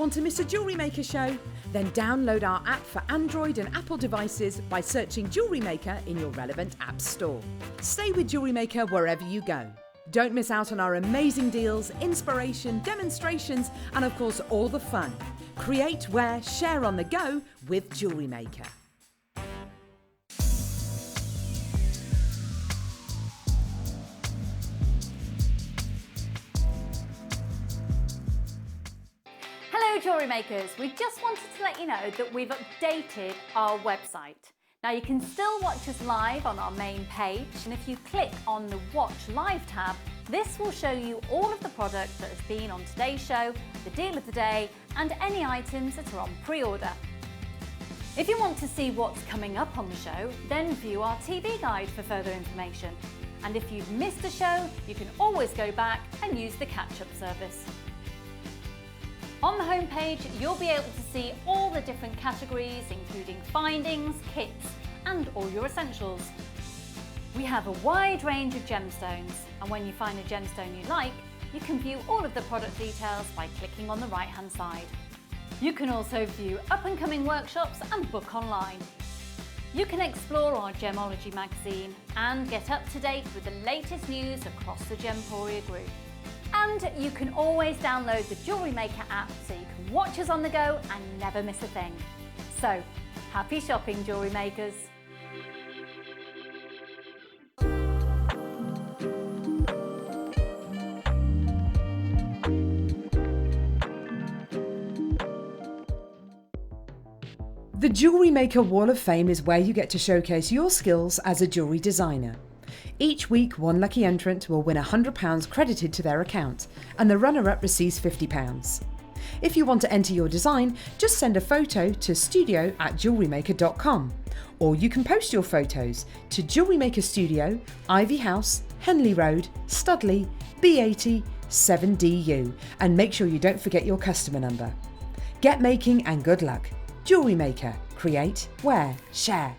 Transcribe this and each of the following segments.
want to miss a Jewellery Maker show? Then download our app for Android and Apple devices by searching Jewellery Maker in your relevant app store. Stay with Jewellery Maker wherever you go. Don't miss out on our amazing deals, inspiration, demonstrations, and of course all the fun. Create, wear, share on the go with Jewellery Maker. Hello Jewellery Makers, we just wanted to let you know that we've updated our website. Now you can still watch us live on our main page, and if you click on the Watch Live tab, this will show you all of the product that has been on today's show, the deal of the day, and any items that are on pre-order. If you want to see what's coming up on the show, then view our TV guide for further information. And if you've missed a show, you can always go back and use the catch-up service. On the homepage, you'll be able to see all the different categories, including findings, kits, and all your essentials. We have a wide range of gemstones, and when you find a gemstone you like, you can view all of the product details by clicking on the right-hand side. You can also view up-and-coming workshops and book online. You can explore our Gemology magazine and get up to date with the latest news across the Gemporia group. And you can always download the Jewellery Maker app so you can watch us on the go and never miss a thing. So, happy shopping, Jewellery Makers! The Jewellery Maker Wall of Fame is where you get to showcase your skills as a jewellery designer. Each week, one lucky entrant will win £100 credited to their account, and the runner-up receives £50. If you want to enter your design, just send a photo to studio@jewellerymaker.com, or you can post your photos to Jewellery Maker Studio, Ivy House, Henley Road, Studley, B80 7DU, and make sure you don't forget your customer number. Get making and good luck. Jewellery Maker. Create, wear, share.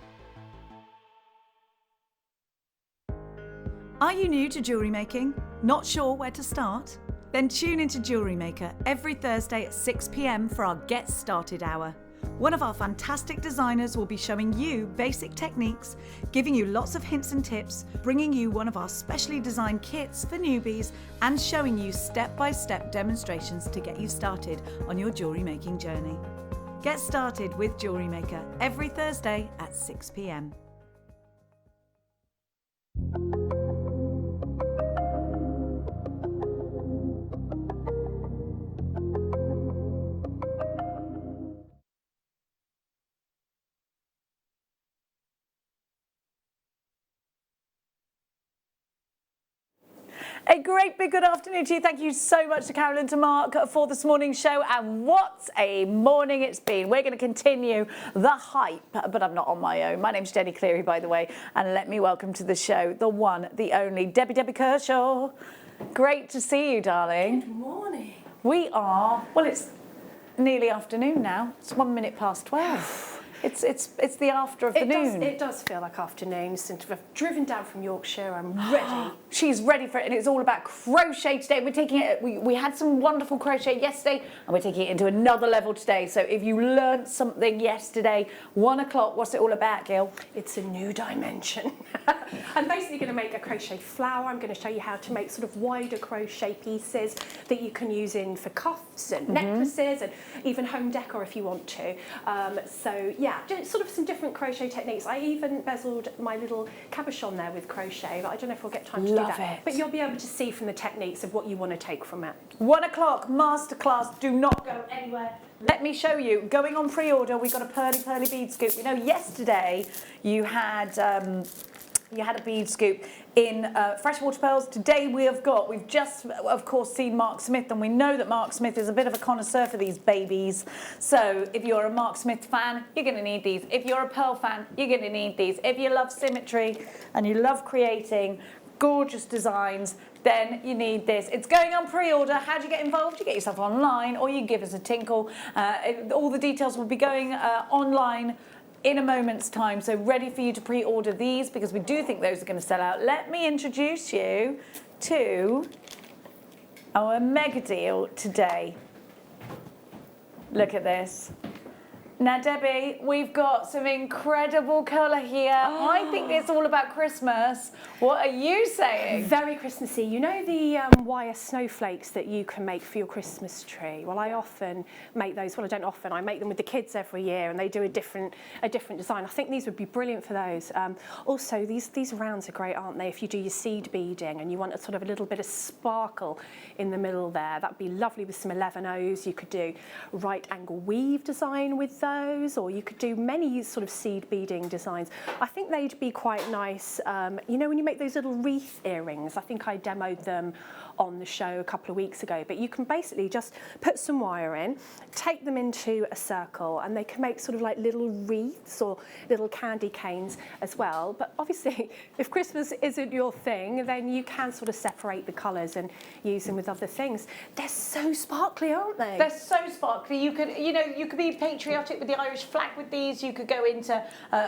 Are you new to jewellery making? Not sure where to start? Then tune into Jewellery Maker every Thursday at 6 p.m. for our Get Started Hour. One of our fantastic designers will be showing you basic techniques, giving you lots of hints and tips, bringing you one of our specially designed kits for newbies, and showing you step-by-step demonstrations to get you started on your jewellery making journey. Get started with Jewellery Maker every Thursday at 6 p.m. A great big good afternoon to you. Thank you so much to Carol and to Mark for this morning's show. And what a morning it's been. We're going to continue the hype, but I'm not on my own. My name's Jenny Cleary, by the way. And let me welcome to the show the one, the only, Debbie Kershaw. Great to see you, darling. Good morning. We are, well, it's nearly afternoon now. It's 1 minute past 12. It's the after of the noon. It does feel like afternoon. Since I've driven down from Yorkshire, I'm ready. She's ready for it, and it's all about crochet today. We're taking it. We had some wonderful crochet yesterday, and we're taking it into another level today. So if you learned something yesterday, 1 o'clock, what's it all about, Gil? It's a new dimension. I'm basically going to make a crochet flower. I'm going to show you how to make sort of wider crochet pieces that you can use in for cuffs and necklaces and even home decor if you want to. So yeah, just sort of some different crochet techniques. I even bezeled my little cabochon there with crochet, but I don't know if we'll get time to do that. But you'll be able to see from the techniques of what you want to take from it. 1 o'clock, masterclass. Do not go anywhere. Let me show you. Going on pre-order, we've got a pearly bead scoop. We know yesterday you had a bead scoop in freshwater pearls. Today we've just, of course, seen Mark Smith, and we know that Mark Smith is a bit of a connoisseur for these babies. So if you're a Mark Smith fan, you're going to need these. If you're a pearl fan, you're going to need these. If you love symmetry and you love creating gorgeous designs, then you need this. It's going on pre-order. How do you get involved? You get yourself online, or you give us a tinkle. All the details will be going online in a moment's time, so ready for you to pre-order these, because we do think those are going to sell out. Let me introduce you to our mega deal today. Look at this. Now, Debbie, we've got some incredible colour here. I think it's all about Christmas. What are you saying? Very Christmassy. You know the wire snowflakes that you can make for your Christmas tree? Well, I often make those. Well, I don't often. I make them with the kids every year, and they do a different design. I think these would be brilliant for those. Also, these rounds are great, aren't they? If you do your seed beading and you want a sort of a little bit of sparkle in the middle there, that'd be lovely with some 11Os. You could do right angle weave design with those, or you could do many sort of seed beading designs. I think they'd be quite nice. You know, when you make those little wreath earrings, I think I demoed them on the show a couple of weeks ago, but you can basically just put some wire in, take them into a circle, and they can make sort of like little wreaths or little candy canes as well. But obviously, if Christmas isn't your thing, then you can sort of separate the colours and use them with other things. They're so sparkly, aren't they? They're so sparkly. You could be patriotic with the Irish flag with these. You could go into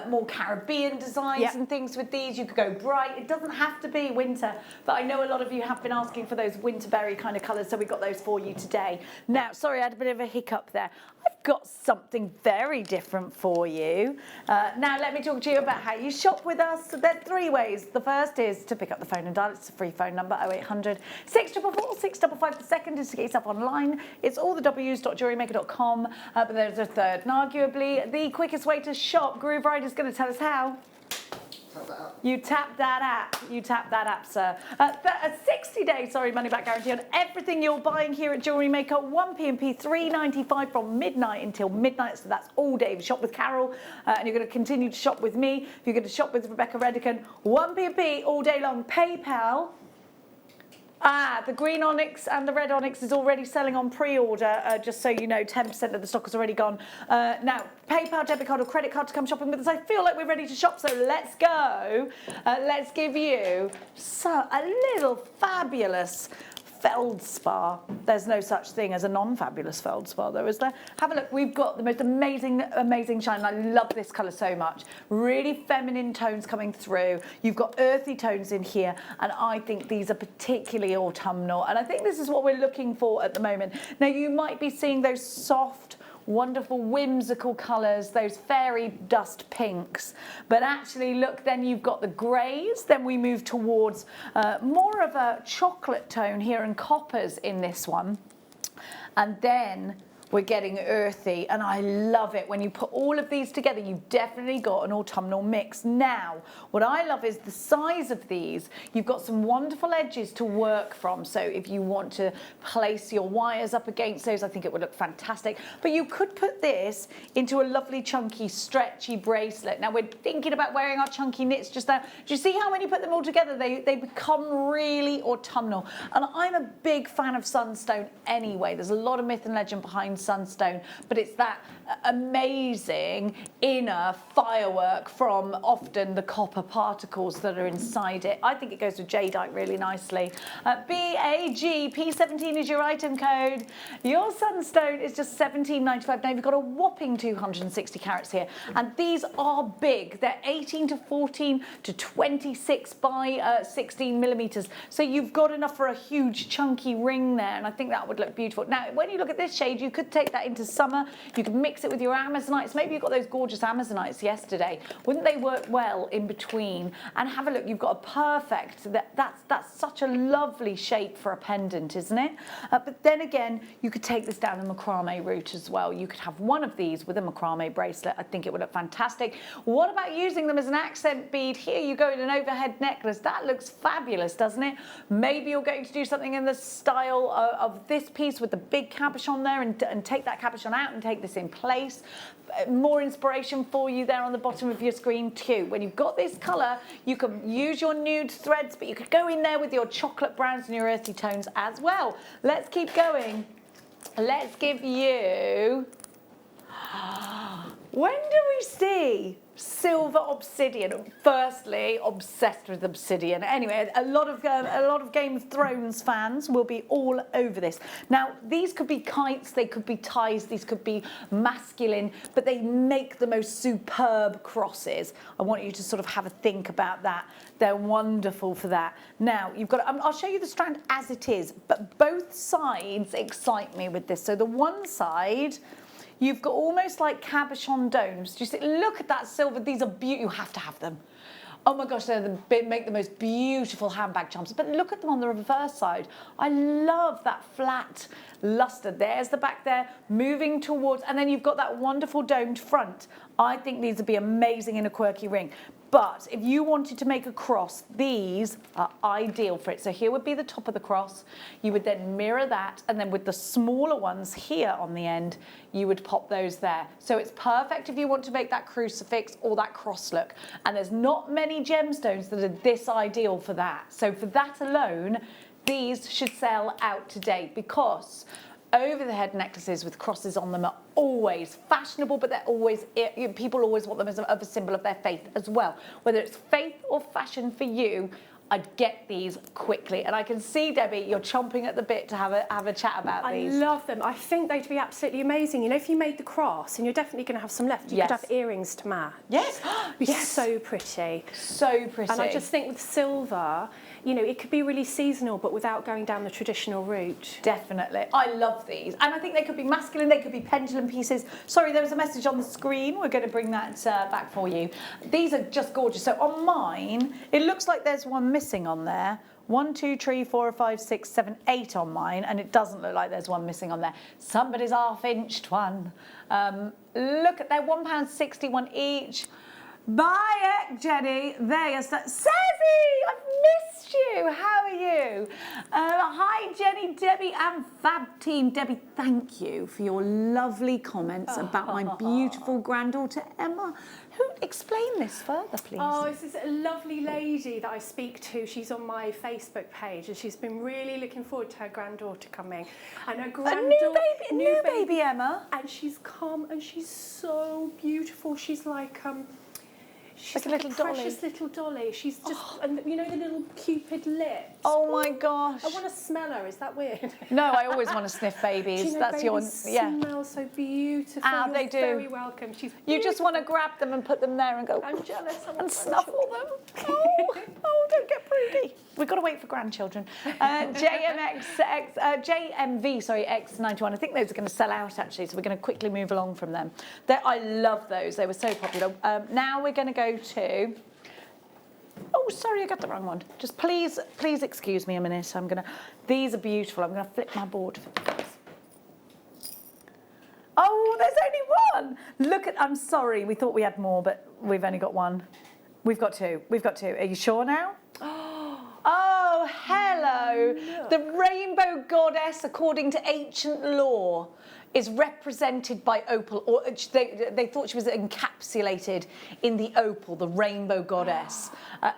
more Caribbean designs and things with these. You could go bright. It doesn't have to be winter, but I know a lot of you have been asking for those winterberry kind of colours, so we got those for you today. Now, sorry, I had a bit of a hiccup there. I've got something very different for you. Now, let me talk to you about how you shop with us. So there's 3 ways. The first is to pick up the phone and dial. It's a free phone number, 0800 644 655. The second is to get yourself online. It's all the w's.jewellerymaker.com. But there's a third, and arguably the quickest way to shop. Groove Rider's going to tell us how. You tap that app, sir. A 60-day, money-back guarantee on everything you're buying here at Jewellery Maker. 1 P&P, $3.95 from midnight until midnight. So that's all day. Shop with Carol, and you're going to continue to shop with me. If you're going to shop with Rebecca Redican, 1 P&P all day long. PayPal. The green onyx and the red onyx is already selling on pre-order, just so you know, 10% of the stock has already gone. Now, PayPal, debit card or credit card to come shopping with us. I feel like we're ready to shop, so let's go. Let's give you a little fabulous feldspar. There's no such thing as a non-fabulous feldspar, though, is there? Have a look. We've got the most amazing shine. I love this colour so much. Really feminine tones coming through. You've got earthy tones in here, and I think these are particularly autumnal, and I think this is what we're looking for at the moment. Now, you might be seeing those soft, wonderful whimsical colours, those fairy dust pinks, but actually look, then you've got the greys, then we move towards more of a chocolate tone here and coppers in this one, and then we're getting earthy, and I love it. When you put all of these together, you've definitely got an autumnal mix. Now, what I love is the size of these. You've got some wonderful edges to work from, so if you want to place your wires up against those, I think it would look fantastic. But you could put this into a lovely chunky stretchy bracelet. Now, we're thinking about wearing our chunky knits just now. Do you see how when you put them all together, they become really autumnal? And I'm a big fan of sunstone anyway. There's a lot of myth and legend behind sunstone, but it's that amazing inner firework from often the copper particles that are inside it. I think it goes with jadeite really nicely. BAG, P17 is your item code. Your sunstone is just $17.95. Now, you've got a whopping 260 carats here, and these are big. They're 18 to 14 to 26 by 16 millimeters. So you've got enough for a huge chunky ring there, and I think that would look beautiful. Now, when you look at this shade, you could take that into summer. You could mix it with your Amazonites. Maybe you got those gorgeous Amazonites yesterday. Wouldn't they work well in between? And have a look. You've got a perfect. That's such a lovely shape for a pendant, isn't it? But then again, you could take this down the macrame route as well. You could have one of these with a macrame bracelet. I think it would look fantastic. What about using them as an accent bead? Here you go in an overhead necklace. That looks fabulous, doesn't it? Maybe you're going to do something in the style of this piece with the big cabochon there, and take that cabochon out and take this in place. More inspiration for you there on the bottom of your screen too. When you've got this colour, you can use your nude threads, but you could go in there with your chocolate browns and your earthy tones as well. Let's keep going. Let's give you... When do we see silver obsidian? Firstly, obsessed with obsidian. Anyway, a lot of Game of Thrones fans will be all over this. Now, these could be kites, they could be ties, these could be masculine, but they make the most superb crosses. I want you to sort of have a think about that. They're wonderful for that. Now, you've got, I'll show you the strand as it is, but both sides excite me with this. So the one side, You've got almost like cabochon domes. Do you see? Look at that silver. These are beautiful. You have to have them. Oh my gosh, they make the most beautiful handbag charms. But look at them on the reverse side. I love that flat luster. There's the back there, moving towards, and then you've got that wonderful domed front. I think these would be amazing in a quirky ring. But if you wanted to make a cross, these are ideal for it. So here would be the top of the cross. You would then mirror that, and then with the smaller ones here on the end, you would pop those there. So it's perfect if you want to make that crucifix or that cross look. And there's not many gemstones that are this ideal for that. So for that alone, these should sell out today, because over-the-head necklaces with crosses on them are always fashionable, but they're always, people always want them as a symbol of their faith as well. Whether it's faith or fashion for you, I'd get these quickly. And I can see, Debbie, you're chomping at the bit to have a chat about these. I love them. I think they'd be absolutely amazing. You know, if you made the cross, and you're definitely going to have some left, you could have earrings to match. Yes. Be so pretty. So pretty. And I just think with silver, you know, it could be really seasonal, but without going down the traditional route. Definitely. I love these. And I think they could be masculine, they could be pendulum pieces. Sorry, there was a message on the screen. We're going to bring that back for you. These are just gorgeous. So on mine, it looks like there's one missing on there. 1, 2, 3, 4, 5, 6, 7, 8 on mine, and it doesn't look like there's one missing on there. Somebody's half-inched one. Look at, they're £1.61 each. Buy it, Jenny. There you are. Sezzy, I've missed you. How are you? Hi, Jenny, Debbie, and Fab Team. Debbie, thank you for your lovely comments about my beautiful granddaughter, Emma. Explain this further, please. Oh, this is a lovely lady that I speak to. She's on my Facebook page, and she's been really looking forward to her granddaughter coming. And her granddaughter, a new baby, Emma. And she's come, and she's so beautiful. She's like she's like a little precious dolly. little dolly. She's just, and you know the little cupid lips. Oh my gosh! I want to smell her. Is that weird? No, I always want to sniff babies. Do you know, That's babies smell so beautiful. Ah, You're they do. Very welcome. She's You just want to grab them and put them there and go. I'm jealous. And snuffle them. Oh, don't get prudy. We've got to wait for grandchildren. JMV, sorry, X91. I think those are going to sell out actually, so we're going to quickly move along from them. I love those. They were so popular. Now we're going to go to. Oh, sorry, I got the wrong one. Just please excuse me a minute. These are beautiful. I'm going to flip my board for this. Oh, there's only one. Look at, I'm sorry. We thought we had more, but we've only got one. We've got two. Are you sure now? Oh, hello. Look. The rainbow goddess, according to ancient law, is represented by opal, or they thought she was encapsulated in the opal, the rainbow goddess.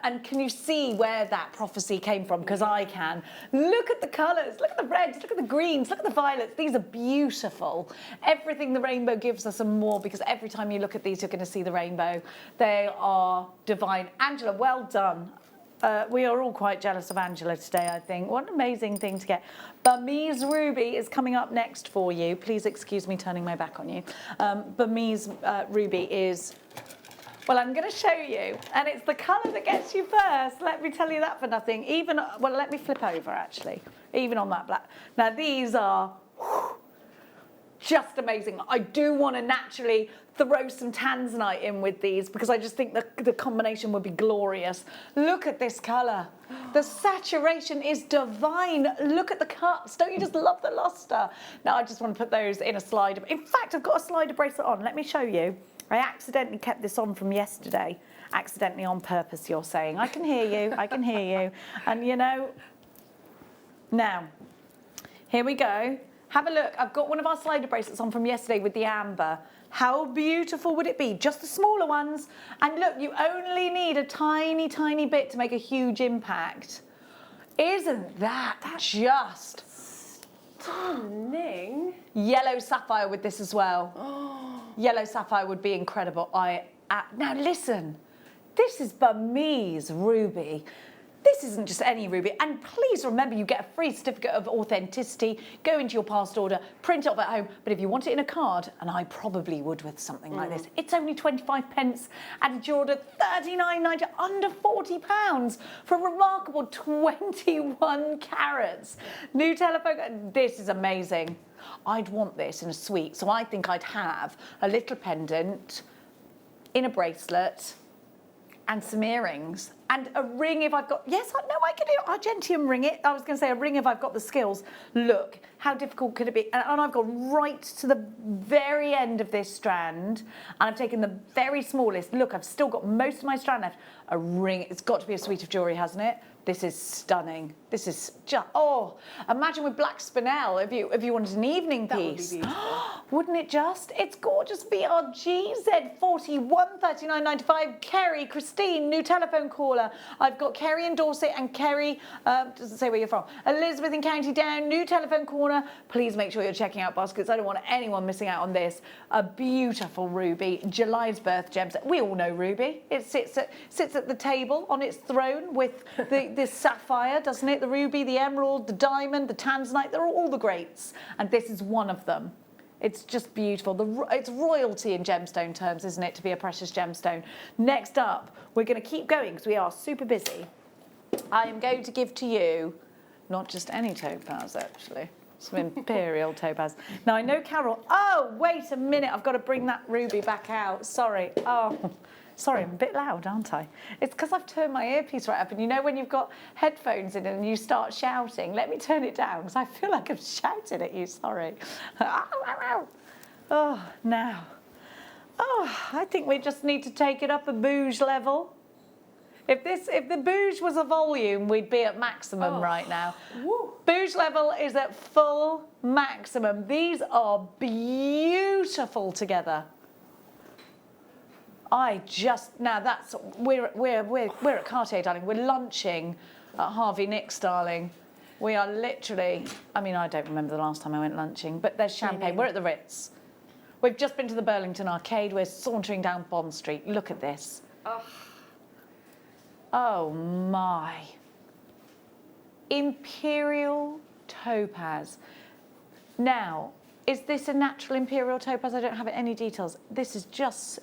And can you see where that prophecy came from? Because I can. Look at the colours, look at the reds, look at the greens, look at the violets. These are beautiful. Everything the rainbow gives us and more, because every time you look at these, you're going to see the rainbow. They are divine. Angela, well done. We are all quite jealous of Angela today, I think. What an amazing thing to get. Burmese Ruby is coming up next for you. Please excuse me turning my back on you. Burmese Ruby is, well, I'm going to show you. And it's the colour that gets you first. Let me tell you that for nothing. Even, well, let me flip over, actually. Even on that black. Now, these are just amazing. I do want to naturally throw some tanzanite in with these, because I just think the combination would be glorious. Look at this colour. The saturation is divine. Look at the cuts. Don't you just love the luster? Now I just want to put those in a slider. In fact, I've got a slider bracelet on. Let me show you. I accidentally kept this on from yesterday. Accidentally on purpose, you're saying. I can hear you. I can hear you. And you know, now, here we go. Have a look. I've got one of our slider bracelets on from yesterday with the amber. How beautiful would it be? Just the smaller ones. And look, you only need a tiny, tiny bit to make a huge impact. Isn't that just stunning? Yellow sapphire with this as well. Yellow sapphire would be incredible. Now listen, this is Burmese ruby. This isn't just any ruby. And please remember, you get a free certificate of authenticity. Go into your past order, print it off at home. But if you want it in a card, and I probably would with something like this, it's only 25 pence. Added to your order, £39.90, under £40 for a remarkable 21 carats. New telephone. This is amazing. I'd want this in a suite. So I think I'd have a little pendant in a bracelet and some earrings and a ring if I've got, yes, I know I can do Argentium ring it. I was going to say a ring if I've got the skills. Look, how difficult could it be? And I've gone right to the very end of this strand and I've taken the very smallest. Look, I've still got most of my strand left. A ring, it's got to be a suite of jewellery, hasn't it? This is stunning. This is just, oh, imagine with black spinel if you wanted an evening piece. That would be beautiful. Wouldn't it just? It's gorgeous. VRG, Z40, 139.95. Kerry, Christine, new telephone caller. I've got Kerry in Dorset and Kerry, doesn't say where you're from. Elizabeth in County Down, new telephone caller. Please make sure you're checking out baskets. I don't want anyone missing out on this. A beautiful ruby, July's birth gems. We all know ruby. It sits at the table on its throne with this sapphire, doesn't it? The ruby, the emerald, the diamond, the tanzanite, they're all the greats. And this is one of them. It's just beautiful. It's royalty in gemstone terms, isn't it, to be a precious gemstone. Next up, we're going to keep going because we are super busy. I am going to give to you, not just any topaz, actually. Some imperial topaz. Now, I know Carol... Oh, wait a minute. I've got to bring that ruby back out. Sorry. Oh... Sorry, I'm a bit loud, aren't I? It's because I've turned my earpiece right up, and you know when you've got headphones in and you start shouting, let me turn it down, because I feel like I'm shouting at you, sorry. Oh, now. Oh, I think we just need to take it up a bouge level. If the bouge was a volume, we'd be at maximum right now. Woo. Bouge level is at full maximum. These are beautiful together. We're at Cartier, darling. We're lunching at Harvey Nicks, darling. We are literally, I mean, I don't remember the last time I went lunching, but there's champagne. We're at the Ritz. We've just been to the Burlington Arcade. We're sauntering down Bond Street. Look at this. Oh my. Imperial topaz. Now, is this a natural imperial topaz? I don't have any details. This is just,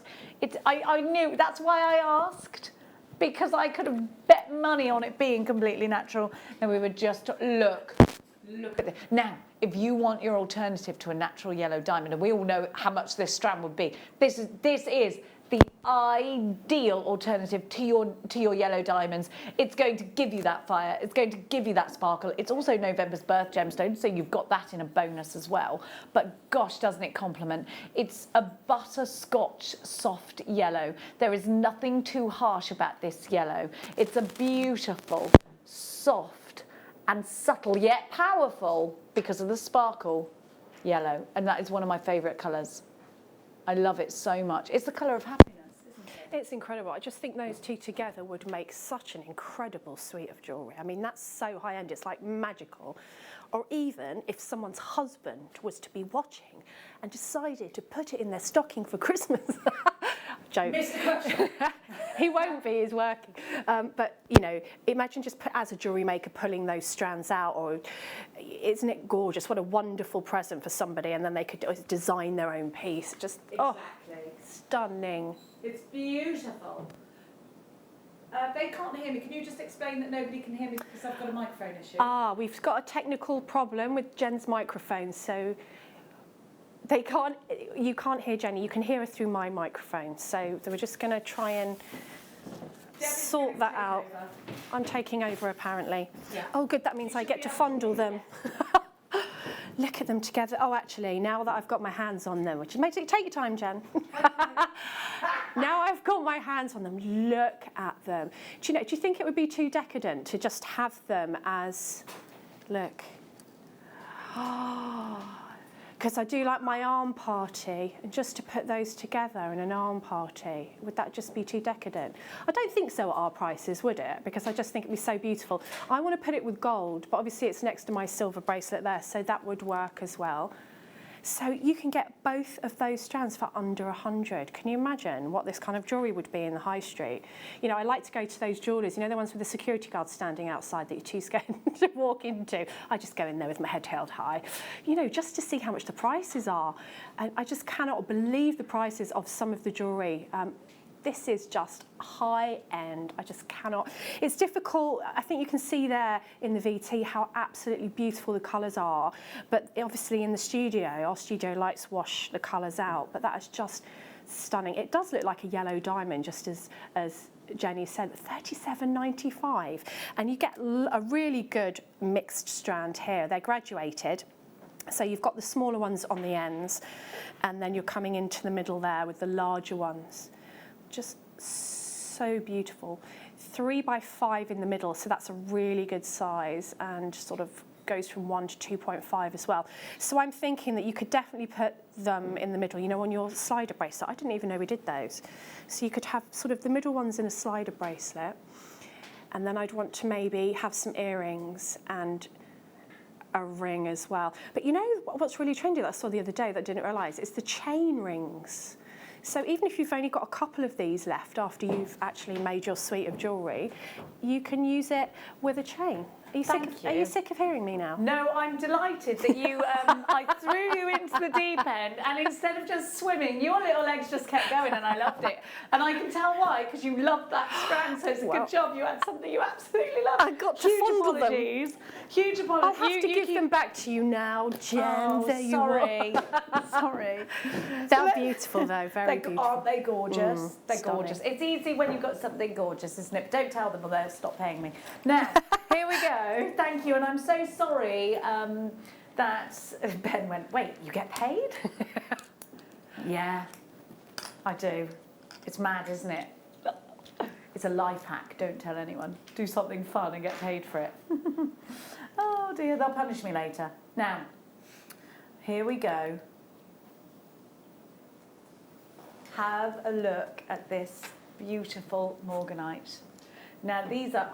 I knew, that's why I asked, because I could have bet money on it being completely natural. And we would just, look at this. Now, if you want your alternative to a natural yellow diamond, and we all know how much this strand would be, this is the ideal alternative to your yellow diamonds. It's going to give you that fire. It's going to give you that sparkle. It's also November's birth gemstone, so you've got that in a bonus as well. But gosh, doesn't it complement? It's a butterscotch soft yellow. There is nothing too harsh about this yellow. It's a beautiful, soft and subtle yet powerful, because of the sparkle, yellow. And that is one of my favourite colours. I love it so much. It's the colour of happiness. It's incredible. I just think those two together would make such an incredible suite of jewellery. I mean, that's so high-end, it's like magical. Or even if someone's husband was to be watching and decided to put it in their stocking for Christmas. Joke. He won't be, he's working. But, you know, imagine just as a jewellery maker pulling those strands out, or isn't it gorgeous? What a wonderful present for somebody, and then they could design their own piece. Just, exactly. Oh, stunning. It's beautiful. They can't hear me. Can you just explain that nobody can hear me because I've got a microphone issue? We've got a technical problem with Jen's microphone, so they can't. You can't hear Jenny. You can hear her through my microphone. So we're just going to try and sort that out. I'm taking over, apparently. Yeah. Oh, good. That means I get to fondle them. Look at them together. Oh, actually, now that I've got my hands on them, which makes it take your time, Jen. Now I've got my hands on them. Look at them. Do you think it would be too decadent to just have them as, look. Oh, because I do like my arm party, and just to put those together in an arm party, would that just be too decadent? I don't think so at our prices, would it? Because I just think it'd be so beautiful. I want to put it with gold, but obviously it's next to my silver bracelet there, so that would work as well. So you can get both of those strands for under 100. Can you imagine what this kind of jewellery would be in the high street? You know, I like to go to those jewellers, you know, the ones with the security guards standing outside that you're too scared to walk into. I just go in there with my head held high, you know, just to see how much the prices are. And I just cannot believe the prices of some of the jewellery. this is just high end. I just cannot. It's difficult. I think you can see there in the VT how absolutely beautiful the colours are. But obviously in the studio, our studio lights wash the colours out. But that is just stunning. It does look like a yellow diamond, just as Jenny said, $37.95. And you get a really good mixed strand here. They're graduated. So you've got the smaller ones on the ends, and then you're coming into the middle there with the larger ones. Just so beautiful. 3 by 5 in the middle, so that's a really good size, and sort of goes from 1 to 2.5 as well. So I'm thinking that you could definitely put them in the middle, you know, on your slider bracelet. I didn't even know we did those. So you could have sort of the middle ones in a slider bracelet, and then I'd want to maybe have some earrings and a ring as well. But you know what's really trendy that I saw the other day that I didn't realise? It's the chain rings. So even if you've only got a couple of these left after you've actually made your suite of jewellery, you can use it with a chain. Are you sick of hearing me now? No, I'm delighted that you, I threw you into the deep end, and instead of just swimming, your little legs just kept going, and I loved it. And I can tell why, because you loved that strand, so it's a good job. You had something you absolutely loved. I got to fondle them. Huge apologies. I'll have to give them back to you now, Jen. Oh, there you sorry. are. Sorry. They're beautiful, though. Very beautiful. Aren't they gorgeous? They're stunning. gorgeous. It's easy when you've got something gorgeous, isn't it? But don't tell them or they'll stop paying me. Now, here we go. Thank you, and I'm so sorry that Ben went, wait, you get paid? Yeah, I do. It's mad, isn't it? It's a life hack, don't tell anyone. Do something fun and get paid for it. Oh dear, they'll punish me later. Now, here we go. Have a look at this beautiful morganite. Now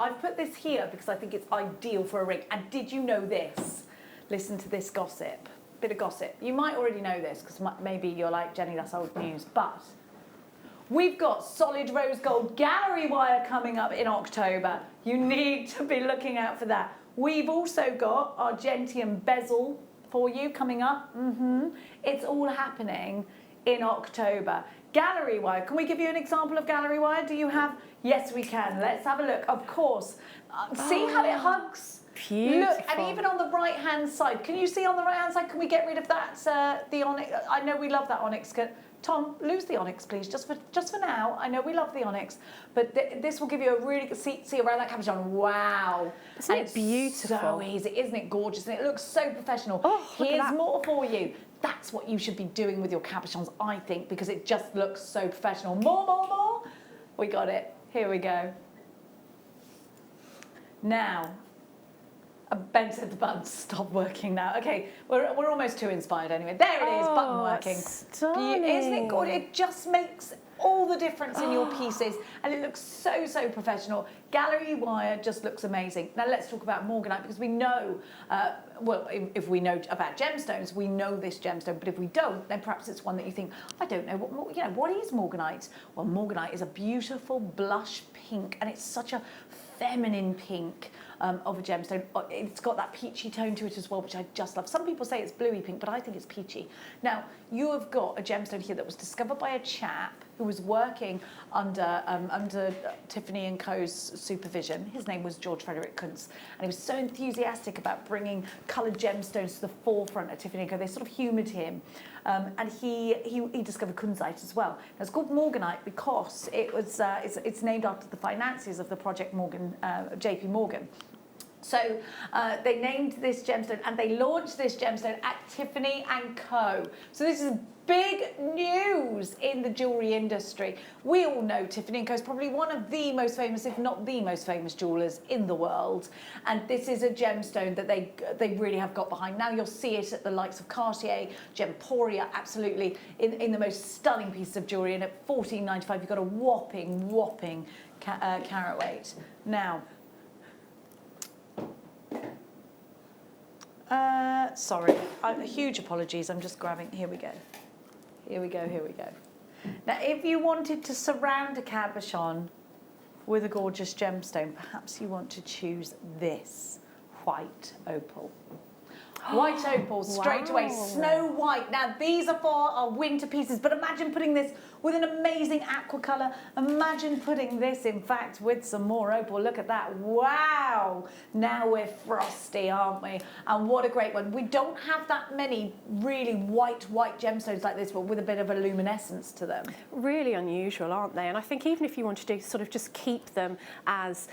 I've put this here because I think it's ideal for a ring. And did you know this? Listen to this gossip, bit of gossip. You might already know this because maybe you're like, Jenny, that's old news. But we've got solid rose gold gallery wire coming up in October. You need to be looking out for that. We've also got Argentium bezel for you coming up. It's all happening in October. Gallery wire, can we give you an example of gallery wire? Do you have? Yes, we can. Let's have a look. Of course. See how it hugs? Beautiful. Look, and even on the right-hand side, can you see on the right-hand side, can we get rid of that, the onyx? I know we love that onyx. Tom, lose the onyx, please, just for now. I know we love the onyx, but this will give you a really good see around that cabochon. Wow. Isn't it beautiful? So easy, isn't it gorgeous? And it looks so professional. Oh, here's more for you. That's what you should be doing with your cabochons, I think, because it just looks so professional. More. We got it. Here we go. Now, Ben said the buttons stop working now. Okay, we're almost too inspired anyway. There it is, button working. Stunning. Isn't it gorgeous? It just makes all the difference in your pieces, and it looks so professional. Gallery wire just looks amazing. Now let's talk about morganite, because we know, well, if we know about gemstones, we know this gemstone, but if we don't, then perhaps it's one that you think, I don't know, what is morganite? Well, morganite is a beautiful blush pink, and it's such a feminine pink of a gemstone. It's got that peachy tone to it as well, which I just love. Some people say it's bluey pink, but I think it's peachy. Now, you have got a gemstone here that was discovered by a chap who was working under Tiffany & Co.'s supervision. His name was George Frederick Kuntz, and he was so enthusiastic about bringing coloured gemstones to the forefront at Tiffany & Co. They sort of humoured him, and he discovered kunzite as well. Now, it's called morganite because it's named after the financiers of the Project Morgan, JP Morgan. So they named this gemstone and they launched this gemstone at Tiffany & Co. So this is big news in the jewellery industry. We all know Tiffany & Co is probably one of the most famous, if not the most famous jewellers in the world. And this is a gemstone that they really have got behind. Now you'll see it at the likes of Cartier, Gemporia, absolutely, in the most stunning pieces of jewellery. And at $14.95, you've got a whopping carat weight. Now, sorry, huge apologies, I'm just grabbing, here we go. Now, if you wanted to surround a cabochon with a gorgeous gemstone, perhaps you want to choose this white opal. White opal, straight away, Snow White. Now, these are for our winter pieces, but imagine putting this with an amazing aqua colour. Imagine putting this, in fact, with some more opal. Look at that. Wow. Now we're frosty, aren't we? And what a great one. We don't have that many really white gemstones like this, but with a bit of a luminescence to them. Really unusual, aren't they? And I think even if you wanted to sort of just keep them as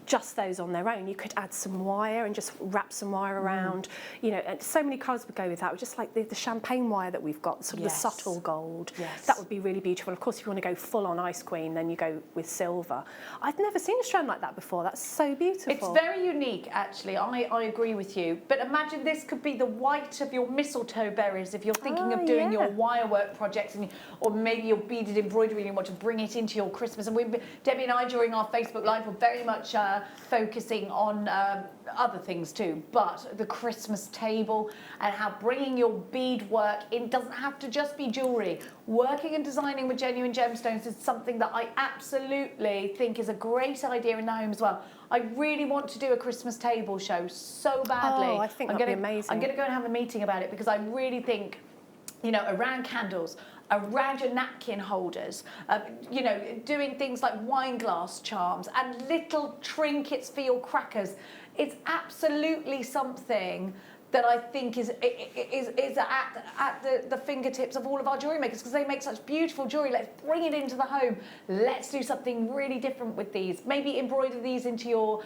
just those on their own, you could add some wire and just wrap some wire around, you know, and so many colours would go with that. Just like the champagne wire that we've got, sort of the subtle gold. Yes. That would be really beautiful. Of course, if you want to go full on Ice Queen, then you go with silver. I've never seen a strand like that before. That's so beautiful. It's very unique, actually. I agree with you. But imagine this could be the white of your mistletoe berries if you're thinking of doing your wire work projects, or maybe your beaded embroidery and you want to bring it into your Christmas. And Debbie and I, during our Facebook Live, were very much focusing on other things too, but the Christmas table and how bringing your bead work in doesn't have to just be jewellery. Working and designing with genuine gemstones is something that I absolutely think is a great idea in the home as well. I really want to do a Christmas table show so badly. Oh, I think that'd be amazing. I'm going to go and have a meeting about it because I really think, you know, around candles, around your napkin holders, you know, doing things like wine glass charms and little trinkets for your crackers. It's absolutely something that I think is at the fingertips of all of our jewellery makers because they make such beautiful jewellery. Let's bring it into the home. Let's do something really different with these. Maybe embroider these into your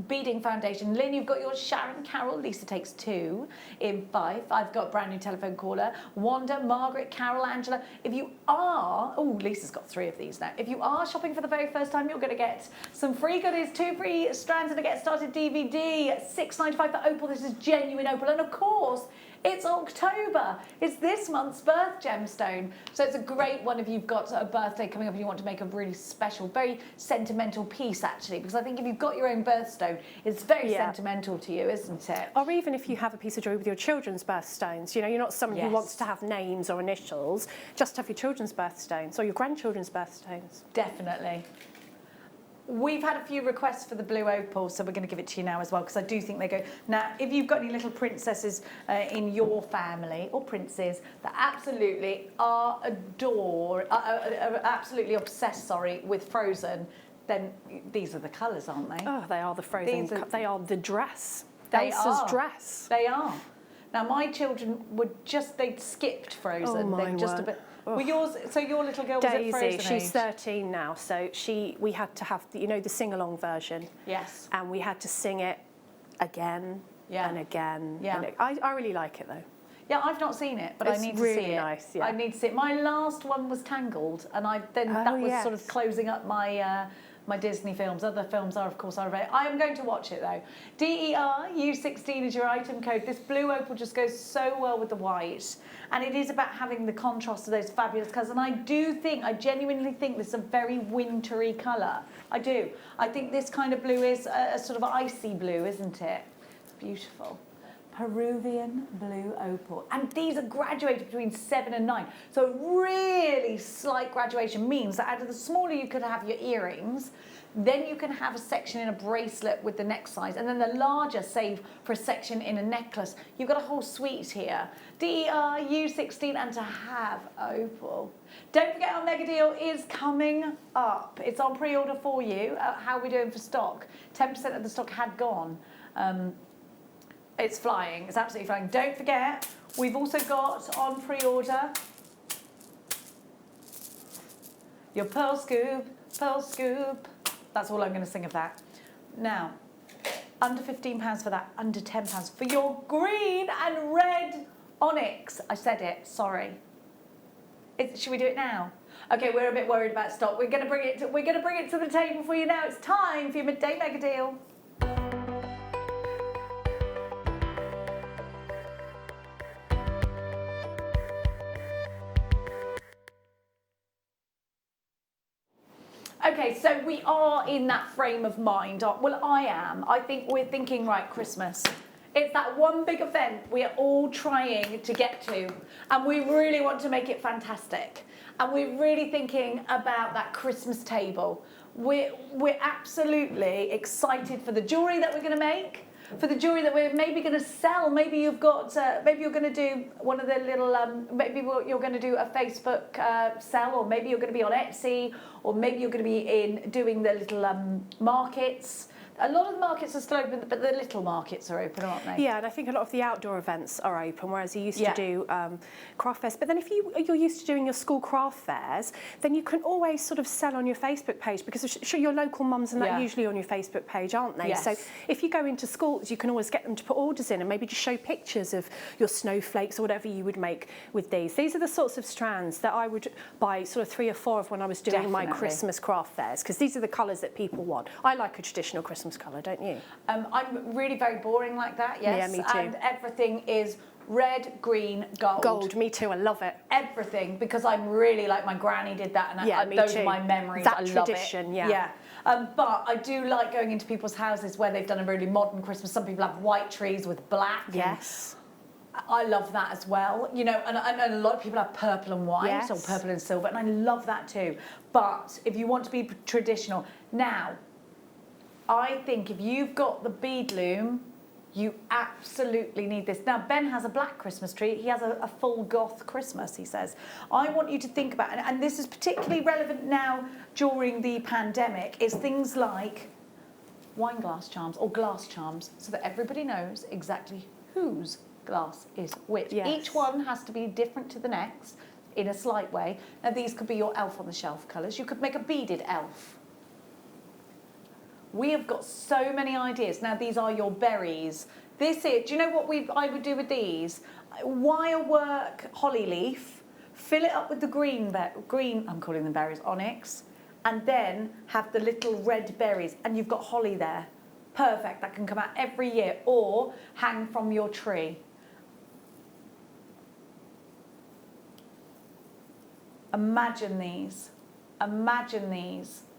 beading foundation. Lynn, you've got your Sharon Carol. Lisa takes 2 in 5. I've got brand new telephone caller. Wanda, Margaret, Carol, Angela. If you are, Lisa's got 3 of these now. If you are shopping for the very first time, you're going to get some free goodies, 2 free strands and a Get Started DVD, $6.95 for opal. This is genuine opal, and of course it's October. It's this month's birth gemstone, so it's a great one if you've got a birthday coming up and you want to make a really special, very sentimental piece, actually, because I think if you've got your own birthstone, it's very sentimental to you, isn't it? Or even if you have a piece of jewellery with your children's birthstones, you know, you're not someone who wants to have names or initials, just have your children's birthstones or your grandchildren's birthstones. Definitely. We've had a few requests for the blue opal, so we're going to give it to you now as well, because I do think they go. Now, if you've got any little princesses in your family, or princes, that absolutely are absolutely obsessed, with Frozen, then these are the colours, aren't they? Oh, they are the Frozen, they are the dress. They Elsa's are. dress. They are. Now, my children they'd skipped Frozen. Oh, my They'd just word. a bit. Well, your little girl was at Daisy, Frozen she's age. 13 now, so we had to have the sing-along version. Yes. And we had to sing it again and again. Yeah. And I really like it though. Yeah, I've not seen it, but I need to see it. It's really nice, yeah. I need to see it. My last one was Tangled, and that was sort of closing up my my Disney films. Other films are, of course, I am going to watch it though. DERU16 is your item code. This blue opal just goes so well with the white, and it is about having the contrast of those fabulous colours. And I genuinely think this is a very wintry colour. I do. I think this kind of blue is a sort of icy blue, isn't it? It's beautiful. Peruvian blue opal, and these are graduated between 7 and 9, so really slight graduation means that out of the smaller you could have your earrings, then you can have a section in a bracelet with the next size, and then the larger save for a section in a necklace. You've got a whole suite here. DERU16, and to have opal. Don't forget our mega deal is coming up. It's on pre-order for you. How are we doing for stock? 10% of the stock had gone. It's flying. It's absolutely flying. Don't forget, we've also got on pre-order your pearl scoop, pearl scoop. That's all I'm going to sing of that. Now, under £15 for that, under £10 for your green and red onyx. I said it, sorry. Should we do it now? Okay, we're a bit worried about stock. We're going to bring it to the table for you now. It's time for your midday mega deal. Okay, so we are in that frame of mind. Well, I am. I think we're thinking, right, Christmas. It's that one big event we are all trying to get to, and we really want to make it fantastic. And we're really thinking about that Christmas table. We're absolutely excited for the jewellery that we're going to make, for the jewellery that we're maybe going to sell. Maybe you've got, maybe you're going to do one of the little, maybe you're going to do a Facebook sell, or maybe you're going to be on Etsy, or maybe you're going to be doing the little markets. A lot of the markets are still open, but the little markets are open, aren't they? Yeah, and I think a lot of the outdoor events are open, whereas you used to do craft fairs. But then if you're used to doing your school craft fairs, then you can always sort of sell on your Facebook page, because sure, your local mums and that are usually on your Facebook page, aren't they? Yes. So if you go into schools, you can always get them to put orders in and maybe just show pictures of your snowflakes or whatever you would make with these. These are the sorts of strands that I would buy sort of 3 or 4 of when I was doing my Christmas craft fairs, because these are the colours that people want. I like a traditional Christmas colour, don't you? I'm really very boring like that, yes. Yeah, me too. And everything is red, green, gold. Gold, me too, I love it. Everything, because I'm really like my granny did that, and me those too. are my memories. That I love tradition, it. yeah. But I do like going into people's houses where they've done a really modern Christmas. Some people have white trees with black. Yes. I love that as well, you know, and a lot of people have purple and white, or purple and silver, and I love that too. But if you want to be traditional, now, I think if you've got the bead loom, you absolutely need this. Now, Ben has a black Christmas tree. He has a full goth Christmas, he says. I want you to think about, and this is particularly relevant now during the pandemic, is things like wine glass charms or glass charms, so that everybody knows exactly whose glass is which. Yes. Each one has to be different to the next in a slight way. Now, these could be your elf on the shelf colours. You could make a beaded elf. We have got so many ideas. Now, these are your berries. This is, do you know what I would do with these? Wire work holly leaf, fill it up with the green, I'm calling them berries, onyx, and then have the little red berries, and you've got holly there. Perfect, that can come out every year, or hang from your tree. Imagine these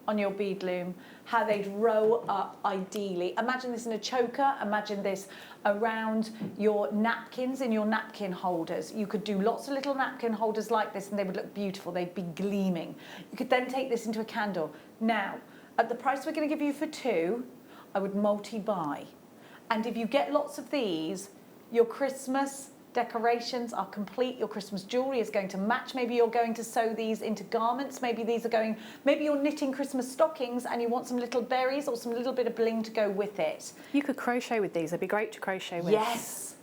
on your bead loom, how they'd row up ideally. Imagine this in a choker, imagine this around your napkins, in your napkin holders. You could do lots of little napkin holders like this and they would look beautiful, they'd be gleaming. You could then take this into a candle. Now, at the price we're going to give you for 2, I would multi-buy. And if you get lots of these, your Christmas decorations are complete, your Christmas jewellery is going to match. Maybe you're going to sew these into garments, maybe you're knitting Christmas stockings and you want some little berries or some little bit of bling to go with it. You could crochet with these, they'd be great to crochet with. Yes.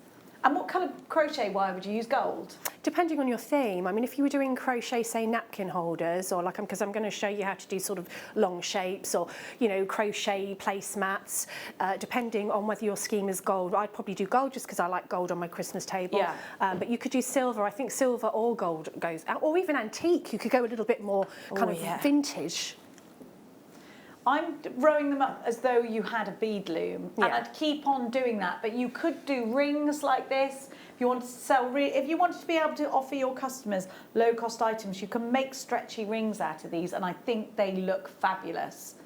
And what colour crochet wire would you use? Gold? Depending on your theme. I mean, if you were doing crochet, say, napkin holders, or like, because I'm going to show you how to do sort of long shapes, or, you know, crochet placemats, depending on whether your scheme is gold. I'd probably do gold just because I like gold on my Christmas table. Yeah. But you could do silver. I think silver or gold goes out, or even antique. You could go a little bit more kind of vintage. I'm rowing them up as though you had a bead loom, and I'd keep on doing that. But you could do rings like this. If you wanted to sell, if you wanted to be able to offer your customers low-cost items, you can make stretchy rings out of these, and I think they look fabulous.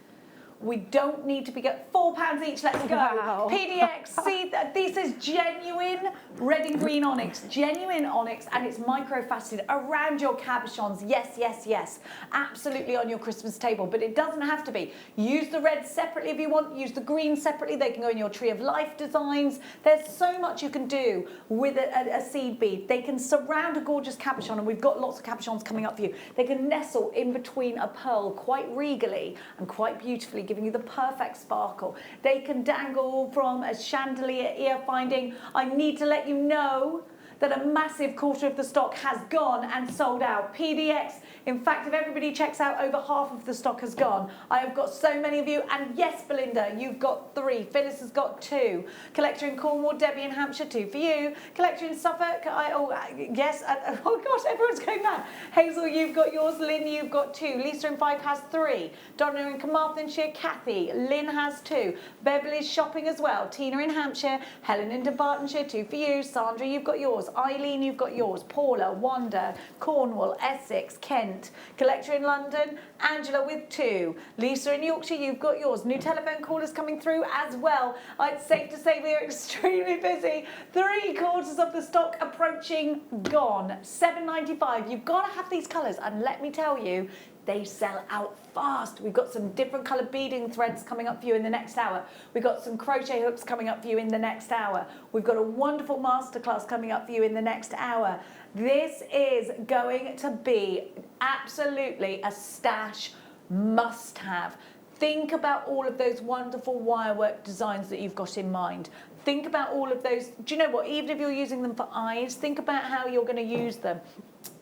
We don't need to be £4 each. Let's go. Wow. PDX. See, this is genuine red and green onyx, and it's micro-faceted around your cabochons. Yes, yes, yes. Absolutely on your Christmas table, but it doesn't have to be. Use the red separately if you want. Use the green separately. They can go in your Tree of Life designs. There's so much you can do with a seed bead. They can surround a gorgeous cabochon, and we've got lots of cabochons coming up for you. They can nestle in between a pearl quite regally and quite beautifully, giving you the perfect sparkle. They can dangle from a chandelier ear finding. I need to let you know that a massive quarter of the stock has gone and sold out. PDX, in fact, if everybody checks out, over half of the stock has gone. I have got so many of you, and yes, Belinda, you've got 3. Phyllis has got 2. Collector in Cornwall, Debbie in Hampshire, 2 for you. Collector in Suffolk, yes, oh gosh, everyone's going mad. Hazel, you've got yours. Lynn, you've got 2. Lisa in Fife has 3. Donna in Carmarthenshire, Kathy. Lynn has 2. Beverly's shopping as well. Tina in Hampshire, Helen in Dumbartonshire, 2 for you. Sandra, you've got yours. Eileen, you've got yours. Paula, Wanda, Cornwall, Essex, Kent. Collector in London, Angela with 2. Lisa in Yorkshire, you've got yours. New telephone callers coming through as well. It's safe to say we are extremely busy. 3/4 of the stock approaching, gone. £7.95. You've got to have these colours, and let me tell you, they sell out fast. We've got some different colour beading threads coming up for you in the next hour. We've got some crochet hooks coming up for you in the next hour. We've got a wonderful masterclass coming up for you in the next hour. This is going to be absolutely a stash must-have. Think about all of those wonderful wirework designs that you've got in mind. Think about all of those. Do you know what? Even if you're using them for eyes, think about how you're going to use them.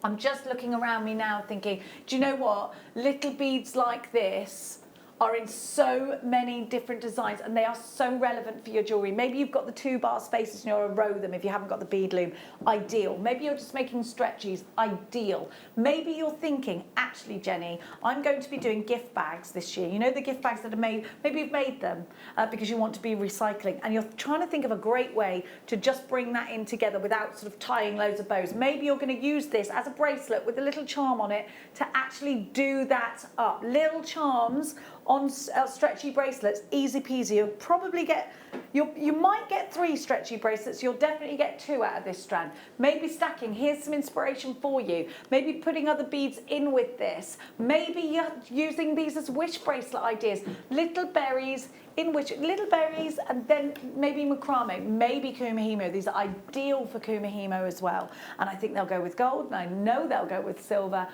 I'm just looking around me now thinking, do you know what? Little beads like this are in so many different designs and they are so relevant for your jewellery. Maybe you've got the 2-bar spaces and you're to row them if you haven't got the bead loom. Ideal. Maybe you're just making stretchies. Ideal. Maybe you're thinking, actually, Jenny, I'm going to be doing gift bags this year. You know the gift bags that are made, maybe you've made them because you want to be recycling and you're trying to think of a great way to just bring that in together without sort of tying loads of bows. Maybe you're going to use this as a bracelet with a little charm on it to actually do that up. Little charms on stretchy bracelets, easy peasy. You'll probably get, you might get 3 stretchy bracelets. You'll definitely get 2 out of this strand. Maybe stacking. Here's some inspiration for you. Maybe putting other beads in with this. Maybe you're using these as wish bracelet ideas. Little berries in which little berries and then maybe macrame, maybe kumihimo. These are ideal for kumihimo as well. And I think they'll go with gold and I know they'll go with silver.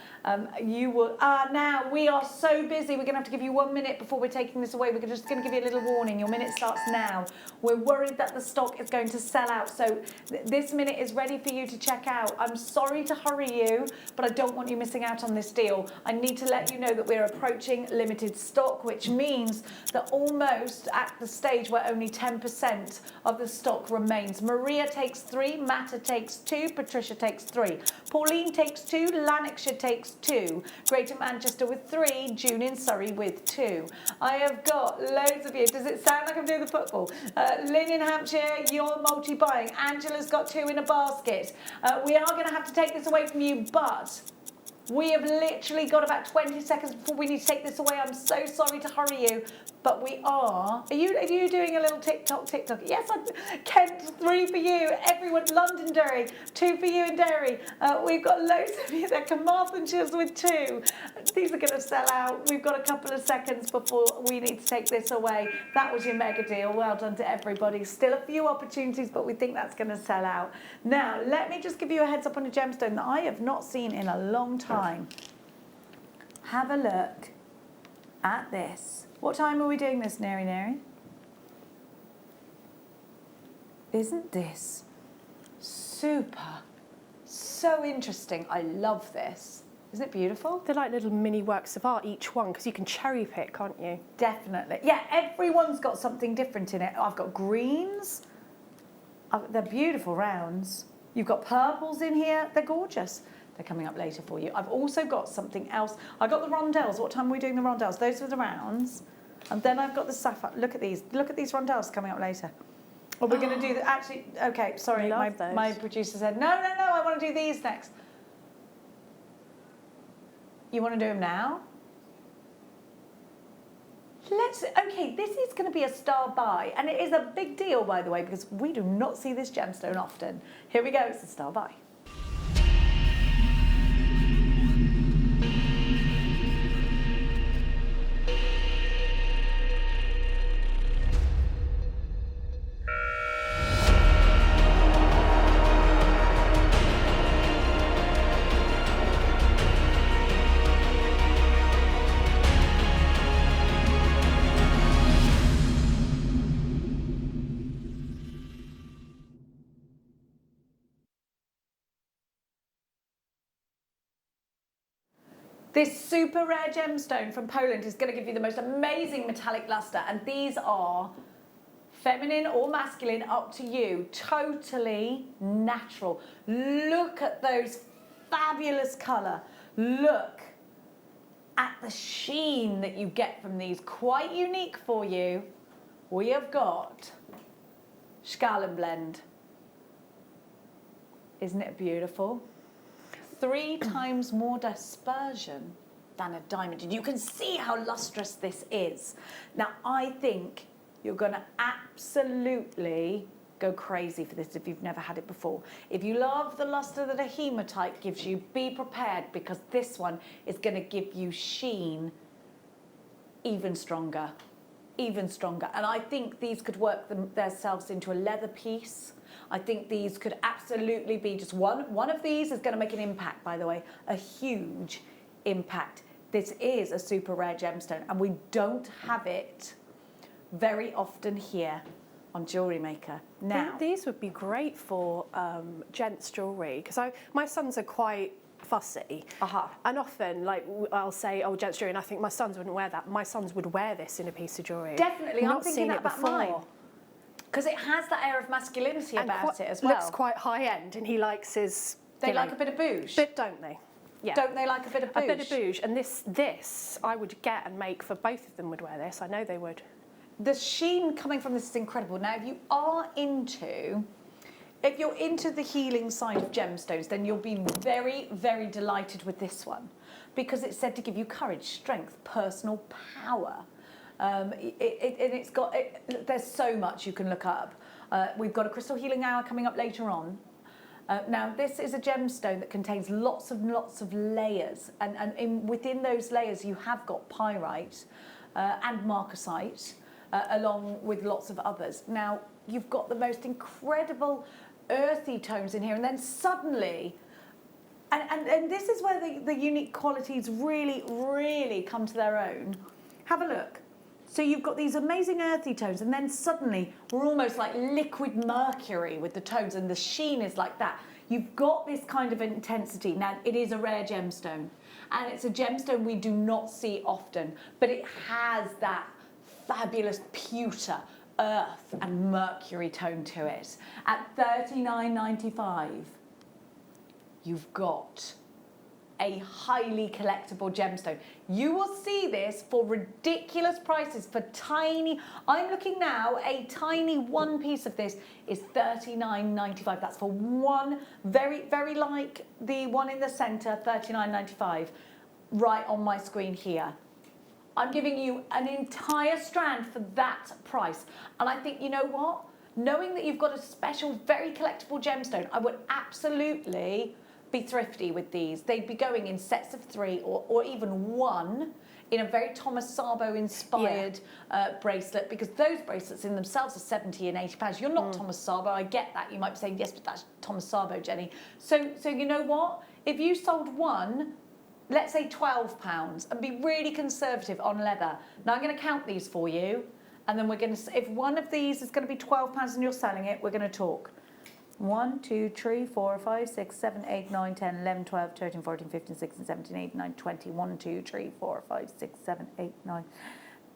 You will, now we are so busy. We're gonna have to give you 1 minute before we're taking this away. We're just gonna give you a little warning. Your minute starts now. We're worried that the stock is going to sell out. So this minute is ready for you to check out. I'm sorry to hurry you, but I don't want you missing out on this deal. I need to let you know that we're approaching limited stock, which means that almost at the stage where only 10% of the stock remains. Maria takes 3, Matta takes 2, Patricia takes 3, Pauline takes 2, Lanarkshire takes 2, Greater Manchester with 3, June in Surrey with 2. I have got loads of you. Does it sound like I'm doing the football? Lynn in Hampshire, you're multi-buying. Angela's got 2 in a basket. We are going to have to take this away from you, but we have literally got about 20 seconds before we need to take this away. I'm so sorry to hurry you, but we are. Are you doing a little TikTok? Yes, Kent, 3 for you. Everyone, Londonderry, 2 for you in Derry. We've got loads of you there. Carmarthenshires with 2. These are going to sell out. We've got a couple of seconds before we need to take this away. That was your mega deal. Well done to everybody. Still a few opportunities, but we think that's going to sell out. Now, let me just give you a heads up on a gemstone that I have not seen in a long time. Have a look at this. What time are we doing this, Neri? Isn't this super? So interesting. I love this. Isn't it beautiful? They're like little mini works of art, each one, because you can cherry pick, can't you? Definitely. Yeah, everyone's got something different in it. I've got greens. They're beautiful rounds. You've got purples in here. They're gorgeous. They're coming up later for you. I've also got something else. I got the rondelles. What time are we doing the rondelles? Those are the rounds. And then I've got the sapphire. Look at these. Look at these rondelles coming up later. Or we're going to do the, actually, okay, sorry. My producer said, no, I want to do these next. You want to do them now? Okay, this is going to be a star buy. And it is a big deal, by the way, because we do not see this gemstone often. Here we go. It's a star buy. This super rare gemstone from Poland is going to give you the most amazing metallic luster, and these are feminine or masculine, up to you, totally natural. Look at those fabulous colour. Look at the sheen that you get from these, quite unique for you. We have got Skalenblend. Isn't it beautiful? 3 times more dispersion than a diamond. And you can see how lustrous this is. Now, I think you're going to absolutely go crazy for this if you've never had it before. If you love the luster that a hematite gives you, be prepared, because this one is going to give you sheen even stronger, even stronger. And I think these could work themselves into a leather piece. I think these could absolutely be just one of these is going to make an impact, by the way, a huge impact. This is a super rare gemstone, and we don't have it very often here on Jewellery Maker. Now, these would be great for gents jewellery, because my sons are quite fussy, and often, like, I'll say, oh, gents jewellery, and I think my sons wouldn't wear that. My sons would wear this in a piece of jewellery. Definitely, I'm thinking that about mine, because it has that air of masculinity about it as well. Looks quite high end, and he likes his. They like a bit of bouge, but don't they? Yeah. Don't they like a bit of bouge? A bit of bouge, and this I would get and make for both of them. Would wear this. I know they would. The sheen coming from this is incredible. Now, if you're into the healing side of gemstones, then you'll be very, very delighted with this one, because it's said to give you courage, strength, personal power. There's so much you can look up. We've got a crystal healing hour coming up later on. Now, this is a gemstone that contains lots of layers, and within those layers you have got pyrite and marcasite, along with lots of others. Now, you've got the most incredible earthy tones in here, and then suddenly, and this is where the unique qualities really, really come to their own. Have a look. So you've got these amazing earthy tones, and then suddenly we're almost like liquid mercury with the tones, and the sheen is like that. You've got this kind of intensity. Now, it is a rare gemstone, and it's a gemstone we do not see often, but it has that fabulous pewter, earth and mercury tone to it. At $39.95, you've got a highly collectible gemstone. You will see this for ridiculous prices for tiny, I'm looking now, a tiny one piece of this is $39.95. That's for one, very, very like the one in the center, $39.95, right on my screen here. I'm giving you an entire strand for that price. And I think, you know what? Knowing that you've got a special, very collectible gemstone, I would absolutely be thrifty with these. They'd be going in sets of 3 or even 1 in a very Thomas Sabo inspired bracelet, because those bracelets in themselves are 70 and 80 pounds. You're not Thomas Sabo, I get that. You might be saying, yes, but that's Thomas Sabo, Jenny. So you know what? If you sold one, let's say £12, and be really conservative on leather. Now I'm going to count these for you, and then we're going to, if one of these is going to be £12 and you're selling it, we're going to talk. 1, 2, 3, 4, 5, 6, 7, 8, 9, 10, 11, 12, 13, 14, 15, 16, 17, 18, 19, 20. 1, 2, 3, 4, 5, 6, 7, 8, 9,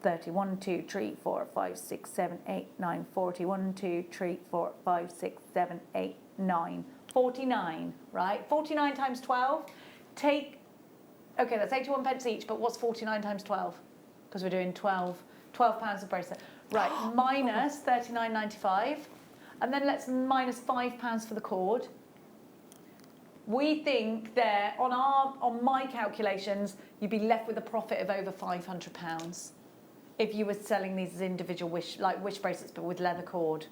30. 1, 2, 3, 4, 5, 6, 7, 8, 9, 40. 1, 2, 3, 4, 5, 6, 7, 8, 9. 49, right? 49 times 12. Okay, that's 81 pence each, but what's 49 times 12? Because we're doing 12 pounds of bracelet. Right, minus 39.95. And then let's minus £5 for the cord. We think there, on my calculations, you'd be left with a profit of over £500 if you were selling these as individual wish bracelets, but with leather cord.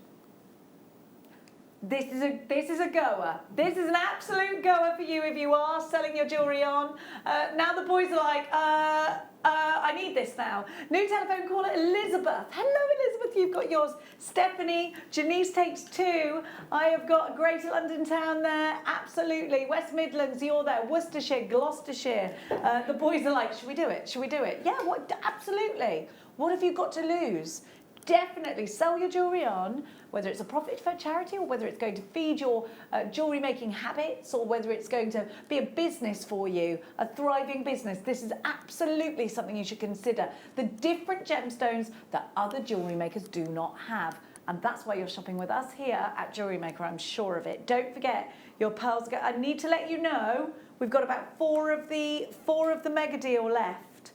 This is a goer. This is an absolute goer for you if you are selling your jewellery on. Now the boys are like, I need this now. New telephone caller, Elizabeth. Hello, Elizabeth, you've got yours. Stephanie, Janice takes 2. I have got Greater London town there. Absolutely. West Midlands, you're there. Worcestershire, Gloucestershire. The boys are like, should we do it? Should we do it? Yeah, absolutely. What have you got to lose? Definitely sell your jewellery on, whether it's a profit for charity or whether it's going to feed your jewellery making habits, or whether it's going to be a business for you, a thriving business. This is absolutely something you should consider. The different gemstones that other jewellery makers do not have. And that's why you're shopping with us here at Jewellery Maker, I'm sure of it. Don't forget, your pearls go. I need to let you know, we've got about 4 of the mega deal left.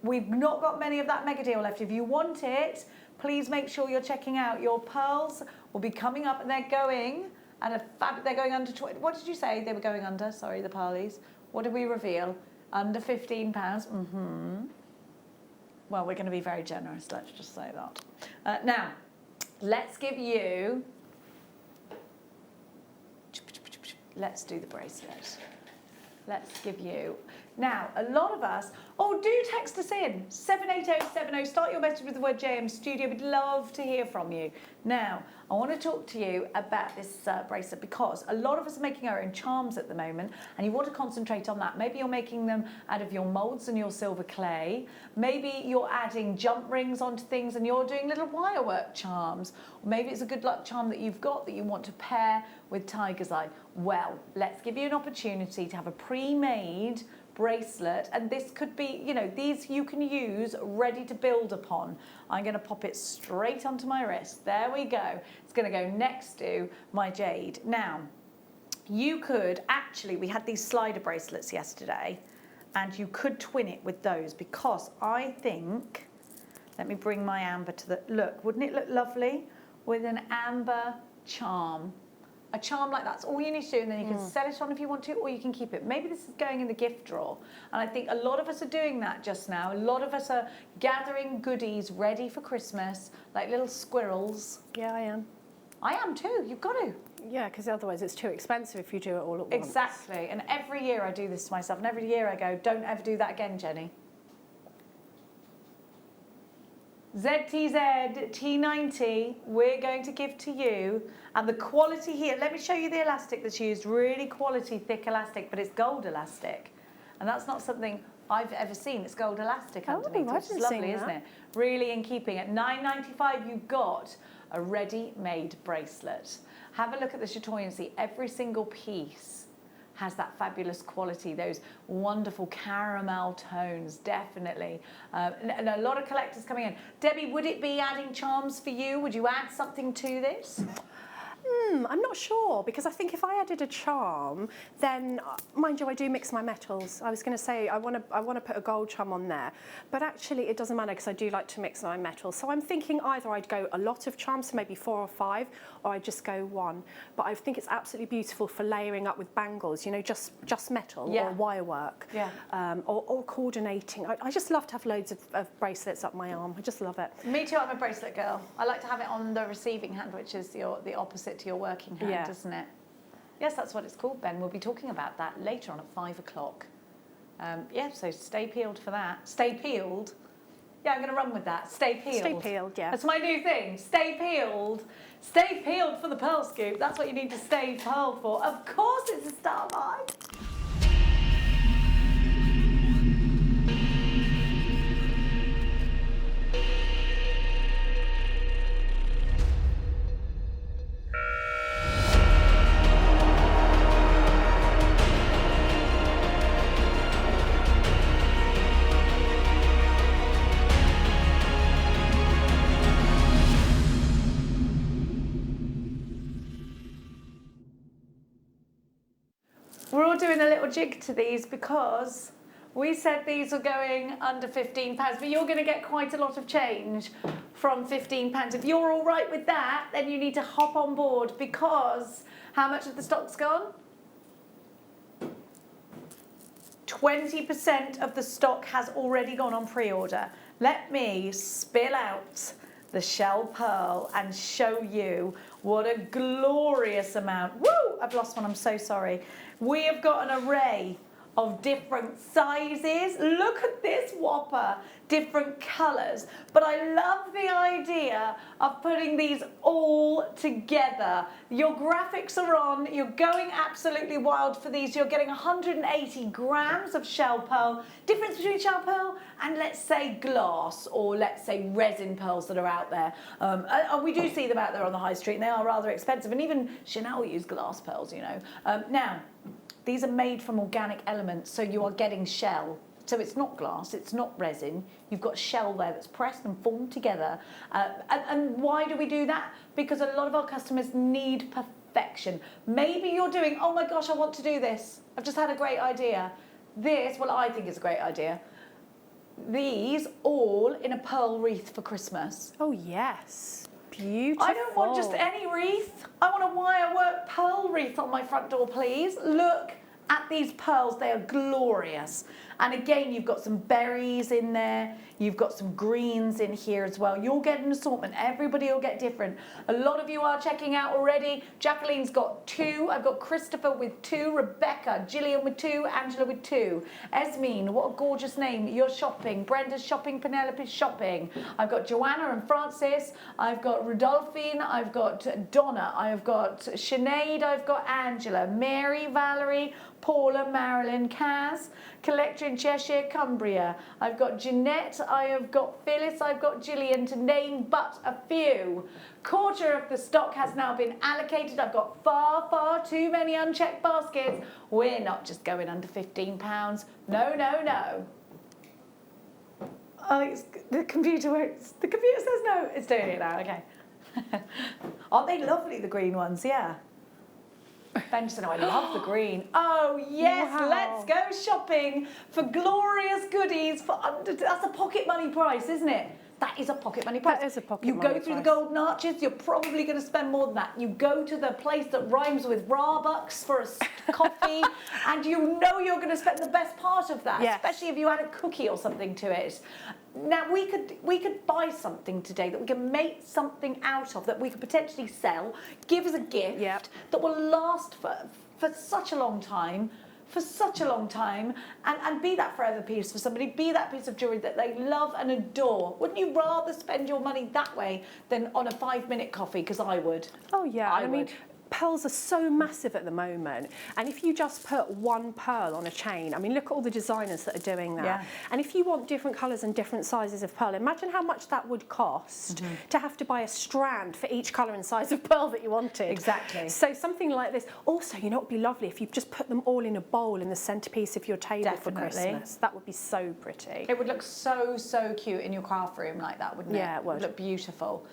We've not got many of that mega deal left. If you want it, please make sure you're checking out. Your pearls will be coming up, and they're going, they're going under, what did you say they were going under? Sorry, the pearlies. What did we reveal? Under £15. Well, we're going to be very generous, let's just say that. Now, let's give you let's do the bracelet. Let's give you. Now, a lot of us, do text us in, 78070, start your message with the word JM Studio. We'd love to hear from you. Now, I want to talk to you about this bracelet because a lot of us are making our own charms at the moment and you want to concentrate on that. Maybe you're making them out of your moulds and your silver clay. Maybe you're adding jump rings onto things and you're doing little wire work charms. Or maybe it's a good luck charm that you've got that you want to pair with tiger's eye. Well, let's give you an opportunity to have a pre-made bracelet, and this could be, these you can use ready to build upon. I'm going to pop it straight onto my wrist. There we go. It's going to go next to my jade. Now, you could actually, we had these slider bracelets yesterday, and you could twin it with those because I think, let me bring my amber to the, look, wouldn't it look lovely with an amber charm? A charm like that's all you need to do, and then you can sell it on if you want to, or you can keep it. Maybe this is going in the gift drawer. And I think a lot of us are doing that just now. A lot of us are gathering goodies ready for Christmas, like little squirrels. Yeah, I am. I am too, you've got to. Yeah, because otherwise it's too expensive if you do it all at once. Exactly, and every year I do this to myself, and every year I go, don't ever do that again, Jenny. ZTZ T90 we're going to give to you, and the quality here, let me show you the elastic that's used, really quality thick elastic, but it's gold elastic, and that's not something I've ever seen. It's gold elastic underneath, which is lovely, isn't it? Really in keeping. At $9.95 you got a ready-made bracelet. Have a look at the chatoyan and see every single piece has that fabulous quality, those wonderful caramel tones, definitely. And a lot of collectors coming in. Debbie, would it be adding charms for you? Would you add something to this? I'm not sure, because I think if I added a charm, then, mind you, I do mix my metals. I was going to say I want to put a gold charm on there, but actually it doesn't matter because I do like to mix my metals. So I'm thinking either I'd go a lot of charms, so maybe 4 or 5, or I'd just go 1. But I think it's absolutely beautiful for layering up with bangles, just metal or wire work, or coordinating. I just love to have loads of bracelets up my arm. I just love it. Me too, I'm a bracelet girl. I like to have it on the receiving hand, which is the opposite to your working hand, isn't it? Yes, that's what it's called, Ben. We'll be talking about that later on at 5 o'clock. So stay peeled for that. Stay peeled. Yeah, I'm going to run with that. Stay peeled. Stay peeled, yeah. That's my new thing. Stay peeled. Stay peeled for the pearl scoop. That's what you need to stay pearled for. Of course it's a star vibe. We're all doing a little jig to these because we said these are going under £15, but you're going to get quite a lot of change from £15. If you're all right with that, then you need to hop on board because how much of the stock's gone? 20% of the stock has already gone on pre-order. Let me spill out the shell pearl and show you what a glorious amount. Woo! I've lost one, I'm so sorry. We have got an array of different sizes. Look at this whopper, different colours. But I love the idea of putting these all together. Your graphics are on, you're going absolutely wild for these. You're getting 180 grams of shell pearl. Difference between shell pearl and let's say glass or let's say resin pearls that are out there. And we do see them out there on the high street and they are rather expensive. And even Chanel use glass pearls, Now, these are made from organic elements, so you are getting shell. So it's not glass, it's not resin. You've got shell there that's pressed and formed together. And why do we do that? Because a lot of our customers need perfection. Maybe you're doing, oh my gosh, I want to do this. I've just had a great idea. This, well, I think it's a great idea. These all in a pearl wreath for Christmas. Oh, yes. Beautiful. I don't want just any wreath. I want a wire work pearl wreath on my front door, please. Look at these pearls. They are glorious. And again, you've got some berries in there. You've got some greens in here as well. You'll get an assortment. Everybody will get different. A lot of you are checking out already. Jacqueline's got 2. I've got Christopher with 2. Rebecca, Gillian with 2. Angela with 2. Esmeen, what a gorgeous name. You're shopping. Brenda's shopping. Penelope's shopping. I've got Joanna and Francis. I've got Rudolphine. I've got Donna. I've got Sinead. I've got Angela. Mary, Valerie, Paula, Marilyn, Kaz, Collector in Cheshire, Cumbria. I've got Jeanette, I have got Phyllis, I've got Gillian, to name but a few. Quarter of the stock has now been allocated. I've got far, far too many unchecked baskets. We're not just going under £15. No, no, no. Oh, the computer works. The computer says no. It's doing it now, okay. Aren't they lovely, the green ones? Yeah. Ben just said, oh, I love the green. Oh, yes, wow. Let's go shopping for glorious goodies for under, that's a pocket money price, isn't it? That is a pocket money price. That is a pocket money money price. You go through price. the golden arches, you're probably going to spend more than that. You go to the place that rhymes with Starbucks for a coffee, and you know you're going to spend the best part of that, yes. Especially if you add a cookie or something to it. Now, we could buy something today that we can make something out of, that we could potentially sell, give as a gift, yep. That will last for such a long time, and be that forever piece for somebody, be that piece of jewellery that they love and adore. Wouldn't you rather spend your money that way than on a 5-minute coffee? Because I would. Oh, yeah. I mean, would. Pearls are so massive at the moment, and if you just put one pearl on a chain, I mean, look at all the designers that are doing that. Yeah. And if you want different colours and different sizes of pearl, imagine how much that would cost to have to buy a strand for each colour and size of pearl that you wanted. Exactly. So something like this. Also, you know, it would be lovely if you just put them all in a bowl in the centrepiece of your table. Definitely. For Christmas. That would be so pretty. It would look so, so cute in your craft room like that, wouldn't it? Yeah, it would. It would look beautiful.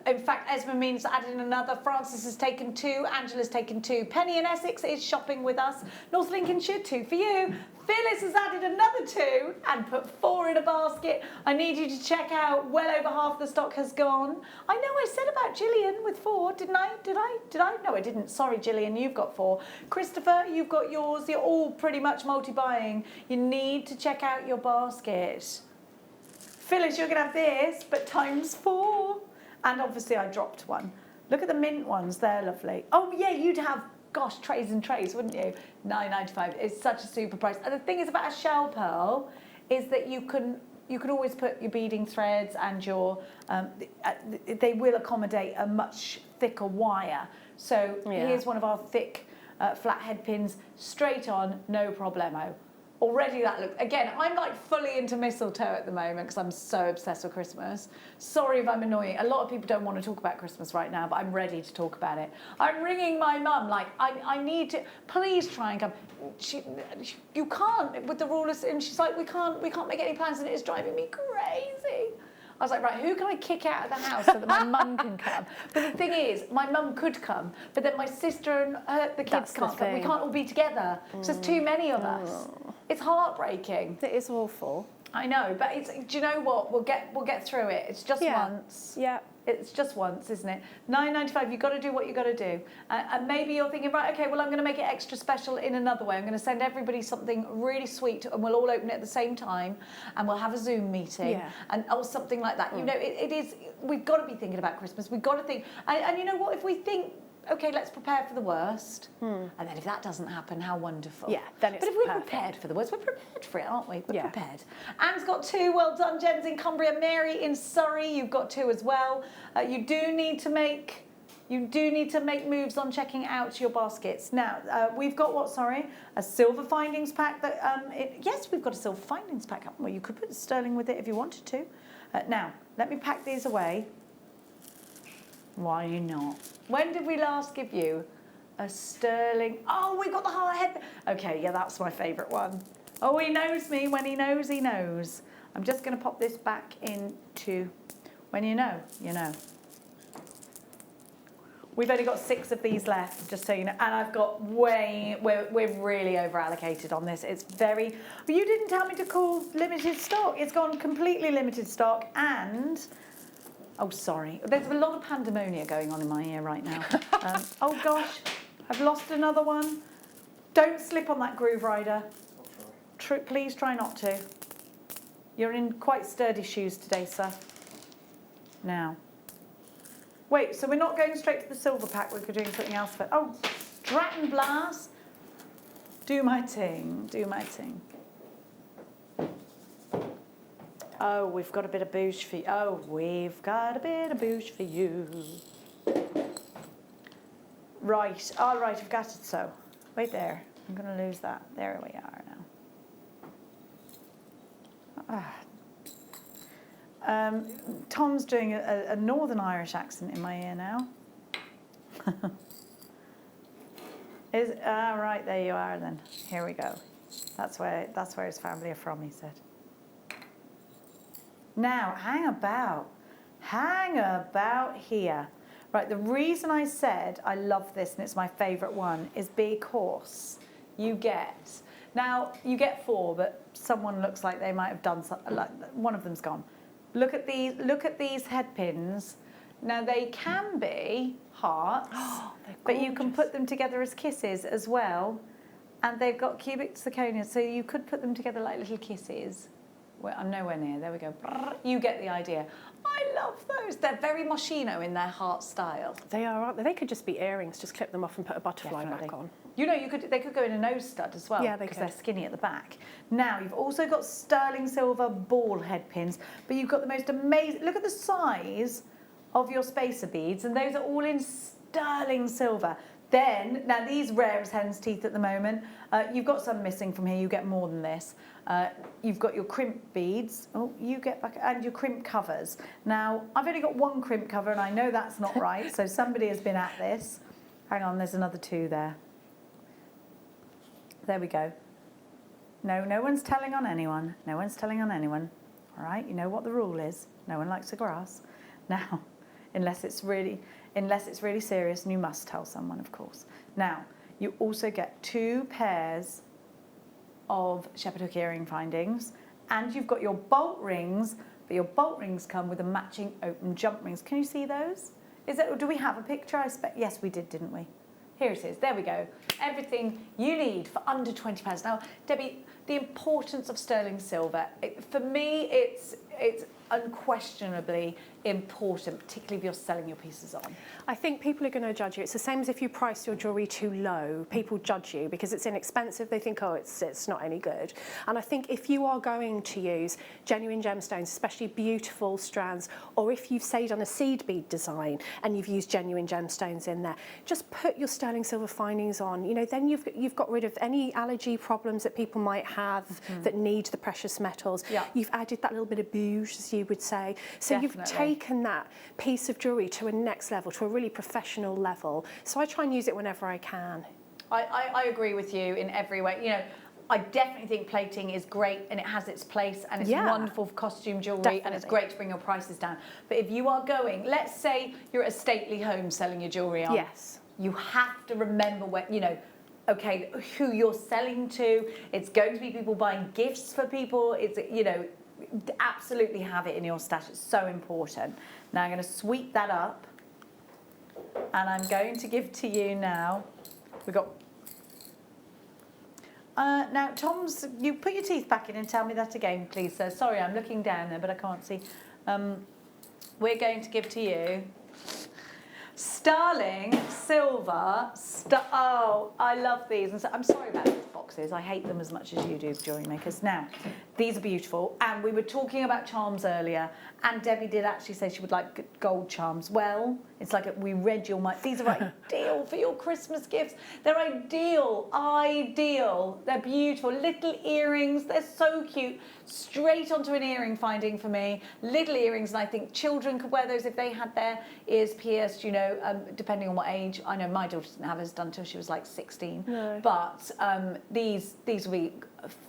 In fact, Esma Means added in another. Francis has taken 2. Angela's taken 2. Penny in Essex is shopping with us. North Lincolnshire, 2 for you. Phyllis has added another 2 and put 4 in a basket. I need you to check out. Well over half the stock has gone. I know I said about Gillian with 4, didn't I? Did I? No, I didn't. Sorry, Gillian, you've got 4. Christopher, you've got yours. You're all pretty much multi-buying. You need to check out your basket. Phyllis, you're going to have this, but times 4. And obviously I dropped one. Look at the mint ones, they're lovely. Oh yeah, you'd have, gosh, trays and trays, wouldn't you? $9.95, it's such a super price. And the thing is about a shell pearl is that you can always put your beading threads and your, they will accommodate a much thicker wire. So here's one of our thick flat head pins, straight on, no problemo. Already that looks, again, I'm like fully into mistletoe at the moment because I'm so obsessed with Christmas. Sorry if I'm annoying. A lot of people don't want to talk about Christmas right now, but I'm ready to talk about it. I'm ringing my mum, like, I need to, please try and come. You can't with the rulers, and she's like, we can't make any plans, and it is driving me crazy. I was like, right, who can I kick out of the house so that my mum can come? But the thing is, my mum could come, but then my sister and the kids can't come. We can't all be together. So there's too many of us. It's heartbreaking. It is awful. I know, but it's, do you know what? We'll get through it. It's just once. Yeah. It's just once, isn't it? $9.95, you've got to do what you've got to do. And maybe you're thinking, right, okay, well, I'm going to make it extra special in another way. I'm going to send everybody something really sweet, and we'll all open it at the same time, and we'll have a Zoom meeting, or something like that. You know, it is, we've got to be thinking about Christmas. We've got to think, and you know what, if we think, okay, let's prepare for the worst. And then if that doesn't happen, how wonderful. Yeah, then it's But if we're prepared for the worst, we're prepared for it, aren't we? We're prepared. Anne's got 2, well done. Jen's in Cumbria. Mary in Surrey, you've got 2 as well. You do need to make moves on checking out your baskets. Now, we've got what, sorry? A silver findings pack. Yes, we've got a silver findings pack, haven't we? You could put sterling with it if you wanted to. Now, let me pack these away. Why not? When did we last give you a sterling? Oh, we got the heart head. Okay, yeah, that's my favourite one. Oh, he knows me. When he knows, he knows. I'm just going to pop this back into, when you know, you know. We've only got 6 of these left, just so you know. And I've got we're really over allocated on this. It's very, but you didn't tell me to call limited stock. It's gone completely limited stock, and oh, sorry. There's a lot of pandemonium going on in my ear right now. Oh, gosh. I've lost another one. Don't slip on that groove, Ryder. Please try not to. You're in quite sturdy shoes today, sir. Now. Wait, so we're not going straight to the silver pack, we're doing something else for... Oh, Dratton Blast. Do my ting, do my ting. Oh, we've got a bit of boosh for you. Oh, we've got a bit of boosh for you. Right, all right, I've got it so. Wait there, I'm going to lose that. There we are now. Tom's doing a Northern Irish accent in my ear now. Right, there you are then. Here we go. That's where his family are from, he said. Now, hang about here. Right, the reason I said I love this and it's my favourite one is because you get 4, but someone looks like they might have done something, like one of them's gone. Look at these head pins. Now they can be hearts, but you can put them together as kisses as well. And they've got cubic zirconia, so you could put them together like little kisses. Well, I'm nowhere near, there we go. You get the idea. I love those. They're very Moschino in their heart style. They are, aren't they? They could just be earrings, just clip them off and put a butterfly back on. You know, they could go in a nose stud as well, because they're skinny at the back. Now, you've also got sterling silver ball head pins, but you've got the most amazing, look at the size of your spacer beads, and those are all in sterling silver. Then, now these rare as hen's teeth at the moment, you've got some missing from here, you get more than this. You've got your crimp beads, you get back, and your crimp covers. Now, I've only got one crimp cover and I know that's not right, so somebody has been at this. Hang on, there's another 2 there. There we go. No one's telling on anyone. No one's telling on anyone. All right, you know what the rule is. No one likes the grass. Now, unless it's really serious, and you must tell someone, of course. Now, you also get 2 pairs of shepherd hook earring findings, and you've got your bolt rings, but your bolt rings come with a matching open jump rings. Can you see those? Do we have a picture? Yes, we did, didn't we? Here it is. There we go. Everything you need for under £20. Now, Debbie, the importance of sterling silver. For me, it's unquestionably important, particularly if you're selling your pieces on. I think people are going to judge you. It's the same as if you price your jewellery too low. People judge you because it's inexpensive. They think, oh, it's not any good. And I think if you are going to use genuine gemstones, especially beautiful strands, or if you've, say, done a seed bead design and you've used genuine gemstones in there, just put your sterling silver findings on. You know, then you've got rid of any allergy problems that people might have that need the precious metals. Yeah. You've added that little bit of bouge, as you would say. So Definitely. you've taken that piece of jewellery to a next level, to a really professional level. So I try and use it whenever I can. I agree with you in every way. You know, I definitely think plating is great and it has its place and it's wonderful for costume jewellery and it's great to bring your prices down. But if you are going, let's say you're at a stately home selling your jewellery on. Yes. You have to remember okay, who you're selling to. It's going to be people buying gifts for people. It's, absolutely have it in your stash. It's so important. Now I'm going to sweep that up and I'm going to give to you now. We've got... now, Tom's, you put your teeth back in and tell me that again, please, sir. Sorry, I'm looking down there, but I can't see. We're going to give to you sterling silver. Oh, I love these. And so, I'm sorry about these boxes. I hate them as much as you do, jewellery makers. Now, these are beautiful. And we were talking about charms earlier. And Debbie did actually say she would like gold charms. Well, it's like we read your mind. These are ideal for your Christmas gifts. They're ideal. They're beautiful. Little earrings. They're so cute. Straight onto an earring finding for me. Little earrings. And I think children could wear those if they had their ears pierced, depending on what age. I know my daughter didn't have hers done till she was like 16. No. But these will be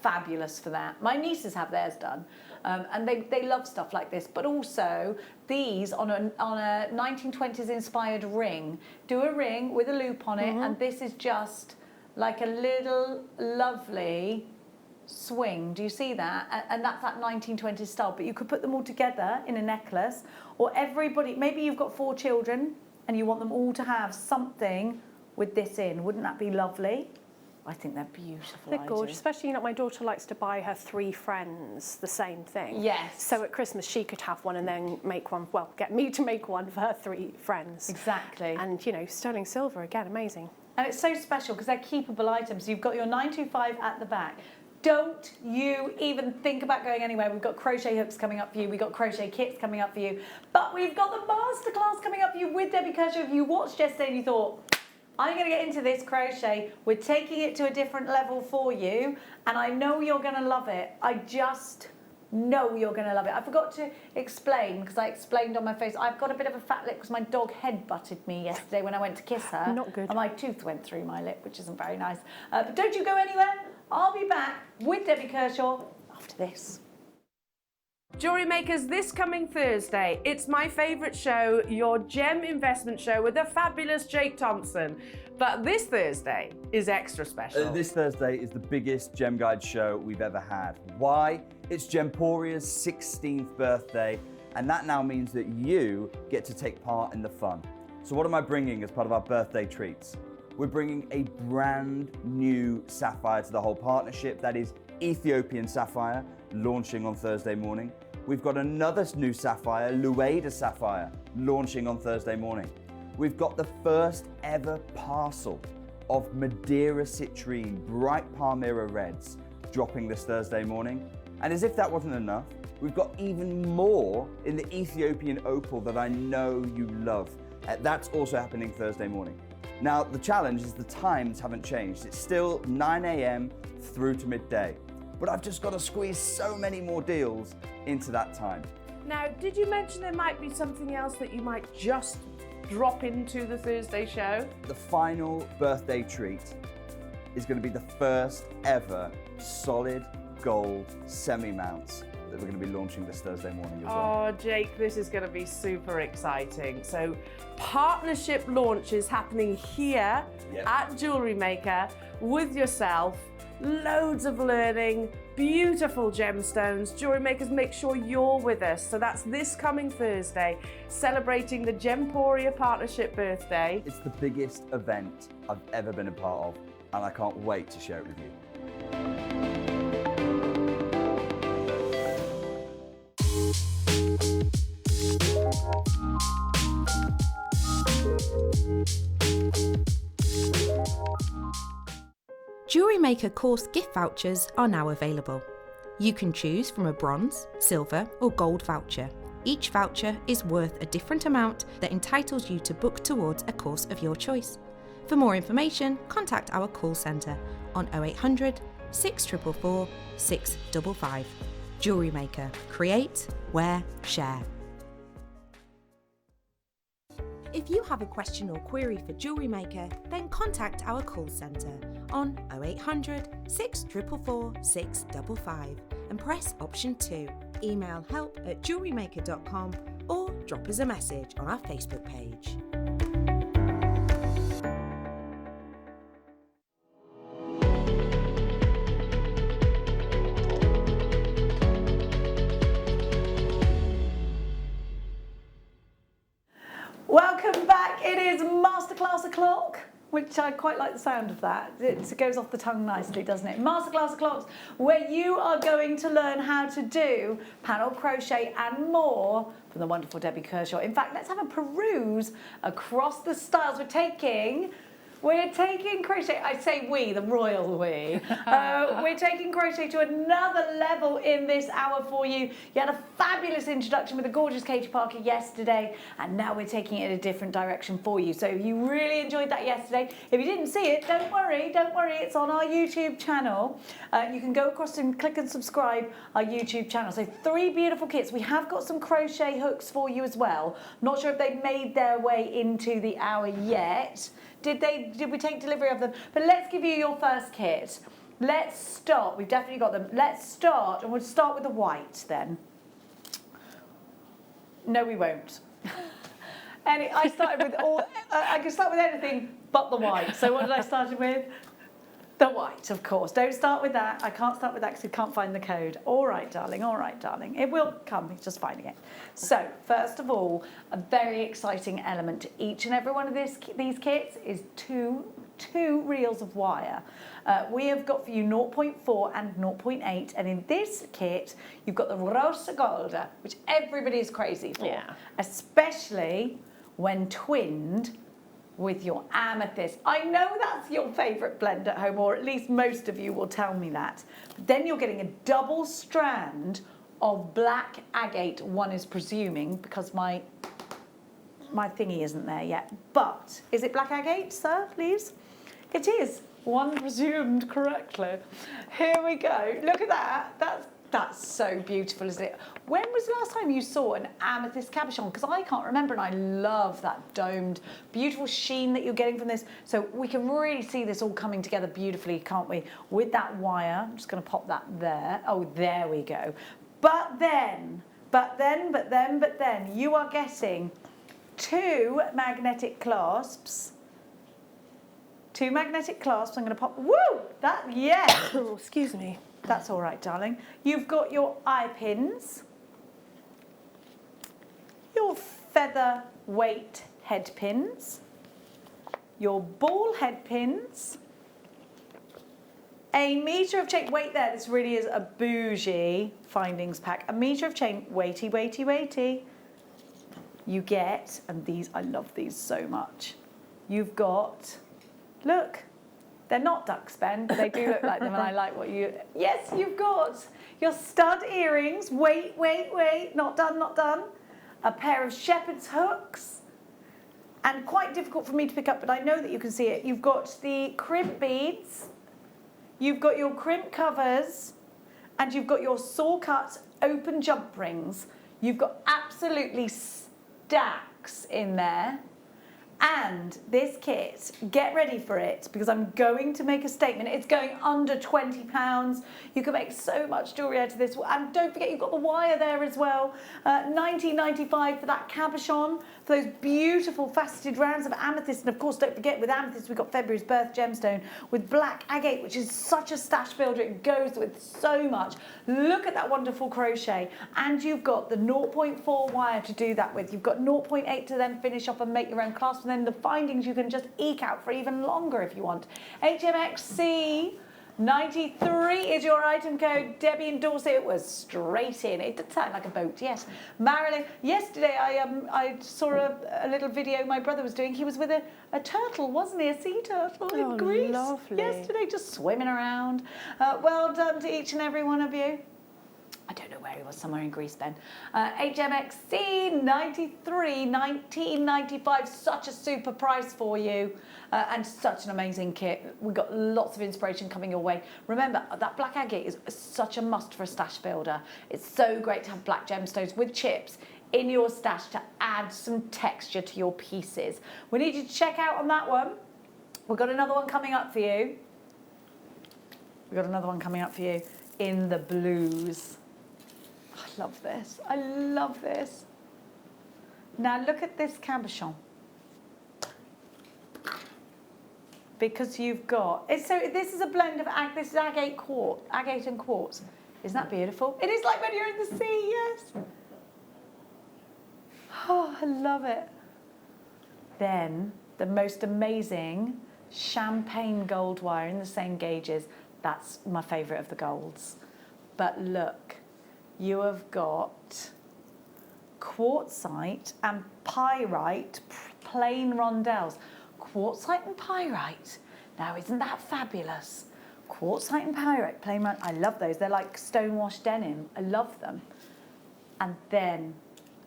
fabulous for that. My nieces have theirs done. And they love stuff like this, but also these on a 1920s inspired ring. Do a ring with a loop on it, and this is just like a little lovely swing. Do you see that? And that's that 1920s style, but you could put them all together in a necklace, or everybody, maybe you've got 4 children and you want them all to have something with this in. Wouldn't that be lovely? I think they're beautiful. They're gorgeous, especially, you know, my daughter likes to buy her 3 friends the same thing. Yes. So at Christmas she could have one and then make one, well, get me to make one for her 3 friends. Exactly. And, you know, sterling silver, again, amazing. And it's so special because they're keepable items. You've got your 925 at the back. Don't you even think about going anywhere. We've got crochet hooks coming up for you. We've got crochet kits coming up for you. But we've got the masterclass coming up for you with Debbie Kershaw. If you watched yesterday and you thought, I'm going to get into this crochet, we're taking it to a different level for you. And I know you're going to love it. I just know you're going to love it. I forgot to explain, because I explained on my face, I've got a bit of a fat lip because my dog head-butted me yesterday when I went to kiss her. Not good. And my tooth went through my lip, which isn't very nice. But don't you go anywhere. I'll be back with Debbie Kershaw after this. Jewellery Makers, this coming Thursday, it's my favourite show, your gem investment show with the fabulous Jake Thompson. But this Thursday is extra special. This Thursday is the biggest Gem Guide show we've ever had. Why? It's Gemporia's 16th birthday, and that now means that you get to take part in the fun. So what am I bringing as part of our birthday treats? We're bringing a brand new sapphire to the whole partnership. That is Ethiopian sapphire, launching on Thursday morning. We've got another new sapphire, Lueda sapphire, launching on Thursday morning. We've got the first ever parcel of Madeira citrine, bright Palmyra reds, dropping this Thursday morning. And as if that wasn't enough, we've got even more in the Ethiopian opal that I know you love. That's also happening Thursday morning. Now, the challenge is the times haven't changed. It's still 9 a.m. through to midday. But I've just got to squeeze so many more deals into that time. Now, did you mention there might be something else that you might just drop into the Thursday show? The final birthday treat is going to be the first ever solid gold semi-mounts that we're going to be launching this Thursday morning as well. Oh, Jake, this is going to be super exciting. So, partnership launch is happening here at Jewellery Maker with yourself. Loads of learning, beautiful gemstones. Jewellery Makers, make sure you're with us. So that's this coming Thursday, celebrating the Gemporia Partnership birthday. It's the biggest event I've ever been a part of, and I can't wait to share it with you. Jewellery Maker course gift vouchers are now available. You can choose from a bronze, silver or gold voucher. Each voucher is worth a different amount that entitles you to book towards a course of your choice. For more information, contact our call centre on 0800 644 655. Jewellery Maker. Create, wear, share. If you have a question or query for Jewellery Maker, then contact our call centre on 0800 644 655 and press option 2. Email help@jewellerymaker.com or drop us a message on our Facebook page. Welcome back. It is Masterclass O'Clock, which I quite like the sound of that. It goes off the tongue nicely, doesn't it? Masterclass O'Clocks, where you are going to learn how to do panel crochet and more from the wonderful Debbie Kershaw. In fact, let's have a peruse across the styles. We're taking crochet, I say we, the royal we. We're taking crochet to another level in this hour for you. You had a fabulous introduction with the gorgeous Katie Parker yesterday, and now we're taking it in a different direction for you. So if you really enjoyed that yesterday, if you didn't see it, don't worry, it's on our YouTube channel. You can go across and click and subscribe our YouTube channel. So 3 beautiful kits. We have got some crochet hooks for you as well. Not sure if they've made their way into the hour yet. Did we take delivery of them? But let's give you your first kit. Let's start. We've definitely got them. Let's start, and we'll start with the white then. No, we won't. I started with all. I can start with anything but the white. So what did I start with? The white, of course. Don't start with that. I can't start with that because we can't find the code. All right, darling. All right, darling. It will come. It's just finding it. So, first of all, a very exciting element to each and every one of these kits is two reels of wire. We have got for you 0.4 and 0.8, and in this kit, you've got the Rosa Golda, which everybody is crazy for, especially when twinned with your amethyst. I know that's your favourite blend at home, or at least most of you will tell me that. But then you're getting a double strand of black agate, one is presuming, because my thingy isn't there yet. But is it black agate, sir, please? It is. One presumed correctly. Here we go. Look at that. That's so beautiful, isn't it? When was the last time you saw an amethyst cabochon? Because I can't remember, and I love that domed, beautiful sheen that you're getting from this. So we can really see this all coming together beautifully, can't we? With that wire, I'm just going to pop that there. Oh, there we go. But then, you are getting two magnetic clasps. Two magnetic clasps. I'm going to pop. Woo! That, yeah. Oh, excuse me. That's all right, darling. You've got your eye pins, your feather weight head pins, your ball head pins, a metre of chain. Wait there, this really is a bougie findings pack. A metre of chain, weighty, weighty, weighty. You get, and these, I love these so much. You've got, look. They're not ducks, Ben, but they do look like them, and I like what you... Yes, you've got your stud earrings. Wait, wait, wait. Not done, not done. A pair of shepherd's hooks. And quite difficult for me to pick up, but I know that you can see it. You've got the crimp beads. You've got your crimp covers. And you've got your saw-cut open jump rings. You've got absolutely stacks in there. And this kit, get ready for it, because I'm going to make a statement. It's going under £20. You can make so much jewellery out of this. And don't forget, you've got the wire there as well. $19.95 for that cabochon, for those beautiful faceted rounds of amethyst. And of course, don't forget, with amethyst, we've got February's birth gemstone with black agate, which is such a stash builder. It goes with so much. Look at that wonderful crochet. And you've got the 0.4 wire to do that with. You've got 0.8 to then finish off and make your own clasp. And then the findings you can just eke out for even longer if you want. HMXC 93 is your item code. Debbie and Dorset, it was straight in. It did sound like a boat, yes. Marilyn, yesterday I saw a little video my brother was doing. He was with a turtle, wasn't he? A sea turtle in Greece. Lovely. Yesterday, just swimming around. Well done to each and every one of you. I don't know where he was, somewhere in Greece then. HMXC 93, 19.95, such a super price for you. And such an amazing kit. We've got lots of inspiration coming your way. Remember, that black agate is such a must for a stash builder. It's so great to have black gemstones with chips in your stash to add some texture to your pieces. We need you to check out on that one. We've got another one coming up for you. We've got another one coming up for you in the blues. I love this. I love this. Now look at this cabochon. Because you've got, so this is a blend of, this is agate and quartz. Isn't that beautiful? It is like when you're in the sea, yes. Oh, I love it. Then the most amazing champagne gold wire in the same gauges. That's my favourite of the golds. But look. You have got quartzite and pyrite plain rondelles. Quartzite and pyrite. Now, isn't that fabulous? Quartzite and pyrite plain rondelles. I love those. They're like stonewashed denim. I love them. And then,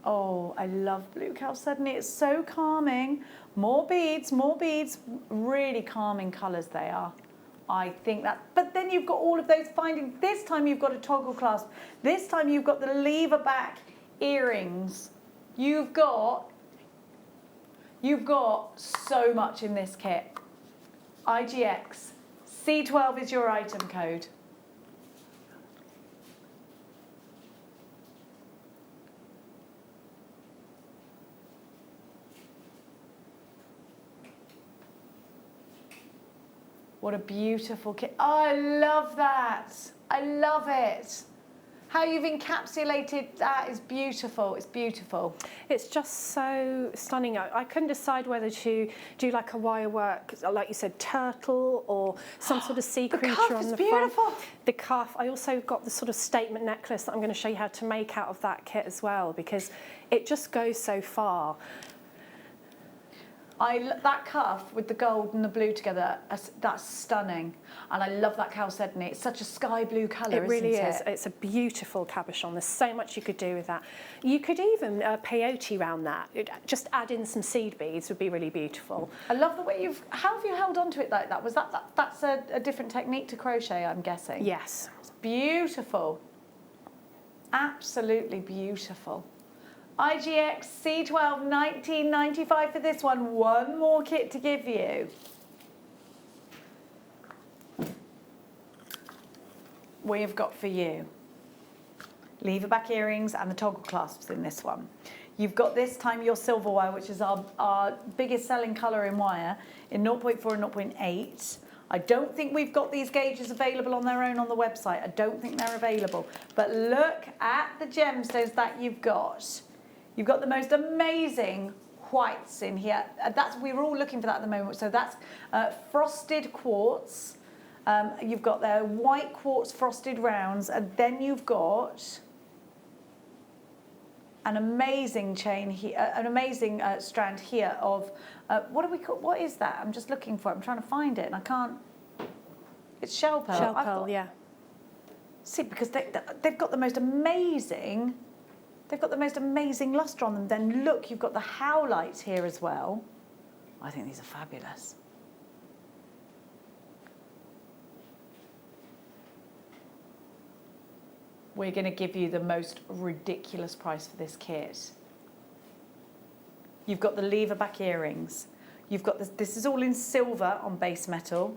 oh, I love blue chalcedony. It's so calming. More beads, more beads. Really calming colours they are. I think that, but then you've got all of those findings. This time you've got a toggle clasp. This time you've got the lever back earrings. You've got so much in this kit. IGX C12 is your item code. What a beautiful kit. Oh, I love that. I love it. How you've encapsulated that is beautiful. It's beautiful. It's just so stunning. I couldn't decide whether to do like a wire work, like you said, turtle or some sort of sea creature cuff on is the beautiful. front. The cuff. I also got the sort of statement necklace that I'm going to show you how to make out of that kit as well, because it just goes so far. That cuff with the gold and the blue together, that's stunning. And I love that chalcedony. It's such a sky blue colour, It really isn't is. it? It's a beautiful cabochon. There's so much you could do with that. You could even peyote around that. Just add in some seed beads would be really beautiful. I love the way how have you held on to it like that? Was that's a different technique to crochet, I'm guessing? Yes. It's beautiful. Absolutely beautiful. IGX C12, $19.95 for this one. One more kit to give you. We have got for you lever back earrings and the toggle clasps in this one. You've got this time your silver wire, which is our biggest selling colour in wire, in 0.4 and 0.8. I don't think we've got these gauges available on their own on the website. I don't think they're available. But look at the gemstones that you've got. You've got the most amazing whites in here. We're all looking for that at the moment. So that's frosted quartz. You've got their white quartz frosted rounds, and then you've got an amazing chain here, an amazing strand here of what do we call? What is that? I'm just looking for it. I'm trying to find it, and I can't. It's shell pearl. Shell pearl, yeah. See, because they've got the most amazing. They've got the most amazing lustre on them. Then look, you've got the howlites here as well. I think these are fabulous. We're going to give you the most ridiculous price for this kit. You've got the lever back earrings. You've got this is all in silver on base metal.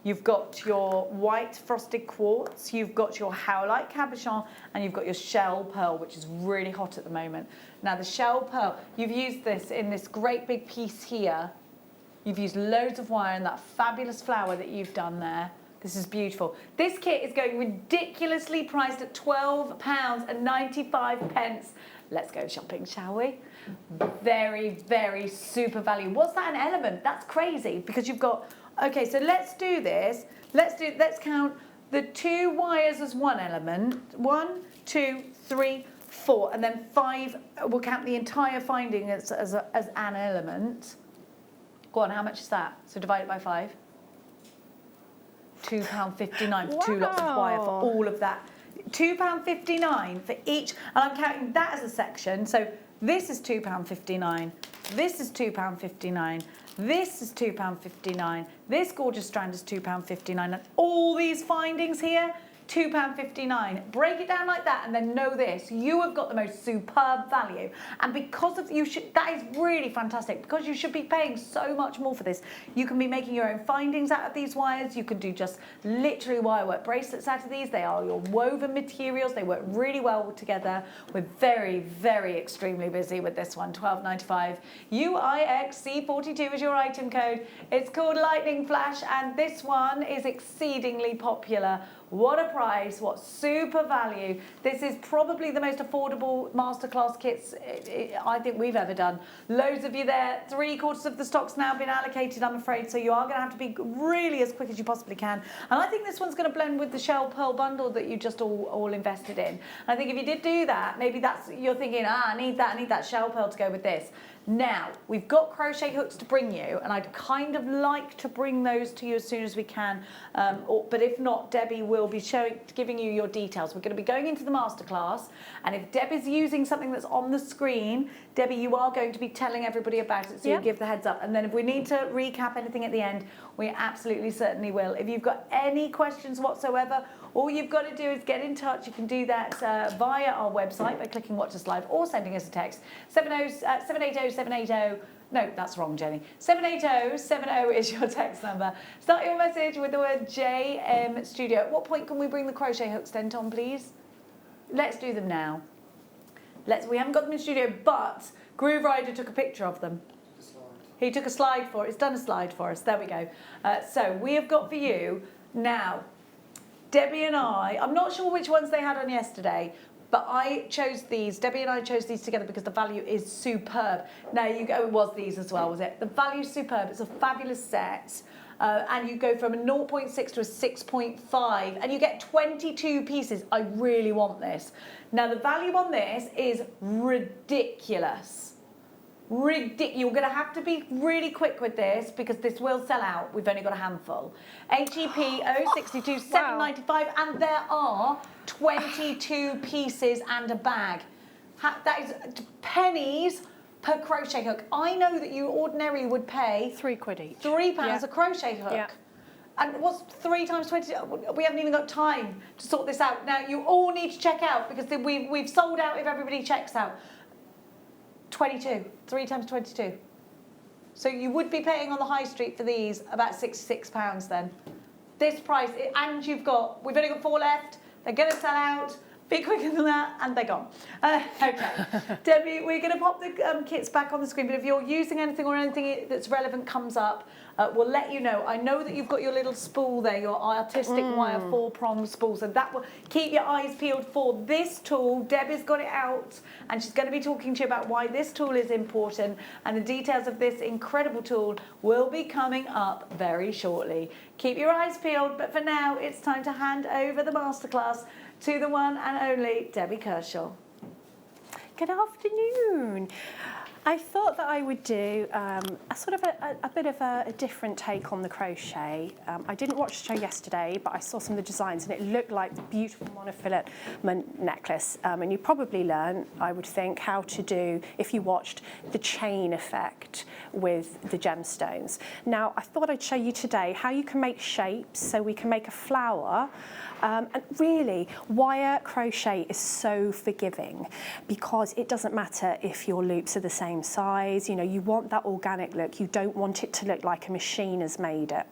You've got your white frosted quartz, you've got your howlite cabochon, and you've got your shell pearl, which is really hot at the moment. Now the shell pearl, you've used this in this great big piece here. You've used loads of wire and that fabulous flower that you've done there. This is beautiful. This kit is going ridiculously priced at £12.95. Let's go shopping, shall we? Very, very super value. What's that, an element? That's crazy, because you've got, okay, so let's do this. Let's count the 2 wires as one element. 1, 2, 3, 4, and then 5. We'll count the entire finding as an element. Go on, how much is that? So divide it by 5. £2.59 for 2 lots of wire for all of that. £2.59 for each, and I'm counting that as a section. So this is £2.59. This is £2.59. This is £2.59. This gorgeous strand is £2.59. And all these findings here, £2.59. Break it down like that and then know this. You have got the most superb value. And because of that is really fantastic, because you should be paying so much more for this. You can be making your own findings out of these wires. You can do just literally wire work bracelets out of these. They are your woven materials. They work really well together. We're very, very extremely busy with this one. $12.95. UIXC42 is your item code. It's called Lightning Flash, and this one is exceedingly popular. What a price, what super value. This is probably the most affordable masterclass kits I think we've ever done. Loads of you there. 3/4 of the stock's now been allocated, I'm afraid, so you are going to have to be really as quick as you possibly can. And I think this one's going to blend with the Shell Pearl bundle that you just all invested in. And I think if you did do that, maybe you're thinking, I need that Shell Pearl to go with this. Now, we've got crochet hooks to bring you, and I'd kind of like to bring those to you as soon as we can. But if not, Debbie will be giving you your details. We're going to be going into the masterclass, and if Deb is using something that's on the screen, Debbie, you are going to be telling everybody about it, so you give the heads up. And then if we need to recap anything at the end, we absolutely certainly will. If you've got any questions whatsoever, all you've got to do is get in touch. You can do that via our website by clicking Watch Us Live or sending us a text. 780-780. No, that's wrong, Jenny. 780-70 is your text number. Start your message with the word JM Studio. At what point can we bring the crochet hooks then, Tom, please? Let's do them now. We haven't got them in studio, but Groove Rider took a picture of them. He took a slide for it. It's done a slide for us. There we go. So we have got for you now, Debbie and I'm not sure which ones they had on yesterday, but I chose these. Debbie and I chose these together because the value is superb. Now you go, it was these as well, was it? The value is superb. It's a fabulous set. And you go from a 0.6 to a 6.5 and you get 22 pieces. I really want this. Now the value on this is ridiculous. You're going to have to be really quick with this because this will sell out. We've only got a handful. HEP 062 795 and there are 22 pieces and a bag. That is pennies per crochet hook. I know that you ordinarily would pay £3 each. £3 a crochet hook. Yeah. And what's 3 times 20? We haven't even got time to sort this out. Now you all need to check out because we've sold out if everybody checks out. 22, 3 times 22. So you would be paying on the high street for these about £66 then. This price, and we've only got 4 left. They're going to sell out. Be quicker than that, and they're gone. Okay, Debbie, we're going to pop the kits back on the screen, but if you're using anything or anything that's relevant comes up, we'll let you know. I know that you've got your little spool there, your artistic wire 4-prong spool, so that will keep your eyes peeled for this tool. Debbie's got it out, and she's going to be talking to you about why this tool is important, and the details of this incredible tool will be coming up very shortly. Keep your eyes peeled, but for now, it's time to hand over the masterclass to the one and only Debbie Kershaw. Good afternoon. I thought that I would do a bit of a different take on the crochet. I didn't watch the show yesterday, but I saw some of the designs and it looked like the beautiful monofilament necklace. And you probably learned, I would think, how to do, if you watched, the chain effect with the gemstones. Now, I thought I'd show you today how you can make shapes so we can make a flower. And really, wire crochet is so forgiving because it doesn't matter if your loops are the same size. You know, you want that organic look. You don't want it to look like a machine has made it.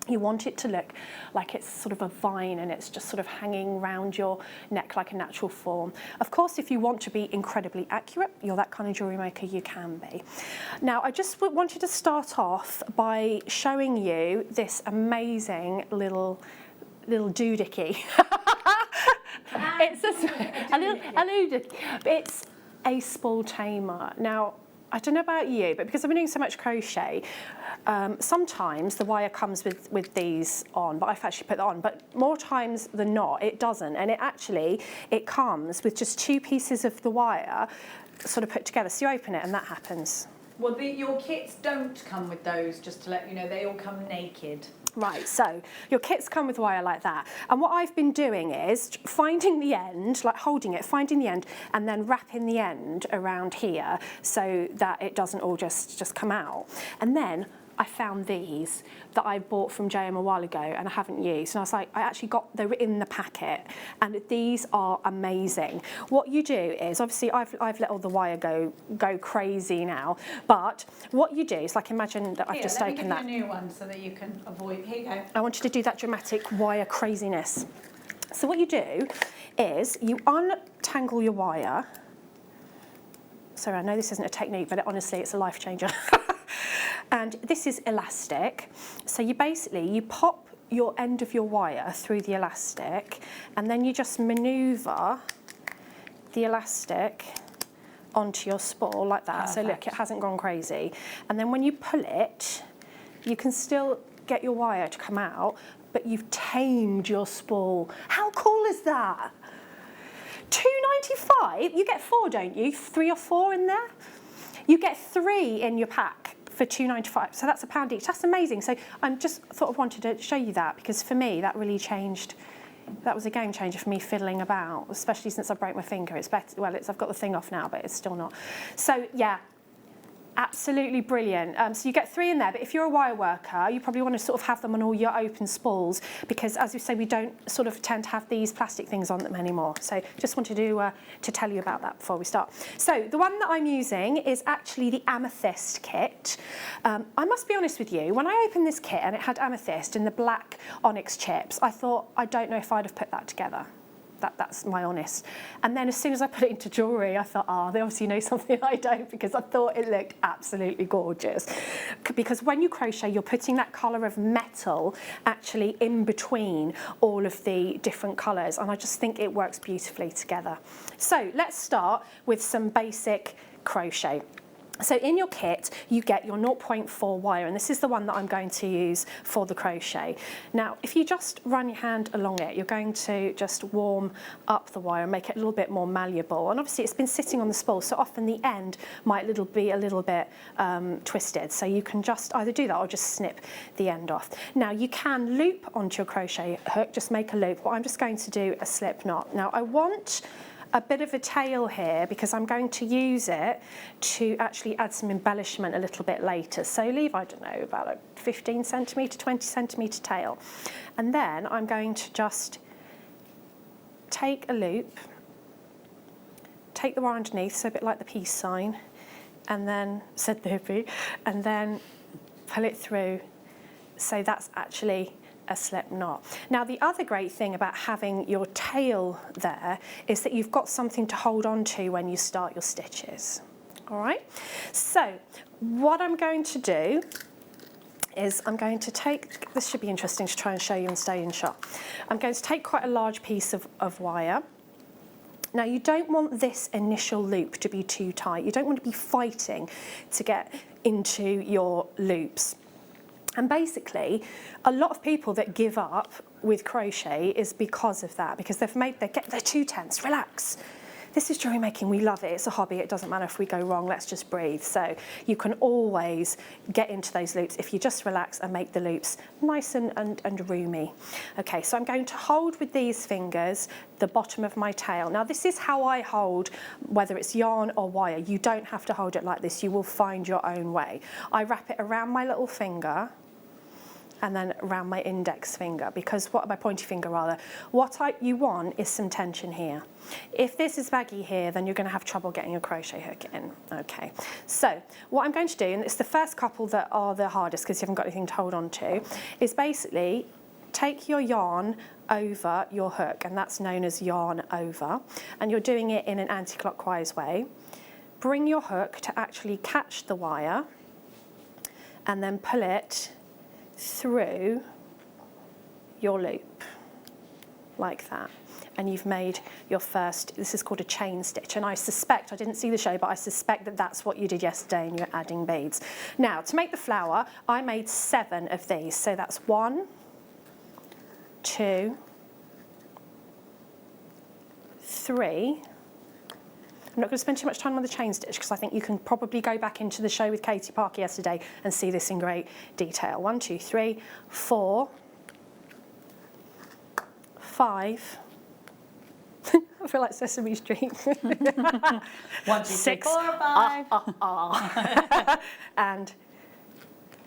You want it to look like it's sort of a vine and it's just sort of hanging around your neck like a natural form. Of course, if you want to be incredibly accurate, you're that kind of jewellery maker, you can be. Now, I just wanted to start off by showing you this amazing little doohickey. It's a little doohickey. It's a spool tamer. Now, I don't know about you, but because I've been doing so much crochet, sometimes the wire comes with these on, but I've actually put that on. But more times than not, it doesn't. And it comes with just 2 pieces of the wire sort of put together. So you open it and that happens. Well, your kits don't come with those, just to let you know. They all come naked. Right, so your kits come with wire like that. And what I've been doing is finding the end, like holding it, finding the end, and then wrapping the end around here so that it doesn't all just come out. And then I found these that I bought from JM a while ago and I haven't used. And I was like, they were in the packet, and these are amazing. What you do is, obviously I've let all the wire go crazy now, but what you do is, like, imagine that I've just opened that. Let me give you a new one so that you can avoid, here you go. I want you to do that dramatic wire craziness. So what you do is you untangle your wire. Sorry, I know this isn't a technique, but honestly, it's a life changer. And this is elastic. So you pop your end of your wire through the elastic, and then you just maneuver the elastic onto your spool like that. Perfect. So look, it hasn't gone crazy. And then when you pull it, you can still get your wire to come out, but you've tamed your spool. How cool is that? £2.95, you get 4, don't you? 3 or 4 in there? You get 3 in your pack for £2.95, so that's £1 each. That's amazing. So I just wanted to show you that, because for me that really changed. That was a game changer for me fiddling about, especially since I broke my finger. It's better. Well, I've got the thing off now, but it's still not. So yeah, absolutely brilliant. So you get 3 in there, but if you're a wire worker, you probably want to sort of have them on all your open spools, because as we say, we don't sort of tend to have these plastic things on them anymore. So just wanted to tell you about that before we start. So the one that I'm using is actually the amethyst kit. I must be honest with you, when I opened this kit and it had amethyst and the black onyx chips, I thought, I don't know if I'd have put that together. That's my honest. And then as soon as I put it into jewellery, I thought, they obviously know something I don't, because I thought it looked absolutely gorgeous. Because when you crochet, you're putting that colour of metal actually in between all of the different colours, and I just think it works beautifully together. So let's start with some basic crochet. So in your kit, you get your 0.4 wire, and this is the one that I'm going to use for the crochet. Now, if you just run your hand along it, you're going to just warm up the wire and make it a little bit more malleable. And obviously it's been sitting on the spool, so often the end might be a little bit twisted. So you can just either do that or just snip the end off. Now, you can loop onto your crochet hook, just make a loop, but I'm just going to do a slip knot. Now, I want a bit of a tail here because I'm going to use it to actually add some embellishment a little bit later. So leave, I don't know, about a 15 centimetre, 20 centimetre tail. And then I'm going to just take a loop, take the wire underneath, so a bit like the peace sign, and then, said the hippie, and then pull it through. So that's actually a slip knot. Now, the other great thing about having your tail there is that you've got something to hold on to when you start your stitches. All right, so what I'm going to do is I'm going to take, this should be interesting to try and show you and stay in shot. I'm going to take quite a large piece of wire. Now, you don't want this initial loop to be too tight. You don't want to be fighting to get into your loops. And basically, a lot of people that give up with crochet is because of that, because they're too tense. Relax. This is jewellery making, we love it, it's a hobby, it doesn't matter if we go wrong, let's just breathe. So you can always get into those loops if you just relax and make the loops nice and roomy. Okay, so I'm going to hold with these fingers the bottom of my tail. Now, this is how I hold, whether it's yarn or wire. You don't have to hold it like this, you will find your own way. I wrap it around my little finger and then around my index finger, because my pointy finger rather, what you want is some tension here. If this is baggy here, then you're going to have trouble getting a crochet hook in. Okay, so what I'm going to do, and it's the first couple that are the hardest because you haven't got anything to hold on to, is basically take your yarn over your hook, and that's known as yarn over, and you're doing it in an anti-clockwise way. Bring your hook to actually catch the wire and then pull it through your loop like that, and you've made your first, this is called a chain stitch, and I suspect, I didn't see the show, but I suspect that that's what you did yesterday and you're adding beads. Now, to make the flower, I made 7 of these, so that's 1, 2, 3. I'm not going to spend too much time on the chain stitch because I think you can probably go back into the show with Katie Parker yesterday and see this in great detail. 1, 2, 3, 4, 5. I feel like Sesame Street. 1, 2, 6, 4, 5. and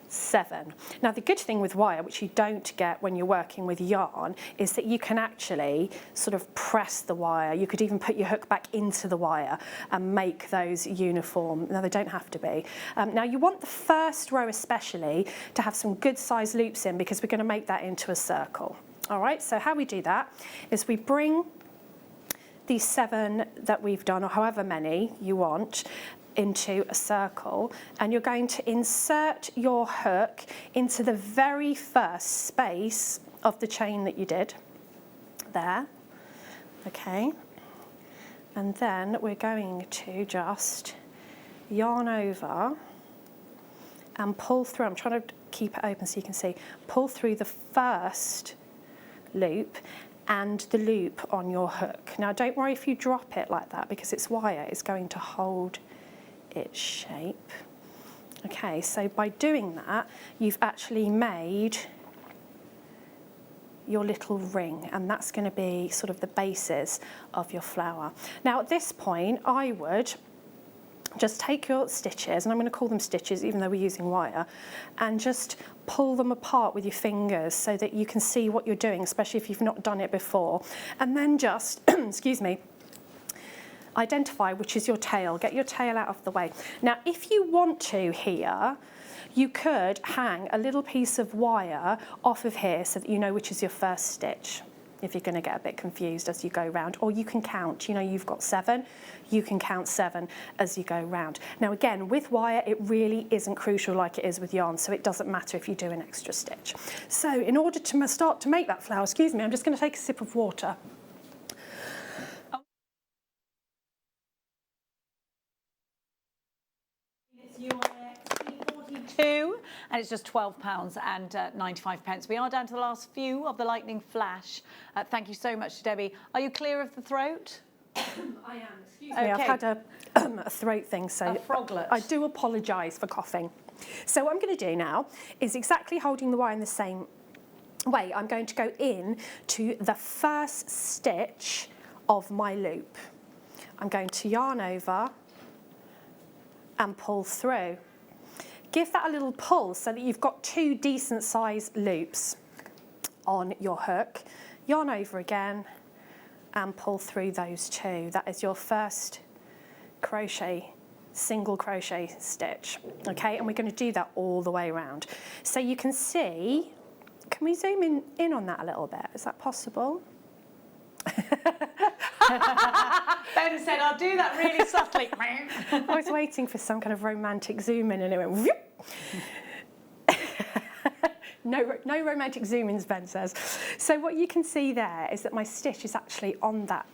7. Now, the good thing with wire, which you don't get when you're working with yarn, is that you can actually sort of press the wire. You could even put your hook back into the wire and make those uniform. Now, they don't have to be. Now, you want the first row especially to have some good size loops in, because we're going to make that into a circle. All right, so how we do that is we bring these 7 that we've done, or however many you want, into a circle, and you're going to insert your hook into the very first space of the chain that you did there. Okay, and then we're going to just yarn over and pull through. I'm trying to keep it open so you can see. Pull through the first loop and the loop on your hook. Now, don't worry if you drop it like that, because it's wire, it's going to hold its shape. Okay, so by doing that, you've actually made your little ring, and that's going to be sort of the basis of your flower. Now, at this point, I would just take your stitches, and I'm going to call them stitches even though we're using wire, and just pull them apart with your fingers so that you can see what you're doing, especially if you've not done it before. And then just, excuse me, identify which is your tail. Get your tail out of the way. Now, if you want to here, you could hang a little piece of wire off of here so that you know which is your first stitch. if you're going to get a bit confused as you go round, or you can count. You know, you've got 7, you can count 7 as you go round. Now again, with wire, it really isn't crucial like it is with yarn, so it doesn't matter if you do an extra stitch. So in order to start to make that flower, excuse me, I'm just going to take a sip of water. And it's just £12.95. We are down to the last few of the lightning flash. Thank you so much to Debbie. Are you clear of the throat? I am, excuse me. Okay. I've had a throat thing, so a froglet. I do apologise for coughing. So what I'm going to do now is exactly holding the wire in the same way. I'm going to go in to the first stitch of my loop. I'm going to yarn over and pull through. Give that a little pull so that you've got 2 decent sized loops on your hook. Yarn over again and pull through those 2. That is your first crochet, single crochet stitch. Okay, and we're going to do that all the way around. So you can see, can we zoom in on that a little bit? Is that possible? Ben said, I'll do that really softly. I was waiting for some kind of romantic zoom in and it went whoop. No romantic zoom ins, Ben says. So what you can see there is that my stitch is actually on that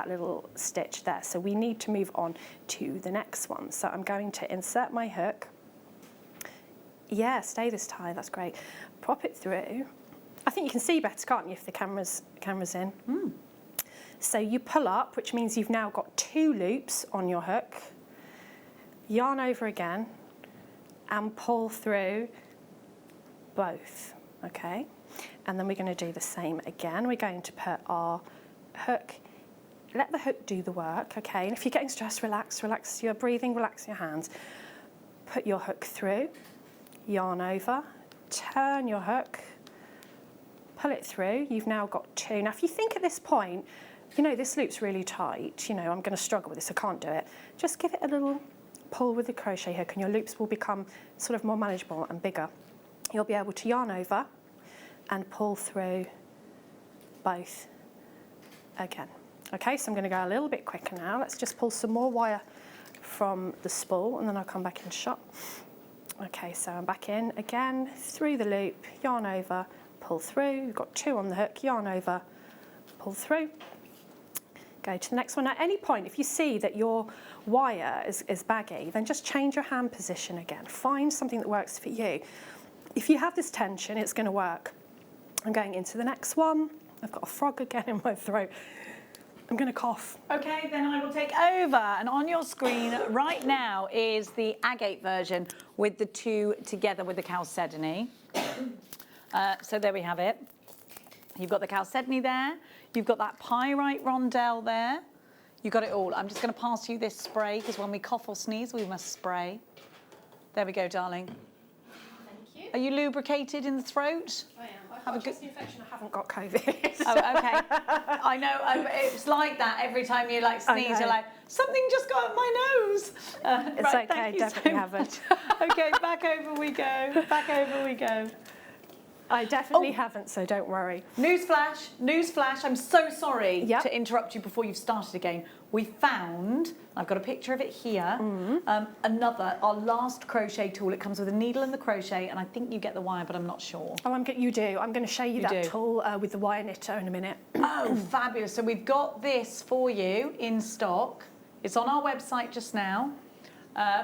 little stitch there. So we need to move on to the next one. So I'm going to insert my hook. Yeah, stay this tie, that's great. Pop it through. I think you can see better, can't you, if the camera's in? Mm. So you pull up, which means you've now got 2 loops on your hook. Yarn over again and pull through both, okay? And then we're going to do the same again. We're going to put our hook, let the hook do the work, okay? And if you're getting stressed, relax your breathing, relax your hands. Put your hook through, yarn over, turn your hook, pull it through. You've now got 2. Now, if you think at this point, you know, this loop's really tight, you know, I'm going to struggle with this, I can't do it. Just give it a little pull with the crochet hook and your loops will become sort of more manageable and bigger. You'll be able to yarn over and pull through both again. Okay, so I'm going to go a little bit quicker now. Let's just pull some more wire from the spool and then I'll come back in shot. Okay, so I'm back in again, through the loop, yarn over, pull through. You've got 2 on the hook, yarn over, pull through. Go to the next one. At any point, if you see that your wire is baggy, then just change your hand position again. Find something that works for you. If you have this tension, it's going to work. I'm going into the next one. I've got a frog again in my throat. I'm going to cough. Okay, then I will take over. And on your screen right now is the agate version with the 2 together with the chalcedony. So there we have it. You've got the chalcedony there. You've got that pyrite rondelle there. You've got it all. I'm just going to pass you this spray because when we cough or sneeze, we must spray. There we go, darling. Thank you. Are you lubricated in the throat? I am. I've got a chest infection. I haven't got COVID. Oh, okay. I know. It's like that every time you like sneeze. You're like, something just got up my nose. It's right, okay. Definitely so haven't. Okay, back over we go. Back over we go. I definitely haven't, so don't worry. Newsflash, I'm so sorry Yep. to interrupt you before you've started again. We found, I've got a picture of it here, our last crochet tool. It comes with a needle and the crochet, and I think you get the wire, but I'm not sure. Oh, you do. I'm going to show you that do. tool with the wire knitter in a minute. Oh, fabulous. So we've got this for you in stock. It's on our website just now.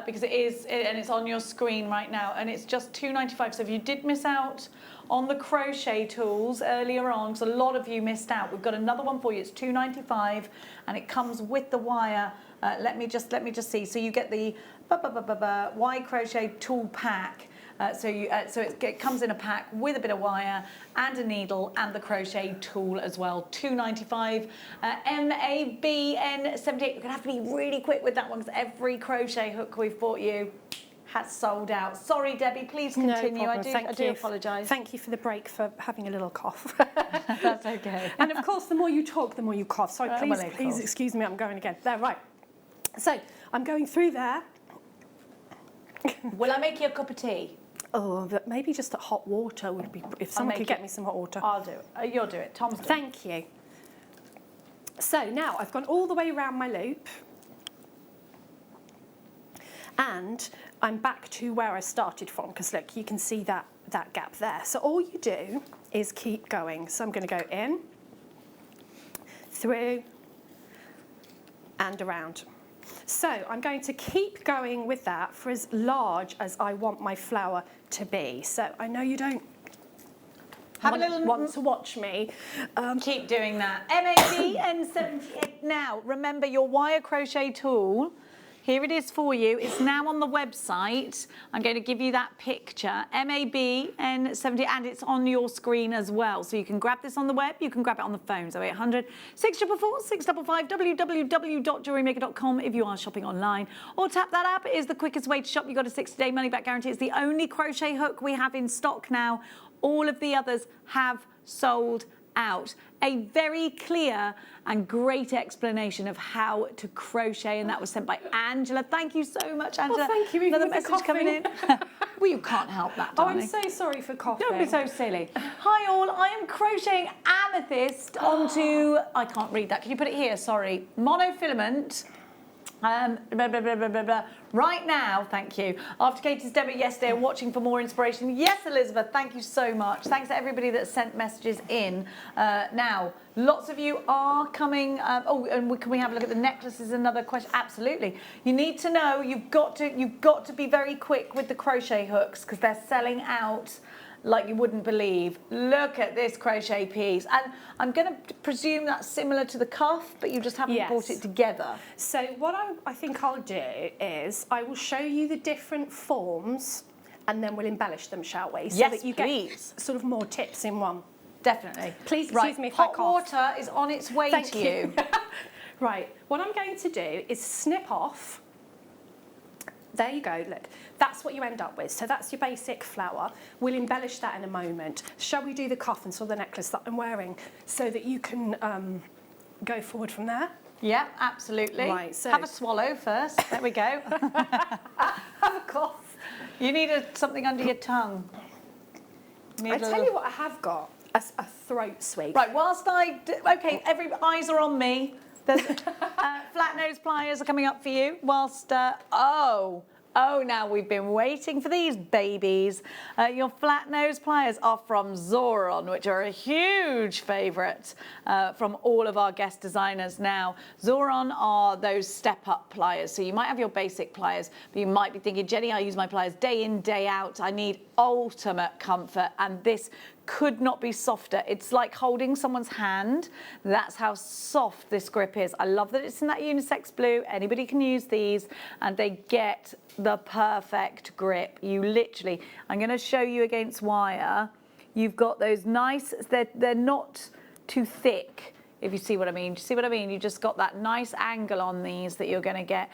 Because it is, and it's on your screen right now, and it's just £2.95. So if you did miss out on the crochet tools earlier on, because a lot of you missed out, we've got another one for you. It's £2.95, and it comes with the wire. Let me just see. So you get the wide crochet tool pack. So it comes in a pack with a bit of wire and a needle and the crochet tool as well. £2.95. MABN78. You're going to have to be really quick with that one because every crochet hook we've bought you has sold out. Sorry, Debbie, please continue. No problem. I do apologise. Thank you for the break for having a little cough. That's okay. And of course, the more you talk, the more you cough. So please excuse me, I'm going again. There, right. So I'm going through there. Will I make you a cup of tea? Oh, but maybe just at hot water would be, if someone could get me some hot water. I'll do it. You'll do it. Tom's doing it. Thank you. So now I've gone all the way around my loop. And I'm back to where I started from, because look, you can see that gap there. So all you do is keep going. So I'm going to go in, through, and around. So I'm going to keep going with that for as large as I want my flower to be. So I know you don't want to watch me. Keep doing that. MAB N78. Now, remember your wire crochet tool. Here it is for you. It's now on the website. I'm going to give you that picture. MAB N70, and it's on your screen as well. So you can grab this on the web. You can grab it on the phone. So 800 644 655 www.jewellerymaker.com if you are shopping online. Or tap that app. It is the quickest way to shop. You've got a 60-day money-back guarantee. It's the only crochet hook we have in stock now. All of the others have sold out. A very clear and great explanation of how to crochet, and that was sent by Angela. Thank you so much, Angela. Well, thank you. Another Even with the message coming in. Well, you can't help that, Oh, darling. I'm so sorry for coughing. Don't be so silly. Hi all, I am crocheting amethyst onto, I can't read that. Can you put it here? Sorry. Monofilament. Blah, blah, blah, blah, blah, blah. Right now, thank you. After Katie's demo yesterday, watching for more inspiration. Yes, Elizabeth, thank you so much. Thanks to everybody that sent messages in. Now, lots of you are coming. Can we have a look at the necklaces? Another question. Absolutely. You need to know. You've got to be very quick with the crochet hooks because they're selling out like you wouldn't believe. Look at this crochet piece. And I'm going to presume that's similar to the cuff, but you just haven't brought it together. So what I think I'll do is I will show you the different forms and then we'll embellish them, shall we? So Yes, that you please. get sort of more tips in one. Definitely. Please excuse me if I cough. Hot water is on its way Thank to you. Right, what I'm going to do is snip off. There you go, look. That's what you end up with. So that's your basic flower. We'll embellish that in a moment. Shall we do the cuff and the necklace that I'm wearing so that you can go forward from there? Yeah, absolutely. Right, so have a swallow first. There we go. Have a cough. You need something under your tongue. I tell you what I have got, a throat sweep. Right, whilst okay, every eyes are on me. There's flat nose pliers are coming up for you. Whilst, oh, now we've been waiting for these babies. Your flat nose pliers are from Zoron, which are a huge favourite from all of our guest designers now. Zoron are those step-up pliers. So you might have your basic pliers, but you might be thinking, Jenny, I use my pliers day in, day out. I need ultimate comfort, and this could not be softer. It's like holding someone's hand. That's how soft this grip is. I love that it's in that unisex blue. Anybody can use these, and they get the perfect grip. You literally, I'm going to show you against wire. You've got those nice, they're not too thick, if you see what I mean. Do you see what I mean? You just got that nice angle on these that you're going to get.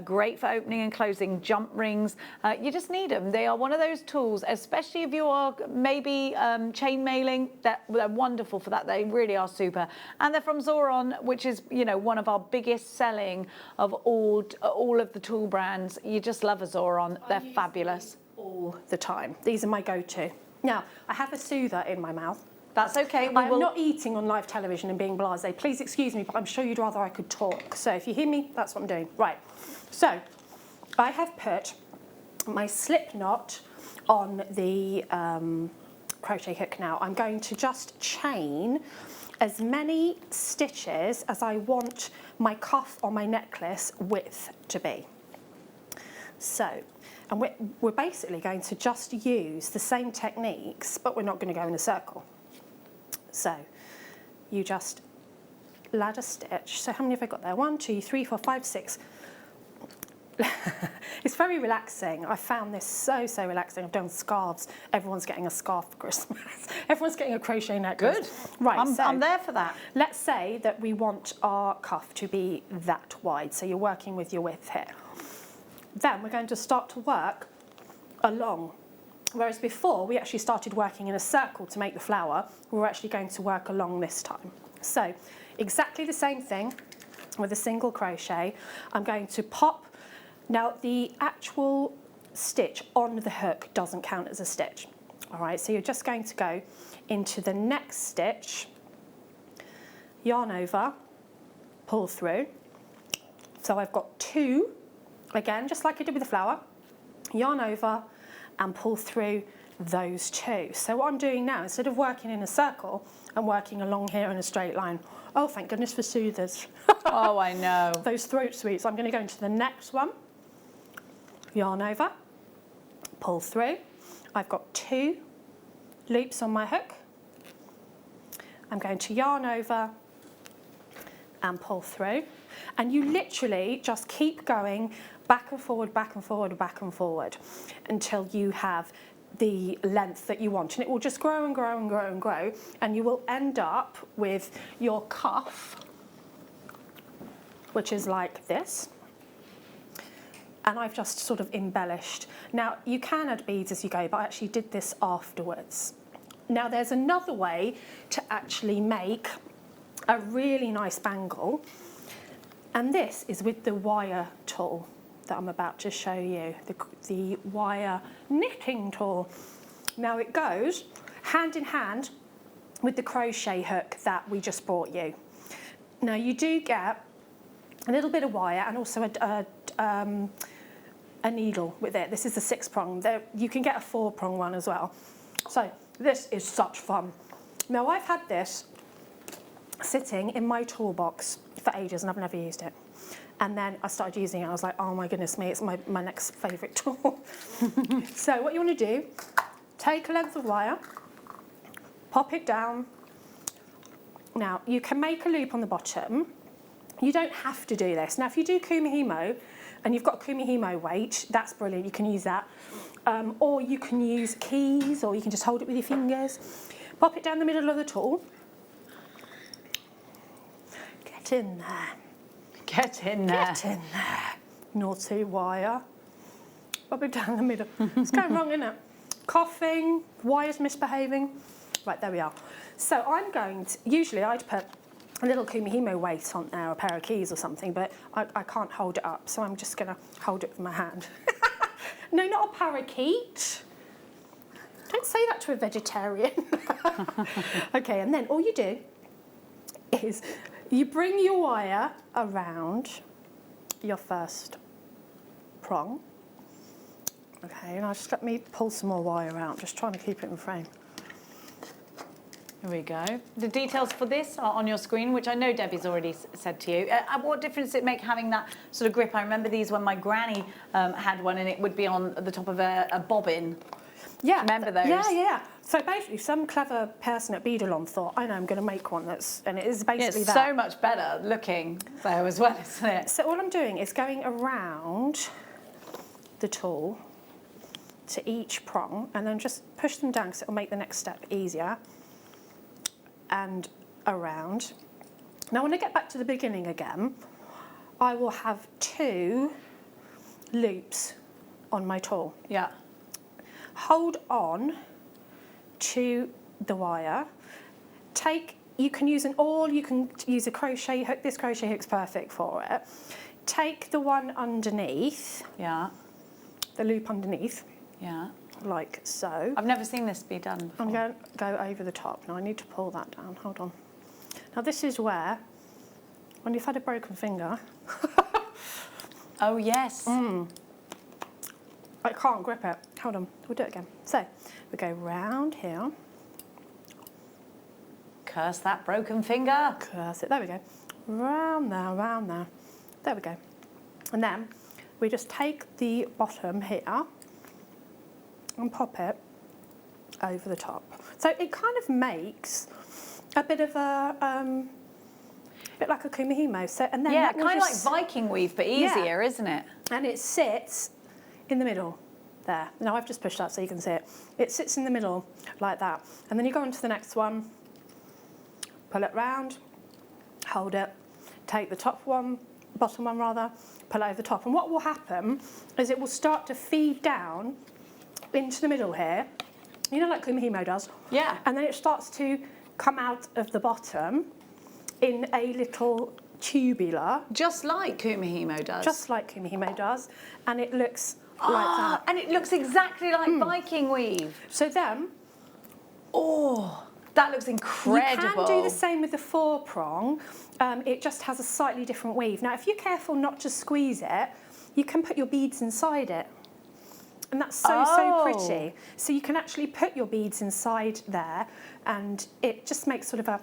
Great for opening and closing jump rings. You just need them. They are one of those tools, especially if you are maybe chain mailing. They're wonderful for that. They really are super. And they're from Zoron, which is, you know, one of our biggest selling of all of the tool brands. You just love a Zoron. They're fabulous. All the time. These are my go-to. Now, I have a soother in my mouth. That's okay. I'm not eating on live television and being blasé. Please excuse me, but I'm sure you'd rather I could talk. So if you hear me, that's what I'm doing. Right. So I have put my slip knot on the crochet hook now. I'm going to just chain as many stitches as I want my cuff on my necklace width to be. So, and we're basically going to just use the same techniques, but we're not going to go in a circle. So you just ladder stitch. So how many have I got there? 1, 2, 3, 4, 5, 6. It's very relaxing. I found this so relaxing. I've done scarves. Everyone's getting a scarf for Christmas. Everyone's getting a crochet necklace. Good. Right. I'm there for that. Let's say that we want our cuff to be that wide. So you're working with your width here. Then we're going to start to work along. Whereas before, we actually started working in a circle to make the flower. We're actually going to work along this time. So exactly the same thing with a single crochet. I'm going to pop. Now, the actual stitch on the hook doesn't count as a stitch. All right, so you're just going to go into the next stitch, yarn over, pull through. So I've got 2, again, just like I did with the flower, yarn over and pull through those 2. So what I'm doing now, instead of working in a circle, I'm working along here in a straight line. Oh, thank goodness for soothers. Oh, I know. Those throat sweets. I'm going to go into the next one, yarn over, pull through. I've got 2 loops on my hook. I'm going to yarn over and pull through. And you literally just keep going back and forward, back and forward, back and forward until you have the length that you want. And it will just grow and grow and grow and grow. And you will end up with your cuff, which is like this. And I've just sort of embellished. Now, you can add beads as you go, but I actually did this afterwards. Now, there's another way to actually make a really nice bangle. And this is with the wire tool that I'm about to show you, the wire knitting tool. Now, it goes hand in hand with the crochet hook that we just brought you. Now, you do get a little bit of wire and also a needle with it. This is the 6-prong. You can get a 4-prong one as well. So this is such fun. Now, I've had this sitting in my toolbox for ages and I've never used it. And then I started using it. I was like, oh my goodness me, it's my next favourite tool. So what you want to do, take a length of wire, pop it down. Now, you can make a loop on the bottom. You don't have to do this. Now, if you do kumihimo and you've got kumihimo weight, that's brilliant. You can use that. Or you can use keys, or you can just hold it with your fingers. Pop it down the middle of the tool. Get in there. Get in there. Get in there. Naughty wire. Pop it down the middle. It's going wrong, isn't it? Coughing, wire's misbehaving. Right, there we are. So I'm going to, usually I'd put a little kumihimo weight on there, a pair of keys or something, but I can't hold it up, so I'm just going to hold it with my hand. No, not a parakeet. Don't say that to a vegetarian. Okay, and then all you do is you bring your wire around your first prong. Okay, now just let me pull some more wire out, just trying to keep it in frame. Here we go. The details for this are on your screen, which I know Debbie's already said to you. What difference does it make having that sort of grip? I remember these when my granny had one, and it would be on the top of a bobbin. Yeah. Remember those? Yeah. So basically, some clever person at Beadalon thought, I know, I'm going to make one and it is basically it's that. so much better looking though as well, isn't it? So all I'm doing is going around the tool to each prong and then just push them down because it'll make the next step easier. And around. Now when I get back to the beginning again, I will have 2 loops on my tool. Yeah. Hold on to the wire. You can use an awl, you can use a crochet hook. This crochet hook's perfect for it. Take the one underneath. Yeah. The loop underneath. Yeah. Like so. I've never seen this be done before. I'm going to go over the top. Now I need to pull that down. Hold on. Now this is where, when you've had a broken finger. Oh yes. I can't grip it. Hold on. We'll do it again. So we go round here. Curse that broken finger. Curse it. There we go. Round there, round there. There we go. And then we just take the bottom here and pop it over the top. So it kind of makes a bit of a bit like a kumihimo. So and then Yeah, that will kind of like just, Viking weave, but easier, isn't it? and it sits in the middle there. Now I've just pushed that so you can see it. It sits in the middle like that. And then you go on to the next one, pull it round, hold it, take the bottom one rather, pull it over the top. And what will happen is it will start to feed down into the middle here, you know, like kumihimo does. Yeah. And then it starts to come out of the bottom in a little tubular. Just like kumihimo does. Just like kumihimo does. And it looks like that. And it looks exactly like Viking weave. So then, Oh, that looks incredible. you can do the same with the 4-prong. It just has a slightly different weave. Now, if you're careful not to squeeze it, you can put your beads inside it. And that's so pretty. So you can actually put your beads inside there, and it just makes sort of a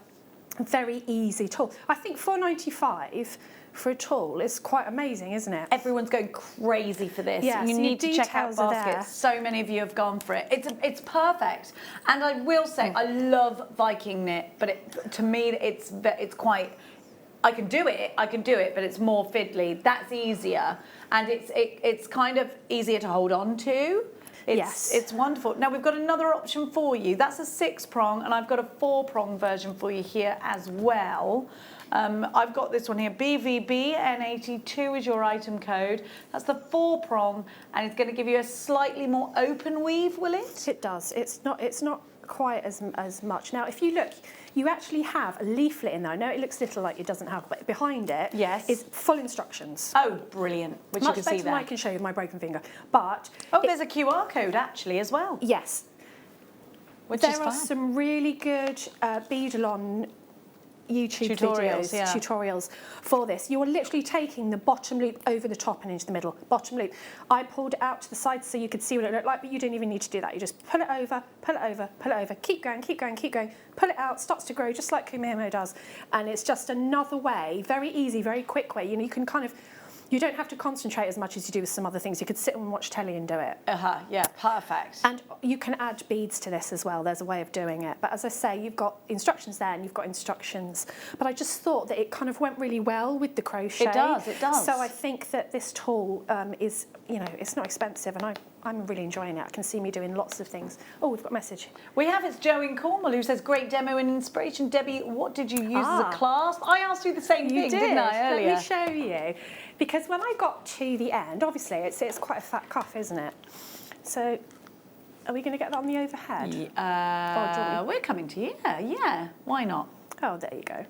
very easy tool. I think £4.95 for a tool is quite amazing, isn't it? Everyone's going crazy for this. Yeah, You so need your to check out details are there. baskets. So many of you have gone for it. It's perfect. And I will say, I love Viking knit, but to me, it's quite. I can do it, but it's more fiddly. That's easier, and it's kind of easier to hold on to. It's wonderful. Now we've got another option for you. That's a 6-prong, and I've got a 4-prong version for you here as well. I've got this one here, BVB N82 is your item code. That's the 4-prong, and it's going to give you a slightly more open weave, will it? It does. It's not quite as much. Now, if you look, you actually have a leaflet in there. I know it looks little like it doesn't have, but behind it is full instructions. Oh, brilliant! Which you can see there. Much better than I can show you with my broken finger. But there's a QR code actually as well. Yes. Which there is are fab. some really good bead-along YouTube Tutorials, videos, tutorials for this. You are literally taking the bottom loop over the top and into the middle. Bottom loop. I pulled it out to the side so you could see what it looked like, but you don't even need to do that. You just pull it over, pull it over, pull it over, keep going, keep going, keep going, pull it out, starts to grow just like Kumihimo does. And it's just another way, very easy, very quick way. You know, you can kind of, you don't have to concentrate as much as you do with some other things. You could sit and watch telly and do it. Yeah, perfect. And you can add beads to this as well. There's a way of doing it. But as I say, you've got instructions there and you've got instructions. But I just thought that it kind of went really well with the crochet. It does, it does. So I think that this tool is, you know, it's not expensive, and I'm really enjoying it. I can see me doing lots of things. Oh, we've got a message. We have, it's Joe in Cornwall who says, great demo and inspiration. Debbie, what did you use as a clasp? I asked you the same thing, didn't I, earlier? Let me show you. Because when I got to the end, obviously it's quite a fat cuff, isn't it? So are we going to get that on the overhead? We're coming to you. Yeah, why not? Oh, there you go.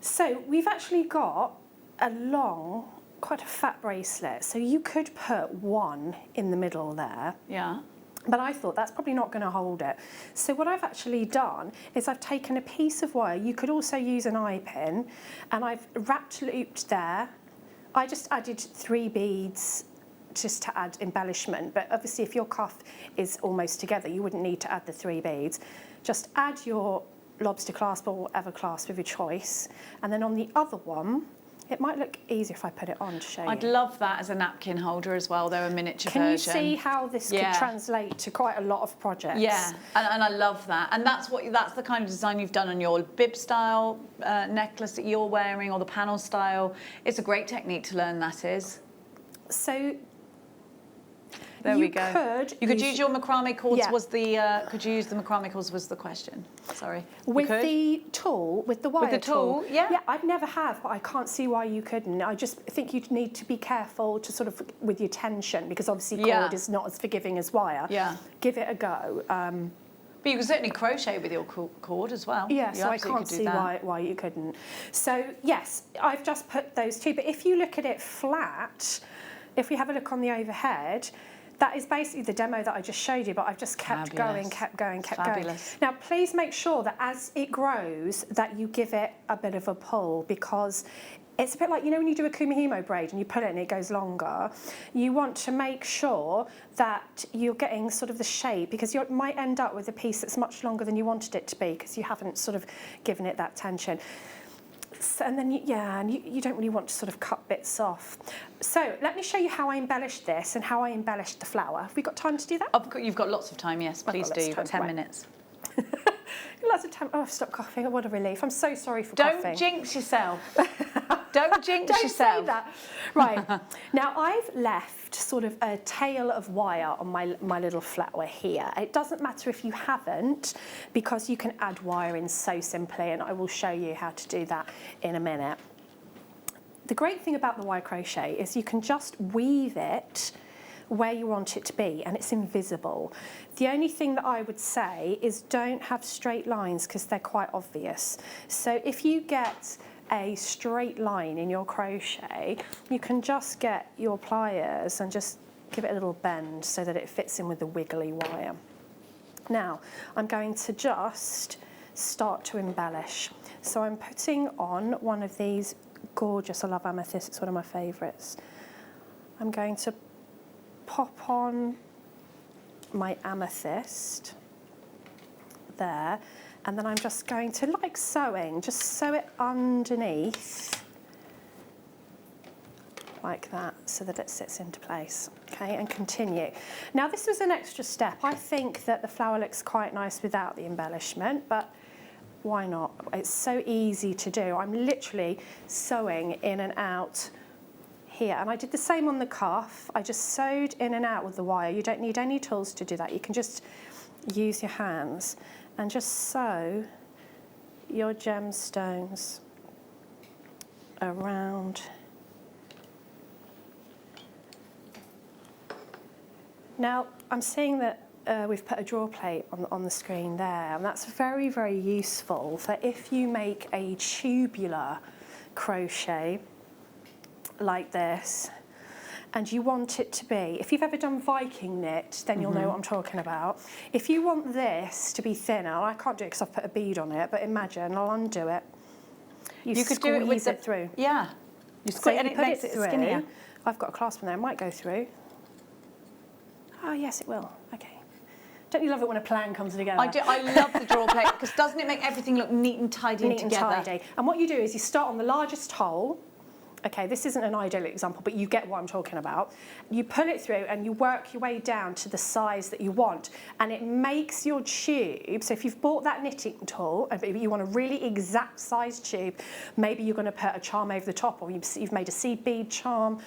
So we've actually got a long, quite a fat bracelet. So you could put one in the middle there. Yeah. But I thought that's probably not going to hold it. So what I've actually done is I've taken a piece of wire. You could also use an eye pin, and I've wrapped looped there. I just added 3 beads just to add embellishment, but obviously if your cuff is almost together, you wouldn't need to add the 3 beads. Just add your lobster clasp or whatever clasp of your choice, and then on the other one, it might look easier if I put it on to show you. I'd love that as a napkin holder as well, though, a miniature version. Can you see how this could translate to quite a lot of projects? Yeah, and I love that. And that's the kind of design you've done on your bib style necklace that you're wearing, or the panel style. It's a great technique to learn, that is. So there we go. You could use your macrame cords. Could you use the macrame cords? Was the question? Sorry. With the tool, with the wire tool. Yeah. Yeah, I've never have, but I can't see why you couldn't. I just think you'd need to be careful to sort of with your tension, because obviously cord is not as forgiving as wire. Yeah. Give it a go. But you can certainly crochet with your cord as well. Yeah, so I can't see why you couldn't. So yes, I've just put those 2. But if you look at it flat, if we have a look on the overhead, that is basically the demo that I just showed you, but I've just kept going. Now, please make sure that as it grows, that you give it a bit of a pull, because it's a bit like, you know, when you do a Kumihimo braid and you pull it and it goes longer, you want to make sure that you're getting sort of the shape, because you might end up with a piece that's much longer than you wanted it to be, because you haven't sort of given it that tension. So, and then, you don't really want to sort of cut bits off. So let me show you how I embellished this and how I embellished the flower. Have we got time to do that? You've got lots of time, yes, please do. You've got 10 minutes. Lots of time. Oh, stop coughing. What a relief. I'm so sorry for coughing. Don't jinx yourself. Don't jinx yourself. Don't say that. Right. Now, I've left sort of a tail of wire on my little flower here. It doesn't matter if you haven't, because you can add wire in so simply, and I will show you how to do that in a minute. The great thing about the wire crochet is you can just weave it where you want it to be, and it's invisible. The only thing that I would say is don't have straight lines, because they're quite obvious. So if you get a straight line in your crochet, you can just get your pliers and just give it a little bend so that it fits in with the wiggly wire. Now, I'm going to just start to embellish. So I'm putting on one of these gorgeous, I love amethyst, it's one of my favourites. I'm going to pop on my amethyst there, and then I'm just going to, like sewing, just sew it underneath like that so that it sits into place, okay, and continue. Now this was an extra step. I think that the flower looks quite nice without the embellishment, but why not? It's so easy to do. I'm literally sewing in and out here, and I did the same on the cuff. I just sewed in and out with the wire. You don't need any tools to do that. You can just use your hands and just sew your gemstones around. Now, I'm seeing that we've put a drawer plate on the screen there, and that's very, very useful for if you make a tubular crochet like this, and you want it to be, if you've ever done Viking knit, then you'll know what I'm talking about. If you want this to be thinner, I can't do it because I've put a bead on it, but imagine, I'll undo it. You could do it with it through. Yeah. You squeeze and it makes it skinnier. I've got a clasp on there, it might go through. Oh yes, it will, okay. Don't you love it when a plan comes together? I do, I love the drawer plate, because doesn't it make everything look neat and tidy neat together? And tidy. And what you do is you start on the largest hole. Okay, this isn't an ideal example, but you get what I'm talking about. You pull it through and you work your way down to the size that you want, and it makes your tube, so if you've bought that knitting tool, and maybe you want a really exact size tube, maybe you're going to put a charm over the top, or you've made a seed bead charm,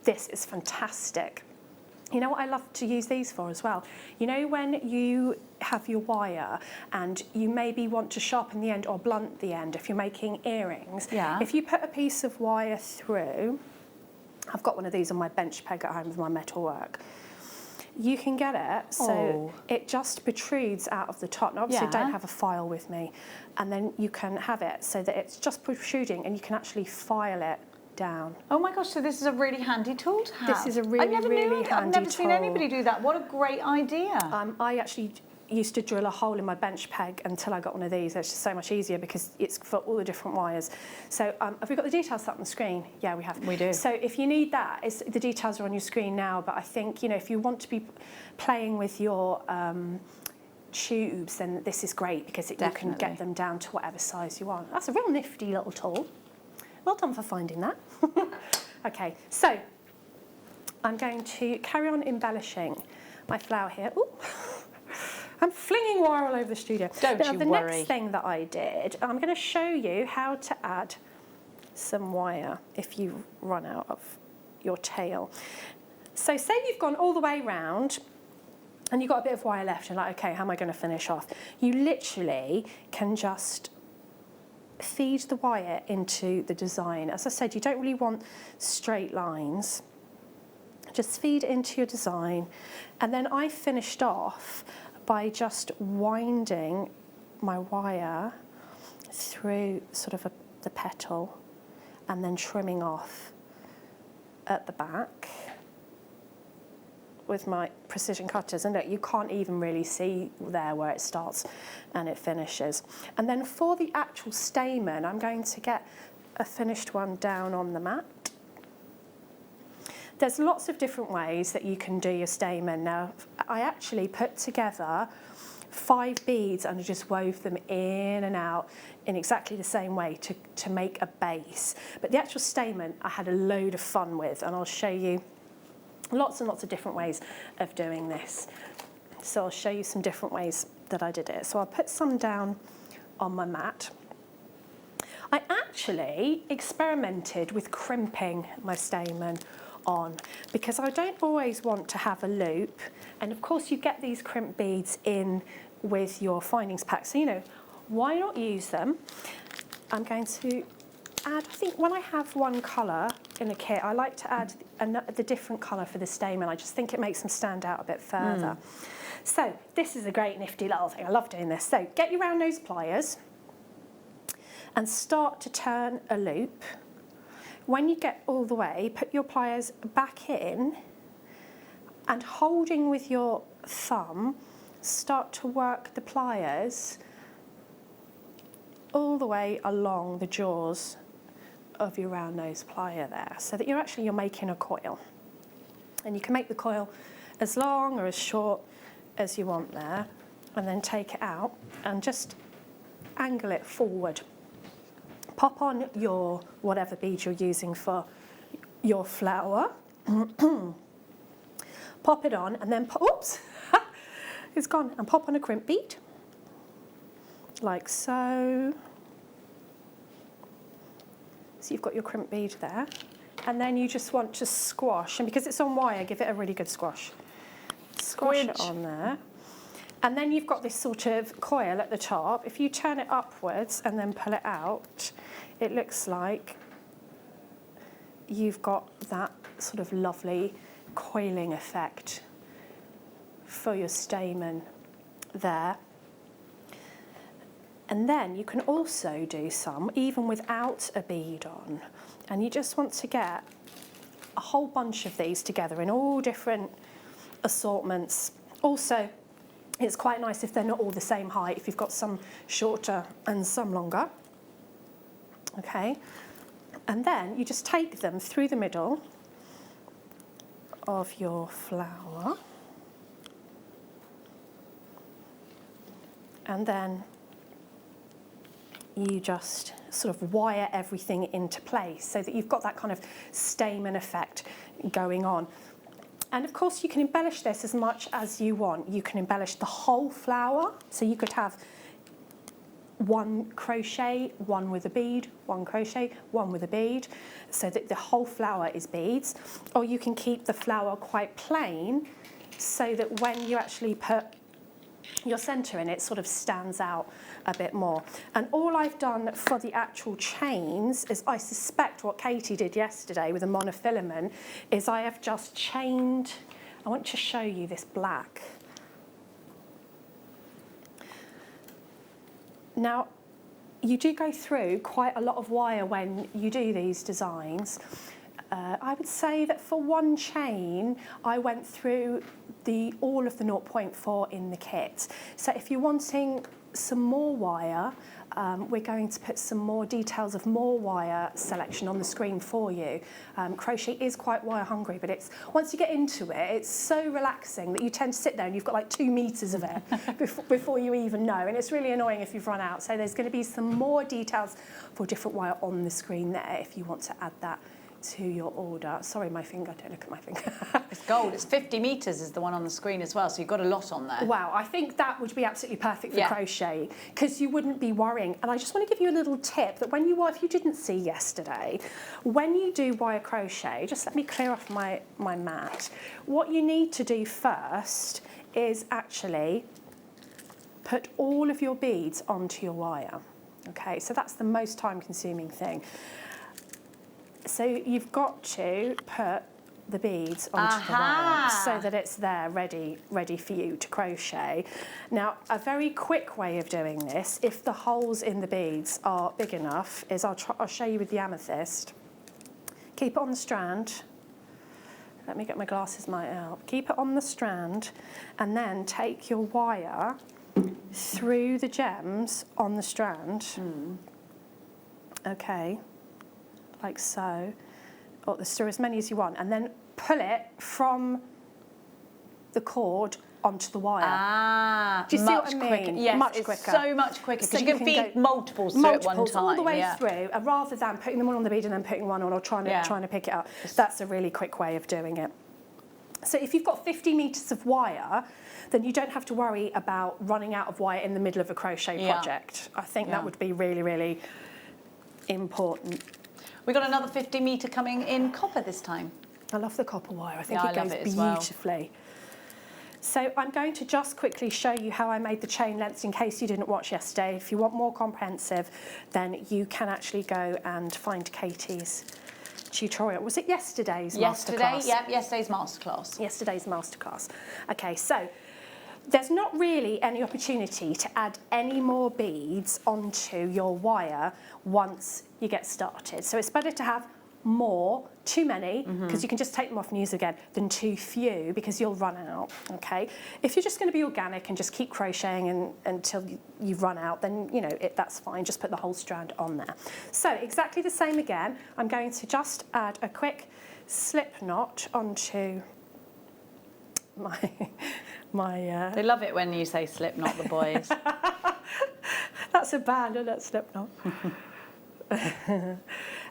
this is fantastic. You know what I love to use these for as well? You know when you have your wire and you maybe want to sharpen the end or blunt the end if you're making earrings? Yeah. If you put a piece of wire through, I've got one of these on my bench peg at home with my metal work, you can get it so it just protrudes out of the top. Now obviously I don't have a file with me, and then you can have it so that it's just protruding and you can actually file it down. Oh my gosh, so this is a really handy tool to have. This is a really, really handy tool. I've never seen anybody do that. What a great idea. I actually used to drill a hole in my bench peg until I got one of these. It's just so much easier because it's for all the different wires. So have we got the details up on the screen? Yeah, we have. We do. So if you need that, the details are on your screen now, but I think, you know, if you want to be playing with your tubes, then this is great because you can get them down to whatever size you want. That's a real nifty little tool. Well done for finding that. Okay, so I'm going to carry on embellishing my flower here. Ooh. I'm flinging wire all over the studio. Don't you worry. The next thing that I did, I'm going to show you how to add some wire if you run out of your tail. So say you've gone all the way round and you've got a bit of wire left, and like, okay, how am I going to finish off? You literally can just feed the wire into the design. As I said, you don't really want straight lines. Just feed into your design. And then I finished off by just winding my wire through sort of the petal and then trimming off at the back with my precision cutters. And look, you can't even really see there where it starts and it finishes. And then for the actual stamen, I'm going to get a finished one down on the mat. There's lots of different ways that you can do your stamen. Now, I actually put together 5 beads and I just wove them in and out in exactly the same way to make a base. But the actual stamen I had a load of fun with, and I'll show you lots and lots of different ways of doing this. So I'll show you some different ways that I did it. So I'll put some down on my mat. I actually experimented with crimping my stamen on because I don't always want to have a loop, and of course you get these crimp beads in with your findings pack, so you know, why not use them? I'm going to add, I think when I have one colour in a kit, I like to add the different colour for the stamen. I just think it makes them stand out a bit further. So this is a great nifty little thing. I love doing this. So get your round nose pliers and start to turn a loop. When you get all the way, put your pliers back in and holding with your thumb, start to work the pliers all the way along the jaws of your round nose plier there, so that you're making a coil. And you can make the coil as long or as short as you want there, and then take it out and just angle it forward. Pop on your whatever bead you're using for your flower. Pop it on and then, oops, it's gone, and pop on a crimp bead, like so. So you've got your crimp bead there, and then you just want to squash, and because it's on wire, give it a really good squash. Squash it on there. And then you've got this sort of coil at the top. If you turn it upwards and then pull it out, it looks like you've got that sort of lovely coiling effect for your stamen there. And then you can also do some even without a bead on. And you just want to get a whole bunch of these together in all different assortments. Also, it's quite nice if they're not all the same height, if you've got some shorter and some longer. Okay, and then you just take them through the middle of your flower, and then you just sort of wire everything into place so that you've got that kind of stamen effect going on. And of course you can embellish this as much as you want. You can embellish the whole flower, so you could have one crochet, one with a bead, one crochet, one with a bead, so that the whole flower is beads. Or you can keep the flower quite plain, so that when you actually put your centre in, it sort of stands out a bit more. And all I've done for the actual chains is, I suspect what Katie did yesterday with a monofilament, is I have just chained, I want to show you this black. Now, you do go through quite a lot of wire when you do these designs. I would say that for one chain, I went through all of the 0.4 in the kit. So if you're wanting some more wire, we're going to put some more details of more wire selection on the screen for you. Crochet is quite wire hungry, but once you get into it, it's so relaxing that you tend to sit there and you've got like 2 meters of it before you even know. And it's really annoying if you've run out. So there's going to be some more details for different wire on the screen there if you want to add that to your order. Sorry, my finger, don't look at my finger. It's gold. It's 50 metres is the one on the screen as well, so you've got a lot on there. Wow, I think that would be absolutely perfect for crochet, because you wouldn't be worrying. And I just want to give you a little tip that if you didn't see yesterday, when you do wire crochet, just let me clear off my mat. What you need to do first is actually put all of your beads onto your wire. Okay, so that's the most time-consuming thing. So you've got to put the beads onto the wire so that it's there ready for you to crochet. Now, a very quick way of doing this, if the holes in the beads are big enough, is I'll show you with the amethyst. Keep it on the strand. Let me get my glasses out. Keep it on the strand, and then take your wire through the gems on the strand. Okay. Like so, or stir as many as you want, and then pull it from the cord onto the wire. Do you see what I mean? Quicker. Yes, much it's quicker. So much quicker, because So you can feed multiples through at one time. All the way through, rather than putting them all on the bead and then putting one on or trying to pick it up. That's a really quick way of doing it. So if you've got 50 metres of wire, then you don't have to worry about running out of wire in the middle of a crochet project. I think that would be really, really important. We've got another 50 metre coming in copper this time. I love the copper wire. I think it goes beautifully. So I'm going to just quickly show you how I made the chain lengths in case you didn't watch yesterday. If you want more comprehensive, then you can actually go and find Katie's tutorial. Was it yesterday's masterclass? Yesterday's masterclass. Yesterday's masterclass. Okay, so there's not really any opportunity to add any more beads onto your wire once you get started. So it's better to have more, too many, because you can just take them off and use again, than too few, because you'll run out, okay? If you're just going to be organic and just keep crocheting until you run out, then, you know, that's fine. Just put the whole strand on there. So exactly the same again. I'm going to just add a quick slip knot onto my They love it when you say slip knot, the boys. That's a band, isn't it, slip knot?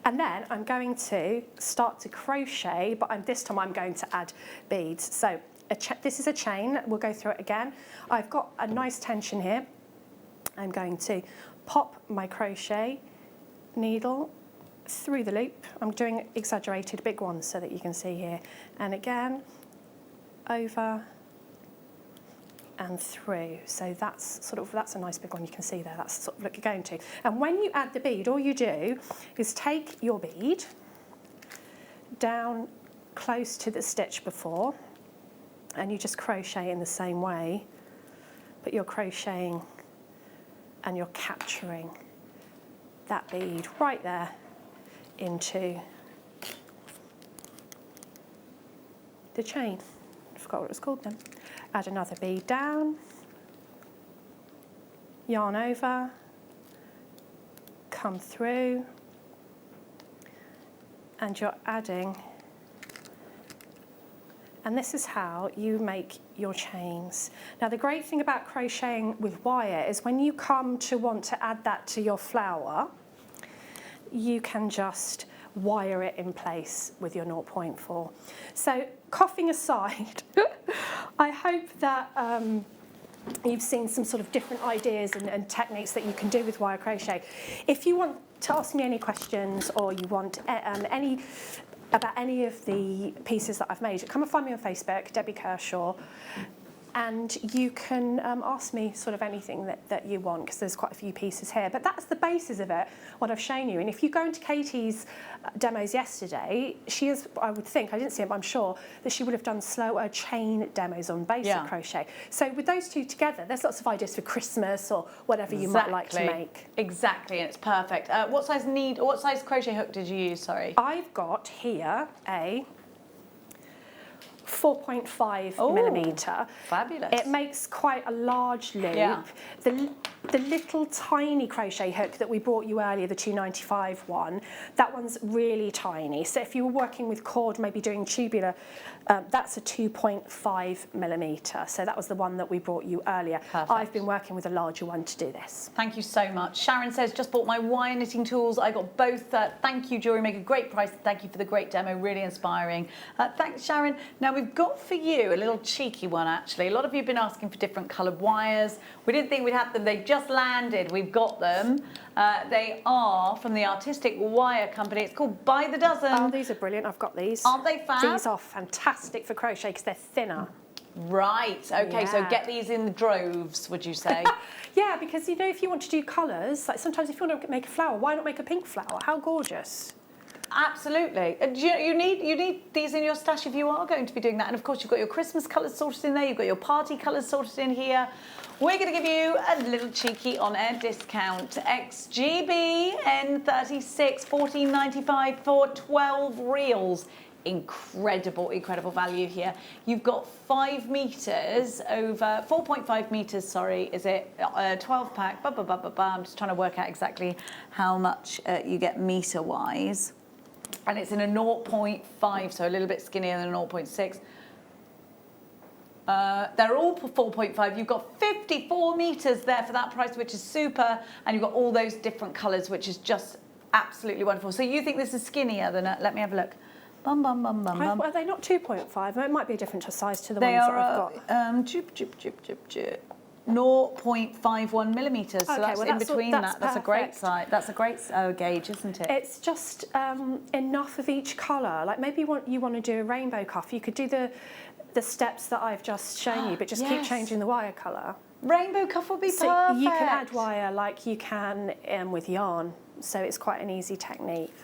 And then I'm going to start to crochet, but this time I'm going to add beads. So this is a chain. We'll go through it again. I've got a nice tension here. I'm going to pop my crochet needle through the loop. I'm doing exaggerated big ones so that you can see here. And again, over and through. So that's a nice big one you can see there. That's sort of what you're going to. And when you add the bead, all you do is take your bead down close to the stitch before, and you just crochet in the same way, but you're crocheting and you're capturing that bead right there into the chain. I forgot what it was called then. Add another bead down, yarn over, come through, and you're adding, and this is how you make your chains. Now the great thing about crocheting with wire is when you come to want to add that to your flower, you can just wire it in place with your 0.4. So coughing aside, I hope that you've seen some sort of different ideas and techniques that you can do with wire crochet. If you want to ask me any questions, or you want about any of the pieces that I've made, come and find me on Facebook, Debbie Kershaw, and you can ask me sort of anything that you want, because there's quite a few pieces here. But that's the basis of it, what I've shown you. And if you go into Katie's demos yesterday, she is, I would think, I didn't see it, but I'm sure that she would have done slower chain demos on basic crochet. So with those two together, there's lots of ideas for Christmas or whatever you might like to make. Exactly, and it's perfect. What size crochet hook did you use, sorry? I've got here a 4.5 millimeter. Fabulous. It makes quite a large loop. Yeah. The little tiny crochet hook that we brought you earlier, the 295 one, that one's really tiny. So if you were working with cord, maybe doing tubular, that's a 2.5 millimeter. So that was the one that we brought you earlier. Perfect. I've been working with a larger one to do this. Thank you so much. Sharon says, just bought my wire knitting tools. I got both. Thank you, Jewellery Maker. Great price. Thank you for the great demo. Really inspiring. Thanks, Sharon. Now we've got for you a little cheeky one, actually. A lot of you have been asking for different coloured wires. We didn't think we'd have them. They've just landed. We've got them. They are from the Artistic Wire Company. It's called By the Dozen. Oh, these are brilliant. I've got these. Aren't they fab? These are fantastic for crochet because they're thinner. Right. Okay, so Yeah. get these in droves, would you say? Yeah, because, you know, if you want to do colours, like sometimes if you want to make a flower, why not make a pink flower? How gorgeous. Absolutely. You need these in your stash if you are going to be doing that. And of course, you've got your Christmas colours sorted in there. You've got your party colours sorted in here. We're going to give you a little cheeky on-air discount. XGB N36, $14.95 for 12 reels. Incredible, incredible value here. You've got 5 meters over 4.5 meters, sorry, is it 12 pack, I'm just trying to work out exactly how much you get meter wise, and it's in a 0.5, so a little bit skinnier than a 0.6. They're all 4.5. You've got 54 meters there for that price, which is super, and you've got all those different colors, which is just absolutely wonderful. So you think this is skinnier than let me have a look. Bum, bum, bum, bum, bum. Are they not 2.5? It might be a different size to the They ones are that I've got. 0.51 millimeters. So Okay, that's well, in that's between all- that. that's That's a great perfect. size. That's a great gauge, isn't it? It's just enough of each colour. Like maybe you want to do a rainbow cuff. You could do the steps that I've just shown you, but just keep Yes. changing the wire colour. Rainbow cuff will be So perfect. you can add wire like you can with yarn. So it's quite an easy technique.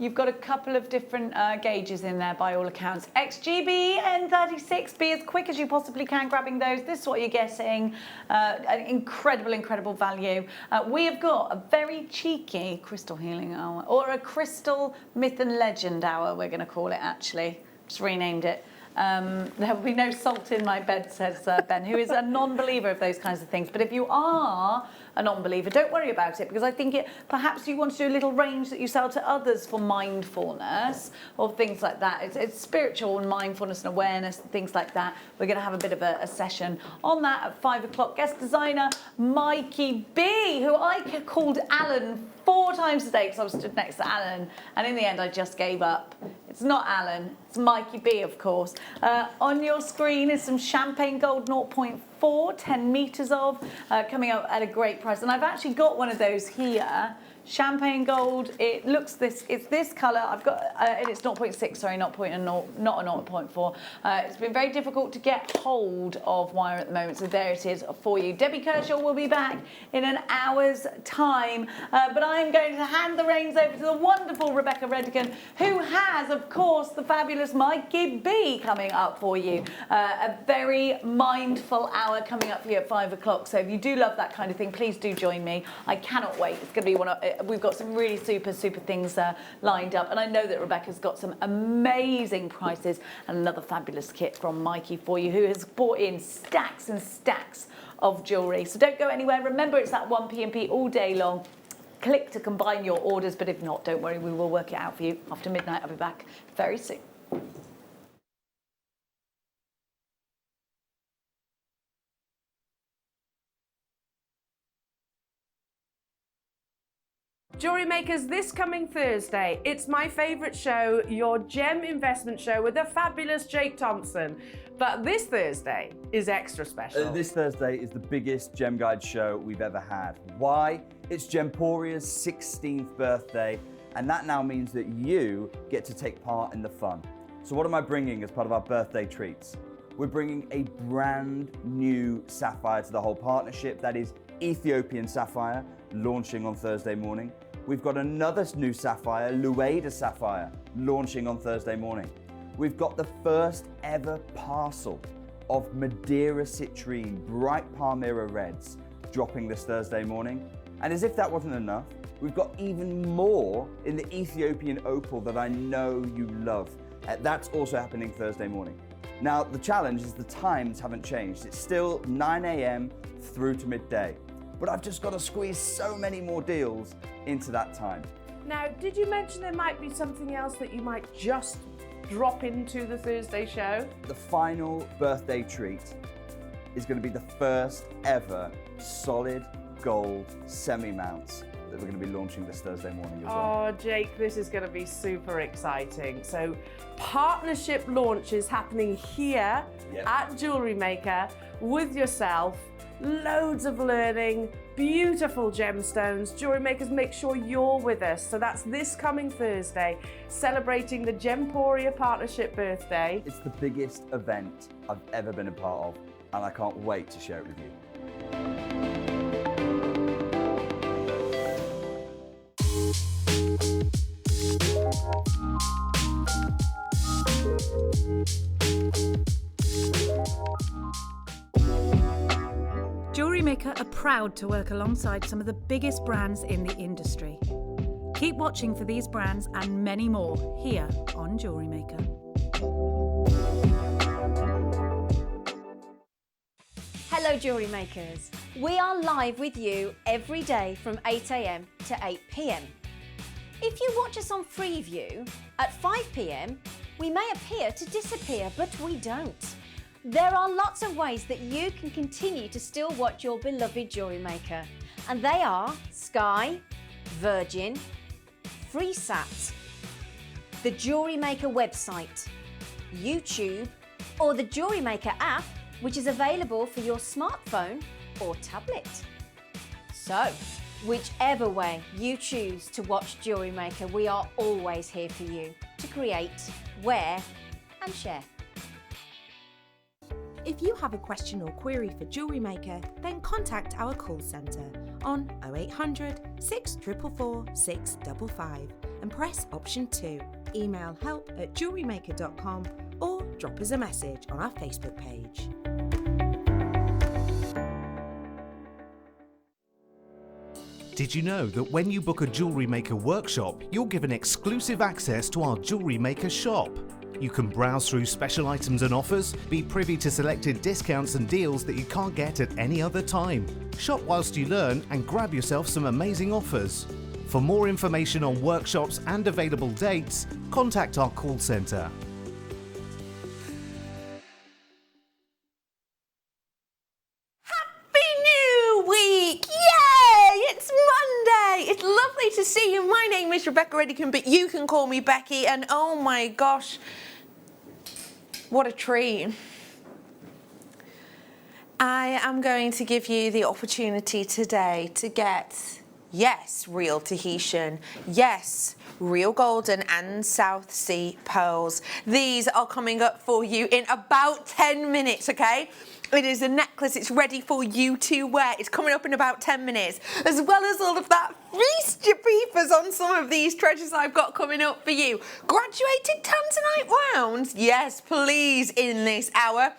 You've got a couple of different gauges in there by all accounts. XGB N36, be as quick as you possibly can grabbing those. This is what you're getting. An incredible value. We have got a very cheeky crystal healing hour, or a crystal myth and legend hour, we're going to call it actually. Just renamed it. There will be no salt in my bed, says Ben, who is a non-believer of those kinds of things. But if you are a non-believer, don't worry about it, because I think perhaps you want to do a little range that you sell to others for mindfulness or things like that. It's spiritual and mindfulness and awareness and things like that. We're going to have a bit of a session on that at 5 o'clock. Guest designer Mikey B, who I called Alan 4 times today because I was stood next to Alan, and in the end I just gave up. It's not Alan, it's Mikey B, of course. On your screen is some champagne gold 0.4, 10 metres of, coming up at a great price. And I've actually got one of those here. Champagne gold, it's this colour. I've got, and it's 0.6, sorry, not a 0.4. It's been very difficult to get hold of wire at the moment, so there it is for you. Debbie Kershaw will be back in an hour's time, but I'm going to hand the reins over to the wonderful Rebecca Redigan, who has, of course, the fabulous Mikey B coming up for you. A very mindful hour coming up for you at 5 o'clock, so if you do love that kind of thing, please do join me. I cannot wait. It's going to be one of... We've got some really super things lined up, and I know that Rebecca's got some amazing prices and another fabulous kit from Mikey for you, who has bought in stacks and stacks of jewellery. So don't go anywhere. Remember, it's that 1 p.m. all day long. Click to combine your orders, but if not, don't worry, we will work it out for you. After midnight, I'll be back very soon. Jewellery Makers, this coming Thursday, it's my favourite show, your gem investment show with the fabulous Jake Thompson. But this Thursday is extra special. This Thursday is the biggest Gem Guide show we've ever had. Why? It's Gemporia's 16th birthday, and that now means that you get to take part in the fun. So what am I bringing as part of our birthday treats? We're bringing a brand new sapphire to the whole partnership. That is Ethiopian sapphire, launching on Thursday morning. We've got another new sapphire, Lueda sapphire, launching on Thursday morning. We've got the first ever parcel of Madeira citrine, bright Palmyra reds, dropping this Thursday morning. And as if that wasn't enough, we've got even more in the Ethiopian opal that I know you love. That's also happening Thursday morning. Now, the challenge is the times haven't changed. It's still 9 a.m. through to midday. But I've just got to squeeze so many more deals into that time. Now, did you mention there might be something else that you might just drop into the Thursday show? The final birthday treat is going to be the first ever solid gold semi-mounts that we're going to be launching this Thursday morning as well. Oh, Jake, this is going to be super exciting. So, partnership launch is happening here at Jewellery Maker with yourself. Loads of learning, beautiful gemstones. Jewellery Makers, make sure you're with us. So that's this coming Thursday, celebrating the Gemporia Partnership birthday. It's the biggest event I've ever been a part of, and I can't wait to share it with you. Jewellery Maker are proud to work alongside some of the biggest brands in the industry. Keep watching for these brands and many more here on Jewellery Maker. Hello Jewellery Makers. We are live with you every day from 8 a.m. to 8 p.m. If you watch us on Freeview at 5 p.m, we may appear to disappear, but we don't. There are lots of ways that you can continue to still watch your beloved Jewellery Maker, and they are Sky, Virgin, FreeSat, the Jewellery Maker website, YouTube, or the Jewellery Maker app, which is available for your smartphone or tablet. So, whichever way you choose to watch Jewellery Maker, we are always here for you to create, wear, and share. If you have a question or query for Jewellery Maker, then contact our call centre on 0800 644 655 and press option 2. Email help@jewellerymaker.com or drop us a message on our Facebook page. Did you know that when you book a Jewellery Maker workshop, you're given exclusive access to our Jewellery Maker shop? You can browse through special items and offers, be privy to selected discounts and deals that you can't get at any other time. Shop whilst you learn and grab yourself some amazing offers. For more information on workshops and available dates, contact our call centre. It's lovely to see you. My name is Rebecca Reddycombe, but you can call me Becky, and oh my gosh, what a treat. I am going to give you the opportunity today to get, yes, real Tahitian, yes, real golden and South Sea pearls. These are coming up for you in about 10 minutes, okay? It is a necklace, it's ready for you to wear. It's coming up in about 10 minutes. As well as all of that, feast your peepers on some of these treasures I've got coming up for you. Graduated tanzanite rounds? Yes, please, in this hour.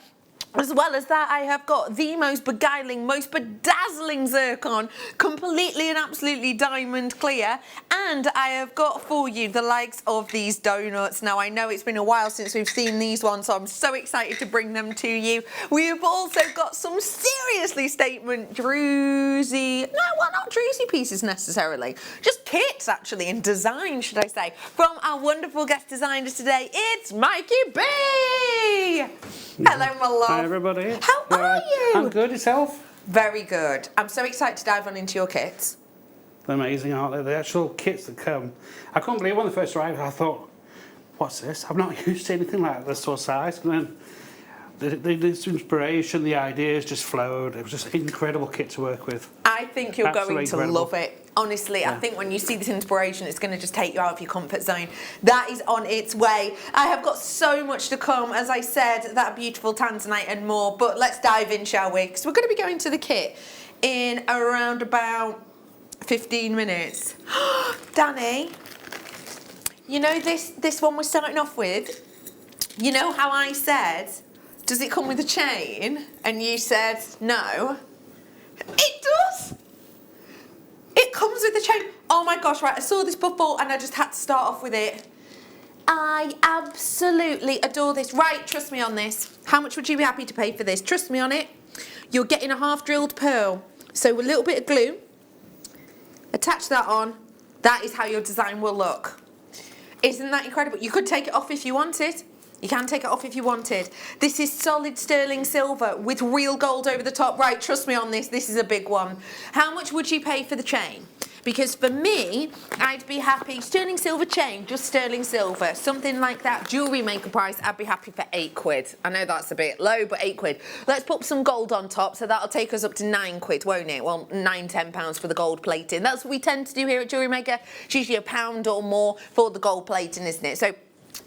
As well as that, I have got the most beguiling, most bedazzling zircon, completely and absolutely diamond clear. And I have got for you the likes of these donuts. Now, I know it's been a while since we've seen these ones, so I'm so excited to bring them to you. We have also got some seriously statement druzy, not druzy pieces necessarily, just kits actually, and design, should I say, from our wonderful guest designers today. It's Mikey B! Hello, my love. Hi, everybody. How are you? I'm good, yourself? Very good. I'm so excited to dive on into your kits. They're amazing, aren't they? The actual kits that come. I couldn't believe when they first arrived, I thought, what's this? I've not used anything like this sort of size. And then the inspiration, the ideas just flowed. It was just an incredible kit to work with. I think you're Absolutely going to love it. Honestly, yeah. I think when you see this inspiration, it's going to just take you out of your comfort zone. That is on its way. I have got so much to come, as I said, that beautiful tanzanite and more. But let's dive in, shall we? Because we're going to be going to the kit in around about 15 minutes. Danny, you know this one we're starting off with? You know how I said, does it come with a chain? And you said, no. It does. It comes with a chain. Oh my gosh, right, I saw this before and I just had to start off with it. I absolutely adore this. Right, trust me on this. How much would you be happy to pay for this? Trust me on it. You're getting a half drilled pearl. So a little bit of glue. Attach that on. That is how your design will look. Isn't that incredible? You could take it off if you wanted. You can take it off if you wanted. This is solid sterling silver with real gold over the top. Right, trust me on this. This is a big one. How much would you pay for the chain? Because for me, I'd be happy, sterling silver chain, just sterling silver, something like that, Jewellery Maker price, I'd be happy for £8. I know that's a bit low, but £8. Let's put some gold on top, so that'll take us up to £9, won't it? Well, £9–10 for the gold plating. That's what we tend to do here at Jewellery Maker. It's usually £1 or more for the gold plating, isn't it? So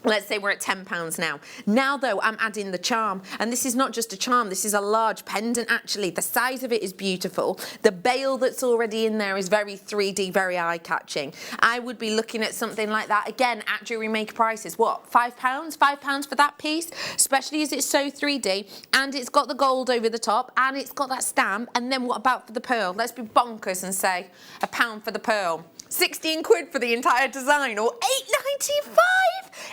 let's say we're at £10 now. Now, though, I'm adding the charm. And this is not just a charm. This is a large pendant, actually. The size of it is beautiful. The bail that's already in there is very 3D, very eye-catching. I would be looking at something like that, again, at Jewellery Maker prices. What, £5? £5 for that piece? Especially as it's so 3D. And it's got the gold over the top. And it's got that stamp. And then what about for the pearl? Let's be bonkers and say £1 for the pearl. £16 for the entire design, or £8.95.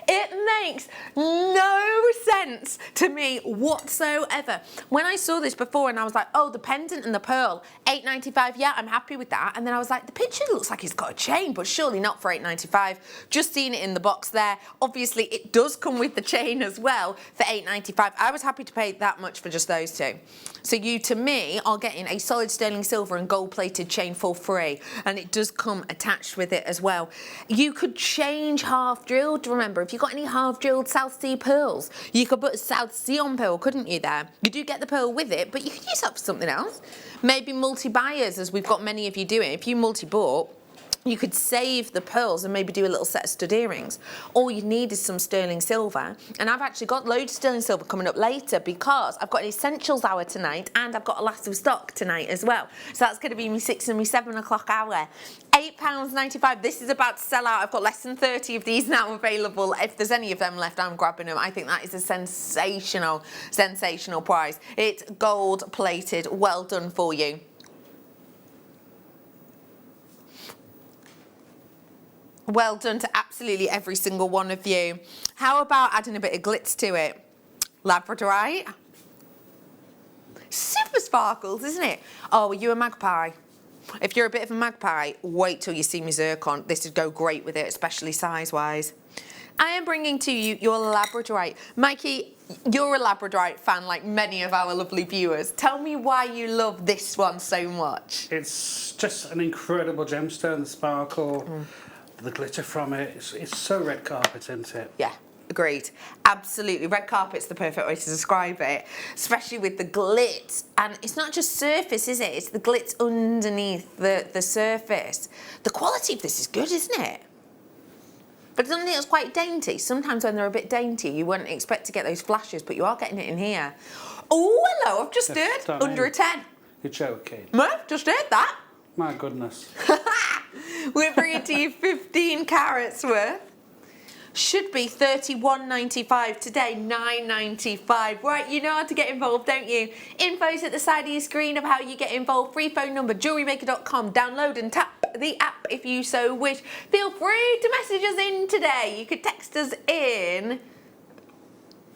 It makes no sense to me whatsoever. When I saw this before and I was like, oh, the pendant and the pearl, £8.95, yeah, I'm happy with that. And then I was like, the picture looks like it's got a chain, but surely not for £8.95. Just seeing it in the box there. Obviously, it does come with the chain as well for £8.95. I was happy to pay that much for just those two. So you, to me, are getting a solid sterling silver and gold-plated chain for free. And it does come attached with it as well. You could change half-drilled. Remember, if you've got any half-drilled South Sea pearls, you could put a South Sea on pearl, couldn't you, there? You do get the pearl with it, but you could use that for something else. Maybe multi-buyers, as we've got many of you doing. If you multi-bought, You could save the pearls and maybe do a little set of stud earrings. All you need is some sterling silver. And I've actually got loads of sterling silver coming up later because I've got an essentials hour tonight and I've got a last of stock tonight as well. So that's going to be my 6 and my 7 o'clock hour. £8.95. This is about to sell out. I've got less than 30 of these now available. If there's any of them left, I'm grabbing them. I think that is a sensational, sensational prize. It's gold plated. Well done for you. Well done to absolutely every single one of you. How about adding a bit of glitz to it? Labradorite. Super sparkles, isn't it? Oh, are you a magpie? If you're a bit of a magpie, wait till you see me zircon. This would go great with it, especially size-wise. I am bringing to you your Labradorite. Mikey, you're a Labradorite fan like many of our lovely viewers. Tell me why you love this one so much. It's just an incredible gemstone, the sparkle. The glitter from it, it's so red carpet, isn't it? Yeah, agreed. Absolutely. Red carpet's the perfect way to describe it, especially with the glitz. And it's not just surface, is it? It's the glitz underneath the surface. The quality of this is good, isn't it? But it's something that's quite dainty. Sometimes when they're a bit dainty, you wouldn't expect to get those flashes, but you are getting it in here. Oh, hello, I've just heard. Stunning. Under a 10. You're joking. No, just heard that. My goodness. We're bringing to you 15 carats worth. Should be £31.95 today, £9.95. Right, you know how to get involved, don't you? Info's at the side of your screen of how you get involved. Free phone number, jewellerymaker.com. Download and tap the app if you so wish. Feel free to message us in today. You could text us in.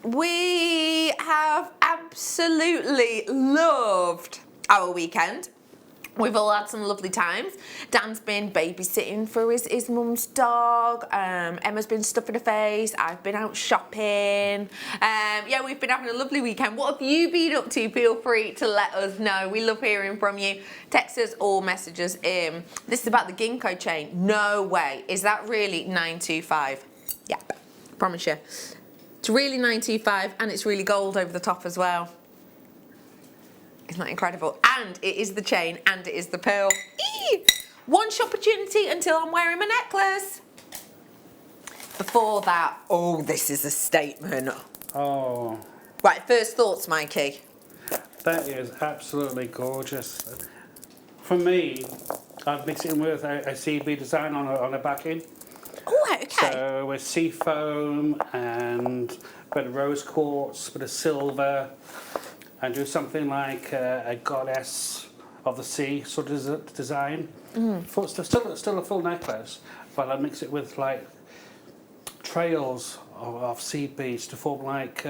We have absolutely loved our weekend. We've all had some lovely times. Dan's been babysitting for his mum's dog. Emma's been stuffing her face. I've been out shopping. Yeah, we've been having a lovely weekend. What have you been up to? Feel free to let us know. We love hearing from you. Text us or message us in. This is about the ginkgo chain. No way. Is that really 925? Yeah, promise you. It's really 925 and it's really gold over the top as well. Isn't that incredible? And it is the chain and it is the pearl. Eee! One opportunity until I'm wearing my necklace. Before that, oh, this is a statement. Oh. Right, first thoughts, Mikey. That is absolutely gorgeous. For me, I'd mix it in with a CB design on a backing. Oh, right, okay. So with sea foam and a bit of rose quartz, a bit of silver, and do something like a goddess of the sea sort of design. Still a full necklace, but I mix it with like trails of seed beads to form like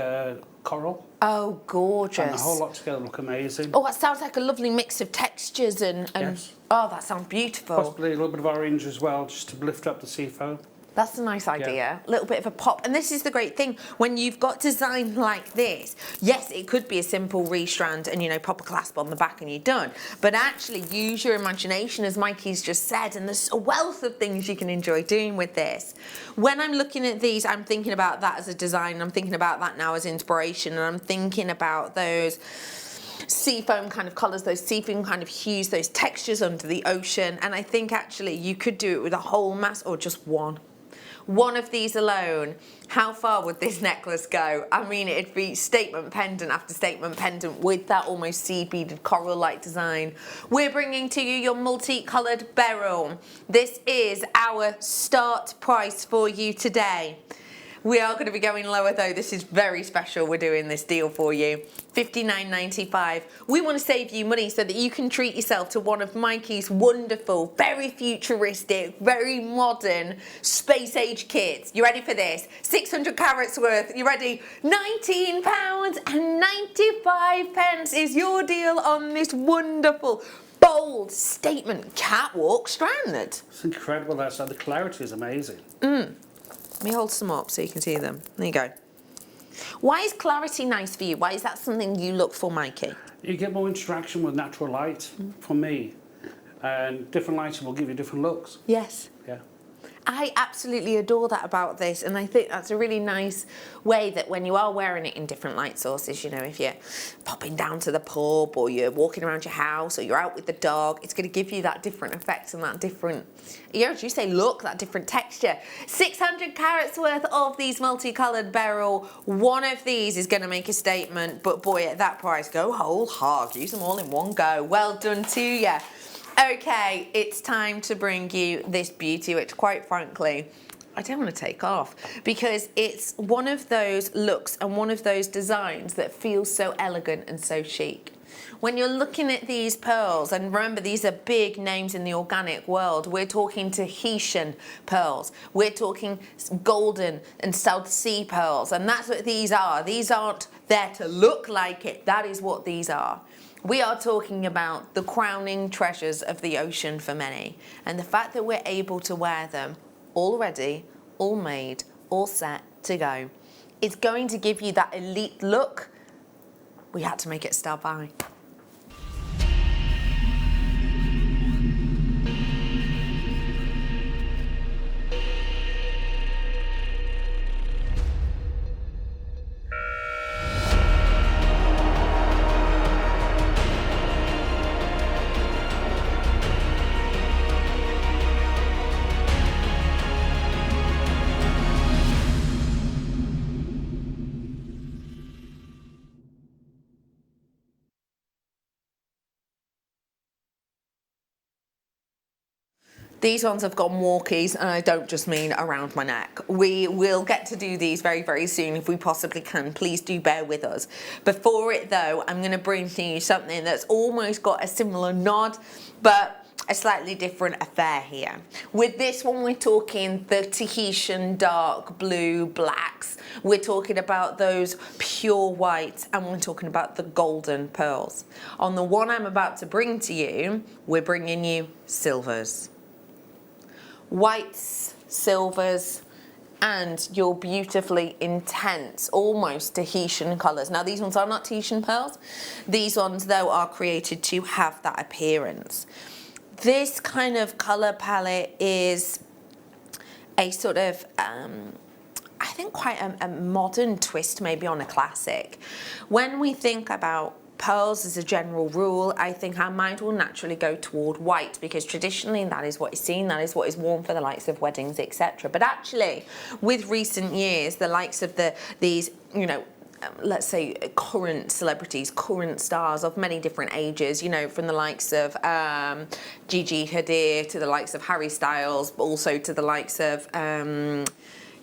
coral. Oh, gorgeous. And the whole lot together look amazing. Oh, that sounds like a lovely mix of textures and Yes. Oh, that sounds beautiful. Possibly a little bit of orange as well, just to lift up the sea foam. That's a nice idea. A little bit of a pop. And this is the great thing. When you've got design like this, yes, it could be a simple restrand and, you know, pop a clasp on the back and you're done. But actually use your imagination, as Mikey's just said, and there's a wealth of things you can enjoy doing with this. When I'm looking at these, I'm thinking about that as a design. I'm thinking about that now as inspiration. And I'm thinking about those seafoam kind of colours, those seafoam kind of hues, those textures under the ocean. And I think actually you could do it with a whole mass or just one. One of these alone, how far would this necklace go? I mean, it'd be statement pendant after statement pendant with that almost sea-beaded coral-like design. We're bringing to you your multicoloured beryl. This is our start price for you today. We are going to be going lower though. This is very special. We're doing this deal for you. $59.95. We want to save you money so that you can treat yourself to one of Mikey's wonderful, very futuristic, very modern space age kits. You ready for this? 600 carats worth. You ready? £19.95 is your deal on this wonderful, bold statement catwalk strand. It's incredible. The clarity is amazing. Let me hold some up so you can see them. There you go. Why is clarity nice for you? Why is that something you look for, Mikey? You get more interaction with natural light, for me. And different lights will give you different looks. Yes. Yeah. I absolutely adore that about this, and I think that's a really nice way that when you are wearing it in different light sources, you know, if you're popping down to the pub or you're walking around your house or you're out with the dog, it's going to give you that different effect and that different, yeah, as you say, look, that different texture. 600 carats worth of these multicoloured beryl. One of these is going to make a statement, but boy, at that price, go whole hog, use them all in one go. Well done to you. Okay, it's time to bring you this beauty, which quite frankly, I don't want to take off because it's one of those looks and one of those designs that feels so elegant and so chic. When you're looking at these pearls, and remember these are big names in the organic world, we're talking Tahitian pearls, we're talking golden and South Sea pearls, and that's what these are. These aren't there to look like it, that is what these are. We are talking about the crowning treasures of the ocean for many, and the fact that we're able to wear them all ready, all made, all set to go. It's going to give you that elite look. We had to make it star by. These ones have got walkies, and I don't just mean around my neck. We will get to do these very, very soon if we possibly can. Please do bear with us. Before it though, I'm going to bring to you something that's almost got a similar nod, but a slightly different affair here. With this one, we're talking the Tahitian dark blue blacks. We're talking about those pure whites, and we're talking about the golden pearls. On the one I'm about to bring to you, we're bringing you silvers. Whites, silvers, and your beautifully intense, almost Tahitian colours. Now these ones are not Tahitian pearls. These ones though are created to have that appearance. This kind of colour palette is a sort of, I think quite a modern twist maybe on a classic. When we think about pearls as a general rule, I think our mind will naturally go toward white because traditionally that is what is seen, that is what is worn for the likes of weddings, etc. But actually, with recent years, the likes of these, you know, let's say current celebrities, current stars of many different ages, you know, from the likes of Gigi Hadid to the likes of Harry Styles, but also to the likes of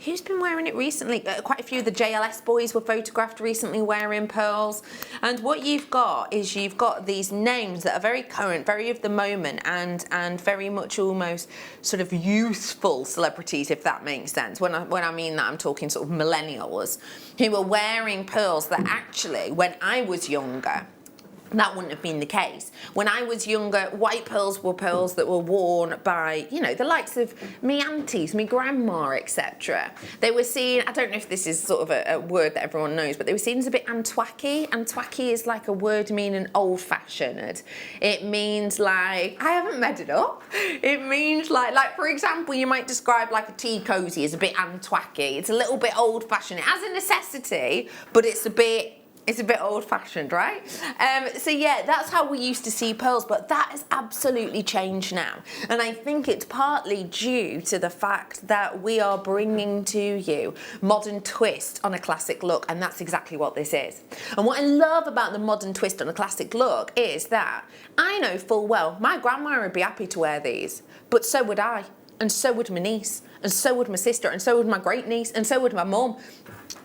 who's been wearing it recently? Quite a few of the JLS boys were photographed recently wearing pearls. And what you've got is you've got these names that are very current, very of the moment, and very much almost sort of youthful celebrities, if that makes sense. When I mean that, I'm talking sort of millennials who are wearing pearls that actually, when I was younger, that wouldn't have been the case. When I was younger, white pearls were pearls that were worn by, you know, the likes of me aunties, me grandma, etc. They were seen, I don't know if this is sort of a word that everyone knows, but they were seen as a bit antwacky. Antwacky is like a word meaning old-fashioned. It means like, I haven't made it up. It means like for example, you might describe like a tea cosy as a bit antwacky. It's a little bit old-fashioned. It has a necessity, but it's a bit old-fashioned, right? So yeah, that's how we used to see pearls, but that has absolutely changed now. And I think it's partly due to the fact that we are bringing to you modern twist on a classic look, and that's exactly what this is. And what I love about the modern twist on a classic look is that I know full well my grandma would be happy to wear these, but so would I, and so would my niece, and so would my sister, and so would my great niece, and so would my mum.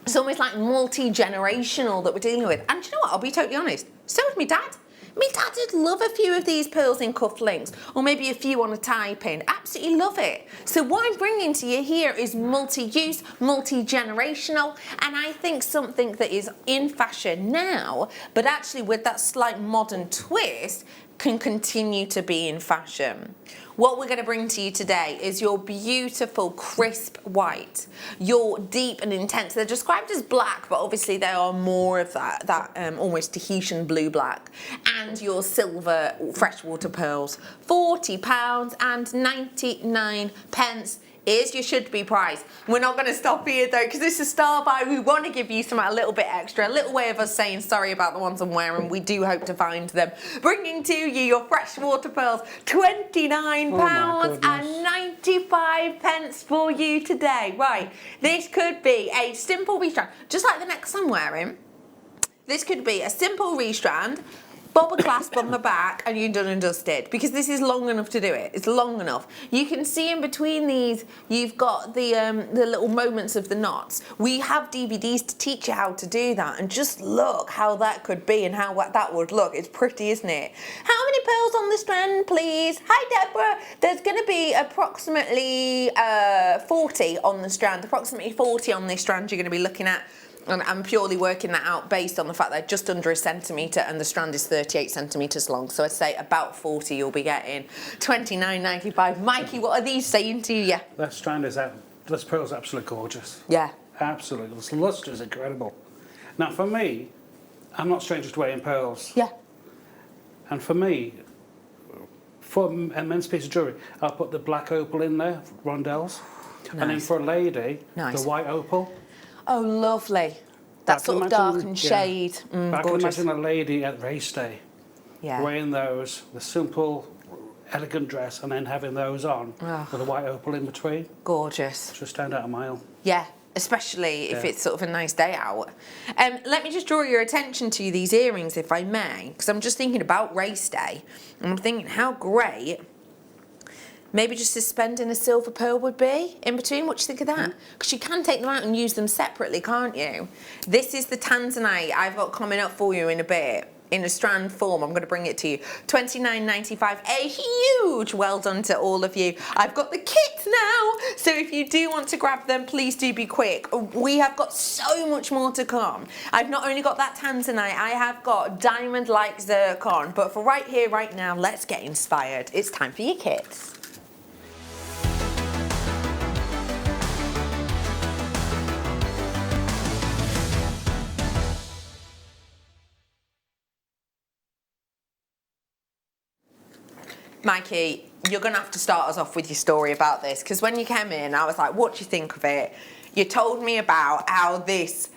It's almost like multi-generational that we're dealing with. And do you know what? I'll be totally honest. So would my dad. My dad would love a few of these pearls in cufflinks, or maybe a few on a tie pin. Absolutely love it. So what I'm bringing to you here is multi-use, multi-generational, and I think something that is in fashion now, but actually with that slight modern twist, can continue to be in fashion. What we're going to bring to you today is your beautiful crisp white, your deep and intense. They're described as black, but obviously they are more of that almost Tahitian blue black, and your silver freshwater pearls. £40.99 Here's your should be price. We're not going to stop here though, because it's a star buy. We want to give you something a little bit extra, a little way of us saying sorry about the ones I'm wearing. We do hope to find them. Bringing to you your freshwater pearls, £29.95 for you today. Right, this could be a simple restrand, just like the necklace I'm wearing. This could be a simple restrand, bob a clasp on the back, and you're done and dusted, because this is long enough to do it. It's long enough. You can see in between these, you've got the little moments of the knots. We have DVDs to teach you how to do that, and just look how that could be and how that would look. It's pretty, isn't it? How many pearls on the strand, please? Hi, Deborah. There's going to be approximately 40 on the strand. Approximately 40 on this strand you're going to be looking at. And I'm purely working that out based on the fact that just under 1 centimetre and the strand is 38 centimetres long. So I'd say about 40 you'll be getting. £29.95. Mikey, what are these saying to you? That strand is out. This pearl's absolutely gorgeous. Yeah. Absolutely. This lustre is incredible. Now for me, I'm not stranger to wearing pearls. Yeah. And for me, for a men's piece of jewellery, I'll put the black opal in there, rondelles. Nice. And then for a lady, nice. The white opal. Oh, lovely. That sort of dark and shade. I can imagine a lady at race day wearing those, the simple, elegant dress, and then having those on with a white opal in between. Gorgeous. Just stand out a mile. Yeah, especially if it's sort of a nice day out. Let me just draw your attention to these earrings, if I may, because I'm just thinking about race day. And I'm thinking how great maybe just suspending a silver pearl would be in between. What do you think of that? Because you can take them out and use them separately, can't you? This is the tanzanite I've got coming up for you in a bit. In a strand form, I'm going to bring it to you. £29.95, a huge well done to all of you. I've got the kits now, so if you do want to grab them, please do be quick. We have got so much more to come. I've not only got that tanzanite, I have got diamond-like zircon, but for right here, right now, let's get inspired. It's time for your kits. Mikey, you're going to have to start us off with your story about this, because when you came in, I was like, what do you think of it? You told me about how this,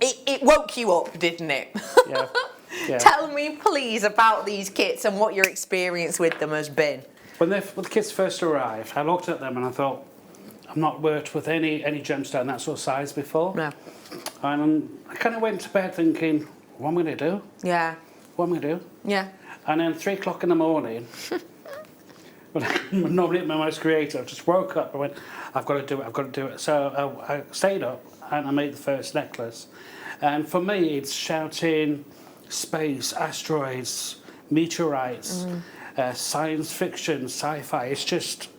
it woke you up, didn't it? Yeah. Yeah. Tell me, please, about these kits and what your experience with them has been. When the kits first arrived, I looked at them and I thought, I've not worked with any gemstone that sort of size before. No. And I kind of went to bed thinking, what am I going to do? Yeah. What am I going to do? Yeah. And then 3 o'clock in the morning, when I'm normally at my most creative, I just woke up and went, I've got to do it, I've got to do it. So I stayed up and I made the first necklace. And for me, it's shouting space, asteroids, meteorites, science fiction, sci-fi. It's just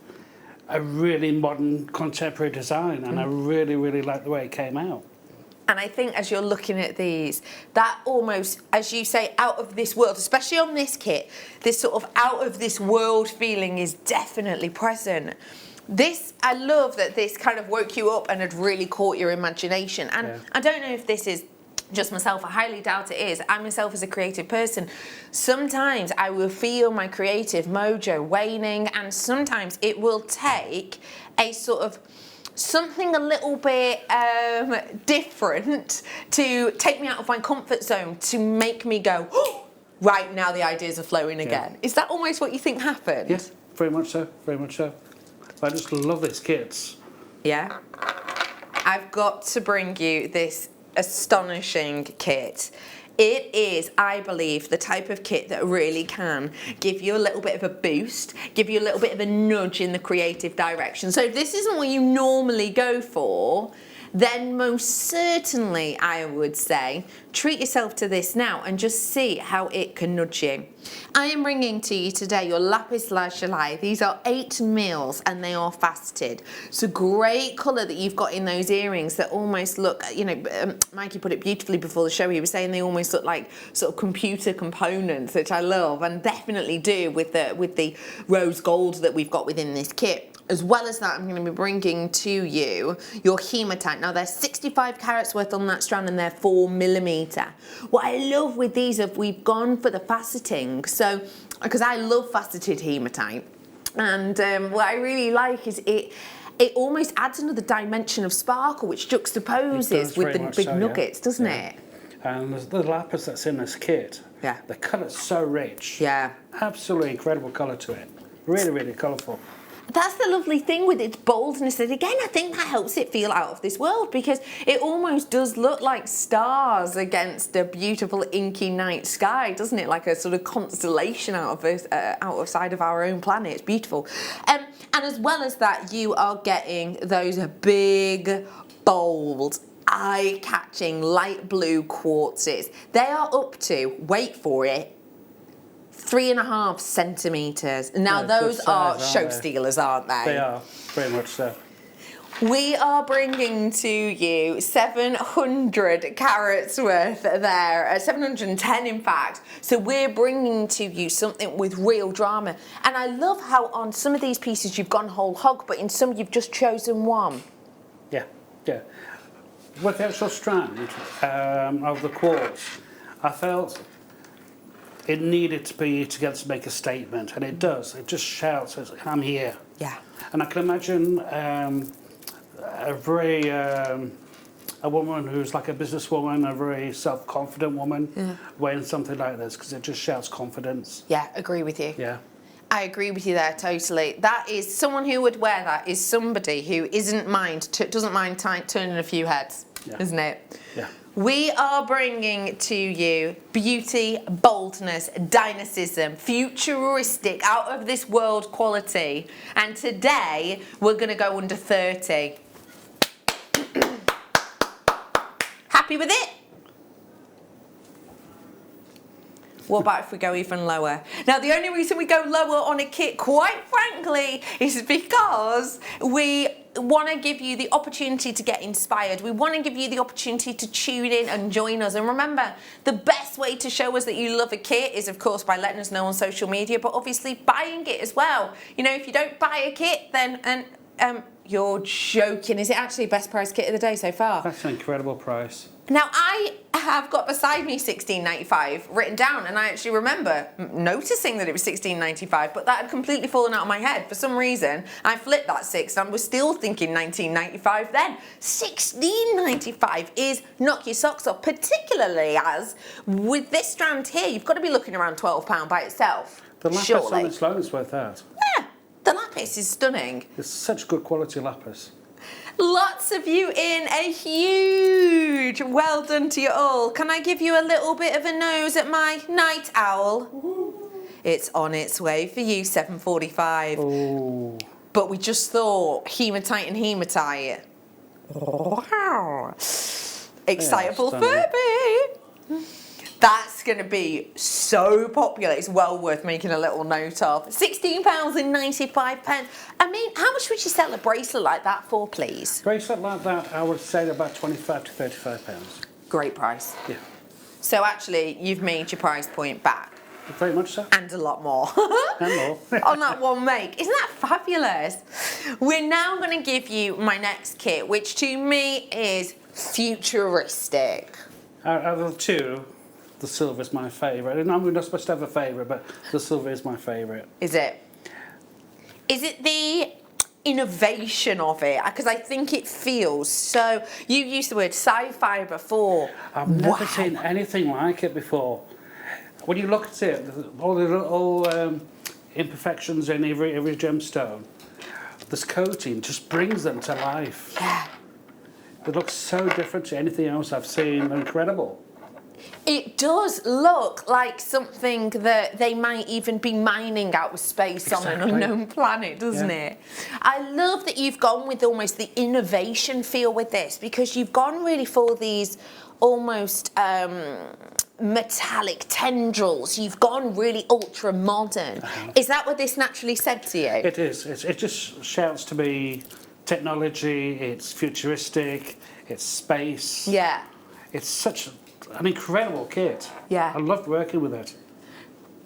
a really modern, contemporary design, and I really, really like the way it came out. And I think as you're looking at these, that almost, as you say, out of this world, especially on this kit, this sort of out of this world feeling is definitely present. This, I love that this kind of woke you up and had really caught your imagination. And I don't know if this is just myself, I highly doubt it is. I myself as a creative person, sometimes I will feel my creative mojo waning, and sometimes it will take a sort of something a little bit different to take me out of my comfort zone, to make me go, oh, right, now the ideas are flowing again. Is that almost what you think happened? Yes, very much so, very much so. I just love these kits. Yeah. I've got to bring you this astonishing kit. It is, I believe, the type of kit that really can give you a little bit of a boost, give you a little bit of a nudge in the creative direction. So if this isn't what you normally go for, then most certainly I would say treat yourself to this now and just see how it can nudge you. I am bringing to you today your lapis lazuli. These are 8 mils and they are faceted. It's a great colour that you've got in those earrings that almost look, you know, Mikey put it beautifully before the show. He was saying they almost look like sort of computer components, which I love, and definitely do with the rose gold that we've got within this kit. As well as that, I'm going to be bringing to you your hematite. Now, there's 65 carats worth on that strand and they're 4mm. What I love with these is we've gone for the faceting. So, because I love faceted hematite. And what I really like is it almost adds another dimension of sparkle, which juxtaposes with the big nuggets, doesn't it? And the lapis that's in this kit, the colour's so rich. Yeah. Absolutely incredible colour to it. Really, really colourful. That's the lovely thing with its boldness, that again, I think that helps it feel out of this world, because it almost does look like stars against a beautiful inky night sky, doesn't it? Like a sort of constellation out of side of our own planet. It's beautiful. And as well as that, you are getting those big, bold, eye-catching light blue quartzes. They are up to, wait for it, 3.5 centimetres. Now those are show stealers, aren't they? They are, very much so. We are bringing to you 700 carats worth there, 710 in fact. So we're bringing to you something with real drama. And I love how on some of these pieces you've gone whole hog, but in some you've just chosen one. Yeah, yeah. With the actual strand of the quartz, I felt it needed to be together to make a statement, and it does. It just shouts, I'm here. Yeah. And I can imagine a woman who's like a businesswoman, a very self-confident woman, wearing something like this, because it just shouts confidence. Yeah, agree with you. Yeah. I agree with you there totally. That is, someone who would wear that is somebody who doesn't mind turning a few heads, isn't it? Yeah. We are bringing to you beauty, boldness, dynamism, futuristic, out of this world quality. And today we're going to go under 30. Happy with it? What about if we go even lower? Now, the only reason we go lower on a kit, quite frankly, is because we want to give you the opportunity to get inspired. We want to give you the opportunity to tune in and join us. And remember, the best way to show us that you love a kit is, of course, by letting us know on social media, but obviously buying it as well. You know, if you don't buy a kit, then you're joking. Is it actually best price kit of the day so far? That's an incredible price. Now, I have got beside me $16.95 written down, and I actually remember noticing that it was $16.95, but that had completely fallen out of my head. For some reason, I flipped that 6 and was still thinking $19.95 then. $16.95 is knock your socks off, particularly as with this strand here, you've got to be looking around £12 by itself. The lapis on its own is worth that. Yeah, the lapis is stunning. It's such good quality lapis. Lots of you in, a huge well done to you all. Can I give you a little bit of a nose at my night owl? It's on its way for you, 7:45. Oh. But we just thought hematite and hematite. Wow. Excitable Furby. That's going to be so popular. It's well worth making a little note of. £16.95. I mean, how much would you sell a bracelet like that for, please? Bracelet like that, I would say about 25 to 35 pounds. Great price. Yeah. So actually, you've made your price point back. Very much so. And a lot more. And more. On that one make. Isn't that fabulous? We're now going to give you my next kit, which to me is futuristic. Out of the two, the silver is my favourite. And I'm not supposed to have a favourite, but the silver is my favourite. Is it? Is it the innovation of it? Because I think it feels so... You used the word sci-fi before. I've never seen anything like it before. When you look at it, all the little imperfections in every gemstone, this coating just brings them to life. Yeah. It looks so different to anything else I've seen. Incredible. It does look like something that they might even be mining out of space on an unknown planet, doesn't it? I love that you've gone with almost the innovation feel with this, because you've gone really for these almost metallic tendrils. You've gone really ultra modern. Is that what this naturally said to you? It is. It just shouts to me technology, it's futuristic, it's space. Yeah. It's such an incredible kit. Yeah. I loved working with it.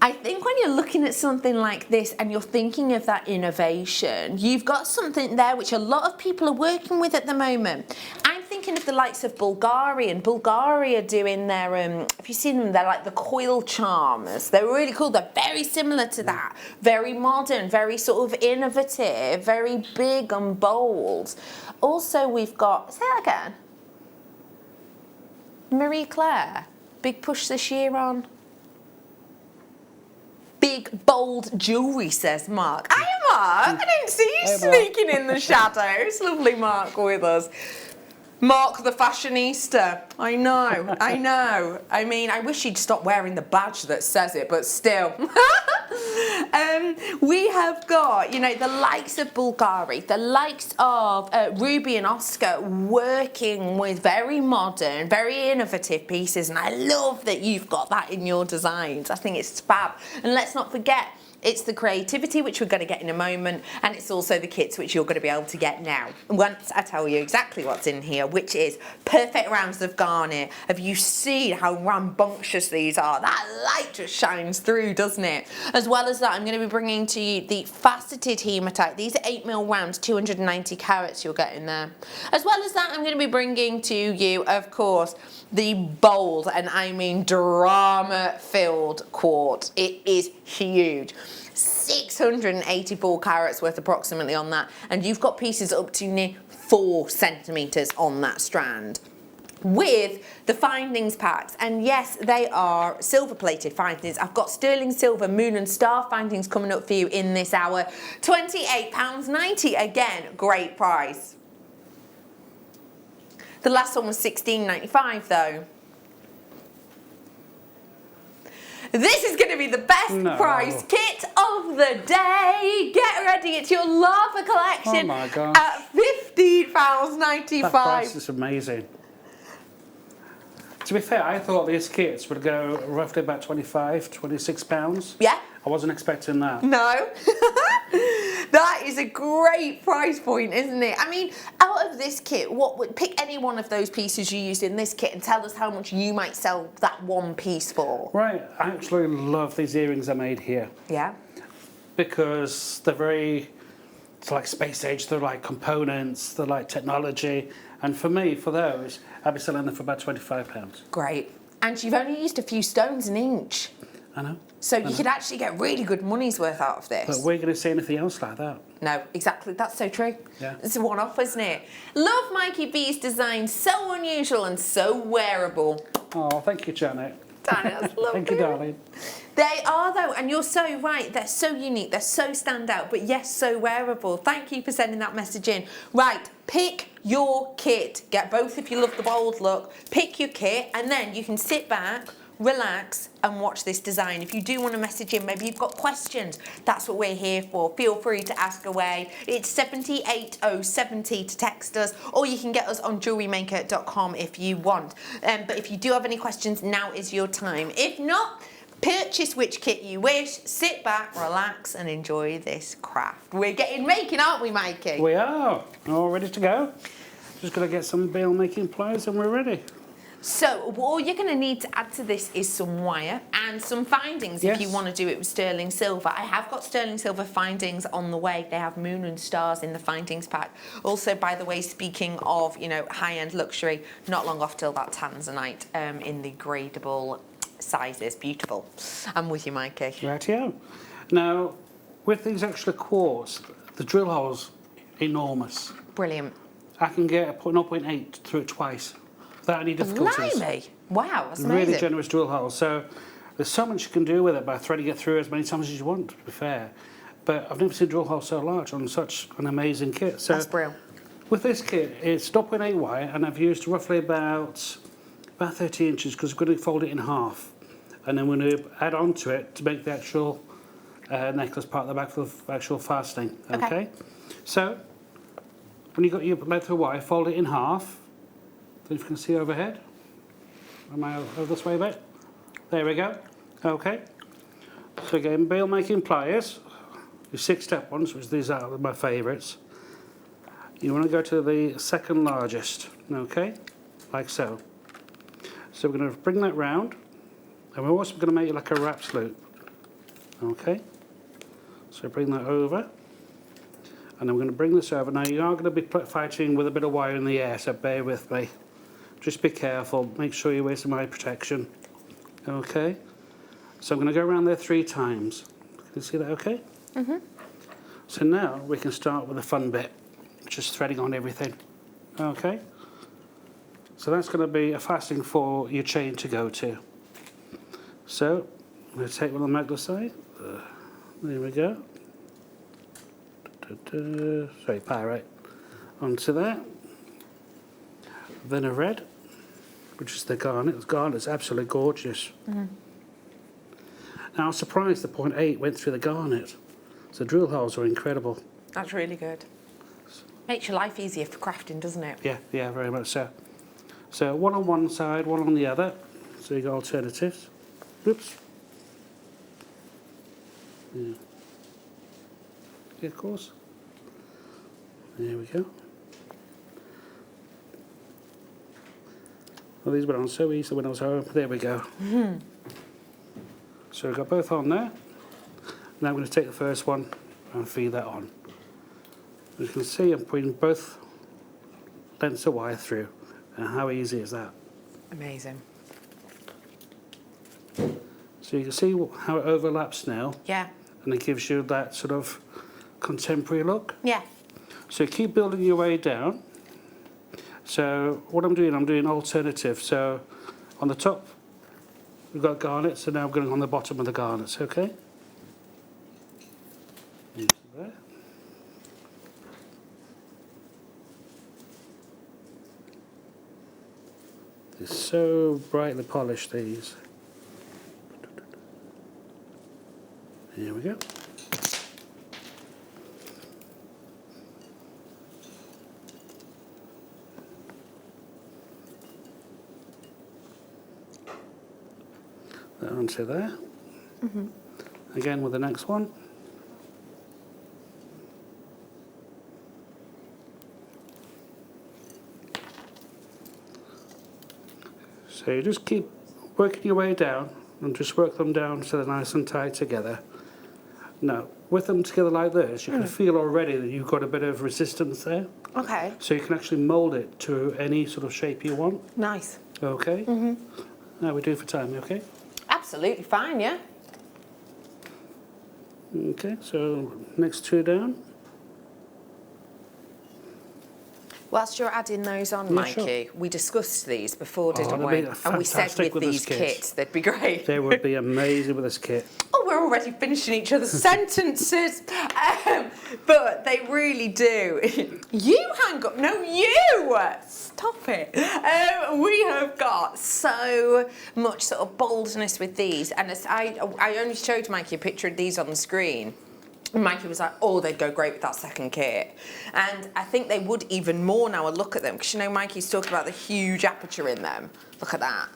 I think when you're looking at something like this and you're thinking of that innovation, you've got something there which a lot of people are working with at the moment. I'm thinking thinking of the likes of Bulgari are doing their, have you seen them? They're like the coil charmers. They're really cool. They're very similar to that. Very modern, very sort of innovative, very big and bold. Also, we've got, say that again. Marie Claire, big push this year on. Big, bold jewellery, says Mark. Hi, Mark. I didn't see you sneaking in the shadows. Lovely Mark with us. Mark the fashionista. I know, I know. I mean, I wish he'd stop wearing the badge that says it, but still. We have got, you know, the likes of Bulgari, the likes of Ruby and Oscar working with very modern, very innovative pieces, and I love that you've got that in your designs. I think it's fab. And let's not forget, it's the creativity, which we're going to get in a moment, and it's also the kits, which you're going to be able to get now. Once I tell you exactly what's in here, which is perfect rounds of garnet. Have you seen how rambunctious these are? That light just shines through, doesn't it? As well as that, I'm going to be bringing to you the faceted hematite. These are 8mm rounds, 290 carats you'll get in there. As well as that, I'm going to be bringing to you, of course, the bold, and I mean drama-filled quartz. It is huge. 684 carats worth approximately on that, and you've got pieces up to near 4 centimetres on that strand. With the findings packs, and yes, they are silver plated findings. I've got sterling silver moon and star findings coming up for you in this hour. £28.90, again, great price. The last one was $16.95 though. This is going to be the best price kit of the day. Get ready, it's your Lava collection. Oh my gosh. At £15.95. That price is amazing. To be fair, I thought these kits would go roughly about £25, £26. Yeah. I wasn't expecting that. No. That is a great price point, isn't it? I mean, out of this kit, what would pick any one of those pieces you used in this kit and tell us how much you might sell that one piece for. Right, I actually love these earrings I made here. Yeah. Because they're very, it's like space age, they're like components, they're like technology. And for me, for those, I'd be selling them for about £25. Great. And you've only used a few stones an inch. I know. So you could actually get really good money's worth out of this. But we're going to see anything else like that. No, exactly. That's so true. Yeah. It's a one-off, isn't it? Love Mikey B's design. So unusual and so wearable. Oh, thank you, Janet. Janet, that's lovely. Thank you, darling. They are, though, and you're so right. They're so unique. They're so stand out, but yes, so wearable. Thank you for sending that message in. Right, pick your kit. Get both if you love the bold look. Pick your kit, and then you can sit back, relax and watch this design. If you do want to message in, maybe you've got questions, that's what we're here for. Feel free to ask away. It's 78070 to text us, or you can get us on JewelleryMaker.com if you want. But if you do have any questions, now is your time. If not, purchase which kit you wish, sit back, relax and enjoy this craft. We're getting making, aren't we, Mikey? We are. All ready to go. Just got to get some bail making pliers and we're ready. So all you're going to need to add to this is some wire and some findings if you want to do it with sterling silver. I have got sterling silver findings on the way. They have moon and stars in the findings pack. Also, by the way, speaking of, you know, high-end luxury, not long off till that tanzanite in the gradable sizes. Beautiful. I'm with you, Mikey. Rightio. Now, with these extra quartz, the drill hole's enormous. Brilliant. I can get a 0.8 through it twice. Without any difficulties. Blimey. Wow, that's amazing. Really generous drill hole. So there's so much you can do with it by threading it through as many times as you want, to be fair. But I've never seen a drill hole so large on such an amazing kit. So that's brilliant. With this kit, it's 0.8 wire, and I've used roughly about 30 inches because we're going to fold it in half. And then we're going to add on to it to make the actual necklace part of the back for the actual fastening. Okay? So when you've got your length of wire, fold it in half. If you can see overhead. Am I over this way a bit? There we go. Okay. So again, bail making pliers, your 6-step ones, which these are my favourites. You want to go to the second largest, okay? Like so. So we're going to bring that round, and we're also going to make it like a wraps loop. Okay. So bring that over. And I'm going to bring this over. Now you are going to be fighting with a bit of wire in the air, so bear with me. Just be careful, make sure you wear some eye protection. Okay? So I'm going to go around there 3 times. Can you see that okay? Mm-hmm. So now we can start with the fun bit, just threading on everything. Okay? So that's going to be a fastening for your chain to go to. So I'm going to take one on the Magna side. There we go. Sorry, pyrite. Onto that. Then a red, which is the garnet. The garnet's absolutely gorgeous. Mm-hmm. Now I was surprised the 0.8 went through the garnet. So the drill holes are incredible. That's really good. Makes your life easier for crafting, doesn't it? Yeah, very much so. So one on one side, one on the other. So you got alternatives. Oops. Yeah, of course. There we go. Well, these went on so easy when I was home. There we go. Mm-hmm. So we've got both on there. Now I'm going to take the first one and feed that on. As you can see, I'm putting both lengths of wire through. And how easy is that? Amazing. So you can see how it overlaps now. Yeah. And it gives you that sort of contemporary look. Yeah. So keep building your way down. So what I'm doing alternative. So on the top, we've got garnets, so now I'm going on the bottom of the garnets, okay? Into there. They're so brightly polished, these. Here we go. That onto there. Mm-hmm. Again with the next one. So you just keep working your way down and just work them down so they're nice and tight together. Now, with them together like this, you can feel already that you've got a bit of resistance there. Okay. So you can actually mould it to any sort of shape you want. Nice. Okay. Mm-hmm. Now we do it for time, okay? Absolutely fine, yeah. Okay, so next 2 down. Whilst you're adding those on, Yeah, Mikey, sure. we discussed these before, Oh, didn't they'd we? be And we said fantastic with with these this kit. kits, they'd be great. They would be amazing with this kit. Oh, we're already finishing each other's sentences. But they really do. You hang up. No, you! Stop it. We have got so much sort of boldness with these. And as I only showed Mikey a picture of these on the screen. And Mikey was like, oh, they'd go great with that second kit. And I think they would even more now I look at them. Because, you know, Mikey's talking about the huge aperture in them. Look at that.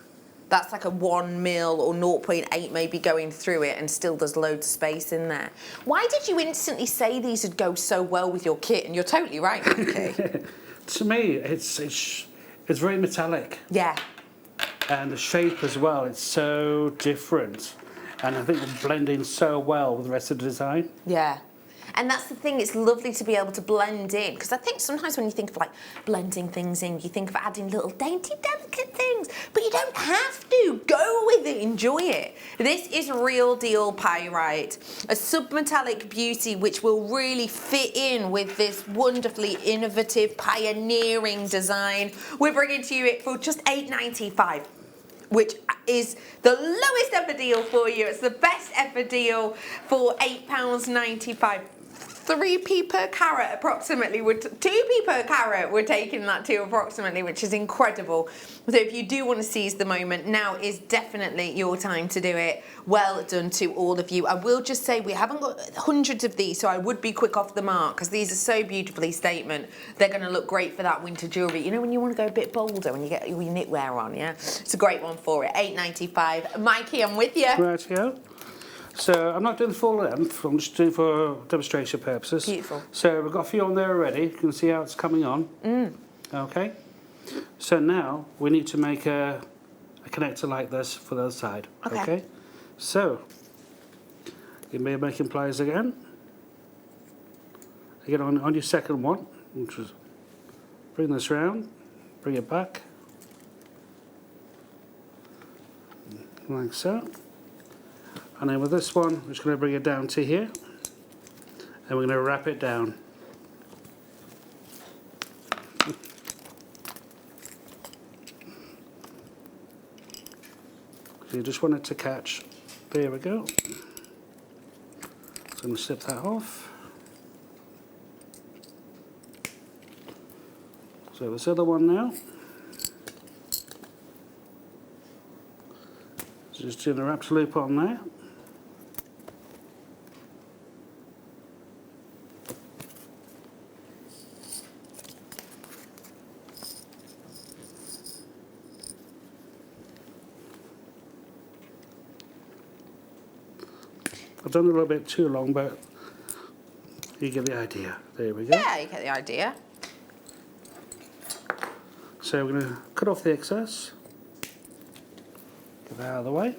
That's like a 1 mil or 0.8 maybe going through it and still there's loads of space in there. Why did you instantly say these would go so well with your kit? And you're totally right, Mikey. To me, it's very metallic. Yeah. And the shape as well, it's so different. And I think it blends in so well with the rest of the design. Yeah. And that's the thing, it's lovely to be able to blend in. Because I think sometimes when you think of like blending things in, you think of adding little dainty, delicate things. But you don't have to. Go with it, enjoy it. This is real deal pyrite. A submetallic beauty which will really fit in with this wonderfully innovative, pioneering design. We're bringing to you it for just $8.95. Which is the lowest ever deal for you. It's the best ever deal for £8.95. 3p per carat approximately, 2p per carat we're taking that to approximately, which is incredible. So if you do want to seize the moment, now is definitely your time to do it. Well done to all of you. I will just say we haven't got hundreds of these, so I would be quick off the mark because these are so beautifully statement. They're going to look great for that winter jewellery. You know when you want to go a bit bolder when you get your knitwear on, yeah? It's a great one for it. $8.95. Mikey, I'm with you. Right, yeah. So I'm not doing the full length, I'm just doing for demonstration purposes. Beautiful. So we've got a few on there already. You can see how it's coming on. Okay. So now we need to make a connector like this for the other side. Okay. So you may be making pliers again. Again, on your second one, which is bring this round, bring it back, like so. And then with this one, we're just going to bring it down to here, and we're going to wrap it down. So you just want it to catch. There we go. So I'm going to slip that off. So this other one now. Just doing a wrapped loop on there. I've done it a little bit too long, but you get the idea. There we go. Yeah, you get the idea. So we're going to cut off the excess, get that out of the way,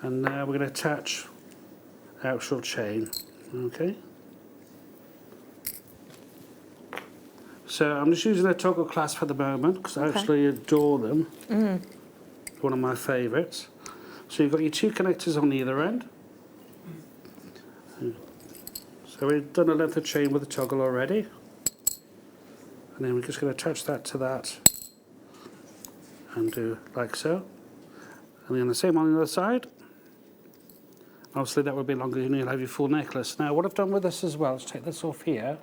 and now we're going to attach the actual chain. Okay. So I'm just using a toggle clasp at the moment because I absolutely adore them. One of my favourites. So you've got your two connectors on either end. So we've done a length of chain with the toggle already. And then we're just going to attach that to that and do like so. And then the same on the other side. Obviously that would be longer and you'll have your full necklace. Now what I've done with this as well is take this off here.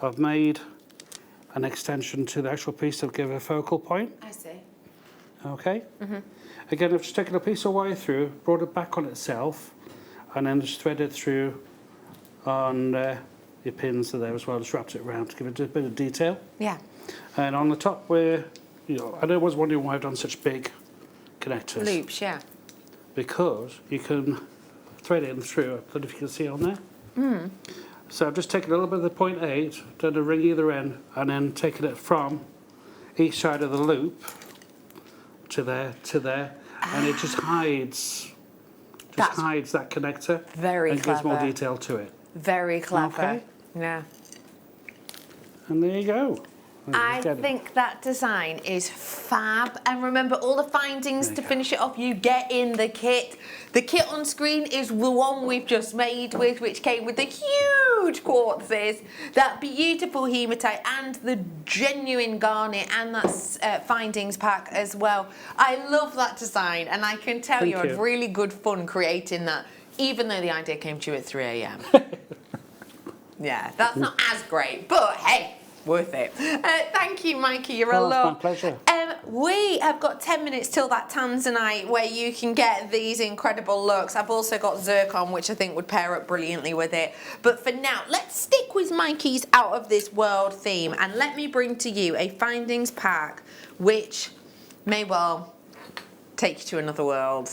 I've made an extension to the actual piece to give a focal point. I see. Okay. Again, I've just taken a piece of wire through, brought it back on itself, and then just threaded through on your pins are there as well. Just wrapped it around to give it a bit of detail. Yeah. And on the top where, you know, I was wondering why I've done such big connectors. Loops, yeah. Because you can thread it in through. I don't know if you can see on there. So I've just taken a little bit of the 0.8, done a ring either end, and then taken it from each side of the loop to there, and it just hides that connector. Very and clever. gives more detail to it. Very clever. Okay. Yeah. And there you go. I think that design is fab. And remember, all the findings to finish it off, you get in the kit. The kit on screen is the one we've just made with, which came with the huge quartzes, that beautiful hematite, and the genuine garnet, and that findings pack as well. I love that design, and I can tell you had really good fun creating that, even though the idea came to you at 3 a.m. Yeah, that's not as great, but hey, worth it. Thank you, Mikey. You're a love. My pleasure. We have got 10 minutes till that tanzanite where you can get these incredible looks. I've also got zircon, which I think would pair up brilliantly with it. But for now, let's stick with Mikey's Out of This World theme, and let me bring to you a findings pack which may well take you to another world.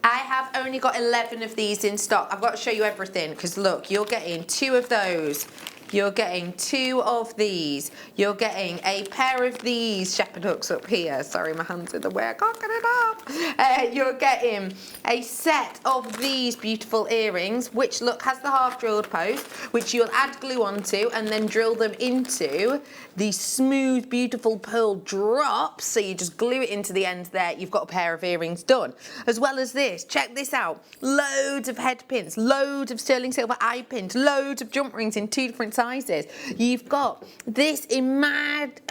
I have only got 11 of these in stock. I've got to show you everything because look, you're getting 2 of those. You're getting 2 of these. You're getting a pair of these shepherd hooks up here. Sorry, my hand's in the way. I can't get it up. You're getting a set of these beautiful earrings, which look has the half drilled post, which you'll add glue onto and then drill them into these smooth, beautiful pearl drops. So you just glue it into the end there. You've got a pair of earrings done. As well as this, check this out. Loads of head pins, loads of sterling silver eye pins, loads of jump rings in 2 different sizes. You've got this immense,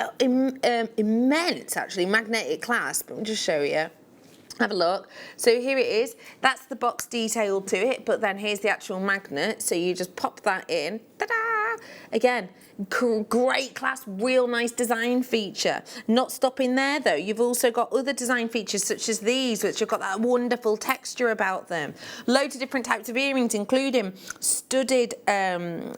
actually, magnetic clasp. Let me just show you. Have a look. So here it is. That's the box detailed to it, but then here's the actual magnet. So you just pop that in. Ta-da! Again, great clasp, real nice design feature. Not stopping there though, you've also got other design features such as these, which have got that wonderful texture about them. Loads of different types of earrings, including studded,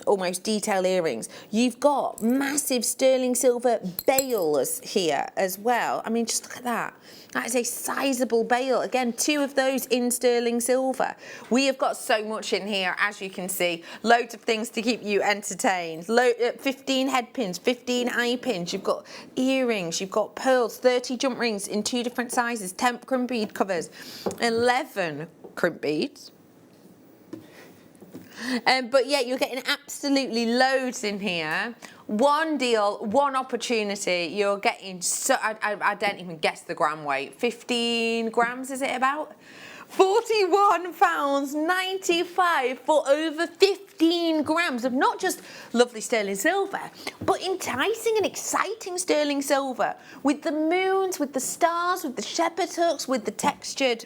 almost detail earrings. You've got massive sterling silver bails here as well. I mean, just look at that. That is a sizable bail. Again, 2 of those in sterling silver. We have got so much in here, as you can see. Loads of things to keep you entertained. 15 head pins, 15 eye pins. You've got earrings, you've got pearls, 30 jump rings in 2 different sizes, 10 crimp bead covers, 11 crimp beads, But yeah, you're getting absolutely loads in here. One deal, one opportunity. You're getting so, I don't even guess the gram weight. 15 grams, is it about? £41.95 for over 15 grams of not just lovely sterling silver, but enticing and exciting sterling silver with the moons, with the stars, with the shepherd hooks, with the textured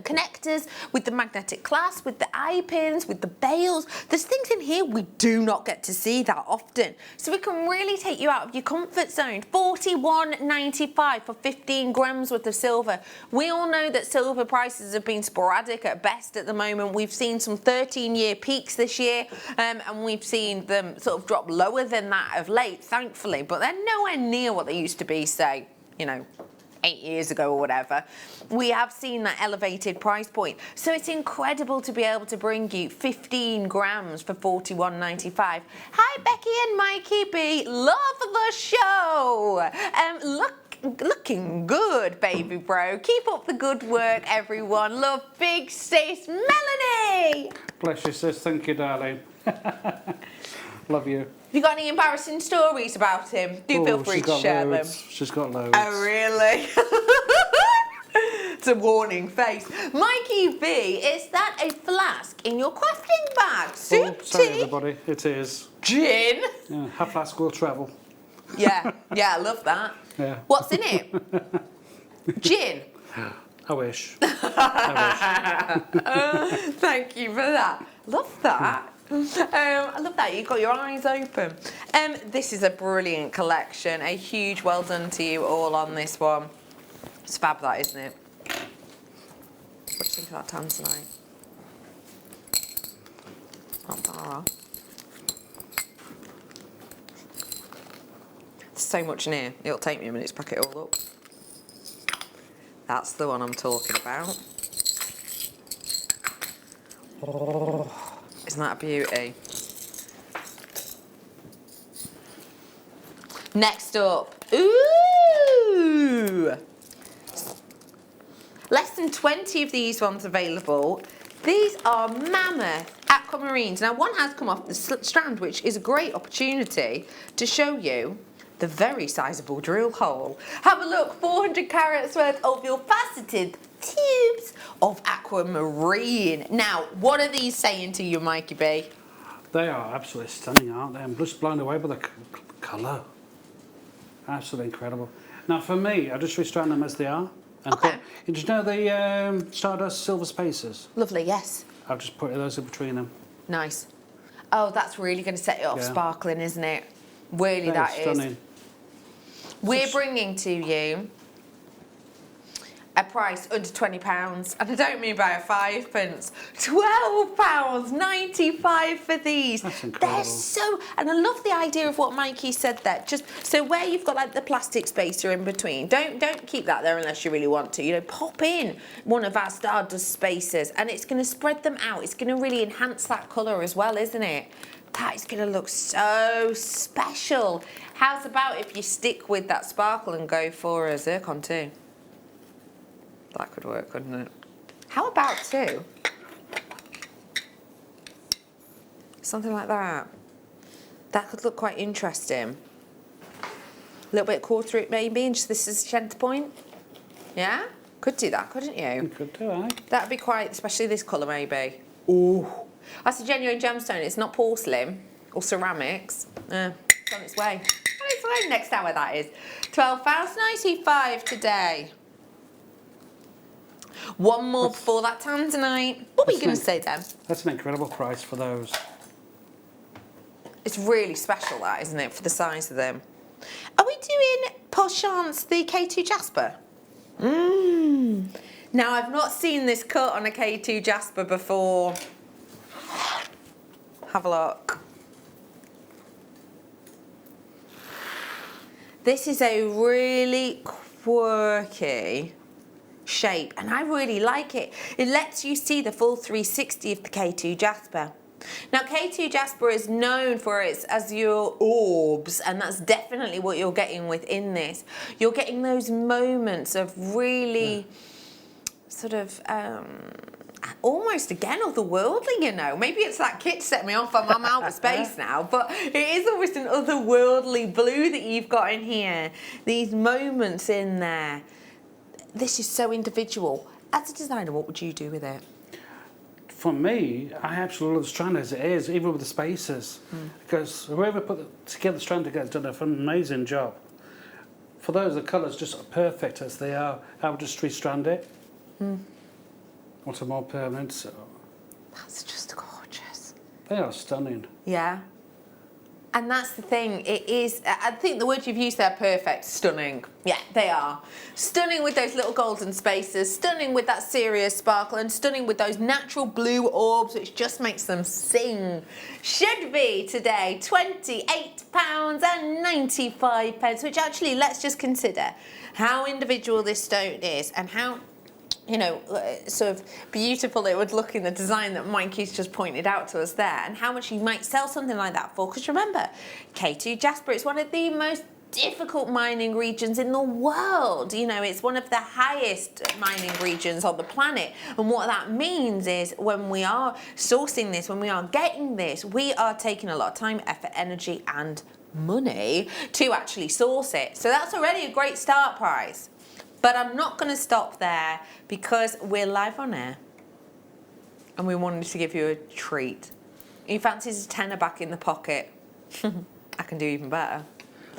connectors, with the magnetic clasp, with the eye pins, with the bails. There's things in here we do not get to see that often. So we can really take you out of your comfort zone. £41.95 for 15 grams worth of silver. We all know that silver prices have been sporadic at best at the moment. We've seen some 13-year peaks this year, and we've seen them sort of drop lower than that of late, thankfully, but they're nowhere near what they used to be, say, you know, 8 years ago or whatever. We have seen that elevated price point. So it's incredible to be able to bring you 15 grams for £41.95. Hi, Becky and Mikey B. Love the show. Looking good, baby bro. Keep up the good work, everyone. Love, big sis Melanie. Bless you, sis. Thank you, darling. Love you. Have you got any embarrassing stories about him? Do feel free to share them. She's got loads. Oh, really? It's a warning face. Mikey B, is that a flask in your crafting bag? Soup Sorry, tea? everybody. It is. Gin? Yeah, half flask will travel. Yeah, I love that. Yeah. What's in it? Gin? I wish. Thank you for that. Love that. I love that, you've got your eyes open. This is a brilliant collection. A huge well done to you all on this one. It's fab, that, isn't it? What do you think of that tanzanite? Not far off. There's so much in here, it'll take me a minute to pack it all up. That's the one I'm talking about. Oh. Isn't that a beauty? Next up, ooh! Less than 20 of these ones available. These are mammoth aquamarines. Now, one has come off the strand, which is a great opportunity to show you the very sizable drill hole. Have a look, 400 carats worth of your faceted tubes of aquamarine. Now, what are these saying to you, Mikey B? They are absolutely stunning, aren't they? I'm just blown away by the colour. Absolutely incredible. Now, for me, I just restrand them as they are. And Okay. Did you know the Stardust Silver Spacers? Lovely, yes. I've just put those in between them. Nice. Oh, that's really going to set it off sparkling, isn't it? Really, that is. Stunning. We're bringing to you a price under £20, and I don't mean by a 5p. £12.95 for these. That's incredible. They're so, and I love the idea of what Mikey said there. Just so where you've got like the plastic spacer in between, don't keep that there unless you really want to. You know, pop in one of our Stardust spacers, and it's going to spread them out. It's going to really enhance that colour as well, isn't it? That is going to look so special. How's about if you stick with that sparkle and go for a zircon too? That could work, couldn't it? How about two? Something like that. That could look quite interesting. A little bit quarter it maybe, and just this is centre point. Yeah? Could do that, couldn't you? You could do, eh? That'd be quite, especially this colour maybe. Ooh. That's a genuine gemstone. It's not porcelain or ceramics. It's on its way. On its way next hour, that is. £12.95 today. One more before that tanzanite. What were you going to say then? That's an incredible price for those. It's really special, that, isn't it, for the size of them? Are we doing Pochance the K2 Jasper? Now, I've not seen this cut on a K2 Jasper before. Have a look. This is a really quirky shape, and I really like it. It lets you see the full 360 of the K2 Jasper. Now, K2 Jasper is known for its azure orbs, and that's definitely what you're getting within this. You're getting those moments of really sort of almost again otherworldly, you know. Maybe it's that kit set me off. I'm out of space now, but it is almost an otherworldly blue that you've got in here. These moments in there. This is so individual. As a designer, what would you do with it? For me, I absolutely love the strand as it is, even with the spaces, because whoever put the strand together has done an amazing job. For those, the colours just perfect as they are. I would just restrand it. Want a more permanent. So. That's just gorgeous. They are stunning. Yeah. And that's the thing, it is, I think the word you've used there, perfect, stunning. Yeah, they are. Stunning with those little golden spaces, stunning with that serious sparkle, and stunning with those natural blue orbs, which just makes them sing. Should be today £28.95, which actually, let's just consider how individual this stone is and how, you know, sort of beautiful it would look in the design that Mikey's just pointed out to us there, and how much you might sell something like that for. Because remember, K2 Jasper is one of the most difficult mining regions in the world. You know, it's one of the highest mining regions on the planet. And what that means is when we are sourcing this, when we are getting this, we are taking a lot of time, effort, energy, and money to actually source it. So that's already a great start price. But I'm not going to stop there because we're live on air and we wanted to give you a treat. You fancy a tenner back in the pocket? I can do even better.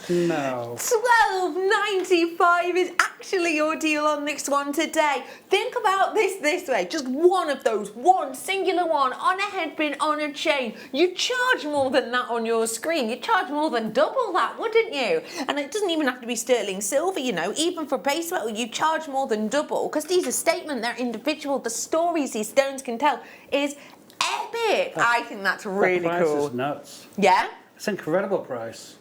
No. £12.95 is actually your deal on this one today. Think about this way. Just one of those, one singular one on a headpin, on a chain. You charge more than that on your screen. You charge more than double that, wouldn't you? And it doesn't even have to be sterling silver, you know. Even for base metal, you charge more than double because these are statement, they're individual. The stories these stones can tell is epic. I think that's really cool. The price cool. is nuts. Yeah? It's an incredible price.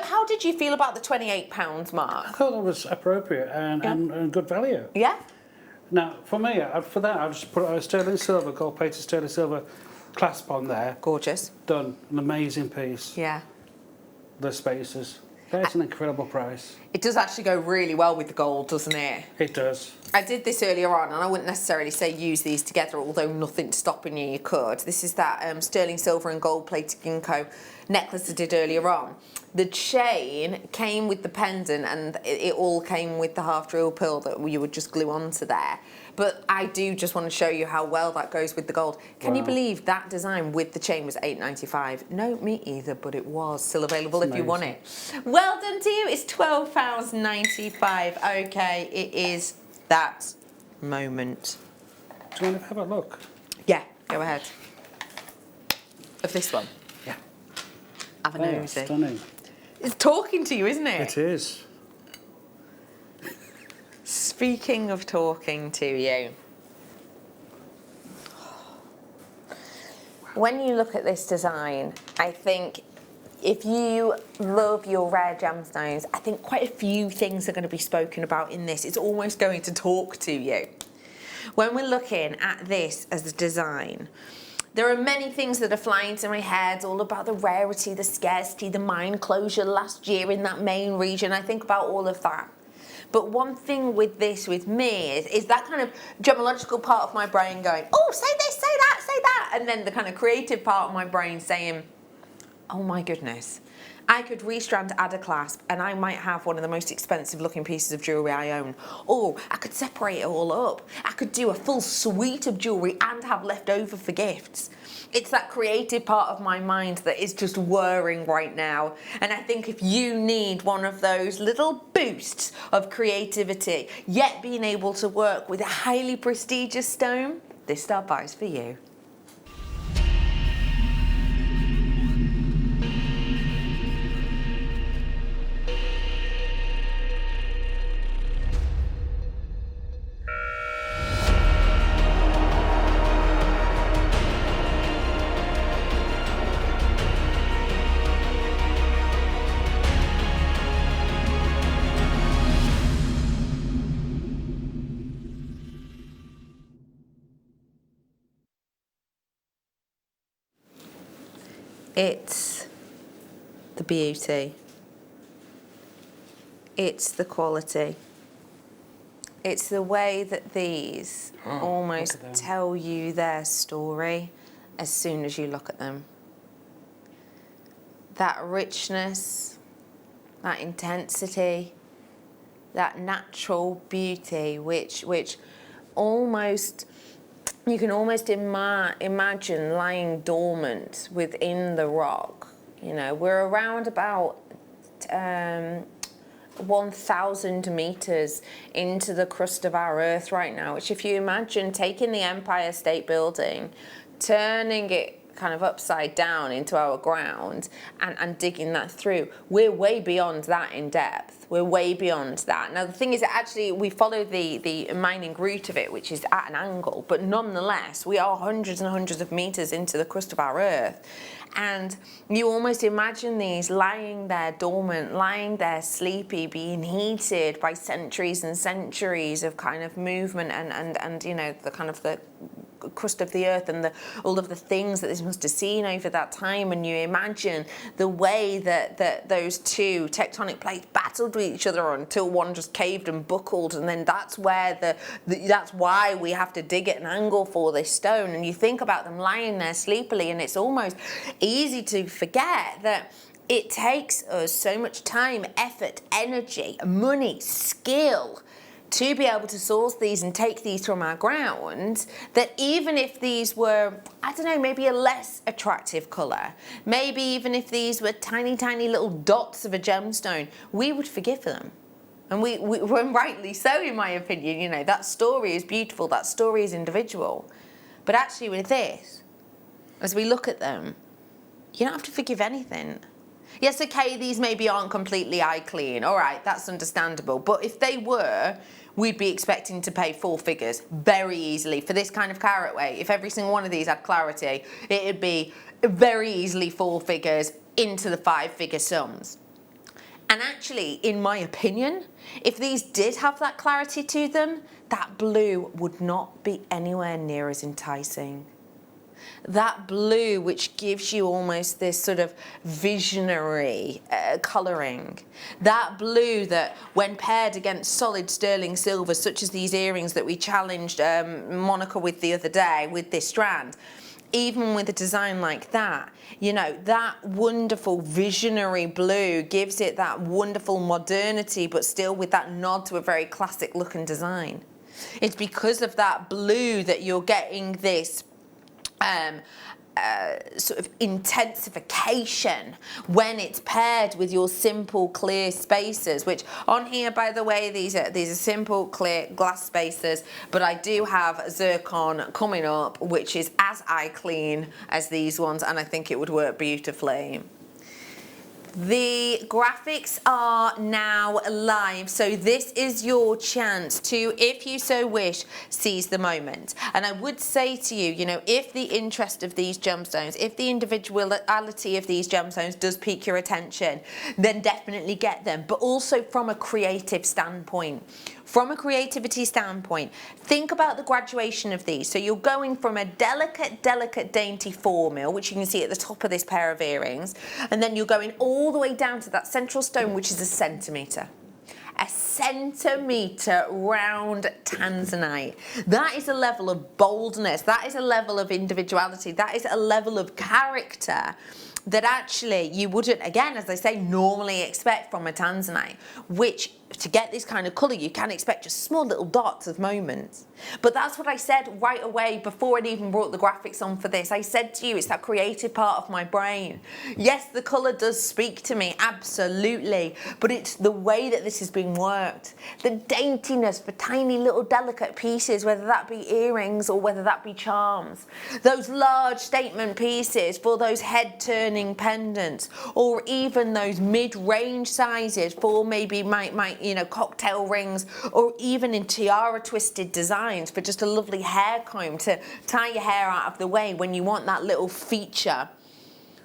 How did you feel about the £28 mark? I thought it was appropriate and good value. Yeah? Now, for me, for that, I've just put a sterling silver, gold-plated sterling silver clasp on there. Gorgeous. Done. An amazing piece. Yeah. The spaces. That's an incredible price. It does actually go really well with the gold, doesn't it? It does. I did this earlier on, and I wouldn't necessarily say use these together, although nothing's stopping you, you could. This is that sterling silver and gold-plated ginkgo necklace I did earlier on. The chain came with the pendant, and it all came with the half drill pearl that you would just glue onto there. But I do just want to show you how well that goes with the gold. Can you believe that design with the chain was £8.95? No, me either, but it was still available if you want it. Well done to you. It's £12.95. Okay, it is that moment. Do you want to have a look? Yeah, go ahead. Of this one? Yeah. Have a nosy. Stunning. It's talking to you, isn't it? It is. Speaking of talking to you, when you look at this design, I think if you love your rare gemstones, I think quite a few things are going to be spoken about in this. It's almost going to talk to you. When we're looking at this as a design, there are many things that are flying to my head, all about the rarity, the scarcity, the mine closure last year in that main region. I think about all of that. But one thing with this, with me, is that kind of gemological part of my brain going, oh, say this, say that, say that. And then the kind of creative part of my brain saying, oh my goodness, I could restrand, add a clasp, and I might have one of the most expensive looking pieces of jewellery I own. Or I could separate it all up. I could do a full suite of jewellery and have left over for gifts. It's that creative part of my mind that is just whirring right now. And I think if you need one of those little boosts of creativity, yet being able to work with a highly prestigious stone, this star buy's for you. It's the beauty, it's the quality, It's the way that these almost tell you their story as soon as you look at them. That richness, that intensity, that natural beauty, which almost, you can almost imagine lying dormant within the rock. You know, we're around about 1,000 meters into the crust of our Earth right now, which if you imagine taking the Empire State Building, turning it kind of upside down into our ground and digging that through, we're way beyond that in depth. We're way beyond that. Now the thing is that actually we follow the mining route of it, which is at an angle, but nonetheless we are hundreds and hundreds of meters into the crust of our Earth. And you almost imagine these lying there dormant, lying there sleepy, being heated by centuries and centuries of kind of movement and you know, the kind of the crust of the Earth and all of the things that this must have seen over that time. And you imagine the way that those two tectonic plates battled with each other until one just caved and buckled, and then that's where that's why we have to dig at an angle for this stone. And you think about them lying there sleepily, and it's almost easy to forget that it takes us so much time, effort, energy, money, skill to be able to source these and take these from our ground, that even if these were, I don't know, maybe a less attractive colour, maybe even if these were tiny, tiny little dots of a gemstone, we would forgive them. And we rightly so, in my opinion. You know, that story is beautiful, that story is individual. But actually with this, as we look at them, you don't have to forgive anything. Yes, okay, these maybe aren't completely eye clean. All right, that's understandable. But if they were, we'd be expecting to pay 4 figures very easily for this kind of carat weight. If every single one of these had clarity, it'd be very easily 4 figures into the 5-figure sums. And actually, in my opinion, if these did have that clarity to them, that blue would not be anywhere near as enticing. That blue, which gives you almost this sort of visionary colouring. That blue that, when paired against solid sterling silver, such as these earrings that we challenged Monica with the other day, with this strand, even with a design like that, you know, that wonderful visionary blue gives it that wonderful modernity, but still with that nod to a very classic look and design. It's because of that blue that you're getting this sort of intensification when it's paired with your simple clear spacers, which on here, by the way, these are simple clear glass spacers, but I do have zircon coming up, which is as eye clean as these ones, and I think it would work beautifully. The graphics are now live, so this is your chance to, if you so wish, seize the moment. And I would say to you, you know, if the interest of these gemstones, if the individuality of these gemstones does pique your attention, then definitely get them, but also from a creative standpoint. From a creativity standpoint, think about the graduation of these. So you're going from a delicate, dainty 4 mil, which you can see at the top of this pair of earrings, and then you're going all the way down to that central stone, which is a centimetre. A centimetre round tanzanite. That is a level of boldness, that is a level of individuality, that is a level of character that actually you wouldn't, again, as I say, normally expect from a tanzanite, which to get this kind of colour you can expect just small little dots of moments. But that's what I said right away before I'd even brought the graphics on for this. I said to you, it's that creative part of my brain. Yes, the colour does speak to me, absolutely, but it's the way that this is being worked. The daintiness for tiny little delicate pieces, whether that be earrings or whether that be charms. Those large statement pieces for those head-turning pendants, or even those mid-range sizes for maybe my you know, cocktail rings, or even in tiara twisted designs for just a lovely hair comb to tie your hair out of the way when you want that little feature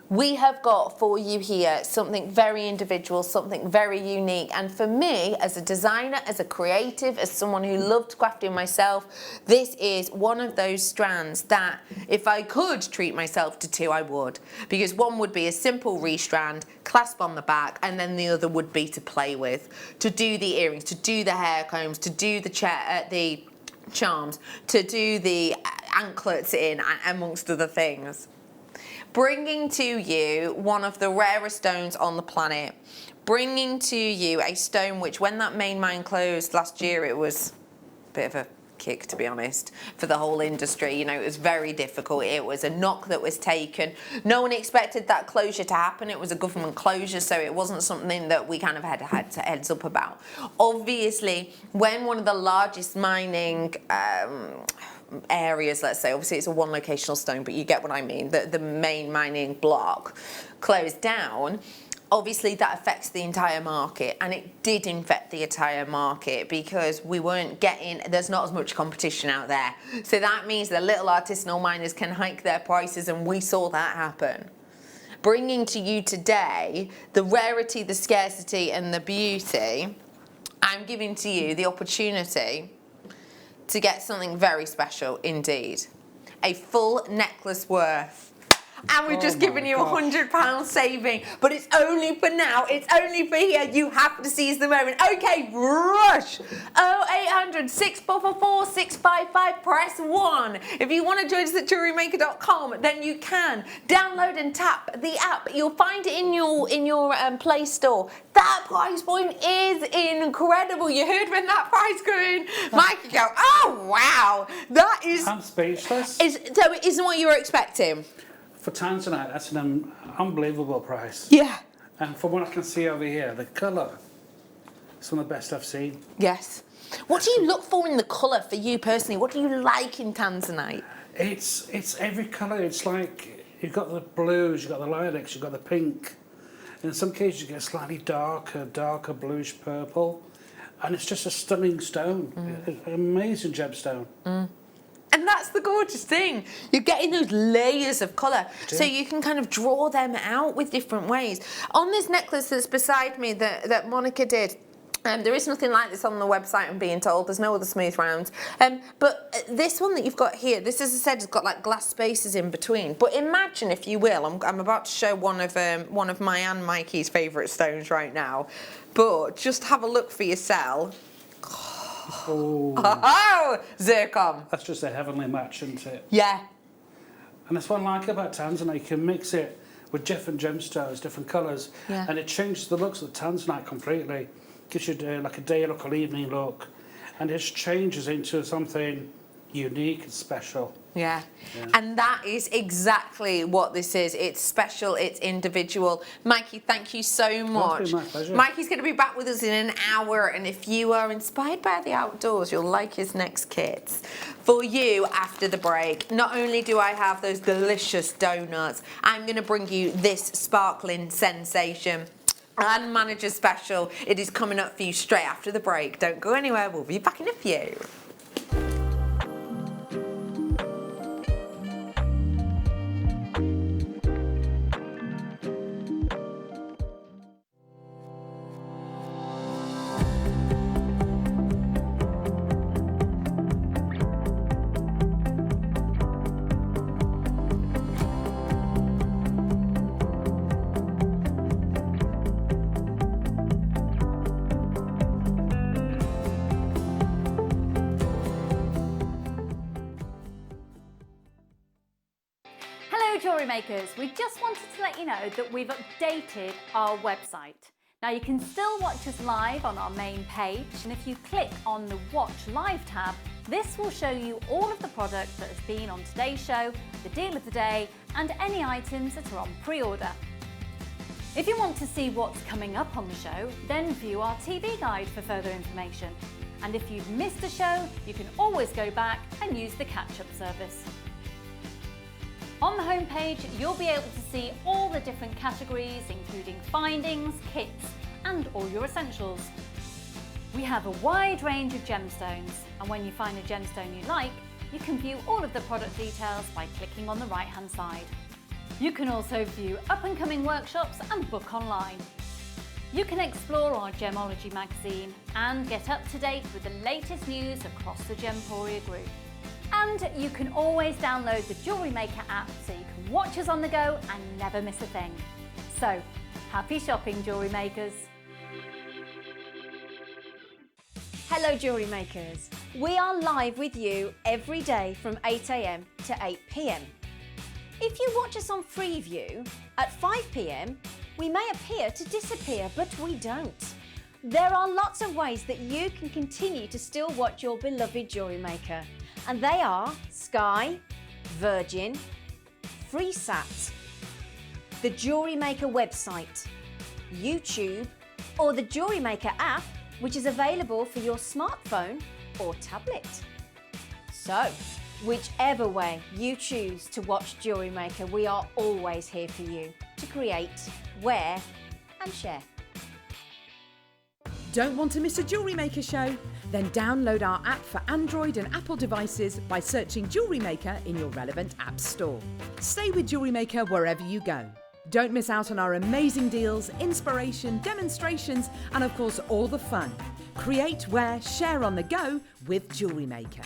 We have got for you here something very individual, something very unique. And for me, as a designer, as a creative, as someone who loved crafting myself, this is one of those strands that if I could treat myself to two, I would. Because one would be a simple restrand, clasp on the back, and then the other would be to play with, to do the earrings, to do the hair combs, to do the charms, to do the anklets in, amongst other things. Bringing to you one of the rarest stones on the planet, bringing to you a stone which, when that main mine closed last year, it was a bit of a kick, to be honest, for the whole industry. You know, it was very difficult. It was a knock that was taken. No one expected that closure to happen. It was a government closure, so it wasn't something that we kind of had to heads up about. Obviously, when one of the largest mining areas, let's say, obviously it's a one locational stone, but you get what I mean, the main mining block closed down, obviously that affects the entire market, and it did infect the entire market because we weren't getting, there's not as much competition out there. So that means the little artisanal miners can hike their prices, and we saw that happen. Bringing to you today the rarity, the scarcity and the beauty, I'm giving to you the opportunity to get something very special indeed. A full necklace worth. And we've just given you £100 saving, but it's only for now, it's only for here. You have to seize the moment. Okay, rush! 0800 644 655, press 1. If you want to join us at JewelleryMaker.com, then you can. Download and tap the app. You'll find it in your Play Store. That price point is incredible. You heard when that price go in, Mike could go, oh wow, that is... I'm speechless. So it isn't what you were expecting? For Tanzanite, that's an unbelievable price. Yeah. And from what I can see over here, the colour is some of the best I've seen. Yes. What do you look for in the colour for you personally? What do you like in Tanzanite? It's every colour. It's like you've got the blues, you've got the lilacs, you've got the pink. And in some cases you get slightly darker bluish purple. And it's just a stunning stone. An amazing gemstone. And that's the gorgeous thing. You're getting those layers of colour, so you can kind of draw them out with different ways. On this necklace that's beside me that Monica did, there is nothing like this on the website, I'm being told. There's no other smooth rounds. But this one that you've got here, this, as I said, has got like glass spaces in between. But imagine, if you will, I'm about to show one of my and Mikey's favourite stones right now. But just have a look for yourself. Oh, zircon. That's just a heavenly match, isn't it? Yeah. And that's what I like about Tanzanite. You can mix it with different gemstones, different colours, and it changes the looks of the Tanzanite completely. Gives you like a day look or evening look, and it just changes into something unique and special. Yeah. And that is exactly what this is. It's special, it's individual. Mikey, thank you so much. It's been my pleasure. Mikey's going to be back with us in an hour, and if you are inspired by the outdoors, you'll like his next kits. For you, after the break, not only do I have those delicious donuts, I'm going to bring you this sparkling sensation and manager special. It is coming up for you straight after the break. Don't go anywhere, we'll be back in a few. Jewellery Makers, we just wanted to let you know that we've updated our website. Now you can still watch us live on our main page, and if you click on the Watch Live tab, this will show you all of the product that has been on today's show, the deal of the day, and any items that are on pre-order. If you want to see what's coming up on the show, then view our TV guide for further information. And if you've missed a show, you can always go back and use the catch-up service. On the homepage, you'll be able to see all the different categories, including findings, kits, and all your essentials. We have a wide range of gemstones, and when you find a gemstone you like, you can view all of the product details by clicking on the right-hand side. You can also view up-and-coming workshops and book online. You can explore our Gemology magazine and get up to date with the latest news across the Gemporia group. And you can always download the Jewellery Maker app so you can watch us on the go and never miss a thing. So, happy shopping, Jewellery Makers! Hello Jewellery Makers. We are live with you every day from 8 AM to 8 PM. If you watch us on Freeview at 5 PM, we may appear to disappear, but we don't. There are lots of ways that you can continue to still watch your beloved Jewellery Maker, and they are Sky, Virgin, FreeSat, the Jewellery Maker website, YouTube, or the Jewellery Maker app, which is available for your smartphone or tablet. So, whichever way you choose to watch Jewellery Maker, we are always here for you to create, wear and share. Don't want to miss a Jewellery Maker show? Then download our app for Android and Apple devices by searching Jewellery Maker in your relevant app store. Stay with Jewellery Maker wherever you go. Don't miss out on our amazing deals, inspiration, demonstrations, and of course all the fun. Create, wear, share on the go with Jewellery Maker.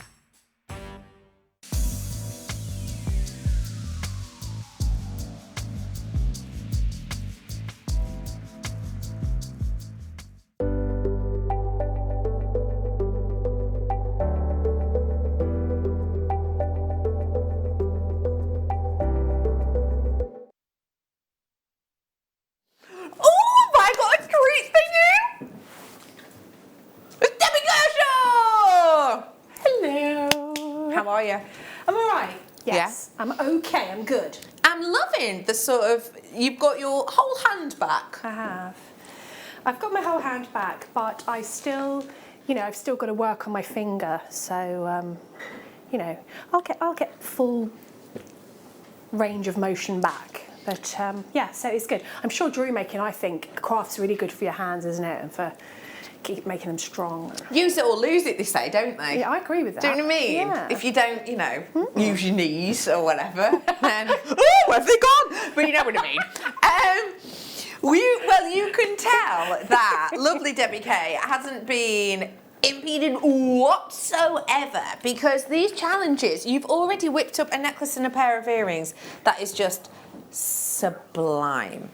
Yes, I'm okay, I'm good. I'm loving the sort of, you've got your whole hand back. I have. I've got my whole hand back, but I still, I've still got to work on my finger. So, I'll get full range of motion back. But yeah, so it's good. I'm sure jewellery making, I think, craft's really good for your hands, isn't it? And for keep making them strong. Use it or lose it, they say, don't they? Yeah, I agree with that. Do you know what I mean? Yeah. If you don't, use your knees or whatever, then, oh, where have they gone? But you know what I mean. You can tell that lovely Debbie Kay hasn't been impeded whatsoever, because these challenges, you've already whipped up a necklace and a pair of earrings that is just sublime.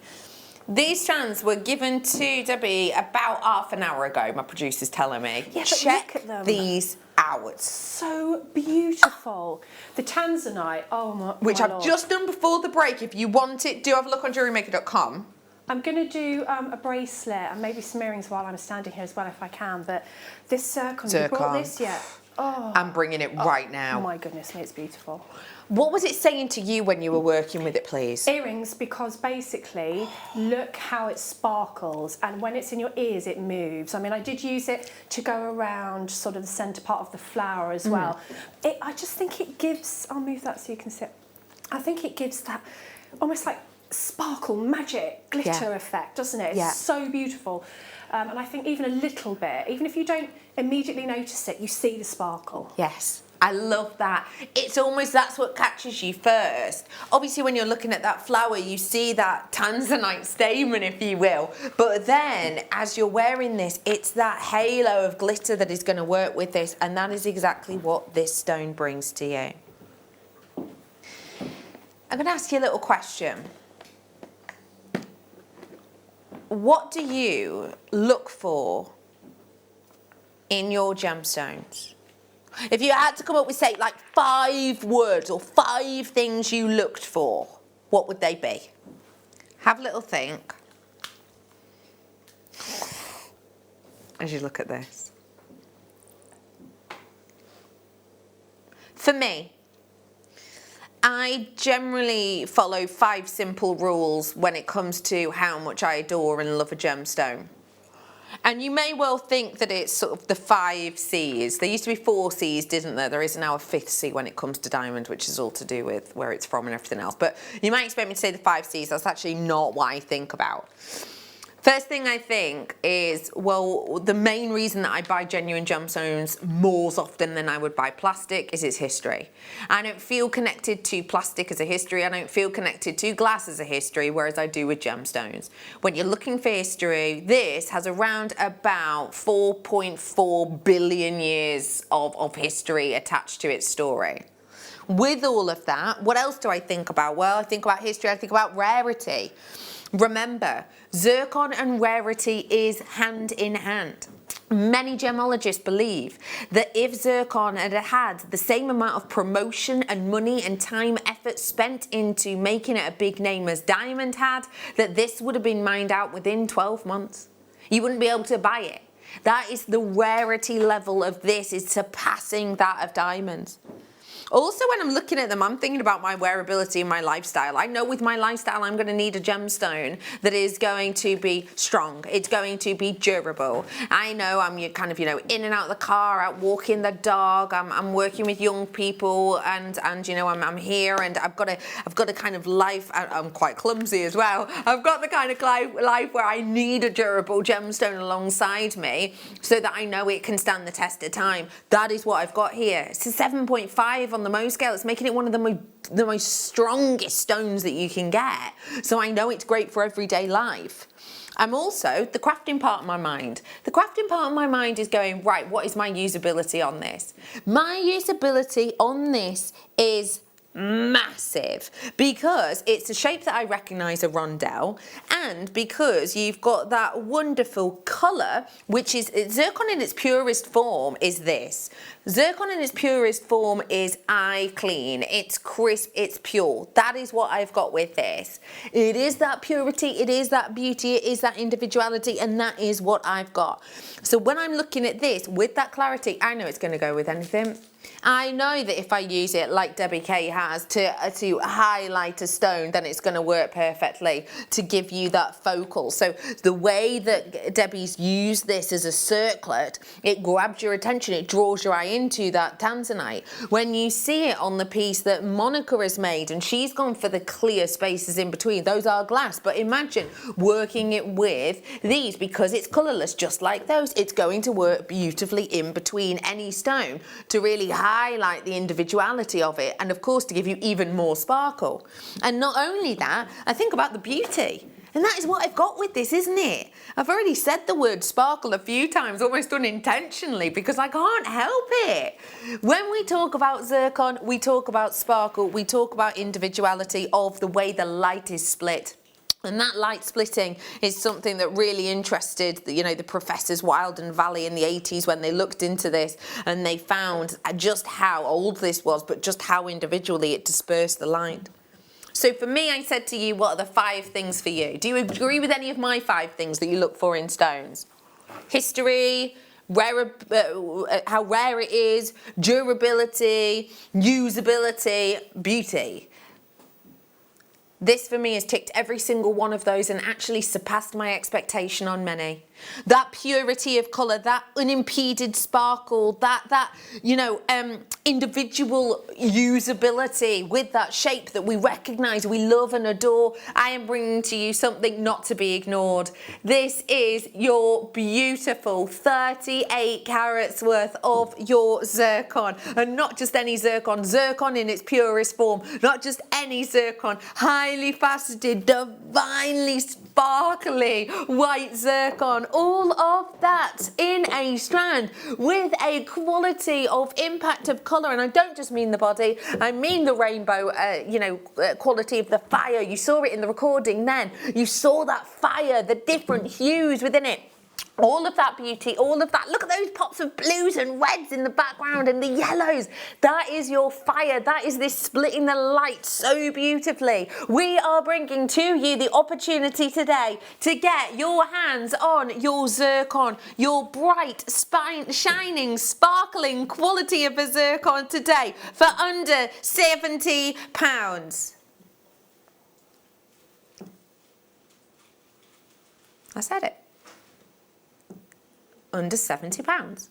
These strands were given to Debbie about half an hour ago, my producer's telling me. Yeah, check look at them. these out. So beautiful. The tanzanite, oh my Which my I've Lord. just done before the break. If you want it, do have a look on JewelleryMaker.com. I'm going to do a bracelet and maybe some earrings while I'm standing here as well if I can, but this zircon, you brought this yet? Oh. I'm bringing it right now. Oh my goodness me, it's beautiful. What was it saying to you when you were working with it, please? Earrings, because basically, look how it sparkles, and when it's in your ears, it moves. I mean, I did use it to go around sort of the centre part of the flower as well. I just think it gives, I'll move that so you can see it. I think it gives that almost like sparkle, magic, glitter effect, doesn't it? It's so beautiful. And I think even a little bit, even if you don't immediately notice it, you see the sparkle. Yes. I love that. It's almost, that's what catches you first. Obviously, when you're looking at that flower, you see that tanzanite stamen, if you will. But then, as you're wearing this, it's that halo of glitter that is going to work with this. And that is exactly what this stone brings to you. I'm going to ask you a little question. What do you look for in your gemstones? If you had to come up with, say, like 5 words or 5 things you looked for, what would they be? Have a little think as you look at this. For me, I generally follow 5 simple rules when it comes to how much I adore and love a gemstone. And you may well think that it's sort of the 5 C's. There used to be 4 C's, didn't there? There is now a 5th C when it comes to diamond, which is all to do with where it's from and everything else. But you might expect me to say the 5 C's. That's actually not what I think about. First thing I think is, well, the main reason that I buy genuine gemstones more often than I would buy plastic is its history. I don't feel connected to plastic as a history. I don't feel connected to glass as a history, whereas I do with gemstones. When you're looking for history, this has around about 4.4 billion years of history attached to its story. With all of that, what else do I think about? Well, I think about history, I think about rarity. Remember, zircon and rarity is hand in hand. Many gemologists believe that if zircon had had the same amount of promotion and money and time effort spent into making it a big name as diamond had, that this would have been mined out within 12 months. You wouldn't be able to buy it. That is the rarity level of this, is surpassing that of diamonds. Also, when I'm looking at them, I'm thinking about my wearability and my lifestyle. I know with my lifestyle, I'm going to need a gemstone that is going to be strong. It's going to be durable. I know I'm kind of, in and out of the car, out walking the dog. I'm working with young people, and I'm here, and I've got a kind of life. I'm quite clumsy as well. I've got the kind of life where I need a durable gemstone alongside me, so that I know it can stand the test of time. That is what I've got here. It's a 7.5 on the Mohs scale. It's making it one of the most strongest stones that you can get. So I know it's great for everyday life. I'm also, the crafting part of my mind. The crafting part of my mind is going, right, what is my usability on this? My usability on this is massive, because it's a shape that I recognise, a rondelle, and because you've got that wonderful colour, which is zircon in its purest form is this. Zircon in its purest form is eye clean, it's crisp, it's pure. That is what I've got with this. It is that purity, it is that beauty, it is that individuality, and that is what I've got. So when I'm looking at this with that clarity, I know it's going to go with anything. I know that if I use it like Debbie Kay has to highlight a stone, then it's going to work perfectly to give you that focal. So the way that Debbie's used this as a circlet, it grabs your attention, it draws your eye into that tanzanite. When you see it on the piece that Monica has made, and she's gone for the clear spaces in between, those are glass, but imagine working it with these, because it's colourless just like those. It's going to work beautifully in between any stone to really highlight the individuality of it, and of course to give you even more sparkle. And not only that, I think about the beauty. And that is what I've got with this, isn't it? I've already said the word sparkle a few times, almost unintentionally, because I can't help it. When we talk about zircon, we talk about sparkle, we talk about individuality of the way the light is split. And that light splitting is something that really interested, the professors Wild and Valley in the 80s when they looked into this, and they found just how old this was, but just how individually it dispersed the light. So for me, I said to you, what are the 5 things for you? Do you agree with any of my 5 things that you look for in stones? History, how rare it is, durability, usability, beauty. This for me has ticked every single one of those and actually surpassed my expectation on many. That purity of colour, that unimpeded sparkle, that individual usability with that shape that we recognise, we love and adore. I am bringing to you something not to be ignored. This is your beautiful 38 carats worth of your zircon. And not just any zircon, zircon in its purest form. Not just any zircon, highly faceted, divinely sparkly white zircon. All of that in a strand with a quality of impact of colour. And I don't just mean the body, I mean the rainbow, quality of the fire. You saw it in the recording then. You saw that fire, the different hues within it. All of that beauty, all of that. Look at those pops of blues and reds in the background and the yellows. That is your fire. That is this splitting the light so beautifully. We are bringing to you the opportunity today to get your hands on your zircon, your bright, shining, sparkling quality of a zircon today for under £70. I said it. Under £70.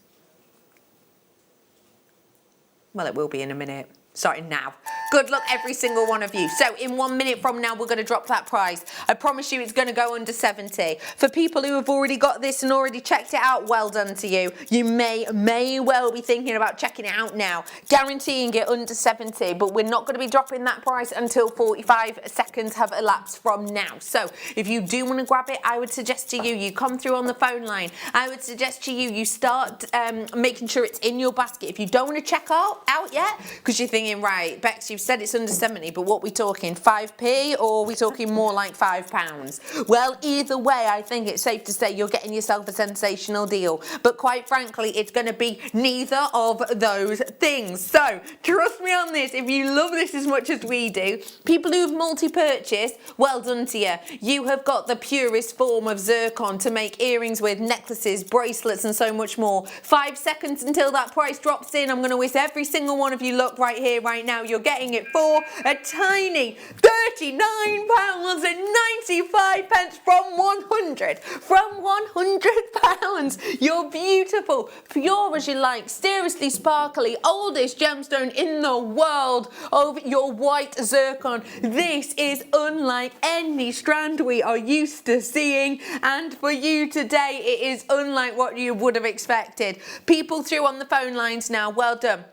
Well, it will be in a minute. Starting now. Good luck, every single one of you. So in 1 minute from now, we're going to drop that prize. I promise you it's going to go under 70. For people who have already got this and already checked it out, well done to you. You may well be thinking about checking it out now. Guaranteeing it under 70, but we're not going to be dropping that price until 45 seconds have elapsed from now. So if you do want to grab it, I would suggest to you come through on the phone line. I would suggest to you start making sure it's in your basket. If you don't want to check out yet, because you're thinking, right, Bex, you've said it's under 70, but what we talking, 5p, or are we talking more like £5? Well, either way, I think it's safe to say you're getting yourself a sensational deal. But quite frankly, it's going to be neither of those things. So trust me on this. If you love this as much as we do, people who've multi-purchased, well done to you. You have got the purest form of zircon to make earrings with, necklaces, bracelets, and so much more. 5 seconds until that price drops in. I'm going to wish every single one of you luck right here, right now. You're getting it for a tiny £39.95 from 100. From £100. You're beautiful, pure as you like, seriously sparkly, oldest gemstone in the world of your white zircon. This is unlike any strand we are used to seeing, and for you today it is unlike what you would have expected. People through on the phone lines now, well done.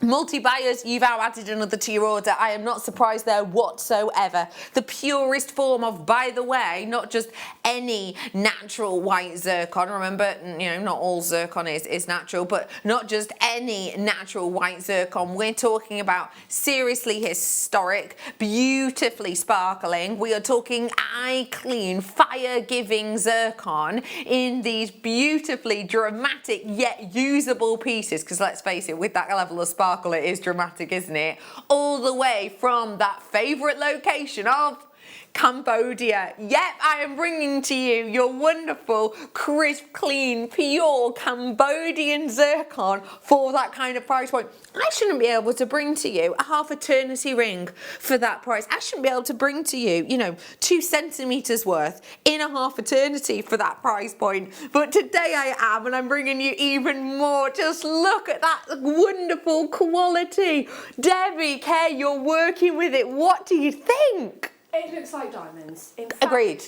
Multi-buyers, you've now added another to your order. I am not surprised there whatsoever. The purest form of, by the way, not just any natural white zircon. Remember, you know, not all zircon is natural, but not just any natural white zircon. We're talking about seriously historic, beautifully sparkling. We are talking eye-clean, fire-giving zircon in these beautifully dramatic yet usable pieces. Because let's face it, with that level of sparkle, it is dramatic, isn't it? All the way from that favourite location of Cambodia. Yep, I am bringing to you your wonderful, crisp, clean, pure Cambodian zircon for that kind of price point. I shouldn't be able to bring to you a half eternity ring for that price. I shouldn't be able to bring to you, you know, 2 centimetres worth in a half eternity for that price point. But today I am, and I'm bringing you even more. Just look at that wonderful quality. Debbie, Kay, you're working with it. What do you think? It looks like diamonds. In fact, agreed.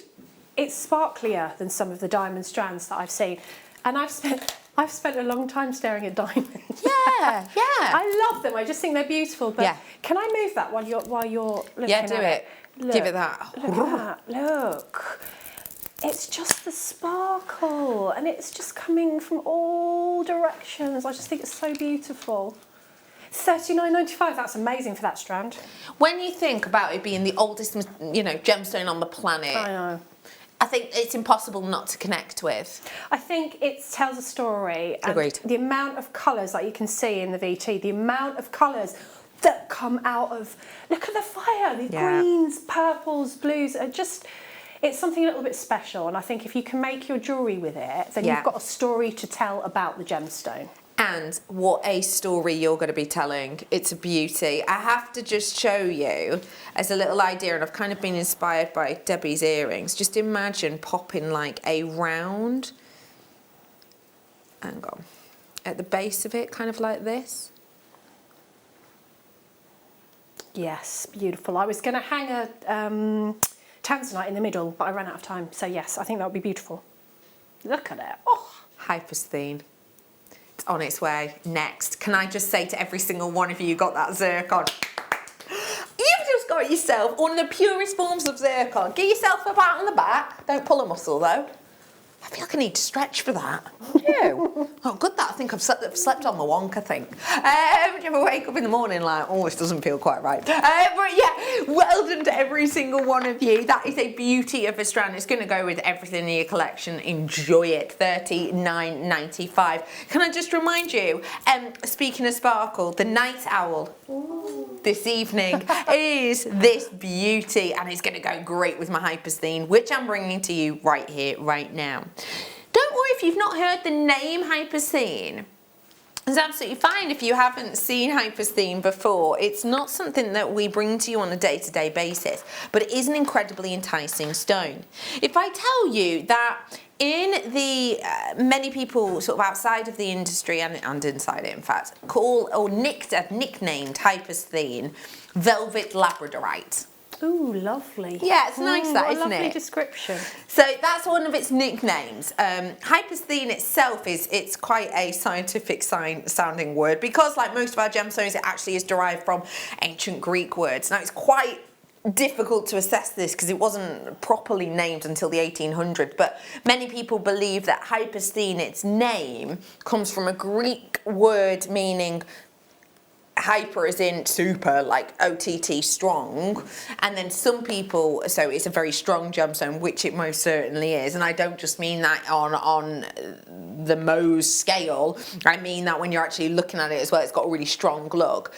It's sparklier than some of the diamond strands that I've seen, and I've spent a long time staring at diamonds. Yeah, yeah. I love them. I just think they're beautiful. But yeah. Can I move that while you're looking at it? Yeah, do it. Look, give it that. Look at that. Look. It's just the sparkle, and it's just coming from all directions. I just think it's so beautiful. $39.95, that's amazing for that strand. When you think about it being the oldest, you know, gemstone on the planet, I know. I think it's impossible not to connect with. I think it tells a story. And agreed. The amount of colours that you can see in the VT, the amount of colours that come out of, look at the fire, the greens, purples, blues, are just, it's something a little bit special. And I think if you can make your jewellery with it, then you've got a story to tell about the gemstone. And what a story you're going to be telling. It's a beauty. I have to just show you as a little idea, and I've kind of been inspired by Debbie's earrings. Just imagine popping like a round, hang on, at the base of it, kind of like this. Yes, beautiful. I was going to hang a tanzanite in the middle, but I ran out of time. So yes, I think that would be beautiful. Look at it. Oh, hypersthene. It's on its way next. Can I just say to every single one of you got that zircon? You've just got yourself one of the purest forms of zircon. Give yourself a pat on the back. Don't pull a muscle though. I feel like I need to stretch for that. You? Oh, good that I think I've slept on the wonk, I think. Do you ever wake up in the morning like, oh, this doesn't feel quite right? But yeah, well done to every single one of you. That is a beauty of a strand. It's going to go with everything in your collection. Enjoy it. $39.95. Can I just remind you, speaking of sparkle, the night owl this evening is this beauty, and it's going to go great with my hypersthene, which I'm bringing to you right here, right now. Don't worry if you've not heard the name hypersthene. It's absolutely fine if you haven't seen hypersthene before. It's not something that we bring to you on a day-to-day basis, but it is an incredibly enticing stone. If I tell you that in the many people sort of outside of the industry and inside it, in fact, call or nicknamed hypersthene velvet labradorite. Ooh, lovely. Yeah, it's nice that, isn't it? Lovely description. So that's one of its nicknames. Hypersthene itself it's quite a scientific sounding word because, like most of our gemstones, it actually is derived from ancient Greek words. Now, it's quite difficult to assess this because it wasn't properly named until the 1800s, but many people believe that hypersthene, its name, comes from a Greek word meaning hyper as in super, like OTT, strong, and then some people, so it's a very strong gemstone, which it most certainly is, and I don't just mean that on the Mohs scale, I mean that when you're actually looking at it as well, it's got a really strong look.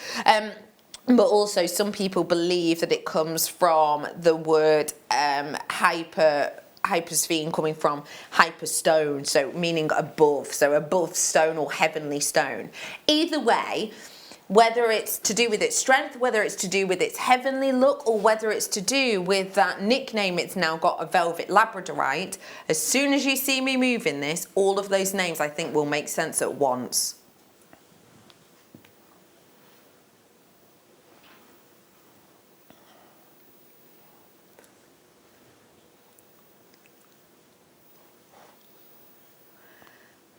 But also some people believe that it comes from the word hypersthene coming from hyperstone, so meaning above, so above stone or heavenly stone. Either way, whether it's to do with its strength, whether it's to do with its heavenly look, or whether it's to do with that nickname it's now got, a velvet labradorite, as soon as you see me moving this, all of those names I think will make sense at once.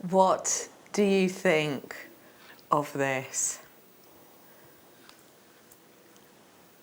What do you think of this?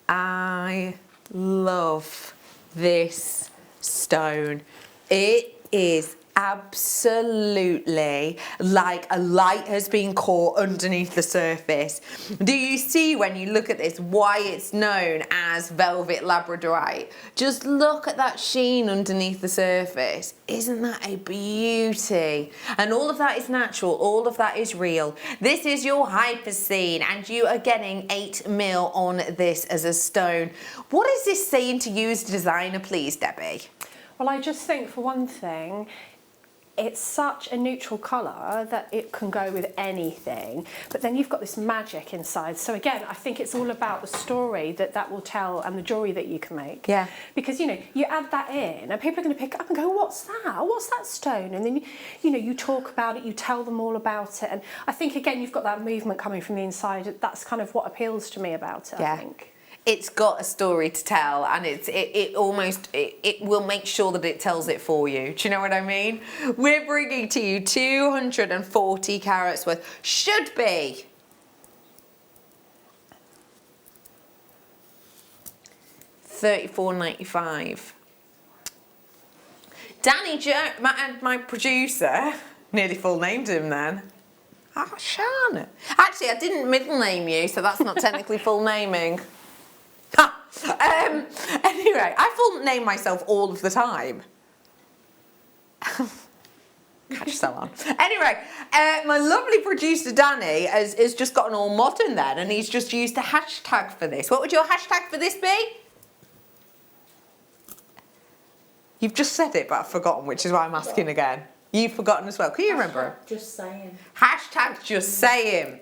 I love this stone. It is absolutely like a light has been caught underneath the surface. Do you see when you look at this why it's known as velvet labradorite? Just look at that sheen underneath the surface. Isn't that a beauty? And all of that is natural, all of that is real. This is your hypersthene and you are getting 8 mil on this as a stone. What is this saying to you as a designer, please, Debbie? Well, I just think for one thing, it's such a neutral colour that it can go with anything, but then you've got this magic inside. So again, I think it's all about the story that will tell and the jewellery that you can make. Yeah. Because, you know, you add that in and people are going to pick it up and go, what's that? What's that stone? And then, you know, you talk about it, you tell them all about it. And I think, again, you've got that movement coming from the inside. That's kind of what appeals to me about it, I think. It's got a story to tell, and it will make sure that it tells it for you. Do you know what I mean? We're bringing to you 240 carats worth. Should be $34.95. Danny Jones, my producer, nearly full named him then. Oh, Sean. Actually, I didn't middle name you, so that's not technically full naming. Anyway, I full name myself all of the time. Catch yourself on. Anyway, my lovely producer Danny has just gotten all modern then, and he's just used a hashtag for this. What would your hashtag for this be? You've just said it, but I've forgotten, which is why I'm asking again. You've forgotten as well. Can you remember? Just saying. Hashtag just saying.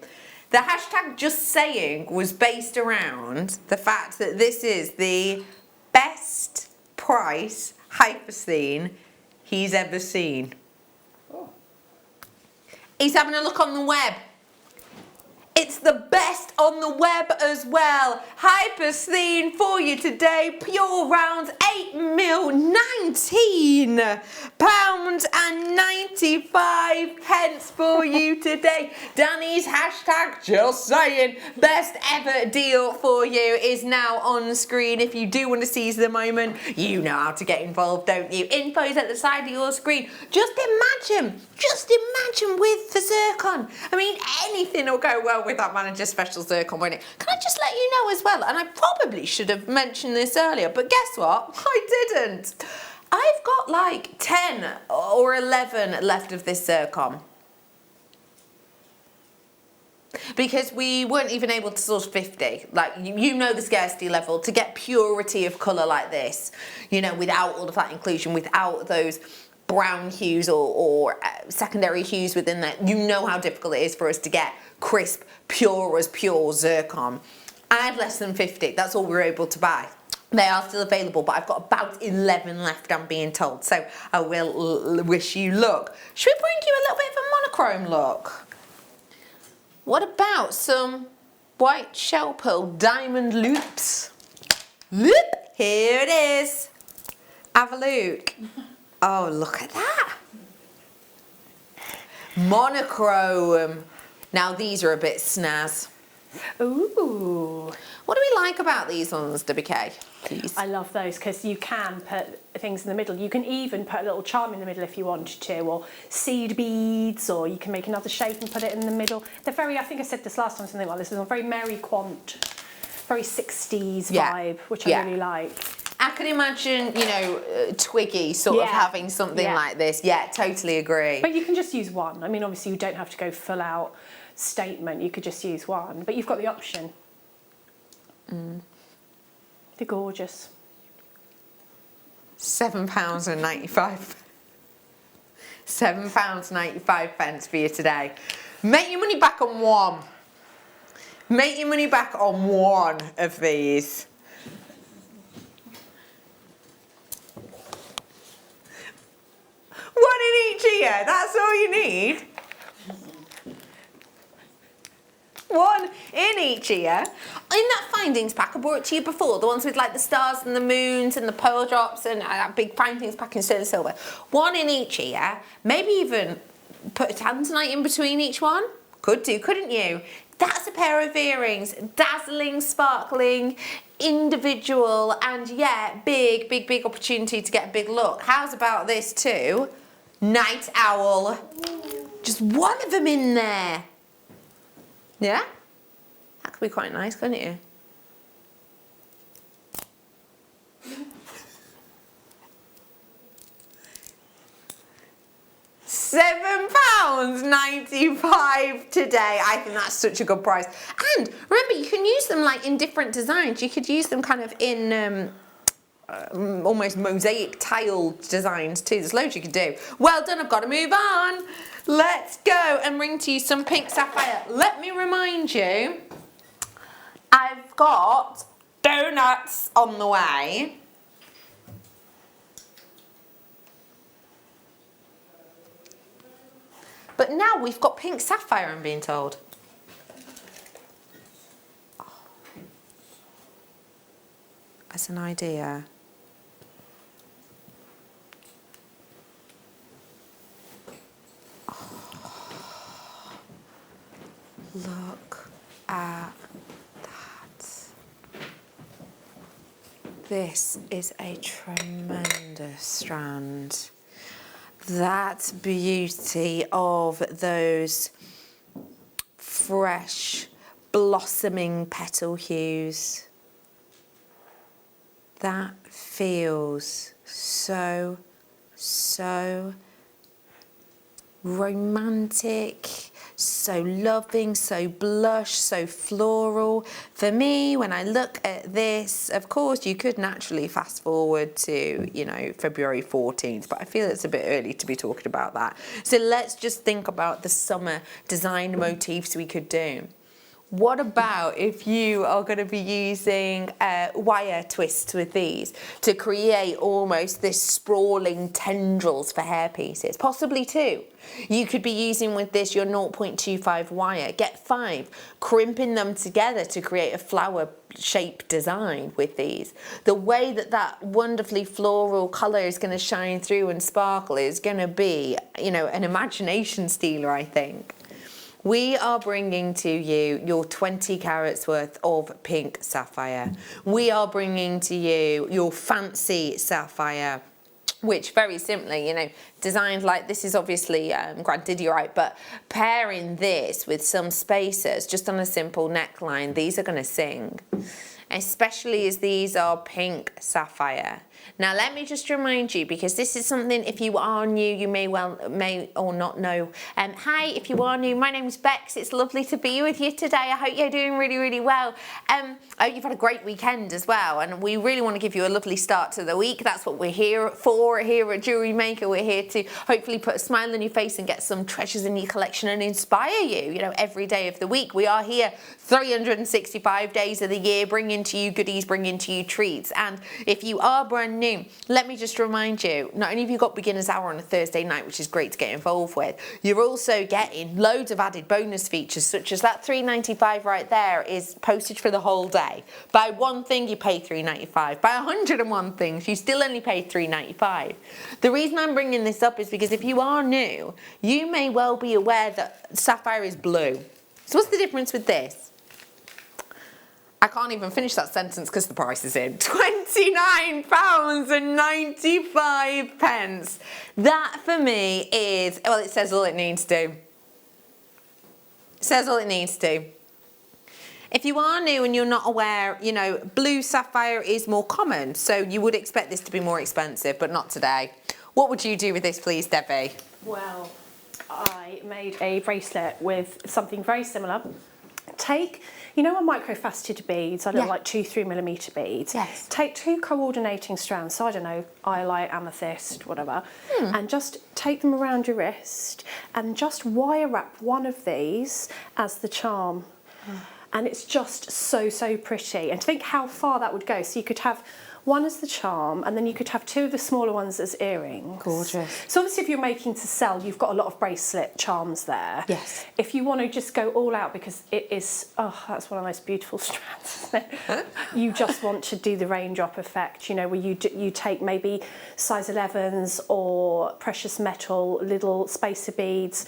The hashtag just saying was based around the fact that this is the best price hypersthene he's ever seen. Oh. He's having a look on the web. It's the best on the web as well. Hypersthene for you today. Pure rounds, 8 mil, £19.95 for you today. Danny's hashtag just saying best ever deal for you is now on screen. If you do want to seize the moment, you know how to get involved, don't you? Info's at the side of your screen. Just imagine with the zircon. I mean, anything will go well with that manager special zircon, won't it? Can I just let you know as well, and I probably should have mentioned this earlier, but guess what? I didn't. I've got like 10 or 11 left of this zircon. Because we weren't even able to source 50. Like, you know the scarcity level, to get purity of colour like this, you know, without all of that inclusion, without those brown hues or secondary hues within there, you know how difficult it is for us to get crisp, pure as pure zircon. I had less than 50, that's all we were able to buy. They are still available, but I've got about 11 left, I'm being told, so I will wish you luck. Should we bring you a little bit of a monochrome look? What about some white shell pearl diamond loops? Loop, here it is. Have a look. Oh, look at that. Monochrome. Now these are a bit snaz. Ooh. What do we like about these ones, WK? Please. I love those because you can put things in the middle. You can even put a little charm in the middle if you wanted to, or seed beads, or you can make another shape and put it in the middle. They're very, I think I said this last time, something like this is a very Mary Quant, very 60s vibe, which I really like. I can imagine, you know, Twiggy sort of having something like this. Yeah, totally agree. But you can just use one. I mean, obviously you don't have to go full out statement. You could just use one, but you've got the option. They're gorgeous. £7.95. £7.95 for you today. Make your money back on one. Make your money back on one of these. One in each ear, that's all you need. One in each ear. In that findings pack, I brought it to you before, the ones with like the stars and the moons and the pearl drops and that big findings pack in sterling and silver. One in each ear, maybe even put a tanzanite in between each one. Could do, couldn't you? That's a pair of earrings, dazzling, sparkling, individual, and yeah, big, big, big opportunity to get a big look. How's about this too? Night owl. Just one of them in there. Yeah? That could be quite nice, couldn't it? £7.95 today. I think that's such a good price. And remember, you can use them like in different designs. You could use them kind of in almost mosaic tile designs too. There's loads you could do. Well done, I've got to move on. Let's go and bring to you some pink sapphire. Let me remind you, I've got donuts on the way. But now we've got pink sapphire, I'm being told. Oh. As an idea. Look at that. This is a tremendous strand. That beauty of those fresh, blossoming petal hues. That feels so, so romantic, so loving, so blush, so floral. For me, when I look at this, of course, you could naturally fast forward to, you know, February 14th, but I feel it's a bit early to be talking about that. So let's just think about the summer design motifs we could do. What about if you are going to be using wire twists with these to create almost this sprawling tendrils for hair pieces? Possibly two. You could be using with this your 0.25 wire. Get 5, crimping them together to create a flower shape design with these. The way that that wonderfully floral colour is going to shine through and sparkle is going to be, you know, an imagination stealer, I think. We are bringing to you your 20 carats worth of pink sapphire. We are bringing to you your fancy sapphire, which very simply, you know, designed like this is obviously grandidiorite, but pairing this with some spacers just on a simple neckline, these are going to sing. Especially as these are pink sapphire. Now let me just remind you, because this is something, if you are new, you may or not know. Hi, if you are new, my name's Bex. It's lovely to be with you today. I hope you're doing really, really well. I hope you've had a great weekend as well, and we really want to give you a lovely start to the week. That's what we're here for here at Jewellery Maker. We're here to hopefully put a smile on your face and get some treasures in your collection and inspire you, every day of the week. We are here 365 days of the year, bringing to you goodies, bringing to you treats. And if you are brand new, let me just remind you, not only have you got beginner's hour on a Thursday night, which is great to get involved with, you're also getting loads of added bonus features, such as that $3.95 right there is postage for the whole day. Buy one thing, you pay $3.95. Buy 101 things, you still only pay $3.95. The reason I'm bringing this up is because if you are new, you may well be aware that sapphire is blue. So what's the difference with this? I can't even finish that sentence because the price is in. £29.95. That for me is, well, it says all it needs to. It says all it needs to. If you are new and you're not aware, blue sapphire is more common, so you would expect this to be more expensive, but not today. What would you do with this, please, Debbie? Well, I made a bracelet with something very similar. Take, our microfaceted beads, I look like 2-3 millimeter beads. Yes. Take 2 coordinating strands, so I don't know, iolite, amethyst, whatever, and just take them around your wrist and just wire wrap one of these as the charm. And it's just so, so pretty. And think how far that would go. So you could have one as the charm, and then you could have 2 of the smaller ones as earrings. Gorgeous. So obviously if you're making to sell, you've got a lot of bracelet charms there. Yes. If you want to just go all out, because it is, that's one of the most beautiful strands, isn't it? You just want to do the raindrop effect, where you take maybe size 11s or precious metal, little spacer beads,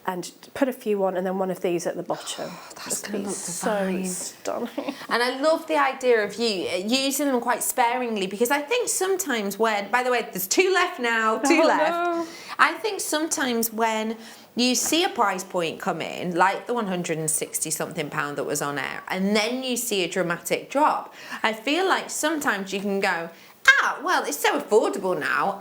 and put a few on, and then one of these at the bottom. That's going to be so stunning. And I love the idea of you using them quite sparingly, because I think sometimes when, by the way, there's 2 left now, 2 left. No. I think sometimes when you see a price point come in, like the 160 something pound that was on air, and then you see a dramatic drop, I feel like sometimes you can go, well, it's so affordable now,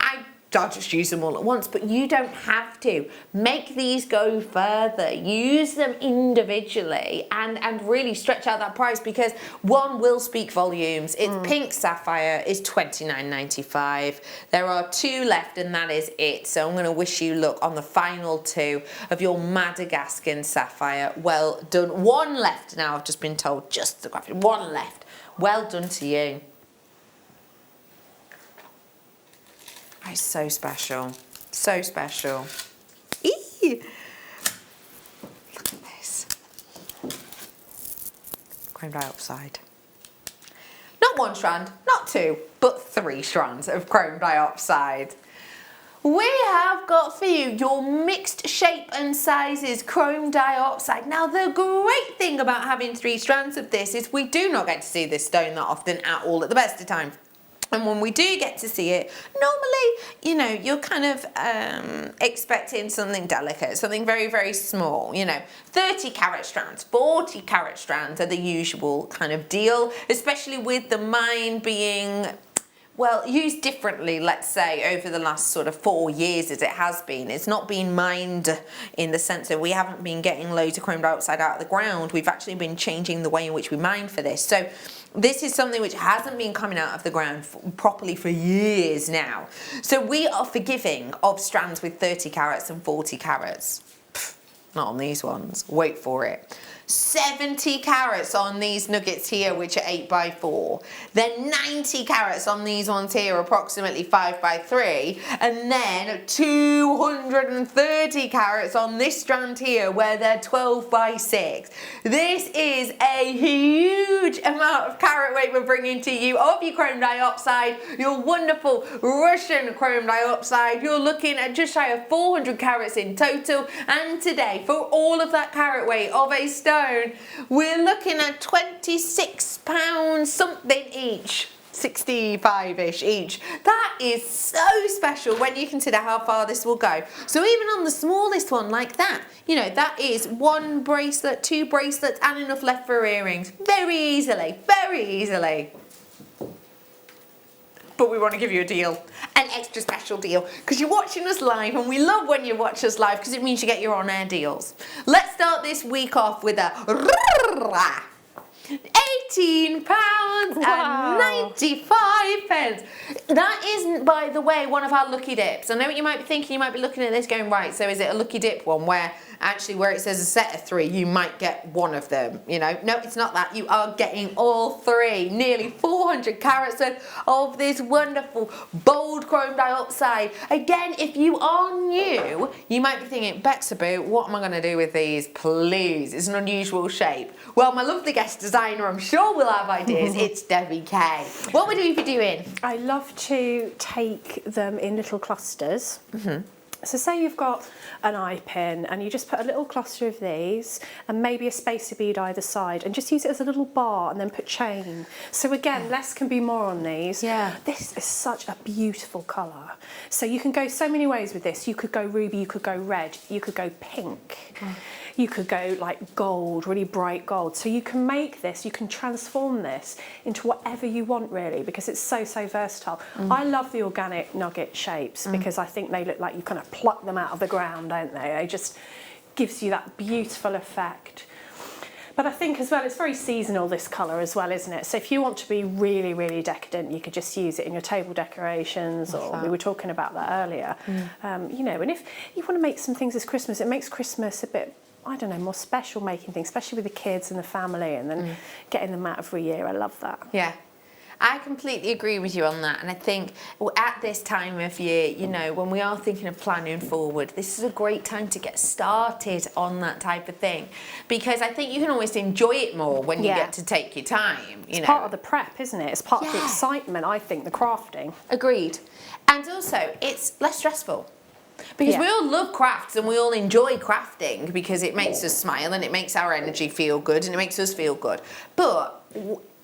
I'll just use them all at once, but you don't have to. Make these go further, use them individually, and really stretch out that price, because one will speak volumes. It's pink sapphire, is $29.95. There are 2 left, and that is it. So I'm going to wish you luck on the final 2 of your Madagascan sapphire. Well done. 1 left now, I've just been told, just the graphic. 1 left. Well done to you. It's so special, so special. Eee! Look at this. Chrome dioxide. Not 1 strand, not 2, but 3 strands of chrome dioxide. We have got for you your mixed shape and sizes chrome dioxide. Now the great thing about having 3 strands of this is we do not get to see this stone that often at all at the best of times. And when we do get to see it, normally, you're kind of expecting something delicate, something very, very small, 30 carat strands, 40 carat strands are the usual kind of deal, especially with the mine being, well, used differently, let's say, over the last sort of 4 years as it has been. It's not been mined in the sense that we haven't been getting loads of chrome dioxide out of the ground. We've actually been changing the way in which we mine for this. So this is something which hasn't been coming out of the ground properly for years now. So we are forgiving of strands with 30 carats and 40 carats. Not on these ones. Wait for it. 70 carats on these nuggets here, which are 8x4. Then 90 carats on these ones here, approximately 5x3. And then 230 carats on this strand here, where they're 12x6. This is a huge amount of carat weight we're bringing to you of your chrome dioxide, your wonderful Russian chrome dioxide. You're looking at just shy of 400 carats in total. And today, for all of that carat weight of a stone, we're looking at £26 something each. 65-ish each. That is so special when you consider how far this will go. So even on the smallest one like that, that is 1 bracelet, 2 bracelets, and enough left for earrings. Very easily, very easily. but we want to give you a deal, an extra special deal, because you're watching us live, and we love when you watch us live because it means you get your on-air deals. Let's start this week off with a £18 and 95 pence. That isn't, by the way, one of our lucky dips. I know what you might be thinking. You might be looking at this going, right, so is it a lucky dip one where actually where it says a set of 3, you might get one of them, you know? No, it's not that. You are getting all 3. Nearly 400 carats worth of this wonderful bold chrome dioxide. Again, if you are new, you might be thinking, Bexaboo, what am I going to do with these? Please, it's an unusual shape. Well, my lovely guest designer, I'm sure will have ideas. It's Debbie Kay. What would you be doing? I love to take them in little clusters. So say you've got an eye pin and you just put a little cluster of these and maybe a spacer bead either side and just use it as a little bar and then put chain. So again, less can be more on these. Yeah. This is such a beautiful colour. So you can go so many ways with this. You could go ruby, you could go red, you could go pink. You could go like gold, really bright gold. So you can make this, you can transform this into whatever you want really, because it's so, so versatile. I love the organic nugget shapes because I think they look like you kind of pluck them out of the ground, don't they? It just gives you that beautiful effect. But I think as well, it's very seasonal, this colour as well, isn't it? So if you want to be really, really decadent, you could just use it in your table decorations, or we were talking about that earlier. You know, and if you want to make some things this Christmas, it makes Christmas a bit, I don't know, more special making things, especially with the kids and the family, and then getting them out every year. I love that. Yeah. I completely agree with you on that, and I think at this time of year, you know, when we are thinking of planning forward, this is a great time to get started on that type of thing, because I think you can always enjoy it more when you get to take your time. It's part of the prep, isn't it? It's part of the excitement, I think, the crafting. Agreed. And also, it's less stressful. Because we all love crafts and we all enjoy crafting because it makes us smile and it makes our energy feel good and it makes us feel good. But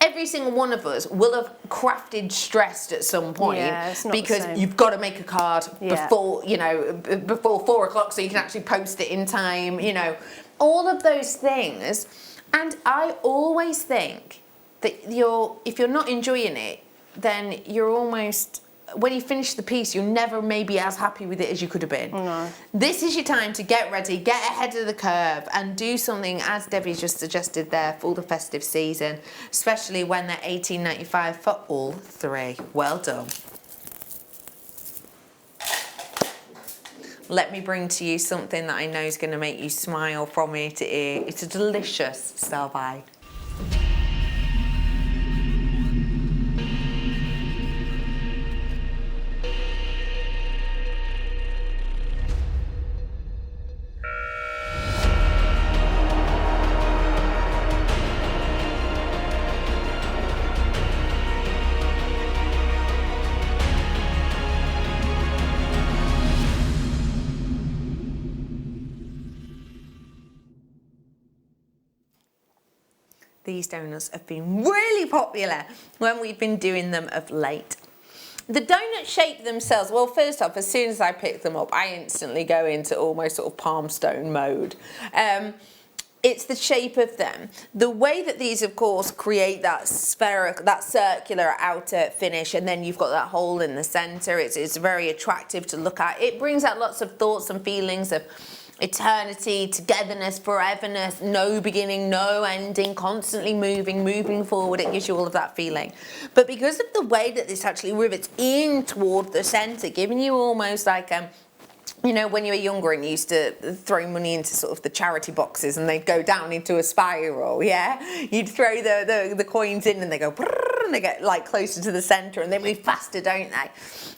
every single one of us will have crafted stressed at some point because you've got to make a card before, you know, before 4 o'clock so you can actually post it in time, you know, all of those things. And I always think that if you're not enjoying it, then you're almost, when you finish the piece, you're never maybe as happy with it as you could have been. This is your time to get ready, get ahead of the curve and do something, as Debbie just suggested there, for the festive season, especially when they're $18.95 for all 3. Well done. Let me bring to you something that I know is going to make you smile from ear to ear. It's a delicious star eye. These donuts have been really popular when we've been doing them of late. The donut shape themselves, well, first off, as soon as I pick them up, I instantly go into almost sort of palm stone mode. It's the shape of them. The way that these, of course, create that spherical, that circular outer finish, and then you've got that hole in the center. It's very attractive to look at. It brings out lots of thoughts and feelings of eternity, togetherness, foreverness, no beginning, no ending, constantly moving forward. It gives you all of that feeling. But because of the way that this actually rivets in toward the center, giving you almost like you know, when you were younger and you used to throw money into sort of the charity boxes and they'd go down into a spiral, You'd throw the coins in and they go brrr, and they get like closer to the center and they move faster, don't they?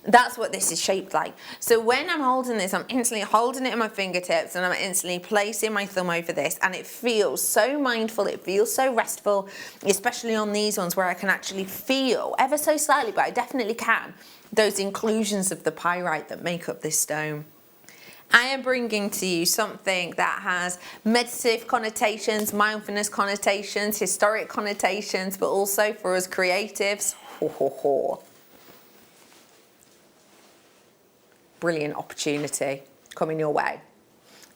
That's what this is shaped like. So when I'm holding this, I'm instantly holding it in my fingertips and I'm instantly placing my thumb over this, and it feels so mindful, it feels so restful, especially on these ones where I can actually feel, ever so slightly, but I definitely can, those inclusions of the pyrite that make up this stone. I am bringing to you something that has meditative connotations, mindfulness connotations, historic connotations, but also for us creatives, brilliant opportunity coming your way.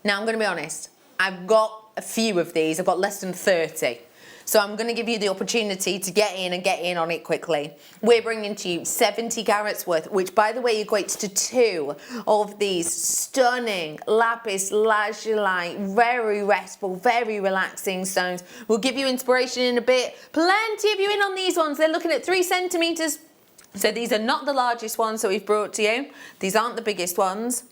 Now I'm going to be honest, I've got a few of these, I've got less than 30. So I'm going to give you the opportunity to get in on it quickly. We're bringing to you 70 carats worth, which by the way equates to 2 of these stunning lapis lazuli, very restful, very relaxing stones. We'll give you inspiration in a bit. Plenty of you in on these ones. They're looking at 3 centimetres. So these are not the largest ones that we've brought to you. These aren't the biggest ones.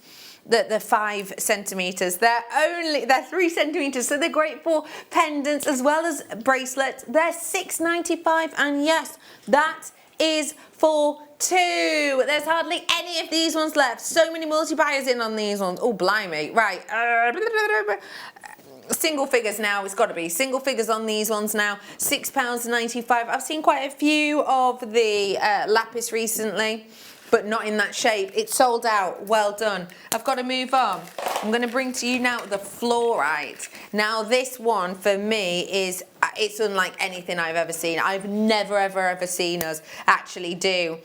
They're 5 centimetres. They're 3 centimetres, so they're great for pendants as well as bracelets. They're $6.95, and yes, that is for 2. There's hardly any of these ones left. So many multi-buyers in on these ones. Oh, blimey. Right. Single figures now, it's got to be single figures on these ones now. £6.95. I've seen quite a few of the lapis recently, but not in that shape. It's sold out. Well done. I've got to move on. I'm going to bring to you now the fluorite. Now this one for me is, it's unlike anything I've ever seen. I've never ever seen us actually do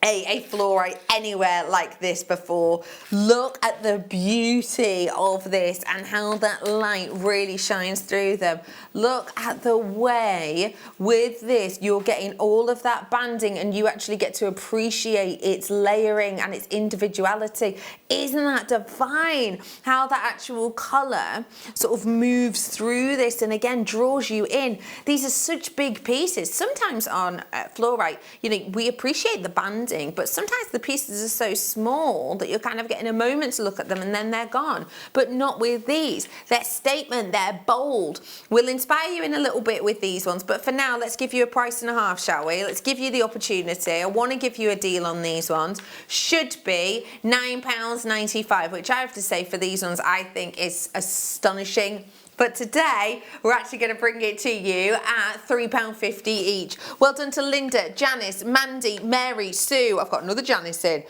a fluorite anywhere like this before. Look at the beauty of this and how that light really shines through them. Look at the way with this you're getting all of that banding and you actually get to appreciate its layering and its individuality. Isn't that divine? How that actual colour sort of moves through this and again draws you in. These are such big pieces. Sometimes on fluorite, you know, we appreciate the banding, but sometimes the pieces are so small that you're kind of getting a moment to look at them and then they're gone. But not with these. They're statement, they're bold. We'll inspire you in a little bit with these ones, but for now, let's give you a price and a half, shall we? Let's give you the opportunity. I want to give you a deal on these ones. Should be £9.95, which I have to say for these ones, I think is astonishing. But today, we're actually going to bring it to you at £3.50 each. Well done to Linda, Janice, Mandy, Mary, Sue. I've got another Janice in.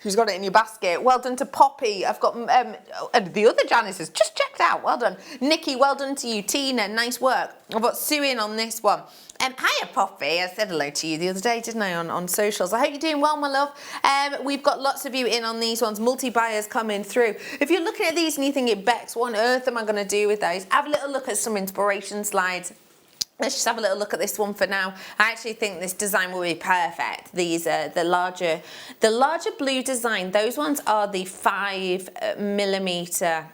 Who's got it in your basket? Well done to Poppy. I've got the other Janice has just checked out. Well done. Nikki, well done to you. Tina, nice work. I've got Sue in on this one. Hiya, Poppy. I said hello to you the other day, didn't I, on socials. I hope you're doing well, my love. We've got lots of you in on these ones. Multi-buyers coming through. If you're looking at these and you think it Bex, what on earth am I going to do with those? Have a little look at some inspiration slides. Let's just have a little look at this one for now. I actually think this design will be perfect. These are the larger blue design. Those ones are the 5mm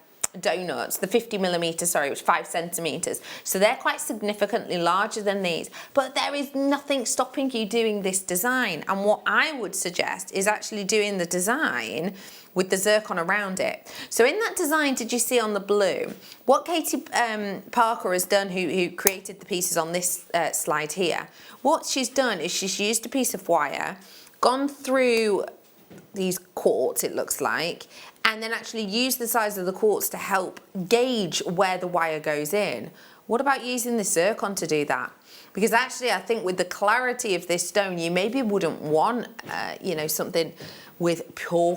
donuts, the 50mm, sorry, which 5 centimeters. So they're quite significantly larger than these, but there is nothing stopping you doing this design. And what I would suggest is actually doing the design with the zircon around it. So in that design, did you see on the blue, what Katie Parker has done, who created the pieces on this slide here, what she's done is she's used a piece of wire, gone through these quartz, it looks like, and then actually use the size of the quartz to help gauge where the wire goes in. What about using the zircon to do that? Because actually I think with the clarity of this stone, you maybe wouldn't want, you know, something with pure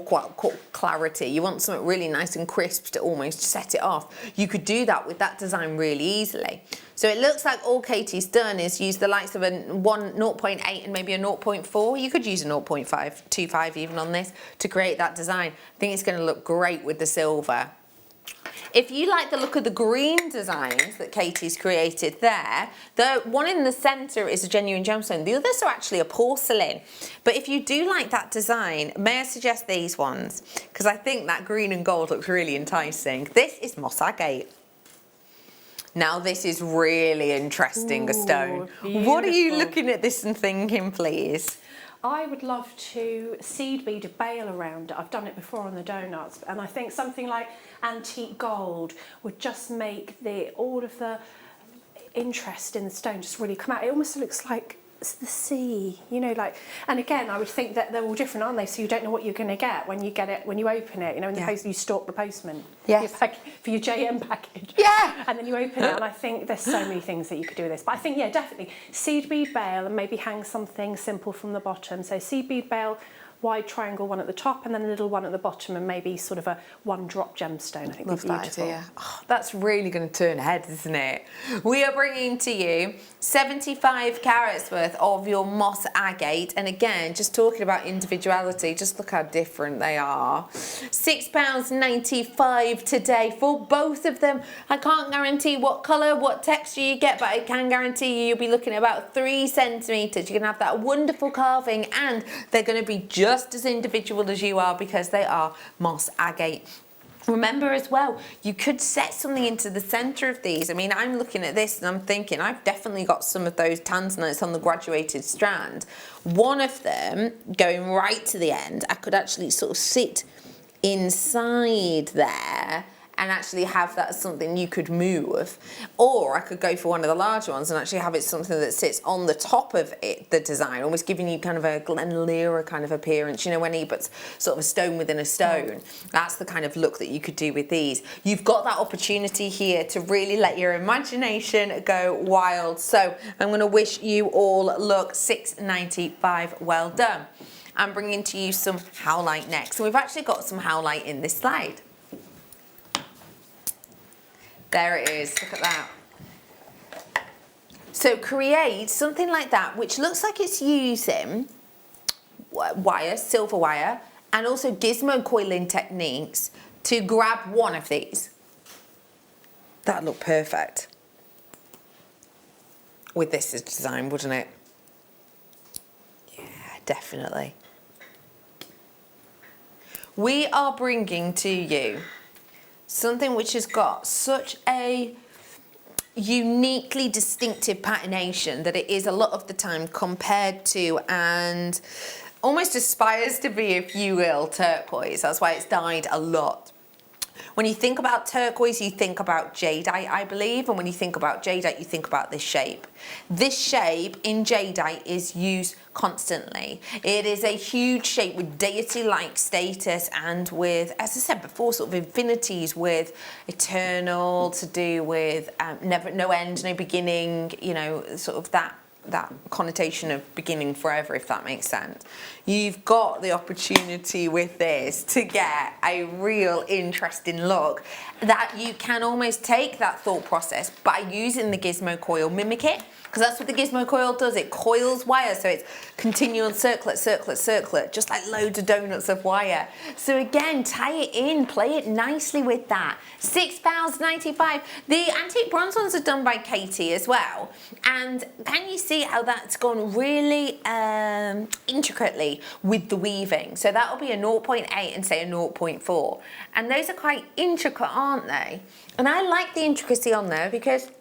clarity. You want something really nice and crisp to almost set it off. You could do that with that design really easily. So it looks like all Katie's done is use the likes of a 0.8 and maybe a 0.4. You could use a 0.25 even on this to create that design. I think it's going to look great with the silver. If you like the look of the green designs that Katie's created there, the one in the centre is a genuine gemstone. The others are actually a porcelain. But if you do like that design, may I suggest these ones? Because I think that green and gold looks really enticing. This is moss agate. Now this is really interesting, a stone. Beautiful. What are you looking at this and thinking, please? I would love to seed bead a bale around it. I've done it before on the donuts, and I think something like antique gold would just make all of the interest in the stone just really come out. It almost looks like the sea, you know, like, and again, I would think that they're all different, aren't they? So you don't know what you're going to get when you open it, you know, in the post, you stalk the postman. Yes. For your JM package. Yeah. And then you open it, and I think there's so many things that you could do with this. But I think, yeah, definitely seed bead bale and maybe hang something simple from the bottom. So seed bead bale wide triangle one at the top and then a little one at the bottom, and maybe sort of a one drop gemstone. I think Love would be that beautiful. idea. Oh, that's really going to turn heads, isn't it? We are bringing to you 75 carats worth of your moss agate, and again, just talking about individuality, just look how different they are. £6.95 today for both of them. I can't guarantee what colour, what texture you get, but I can guarantee you'll be looking at about 3 centimetres. You can have that wonderful carving, and they're going to be just as individual as you are because they are moss agate. Remember as well, you could set something into the centre of these. I mean, I'm looking at this and I'm thinking, I've definitely got some of those tanzanites on the graduated strand. One of them going right to the end, I could actually sort of sit inside there and actually have that as something you could move. Or I could go for one of the larger ones and actually have it something that sits on the top of it, the design, almost giving you kind of a Glen Lyra kind of appearance. You know, when he puts sort of a stone within a stone, that's the kind of look that you could do with these. You've got that opportunity here to really let your imagination go wild. So I'm gonna wish you all luck. £6.95, well done. I'm bringing to you some howlite next. So we've actually got some howlite in this slide. There it is, look at that. So create something like that, which looks like it's using wire, silver wire, and also gizmo coiling techniques to grab one of these. That'd look perfect with this as design, wouldn't it? Yeah, definitely. We are bringing to you something which has got such a uniquely distinctive patination that it is a lot of the time compared to and almost aspires to be, if you will, turquoise. That's why it's dyed a lot. When you think about turquoise, you think about jadeite, I believe, and when you think about jadeite, you think about this shape. This shape in jadeite is used constantly. It is a huge shape with deity-like status and with, as I said before, sort of infinities with eternal, to do with never, no end, no beginning, you know, sort of that connotation of beginning forever, if that makes sense. You've got the opportunity with this to get a real interesting look that you can almost take that thought process by using the gizmo coil, mimic it, because that's what the gizmo coil does. It coils wire, so it's continual circlet, circlet, circlet, just like loads of donuts of wire. So again, tie it in, play it nicely with that. £6.95. The antique bronze ones are done by Katie as well. And can you see how that's gone really intricately with the weaving? So that'll be a 0.8 and say a 0.4. And those are quite intricate, aren't they? And I like the intricacy on there because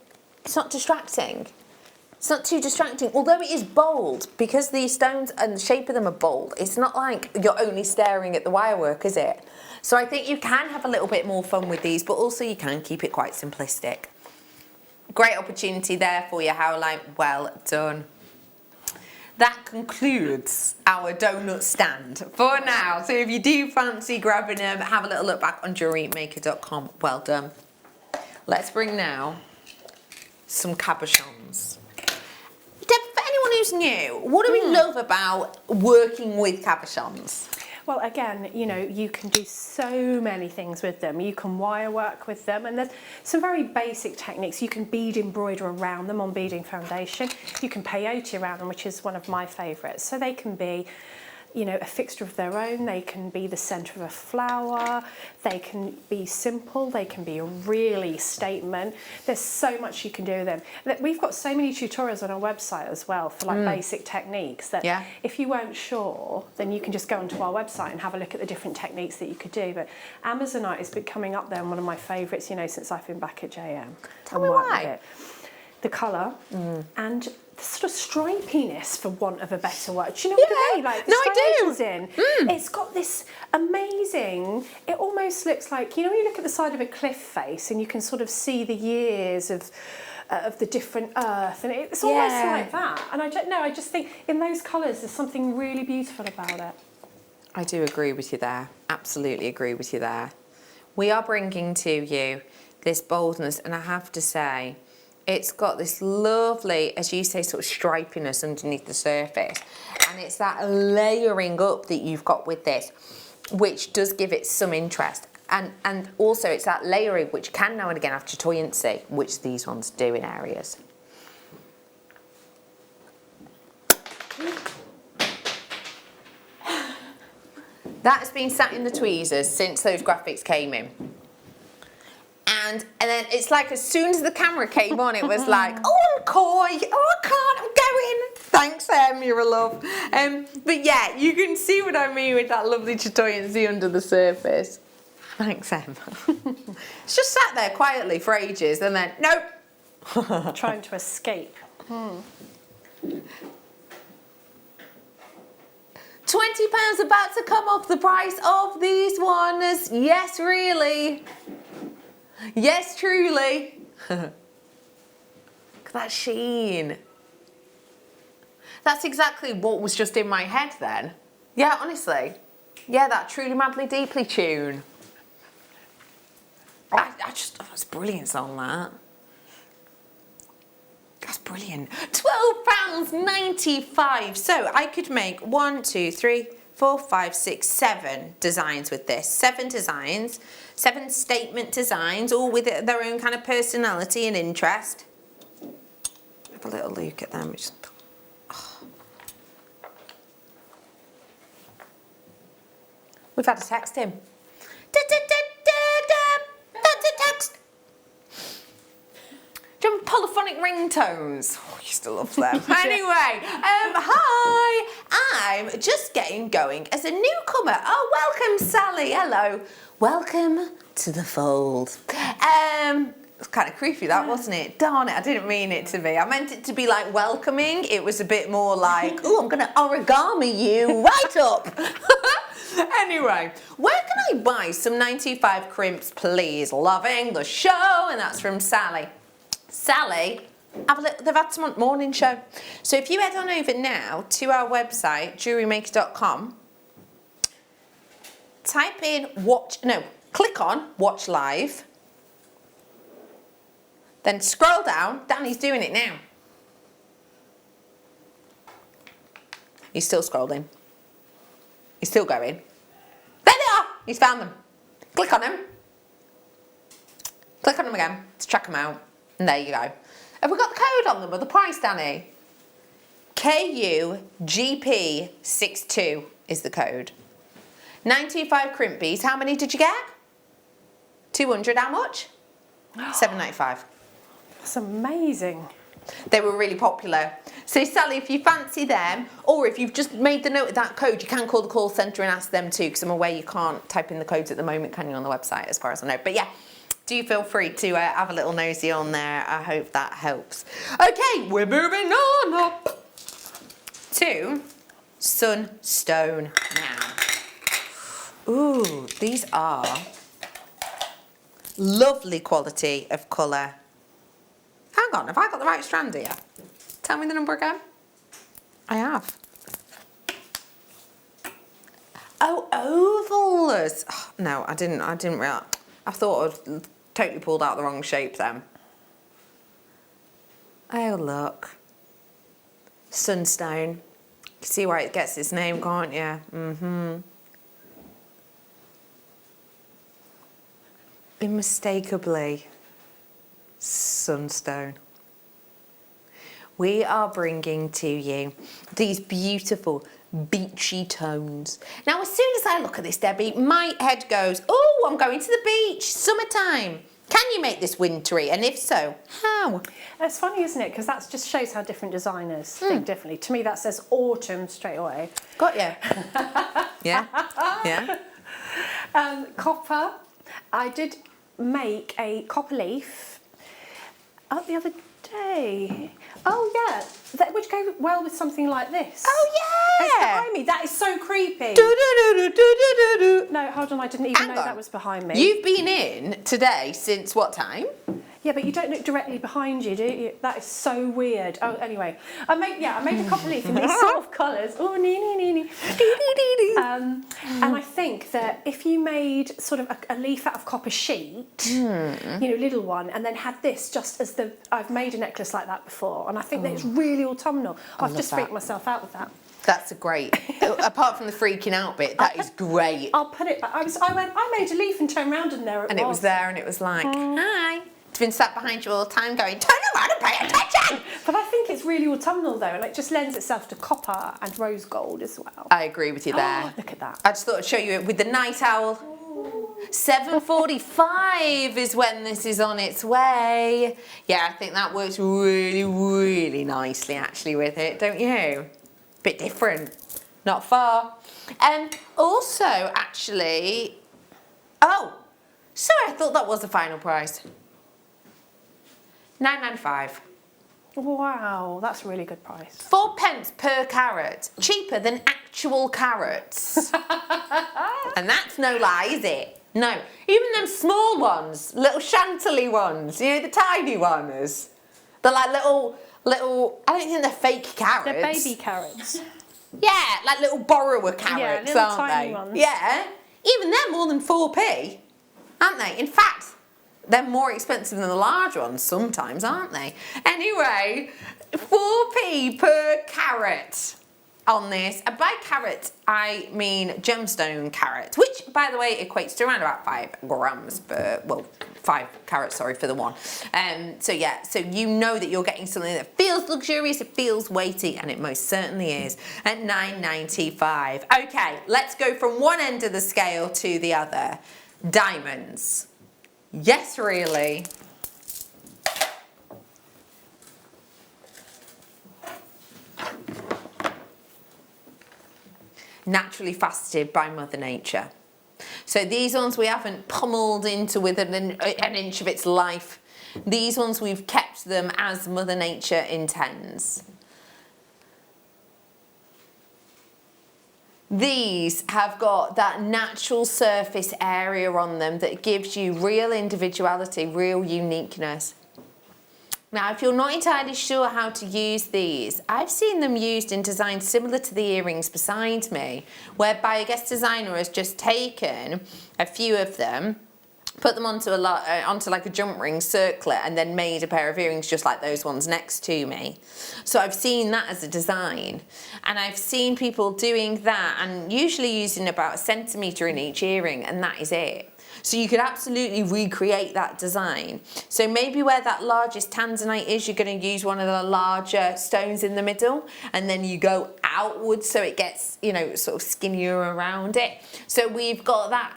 it's not distracting. It's not too distracting, although it is bold, because these stones and the shape of them are bold. It's not like you're only staring at the wire work, is it? So I think you can have a little bit more fun with these, but also you can keep it quite simplistic. Great opportunity there for you, howlite. Well done. That concludes our donut stand for now. So if you do fancy grabbing them, have a little look back on JewelleryMaker.com. Well done. Let's bring now some cabochons. For anyone who's new, what do we love about working with cabochons? Well, again, you know, you can do so many things with them. You can wire work with them, and there's some very basic techniques. You can bead embroider around them on beading foundation. You can peyote around them, which is one of my favourites. So they can be, you know, a fixture of their own. They can be the centre of a flower. They can be simple. They can be a really statement. There's so much you can do with them. We've got so many tutorials on our website as well for like basic techniques that if you weren't sure, then you can just go onto our website and have a look at the different techniques that you could do. But Amazonite has been coming up there and one of my favourites, you know, since I've been back at JM. Tell me why. The colour and the sort of stripiness, for want of a better word. Do you know what I mean? Like the striations in. It's got this amazing, it almost looks like, you know, when you look at the side of a cliff face and you can sort of see the years of the different earth, and it's almost like that. And I don't know, I just think in those colours there's something really beautiful about it. I do agree with you there. Absolutely agree with you there. We are bringing to you this boldness, and I have to say, It's got this lovely, as you say, sort of stripiness underneath the surface. And it's that layering up that you've got with this, which does give it some interest. And also it's that layering which can now and again have chatoyancy, which these ones do in areas. That has been sat in the tweezers since those graphics came in. And then it's like as soon as the camera came on, it was like, oh, I'm coy, oh, I can't, I'm going. Thanks, Em, you're a love. But yeah, you can see what I mean with that lovely chatoyancy under the surface. Thanks, Em. It's just sat there quietly for ages and then, nope. Trying to escape. £20 about to come off the price of these ones. Yes, really. Yes, truly. Look at that sheen. That's exactly what was just in my head then. Yeah, honestly. Yeah, that Truly Madly Deeply tune. I just thought it was brilliant on that. That's brilliant. £12.95. So I could make 1, 2, 3, 4, 5, 6, 7 designs with this. 7 designs, 7 statement designs, all with their own kind of personality and interest. Have a little look at them. Oh. We've had to text him. That's a text. Do you remember polyphonic ringtones? Oh, I used to love them. Anyway, hi, I'm just getting going as a newcomer. Oh, welcome, Sally. Hello. Welcome to the fold. It was kind of creepy, that, wasn't it? Darn it, I didn't mean it to be. I meant it to be like welcoming. It was a bit more like, oh, I'm going to origami you right up. Anyway, where can I buy some 95 crimps, please? Loving the show, and that's from Sally. Sally, they've had some morning show. So if you head on over now to our website, JewelleryMaker.com, type in click on Watch Live, then scroll down. Danny's doing it now. He's still scrolling. He's still going. There they are! He's found them. Click on them. Click on them again to check them out. And there you go. Have we got the code on them or the price, Danny? KUGP62 is the code. 95 crimpies. How many did you get? 200. How much? £7.95. That's amazing. They were really popular. So Sally, if you fancy them, or if you've just made the note of that code, you can call the call centre and ask them too, because I'm aware you can't type in the codes at the moment, can you, on the website, as far as I know. But yeah, do feel free to have a little nosy on there. I hope that helps. Okay, we're moving on up to Sunstone now. Ooh, these are lovely quality of colour. Hang on, have I got the right strand here? Tell me the number again. I have. Oh, ovals. Oh, no, I didn't realise. I thought I'd totally pulled out the wrong shape then. Oh, look. Sunstone. You can see where it gets its name, can't you? Mm-hmm. Unmistakably Sunstone. We are bringing to you these beautiful beachy tones. Now, as soon as I look at this, Debbie, my head goes, oh, I'm going to the beach, summertime. Can you make this wintry? And if so, how? It's funny, isn't it? Because that just shows how different designers think differently. To me, that says autumn straight away. Got you. Yeah, yeah. Copper. I did make a copper leaf the other day. Oh yeah, which goes well with something like this. Oh yeah! It's behind me. That is so creepy. No, hold on. I didn't even know that was behind me. You've been in today since what time? Yeah, but you don't look directly behind you, do you? That is so weird. Oh, anyway, I made a copper leaf in these sort of colours. Oh, and I think that if you made sort of a leaf out of copper sheet, you know, little one, and then had this just as I've made a necklace like that before, and I think that it's really autumnal. I've just freaked myself out with that. That's a great, apart from the freaking out bit, that is great. I'll put it back. I made a leaf and turned around and there it was. And it was there and it was like, hi. It's been sat behind you all the time going, turn around and pay attention. But I think it's really autumnal though, and it just lends itself to copper and rose gold as well. I agree with you there. Oh, look at that. I just thought I'd show you it with the night owl. 7:45 is when this is on its way. Yeah, I think that works really, really nicely actually with it, don't you? Bit different, not far. Also, actually, oh, sorry, I thought that was the final price. £9.95. Wow, that's a really good price. 4p per carat, cheaper than actual carats. And that's no lie, is it? No, even them small ones, little chantilly ones, you know, the tiny ones. They're like little, I don't think they're fake carrots. They're baby carrots. Yeah, like little borrower carrots, little aren't tiny they? ones. Yeah, even they're more than 4p, aren't they? In fact, they're more expensive than the large ones sometimes, aren't they? Anyway, 4p per carat on this. And by carat, I mean gemstone carat, which, by the way, equates to around about 5 grams per, well, 5 carats, sorry, for the one. So yeah, so you know that you're getting something that feels luxurious, it feels weighty, and it most certainly is at £9.95. Okay, let's go from one end of the scale to the other. Diamonds. Yes, really. Naturally faceted by Mother Nature. So these ones we haven't pummeled into with an inch of its life. These ones we've kept them as Mother Nature intends. These have got that natural surface area on them that gives you real individuality, real uniqueness. Now, if you're not entirely sure how to use these, I've seen them used in designs similar to the earrings beside me, whereby a guest designer has just taken a few of them, put them onto like a jump ring circlet, and then made a pair of earrings just like those ones next to me. So I've seen that as a design, and I've seen people doing that and usually using about 1 centimetre in each earring, and that is it. So you could absolutely recreate that design. So maybe where that largest tanzanite is, you're going to use one of the larger stones in the middle, and then you go outwards so it gets, you know, sort of skinnier around it. So we've got that,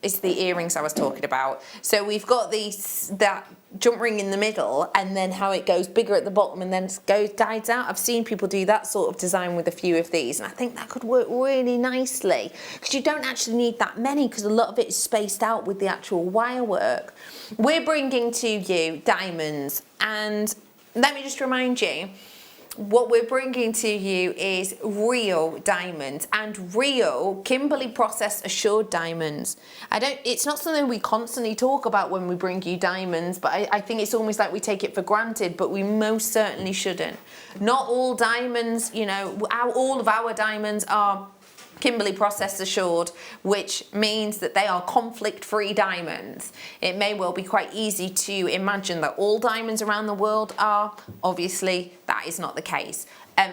it's the earrings I was talking about. So we've got that jump ring in the middle, and then how it goes bigger at the bottom and then dies out. I've seen people do that sort of design with a few of these, and I think that could work really nicely because you don't actually need that many because a lot of it is spaced out with the actual wire work. We're bringing to you diamonds, and let me just remind you, what we're bringing to you is real diamonds and real Kimberley process assured diamonds. It's not something we constantly talk about when we bring you diamonds, but I think it's almost like we take it for granted, but we most certainly shouldn't. Not all diamonds, you know, all of our diamonds are Kimberley process assured, which means that they are conflict-free diamonds. It may well be quite easy to imagine that all diamonds around the world are. Obviously, that is not the case.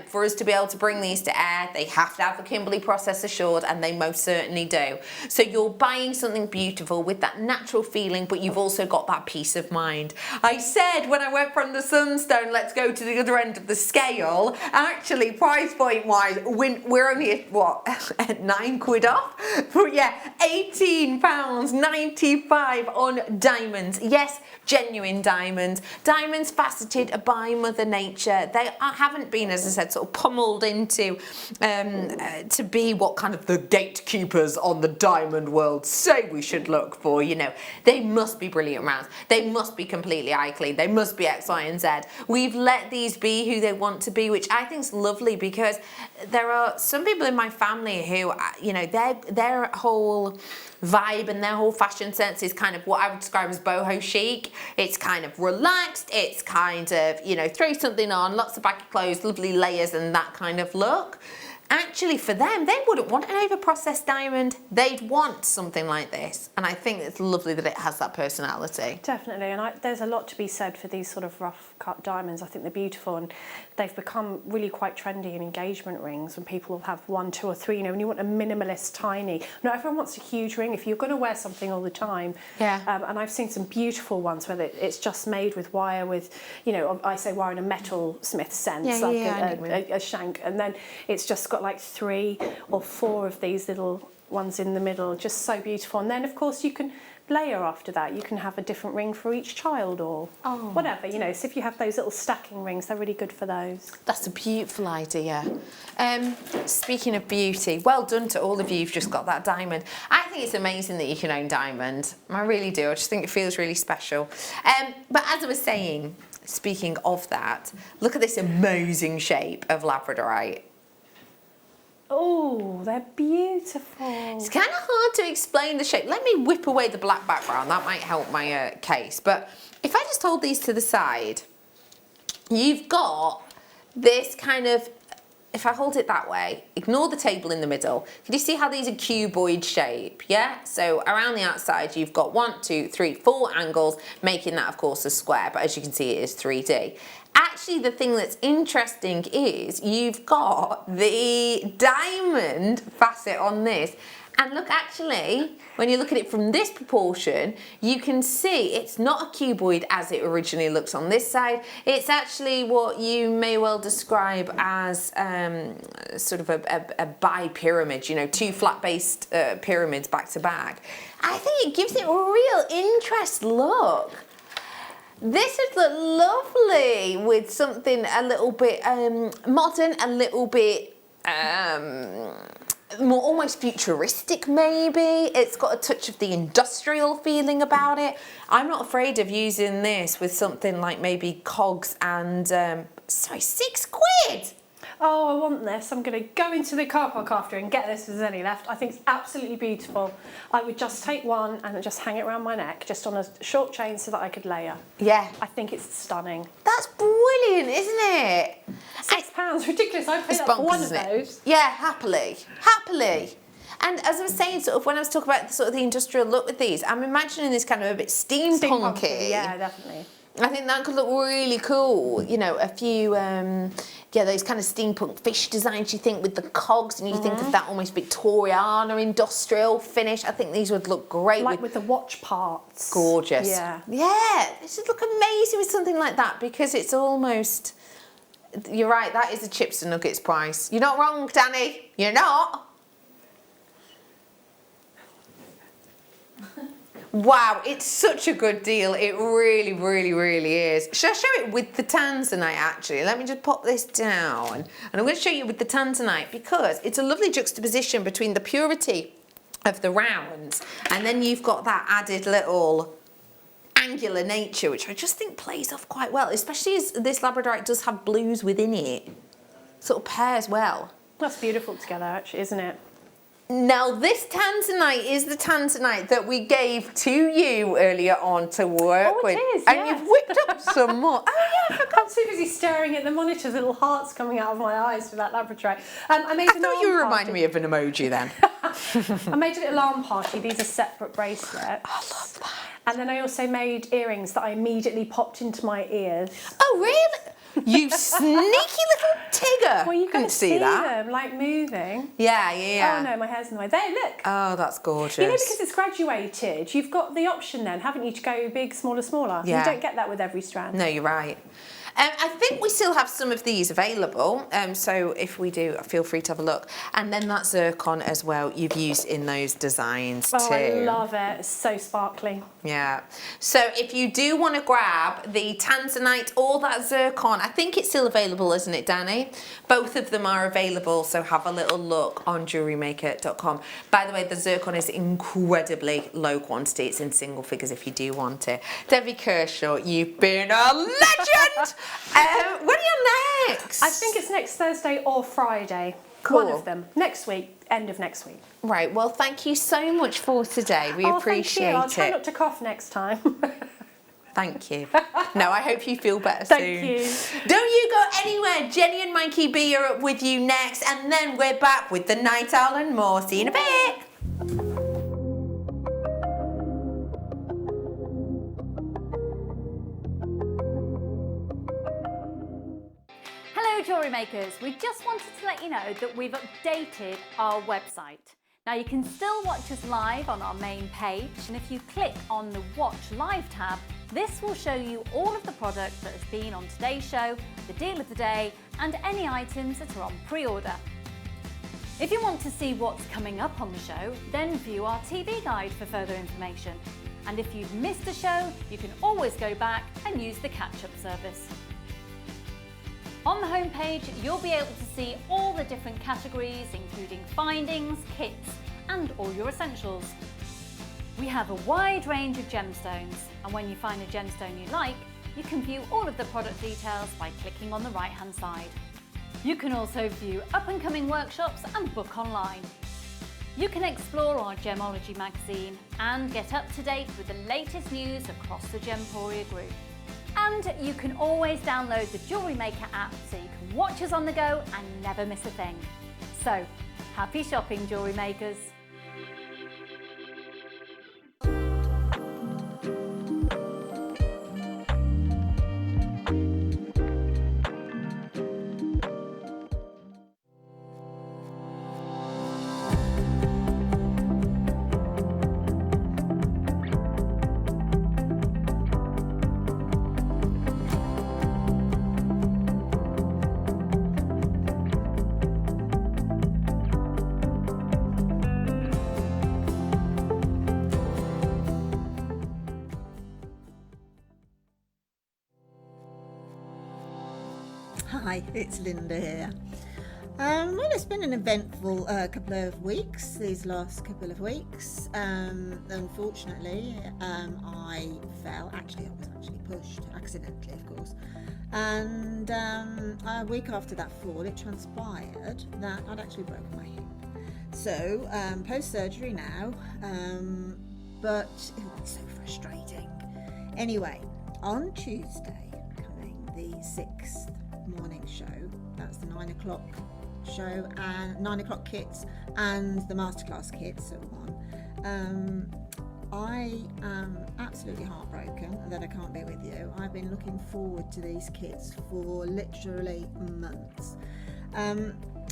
For us to be able to bring these to air, they have to have the Kimberley process assured, and they most certainly do. So you're buying something beautiful with that natural feeling, but you've also got that peace of mind. I said when I went from the sunstone, let's go to the other end of the scale. Actually, price point wise, we're only at what, at £9 off? But yeah, £18.95 on diamonds. Yes, genuine diamonds. Diamonds faceted by Mother Nature. They haven't been, as I said, sort of pummeled into to be what kind of the gatekeepers on the diamond world say we should look for. You know, they must be brilliant rounds. They must be completely eye clean. They must be X, Y, and Z. We've let these be who they want to be, which I think is lovely, because there are some people in my family who, you know, their whole vibe and their whole fashion sense is kind of what I would describe as boho chic. It's kind of relaxed, it's kind of, you know, throw something on, lots of baggy clothes, lovely layers and that kind of look. Actually, for them, they wouldn't want an over-processed diamond. They'd want something like this. And I think it's lovely that it has that personality. Definitely, and there's a lot to be said for these sort of rough-cut diamonds. I think they're beautiful, and they've become really quite trendy in engagement rings when people will have 1, 2 or 3, you know, when you want a minimalist, tiny. Not everyone wants a huge ring if you're going to wear something all the time. Yeah. And I've seen some beautiful ones where it's just made with wire, with, you know, I say wire in a metal smith sense, a shank, and then it's just got like 3 or 4 of these little ones in the middle, just so beautiful. And then of course you can layer after that. You can have a different ring for each child or whatever, you know. So if you have those little stacking rings, they're really good for those. That's a beautiful idea. Speaking of beauty, well done to all of you who've just got that diamond. I think it's amazing that you can own diamond. I really do. I just think it feels really special. But as I was saying, speaking of that, look at this amazing shape of labradorite. Oh, they're beautiful. It's kind of hard to explain the shape. Let me whip away the black background. That might help my case. But if I just hold these to the side, you've got this kind of, if I hold it that way, ignore the table in the middle. Can you see how these are cuboid shape? Yeah? So around the outside, you've got 1, 2, 3, 4 angles, making that, of course, a square. But as you can see, it is 3D. Actually, the thing that's interesting is you've got the diamond facet on this. And look, actually, when you look at it from this proportion, you can see it's not a cuboid as it originally looks on this side. It's actually what you may well describe as sort of a bi-pyramid, you know, 2 flat-based pyramids back to back. I think it gives it a real interest look. This would look lovely with something a little bit modern, a little bit more almost futuristic maybe. It's got a touch of the industrial feeling about it. I'm not afraid of using this with something like maybe cogs and, sorry, £6. Oh, I want this. I'm going to go into the car park after and get this if there's any left. I think it's absolutely beautiful. I would just take one and just hang it around my neck, just on a short chain so that I could layer. Yeah. I think it's stunning. That's brilliant, isn't it? £6, ridiculous. I paid that for one of those. Yeah, happily. Happily. And as I was saying, sort of when I was talking about the industrial look with these, I'm imagining this kind of a bit steampunky. Yeah, definitely. I think that could look really cool. You know, a few, yeah, those kind of steampunk fish designs you think with the cogs, and you think of that almost Victoriana industrial finish. I think these would look great. Like with the watch parts. Gorgeous. Yeah. Yeah, this would look amazing with something like that, because it's almost, you're right, that is a chips and nuggets price. You're not wrong, Danny. You're not. Wow, it's such a good deal. It really, really, really is. Should I show it with the tanzanite actually? Let me just pop this down. And I'm going to show you with the tanzanite because it's a lovely juxtaposition between the purity of the rounds and then you've got that added little angular nature, which I just think plays off quite well, especially as this labradorite does have blues within it. Sort of pairs well. That's beautiful together actually, isn't it? Now this tanzanite is the tanzanite that we gave to you earlier on to work with. It is, and yes. you've whipped up some more. Oh yeah, I forgot. I'm too busy staring at the monitor, little hearts coming out of my eyes for that labradorite. I thought you were reminding me of an emoji then. I made a little arm party. These are separate bracelets. I love that. And then I also made earrings that I immediately popped into my ears. Oh really? You sneaky little tigger. Well, you couldn't see that. them, like moving. Yeah, yeah. Oh no, my hair's in the way. There, look. Oh, that's gorgeous. You know, because it's graduated, you've got the option then, haven't you, to go big, smaller, smaller. Yeah. You don't get that with every strand. No, you're right. I think we still have some of these available, so if we do, feel free to have a look. And then that zircon as well, you've used in those designs too. Oh, I love it. It's so sparkly. Yeah. So if you do want to grab the tanzanite or that zircon, I think it's still available, isn't it, Danny? Both of them are available, so have a little look on JewelleryMaker.com. By the way, the zircon is incredibly low quantity. It's in single figures if you do want it. Debbie Kershaw, you've been a legend! When are you next? I think it's next Thursday or Friday. Cool. One of them. Next week, end of next week. Right, well, thank you so much for today. We appreciate thank you. I'll try it. not to cough next time. Thank you. No, I hope you feel better Thank soon. you. Don't you go anywhere. Jenny and Mikey B are up with you next, and then we're back with the Night Owl and more. See you in a bit. Hello Jewellery Makers, we just wanted to let you know that we've updated our website. Now you can still watch us live on our main page, and if you click on the Watch Live tab, this will show you all of the product that has been on today's show, the deal of the day, and any items that are on pre-order. If you want to see what's coming up on the show, then view our TV guide for further information. And if you've missed a show, you can always go back and use the catch-up service. On the homepage, you'll be able to see all the different categories, including findings, kits, and all your essentials. We have a wide range of gemstones, and when you find a gemstone you like, you can view all of the product details by clicking on the right-hand side. You can also view up-and-coming workshops and book online. You can explore our Gemology magazine and get up to date with the latest news across the Gemporia group. And you can always download the Jewellery Maker app so you can watch us on the go and never miss a thing. So, happy shopping, Jewellery Makers! Hi, it's Linda here. Well, it's been an eventful couple of weeks, these last couple of weeks. Unfortunately, I fell. Actually, I was actually pushed, accidentally, of course. And a week after that fall, it transpired that I'd actually broken my hip. So, post-surgery now, but it was so frustrating. Anyway, on Tuesday, coming the 6th morning show, that's the 9 o'clock show and 9 o'clock kits and the masterclass kits, so on. I am absolutely heartbroken that I can't be with you. I've been looking forward to these kits for literally months.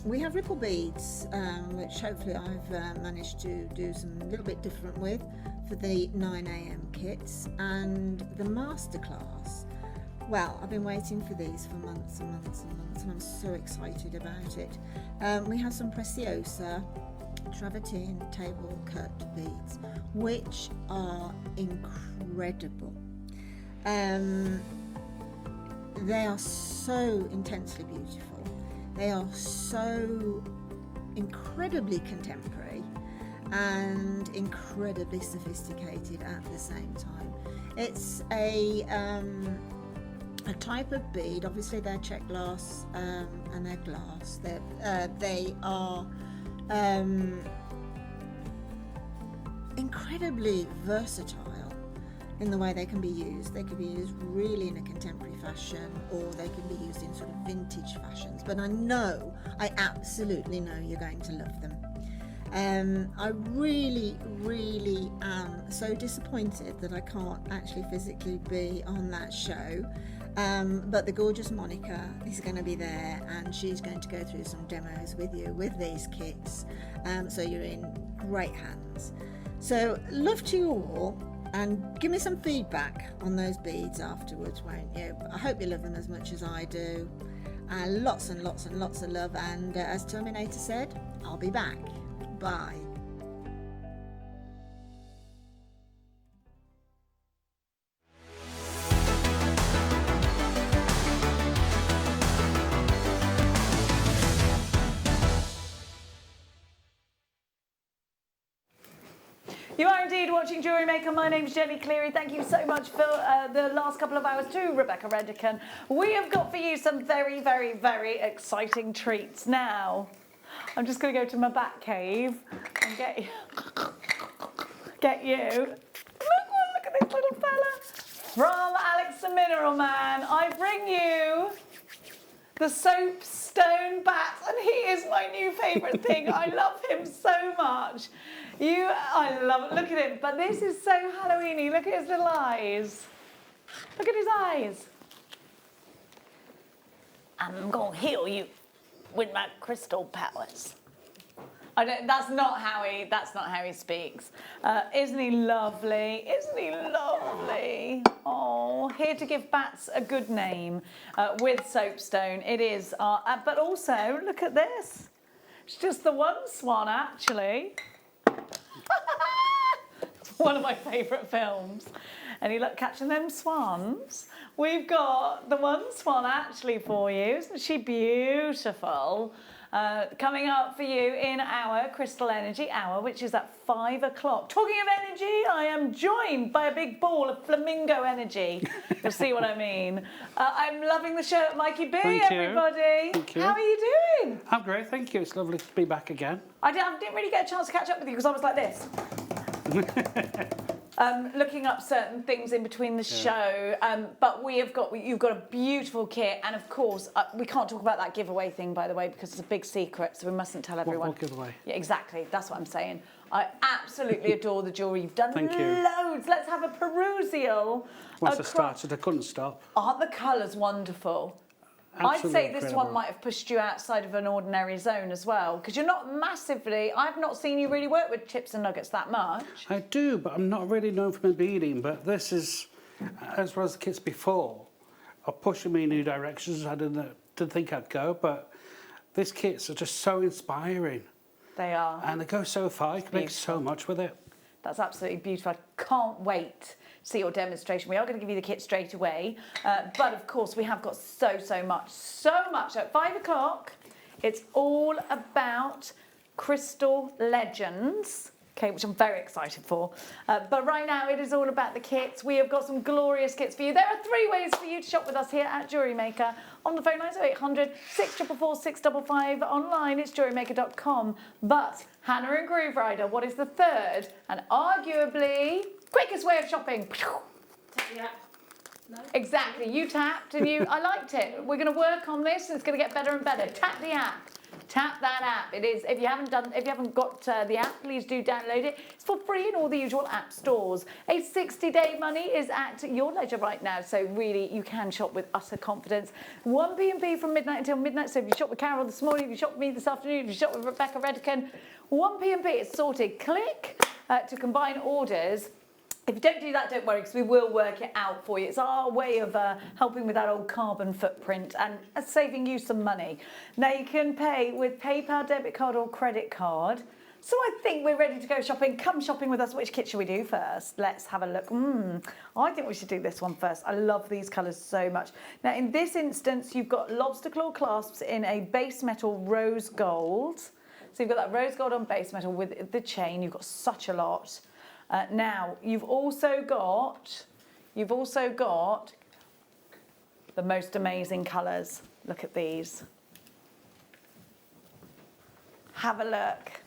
We have ripple beads, which hopefully I've managed to do some little bit different with for the 9 a.m. kits, and the masterclass. Well, I've been waiting for these for months and months and months, and I'm so excited about it. We have some Preciosa travertine table cut beads, which are incredible. They are so intensely beautiful. They are so incredibly contemporary and incredibly sophisticated at the same time. It's a type of bead. Obviously they're check glass and they're glass. They are incredibly versatile in the way they can be used. They can be used really in a contemporary fashion, or they can be used in sort of vintage fashions, but I absolutely know you're going to love them. I really am so disappointed that I can't actually physically be on that show. But the gorgeous Monica is going to be there, and she's going to go through some demos with you with these kits. So you're in great hands. So love to you all. And give me some feedback on those beads afterwards, won't you? I hope you love them as much as I do. Lots and lots and lots of love. And as Terminator said, I'll be back. Bye. You are indeed watching Jewellery Maker. My name's Jenny Cleary. Thank you so much for the last couple of hours to Rebecca Redican. We have got for you some very, very, very exciting treats. Now, I'm just going to go to my bat cave and get you. Look at this little fella. From Alex the Mineral Man, I bring you the soapstone bat, and he is my new favourite thing. I love him so much. I love it. Look at him. But this is so Halloweeny. Look at his little eyes. Look at his eyes. I'm going to heal you with my crystal powers. That's not how he speaks. Isn't he lovely? Isn't he lovely? Oh, here to give bats a good name with soapstone. It is. But also, look at this. It's just the one swan, actually. It's one of my favourite films. And you look, catching them swans. We've got the one swan actually for you. Isn't she beautiful? Coming up for you in our Crystal Energy Hour, which is at 5 o'clock. Talking of energy, I am joined by a big ball of flamingo energy. You'll see what I mean. I'm loving the shirt, Mikey B, everybody. Thank you. How are you doing? I'm great, thank you. It's lovely to be back again. I didn't really get a chance to catch up with you because I was like this. Looking up certain things in between the show, but you've got a beautiful kit, and of course we can't talk about that giveaway thing, by the way, because it's a big secret, so we mustn't tell everyone. What giveaway? Yeah, exactly. That's what I'm saying. I absolutely adore the jewellery. You've done Thank you. loads. Let's have a perusal. Once I started, I couldn't stop. Aren't the colours wonderful? Absolutely I'd say this incredible. one might have pushed you outside of an ordinary zone as well, because you're not massively. I've not seen you really work with chips and nuggets that much. I do, but I'm not really known for my beading. But this is, as well as the kits before, are pushing me in new directions. I didn't think I'd go, but these kits are just so inspiring. They are. And they go so far. You can make so much with it. That's absolutely beautiful. I can't wait to see your demonstration. We are going to give you the kit straight away. But of course, we have got so much. So at 5 o'clock, it's all about Crystal Legends. Okay, which I'm very excited for. But right now, it is all about the kits. We have got some glorious kits for you. There are 3 ways for you to shop with us here at Jewellery Maker. On the phone lines, 0800 644 655. Online, it's jewellerymaker.com. But Hannah and Groove Rider, what is the third and arguably quickest way of shopping? Yeah. No? Exactly. You tapped and I liked it. We're going to work on this and it's going to get better and better. Tap the app. Tap that app. It is. If you haven't got the app, please do download it. It's for free in all the usual app stores. A 60-day money is at your leisure right now, so really you can shop with utter confidence. 1 P.M. from midnight until midnight. So if you shop with Carol this morning, if you shop with me this afternoon, if you shop with Rebecca Redican, 1 P.M. it's sorted. Click to combine orders. If you don't do that, don't worry, because we will work it out for you. It's our way of helping with that old carbon footprint and saving you some money. Now, you can pay with PayPal, debit card or credit card. So I think we're ready to go shopping. Come shopping with us. Which kit should we do first? Let's have a look. I think we should do this one first. I love these colours so much. Now, in this instance, you've got lobster claw clasps in a base metal rose gold. So you've got that rose gold on base metal with the chain. You've got such a lot. Now, you've also got the most amazing colours. Look at these. Have a look.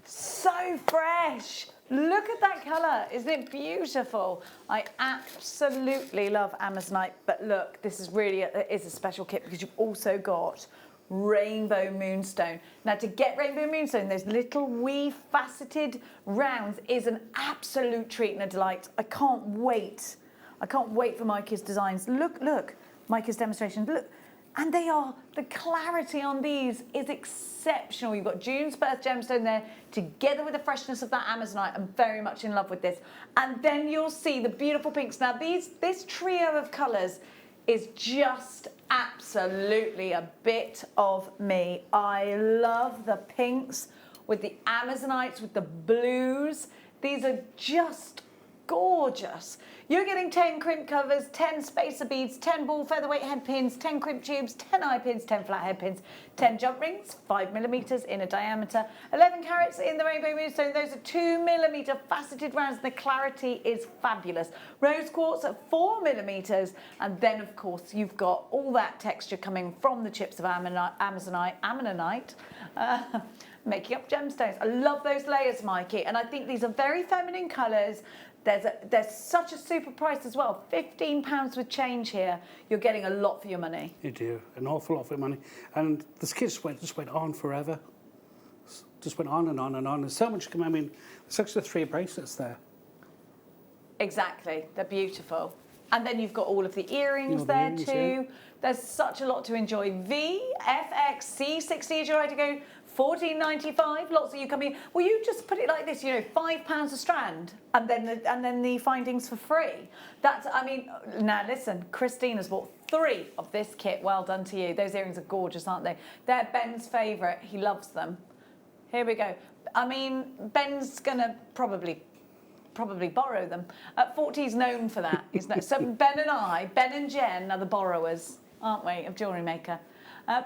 So fresh. Look at that colour. Isn't it beautiful? I absolutely love Amazonite. But look, this is really a special kit because you've also got Rainbow Moonstone. Now, to get Rainbow Moonstone, those little wee faceted rounds is an absolute treat and a delight. I can't wait. I can't wait for Micah's designs. Look, Micah's demonstration. Look, And the clarity on these is exceptional. You've got June's Birth gemstone there, together with the freshness of that Amazonite. I'm very much in love with this. And then you'll see the beautiful pinks. Now this trio of colours is just absolutely a bit of me. I love the pinks with the Amazonites, with the blues. These are just gorgeous. You're getting 10 crimp covers, 10 spacer beads, 10 ball featherweight head pins, 10 crimp tubes, 10 eye pins, 10 flat head pins, 10 jump rings, 5mm in a diameter, 11 carats in the rainbow moonstone. Those are 2mm faceted rounds. The clarity is fabulous. Rose quartz at 4mm, and then of course you've got all that texture coming from the chips of ammonite. Making up gemstones. I love those layers, Mikey, and I think these are very feminine colours. There's such a super price as well. £15 with change here. You're getting a lot for your money. You do, an awful lot for your money. And the skits just went on forever. Just went on and on and on. There's so much, I mean, there's actually 3 bracelets there. Exactly, they're beautiful. And then you've got all of the earrings there too. Yeah. There's such a lot to enjoy. VFX C60 is your way to go. $14.95. Lots of you come in. Well, you just put it like this, you know, £5 a strand, and then the findings for free. That's, I mean, now listen, Christina's bought 3 of this kit. Well done to you. Those earrings are gorgeous, aren't they? They're Ben's favourite. He loves them. Here we go. I mean, Ben's gonna probably borrow them. 40's known for that. So Ben and Jen are the borrowers, aren't we, of Jewellery Maker?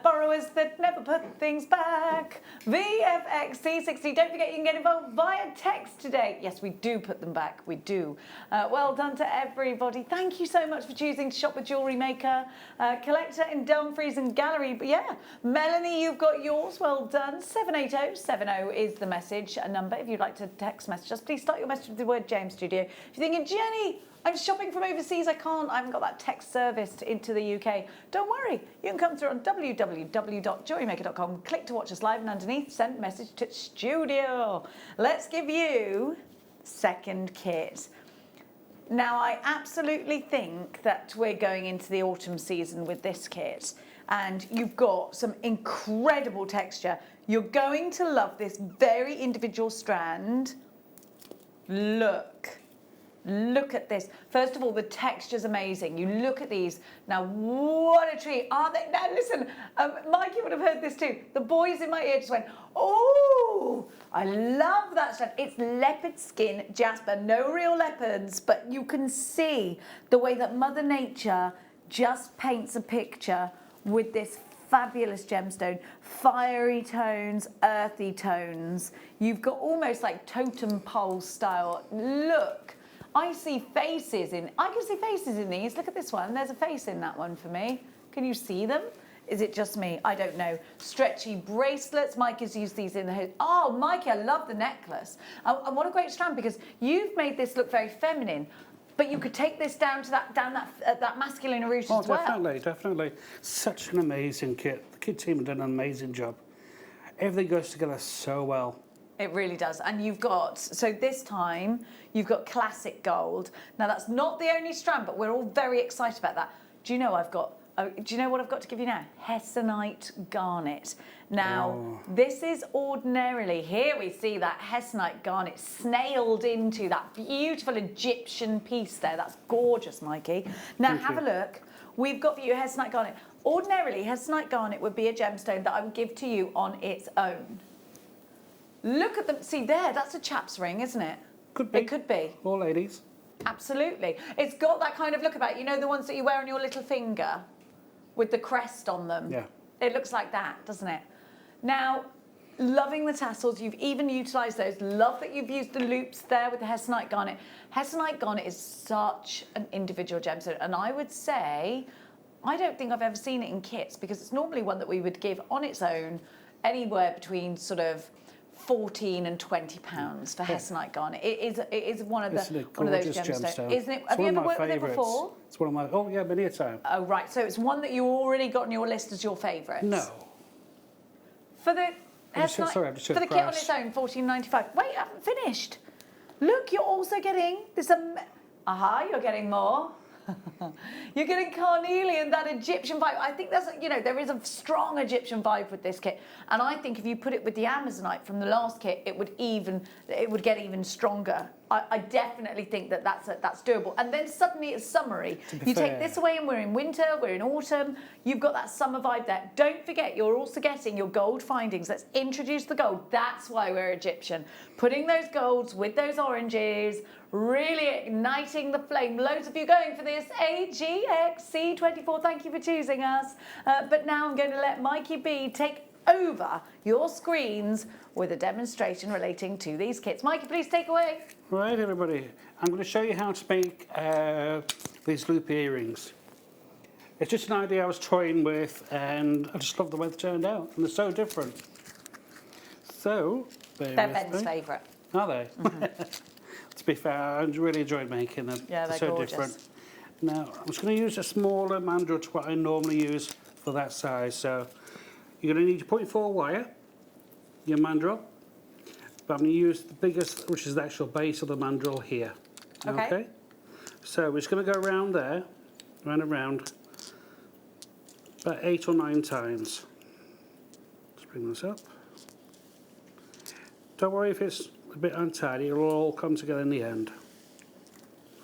Borrowers that never put things back. VFX C60. Don't forget you can get involved via text today. Yes, we do put them back. We do. Well done to everybody. Thank you so much for choosing to shop with Jewellery Maker. Collector in Dumfries and Gallery. But yeah, Melanie, you've got yours. Well done. 78070 is the message number. If you'd like to text message us, please start your message with the word James Studio. If you're thinking, Jenny, I'm shopping from overseas, I haven't got that text service into the UK. Don't worry, you can come through on www.jewellerymaker.com, click to watch us live, and underneath, send message to studio. Let's give you second kit. Now, I absolutely think that we're going into the autumn season with this kit, and you've got some incredible texture. You're going to love this very individual strand. Look at this. First of all, the texture's amazing. You look at these. Now, what a treat. Aren't they? Now, listen, Mikey would have heard this too. The boys in my ear just went, oh, I love that stuff. It's leopard skin jasper. No real leopards, but you can see the way that Mother Nature just paints a picture with this fabulous gemstone. Fiery tones, earthy tones. You've got almost like totem pole style. Look. I see faces in, I can see faces in these. Look at this one. There's a face in that one for me. Can you see them? Is it just me? I don't know. Stretchy bracelets. Mike has used these in the hood. Oh, Mikey, I love the necklace. And what a great strand, because you've made this look very feminine, but you could take this down to that masculine rouge as well. Oh, definitely. Such an amazing kit. The kit team have done an amazing job. Everything goes together so well. It really does. And you've got, so this time, you've got classic gold. Now, that's not the only strand, but we're all very excited about that. Do you know what I've got to give you now? Hessonite garnet. Now, this is ordinarily, here we see that Hessonite garnet snailed into that beautiful Egyptian piece there. That's gorgeous, Mikey. Now, have a look. We've got for you Hessonite garnet. Ordinarily, Hessonite garnet would be a gemstone that I would give to you on its own. Look at them. See there, that's a chap's ring, isn't it? Could be. It could be. Or ladies. Absolutely. It's got that kind of look about it. You know the ones that you wear on your little finger with the crest on them? Yeah. It looks like that, doesn't it? Now, loving the tassels. You've even utilised those. Love that you've used the loops there with the Hessonite garnet. Hessonite garnet is such an individual gemstone. And I would say, I don't think I've ever seen it in kits, because it's normally one that we would give on its own anywhere between sort of £14 and £20 for Hessonite garnet. It is one of those gemstones, isn't it? Have you ever worked with it before? It's one of my, oh yeah, many a time. Oh right, so it's one that you already got on your list as your favourite. No. For the Hessonite, for the kit on its own, £14.95. Wait, I haven't finished. Look, you're also getting this. Aha, you're getting more. You're getting carnelian, that Egyptian vibe. I think there's, you know, there is a strong Egyptian vibe with this kit. And I think if you put it with the Amazonite from the last kit, it would get even stronger. I definitely think that that's doable. And then suddenly it's summery. You take this away and we're in winter, we're in autumn. You've got that summer vibe there. Don't forget, you're also getting your gold findings. Let's introduce the gold. That's why we're Egyptian. Putting those golds with those oranges, really igniting the flame. Loads of you going for this AGXC24. Thank you for choosing us. But now I'm going to let Mikey B take over your screens with a demonstration relating to these kits. Mikey, please take away. Right, everybody. I'm going to show you how to make these loop earrings. It's just an idea I was toying with, and I just love the way they turned out, and they're so different. So, they're Ben's favourite. Are they? Mm-hmm. To be fair, I really enjoyed making them. Yeah, they're so gorgeous. Different. Now, I'm just going to use a smaller mandrel to what I normally use for that size. So, you're going to need your 0.4 wire, your mandrel, but I'm going to use the biggest, which is the actual base of the mandrel here. Okay? So we're just going to go around there, round and round, about 8 or 9 times. Let's bring this up. Don't worry if it's a bit untidy, it'll all come together in the end.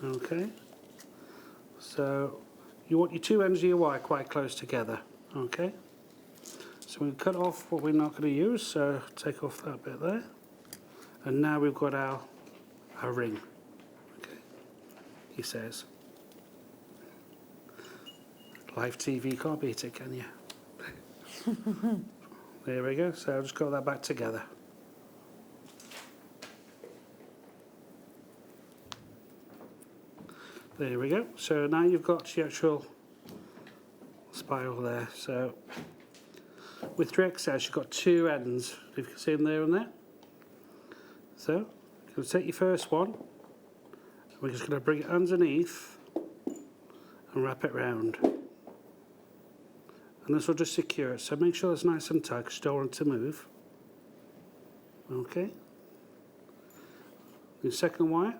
Okay? So you want your two ends of your wire quite close together. Okay? So we cut off what we're not going to use, so take off that bit there. And now we've got our ring. Okay, he says. Live TV can't beat it, can you? There we go, so I've just got that back together. There we go, so now you've got the actual spiral there. So with your excess, you've got 2 ends, if you can see them there and there. So, you're going to take your first one, and we're just going to bring it underneath and wrap it round. And this will just secure it, so make sure it's nice and tight because you don't want it to move. Okay. The second wire,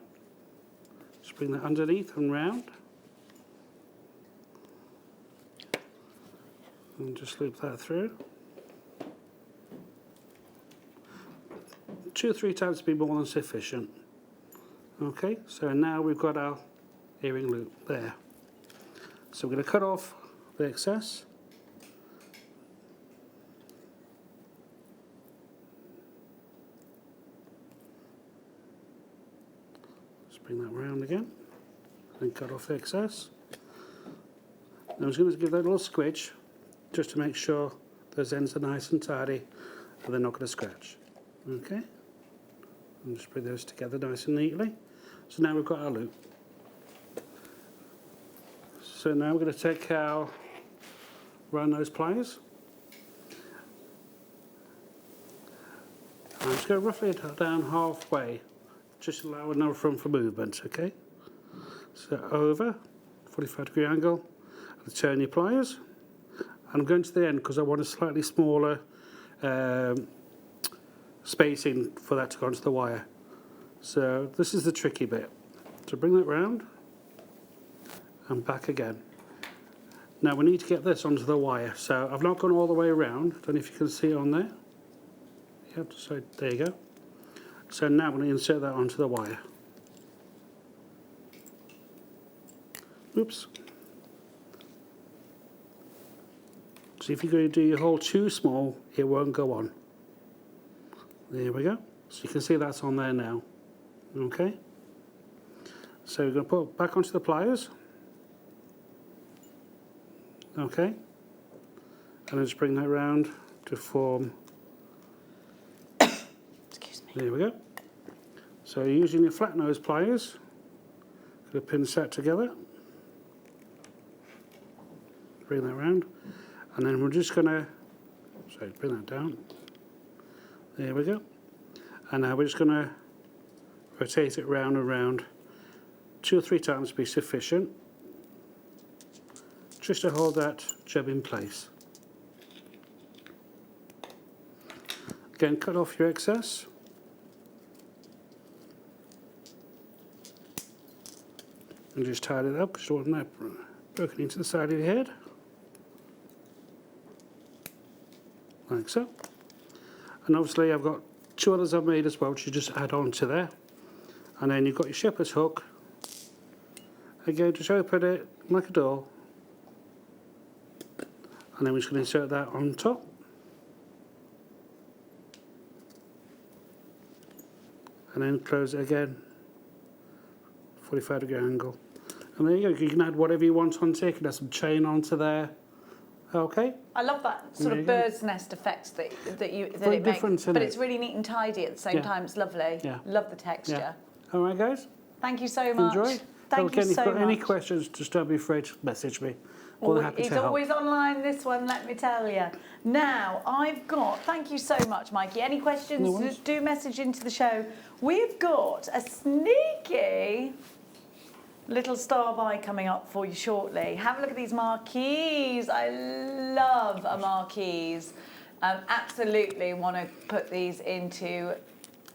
just bring that underneath and round. And just loop that through. 2 or 3 times to be more than sufficient. Okay, so now we've got our earring loop there. So we're going to cut off the excess. Just bring that round again and cut off the excess. Now I'm just going to give that a little squidge just to make sure those ends are nice and tidy and they're not going to scratch. Okay. And just bring those together nice and neatly. So now we've got our loop. So now we're going to take our round nose pliers. I'm just going to roughly down halfway, just allow enough room for movement, okay? So over, 45-degree angle, and turn your pliers. And I'm going to the end because I want a slightly smaller spacing for that to go onto the wire. So this is the tricky bit. So bring that round and back again. Now we need to get this onto the wire. So I've not gone all the way around. I don't know if you can see it on there. Yep, so there you go. So now we're going to insert that onto the wire. Oops. So if you're going to do your hole too small, it won't go on. There we go. So you can see that's on there now. Okay. So we're going to put it back onto the pliers. Okay. And then just bring that round to form. Excuse me. There we go. So using your flat nose pliers, get a pin set together. Bring that round. And then we're just going to, sorry, bring that down. There we go. And now we're just going to rotate it round and round. 2 or 3 times to be sufficient. Just to hold that jib in place. Again, cut off your excess. And just tidy it up because you don't want that broken into the side of your head. Like so. And obviously I've got 2 others I've made as well, which you just add on to there. And then you've got your shepherd's hook. Again, just open it like a door. And then we're just going to insert that on top. And then close it again, 45-degree angle. And there you go, you can add whatever you want onto it. You can add some chain onto there. Okay. I love that sort of bird's nest effect that Very it different, makes. isn't But it? it's really neat and tidy at the same time. It's lovely. Yeah. Love the texture. Yeah. All right, guys. Thank you so much. Enjoy. Thank you If you've so got any much. questions, just don't be afraid to message me. More than happy He's to help. always online, this one, let me tell you. Now, I've got, thank you so much, Mikey. Any questions, No worries. do message into the show. We've got a sneaky little star buy coming up for you shortly. Have a look at these marquees. I love a marquees. Absolutely want to put these into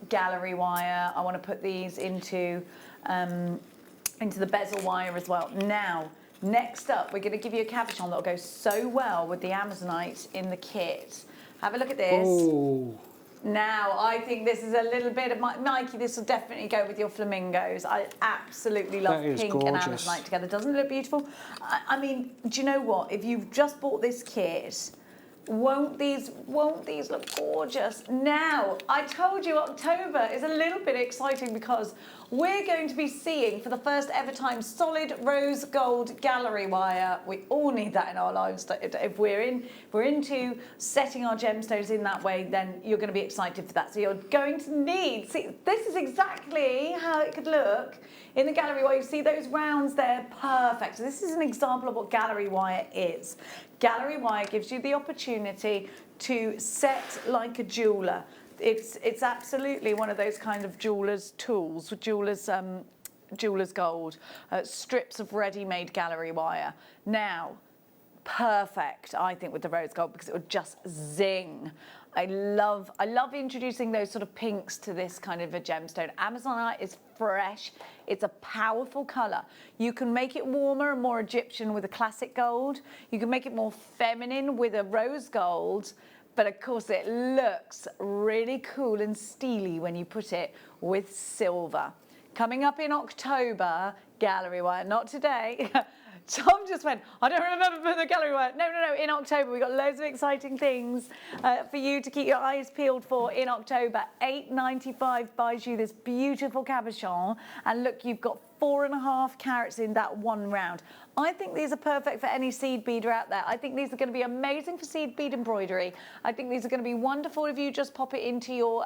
gallery wire. I want to put these into the bezel wire as well. Now, next up, we're going to give you a cabochon that will go so well with the Amazonite in the kit. Have a look at this. Oh. Now, I think this is a little bit of Mikey, this will definitely go with your flamingos. I absolutely love That is pink and gorgeous. Amazonite together. Doesn't it look beautiful? I mean, do you know what? If you've just bought this kit, won't these look gorgeous? Now, I told you October is a little bit exciting because we're going to be seeing for the first ever time solid rose gold gallery wire. We all need that in our lives. If we're into setting our gemstones in that way, then you're going to be excited for that. So you're going to need, see, this is exactly how it could look in the gallery wire. You see those rounds there, perfect. So this is an example of what gallery wire is. Gallery wire gives you the opportunity to set like a jeweler. It's absolutely one of those kind of jeweler's tools, jeweler's gold, strips of ready-made gallery wire. Now, perfect, I think, with the rose gold because it would just zing. I love introducing those sort of pinks to this kind of a gemstone. Amazonite is fresh. It's a powerful colour. You can make it warmer and more Egyptian with a classic gold. You can make it more feminine with a rose gold. But of course it looks really cool and steely when you put it with silver. Coming up in October, gallery wire, not today. Tom just went, I don't remember putting the gallery wire. No, in October we've got loads of exciting things for you to keep your eyes peeled for in October. $8.95 buys you this beautiful cabochon. And look, you've got 4.5 carats in that one round. I think these are perfect for any seed beader out there. I think these are going to be amazing for seed bead embroidery. I think these are going to be wonderful if you just pop it into your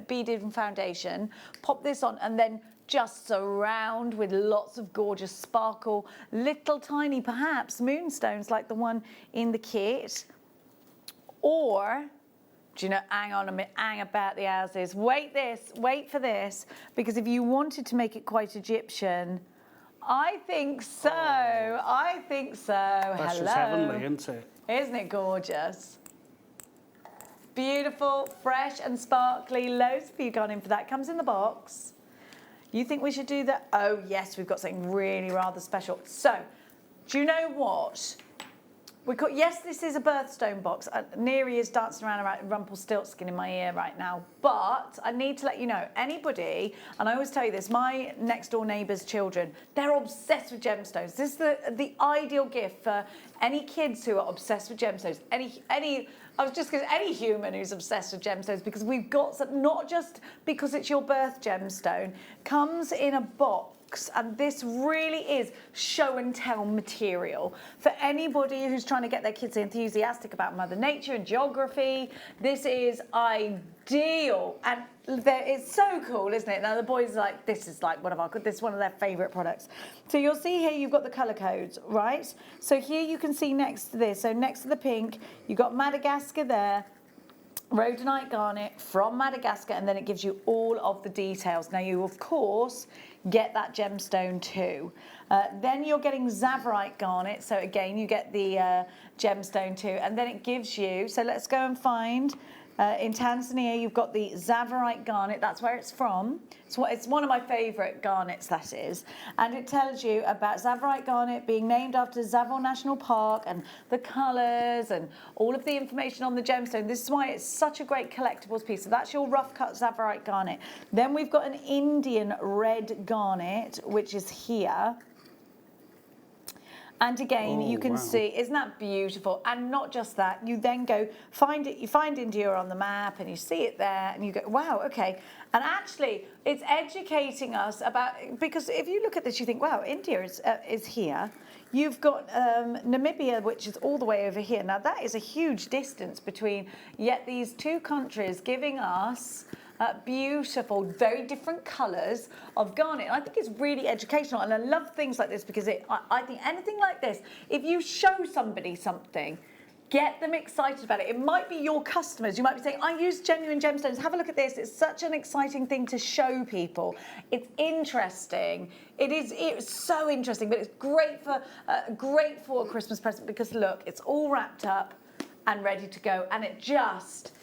beaded foundation, pop this on and then just surround with lots of gorgeous sparkle, little tiny perhaps moonstones like the one in the kit. Or, do you know, hang on a minute, hang about the houses. Wait for this, because if you wanted to make it quite Egyptian, I think so. I think so. That's Hello. just heavenly, isn't it? Isn't it gorgeous? Beautiful, fresh and sparkly. Loads of you gone in for that. Comes in the box. You think we should do that? Oh yes, we've got something really rather special. So, do you know what? Yes, this is a birthstone box. Neri is dancing around Rumpelstiltskin in my ear right now. But I need to let you know, anybody, and I always tell you this, my next door neighbour's children, they're obsessed with gemstones. This is the ideal gift for any kids who are obsessed with gemstones. Any human who's obsessed with gemstones, because we've got some, not just because it's your birth gemstone, comes in a box. And this really is show and tell material for anybody who's trying to get their kids enthusiastic about Mother Nature and geography. This is ideal, and it's so cool, isn't it? Now the boys are like, this is like this is one of their favourite products. So you'll see here you've got the colour codes, right? So here you can see next to this, so next to the pink, you've got Madagascar there. Rhodonite garnet from Madagascar, and then it gives you all of the details. Now you, of course, get that gemstone too. Then you're getting Tsavorite garnet, so again you get the gemstone too, and then it gives you, so let's go and find In Tanzania, you've got the Zavarite garnet. That's where it's from. It's one of my favourite garnets, that is. And it tells you about Zavarite garnet being named after Zavor National Park and the colours and all of the information on the gemstone. This is why it's such a great collectibles piece. So that's your rough cut Zavarite garnet. Then we've got an Indian red garnet, which is here. And again, you can see, isn't that beautiful? And not just that, you then go find it, you find India on the map and you see it there and you go, wow, okay. And actually, it's educating us about, because if you look at this, you think, wow, India is here. You've got Namibia, which is all the way over here. Now, that is a huge distance between yet these two countries giving us beautiful, very different colours of garnet. And I think it's really educational, and I love things like this because I think anything like this, if you show somebody something, get them excited about it. It might be your customers. You might be saying, I use genuine gemstones. Have a look at this. It's such an exciting thing to show people. It's interesting. It's so interesting, but it's great for a Christmas present because look, it's all wrapped up and ready to go, and it just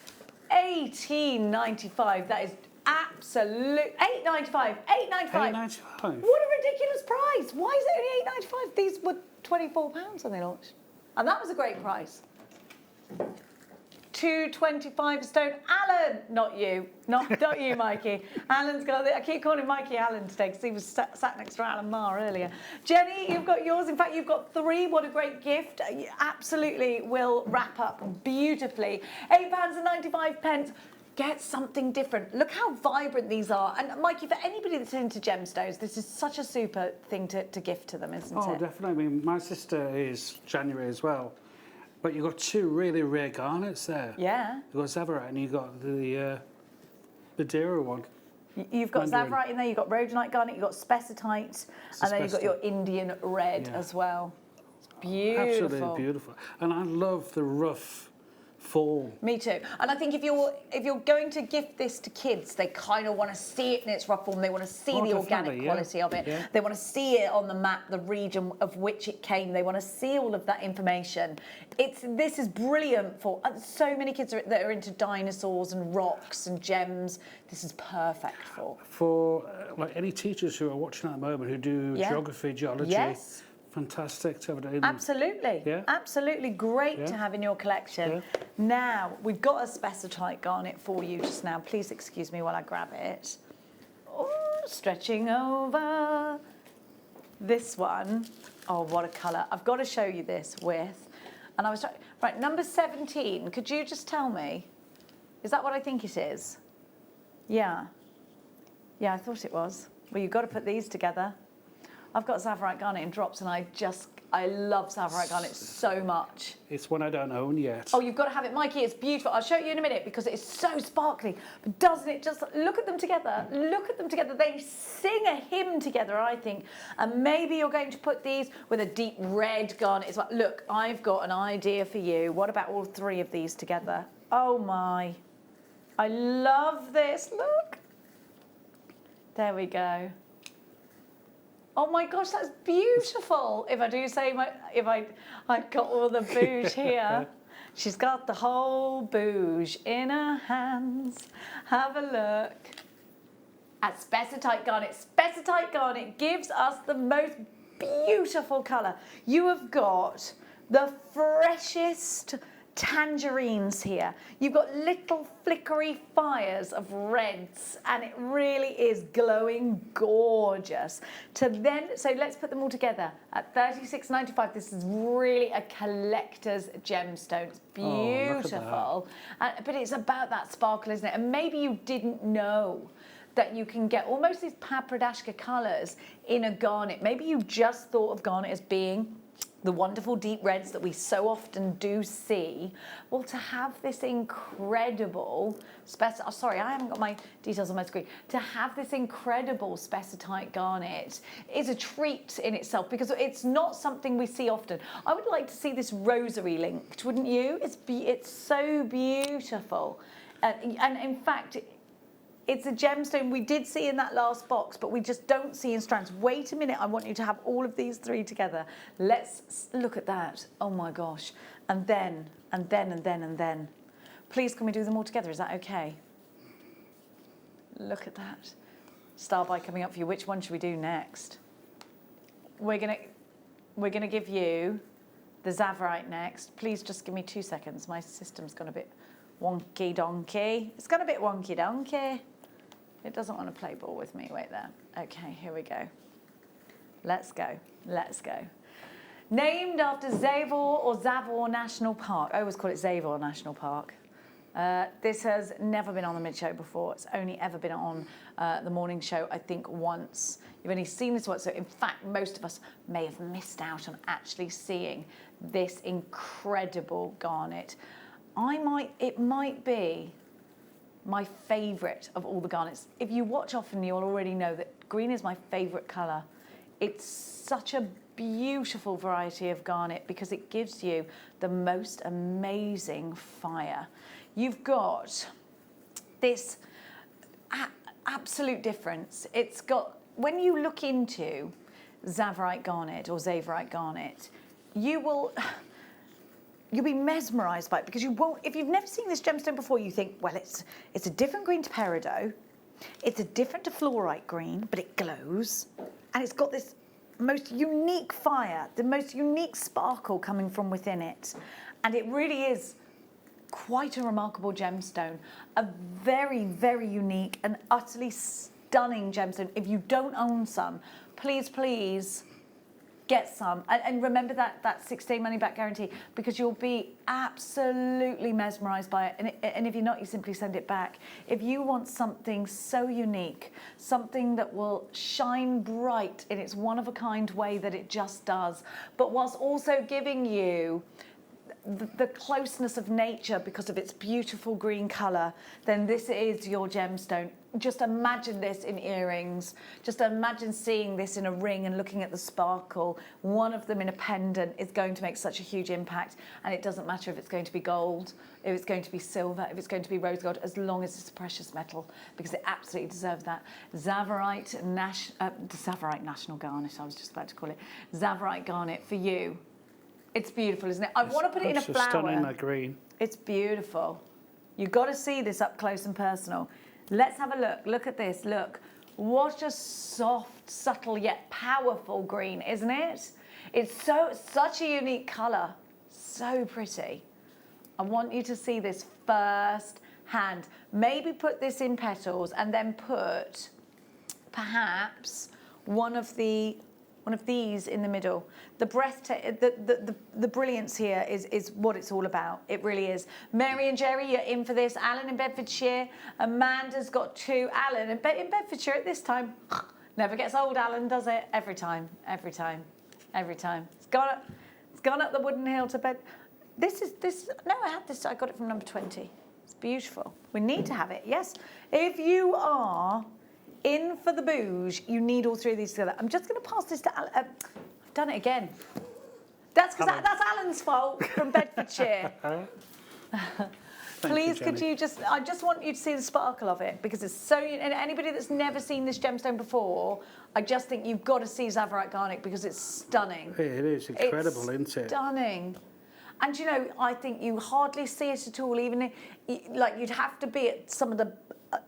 $18.95. That is absolute $8.95. $8.95. What a ridiculous price! Why is it only $8.95? These were £24 when they launched, and that was a great price. $2.25 a stone. Alan, not you, not you, Mikey. Alan's got. I keep calling Mikey Alan today because he was sat next to Alan Marr earlier. Jenny, you've got yours. In fact, you've got 3. What a great gift! You absolutely will wrap up beautifully. £8.95. Get something different. Look how vibrant these are. And Mikey, for anybody that's into gemstones, this is such a super thing to gift to them, isn't it? Oh, definitely. I mean, my sister is January as well. But you've got 2 really rare garnets there. Yeah. You've got Zavarite and you've got the Madeira one. You've got Zavarite in there, you've got rhodonite garnet, you've got spessartite, and then you've got your Indian red as well. It's beautiful. Absolutely beautiful. And I love the rough fall. Me too. And I think if you're going to gift this to kids, they kind of want to see it in its rough form. They want to see the organic quality of it. Yeah. They want to see it on the map, the region of which it came. They want to see all of that information. This is brilliant for so many kids that are into dinosaurs and rocks and gems. This is perfect for like any teachers who are watching at the moment who do geography, geology. Yes. Fantastic to have it in. Absolutely. Yeah. Absolutely great to have in your collection. Yeah. Now, we've got a spessarite garnet for you just now. Please excuse me while I grab it. Oh, stretching over. This one, oh, what a colour. I've got to show you this with, and I was trying, right, number 17. Could you just tell me, is that what I think it is? Yeah. Yeah, I thought it was. Well, you've got to put these together. I've got Zavarite garnet in drops, and I love Zavarite garnet so much. It's one I don't own yet. Oh, you've got to have it, Mikey. It's beautiful. I'll show you in a minute because it's so sparkly. But doesn't it just look at them together? Look at them together. They sing a hymn together, I think. And maybe you're going to put these with a deep red garnet as well. Look, I've got an idea for you. What about all 3 of these together? Oh my! I love this. Look. There we go. Oh my gosh, that's beautiful. If I do say I've got all the bouge here. She's got the whole bouge in her hands. Have a look at spessarite garnet. Spessarite garnet gives us the most beautiful colour. You have got the freshest tangerines here. You've got little flickery fires of reds, and it really is glowing gorgeous. So let's put them all together at $36.95. This is really a collector's gemstone. It's beautiful. But it's about that sparkle, isn't it? And maybe you didn't know that you can get almost these papradashka colours in a garnet. Maybe you just thought of garnet as being the wonderful deep reds that we so often do see. Well, to have this incredible sorry, I haven't got my details on my screen. To have this incredible spessarite garnet is a treat in itself because it's not something we see often. I would like to see this rosary linked, wouldn't you? It's so beautiful. And in fact, it's a gemstone we did see in that last box, but we just don't see in strands. Wait a minute, I want you to have all of these 3 together. Let's look at that. Oh my gosh. And then. Please, can we do them all together? Is that okay? Look at that. Star by coming up for you. Which one should we do next? We're gonna give you the Zavarite next. Please just give me 2 seconds. My system's gone a bit wonky donkey. It's gone a bit wonky donkey. It doesn't want to play ball with me. Wait there. Okay, here we go. Let's go. Let's go. Named after Zavor National Park. I always call it Zavor National Park. This has never been on the mid-show before. It's only ever been on the morning show, I think, once. You've only seen this once. So, in fact, most of us may have missed out on actually seeing this incredible garnet. It might be my favourite of all the garnets. If you watch often, you'll already know that green is my favourite colour. It's such a beautiful variety of garnet because it gives you the most amazing fire. You've got this absolute difference. It's got, when you look into Zavarite garnet or Zavarite garnet, you'll be mesmerised by it because you won't, if you've never seen this gemstone before, you think, well, it's a different green to peridot, it's a different to fluorite green, but it glows, and it's got this most unique fire, the most unique sparkle coming from within it. And it really is quite a remarkable gemstone, a very, very unique and utterly stunning gemstone. If you don't own some, please, please get some. And remember that 6-day money back guarantee, because you'll be absolutely mesmerised by it. And if you're not, you simply send it back. If you want something so unique, something that will shine bright in its one-of-a-kind way that it just does, but whilst also giving you the closeness of nature because of its beautiful green colour, then this is your gemstone. Just imagine this in earrings. Just imagine seeing this in a ring and looking at the sparkle. One of them in a pendant is going to make such a huge impact. And it doesn't matter if it's going to be gold, if it's going to be silver, if it's going to be rose gold, as long as it's a precious metal, because it absolutely deserves that. Zavarite National Garnet, I was just about to call it. Zavarite garnet for you. It's beautiful, isn't it? I want to put it in a flower. Stunning, that green. It's beautiful. You've got to see this up close and personal. Let's have a look. Look at this. Look. What a soft, subtle, yet powerful green, isn't it? It's such a unique colour. So pretty. I want you to see this first hand. Maybe put this in petals and then put perhaps one of these in the middle. The brilliance here is what it's all about. It really is. Mary and Jerry, you're in for this. Alan in Bedfordshire. Amanda's got 2. Alan in Bedfordshire at this time. Never gets old, Alan, does it? Every time, every time, every time. It's gone up the wooden hill to bed. No, I had this. I got it from number 20. It's beautiful. We need to have it, yes. If you are in for the bouge, you need all 3 of these together. I'm just going to pass this to Alan. I've done it again. That's because that's Alan's fault from Bedfordshire. Please, could you I just want you to see the sparkle of it, because it's so, and anybody that's never seen this gemstone before, I just think you've got to see Zavarite garnet because it's stunning. It is incredible, isn't it? Stunning. And you know, I think you hardly see it at all, even like you'd have to be at some of the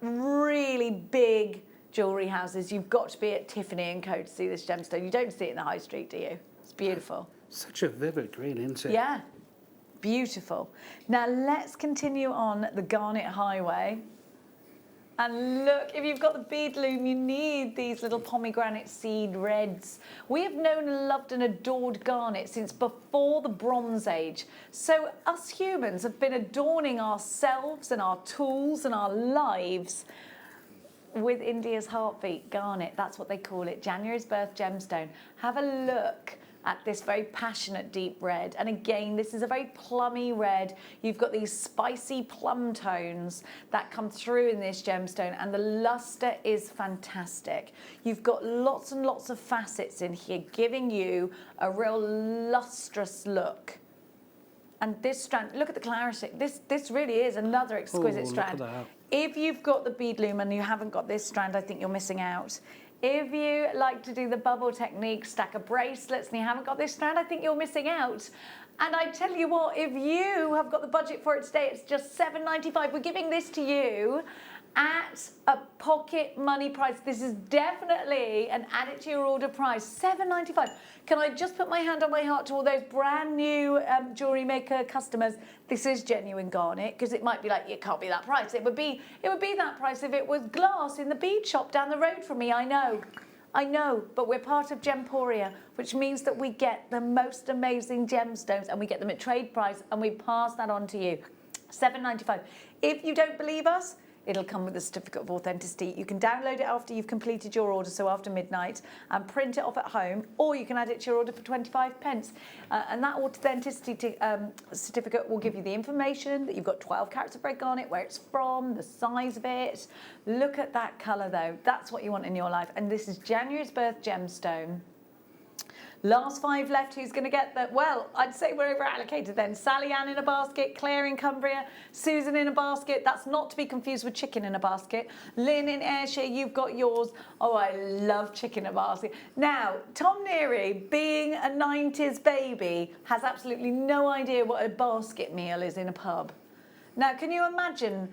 really big jewellery houses. You've got to be at Tiffany & Co to see this gemstone. You don't see it in the high street, do you? It's beautiful. Such a vivid green, isn't it? Yeah, beautiful. Now let's continue on the Garnet Highway. And look, if you've got the bead loom, you need these little pomegranate seed reds. We have known, loved and adored garnet since before the Bronze Age. So us humans have been adorning ourselves and our tools and our lives with India's heartbeat, garnet. That's what they call it, January's birth gemstone. Have a look at this very passionate deep red. And again, this is a very plummy red. You've got these spicy plum tones that come through in this gemstone, and the luster is fantastic. You've got lots and lots of facets in here, giving you a real lustrous look. And this strand, look at the clarity. This really is another exquisite strand. Look at that. If you've got the bead loom and you haven't got this strand, I think you're missing out. If you like to do the bubble technique, stack of bracelets, and you haven't got this strand, I think you're missing out. And I tell you what, if you have got the budget for it today, it's just $7.95. We're giving this to you at a pocket money price. This is definitely an add it to your order price, $7.95. Can I just put my hand on my heart to all those brand new Jewellery Maker customers? This is genuine garnet, because it might be like, it can't be that price. It would be that price if it was glass in the bead shop down the road from me, I know, but we're part of Gemporia, which means that we get the most amazing gemstones and we get them at trade price and we pass that on to you. $7.95. If you don't believe us, it'll come with a certificate of authenticity. You can download it after you've completed your order, so after midnight, and print it off at home, or you can add it to your order for 25 pence. And that authenticity certificate will give you the information that you've got 12 carats of red garnet, where it's from, the size of it. Look at that colour though. That's what you want in your life. And this is January's birth gemstone. Last 5 left, who's going to get that? Well, I'd say we're over allocated then. Sally Ann in a basket, Claire in Cumbria, Susan in a basket. That's not to be confused with chicken in a basket. Lynn in Ayrshire, you've got yours. Oh, I love chicken in a basket. Now, Tom Neary, being a 90s baby, has absolutely no idea what a basket meal is in a pub. Now, can you imagine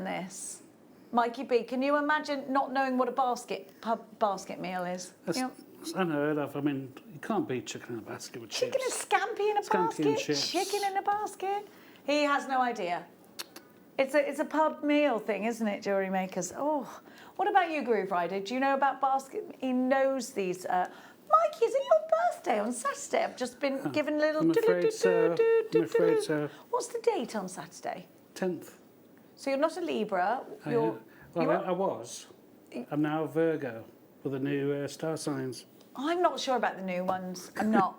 this? Mikey B, can you imagine not knowing what a pub basket meal is? It's unheard of. I mean, you can't beat chicken in a basket with chicken chips. and scampi in a basket? Chips. Chicken in a basket? He has no idea. It's a pub meal thing, isn't it, Jewellery Makers? Oh, what about you, Groove Rider? Do you know about basket? He knows these. Mikey, is it your birthday on Saturday? I've just been given a little... I'm afraid so. I'm afraid so. What's the date on Saturday? 10th. So you're not a Libra. I was. I'm now a Virgo with the new star signs. I'm not sure about the new ones. I'm not.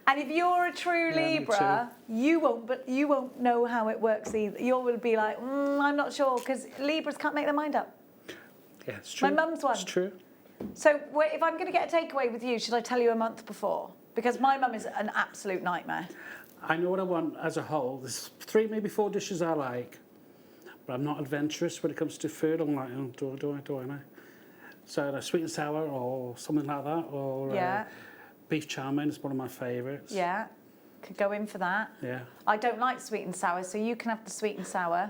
And if you're a true Libra, you won't know how it works either. You will be like, I'm not sure, because Libras can't make their mind up. Yeah, it's true. My mum's one. It's true. So if I'm going to get a takeaway with you, should I tell you a month before? Because my mum is an absolute nightmare. I know what I want as a whole. There's 3, maybe 4 dishes I like, but I'm not adventurous when it comes to food. I'm like, oh, do I? So sweet and sour or something like that, or beef chow mein is one of my favourites. Yeah, could go in for that. Yeah. I don't like sweet and sour, so you can have the sweet and sour.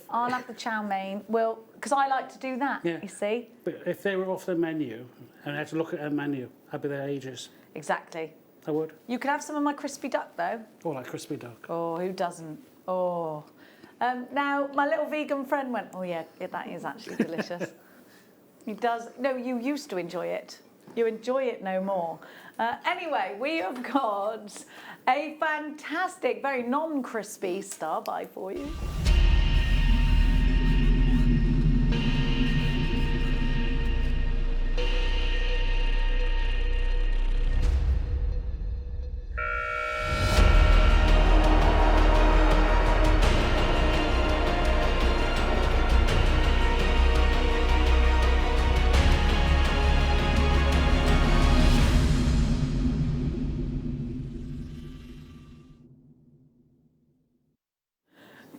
I'll have the chow mein. Well, because I like to do that, you see. But if they were off the menu and I had to look at a menu, I'd be there ages. Exactly. I would. You could have some of my crispy duck, though. Oh, like crispy duck. Oh, who doesn't? Oh. Now, my little vegan friend went, oh, yeah, that is actually delicious. He does. No, you used to enjoy it. You enjoy it no more. Anyway, we have got a fantastic, very non-crispy star buy for you.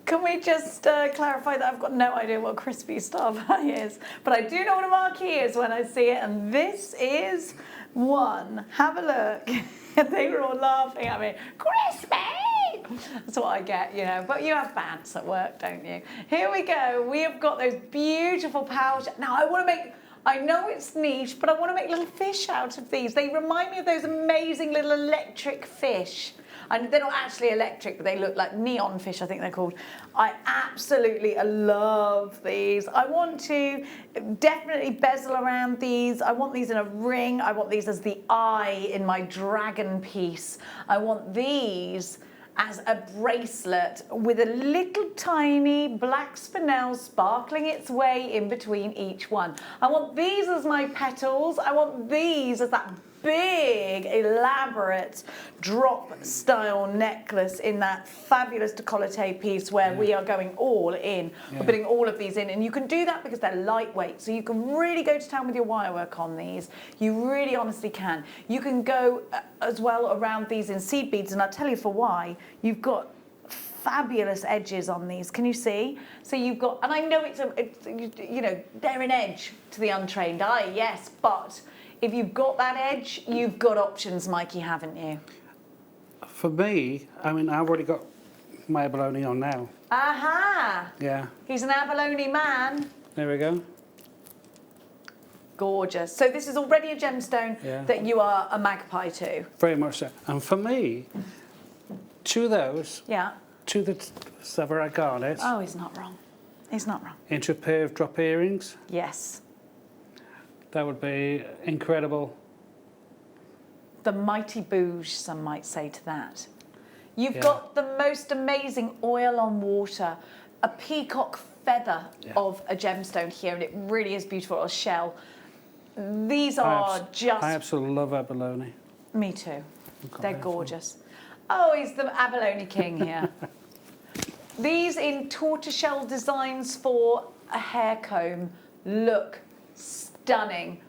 Can we just clarify that I've got no idea what crispy star buy is, but I do know what a marquee is when I see it, and this is one. Have a look. They were all laughing at me. Crispy! That's what I get, you know. But you have bants at work, don't you? Here we go. We have got those beautiful pouch. Now I want to make... I know it's niche, but I want to make little fish out of these. They remind me of those amazing little electric fish. And they're not actually electric, but they look like neon fish, I think they're called. I absolutely love these. I want to definitely bezel around these. I want these in a ring. I want these as the eye in my dragon piece. I want these as a bracelet with a little tiny black spinel sparkling its way in between each one. I want these as my petals. I want these as that big, elaborate drop style necklace in that fabulous décolleté piece where we are going all in. We're putting all of these in, and you can do that because they're lightweight, so you can really go to town with your wire work on these. You really honestly can. You can go as well around these in seed beads, and I'll tell you for why. You've got fabulous edges on these. Can you see? So you've got, and I know it's you know, they're an edge to the untrained eye, yes, but if you've got that edge, you've got options, Mikey, haven't you? For me, I mean, I've already got my abalone on now. Aha! Yeah. He's an abalone man. There we go. Gorgeous. So this is already a gemstone that you are a magpie to. Very much so. And for me, 2 of those, 2 of the Severite garnets. Oh, he's not wrong. He's not wrong. Into a pair of drop earrings. Yes. That would be incredible. The mighty bouge, some might say to that. You've got the most amazing oil on water, a peacock feather of a gemstone here, and it really is beautiful, a shell. These are just... I absolutely love abalone. Me too. They're gorgeous. Oh, he's the abalone king here. These in tortoiseshell designs for a hair comb look stunning.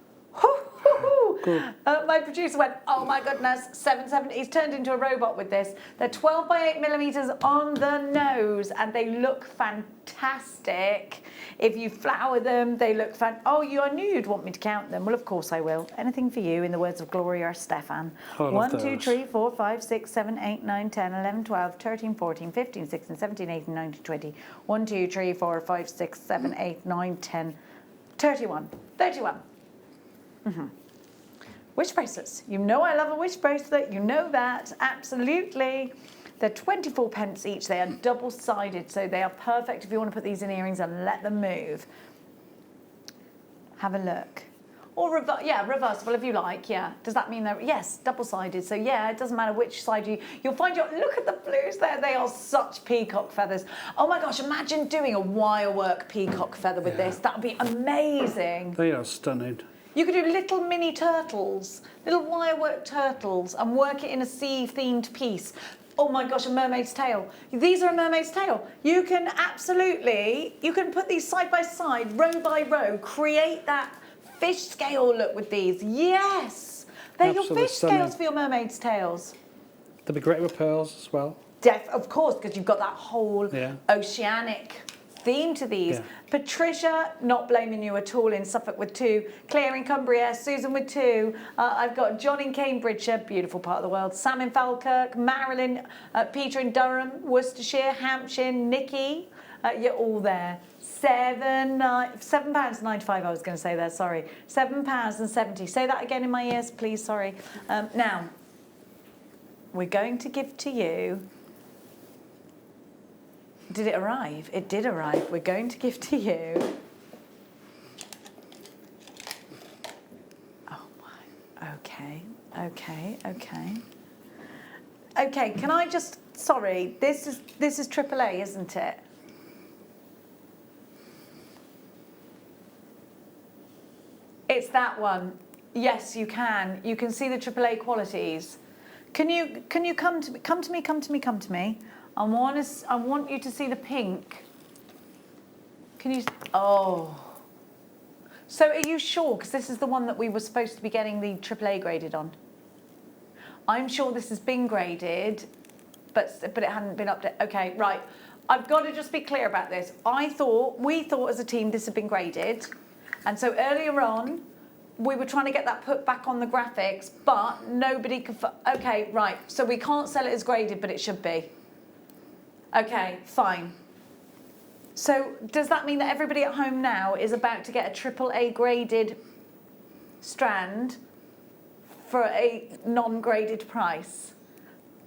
My producer went, oh my goodness, 770. He's turned into a robot with this. They're 12 by 8 millimeters on the nose, and they look fantastic. If you flower them, they look I knew you'd want me to count them. Well, of course I will. Anything for you, in the words of Gloria or Stefan. 1, 2, 3, 4, 5, 6, 7, 8, 9, 10, 11, 12, 13, 14, 15, 16, 17, 18, 19, 20. 1, 2, 3, 4, 5, 6, 7, 8, 9, 10, 31. 31. Wish bracelets. You know I love a wish bracelet. You know that. Absolutely. They're 24 pence each. They are double-sided, so they are perfect if you want to put these in earrings and let them move. Have a look. Or reversible if you like, Does that mean they're, yes, double-sided. So it doesn't matter which side you'll find look at the blues there. They are such peacock feathers. Oh my gosh, imagine doing a wirework peacock feather with this. That would be amazing. They are stunning. You could do little mini turtles, little wirework turtles, and work it in a sea-themed piece. Oh my gosh, a mermaid's tail. These are a mermaid's tail. You can put these side by side, row by row, create that fish scale look with these. Yes! They're your fish scales for your mermaid's tails. They'll be great with pearls as well. Of course, because you've got that whole oceanic theme to these. Yeah. Patricia, not blaming you at all, in Suffolk with 2. Claire in Cumbria, Susan with 2. I've got John in Cambridgeshire, beautiful part of the world. Sam in Falkirk, Marilyn, Peter in Durham, Worcestershire, Hampshire, Nikki. You're all there. £7.95 I was going to say there, sorry. £7.70. Say that again in my ears, please, sorry. Now, we're going to give to you... Did it arrive? It did arrive. We're going to give to you... Oh my, okay. Okay, can I just... Sorry, this is AAA, isn't it? It's that one. Yes, you can. You can see the AAA qualities. Can you come to me? I want you to see the pink. Can you? Oh. So are you sure? Because this is the one that we were supposed to be getting the AAA graded on. I'm sure this has been graded, but it hadn't been updated. Okay, right. I've got to just be clear about this. We thought as a team this had been graded, and so earlier on, we were trying to get that put back on the graphics, but nobody could. Okay, right. So we can't sell it as graded, but it should be. Okay, fine. So does that mean that everybody at home now is about to get a AAA graded strand for a non-graded price?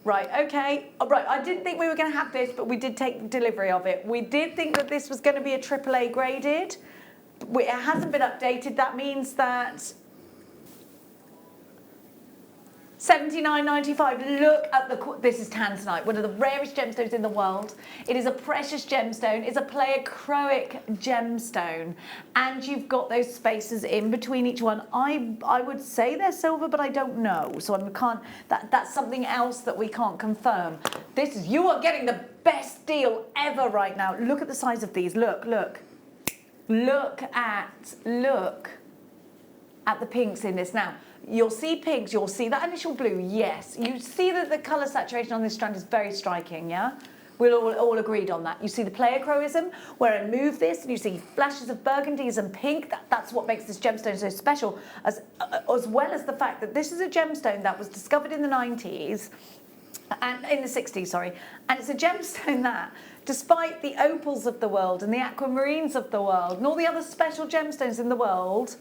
Right, okay. Right, I didn't think we were going to have this, but we did take delivery of it. We did think that this was going to be a AAA graded. It hasn't been updated. That means that $79.95. Look at this is tanzanite, one of the rarest gemstones in the world. It is a precious gemstone. It's a pleochroic gemstone, and you've got those spaces in between each one. I would say they're silver, but I don't know, so that's something else that we can't confirm. You are getting the best deal ever right now. Look at the size of these. Look at the pinks in this now. You'll see pinks, you'll see that initial blue, yes. You see that the colour saturation on this strand is very striking, yeah? We're all agreed on that. You see the pleochroism, where I move this, and you see flashes of burgundies and pink. That's what makes this gemstone so special, as well as the fact that this is a gemstone that was discovered in the 90s, and in the 60s, sorry. And it's a gemstone that, despite the opals of the world and the aquamarines of the world and all the other special gemstones in the world,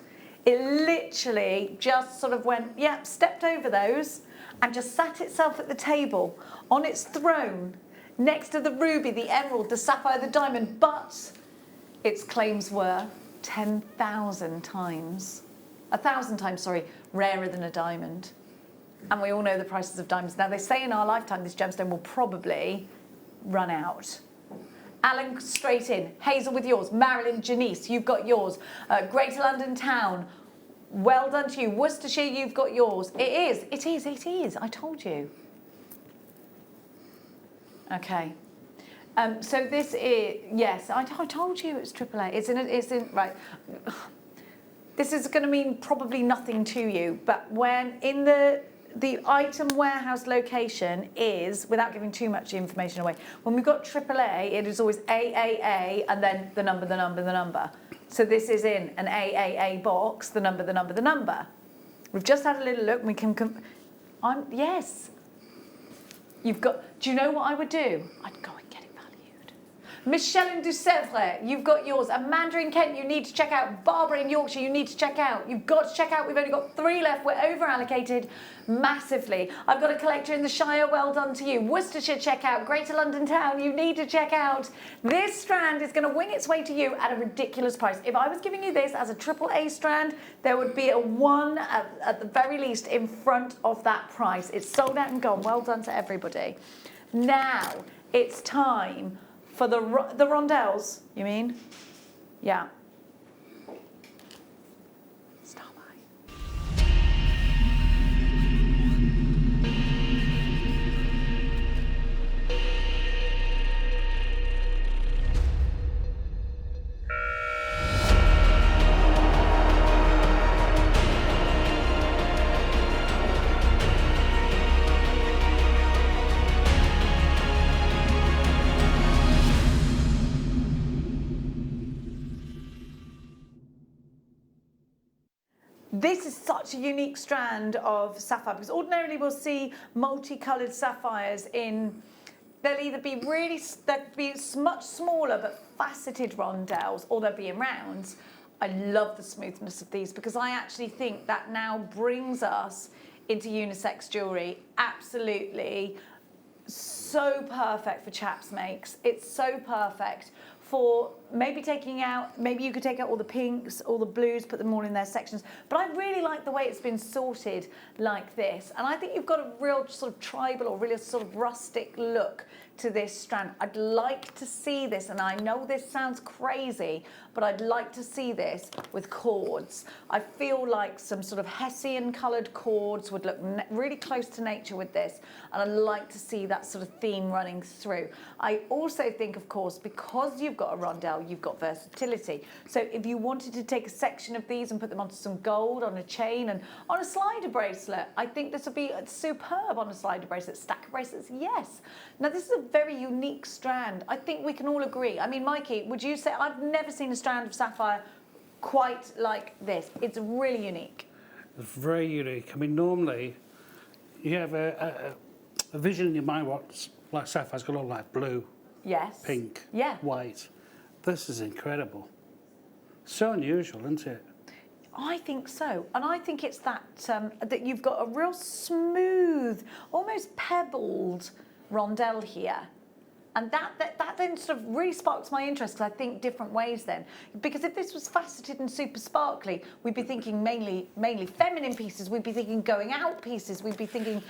it literally just sort of went, yeah, stepped over those and just sat itself at the table on its throne next to the ruby, the emerald, the sapphire, the diamond, but its claims were 1,000 times, rarer than a diamond. And we all know the prices of diamonds. Now, they say in our lifetime this gemstone will probably run out. Alan, straight in. Hazel with yours. Marilyn, Janice, you've got yours. Greater London Town, well done to you. Worcestershire, you've got yours. It is. I told you. Okay. So this is, yes, I told you it's AAA. It's in, right. This is going to mean probably nothing to you, but when in the item warehouse location is, without giving too much information away, when we've got AAA, it is always AAA and then the number. So this is in an AAA box, the number. We've just had a little look, and we can, yes. You've got, do you know what I would do? I'd go and get it valued. Michelle in Dussevre, you've got yours. Amanda in Kent, you need to check out. Barbara in Yorkshire, you need to check out. You've got to check out. We've only got 3 left. We're over allocated massively. I've got a collector in the Shire, well done to you. Worcestershire, check out. Greater London Town, you need to check out. This strand is going to wing its way to you at a ridiculous price. If I was giving you this as a AAA strand, there would be a 1 at the very least in front of that price. It's sold out and gone. Well done to everybody. Now it's time for the rondelles, you mean? Yeah. Start by. This is such a unique strand of sapphire because ordinarily we'll see multicoloured sapphires in, they'll either be much smaller but faceted rondelles, or they'll be in rounds. I love the smoothness of these because I actually think that now brings us into unisex jewellery. Absolutely so perfect for chaps makes. It's so perfect for maybe you could take out all the pinks, all the blues, put them all in their sections. But I really like the way it's been sorted like this. And I think you've got a real sort of tribal or really sort of rustic look to this strand. I'd like to see this, and I know this sounds crazy, but I'd like to see this with cords. I feel like some sort of Hessian coloured cords would look really close to nature with this, and I'd like to see that sort of theme running through. I also think, of course, because you've got a rondelle, you've got versatility. So if you wanted to take a section of these and put them onto some gold on a chain and on a slider bracelet, I think this would be superb on a slider bracelet. Stack of bracelets, yes. Now this is a very unique strand. I think we can all agree. I mean, Mikey, would you say, I've never seen a strand of sapphire quite like this. It's really unique. It's very unique. I mean, normally you have a vision in your mind what like sapphire's got all like blue, yes, pink, yeah, white. This is incredible. So unusual, isn't it? I think so, and I think it's that that you've got a real smooth, almost pebbled rondelle here, and that then sort of really sparks my interest because I think different ways then. Because if this was faceted and super sparkly, we'd be thinking mainly feminine pieces. We'd be thinking going out pieces. We'd be thinking,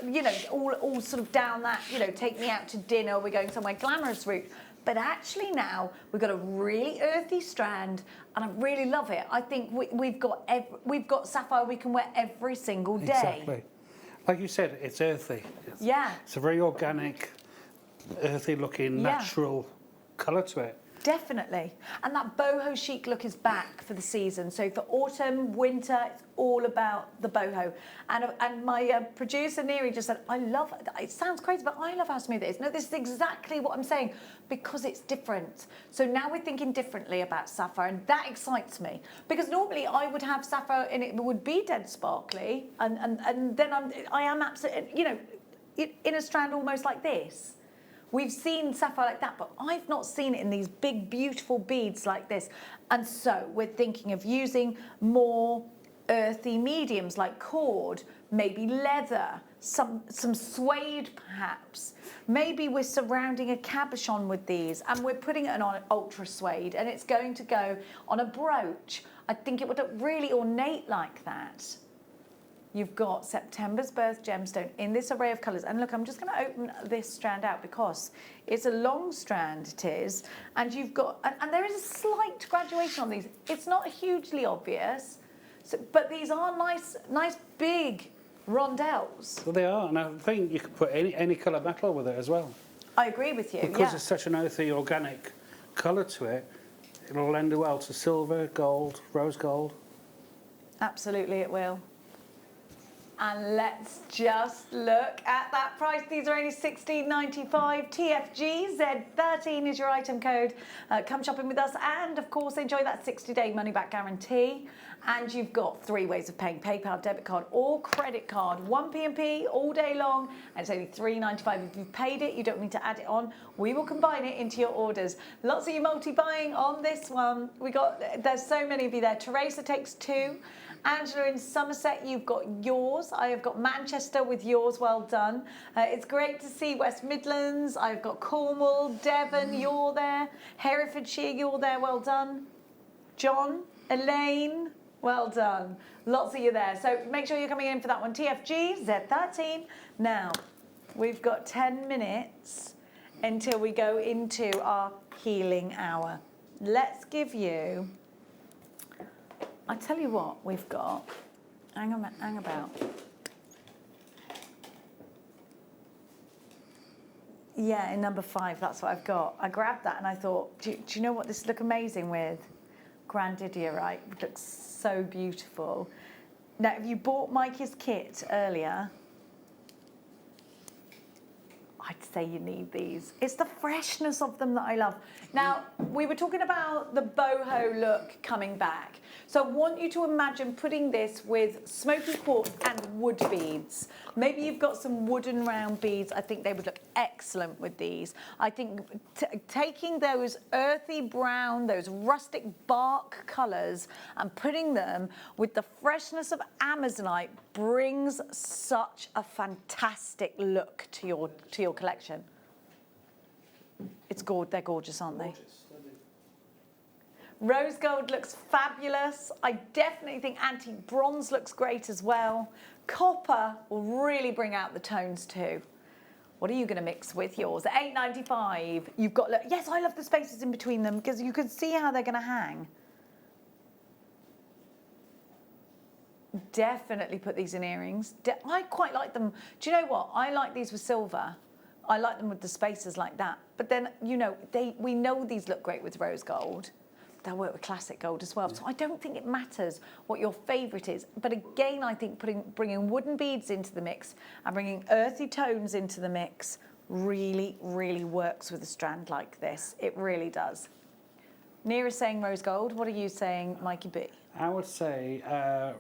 you know, all sort of down that, you know, take me out to dinner. We're going somewhere glamorous route. But actually now we've got a really earthy strand, and I really love it. I think we've got sapphire we can wear every single day. Exactly. Like you said, it's earthy. It's a very organic, earthy looking, natural colour to it. Definitely. And that boho chic look is back for the season. So for autumn, winter, it's all about the boho. And my producer, Neri, just said, I love it. It sounds crazy, but I love how smooth it is. No, this is exactly what I'm saying, because it's different. So now we're thinking differently about sapphire, and that excites me. Because normally I would have sapphire and it would be dead sparkly, and then I am absolutely, you know, in a strand almost like this. We've seen sapphire like that, but I've not seen it in these big, beautiful beads like this. And so we're thinking of using more earthy mediums like cord, maybe leather, some suede perhaps. Maybe we're surrounding a cabochon with these and we're putting it on ultra suede and it's going to go on a brooch. I think it would look really ornate like that. You've got September's birth gemstone in this array of colours. And look, I'm just going to open this strand out because it's a long strand, it is. And you've got, and there is a slight graduation on these. It's not hugely obvious, but these are nice big rondelles. Well, they are, and I think you could put any colour metal with it as well. I agree with you, because it's such an earthy, organic colour to it, it'll lend well to silver, gold, rose gold. Absolutely it will. And let's just look at that price. These are only $16.95. TFG Z13 is your item code. Come shopping with us and, of course, enjoy that 60-day money-back guarantee. And you've got 3 ways of paying: PayPal, debit card, or credit card. 1 P&P all day long, and it's only $3.95. If you've paid it, you don't need to add it on. We will combine it into your orders. Lots of you multi-buying on this one. There's so many of you there. Teresa takes 2. Angela in Somerset, you've got yours. I have got Manchester with yours, well done. It's great to see West Midlands. I've got Cornwall, Devon, you're there. Herefordshire, you're there, well done. John, Elaine, well done. Lots of you there. So make sure you're coming in for that one. TFG, Z13. Now, we've got 10 minutes until we go into our healing hour. Let's give you... I tell you what we've got. Hang about. Yeah, in number 5, that's what I've got. I grabbed that and I thought, do you know what this would look amazing with? Grandidierite. It looks so beautiful. Now, if you bought Mikey's kit earlier, I'd say you need these. It's the freshness of them that I love. Now, we were talking about the boho look coming back. So I want you to imagine putting this with smoky quartz and wood beads. Maybe you've got some wooden round beads. I think they would look excellent with these. I think taking those earthy brown, those rustic bark colours and putting them with the freshness of Amazonite brings such a fantastic look to your collection. They're gorgeous, aren't they? Rose gold looks fabulous. I definitely think antique bronze looks great as well. Copper will really bring out the tones too. What are you going to mix with yours? At $8.95, you've got, yes, I love the spaces in between them because you can see how they're going to hang. Definitely put these in earrings. I quite like them. Do you know what? I like these with silver. I like them with the spacers like that. But then, you know, we know these look great with rose gold. They'll work with classic gold as well. So I don't think it matters what your favourite is. But again, I think bringing wooden beads into the mix and bringing earthy tones into the mix really, really works with a strand like this. It really does. Neera's saying rose gold. What are you saying, Mikey B? I would say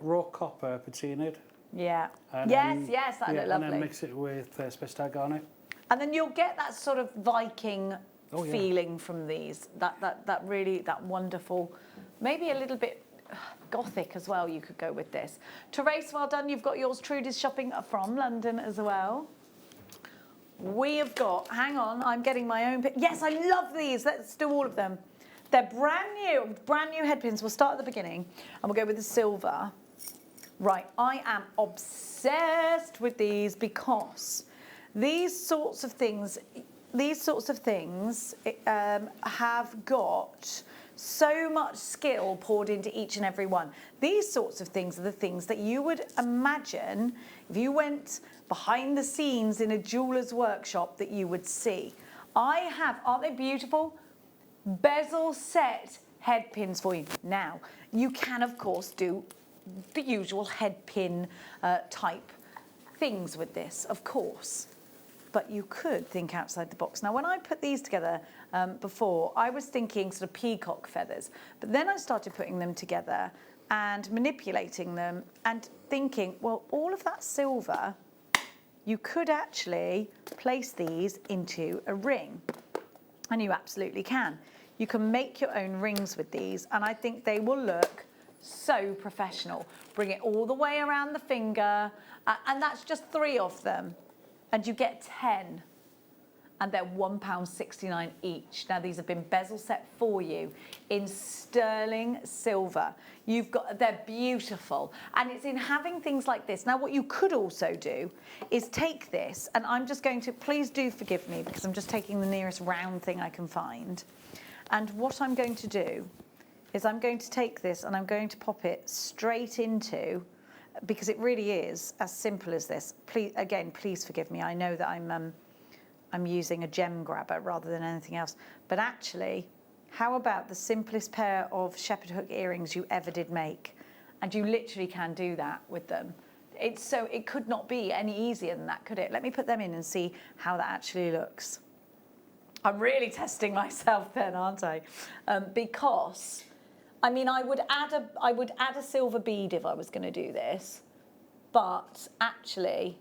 raw copper patinaed. Yeah. And yes, that'd look lovely. And then mix it with spessart garnet. And then you'll get that sort of Viking feeling from these. That really wonderful, maybe a little bit gothic as well. You could go with this. Therese, well done. You've got yours. Trudy's shopping from London as well. We have got. Hang on, I'm getting my own. Yes, I love these. Let's do all of them. They're brand new head pins. We'll start at the beginning, and we'll go with the silver. Right, I am obsessed with these because these sorts of things have got so much skill poured into each and every one. These sorts of things are the things that you would imagine if you went behind the scenes in a jeweller's workshop that you would see. Aren't they beautiful? Bezel set head pins for you. Now, you can, of course, do the usual head pin type things with this, of course. But you could think outside the box. Now, when I put these together before, I was thinking sort of peacock feathers. But then I started putting them together and manipulating them and thinking, well, all of that silver you could actually place these into a ring. And you absolutely can. You can make your own rings with these, and I think they will look so professional. Bring it all the way around the finger, and that's just 3 of them. And you get 10. And they're £1.69 each. Now these have been bezel set for you in sterling silver. They're beautiful. And it's in having things like this. Now what you could also do is take this, and I'm just going to, please do forgive me because I'm just taking the nearest round thing I can find. And what I'm going to do is I'm going to take this and I'm going to pop it straight into, because it really is as simple as this. Please forgive me. I know that I'm using a gem grabber rather than anything else. But actually, how about the simplest pair of shepherd hook earrings you ever did make? And you literally can do that with them. It could not be any easier than that, could it? Let me put them in and see how that actually looks. I'm really testing myself then, aren't I? Because, I mean, I would add a silver bead if I was going to do this, but actually,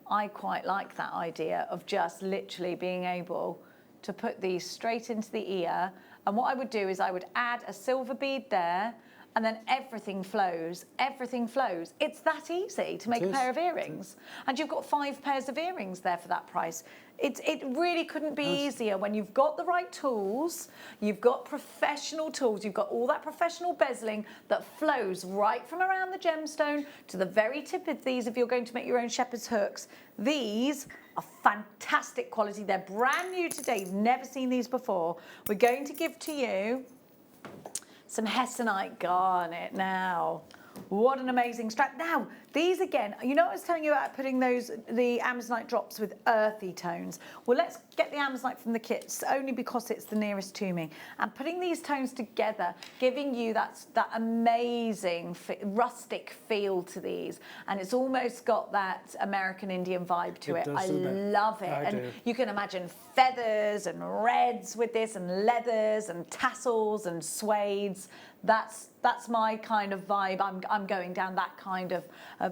I quite like that idea of just literally being able to put these straight into the ear. And what I would do is I would add a silver bead there, and then everything flows. Everything flows. It's that easy to make a pair of earrings. And you've got 5 pairs of earrings there for that price. It really couldn't be easier when you've got the right tools, you've got professional tools, you've got all that professional bezeling that flows right from around the gemstone to the very tip of these if you're going to make your own shepherd's hooks. These are fantastic quality. They're brand new today. You've never seen these before. We're going to give to you some Hessonite garnet now. What an amazing strap. Now, these again, you know I was telling you about putting the Amazonite drops with earthy tones. Well, let's get the Amazonite from the kits, only because it's the nearest to me. And putting these tones together, giving you that amazing rustic feel to these. And it's almost got that American Indian vibe to it. I love it. And you can imagine feathers and reds with this, and leathers and tassels and suedes. That's my kind of vibe. I'm going down that kind of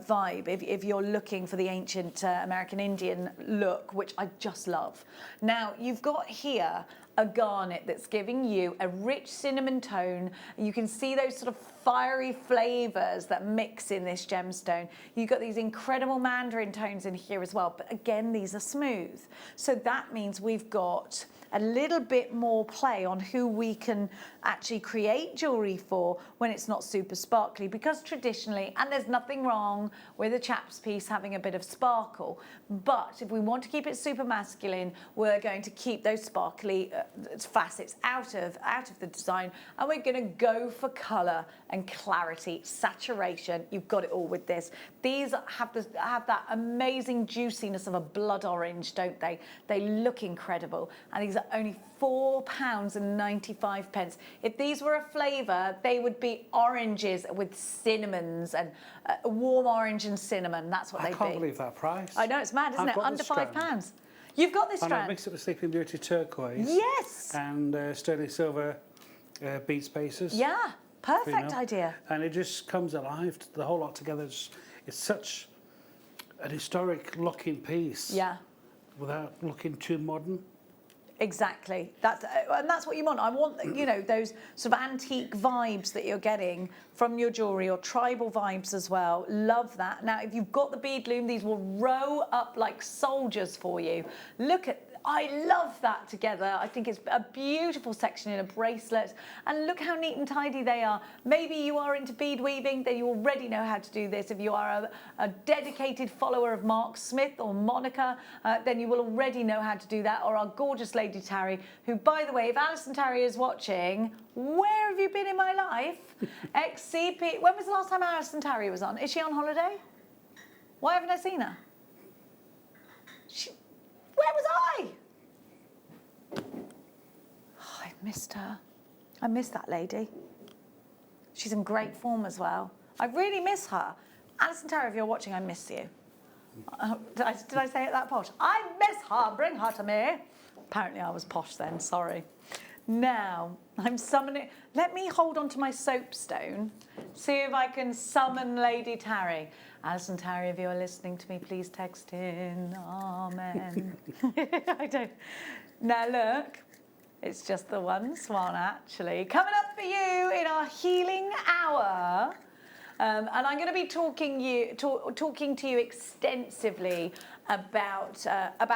vibe if you're looking for the ancient American Indian look, which I just love. Now, you've got here a garnet that's giving you a rich cinnamon tone. You can see those sort of fiery flavors that mix in this gemstone. You've got these incredible mandarin tones in here as well, but again, these are smooth. So that means we've got a little bit more play on who we can actually create jewellery for when it's not super sparkly, because traditionally, and there's nothing wrong with a chap's piece having a bit of sparkle, but if we want to keep it super masculine, we're going to keep those sparkly facets out of the design, and we're going to go for colour and clarity, saturation. You've got it all with this. These have that amazing juiciness of a blood orange, don't they? They look incredible, and these are only £4.95. If these were a flavour, they would be oranges with cinnamons and warm orange and cinnamon. That's what they'd be. I can't believe that price. I know, it's mad, isn't it? Under £5. You've got this strand. And I mixed it with Sleeping Beauty turquoise. Yes. And sterling silver bead spacers. Yeah, perfect idea. And it just comes alive. The whole lot together. It's such an historic looking piece. Yeah. Without looking too modern. Exactly. And that's what you want. I want, you know, those sort of antique vibes that you're getting from your jewellery, or tribal vibes as well. Love that. Now, if you've got the bead loom, these will row up like soldiers for you. Look at, I love that together. I think it's a beautiful section in a bracelet. And look how neat and tidy they are. Maybe you are into bead weaving, then you already know how to do this. If you are a dedicated follower of Mark Smith or Monica, then you will already know how to do that. Or our gorgeous Lady Tarry, who, by the way, if Alison Tarry is watching, where have you been in my life? XCP. When was the last time Alison Tarry was on? Is she on holiday? Why haven't I seen her? Where was I? Oh, I missed her. I missed that lady. She's in great form as well. I really miss her. Alison Tarry, if you're watching, I miss you. Did I say it that posh? I miss her. Bring her to me. Apparently I was posh then. Sorry. Now, I'm summoning... Let me hold on to my soapstone, see if I can summon Lady Tarry. Alison Tarry, if you're listening to me, please text in. Amen. I don't. Now look, it's just the one swan actually. Coming up for you in our healing hour. And I'm going to be talking to you extensively about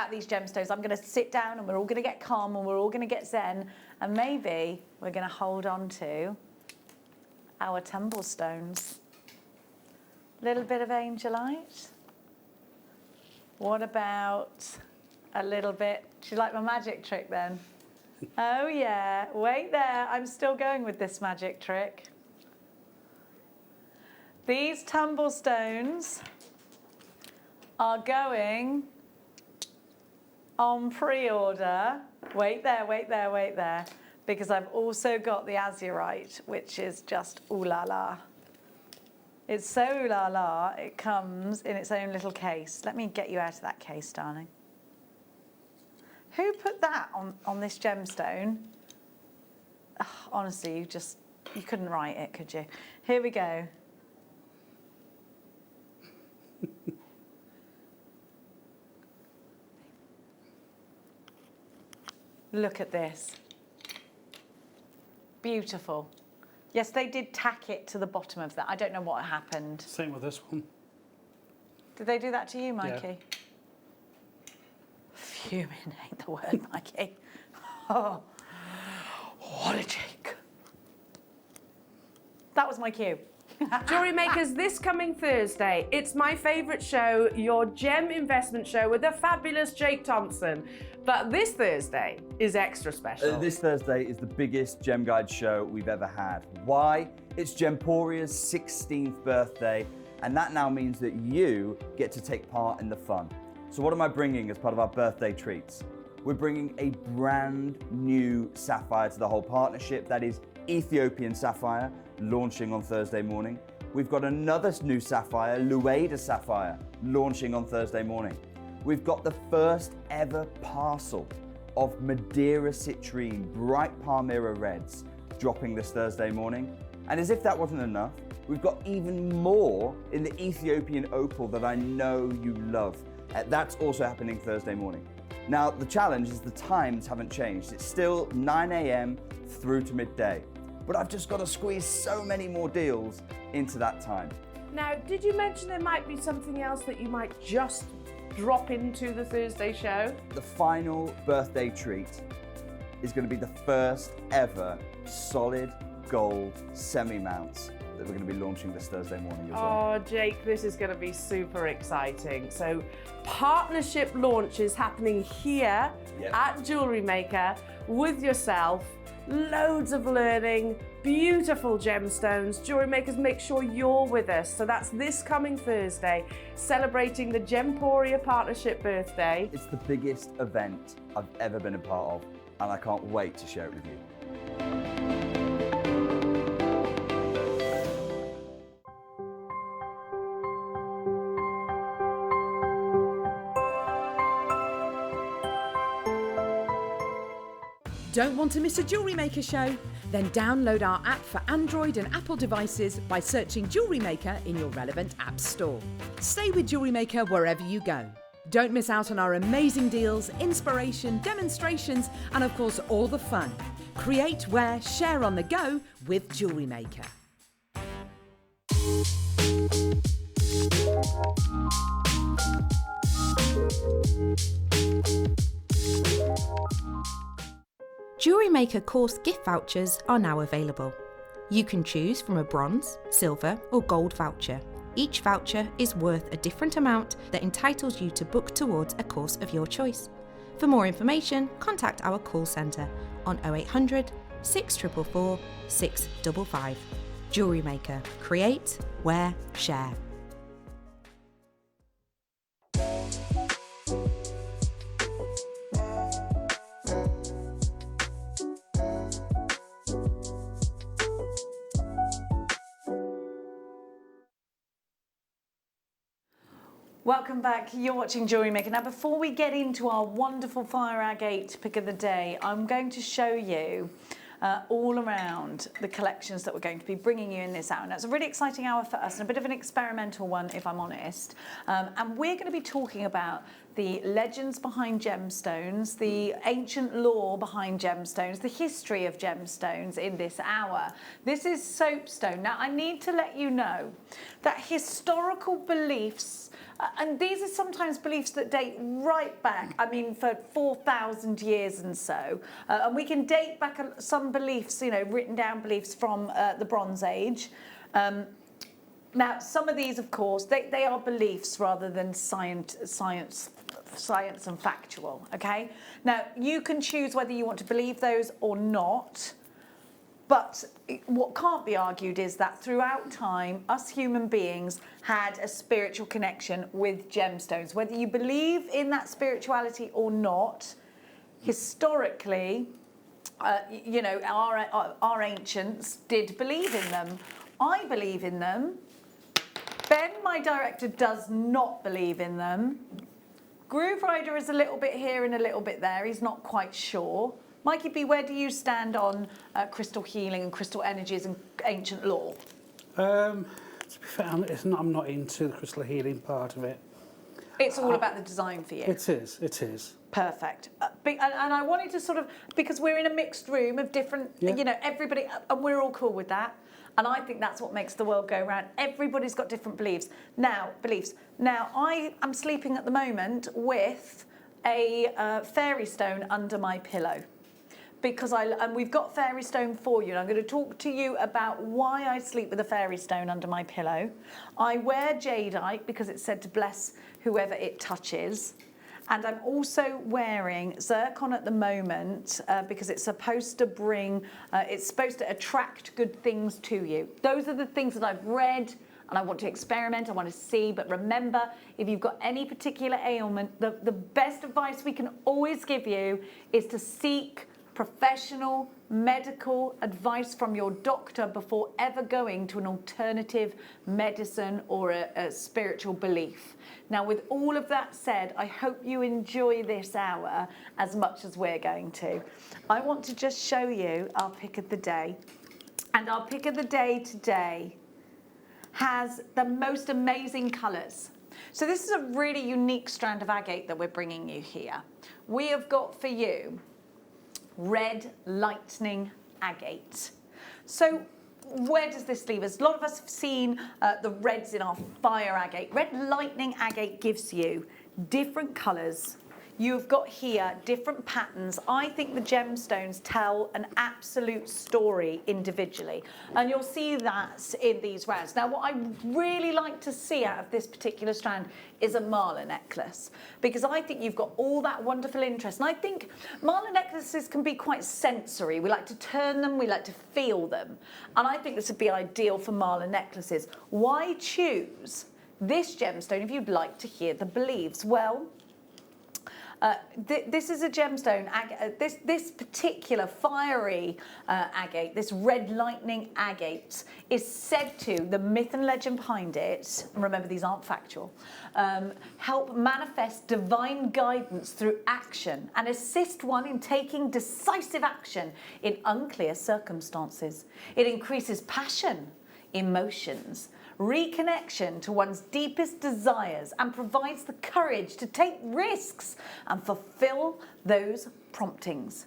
these gemstones. I'm going to sit down and we're all going to get calm and we're all going to get zen, and maybe we're going to hold on to our tumble stones. Little bit of angelite. What about a little bit? Do you like my magic trick then? Oh yeah, wait there. I'm still going with this magic trick. These tumble stones are going on pre-order. Wait there, wait there, wait there. Because I've also got the azurite, which is just ooh la la. It's so ooh la la, it comes in its own little case. Let me get you out of that case, darling. Who put that on this gemstone? Ugh, honestly, you couldn't write it, could you? Here we go. Look at this. Beautiful. Yes, they did tack it to the bottom of that. I don't know what happened. Same with this one. Did they do that to you, Mikey? Yeah. Fuming ain't the word, Mikey. Oh, what a cheek. That was my cue. Jewellery Makers, this coming Thursday, it's my favourite show, your gem investment show with the fabulous Jake Thompson. But this Thursday is extra special. This Thursday is the biggest Gem Guide show we've ever had. Why? It's Gemporia's 16th birthday, and that now means that you get to take part in the fun. So what am I bringing as part of our birthday treats? We're bringing a brand new sapphire to the whole partnership. That is Ethiopian sapphire, launching on Thursday morning. We've got another new sapphire, Lueda sapphire, launching on Thursday morning. We've got the first ever parcel of Madeira citrine, bright Palmyra reds, dropping this Thursday morning. And as if that wasn't enough, we've got even more in the Ethiopian opal that I know you love. That's also happening Thursday morning. Now, the challenge is the times haven't changed. It's still 9 a.m. through to midday. But I've just got to squeeze so many more deals into that time. Now, did you mention there might be something else that you might just drop into the Thursday show? The final birthday treat is going to be the first ever solid gold semi-mounts that we're going to be launching this Thursday morning as well. Oh, Jake, this is going to be super exciting. So, partnership launch is happening here at Jewellery Maker with yourself. Loads of learning, beautiful gemstones. Jewellery Makers, make sure you're with us. So that's this coming Thursday, celebrating the Gemporia Partnership birthday. It's the biggest event I've ever been a part of, and I can't wait to share it with you. Don't want to miss a Jewellery Maker show? Then download our app for Android and Apple devices by searching Jewellery Maker in your relevant app store. Stay with Jewellery Maker wherever you go. Don't miss out on our amazing deals, inspiration, demonstrations, and of course all the fun. Create, wear, share on the go with Jewellery Maker. Jewellery Maker course gift vouchers are now available. You can choose from a bronze, silver or gold voucher. Each voucher is worth a different amount that entitles you to book towards a course of your choice. For more information, contact our call centre on 0800 644 655. Jewellery Maker. Create, wear, share. Welcome back. You're watching Jewellery Maker. Now, before we get into our wonderful fire agate pick of the day, I'm going to show you all around the collections that we're going to be bringing you in this hour. Now, it's a really exciting hour for us and a bit of an experimental one, if I'm honest. And we're going to be talking about the legends behind gemstones, the ancient lore behind gemstones, the history of gemstones in this hour. This is soapstone. Now, I need to let you know that historical beliefs, and these are sometimes beliefs that date right back, I mean, for 4,000 years and so. And we can date back some beliefs, you know, written down beliefs from the Bronze Age. Now, some of these, of course, they are beliefs rather than science and factual, okay? Now, you can choose whether you want to believe those or not, but what can't be argued is that throughout time, us human beings had a spiritual connection with gemstones. Whether you believe in that spirituality or not, historically, you know, our ancients did believe in them. I believe in them. Ben, my director, does not believe in them. Groove Rider is a little bit here and a little bit there. He's not quite sure. Mikey B, where do you stand on crystal healing and crystal energies and ancient lore? To be fair, I'm not into the crystal healing part of it. It's all about the design for you. It is, it is. Perfect. And I wanted to sort of, because we're in a mixed room of different, you know, everybody, and we're all cool with that. And I think that's what makes the world go round. Everybody's got different beliefs. Now, I am sleeping at the moment with a fairy stone under my pillow. Because and we've got fairy stone for you. And I'm going to talk to you about why I sleep with a fairy stone under my pillow. I wear jadeite because it's said to bless whoever it touches. And I'm also wearing zircon at the moment because it's supposed to bring, it's supposed to attract good things to you. Those are the things that I've read and I want to experiment, I want to see. But remember, if you've got any particular ailment, the best advice we can always give you is to seek professional medical advice from your doctor before ever going to an alternative medicine or a spiritual belief. Now, with all of that said, I hope you enjoy this hour as much as we're going to. I want to just show you our pick of the day. And our pick of the day today has the most amazing colours. So this is a really unique strand of agate that we're bringing you here. We have got for you red lightning agate. So where does this leave us? A lot of us have seen the reds in our fire agate. Red lightning agate gives you different colours. You've got here different patterns. I think the gemstones tell an absolute story individually. And you'll see that in these rounds. Now, what I really like to see out of this particular strand is a mala necklace. Because I think you've got all that wonderful interest. And I think mala necklaces can be quite sensory. We like to turn them, we like to feel them. And I think this would be ideal for mala necklaces. Why choose this gemstone if you'd like to hear the beliefs? Well, this is a gemstone, this particular fiery agate, this red lightning agate, is said to, the myth and legend behind it, and remember these aren't factual, help manifest divine guidance through action and assist one in taking decisive action in unclear circumstances. It increases passion, emotions, reconnection to one's deepest desires and provides the courage to take risks and fulfill those promptings.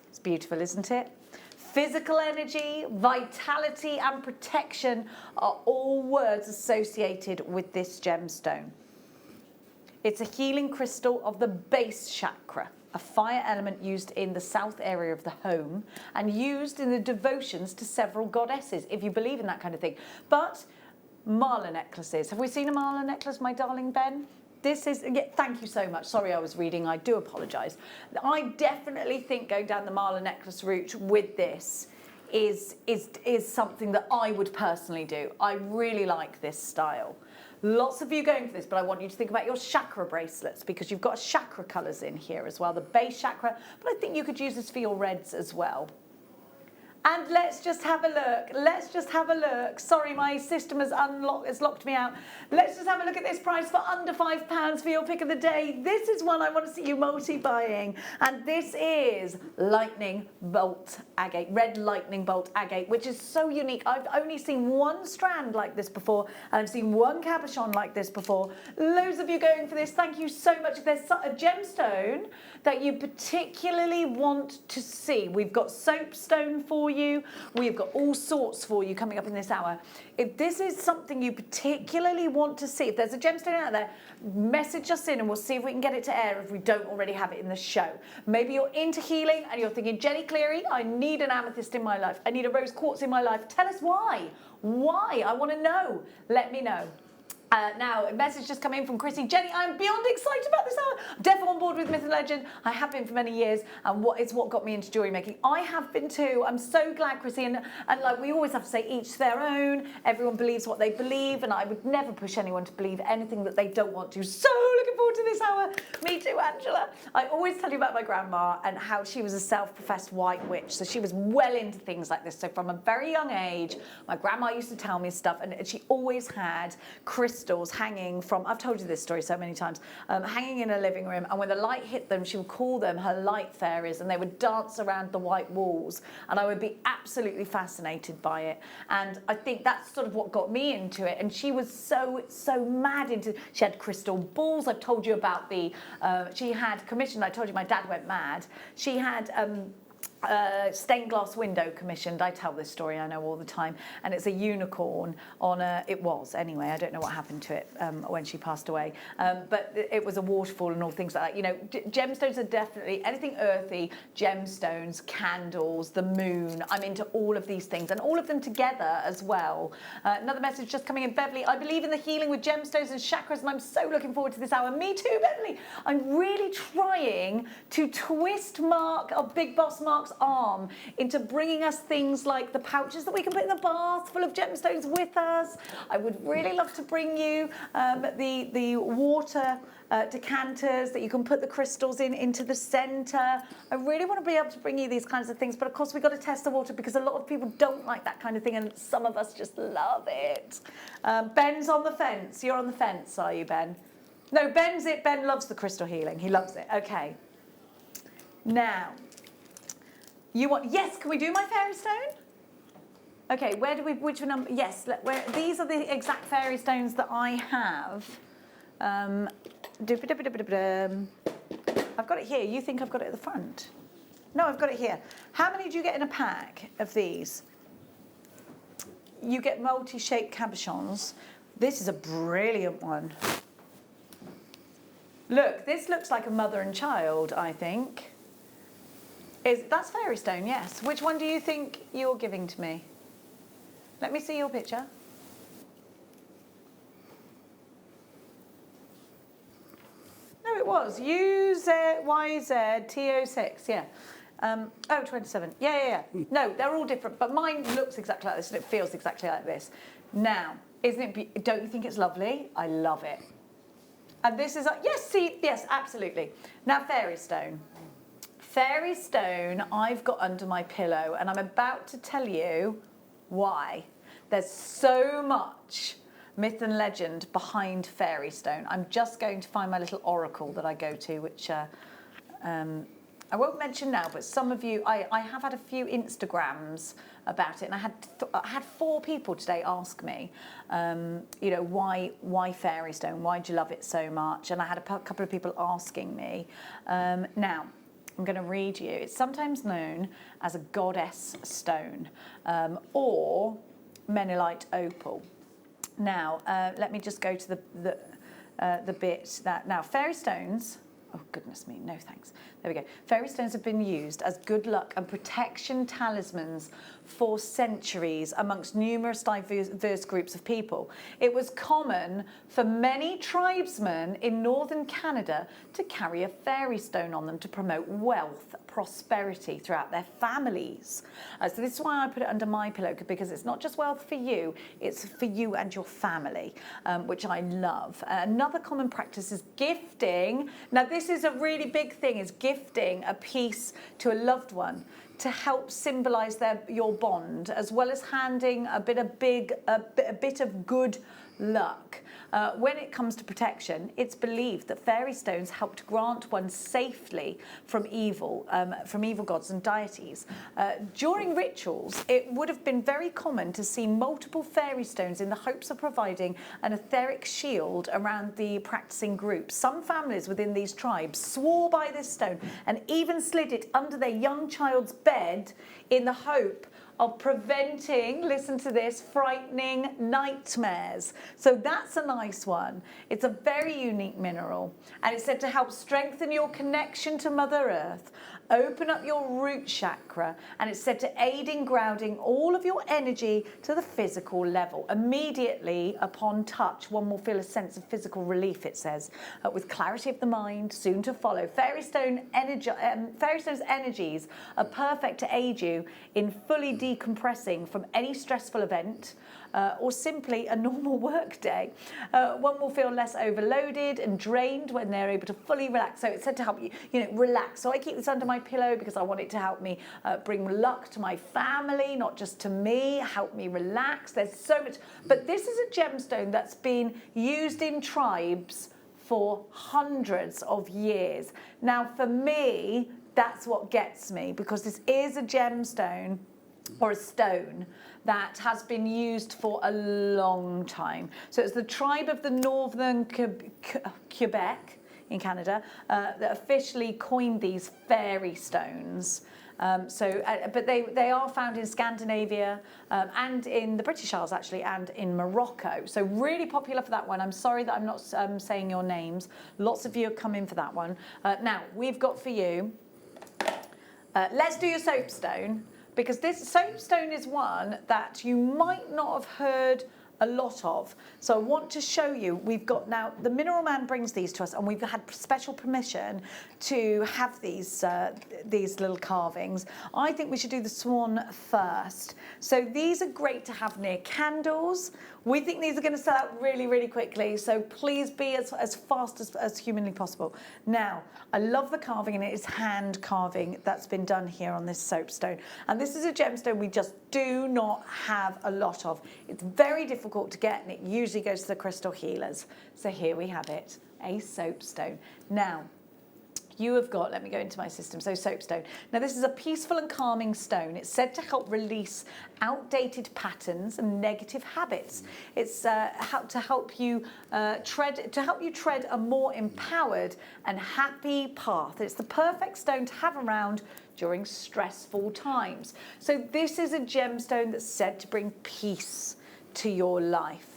It's beautiful, isn't it? Physical energy, vitality and protection are all words associated with this gemstone. It's a healing crystal of the base chakra, a fire element used in the south area of the home and used in the devotions to several goddesses, if you believe in that kind of thing. But mala necklaces. Have we seen a mala necklace, my darling Ben? This is, yeah, thank you so much. Sorry I was reading, I do apologise. I definitely think going down the mala necklace route with this is something that I would personally do. I really like this style. Lots of you going for this, but I want you to think about your chakra bracelets because you've got chakra colours in here as well, the base chakra, but I think you could use this for your reds as well. And let's just have a look. Let's just have a look. Sorry, my system has locked me out. Let's just have a look at this price for under £5 for your pick of the day. This is one I want to see you multi-buying. And this is lightning bolt agate, red lightning bolt agate, which is so unique. I've only seen one strand like this before, and I've seen one cabochon like this before. Loads of you going for this. Thank you so much. If there's a gemstone that you particularly want to see, we've got soapstone for you. We've got all sorts for you coming up in this hour. If this is something you particularly want to see, if there's a gemstone out there, message us in and we'll see if we can get it to air if we don't already have it in the show. Maybe you're into healing and you're thinking, Jenny Cleary, I need an amethyst in my life. I need a rose quartz in my life. Tell us why. Why? I want to know. Let me know. Now, a message just come in from Chrissy. Jenny, I'm beyond excited about this hour. I'm definitely on board with Myth and Legend. I have been for many years, and it's what got me into jewellery making. I have been too. I'm so glad, Chrissy, and like we always have to say, each their own. Everyone believes what they believe, and I would never push anyone to believe anything that they don't want to. So looking forward to this hour. Me too, Angela. I always tell you about my grandma and how she was a self-professed white witch, so she was well into things like this. So from a very young age, my grandma used to tell me stuff, and she always had crystals hanging from, I've told you this story so many times, hanging in her living room, and when the light hit them, she would call them her light fairies, and they would dance around the white walls, and I would be absolutely fascinated by it. And I think that's sort of what got me into it. And she was so mad into, she had crystal balls. I've told you about the, she had commissioned, I told you my dad went mad. She had stained glass window commissioned. I tell this story, I know, all the time, and it's a unicorn on a, it was anyway, I don't know what happened to it when she passed away, but it was a waterfall and all things like that. You know, gemstones are definitely anything earthy, gemstones, candles, the moon. I'm into all of these things and all of them together as well. Another message just coming in. Beverly, I believe in the healing with gemstones and chakras, and I'm so looking forward to this hour. Me too, Beverly. I'm really trying to twist Big Boss Mark's arm into bringing us things like the pouches that we can put in the bath full of gemstones with us. I would really love to bring you the water decanters that you can put the crystals into the center. I really want to be able to bring you these kinds of things, but of course we've got to test the water because a lot of people don't like that kind of thing, and some of us just love it. Ben's on the fence. You're on the fence, are you, Ben? No, Ben loves the crystal healing. He loves it. Okay. Now, yes, can we do my fairy stone? Okay, which number? Yes, these are the exact fairy stones that I have. I've got it here. You think I've got it at the front? No, I've got it here. How many do you get in a pack of these? You get multi-shaped cabochons. This is a brilliant one. Look, this looks like a mother and child, I think. That's fairy stone, yes. Which one do you think you're giving to me? Let me see your picture. No, it was UZYZT06, yeah. 27. Yeah. No, they're all different, but mine looks exactly like this and it feels exactly like this. Now, don't you think it's lovely? I love it. And this is, yes, absolutely. Now, fairy stone. Fairy stone I've got under my pillow, and I'm about to tell you why. There's so much myth and legend behind fairy stone. I'm just going to find my little oracle that I go to, which I won't mention now, but some of you, I have had a few Instagrams about it, and I had 4 people today ask me, you know, why fairy stone? Why do you love it so much? And I had a couple of people asking me. Now, I'm going to read you. It's sometimes known as a goddess stone or menilite opal. Now, let me just go to the bit that now fairy stones. Oh, goodness me, no thanks. There we go. Fairy stones have been used as good luck and protection talismans for centuries amongst numerous diverse groups of people. It was common for many tribesmen in northern Canada to carry a fairy stone on them to promote wealth, prosperity throughout their families. So this is why I put it under my pillow, because it's not just wealth for you, it's for you and your family, which I love. Another common practice is gifting. Now, this is a really big thing, is gifting a piece to a loved one to help symbolise your bond, as well as handing a bit of good luck. When it comes to protection, it's believed that fairy stones help to grant one safely from evil gods and deities. During rituals, it would have been very common to see multiple fairy stones in the hopes of providing an etheric shield around the practicing group. Some families within these tribes swore by this stone and even slid it under their young child's bed in the hope of preventing, listen to this, frightening nightmares. So that's a nice one. It's a very unique mineral, and it's said to help strengthen your connection to Mother Earth, open up your root chakra, and it's said to aid in grounding all of your energy to the physical level. Immediately upon touch, one will feel a sense of physical relief, it says, with clarity of the mind soon to follow. Fairy stone's energies are perfect to aid you in fully decompressing from any stressful event, or simply a normal work day. One will feel less overloaded and drained when they're able to fully relax. So it's said to help you, relax. So I keep this under my pillow because I want it to help me bring luck to my family, not just to me, help me relax. There's so much. But this is a gemstone that's been used in tribes for hundreds of years. Now, for me, that's what gets me, because this is a gemstone or a stone that has been used for a long time. So it's the tribe of the Northern Quebec in Canada that officially coined these fairy stones. But they are found in Scandinavia and in the British Isles, actually, and in Morocco. So really popular for that one. I'm sorry that I'm not saying your names. Lots of you have come in for that one. Now, we've got for you, let's do your soapstone, because this soapstone is one that you might not have heard a lot of. So I want to show you, we've got now, the Mineral Man brings these to us, and we've had special permission to have these little carvings. I think we should do the swan first. So these are great to have near candles. We think these are going to sell out really, really quickly, so please be as fast as humanly possible. Now, I love the carving, and it is hand carving that's been done here on this soapstone. And this is a gemstone we just do not have a lot of. It's very difficult to get, and it usually goes to the crystal healers. So here we have it, a soapstone. Now, you have got, let me go into my system, so soapstone. Now this is a peaceful and calming stone. It's said to help release outdated patterns and negative habits. It's to help you tread a more empowered and happy path. It's the perfect stone to have around during stressful times. So this is a gemstone that's said to bring peace to your life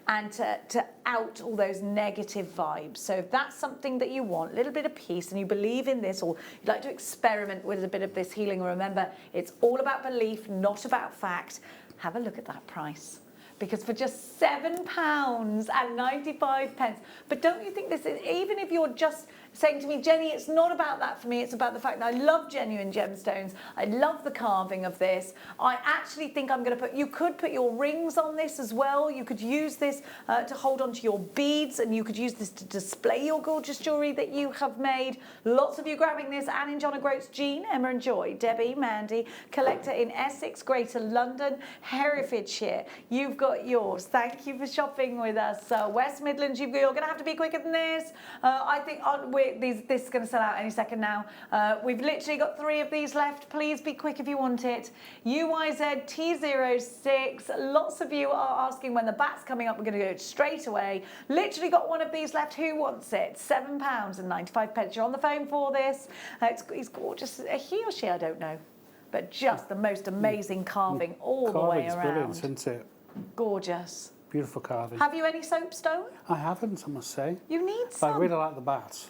and to out all those negative vibes. So if that's something that you want, a little bit of peace, and you believe in this, or you'd like to experiment with a bit of this healing, remember, it's all about belief, not about fact. Have a look at that price. Because for just £7.95, but don't you think this is, even if you're just saying to me, Jenny, it's not about that for me, it's about the fact that I love genuine gemstones, I love the carving of this, I actually think I'm going to you could put your rings on this as well, you could use this to hold onto your beads, and you could use this to display your gorgeous jewellery that you have made. Lots of you grabbing this: Anne in John O'Groats, Jean, Emma and Joy, Debbie, Mandy, collector in Essex, Greater London, Herefordshire. You've got yours. Thank you for shopping with us. West Midlands, you're going to have to be quicker than this. I think this is going to sell out any second now. We've literally got 3 of these left. Please be quick if you want it. UYZ T06. Lots of you are asking when the bat's coming up. We're going to go straight away. Literally got 1 of these left. Who wants it? £7.95. You're on the phone for this. He's gorgeous. He or she, I don't know. But just the most amazing carving all the way around. Brilliant, isn't it? Gorgeous. Beautiful carving. Have you any soapstone? I haven't, I must say. You need some. I really like the bat.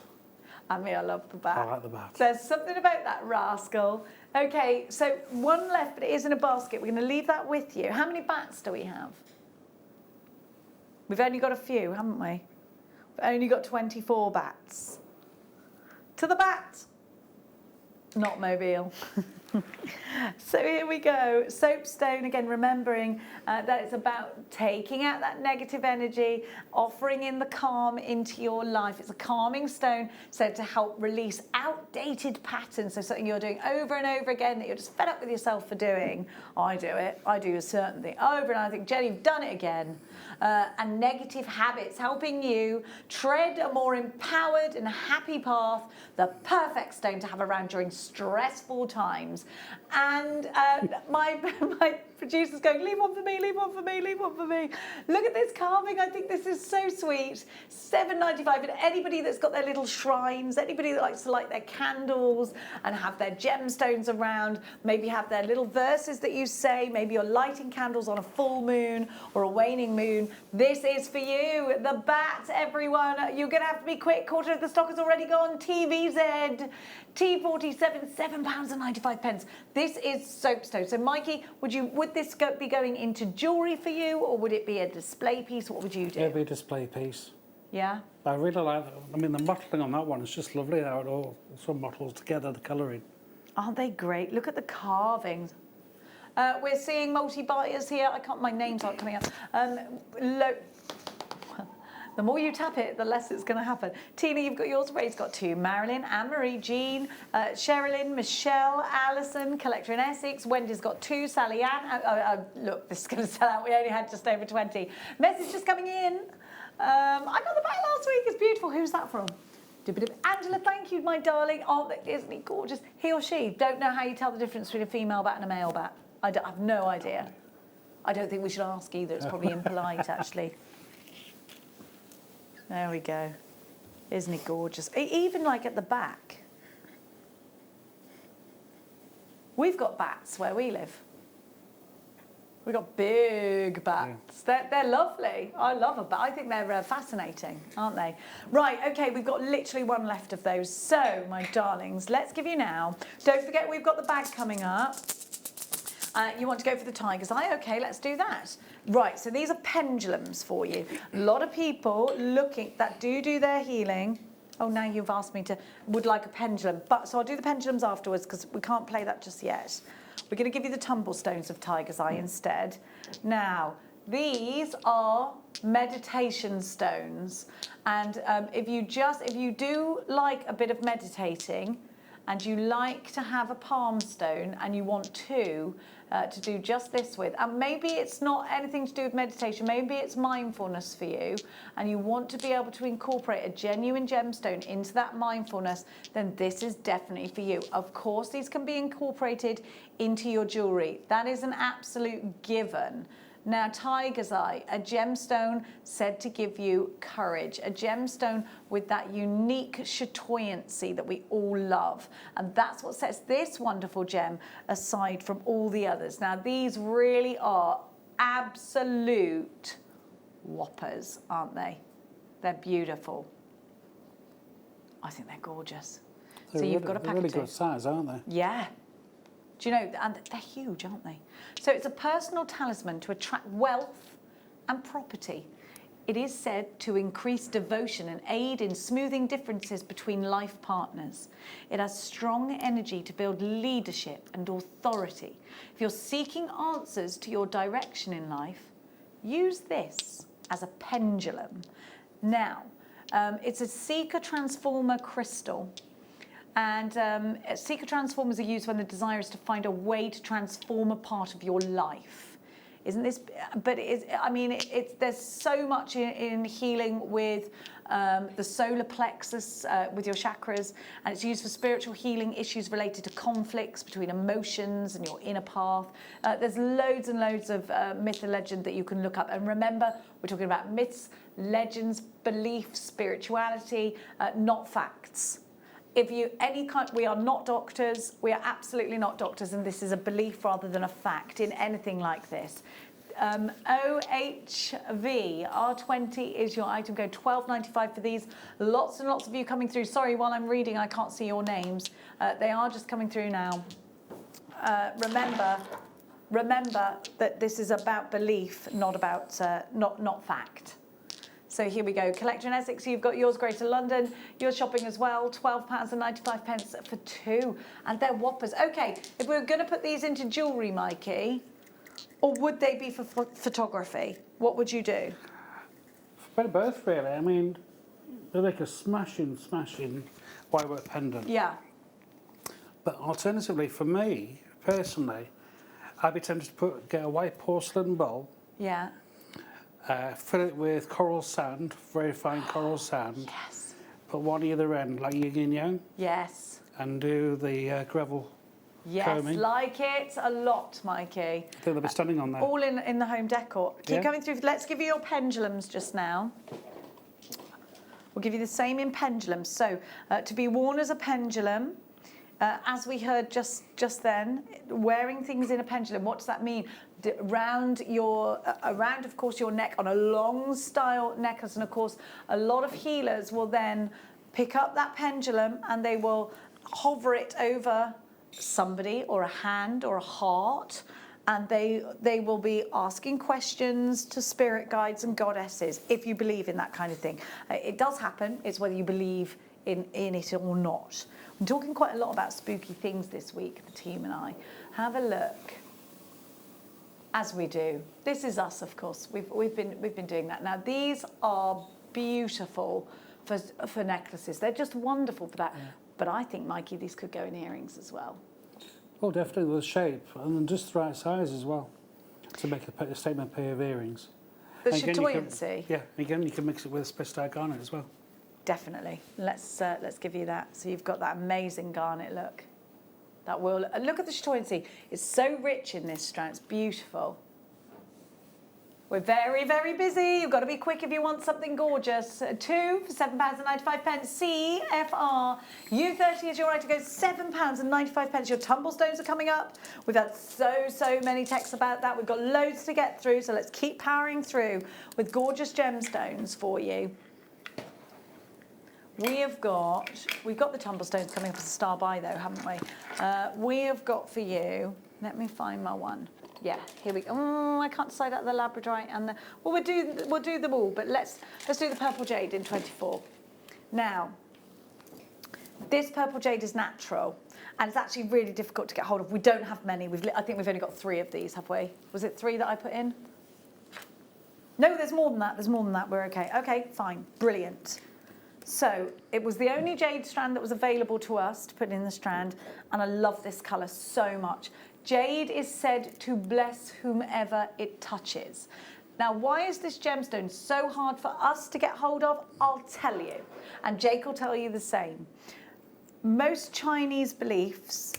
I mean, I love the bat. I like the bat. There's something about that rascal. Okay, so 1 left, but it is in a basket. We're going to leave that with you. How many bats do we have? We've only got a few, haven't we? We've only got 24 bats. To the bat. Not mobile. So here we go. Soapstone, again, remembering that it's about taking out that negative energy, offering in the calm into your life. It's a calming stone, so to help release outdated patterns. So something you're doing over and over again that you're just fed up with yourself for doing. I do it. I do a certain thing over and I think, Jenny, you've done it again. And negative habits, helping you tread a more empowered and happy path, the perfect stone to have around during stressful times. And my producer's going, leave one for me, leave one for me, leave one for me. Look at this carving. I think this is so sweet. $7.95. And anybody that's got their little shrines, anybody that likes to light their candles and have their gemstones around, maybe have their little verses that you say, maybe you're lighting candles on a full moon or a waning moon, this is for you. The bat, everyone. You're going to have to be quick. Quarter of the stock has already gone. TVZ, T47, £7.95. This is soapstone. So Mikey, would this be going into jewellery for you, or would it be a display piece? What would you do? It'd be a display piece. Yeah? I really like that. I mean, the mottling on that one is just lovely how it all sort of mottles together, the colouring. Aren't they great? Look at the carvings. We're seeing multi-buyers here. My names aren't coming up. The more you tap it, the less it's going to happen. Tina, you've got yours. Ray's got 2. Marilyn, Anne-Marie, Jean, Sherilyn, Michelle, Alison, Collector in Essex. Wendy's got 2. Sally Ann. Look, this is going to sell out. We only had just over 20. Message just coming in. I got the back last week. It's beautiful. Who's that from? Angela, thank you, my darling. Oh, isn't he gorgeous? He or she. Don't know how you tell the difference between a female bat and a male bat. I have no idea. I don't think we should ask either. It's probably impolite, actually. There we go. Isn't he gorgeous? Even like at the back. We've got bats where we live. We've got big bats. Yeah. They're lovely. I love a bat. I think they're fascinating, aren't they? Right, okay, we've got literally one left of those. So, my darlings, let's give you now. Don't forget we've got the bag coming up. You want to go for the tiger's eye? Okay, let's do that. Right, so these are pendulums for you. A lot of people looking that do their healing. Oh, now you've asked me would like a pendulum. So I'll do the pendulums afterwards because we can't play that just yet. We're going to give you the tumble stones of tiger's eye instead. Now, these are meditation stones. And if you do like a bit of meditating, and you like to have a palm stone and you want to do just this with, and maybe it's not anything to do with meditation, maybe it's mindfulness for you, and you want to be able to incorporate a genuine gemstone into that mindfulness, then this is definitely for you. Of course, these can be incorporated into your jewellery. That is an absolute given. Now, tiger's eye, a gemstone said to give you courage, a gemstone with that unique chatoyancy that we all love. And that's what sets this wonderful gem aside from all the others. Now, these really are absolute whoppers, aren't they? They're beautiful. I think they're gorgeous. So you've got a pack of 2. Really good size, aren't they? Yeah. Do you know, and they're huge, aren't they? So it's a personal talisman to attract wealth and property. It is said to increase devotion and aid in smoothing differences between life partners. It has strong energy to build leadership and authority. If you're seeking answers to your direction in life, use this as a pendulum. Now, it's a seeker transformer crystal. And seeker transformers are used when the desire is to find a way to transform a part of your life. Isn't this? But there's so much in healing with the solar plexus, with your chakras, and it's used for spiritual healing issues related to conflicts between emotions and your inner path. There's loads and loads of myth and legend that you can look up. And remember, we're talking about myths, legends, beliefs, spirituality, not facts. We are not doctors. We are absolutely not doctors, and this is a belief rather than a fact in anything like this. OHV R20 is your item code. $12.95 for these. Lots and lots of you coming through. Sorry, while I'm reading, I can't see your names. They are just coming through now. Remember that this is about belief, not about not fact. So here we go. Collector in Essex, you've got yours, Greater London. You're shopping as well, £12.95 for 2. And they're whoppers. Okay, if we were going to put these into jewellery, Mikey, or would they be for photography? What would you do? A bit of both, really. I mean, they make a smashing whitework pendant. Yeah. But alternatively, for me, personally, I'd be tempted to get a white porcelain bowl. Yeah. Fill it with coral sand, very fine coral sand. Yes. Put one either end, like yin and yang. Yes. And do the gravel combing. Yes, like it a lot, Mikey. I think they'll be stunning on there. All in the home decor. Keep going through. Let's give you your pendulums just now. We'll give you the same in pendulums. So, to be worn as a pendulum, as we heard just then, wearing things in a pendulum, what does that mean? Around, of course, your neck on a long style necklace. And, of course, a lot of healers will then pick up that pendulum and they will hover it over somebody or a hand or a heart, and they will be asking questions to spirit guides and goddesses if you believe in that kind of thing. It does happen. It's whether you believe in it or not. I'm talking quite a lot about spooky things this week, the team and I. Have a look. As we do. This is us, of course. We've been doing that. Now these are beautiful for necklaces. They're just wonderful for that. Yeah. But I think, Mikey, these could go in earrings as well. Oh, definitely with shape and just the right size as well to make a statement pair of earrings. The chatoyancy. Yeah, again, you can mix it with a specified garnet as well. Definitely. Let's give you that. So you've got that amazing garnet look. That will look at the chatoyancy. It's so rich in this strand. It's beautiful. We're very, very busy. You've got to be quick if you want something gorgeous. 2 for £7.95. CFR. U30 is your right to go. £7.95. Your tumblestones are coming up. We've had so many texts about that. We've got loads to get through, so let's keep powering through with gorgeous gemstones for you. We've got the tumblestones coming up as a star buy though, haven't we? We have got for you. Let me find my one. Yeah, here we go. Oh, I can't decide out the labradorite and the. Well, we'll do them all, but let's do the purple jade in 24. Now, this purple jade is natural, and it's actually really difficult to get hold of. We don't have many. I think we've only got 3 of these, have we? Was it 3 that I put in? No, there's more than that. There's more than that. We're okay. Okay, fine, brilliant. So it was the only jade strand that was available to us to put in the strand, and I love this colour so much. Jade is said to bless whomever it touches. Now, why is this gemstone so hard for us to get hold of? I'll tell you, and Jake will tell you the same. Most Chinese beliefs,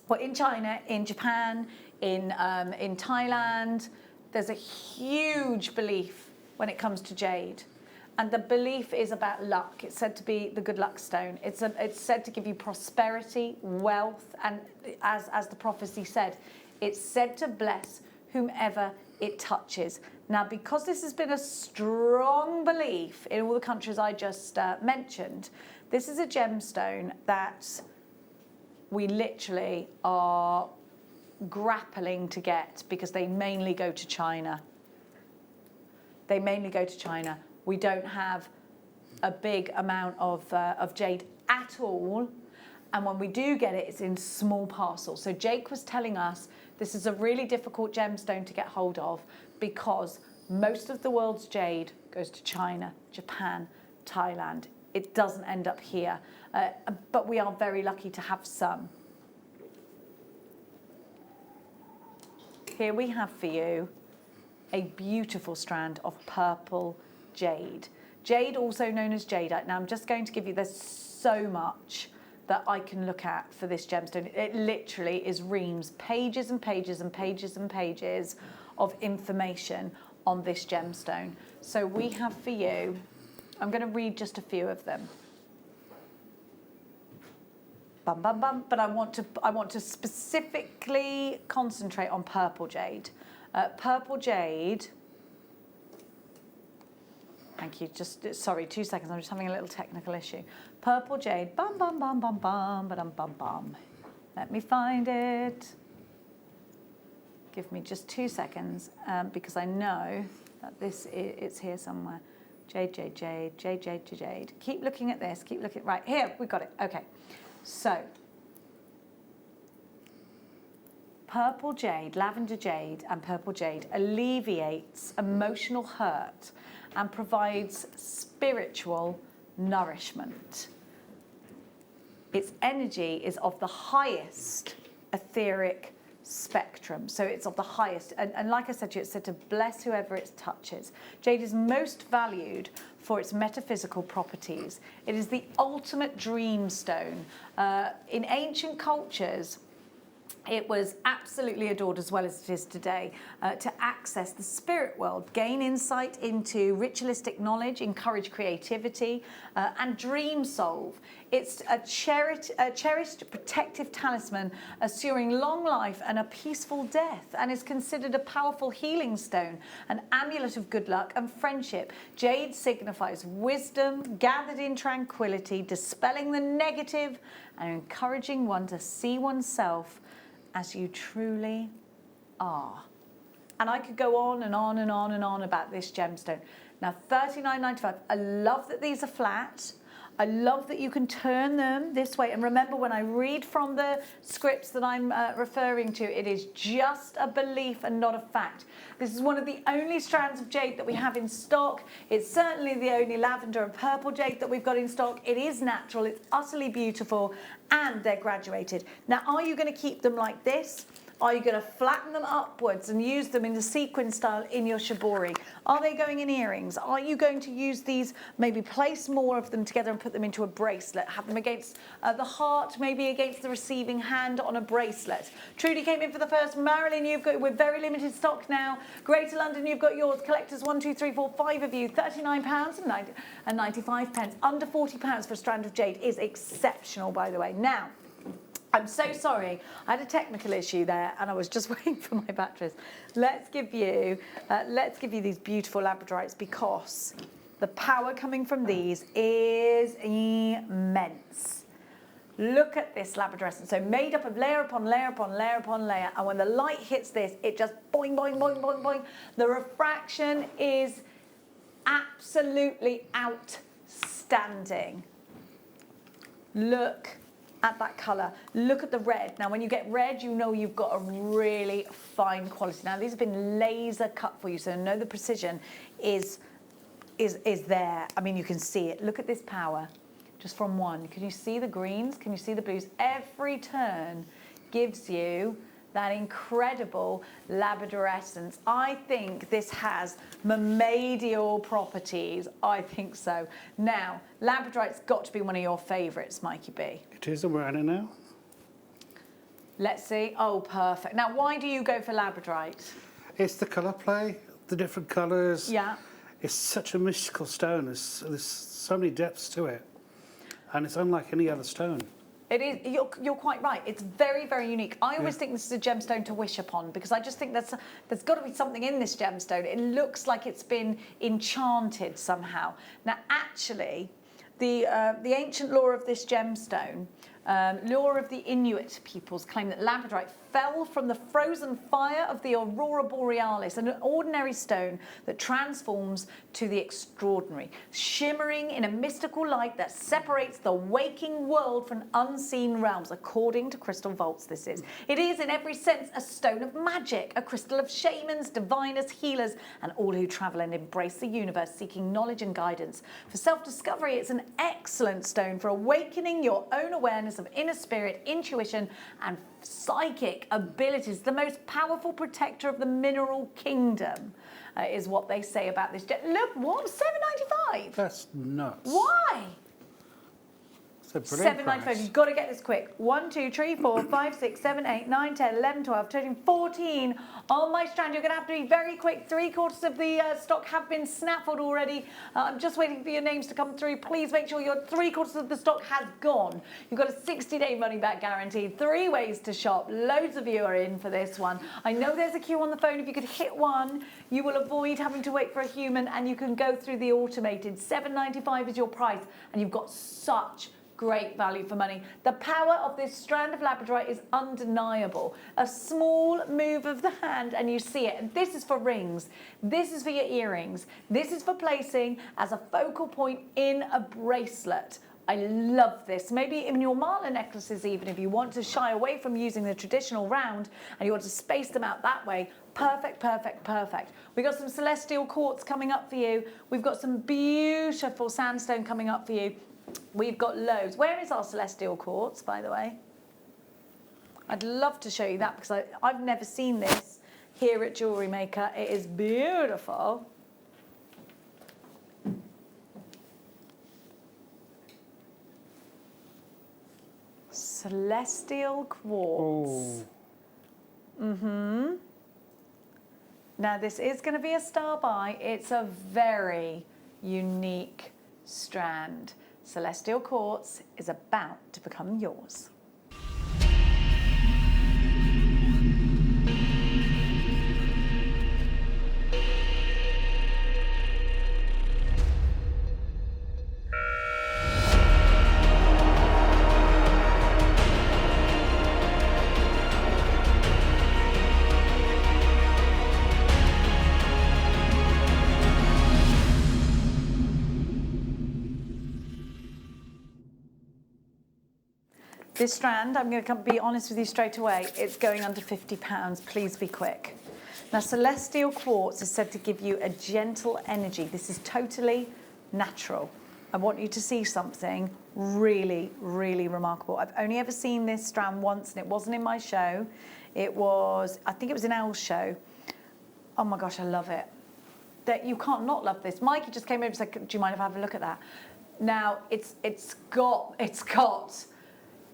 well, in China, in Japan, in Thailand, there's a huge belief when it comes to jade. And the belief is about luck. It's said to be the good luck stone. It's said to give you prosperity, wealth, and as the prophecy said, it's said to bless whomever it touches. Now, because this has been a strong belief in all the countries I just mentioned, this is a gemstone that we literally are grappling to get because they mainly go to China. They mainly go to China. We don't have a big amount of jade at all. And when we do get it, it's in small parcels. So Jake was telling us this is a really difficult gemstone to get hold of because most of the world's jade goes to China, Japan, Thailand. It doesn't end up here. But we are very lucky to have some. Here we have for you a beautiful strand of purple jade. Jade, also known as jadeite. Now I'm just going to give you, there's so much that I can look at for this gemstone. It literally is reams, pages and pages and pages and pages of information on this gemstone. So we have for you, I'm going to read just a few of them. Bum, bum, bum. But I want to specifically concentrate on purple jade. Purple jade. Thank you. Just sorry, 2 seconds. I'm just having a little technical issue. Purple jade. Bum bum bum bum bum bum bum bum. Let me find it. Give me just 2 seconds because I know that it's here somewhere. Jade, jade, jade, jade, jade, jade, jade. Keep looking at this, keep looking, right, here, we've got it, okay. So, purple jade, lavender jade and purple jade alleviates emotional hurt and provides spiritual nourishment. Its energy is of the highest etheric spectrum, so it's of the highest, and like I said to you, it's said to bless whoever it touches. Jade is most valued for its metaphysical properties. It is the ultimate dream stone. In ancient cultures, it was absolutely adored as well as it is today, to access the spirit world, gain insight into ritualistic knowledge, encourage creativity, and dream solve. It's a cherished protective talisman, assuring long life and a peaceful death, and is considered a powerful healing stone, an amulet of good luck and friendship. Jade signifies wisdom, gathered in tranquility, dispelling the negative and encouraging one to see oneself as you truly are. And I could go on and on and on and on about this gemstone. Now, $39.95. I love that these are flat. I love that you can turn them this way. And remember, when I read from the scripts that I'm referring to, it is just a belief and not a fact. This is one of the only strands of jade that we have in stock. It's certainly the only lavender and purple jade that we've got in stock. It is natural, it's utterly beautiful, and they're graduated. Now, are you going to keep them like this? Are you going to flatten them upwards and use them in the sequin style in your shibori? Are they going in earrings? Are you going to use these, maybe place more of them together and put them into a bracelet? Have them against the heart, maybe against the receiving hand on a bracelet. Trudy came in for the first. Marilyn, you've got, with very limited stock now. Greater London, you've got yours. Collectors, 1, 2, 3, 4, 5 of you. £39.95. Under £40 for a strand of jade is exceptional, by the way. Now, I'm so sorry, I had a technical issue there and I was just waiting for my batteries. Let's give you these beautiful labradorites, because the power coming from these is immense. Look at this labradorescent. So made up of layer upon layer upon layer upon layer, and when the light hits this, it just boing, boing, boing, boing, boing. The refraction is absolutely outstanding. Look at that colour. Look at the red. Now, when you get red, you know you've got a really fine quality. Now, these have been laser cut for you, so know the precision is there. I mean, you can see it. Look at this power, just from one. Can you see the greens? Can you see the blues? Every turn gives you that incredible labradorescence. I think this has mammadial properties. I think so. Now, labradorite's got to be one of your favourites, Mikey B. It is, I'm wearing it now. Let's see. Oh, perfect. Now, why do you go for labradorite? It's the colour play, the different colours. Yeah. It's such a mystical stone. There's so many depths to it. And it's unlike any other stone. It is. You're quite right. It's very, very unique. I always think this is a gemstone to wish upon, because I just think there's got to be something in this gemstone. It looks like it's been enchanted somehow. Now, actually, the ancient lore of this gemstone, lore of the Inuit peoples, claim that labradorite fell from the frozen fire of the aurora borealis, an ordinary stone that transforms to the extraordinary, shimmering in a mystical light that separates the waking world from unseen realms, according to Crystal Vaults this is. It is, in every sense, a stone of magic, a crystal of shamans, diviners, healers, and all who travel and embrace the universe, seeking knowledge and guidance. For self-discovery, it's an excellent stone for awakening your own awareness of inner spirit, intuition, and psychic abilities. The most powerful protector of the mineral kingdom is what they say about this. Look, what? $7.95? That's nuts. Why? $7.95. You've got to get this quick. 1, 2, 3, 4, 5, 6, 7, 8, 9, 10, 11, 12, 13, 14 on my strand. You're going to have to be very quick. 3/4 of the stock have been snaffled already. I'm just waiting for your names to come through. Please make sure your 3/4 of the stock has gone. You've got a 60-day money-back guarantee. 3 ways to shop. Loads of you are in for this one. I know there's a queue on the phone. If you could hit one, you will avoid having to wait for a human, and you can go through the automated. $7.95 is your price, and you've got such great value for money. The power of this strand of labradorite is undeniable. A small move of the hand and you see it. And this is for rings. This is for your earrings. This is for placing as a focal point in a bracelet. I love this. Maybe in your mala necklaces, even if you want to shy away from using the traditional round and you want to space them out that way, perfect, perfect, perfect. We've got some celestial quartz coming up for you. We've got some beautiful sandstone coming up for you. We've got loads. Where is our celestial quartz, by the way? I'd love to show you that because I've never seen this here at Jewellery Maker. It is beautiful. Celestial quartz. Oh. Now this is going to be a star buy. It's a very unique strand. Celestial quartz is about to become yours. This strand, I'm going to be honest with you straight away, it's going under £50. Please be quick. Now, celestial quartz is said to give you a gentle energy. This is totally natural. I want you to see something really, really remarkable. I've only ever seen this strand once, and it wasn't in my show. It was, I think it was in Elle's show. Oh my gosh, I love it. That you can't not love this. Mikey just came over and said, do you mind if I have a look at that? Now,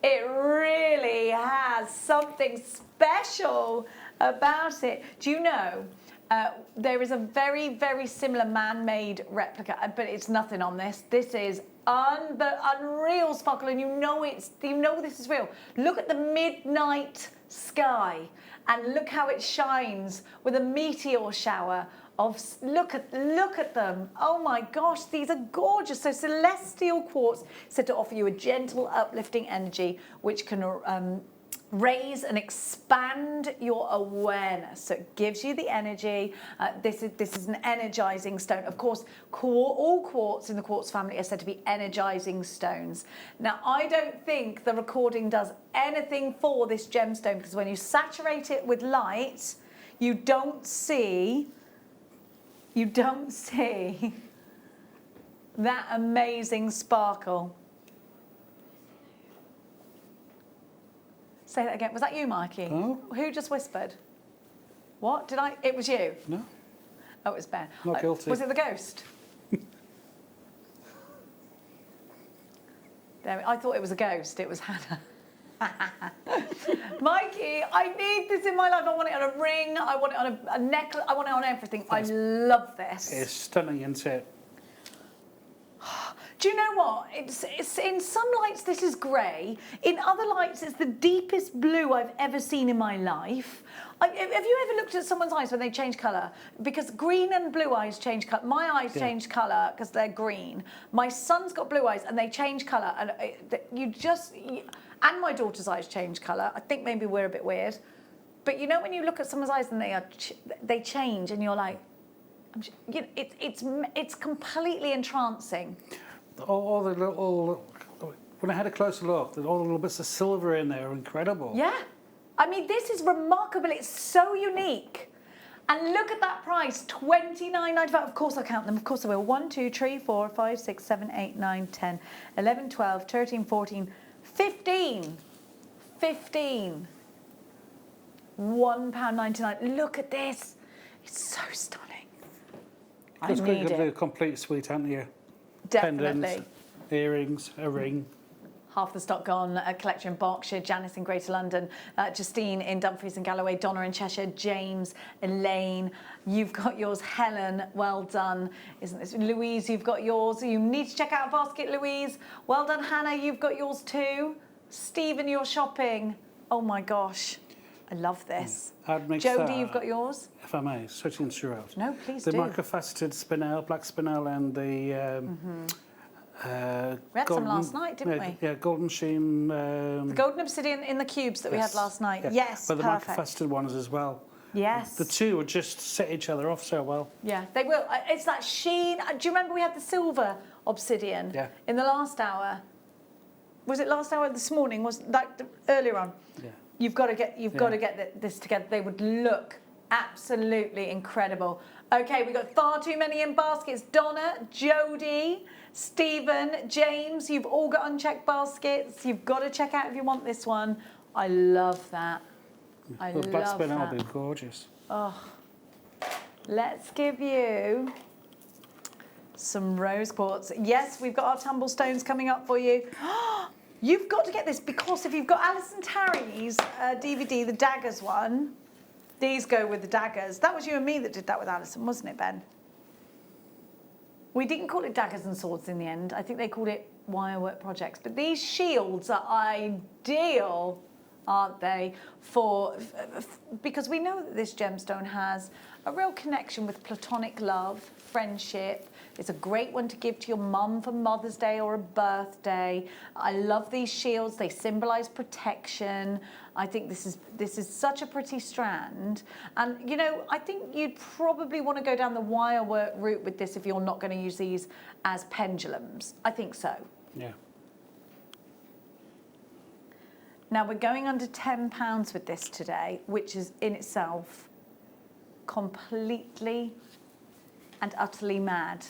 it really has something special about it. Do you know, there is a very, very similar man-made replica, but it's nothing on this. This is unreal sparkle, and you know this is real. Look at the midnight sky, and look how it shines with a meteor shower. Look at them. Oh my gosh, these are gorgeous. So celestial quartz said to offer you a gentle, uplifting energy which can raise and expand your awareness. So it gives you the energy. This is an energizing stone. Of course, all quartz in the quartz family are said to be energizing stones. Now, I don't think the recording does anything for this gemstone because when you saturate it with light, you don't see that amazing sparkle. Say that again. Was that you, Mikey? No. Who just whispered? What? It was you? No. Oh, it was Ben. Not guilty. Was it the ghost? I thought it was a ghost. It was Hannah. Mikey, I need this in my life. I want it on a ring. I want it on a necklace. I want it on everything. I love this. It's stunning, isn't it? Do you know what? It's in some lights this is grey. In other lights it's the deepest blue I've ever seen in my life. Have you ever looked at someone's eyes when they change colour? Because green and blue eyes change colour. My eyes change colour because they're green. My son's got blue eyes and they change colour. And and my daughter's eyes change colour. I think maybe we're a bit weird. But you know when you look at someone's eyes and they change and you're like, it's completely entrancing. All the little, when I had a closer look, all the little bits of silver in there are incredible. Yeah. I mean, this is remarkable. It's so unique. And look at that price, $29.95. Of course I'll count them. Of course I will. 1, 2, 3, 4, 5, 6, 7, 8, 9, 10, 11, 12, 13, 14, 15. £1.99. Look at this. It's so stunning. Just going to do a complete suite, haven't you? Definitely. Pendants, earrings, a ring. Half the stock gone. A collection in Berkshire, Janice in Greater London, Justine in Dumfries and Galloway, Donna in Cheshire, James, Elaine. You've got yours, Helen. Well done. Isn't this Louise? You've got yours. You need to check out a basket, Louise. Well done, Hannah. You've got yours too. Stephen, you're shopping. Oh my gosh. I love this. Jodie, you've got yours? If I may, switching throughout. No, please the do. microfaceted spinel, black spinel, and the We had some last night, didn't we? Yeah, golden sheen. The golden obsidian in the cubes that we had last night. Yeah. Yes, but the perfect. microfasted ones as well. Yes. The two would just set each other off so well. Yeah, they will. It's that sheen. Do you remember we had the silver obsidian in the last hour? Was it last hour this morning? Was like earlier on? Yeah. You've got to get this together. They would look absolutely incredible. Okay, we've got far too many in baskets. Donna, Jodie, Stephen, James, you've all got unchecked baskets. You've got to check out if you want this one. I love that. I love that. The backspin will be gorgeous. Oh, let's give you some rose quartz. Yes, we've got our tumble stones coming up for you. You've got to get this because if you've got Alison Tarry's DVD, the daggers one, these go with the daggers. That was you and me that did that with Alison, wasn't it, Ben? We didn't call it daggers and swords in the end. I think they called it wirework projects. But these shields are ideal, aren't they, because we know that this gemstone has a real connection with platonic love, friendship. It's a great one to give to your mum for Mother's Day or a birthday. I love these shields. They symbolize protection. I think this is such a pretty strand. And, you know, I think you'd probably want to go down the wirework route with this if you're not going to use these as pendulums. I think so. Yeah. Now, we're going under £10 with this today, which is in itself completely and utterly mad.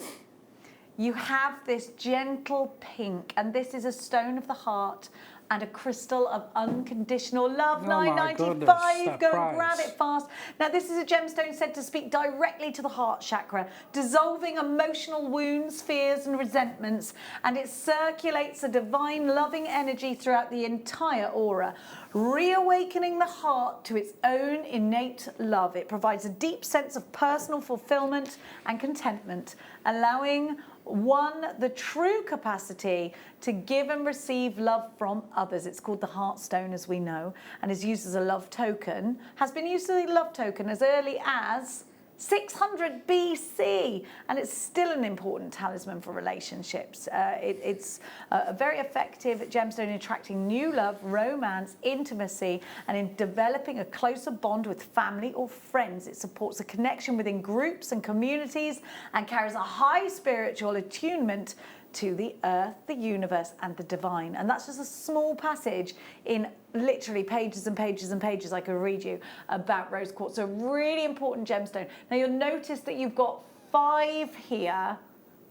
You have this gentle pink, and this is a stone of the heart and a crystal of unconditional love. Oh $9.95. Go and grab it fast. Now, this is a gemstone said to speak directly to the heart chakra, dissolving emotional wounds, fears, and resentments, and it circulates a divine, loving energy throughout the entire aura, reawakening the heart to its own innate love. It provides a deep sense of personal fulfillment and contentment, allowing one the true capacity to give and receive love from others. It's called the heart stone, as we know, and is used as a love token, has been used as a love token as early as 600 BC, and it's still an important talisman for relationships. It's a very effective gemstone in attracting new love, romance, intimacy, and in developing a closer bond with family or friends. It supports a connection within groups and communities and carries a high spiritual attunement to the earth, the universe, and the divine. And that's just a small passage in literally pages and pages and pages I could read you about rose quartz. So a really important gemstone. Now you'll notice that you've got 5 here,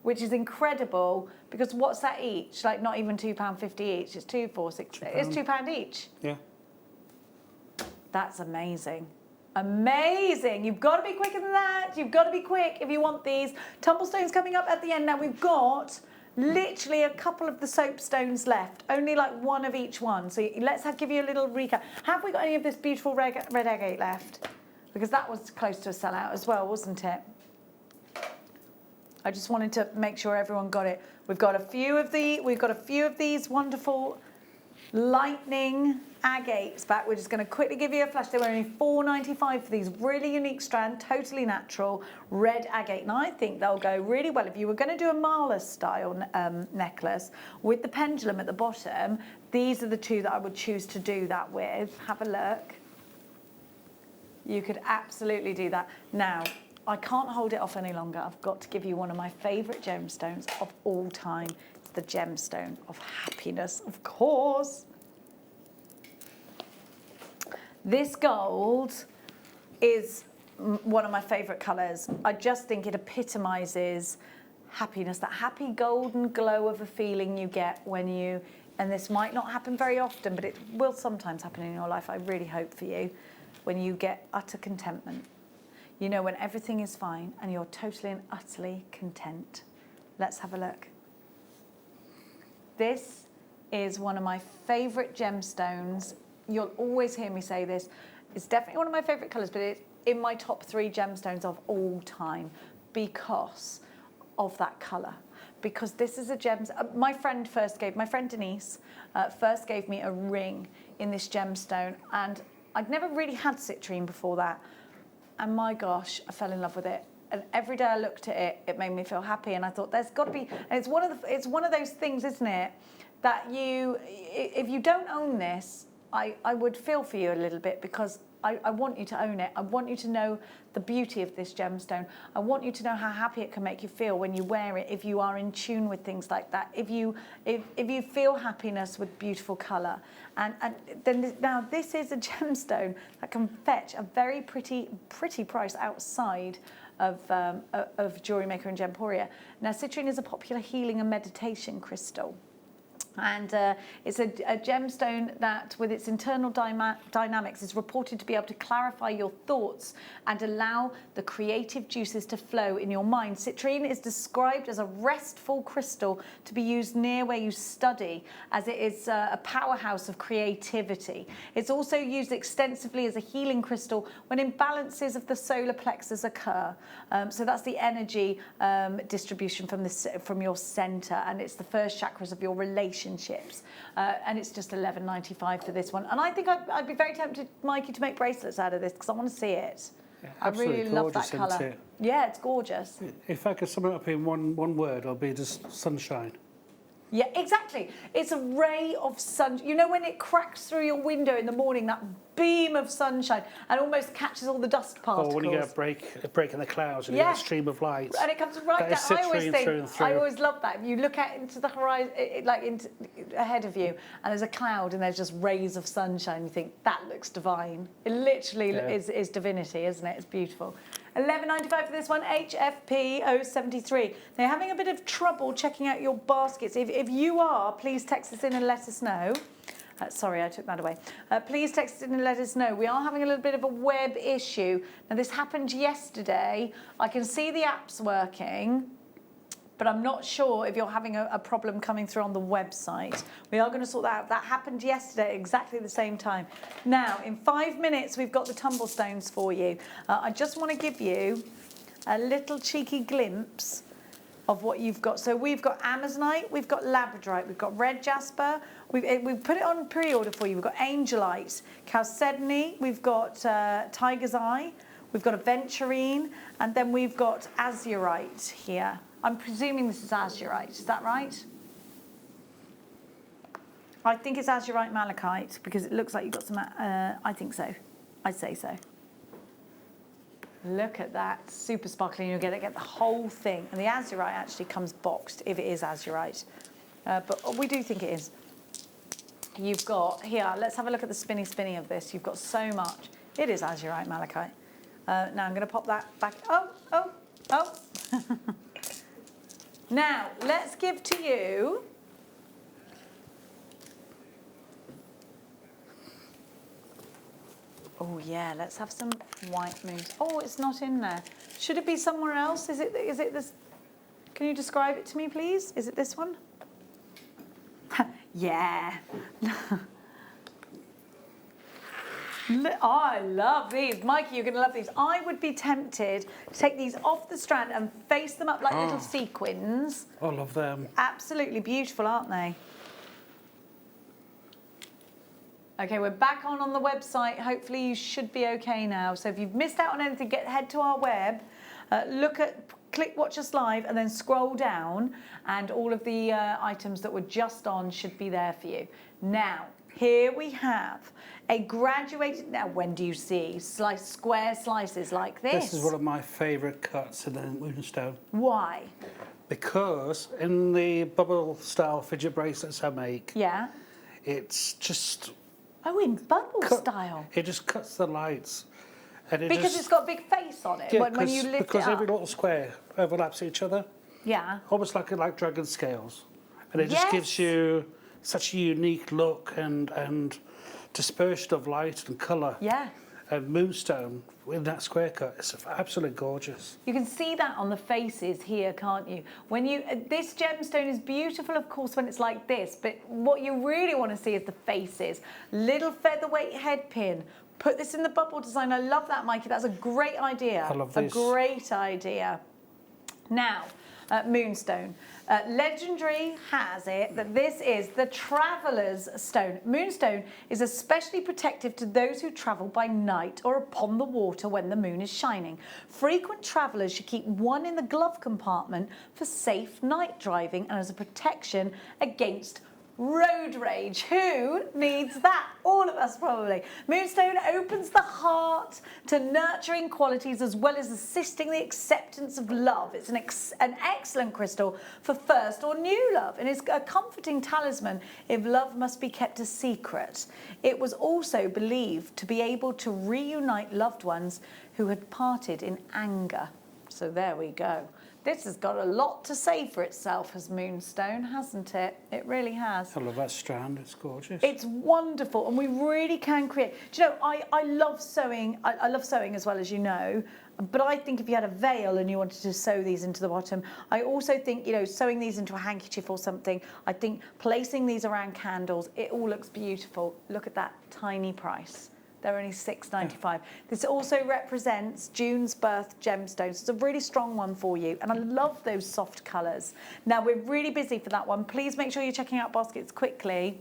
which is incredible, because what's that each? Like not even £2.50 each. It's £2, 4, 6. It's £2 each. Yeah. That's amazing. Amazing. You've got to be quicker than that. You've got to be quick if you want these. Tumblestones coming up at the end. Now we've got literally a couple of the soapstones left, only like one of each one. So let's give you a little recap. Have we got any of this beautiful red agate left? Because that was close to a sellout as well, wasn't it? I just wanted to make sure everyone got it. We've got a few of these wonderful lightning agates back. We're just going to quickly give you a flash. They were only $4.95 for these really unique strand, totally natural red agate. And I think they'll go really well if you were going to do a mala style necklace with the pendulum at the bottom. These are the two that I would choose to do that with. Have a look. You could absolutely do that. Now, I can't hold it off any longer. I've got to give you one of my favourite gemstones of all time. It's the gemstone of happiness, of course. This gold is one of my favourite colours. I just think it epitomises happiness, that happy golden glow of a feeling you get when you, and this might not happen very often, but it will sometimes happen in your life, I really hope for you, when you get utter contentment. You know, when everything is fine and you're totally and utterly content. Let's have a look. This is one of my favourite gemstones. You'll always hear me say this. It's definitely one of my favourite colours, but it's in my top 3 gemstones of all time because of that colour. Because this is a gem. My friend Denise first gave me a ring in this gemstone, and I'd never really had citrine before that. And my gosh, I fell in love with it. and every day I looked at it, it made me feel happy. And I thought, there's got to be. And it's one of those things, isn't it, that if you don't own this, I would feel for you a little bit, because I want you to own it. I want you to know the beauty of this gemstone. I want you to know how happy it can make you feel when you wear it, if you are in tune with things like that, if you feel happiness with beautiful colour. And then now this is a gemstone that can fetch a very pretty price outside of Jewellery Maker and Gemporia. Now, citrine is a popular healing and meditation crystal. And it's a gemstone that, with its internal dynamics, is reported to be able to clarify your thoughts and allow the creative juices to flow in your mind. Citrine is described as a restful crystal to be used near where you study, as it is a powerhouse of creativity. It's also used extensively as a healing crystal when imbalances of the solar plexus occur. So that's the energy distribution from your center, and it's the first chakras of your relationships. And it's just $11.95 for this one. And I think I'd be very tempted, Mikey, to make bracelets out of this, because I want to see it. Yeah, I really love that colour. Yeah, it's gorgeous. If I could sum it up in one word, it'll be just sunshine. Yeah, exactly. It's a ray of sun. You know, when it cracks through your window in the morning, that beam of sunshine, and almost catches all the dust particles. Or when you get a break in the clouds and you get a stream of light. And it comes right down. I always think, I always love that. You look out into the horizon, ahead of you, and there's a cloud and there's just rays of sunshine. You think, that looks divine. It literally is divinity, isn't it? It's beautiful. $11.95 for this one, HFP 073. Now, you're having a bit of trouble checking out your baskets. If you are, please text us in and let us know. Sorry, I took that away. Please text us in and let us know. We are having a little bit of a web issue. Now, this happened yesterday. I can see the apps working, but I'm not sure if you're having a problem coming through on the website. We are going to sort that out. That happened yesterday, exactly the same time. Now, in 5 minutes, we've got the tumblestones for you. I just want to give you a little cheeky glimpse of what you've got. So we've got Amazonite, we've got Labradorite, we've got Red Jasper, we've put it on pre-order for you. We've got Angelite, Chalcedony, we've got Tiger's Eye, we've got Aventurine, and then we've got Azurite here. I'm presuming this is Azurite, is that right? I think it's Azurite Malachite, because it looks like you've got some, I think so. I'd say so. Look at that, super sparkly, and you'll get the whole thing. And the Azurite actually comes boxed, if it is Azurite. But we do think it is. You've got, here, let's have a look at the spinny of this. You've got so much. It is Azurite Malachite. Now I'm going to pop that back. Oh. Now, let's give to you oh yeah, let's have some white moons. Oh, it's not in there. Should it be somewhere else? Is it this? Can you describe it to me, please? Is it this one? Yeah. Oh, I love these. Mikey, you're going to love these. I would be tempted to take these off the strand and face them up like little sequins. I love them. Absolutely beautiful, aren't they? Okay, we're back on the website. Hopefully you should be okay now. So if you've missed out on anything, head to our web, click Watch Us Live, and then scroll down, and all of the items that were just on should be there for you. Now, here we have a graduated, now when do you see square slices like this? This is one of my favourite cuts in the moonstone. Why? Because in the bubble style fidget bracelets I make, it's just... Oh, in bubble style? It just cuts the lights. And it because it's got a big face on it when you lift it up. Because every little square overlaps each other. Yeah. Almost like dragon scales. And it just gives you such a unique look and dispersion of light and colour. Yeah. And moonstone in that square cut, it's absolutely gorgeous. You can see that on the faces here, can't you? When this gemstone is beautiful, of course, when it's like this, but what you really want to see is the faces. Little featherweight head pin. Put this in the bubble design. I love that, Mikey. That's a great idea. I love this. A great idea. Now, moonstone. Legendary has it that this is the Traveller's Stone. Moonstone is especially protective to those who travel by night or upon the water when the moon is shining. Frequent travellers should keep one in the glove compartment for safe night driving and as a protection against road rage. Who needs that? All of us probably. Moonstone opens the heart to nurturing qualities as well as assisting the acceptance of love. It's an excellent crystal for first or new love, and it's a comforting talisman if love must be kept a secret. It was also believed to be able to reunite loved ones who had parted in anger. So there we go. This has got a lot to say for itself as Moonstone, hasn't it? It really has. I love that strand, it's gorgeous. It's wonderful, and we really can create. Do you know, I love sewing. I love sewing as well, as you know, but I think if you had a veil and you wanted to sew these into the bottom, I also think, you know, sewing these into a handkerchief or something, I think placing these around candles, it all looks beautiful. Look at that tiny price. They're only $6.95. This also represents June's birth gemstones. It's a really strong one for you. And I love those soft colours. Now, we're really busy for that one. Please make sure you're checking out baskets quickly.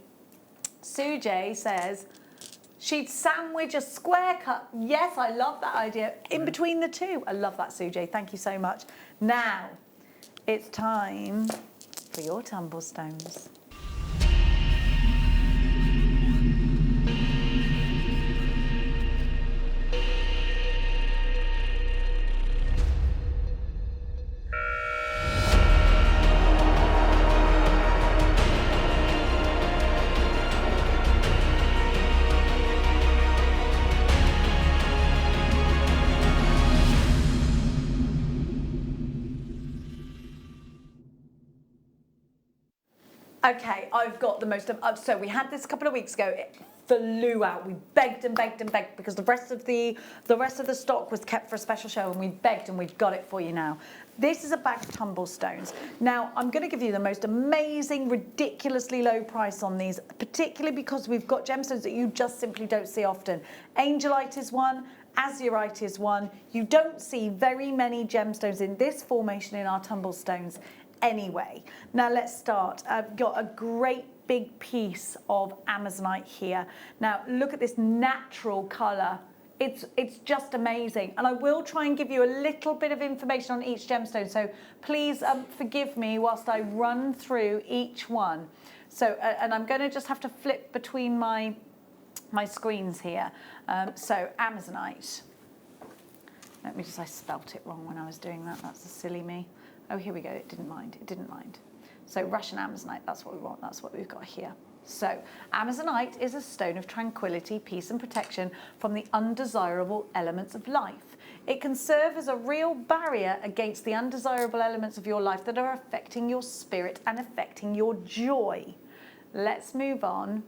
Sue J says she'd sandwich a square cut. Yes, I love that idea. In between the two. I love that, Sue J. Thank you so much. Now, it's time for your tumble stones. Okay, I've got the most of, so we had this a couple of weeks ago. It flew out. We begged and begged and begged because the rest of the stock was kept for a special show, and we begged and we've got it for you now. This is a bag of tumble stones. Now, I'm going to give you the most amazing, ridiculously low price on these, particularly because we've got gemstones that you just simply don't see often. Angelite is one. Azurite is one. You don't see very many gemstones in this formation in our tumble stones anyway. Now let's start. I've got a great big piece of Amazonite here. Now look at this natural colour. It's just amazing, and I will try and give you a little bit of information on each gemstone, so please forgive me whilst I run through each one. So and I'm going to just have to flip between my screens here. So Amazonite. Let me just, I spelt it wrong when I was doing that. That's a silly me. Oh, here we go. It didn't mind. It didn't mind. So Russian Amazonite, that's what we want. That's what we've got here. So Amazonite is a stone of tranquility, peace and protection from the undesirable elements of life. It can serve as a real barrier against the undesirable elements of your life that are affecting your spirit and affecting your joy. Let's move on.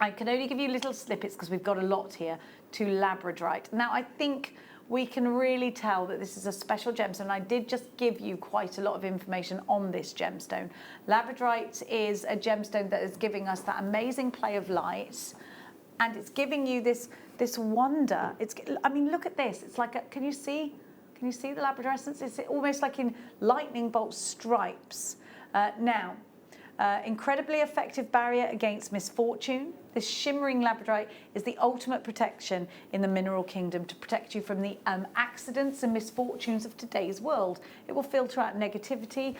I can only give you little snippets because we've got a lot here, to labradorite. Now, I think we can really tell that this is a special gemstone. I did just give you quite a lot of information on this gemstone. Labradorite is a gemstone that is giving us that amazing play of light, and it's giving you this wonder. I mean, look at this. It's like can you see the labradorescence? It's almost like in lightning bolt stripes. Now, incredibly effective barrier against misfortune. This shimmering labradorite is the ultimate protection in the mineral kingdom to protect you from the accidents and misfortunes of today's world. It will filter out negativity,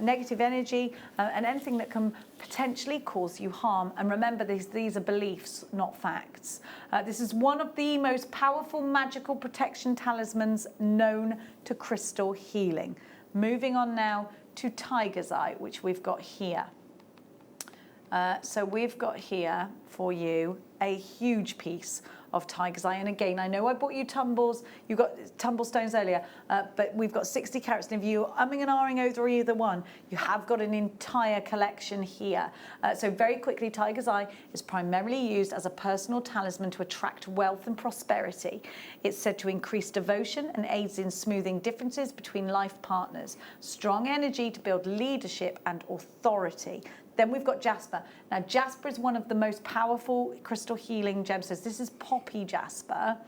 negative energy, and anything that can potentially cause you harm. And remember, these are beliefs, not facts. This is one of the most powerful magical protection talismans known to crystal healing. Moving on now to tiger's eye, which we've got here. So we've got here for you a huge piece of tiger's eye. And again, I know I bought you tumbles, you got tumble stones earlier, but we've got 60 carats. And if you're umming and ahhing over either one, you have got an entire collection here. So very quickly, tiger's eye is primarily used as a personal talisman to attract wealth and prosperity. It's said to increase devotion and aids in smoothing differences between life partners. Strong energy to build leadership and authority. Then we've got jasper. Now, jasper is one of the most powerful crystal healing gemstones. This is poppy jasper.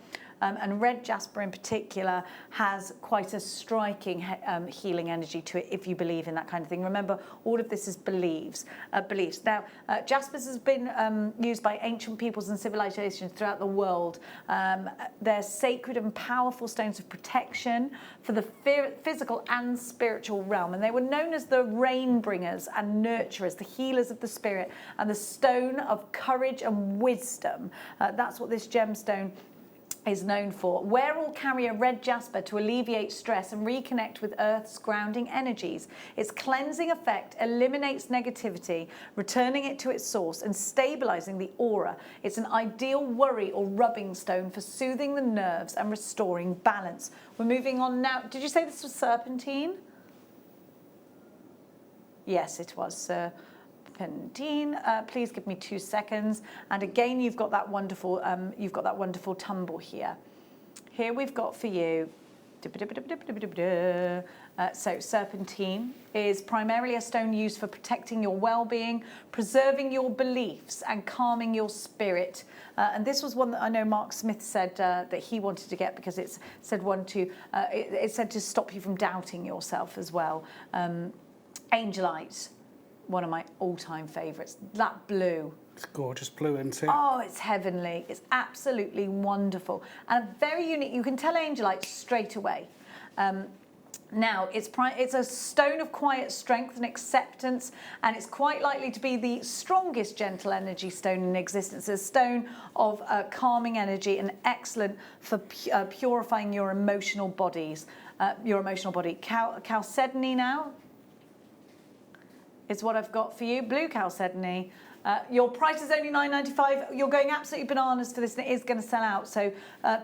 and red jasper in particular has quite a striking healing energy to it if you believe in that kind of thing. Remember, all of this is beliefs. Now, jaspers has been used by ancient peoples and civilizations throughout the world. They're sacred and powerful stones of protection for the physical and spiritual realm, and they were known as the rain bringers and nurturers, the healers of the spirit, and the stone of courage and wisdom. That's what this gemstone is known for. Wear all carry a red jasper to alleviate stress and reconnect with Earth's grounding energies. Its cleansing effect eliminates negativity, returning it to its source and stabilizing the aura. It's an ideal worry or rubbing stone for soothing the nerves and restoring balance. We're moving on now. Did you say this was serpentine? Yes, it was, sir. Please give me 2 seconds. And again, you've got that wonderful tumble here. Here we've got for you. So serpentine is primarily a stone used for protecting your well-being, preserving your beliefs, and calming your spirit. And this was one that I know Mark Smith said that he wanted to get because it said it's said to stop you from doubting yourself as well. Angelite. One of my all-time favourites. That blue. It's gorgeous blue, isn't it? Oh, it's heavenly. It's absolutely wonderful. And very unique. You can tell Angelite straight away. Now, it's a stone of quiet strength and acceptance, and it's quite likely to be the strongest gentle energy stone in existence. A stone of calming energy and excellent for purifying your emotional bodies. Your emotional body. Chalcedony now is what I've got for you. Blue chalcedony. Your price is only $9.95. You're going absolutely bananas for this, and it is going to sell out. So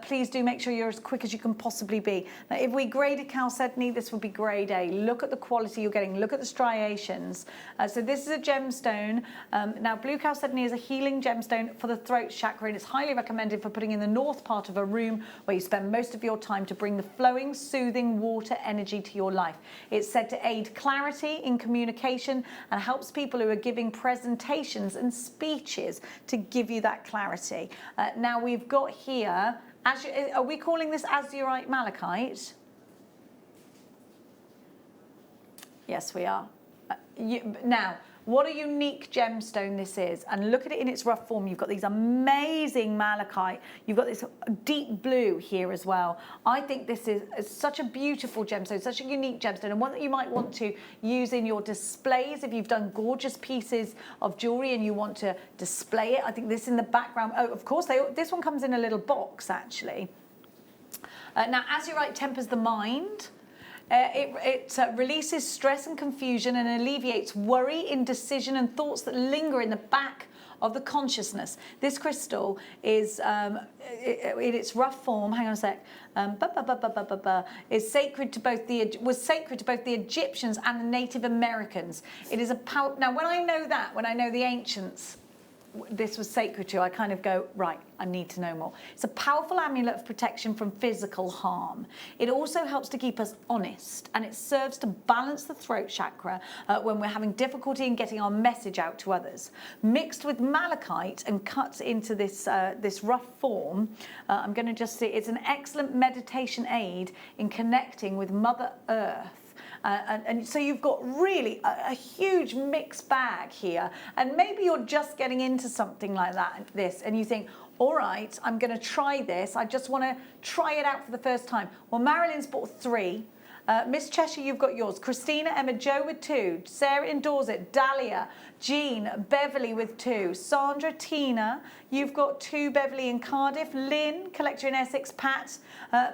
please do make sure you're as quick as you can possibly be. Now, if we graded chalcedony, this would be grade A. Look at the quality you're getting. Look at the striations. So this is a gemstone. Now, blue chalcedony is a healing gemstone for the throat chakra, and it's highly recommended for putting in the north part of a room where you spend most of your time to bring the flowing, soothing water energy to your life. It's said to aid clarity in communication and helps people who are giving presentations and speeches to give you that clarity. Now we've got here, are we calling this azurite malachite? Yes, we are. Now, what a unique gemstone this is. And look at it in its rough form. You've got these amazing malachite. You've got this deep blue here as well. I think this is such a beautiful gemstone, such a unique gemstone, and one that you might want to use in your displays. If you've done gorgeous pieces of jewellery and you want to display it, I think this in the background. Oh, of course, this one comes in a little box, actually. Now, azurite tempers the mind. It releases stress and confusion and alleviates worry, indecision and thoughts that linger in the back of the consciousness. This crystal is, in its rough form, hang on a sec, is sacred to both was sacred to both the Egyptians and the Native Americans. It is a now when I know the ancients, this was sacred to, I kind of go, right, I need to know more. It's a powerful amulet of protection from physical harm. It also helps to keep us honest, and it serves to balance the throat chakra when we're having difficulty in getting our message out to others. Mixed with malachite and cut into this, this rough form, I'm going to just see, it's an excellent meditation aid in connecting with Mother Earth. And so you've got really a huge mixed bag here, and maybe you're just getting into something like this, and you think, all right, I'm going to try this. I just want to try it out for the first time. Well, Marilyn's bought 3. Miss Cheshire, you've got yours. Christina, Emma, Joe with 2. Sarah in Dorset, Dahlia, Jean, Beverly with 2. Sandra, Tina, you've got 2. Beverly in Cardiff. Lynn, collector in Essex. Pat,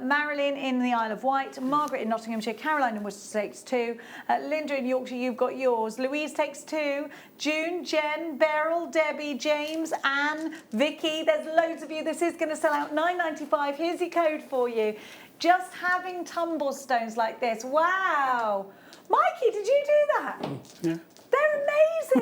Marilyn in the Isle of Wight. Margaret in Nottinghamshire. Caroline in Worcester takes 2. Linda in Yorkshire, you've got yours. Louise takes 2. June, Jen, Beryl, Debbie, James, Anne, Vicky. There's loads of you. This is going to sell out $9.95. Here's your code for you. Just having tumble stones like this. Wow. Mikey, did you do that? Yeah. They're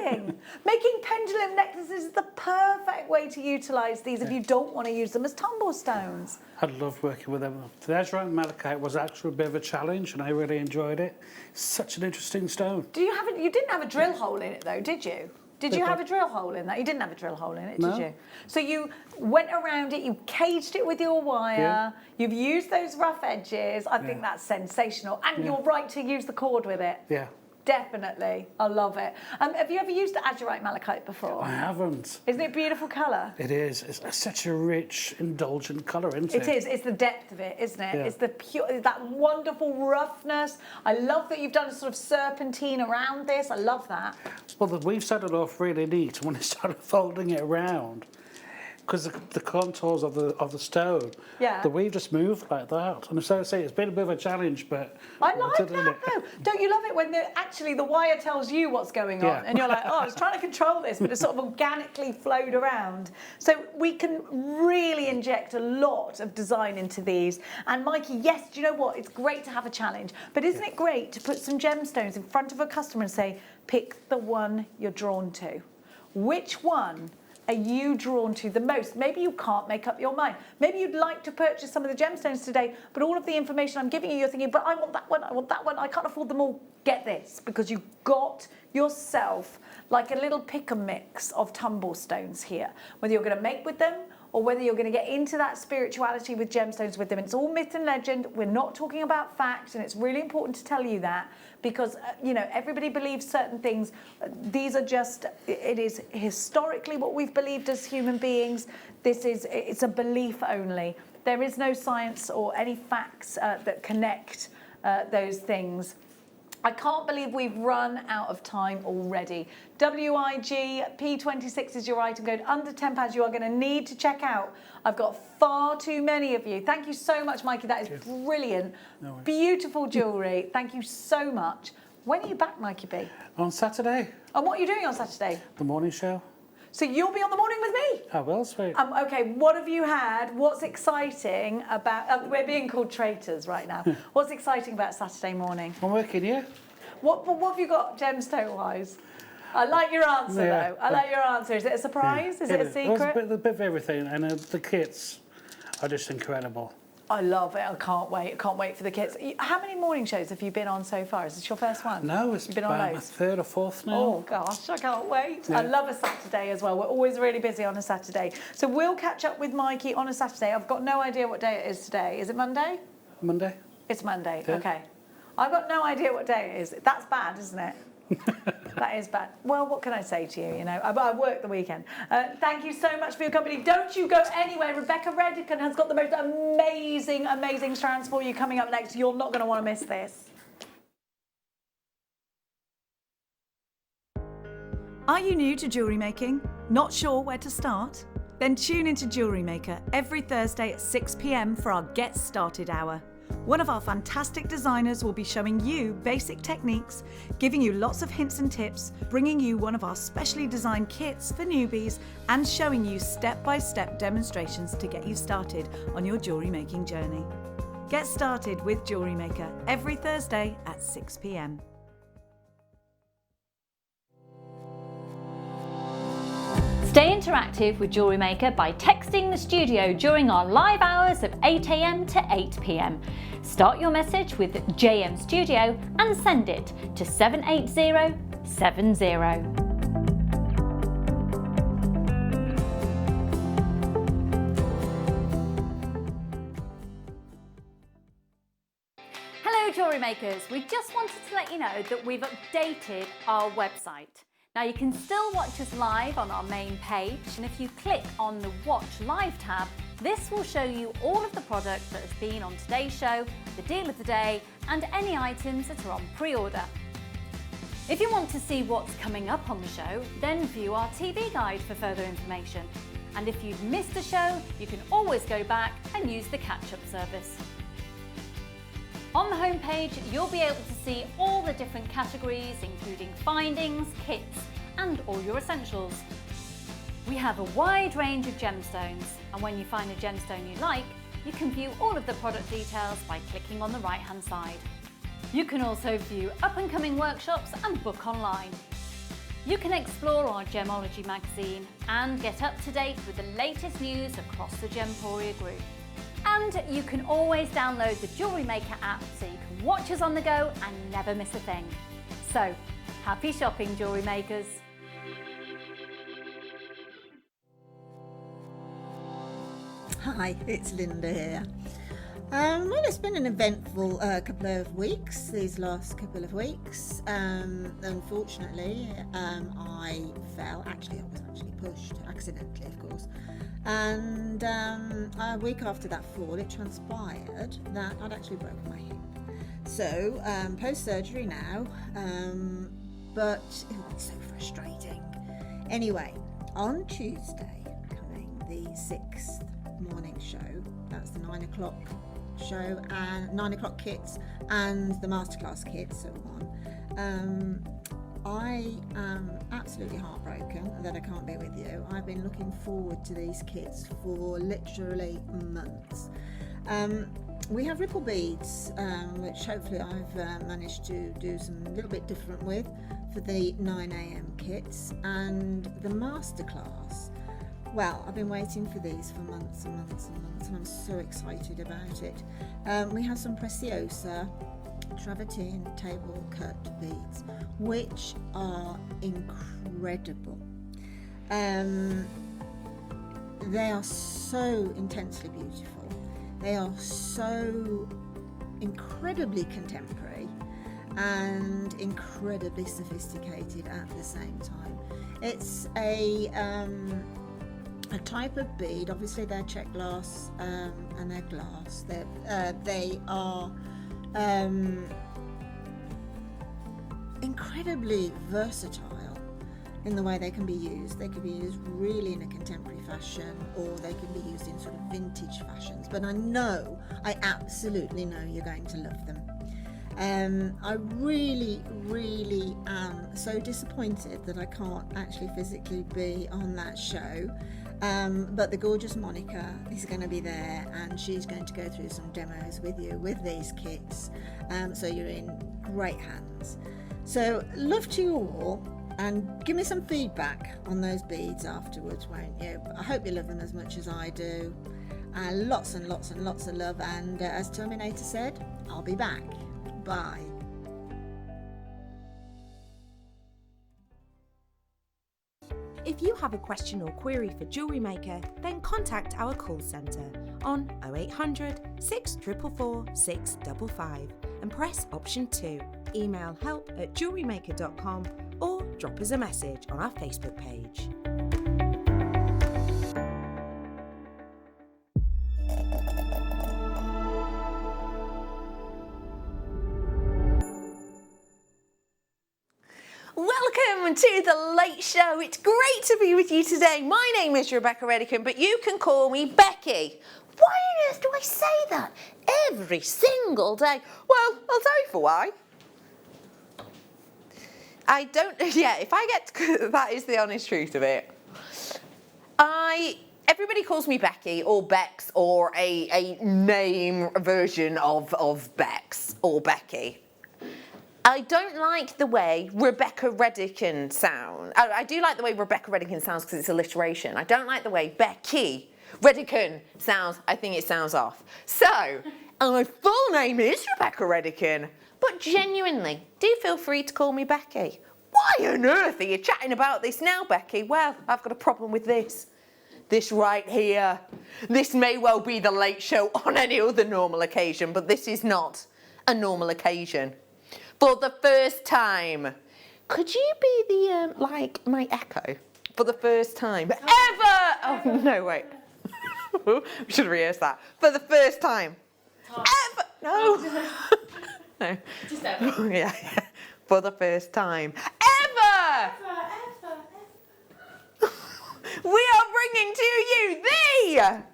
amazing. Making pendulum necklaces is the perfect way to utilise these if you don't want to use them as tumble stones. I love working with them. The azurite malachite was actually a bit of a challenge, and I really enjoyed it. It's such an interesting stone. You didn't have a drill hole in it though, did you? Did you have a drill hole in that? You didn't have a drill hole in it, No. did you? So you went around it, you caged it with your wire, Yeah. you've used those rough edges. I think that's sensational. And you're right to use the cord with it. Yeah. Definitely. I love it. Have you ever used the azurite malachite before? I haven't. Isn't it a beautiful colour? It is. It's such a rich, indulgent colour, isn't it? It is. It's the depth of it, isn't it? Yeah. It's the pure, that wonderful roughness. I love that you've done a sort of serpentine around this. I love that. Well, the weave started off really neat when I started folding it around, because the contours of the stone, Yeah. the weave just moved like that. And so I say it's been a bit of a challenge, but I like did that though. Don't you love it when actually the wire tells you what's going on Yeah. and you're like, oh, I was trying to control this, but it sort of organically flowed around. So we can really inject a lot of design into these. And Mikey, yes, do you know what? It's great to have a challenge, but isn't it great to put some gemstones in front of a customer and say, pick the one you're drawn to? Which one are you drawn to the most? Maybe you can't make up your mind. Maybe you'd like to purchase some of the gemstones today, but all of the information I'm giving you, you're thinking, but I want that one, I want that one, I can't afford them all. Get this, because you've got yourself like a little pick and mix of tumble stones here. Whether you're going to make with them or whether you're going to get into that spirituality with gemstones with them. It's all myth and legend. We're not talking about fact, and it's really important to tell you that, because you know, everybody believes certain things. These are just, it is historically what we've believed as human beings. It's a belief only. There is no science or any facts that connect those things. I can't believe we've run out of time already. WIG P26 is your item code. Under £10 you are going to need to check out. I've got far too many of you. Thank you so much, Mikey. That is brilliant. No worries. Beautiful jewellery. Thank you so much. When are you back, Mikey B? On Saturday, And what are you doing on Saturday? the morning show. So you'll be on the morning with me? I will, sweet. Okay, what have you had? What's exciting about... we're being called traitors right now. What's exciting about Saturday morning? I'm working here. What have you got gemstone-wise? I like your answer, Yeah. though. I like your answer. Is it a surprise? Is it a secret? There's a bit of everything, and the kits are just incredible. I love it. I can't wait. I can't wait for the kids. How many morning shows have you been on so far? Is this your first one? No, it's You've been on about my loads. third or fourth now. Oh gosh, I can't wait. Yeah. I love a Saturday as well. We're always really busy on a Saturday. So we'll catch up with Mikey on a Saturday. I've got no idea what day it is today. Is it Monday? Monday. It's Monday, Yeah. okay. I've got no idea what day it is. That's bad, isn't it? That is bad. Well, what can I say to you? You know, I work the weekend. Thank you so much for your company. Don't you go anywhere. Rebecca Redican has got the most amazing, amazing strands for you coming up next. You're not going to want to miss this. Are you new to jewellery making? Not sure where to start? Then tune into Jewellery Maker every Thursday at 6 p.m. for our Get Started hour. One of our fantastic designers will be showing you basic techniques, giving you lots of hints and tips, bringing you one of our specially designed kits for newbies, and showing you step-by-step demonstrations to get you started on your jewellery making journey. Get started with Jewellery Maker every Thursday at 6 p.m. Stay interactive with Jewellery Maker by texting the studio during our live hours of 8 a.m. to 8 p.m. Start your message with JM Studio and send it to 78070. Hello Jewellery Makers, we just wanted to let you know that we've updated our website. Now you can still watch us live on our main page, and if you click on the Watch Live tab, this will show you all of the products that have been on today's show, the deal of the day, and any items that are on pre-order. If you want to see what's coming up on the show, then view our TV guide for further information. And if you've missed a show, you can always go back and use the catch-up service. On the homepage, you'll be able to see all the different categories, including findings, kits, and all your essentials. We have a wide range of gemstones, and when you find a gemstone you like, you can view all of the product details by clicking on the right-hand side. You can also view up-and-coming workshops and book online. You can explore our Gemology magazine and get up to date with the latest news across the Gemporia group. And you can always download the Jewellery Maker app so you can watch us on the go and never miss a thing. So, happy shopping, Jewellery Makers! Hi, it's Linda here. Well, it's been an eventful couple of weeks, these last couple of weeks. Unfortunately, I fell. Actually, I was actually pushed, accidentally, of course. And a week after that fall, it transpired that I'd actually broken my hip. So, post-surgery now, but it would be so frustrating. Anyway, on Tuesday, coming the 6th morning show, that's the 9 o'clock show and 9 o'clock kits and the masterclass kits, so on. I am absolutely heartbroken that I can't be with you. I've been looking forward to these kits for literally months. We have ripple beads, which hopefully I've managed to do some little bit different with for the 9 a.m. kits, and the masterclass. Well, I've been waiting for these for months and months and months, and I'm so excited about it. We have some Preciosa travertine table cut beads, which are incredible. They are so intensely beautiful. They are so incredibly contemporary and incredibly sophisticated at the same time. It's a type of bead. Obviously they're check glass and they're glass. They are incredibly versatile in the way they can be used. They can be used really in a contemporary fashion, or they can be used in sort of vintage fashions. But I absolutely know you're going to love them. I really, really am so disappointed that I can't actually physically be on that show. But the gorgeous Monica is going to be there, and she's going to go through some demos with you with these kits. So you're in great hands. So love to you all, and give me some feedback on those beads afterwards, won't you? I hope you love them as much as I do. Lots and lots and lots of love, and as Terminator said, I'll be back. Bye. If you have a question or query for Jewellery Maker, then contact our call centre on 0800 644 655 and press option 2. Email help@jewellerymaker.com or drop us a message on our Facebook page. Welcome to the Late Show. It's great to be with you today. My name is Rebecca Redican, but you can call me Becky. Why on earth do I say that every single day? Well, I'll tell you for why. If I get that is the honest truth of it. Everybody calls me Becky or Bex or a name version of Bex or Becky. I don't like the way Rebecca Redican sounds. I do like the way Rebecca Redican sounds because it's alliteration. I don't like the way Becky Redican sounds. I think it sounds off. So, my full name is Rebecca Redican, but genuinely, do feel free to call me Becky. Why on earth are you chatting about this now, Becky? Well, I've got a problem with this. This right here. This may well be the Late Show on any other normal occasion, but this is not a normal occasion. For the first time. Could you be the, my echo? For the first time ever! Oh, no, wait. We should rehearse that. For the first time. Ever! No. No. Just ever. Yeah. For the first time ever! We are bringing to you the...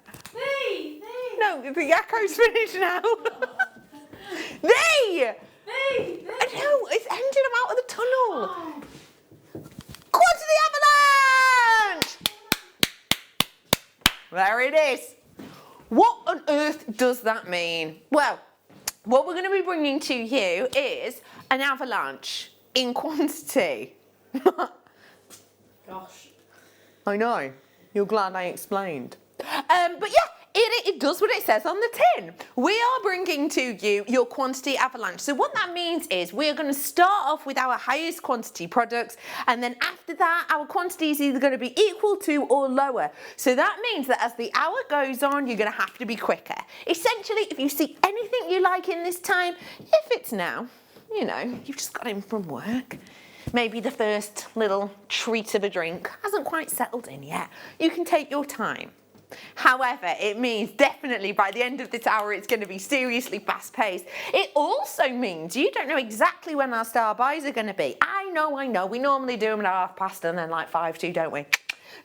No, the echo's finished now. No, it's ended. I'm out of the tunnel. Oh. Quantity avalanche! There it is. What on earth does that mean? Well, what we're going to be bringing to you is an avalanche in quantity. Gosh. I know. You're glad I explained. But yeah, It does what it says on the tin. We are bringing to you your quantity avalanche. So what that means is we are going to start off with our highest quantity products, and then after that our quantity is either going to be equal to or lower. So that means that as the hour goes on, you're going to have to be quicker. Essentially, if you see anything you like in this time, if it's now, you know, you've just got in from work, maybe the first little treat of a drink hasn't quite settled in yet, you can take your time. However, it means definitely by the end of this hour it's going to be seriously fast paced. It also means you don't know exactly when our star buys are going to be. I know, we normally do them at past and then like 5 to, don't we?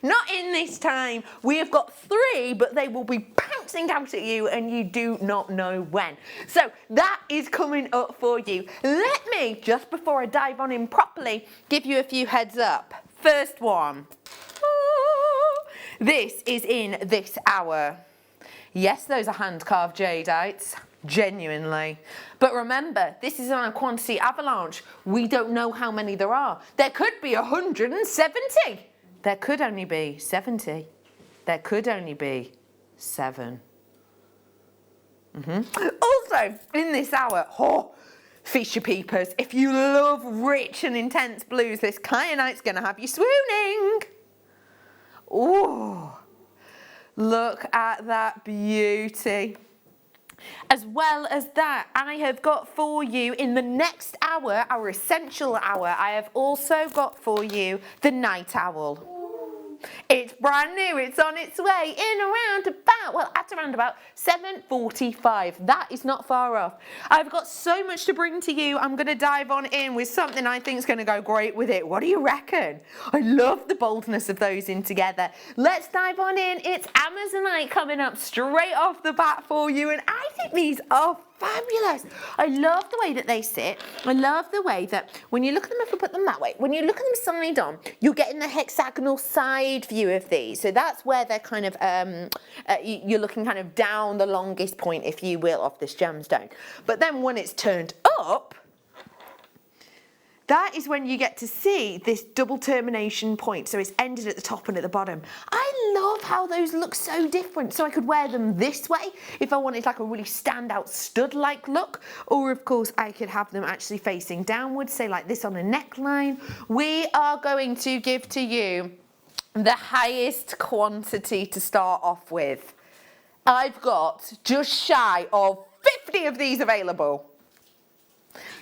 Not in this time. We have got 3, but they will be pouncing out at you and you do not know when. So that is coming up for you. Let me, just before I dive on in properly, give you a few heads up. First one. This is in this hour. Yes, those are hand-carved jadeite, genuinely. But remember, this is on a quantity avalanche. We don't know how many there are. There could be 170. There could only be 70. There could only be 7. Also, in this hour, feature peepers. If you love rich and intense blues, this kyanite's going to have you swooning. Oh, look at that beauty. As well as that, I have got for you in the next hour, our essential hour, I have also got for you the night owl. It's brand new, it's on its way in around about 7:45. That is not far off. I've got so much to bring to you. I'm going to dive on in with something I think is going to go great with it. What do you reckon? I love the boldness of those in together. Let's dive on in. It's Amazonite coming up straight off the bat for you, and I think these are fabulous. I love the way that they sit. I love the way that when you look at them, if I put them that way, when you look at them side on, you're getting the hexagonal side view of these. So that's where they're kind of, you're looking kind of down the longest point, if you will, of this gemstone. But then when it's turned up, that is when you get to see this double termination point. So it's ended at the top and at the bottom. I love how those look so different. So I could wear them this way if I wanted like a really standout stud-like look. Or of course I could have them actually facing downwards, say like this on a neckline. We are going to give to you the highest quantity to start off with. I've got just shy of 50 of these available.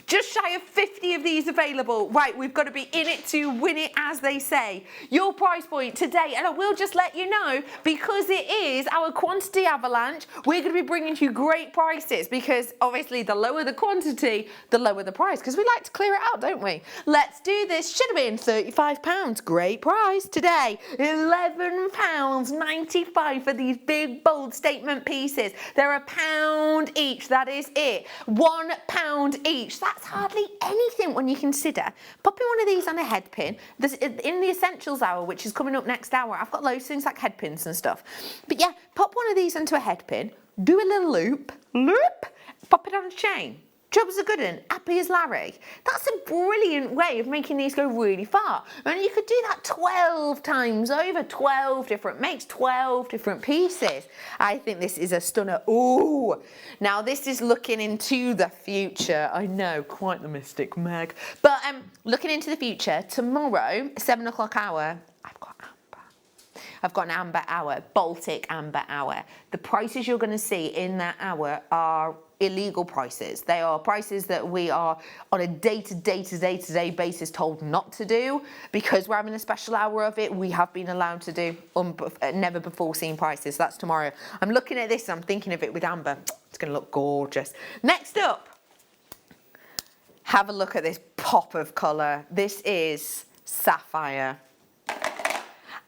Just shy of 50 of these available. Right, we've got to be in it to win it, as they say. Your price point today, and I will just let you know, because it is our quantity avalanche, we're going to be bringing you great prices, because obviously the lower the quantity, the lower the price, because we like to clear it out, don't we? Let's do this. Should have been £35. Great price today. £11.95 for these big, bold statement pieces. They're £1 each. That is it. £1 each. That's hardly anything when you consider popping one of these on a head pin. In the essentials hour, which is coming up next hour, I've got loads of things like head pins and stuff. But yeah, pop one of these into a head pin, do a little loop, pop it on a chain. Job's a good one, happy as Larry. That's a brilliant way of making these go really far. And you could do that 12 times over, 12 different makes, 12 different pieces. I think this is a stunner. Ooh, now this is looking into the future. I know, quite the mystic, Meg. But looking into the future, tomorrow, 7 o'clock hour, I've got an amber hour, Baltic amber hour. The prices you're going to see in that hour are illegal prices. They are prices that we are on a day-to-day basis told not to do, because we're having a special hour of it. We have been allowed to do never before seen prices. That's tomorrow. I'm looking at this and I'm thinking of it with amber. It's going to look gorgeous. Next up, have a look at this pop of colour. This is sapphire.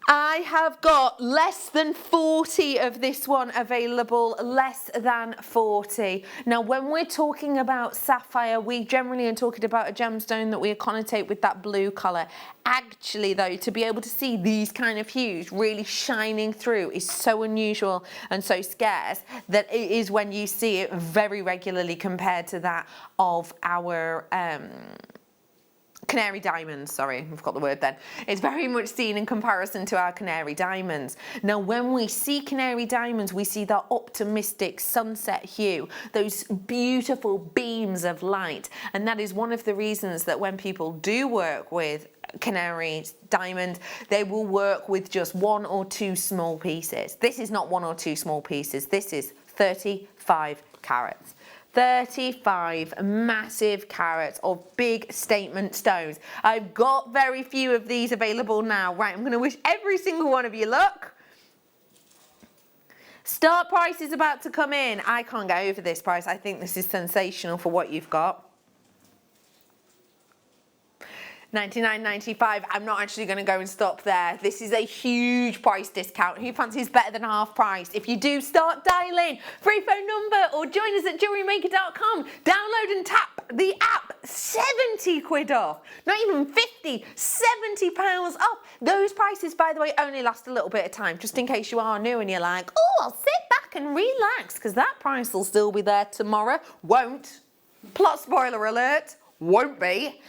I have got less than 40 of this one available, less than 40. Now, when we're talking about sapphire, we generally are talking about a gemstone that we connotate with that blue colour. Actually, though, to be able to see these kind of hues really shining through is so unusual and so scarce that it is when you see it very regularly compared to that of our Canary diamonds, sorry, I've got the word then. It's very much seen in comparison to our canary diamonds. Now, when we see canary diamonds, we see that optimistic sunset hue, those beautiful beams of light. And that is one of the reasons that when people do work with canary diamond, they will work with just 1 or 2 small pieces. This is not 1 or 2 small pieces. This is 35 carats. 35 massive carats of big statement stones. I've got very few of these available now. Right, I'm going to wish every single one of you luck. Start price is about to come in. I can't get over this price. I think this is sensational for what you've got. $99.95. I'm not actually going to go and stop there. This is a huge price discount. Who fancies better than half price? If you do, start dialing. Free phone number or join us at JewelleryMaker.com. Download and tap the app. 70 quid off. Not even 50, 70 pounds off. Those prices, by the way, only last a little bit of time, just in case you are new and you're like, oh, I'll sit back and relax, because that price will still be there tomorrow. Won't. Plot spoiler alert. Won't be.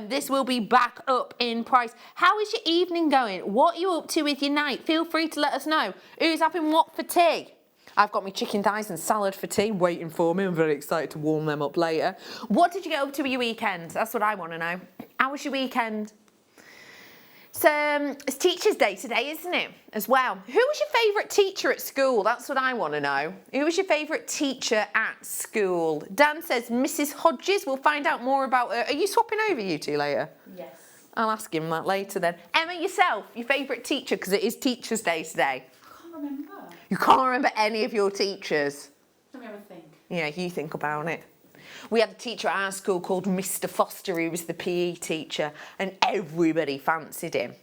This will be back up in price. How is your evening going? What are you up to with your night? Feel free to let us know. Who's having what for tea? I've got my chicken thighs and salad for tea waiting for me. I'm very excited to warm them up later. What did you get up to with your weekend? That's what I want to know. How was your weekend? So it's Teachers' Day today, isn't it? As well. Who was your favourite teacher at school? That's what I want to know. Who was your favourite teacher at school? Dan says Mrs. Hodges. We'll find out more about her. Are you swapping over, you two, later? Yes. I'll ask him that later then. Emma, yourself, your favourite teacher, because it is Teachers' Day today. I can't remember. You can't remember any of your teachers? Let me have a think. Yeah, you think about it. We had a teacher at our school called Mr. Foster, who was the PE teacher, and everybody fancied him.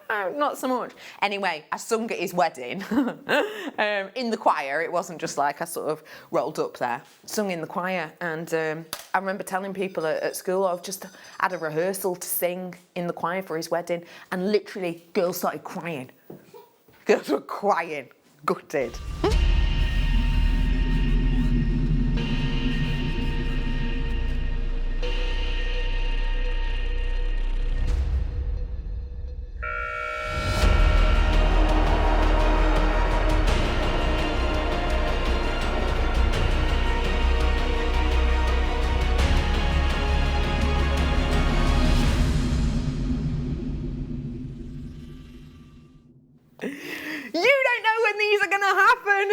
Not so much. Anyway, I sung at his wedding in the choir. It wasn't just like I sort of rolled up there. Sung in the choir, and I remember telling people at school I've just had a rehearsal to sing in the choir for his wedding, and literally girls started crying. Girls were crying, gutted.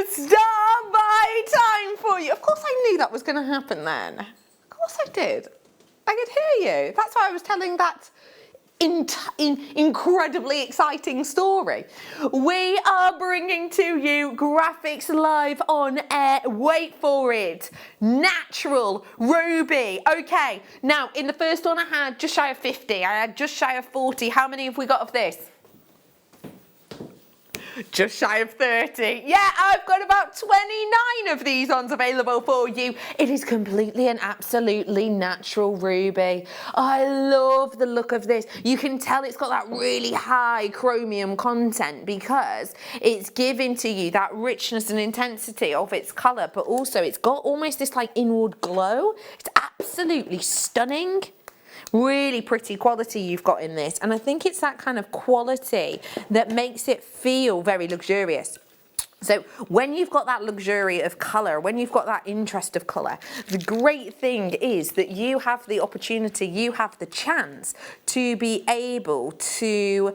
Stand by time for you. Of course I knew that was going to happen then. Of course I did. I could hear you. That's why I was telling that incredibly exciting story. We are bringing to you graphics live on air. Wait for it. Natural ruby. Okay, now in the first one I had just shy of 50. I had just shy of 40. How many have we got of this? Just shy of 30. Yeah, I've got about 29 of these ones available for you. It is completely and absolutely natural ruby. I love the look of this. You can tell it's got that really high chromium content because it's giving to you that richness and intensity of its colour, but also it's got almost this like inward glow. It's absolutely stunning. Really pretty quality you've got in this, and I think it's that kind of quality that makes it feel very luxurious. So when you've got that luxury of colour, when you've got that interest of colour, the great thing is that you have the opportunity, you have the chance to be able to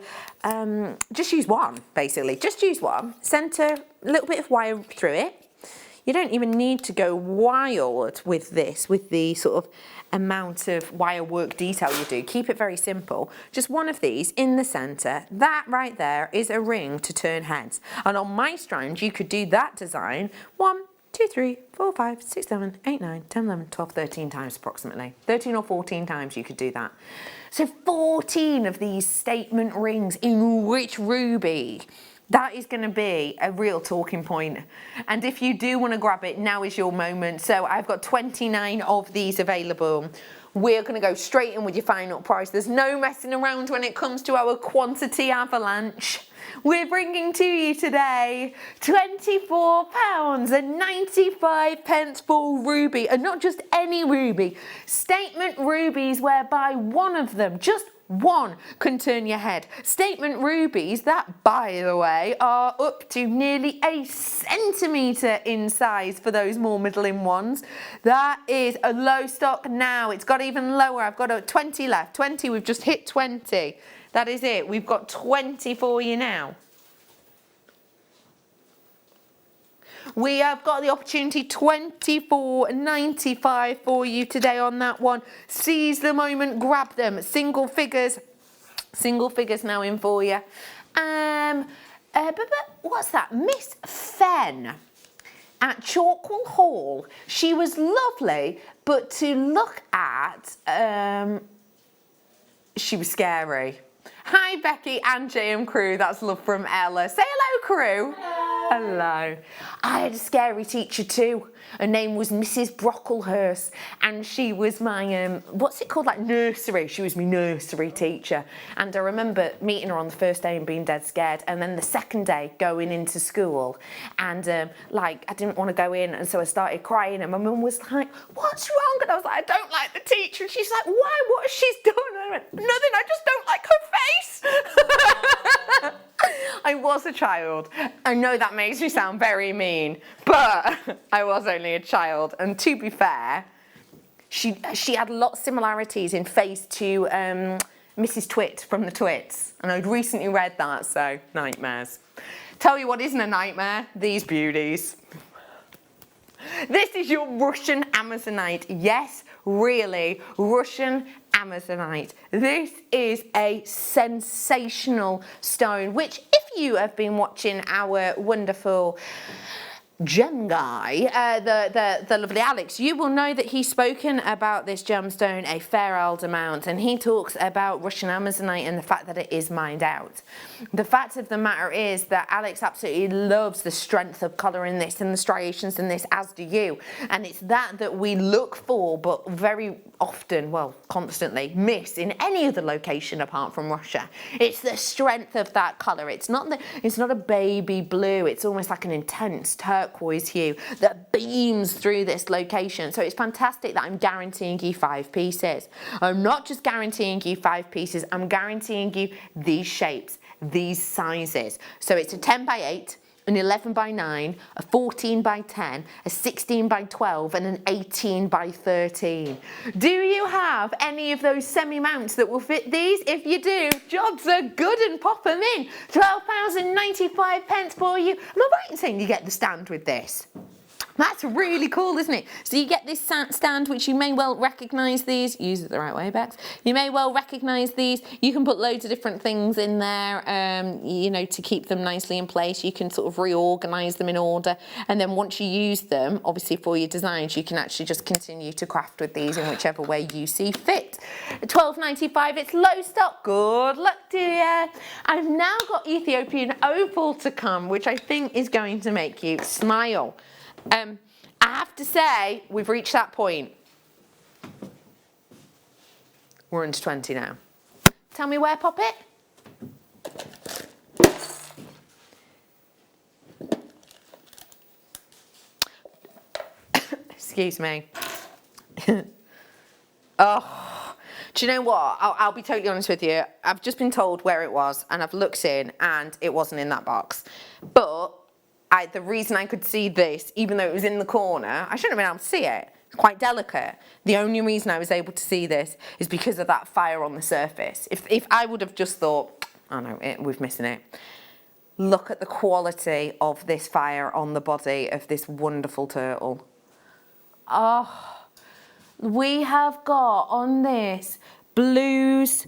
just use one, basically. Just use one, centre a little bit of wire through it. You don't even need to go wild with this, with the sort of amount of wire work detail you do. Keep it very simple. Just one of these in the centre. That right there is a ring to turn heads. And on my strands, you could do that design 1, 2, 3, 4, 5, 6, 7, 8, 9, 10, 11, 12, 13 times approximately. 13 or 14 times you could do that. So 14 of these statement rings in rich ruby. That is going to be a real talking point. And if you do want to grab it, now is your moment. So I've got 29 of these available. We're going to go straight in with your final price. There's no messing around when it comes to our quantity avalanche. we're bringing to you today £24.95 for ruby, and not just any ruby, statement rubies whereby one of them, just one, can turn your head. Statement rubies that, by the way, are up to nearly a centimetre in size for those more middling ones. That is a low stock now. It's got even lower. I've got 20 left. 20, we've just hit 20. That is it. We've got 20 for you now. We have got the opportunity, £24.95 for you today on that one. Seize the moment, grab them. Single figures now in for you. But what's that? Miss Fenn at Chalkwell Hall. She was lovely, but to look at, she was scary. Hi Becky and JM crew, that's love from Ella. Say hello crew. Hello. I had a scary teacher too. Her name was Mrs. Brocklehurst, and she was my, what's it called, like nursery. She was my nursery teacher. And I remember meeting her on the first day and being dead scared, and then the second day going into school, and like I didn't want to go in, and so I started crying, and my mum was like, what's wrong? And I was like, I don't like the teacher. And she's like, why? What has she done? And I went, nothing, I just don't like her face. I was a child. I know that makes me sound very mean, but I was only a child. And to be fair, she had a lot of similarities in face to Mrs. Twit from the Twits. And I'd recently read that, so nightmares. Tell you what isn't a nightmare, these beauties. This is your Russian Amazonite. Yes, really, Russian Amazonite. This is a sensational stone, which if you have been watching our wonderful gem guy, the lovely Alex, you will know that he's spoken about this gemstone a fair old amount, and he talks about Russian Amazonite and the fact that it is mined out. The fact of the matter is that Alex absolutely loves the strength of colour in this and the striations in this, as do you, and it's that we look for but very often, well, constantly miss in any other location apart from Russia. It's the strength of that colour. It's not a baby blue, it's almost like an intense turquoise hue that beams through this location. So it's fantastic that I'm guaranteeing you 5 pieces. I'm not just guaranteeing you 5 pieces, I'm guaranteeing you these shapes, these sizes. So it's a 10 by 8, an 11 by 9, a 14 by 10, a 16 by 12, and an 18 by 13. Do you have any of those semi-mounts that will fit these? If you do, jobs are good and pop them in. £12.95 for you. Am I right in saying you get the stand with this? That's really cool, isn't it? So you get this stand, which you may well recognise these. Use it the right way, Bex. You may well recognise these. You can put loads of different things in there, you know, to keep them nicely in place. You can sort of reorganise them in order. And then once you use them, obviously for your designs, you can actually just continue to craft with these in whichever way you see fit. £12.95, it's low stock. Good luck to you. I've now got Ethiopian opal to come, which I think is going to make you smile. I have to say, we've reached that point. We're under 20 now. Tell me where, Poppet? Excuse me. Oh, do you know what? I'll be totally honest with you. I've just been told where it was, and I've looked in, and it wasn't in that box. But the reason I could see this, even though it was in the corner, I shouldn't have been able to see it. It's quite delicate. The only reason I was able to see this is because of that fire on the surface. If I would have just thought, oh no, we're missing it. Look at the quality of this fire on the body of this wonderful turtle. Oh, we have got on this blues,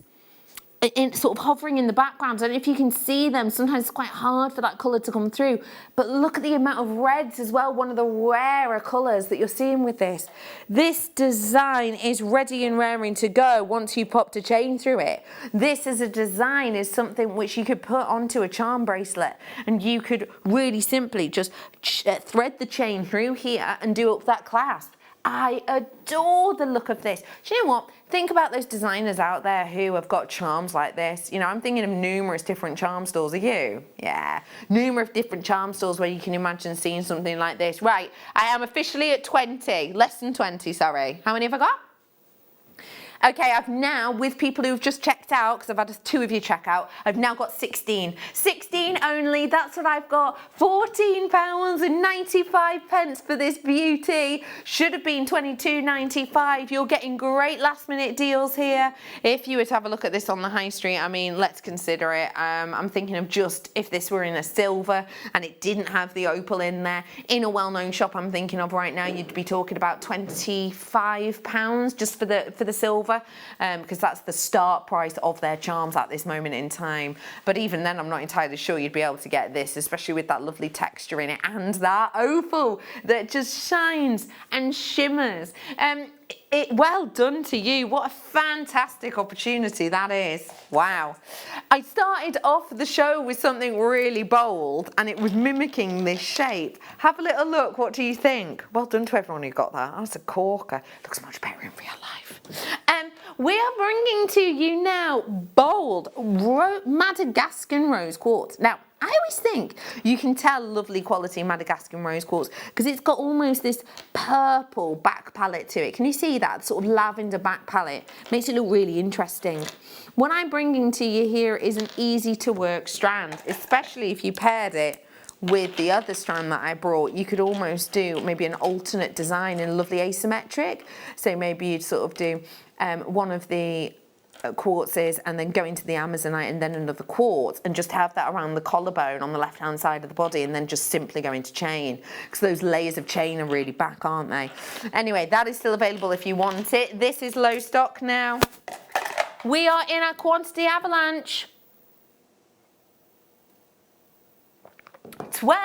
sort of hovering in the background. I don't know if you can see them. Sometimes it's quite hard for that colour to come through. But look at the amount of reds as well, one of the rarer colours that you're seeing with this. This design is ready and raring to go once you popped a chain through it. This as a design is something which you could put onto a charm bracelet, and you could really simply just thread the chain through here and do up that clasp. I adore the look of this. Do you know what? Think about those designers out there who have got charms like this. You know, I'm thinking of numerous different charm stores. Are you? Yeah. Numerous different charm stores where you can imagine seeing something like this. Right, I am officially at 20. Less than 20, sorry. How many have I got? Okay, I've now, with people who've just checked out, because I've had 2 of you check out, I've now got 16. 16 only, that's what I've got. £14.95 for this beauty. Should have been £22.95. You're getting great last minute deals here. If you were to have a look at this on the high street, I mean, let's consider it. I'm thinking of just if this were in a silver and it didn't have the opal in there, in a well-known shop I'm thinking of right now, you'd be talking about £25 just for the silver. Because that's the start price of their charms at this moment in time. But even then, I'm not entirely sure you'd be able to get this, especially with that lovely texture in it and that opal that just shines and shimmers. Well done to you. What a fantastic opportunity that is. Wow. I started off the show with something really bold and it was mimicking this shape. Have a little look. What do you think? Well done to everyone who got that. That's a corker. Looks much better in real life. We are bringing to you now bold Madagascan rose quartz. Now, I always think you can tell lovely quality Madagascan rose quartz because it's got almost this purple back palette to it. Can you see that sort of lavender back palette? Makes it look really interesting. What I'm bringing to you here is an easy to work strand, especially if you paired it with the other strand that I brought. You could almost do maybe an alternate design in lovely asymmetric. So maybe you'd sort of do one of the quartzes and then go into the amazonite and then another quartz and just have that around the collarbone on the left hand side of the body and then just simply go into chain because those layers of chain are really back, aren't they? Anyway, that is still available if you want it. This is low stock now. We are in a quantity avalanche. £12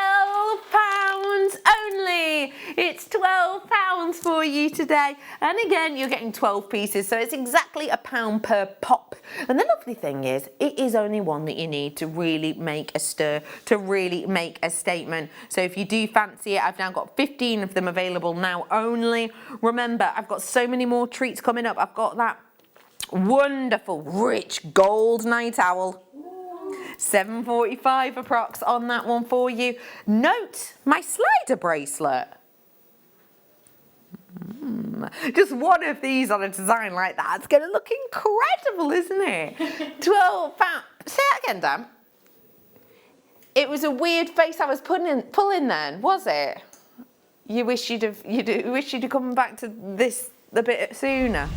only. It's £12 for you today. And again, you're getting 12 pieces, so it's exactly £1 per pop. And the lovely thing is, it is only one that you need to really make a stir, to really make a statement. So if you do fancy it, I've now got 15 of them available now only. Remember, I've got so many more treats coming up. I've got that wonderful, rich gold night owl. $7.45 approx on that one for you. Note my slider bracelet. Just one of these on a design like that. It's going to look incredible, isn't it? £12. Say that again, Dan. It was a weird face I was pulling then, was it? You wish you'd have come back to this a bit sooner.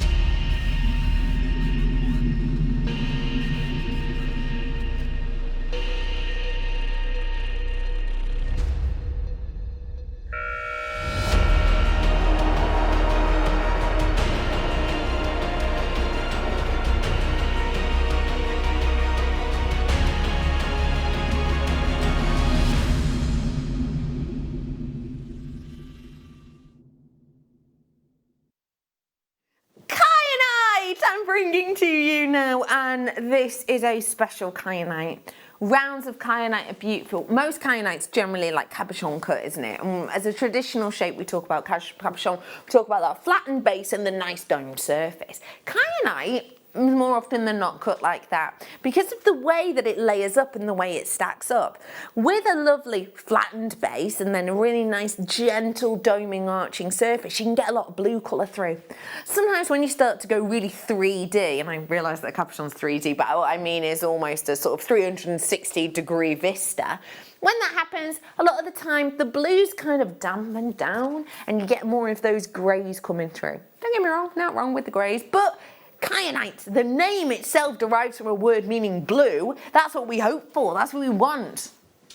Bringing to you now, and this is a special kyanite. Rounds of kyanite are beautiful. Most kyanites generally like cabochon cut, isn't it? As a traditional shape, we talk about cabochon. We talk about that flattened base and the nice domed surface. Kyanite, more often than not, cut like that because of the way that it layers up and the way it stacks up. With a lovely flattened base and then a really nice gentle doming arching surface, you can get a lot of blue colour through. Sometimes when you start to go really 3D, and I realise that cabochon's 3D, but what I mean is almost a sort of 360-degree vista. When that happens, a lot of the time the blues kind of dampen down and you get more of those greys coming through. Don't get me wrong, not wrong with the greys, but kyanite, the name itself derives from a word meaning blue. That's what we hope for, that's what we want.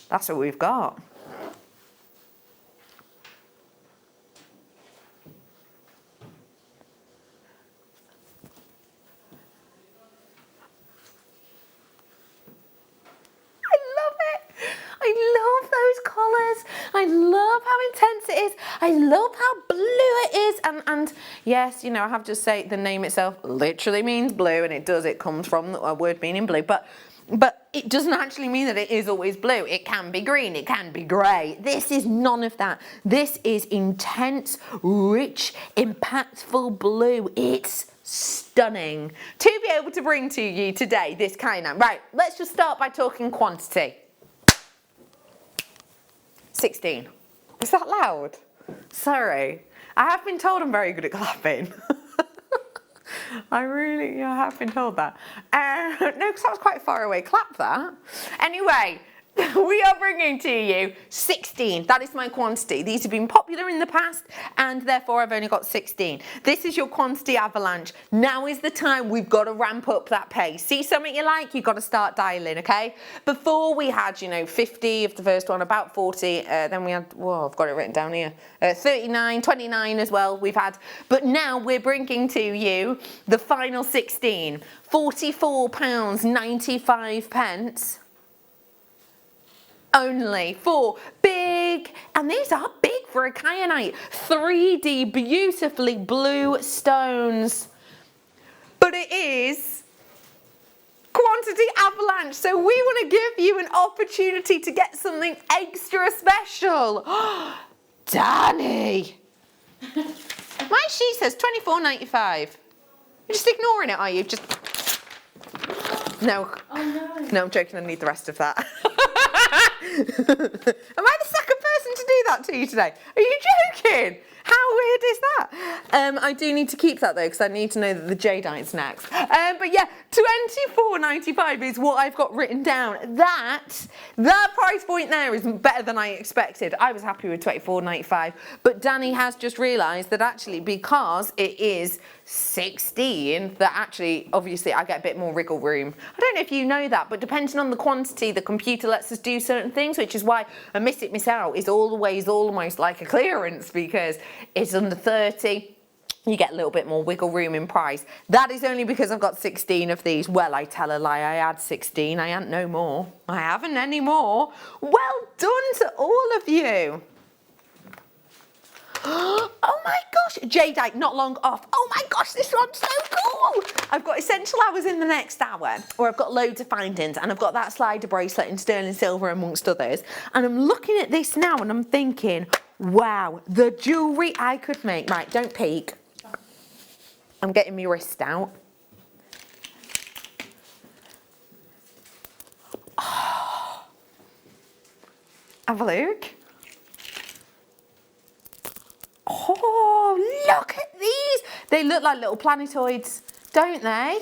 That's what we've got. I love those colours. I love how intense it is. I love how blue it is. And yes, you know, I have to say the name itself literally means blue, and it does. It comes from a word meaning blue. But But it doesn't actually mean that it is always blue. It can be green, it can be grey. This is none of that. This is intense, rich, impactful blue. It's stunning to be able to bring to you today, this kind of. Right, let's just start by talking quantity. 16. Is that loud? Sorry. I have been told I'm very good at clapping. I have been told that. No, because that was quite far away. Clap that. Anyway, we are bringing to you 16. That is my quantity. These have been popular in the past, and therefore I've only got 16. This is your quantity avalanche. Now is the time we've got to ramp up that pace. See something you like, you've got to start dialing, okay? Before we had, you know, 50 of the first one, about 40. Then we had, whoa, I've got it written down here. 39, 29 as well we've had. But now we're bringing to you the final 16. £44.95. Only for big, and these are big for a kyanite, 3D beautifully blue stones. But it is quantity avalanche, so we want to give you an opportunity to get something extra special. Danny! My sheet says £24.95. You're just ignoring it, are you? Just... No. Oh, no. No, I'm joking, I need the rest of that. Am I the second person to do that to you today? Are you joking? How weird is that? I do need to keep that though, because I need to know that the jadeite's next. But yeah, £24.95 is what I've got written down. That price point there is better than I expected. I was happy with £24.95, but Danny has just realised that actually, because it is 16, that actually, obviously, I get a bit more wriggle room. I don't know if you know that, but depending on the quantity, the computer lets us do certain things, which is why a miss it, miss out is always almost like a clearance, because it's under 30. You get a little bit more wiggle room in price. That is only because I've got 16 of these. Well, I tell a lie, I had 16, I ain't no more. I haven't any more. Well done to all of you. Oh my gosh, jadeite not long off. Oh my gosh, this one's so cool. I've got essential hours in the next hour, or I've got loads of findings, and I've got that slider bracelet in sterling silver amongst others. And I'm looking at this now and I'm thinking, wow, the jewellery I could make. Right, don't peek. I'm getting my wrist out. Oh. Have a look. Oh, look at these. They look like little planetoids, don't they?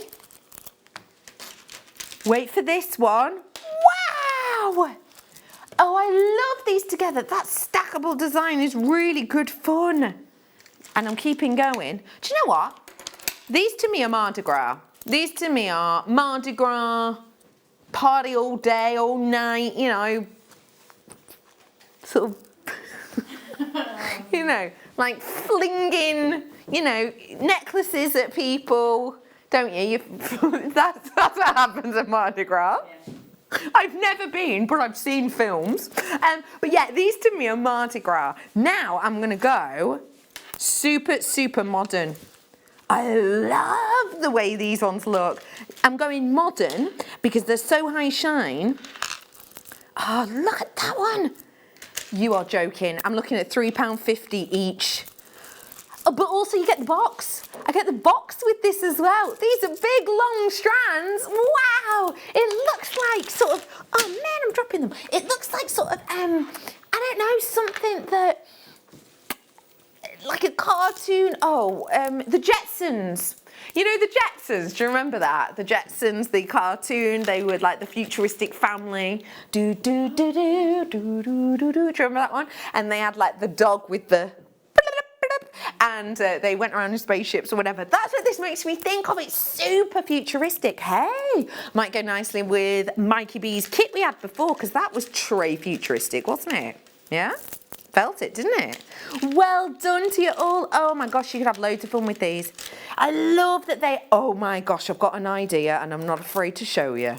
Wait for this one. Wow. Oh, I love these together. That stackable design is really good fun. And I'm keeping going. Do you know what? These to me are Mardi Gras. These to me are Mardi Gras, party all day, all night, you know, sort of, you know, like flinging, you know, necklaces at people, don't you? That's what happens at Mardi Gras. Yeah. I've never been, but I've seen films. But yeah, these to me are Mardi Gras. Now I'm going to go super, super modern. I love the way these ones look. I'm going modern because they're so high shine. Oh, look at that one. You are joking. I'm looking at £3.50 each. Oh, but also you get the box. I get the box with this as well. These are big, long strands. Wow. It looks like sort of, oh man, I'm dropping them. It looks like sort of, I don't know, something that, like a cartoon. Oh, the Jetsons. You know the Jetsons, do you remember that? The Jetsons, the cartoon, they were like the futuristic family. Do, do, do, do, do, do, do, do. Do you remember that one? And they had like the dog with the, and they went around in spaceships or whatever. That's what this makes me think of. It's super futuristic. Hey, might go nicely with Mikey B's kit we had before, because that was tray futuristic, wasn't it? Yeah? Felt it, didn't it? Well done to you all. Oh my gosh, you could have loads of fun with these. I love that they, oh my gosh, I've got an idea and I'm not afraid to show you.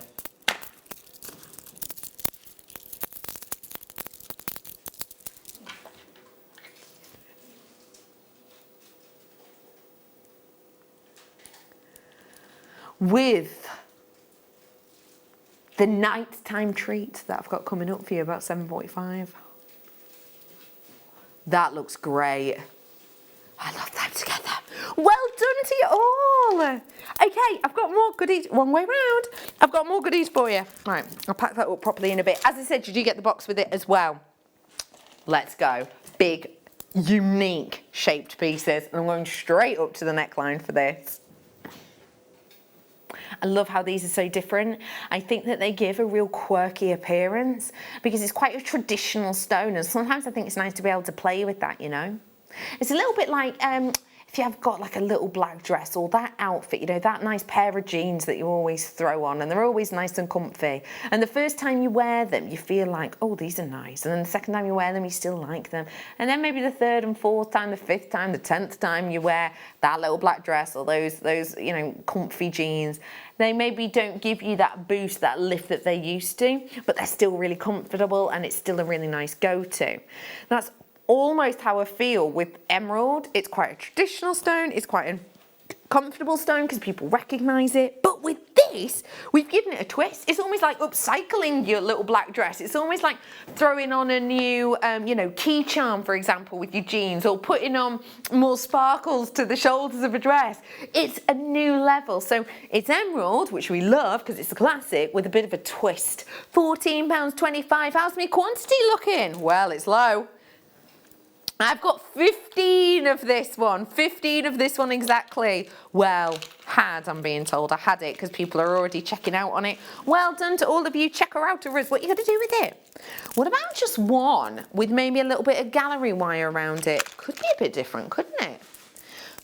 With the nighttime treat that I've got coming up for you about 7:45. That looks great. I love them together. Well done to you all. Okay, I've got more goodies. Wrong way round. I've got more goodies for you. Right, I'll pack that up properly in a bit. As I said, you do get the box with it as well. Let's go. Big, unique shaped pieces. And I'm going straight up to the neckline for this. I love how these are so different. I think that they give a real quirky appearance because it's quite a traditional stone, and sometimes I think it's nice to be able to play with that, you know. It's a little bit like if you have got like a little black dress or that outfit, you know, that nice pair of jeans that you always throw on, and they're always nice and comfy. And the first time you wear them, you feel like, oh, these are nice. And then the second time you wear them, you still like them. And then maybe the third and fourth time, the fifth time, the 10th time you wear that little black dress or those you know, comfy jeans, they maybe don't give you that boost, that lift that they used to, but they're still really comfortable and it's still a really nice go-to. That's almost how I feel with emerald. It's quite a traditional stone, it's quite a comfortable stone because people recognise it, but with this, we've given it a twist. It's almost like upcycling your little black dress. It's almost like throwing on a new, you know, key charm, for example, with your jeans, or putting on more sparkles to the shoulders of a dress. It's a new level. So it's emerald, which we love because it's a classic, with a bit of a twist. £14.25. How's my quantity looking? Well, it's low. I've got 15 of this one, 15 of this one exactly. Well, I'm being told. I had it because people are already checking out on it. Well done to all of you checker-outers. What are you going to do with it? What about just one with maybe a little bit of gallery wire around it? Could be a bit different, couldn't it?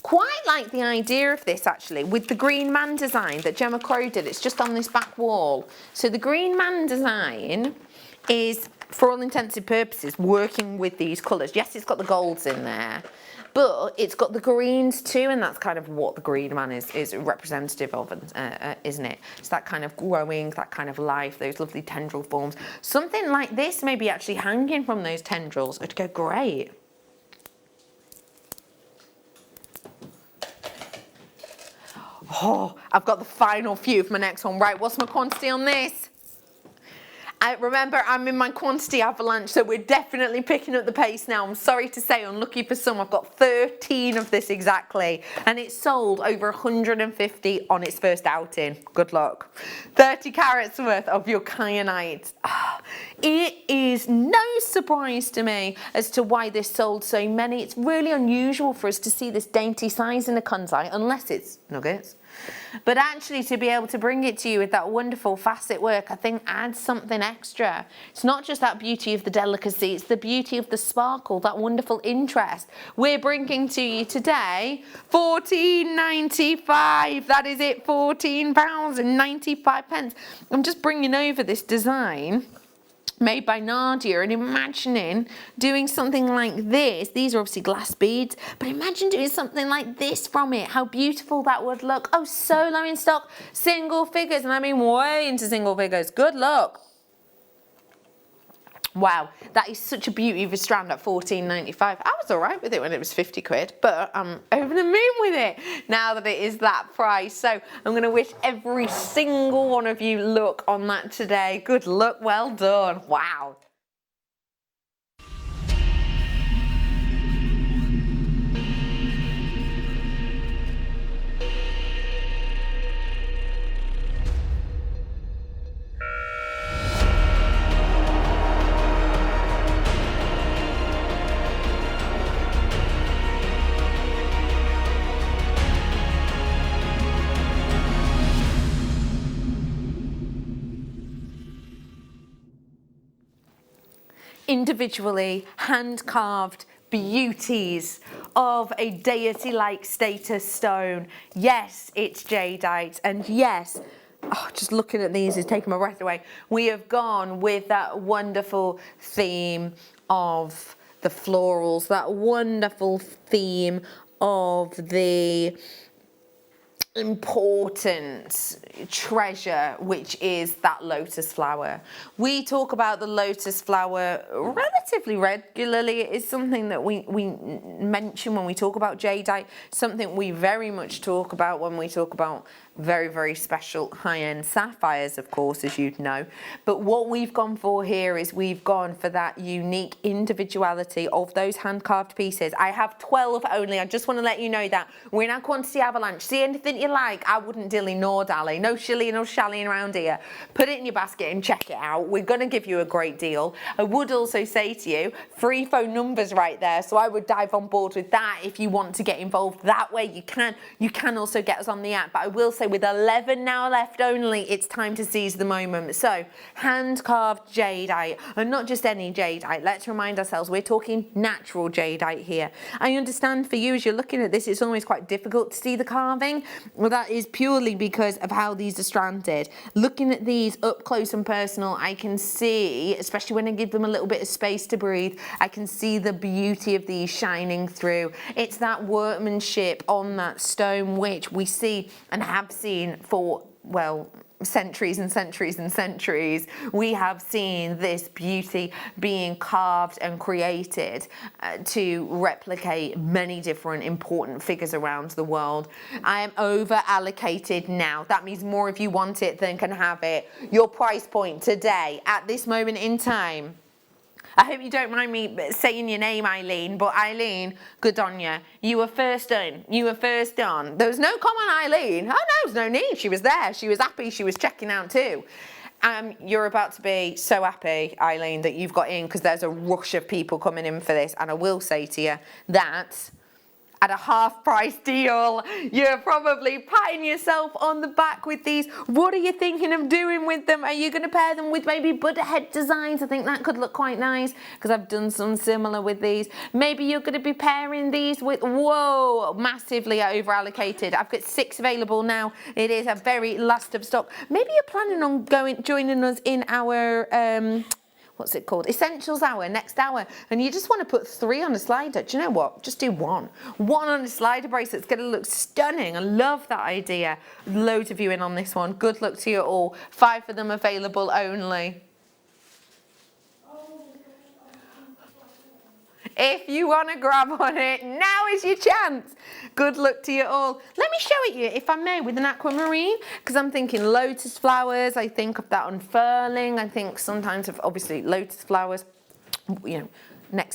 Quite like the idea of this actually with the Green Man design that Gemma Crow did. It's just on this back wall. So the Green Man design is, for all intensive purposes, working with these colours. Yes, it's got the golds in there, but it's got the greens too, and that's kind of what the Green Man is representative of, isn't it? It's that kind of growing, that kind of life, those lovely tendril forms. Something like this, maybe actually hanging from those tendrils, would go great. Oh, I've got the final few for my next one. Right, what's my quantity on this? Remember, I'm in my quantity avalanche, so we're definitely picking up the pace now. I'm sorry to say, unlucky for some, I've got 13 of this exactly, and it sold over 150 on its first outing. Good luck. 30 carats worth of your kyanite. It is no surprise to me as to why this sold so many. It's really unusual for us to see this dainty size in a kunzite, unless it's nuggets. But actually to be able to bring it to you with that wonderful facet work, I think adds something extra. It's not just that beauty of the delicacy, it's the beauty of the sparkle, that wonderful interest. We're bringing to you today £14.95. That is it, £14.95. I'm just bringing over this design made by Nadia and imagining doing something like this. These are obviously glass beads, but imagine doing something like this from it. How beautiful that would look. Oh, so low in stock, single figures, and I mean way into single figures. Good luck. Wow, that is such a beauty of a strand at £14.95. I was all right with it when it was 50 quid, but I'm over the moon with it now that it is that price. So I'm going to wish every single one of you luck on that today. Good luck, well done. Wow. Individually hand-carved beauties of a deity-like status stone. Yes, it's jadeite, and yes, just looking at these is taking my breath away. We have gone with that wonderful theme of the florals, that wonderful theme of the important treasure, which is that lotus flower. We talk about the lotus flower relatively regularly. It is something that we mention when we talk about jadeite, something we very much talk about when we talk about very, very special high-end sapphires, of course, as you'd know. But what we've gone for here is we've gone for that unique individuality of those hand-carved pieces. I have 12 only. I just want to let you know that. We're in our quantity avalanche. See anything you like. I wouldn't dilly nor dally. No shilly nor shallying around here. Put it in your basket and check it out. We're going to give you a great deal. I would also say to you, free phone numbers right there. So I would dive on board with that if you want to get involved that way. You can also get us on the app. But I will say with 11 now left only, it's time to seize the moment. So hand-carved jadeite, and not just any jadeite. Let's remind ourselves we're talking natural jadeite here. I understand for you as you're looking at this, it's always quite difficult to see the carving. Well, that is purely because of how these are stranded. Looking at these up close and personal, I can see, especially when I give them a little bit of space to breathe, I can see the beauty of these shining through. It's that workmanship on that stone which we see and have seen for, well, centuries and centuries and centuries. We have seen this beauty being carved and created to replicate many different important figures around the world. I am over allocated now. That means more of you want it than can have it. Your price point today at this moment in time, I hope you don't mind me saying your name, Eileen, but Eileen, good on you. You were first on. You were first on. There was no comment, Eileen. Oh, no, there's no need. She was there. She was happy. She was checking out too. You're about to be so happy, Eileen, that you've got in because there's a rush of people coming in for this. And I will say to you that at a half-price deal, you're probably patting yourself on the back with these. What are you thinking of doing with them? Are you going to pair them with maybe Buddha-head designs? I think that could look quite nice because I've done some similar with these. Maybe you're going to be pairing these with, whoa, massively over-allocated. I've got 6 available now. It is a very last of stock. Maybe you're planning on joining us in our what's it called? Essentials hour, next hour. And you just want to put 3 on a slider. Do you know what? Just do 1. 1 on a slider bracelet. It's going to look stunning. I love that idea. Loads of you in on this one. Good luck to you all. 5 of them available only. If you want to grab on it, now is your chance. Good luck to you all. Let me show it you, if I may, with an aquamarine, because I'm thinking lotus flowers. I think of that unfurling. I think sometimes of, obviously, lotus flowers, you know,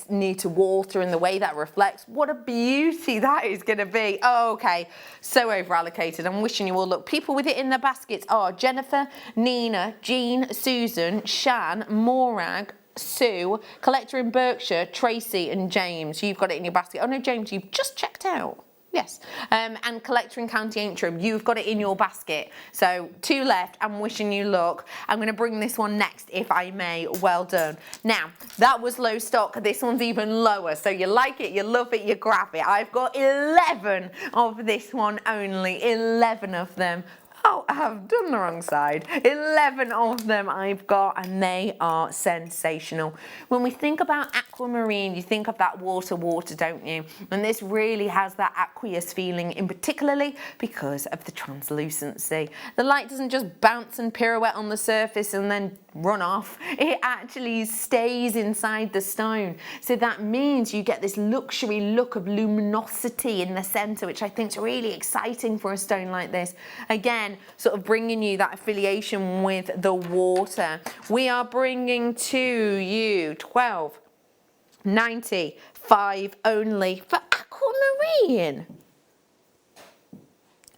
near to water and the way that reflects. What a beauty that is going to be. Oh, okay, so over allocated. I'm wishing you all luck. People with it in their baskets are Jennifer, Nina, Jean, Susan, Shan, Morag, Sue, collector in Berkshire, Tracy and James. You've got it in your basket. Oh no, James, you've just checked out. Yes. And collector in County Antrim, you've got it in your basket. So 2 left. I'm wishing you luck. I'm going to bring this one next, if I may. Well done. Now, that was low stock. This one's even lower. So you like it, you love it, you grab it. I've got 11 of this one only. 11 of them. Oh, I have done the wrong side. 11 of them I've got, and they are sensational. When we think about aquamarine, you think of that water, don't you? And this really has that aqueous feeling, in particularly because of the translucency. The light doesn't just bounce and pirouette on the surface and then run off. It actually stays inside the stone. So that means you get this luxury look of luminosity in the center, which I think is really exciting for a stone like this. Again, sort of bringing you that affiliation with the water. We are bringing to you 12.95 only for aquamarine.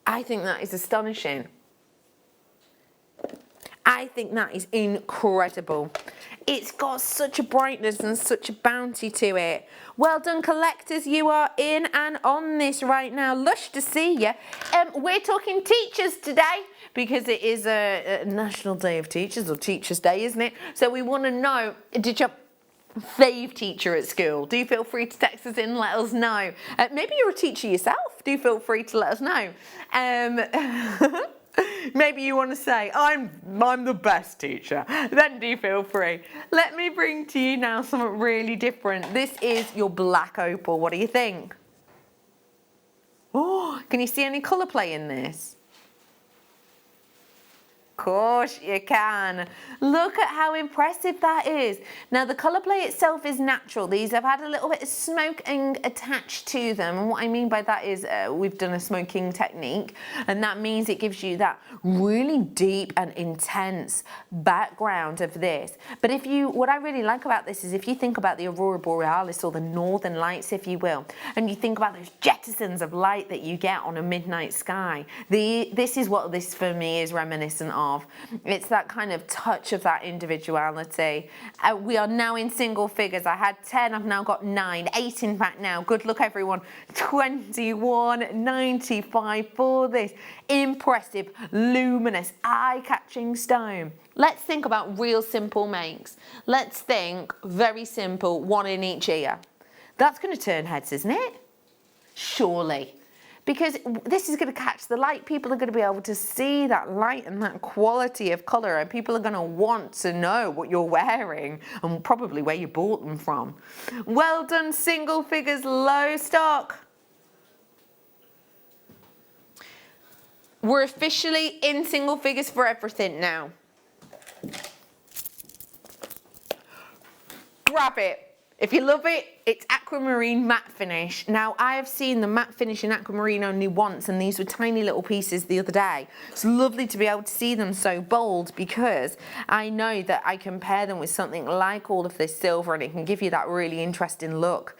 I think that is astonishing. I think that is incredible. It's got such a brightness and such a bounty to it. Well done, collectors. You are in and on this right now. Lush to see you. We're talking teachers today because it is a National Day of Teachers, or Teachers' Day, isn't it? So we want to know, did your fave teacher at school? Do feel free to text us in and let us know. Maybe you're a teacher yourself. Do feel free to let us know. Maybe you want to say, I'm the best teacher. Then do feel free. Let me bring to you now something really different. This is your black opal. What do you think? Oh, Can you see any colour play in this? Of course you can. Look at how impressive that is. Now the colour play itself is natural. These have had a little bit of smoking attached to them, and what I mean by that is we've done a smoking technique, and that means it gives you that really deep and intense background of this. But what I really like about this is if you think about the Aurora Borealis, or the Northern Lights if you will, and you think about those jettisons of light that you get on a midnight sky, this is what this for me is reminiscent of. It's that kind of touch of that individuality. We are now in single figures. I had 10, I've now got 9, 8 in fact now. Good luck everyone. 21.95 for this impressive, luminous, eye-catching stone. Let's think about real simple makes. Let's think very simple, one in each ear. That's going to turn heads, isn't it? Surely. Because this is going to catch the light. People are going to be able to see that light and that quality of colour, and people are going to want to know what you're wearing and probably where you bought them from. Well done, single figures, low stock. We're officially in single figures for everything now. Grab it. If you love it, it's aquamarine matte finish. Now, I have seen the matte finish in aquamarine only once, and these were tiny little pieces the other day. It's lovely to be able to see them so bold, because I know that I can pair them with something like all of this silver, and it can give you that really interesting look.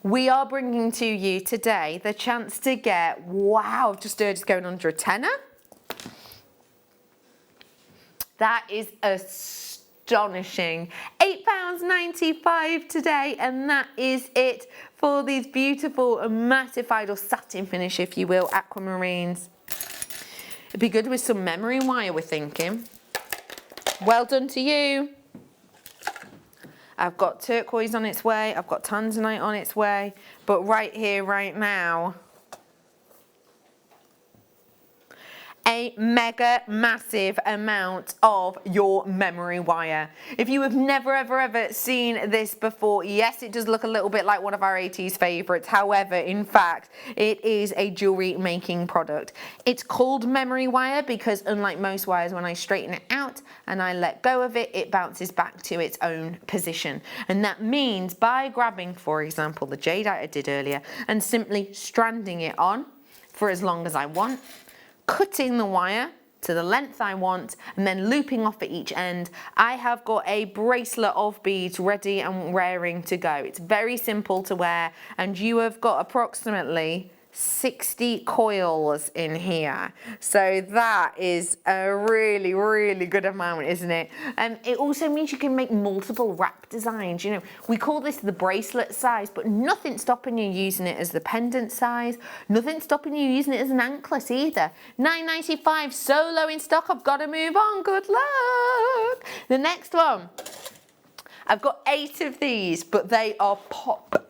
We are bringing to you today the chance to get, wow, I've just heard it's going under a tenner. That is astonishing. £8.95 today, and that is it for these beautiful mattified, or satin finish if you will, aquamarines. It'd be good with some memory wire, we're thinking. Well done to you. I've got turquoise on its way, I've got tanzanite on its way, but right here, right now, a mega massive amount of your memory wire. If you have never ever seen this before, yes, it does look a little bit like one of our 80s favorites. However, in fact, it is a jewelry making product. It's called memory wire because unlike most wires, when I straighten it out and I let go of it, it bounces back to its own position. And that means by grabbing, for example, the jadeite I did earlier and simply stranding it on for as long as I want, cutting the wire to the length I want, and then looping off at each end, I have got a bracelet of beads ready and raring to go. It's very simple to wear, and you have got approximately 60 coils in here. So that is a really, really good amount, isn't it? It also means you can make multiple wrap designs. You know, we call this the bracelet size, but nothing's stopping you using it as the pendant size. Nothing's stopping you using it as an anklet either. £9.95, so low in stock, I've got to move on. Good luck. The next one. I've got 8 of these, but they are popping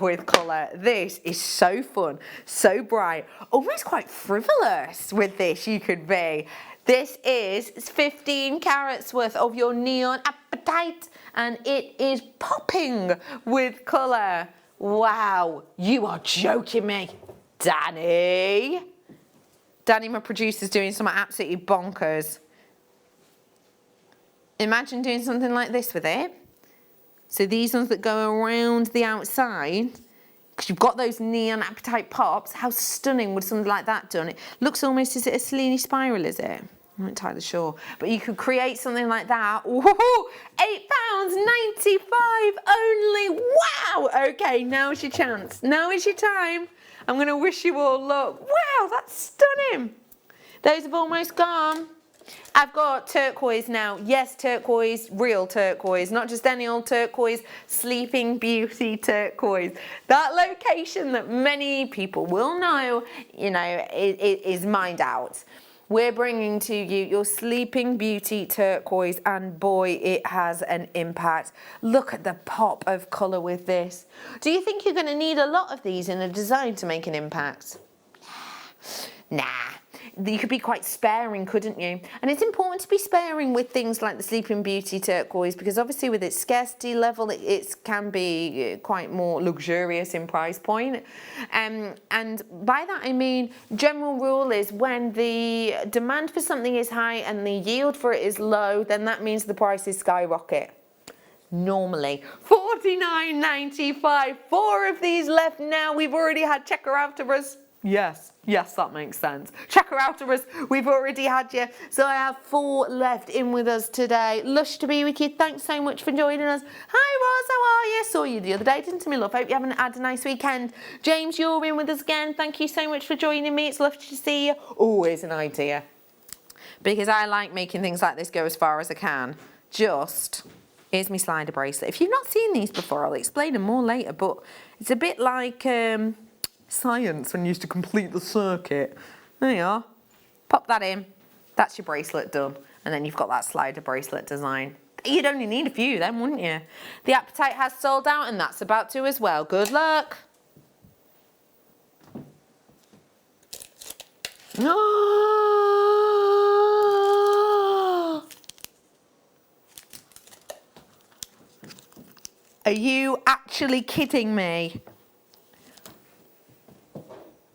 with colour. This is so fun, so bright, almost quite frivolous with this you could be. This is 15 carats worth of your neon apatite, and it is popping with colour. Wow, you are joking me. Danny, my producer's doing something absolutely bonkers. Imagine doing something like this with it. So these ones that go around the outside, because you've got those neon apatite pops, how stunning would something like that done? It looks almost, is it a Cellini spiral, is it? I'm not entirely sure. But you could create something like that. Woohoo! £8.95 only. Wow! Okay, now is your chance. Now is your time. I'm going to wish you all luck. Wow, that's stunning. Those have almost gone. I've got turquoise now. Yes, turquoise, real turquoise, not just any old turquoise, Sleeping Beauty turquoise. That location that many people will know, you know, is mined out. We're bringing to you your Sleeping Beauty turquoise, and boy, it has an impact. Look at the pop of colour with this. Do you think you're going to need a lot of these in a design to make an impact? Nah. you could be quite sparing, couldn't you? And it's important to be sparing with things like the Sleeping Beauty turquoise, because obviously with its scarcity level, it can be quite more luxurious in price point. And by that I mean, general rule is when the demand for something is high and the yield for it is low, then that means the prices skyrocket. Normally $49.95. 4 of these left now. We've already had checker after us. Yes, that makes sense. Checker after us. We've already had you. So I have 4 left in with us today. Lush to be with you. Thanks so much for joining us. Hi Roz, how are you? Saw you the other day, didn't I, my love? Hope you haven't had a nice weekend. James, you're in with us again. Thank you so much for joining me. It's lovely to see you. Always an idea. Because I like making things like this go as far as I can. Here's my slider bracelet. If you've not seen these before, I'll explain them more later, but it's a bit like science when you used to complete the circuit. There you are. Pop that in. That's your bracelet done. And then you've got that slider bracelet design. You'd only need a few then, wouldn't you? The Appetite has sold out and that's about to as well. Good luck. Are you actually kidding me?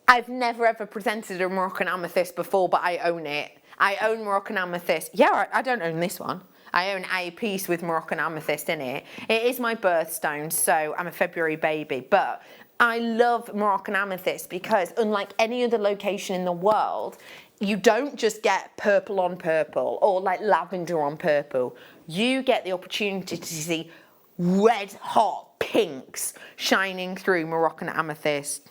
I've never ever presented a Moroccan amethyst before, but I own it. I own Moroccan amethyst. Yeah, I don't own this one. I own a piece with Moroccan amethyst in it. It is my birthstone, so I'm a February baby, but I love Moroccan amethyst because unlike any other location in the world, you don't just get purple on purple or like lavender on purple. You get the opportunity to see red hot pinks shining through Moroccan amethyst.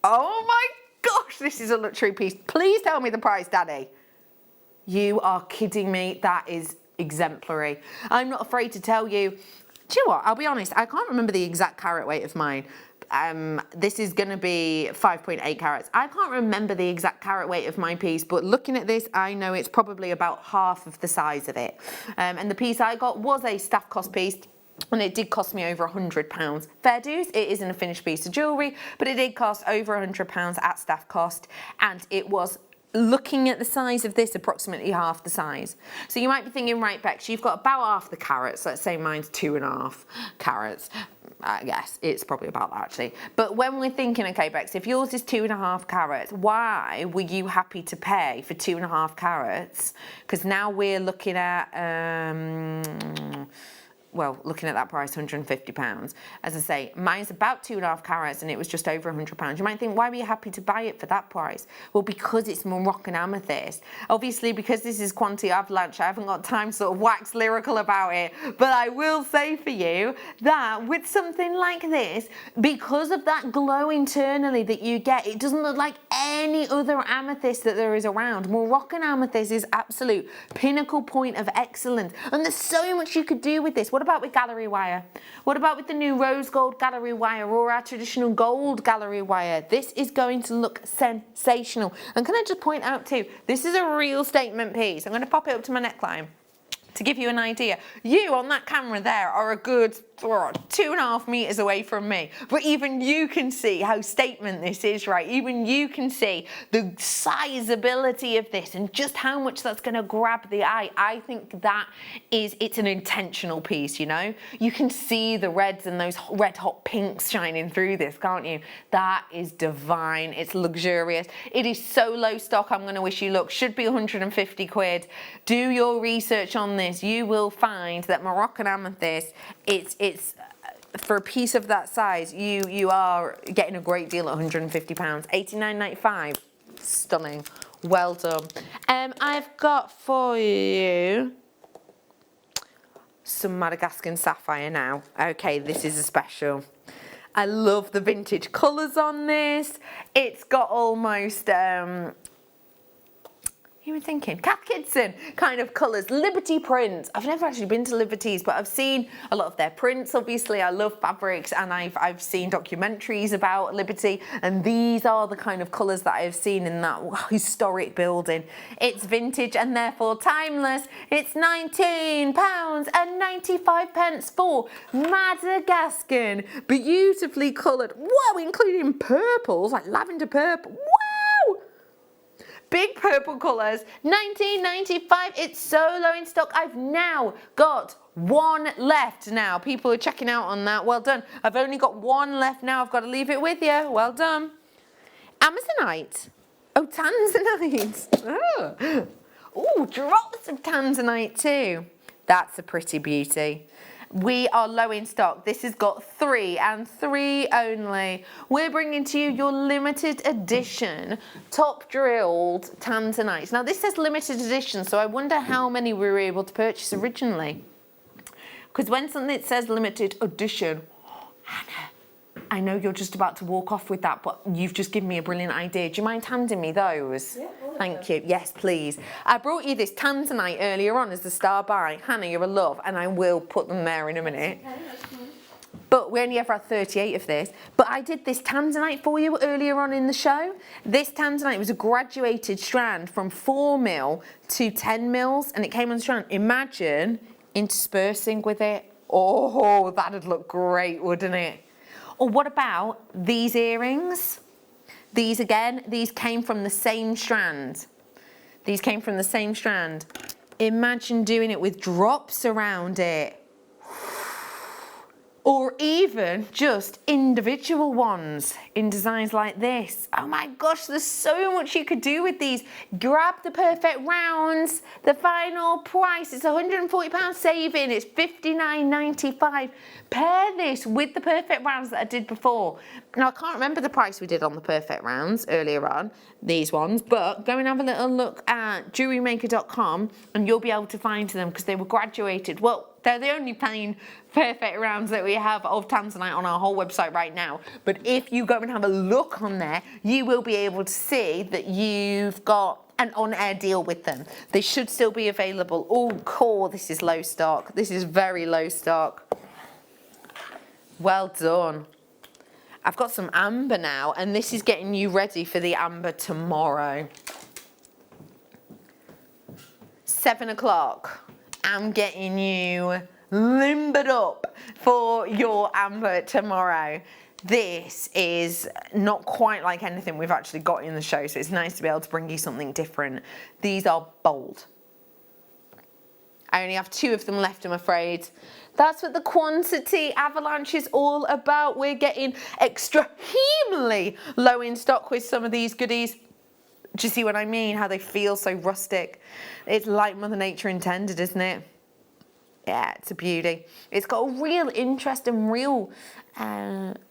Oh my gosh, this is a luxury piece. Please tell me the price, Daddy. You are kidding me. That is exemplary. I'm not afraid to tell you. Do you know what? I'll be honest. I can't remember the exact carat weight of mine. This is going to be 5.8 carats. I can't remember the exact carat weight of my piece, but looking at this, I know it's probably about half of the size of it. And the piece I got was a staff cost piece. And it did cost me over £100. Fair dues, it isn't a finished piece of jewellery, but it did cost over £100 at staff cost. And it was, looking at the size of this, approximately half the size. So you might be thinking, right, Bex, you've got about half the carats. Let's say mine's 2.5 carats. I guess it's probably about that actually. But when we're thinking, okay, Bex, if yours is 2.5 carats, why were you happy to pay for 2.5 carats? Because now we're looking at, well, looking at that price, £150. As I say, mine's about 2.5 carats and it was just over £100. You might think, why were you happy to buy it for that price? Well, because it's Moroccan amethyst. Obviously, because this is Quanti Avalanche, I haven't got time to sort of wax lyrical about it. But I will say for you that with something like this, because of that glow internally that you get, it doesn't look like any other amethyst that there is around. Moroccan amethyst is absolute pinnacle point of excellence. And there's so much you could do with this. What about with gallery wire? What about with the new rose gold gallery wire or our traditional gold gallery wire? This is going to look sensational. And can I just point out too, this is a real statement piece. I'm going to pop it up to my neckline to give you an idea. You on that camera there are a good 2.5 meters away from me, but even you can see how statement this is, right? Even you can see the sizability of this and just how much that's going to grab the eye. I think that it's an intentional piece, you know? You can see the reds and those red hot pinks shining through this, can't you? That is divine. It's luxurious. It is so low stock, I'm going to wish you luck. Should be 150 quid. Do your research on this. You will find that Moroccan amethyst, it's for a piece of that size, you are getting a great deal at £150. £89.95. Stunning. Well done. I've got for you some Madagascar sapphire now. Okay, this is a special. I love the vintage colours on this. It's got almost you were thinking Kath Kidson kind of colours, Liberty prints. I've never actually been to Liberty's, but I've seen a lot of their prints. Obviously, I love fabrics, and I've seen documentaries about Liberty, and these are the kind of colours that I've seen in that historic building. It's vintage and therefore timeless. It's £19.95 for Madagascar, beautifully coloured. Wow, including purples like lavender purple. Wow! big purple colours, £19.95. It's so low in stock. I've now got one left now. People are checking out on that. Well done. I've only got one left now. I've got to leave it with you. Well done. Amazonite. Oh, Tanzanite. Oh, drops of Tanzanite too. That's a pretty beauty. We are low in stock. This has got 3 and 3 only. We're bringing to you your limited edition top drilled Tanzanite. Now this says limited edition, so I wonder how many we were able to purchase originally. Because when something says limited edition, Hannah, I know you're just about to walk off with that, but you've just given me a brilliant idea. Do you mind handing me those? Yeah, thank you. Yes, please. I brought you this Tanzanite earlier on as a star buy. Hannah, you're a love, and I will put them there in a minute. But we only ever had 38 of this. But I did this Tanzanite for you earlier on in the show. This Tanzanite was a graduated strand from 4 mil to 10 mils, and it came on the strand. Imagine interspersing with it. Oh, that'd look great, wouldn't it? Or what about these earrings? These again, these came from the same strand. These came from the same strand. Imagine doing it with drops around it. Or even just individual ones in designs like this. Oh my gosh, there's so much you could do with these. Grab the perfect rounds. The final price is £140 saving. It's £59.95. Pair this with the perfect rounds that I did before. Now I can't remember the price we did on the perfect rounds earlier on, these ones, but go and have a little look at JewelleryMaker.com and you'll be able to find them because they were graduated. Well, they're the only plain perfect rounds that we have of Tanzanite on our whole website right now. But if you go and have a look on there, you will be able to see that you've got an on-air deal with them. They should still be available. Oh, cool, this is low stock. This is very low stock. Well done. I've got some amber now, and this is getting you ready for the amber tomorrow. 7 o'clock. I'm getting you limbered up for your amber tomorrow. This is not quite like anything we've actually got in the show, so it's nice to be able to bring you something different. These are bold. I only have 2 of them left, I'm afraid. That's what the quantity avalanche is all about. We're getting extremely low in stock with some of these goodies. Do you see what I mean? How they feel so rustic. It's like Mother Nature intended, isn't it? Yeah, it's a beauty. It's got a real interest and real,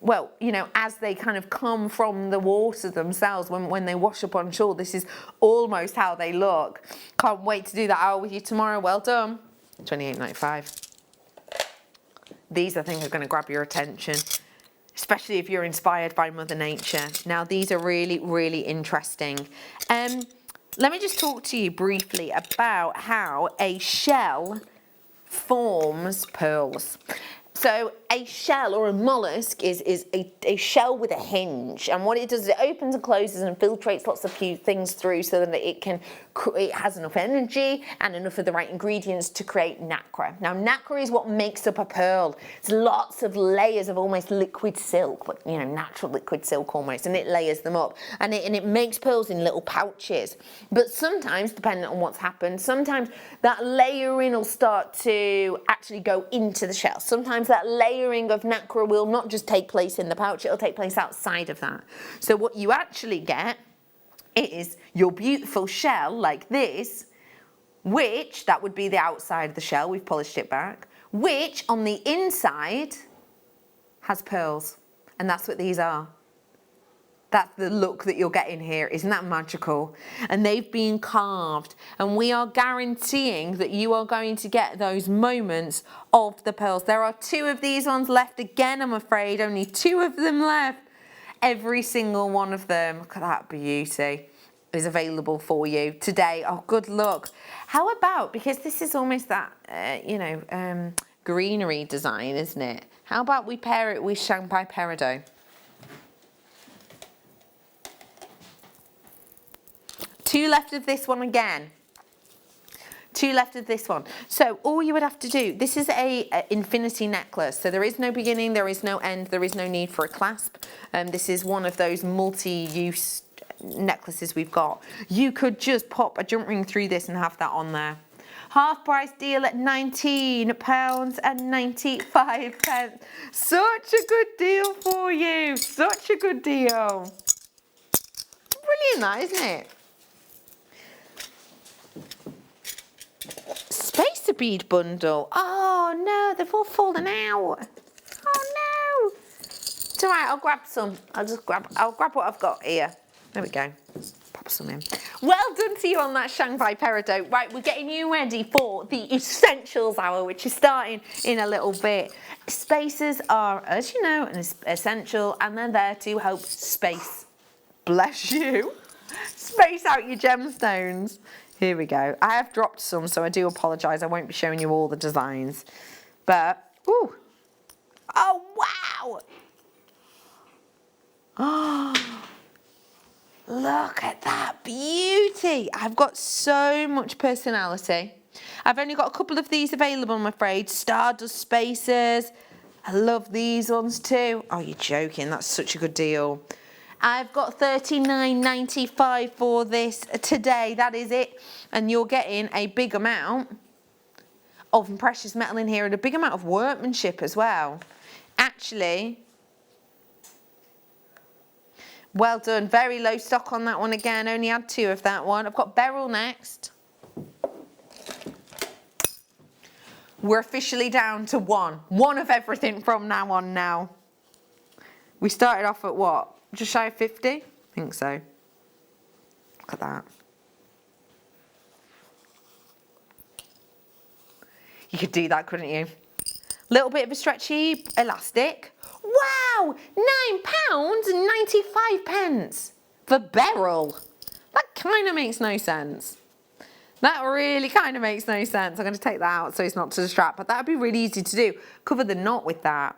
well, you know, as they kind of come from the water themselves, when they wash up on shore, this is almost how they look. Can't wait to do that hour with you tomorrow. Well done. £28.95. These, I think, are going to grab your attention, especially if you're inspired by Mother Nature. Now, these are really, really interesting. Let me just talk to you briefly about how a shell forms pearls. So a shell or a mollusk is a shell with a hinge, and what it does is it opens and closes and filtrates lots of few things through so that it has enough energy and enough of the right ingredients to create nacre. Now nacre is what makes up a pearl. It's lots of layers of almost liquid silk, but you know, natural liquid silk almost, and it layers them up, and it makes pearls in little pouches. But sometimes, depending on what's happened, sometimes that layering will start to actually go into the shell. Sometimes that layering of nacre will not just take place in the pouch, it'll take place outside of that. So what you actually get is your beautiful shell like this, which, that would be the outside of the shell, we've polished it back, which on the inside has pearls. And that's what these are. That's the look that you're getting here. Isn't that magical? And they've been carved, and we are guaranteeing that you are going to get those moments of the pearls. There are 2 of these ones left again, I'm afraid. Only 2 of them left. Every single one of them, look at that beauty, is available for you today. Oh, good luck. How about, because this is almost that, greenery design, isn't it? How about we pair it with Shanghai Peridot? 2 left of this one again. 2 left of this one. So all you would have to do, this is a infinity necklace. So there is no beginning, there is no end, there is no need for a clasp. This is one of those multi-use necklaces we've got. You could just pop a jump ring through this and have that on there. Half price deal at £19.95. Such a good deal for you. Such a good deal. Brilliant that, isn't it? Spacer bead bundle. Oh no, they've all fallen out. Oh no. It's all right, I'll grab some. I'll grab what I've got here. There we go. Pop some in. Well done to you on that Shanghai peridot. Right, we're getting you ready for the essentials hour, which is starting in a little bit. Spacers are, as you know, an essential, and they're there to help space. Bless you. Space out your gemstones. Here we go. I have dropped some, so I do apologise. I won't be showing you all the designs. But, ooh. Oh, wow. Oh, look at that beauty. I've got so much personality. I've only got a couple of these available, I'm afraid. Stardust Spacers. I love these ones too. Oh, you're joking. That's such a good deal. I've got $39.95 for this today. That is it. And you're getting a big amount of precious metal in here and a big amount of workmanship as well. Actually, well done. Very low stock on that one again. Only had 2 of that one. I've got beryl next. We're officially down to 1. 1 of everything from now on now. We started off at what? Just shy of 50? I think so. Look at that. You could do that, couldn't you? Little bit of a stretchy elastic. Wow! £9.95 for beryl. That kind of makes no sense. That really kind of makes no sense. I'm going to take that out so it's not to the strap, but that would be really easy to do. Cover the knot with that.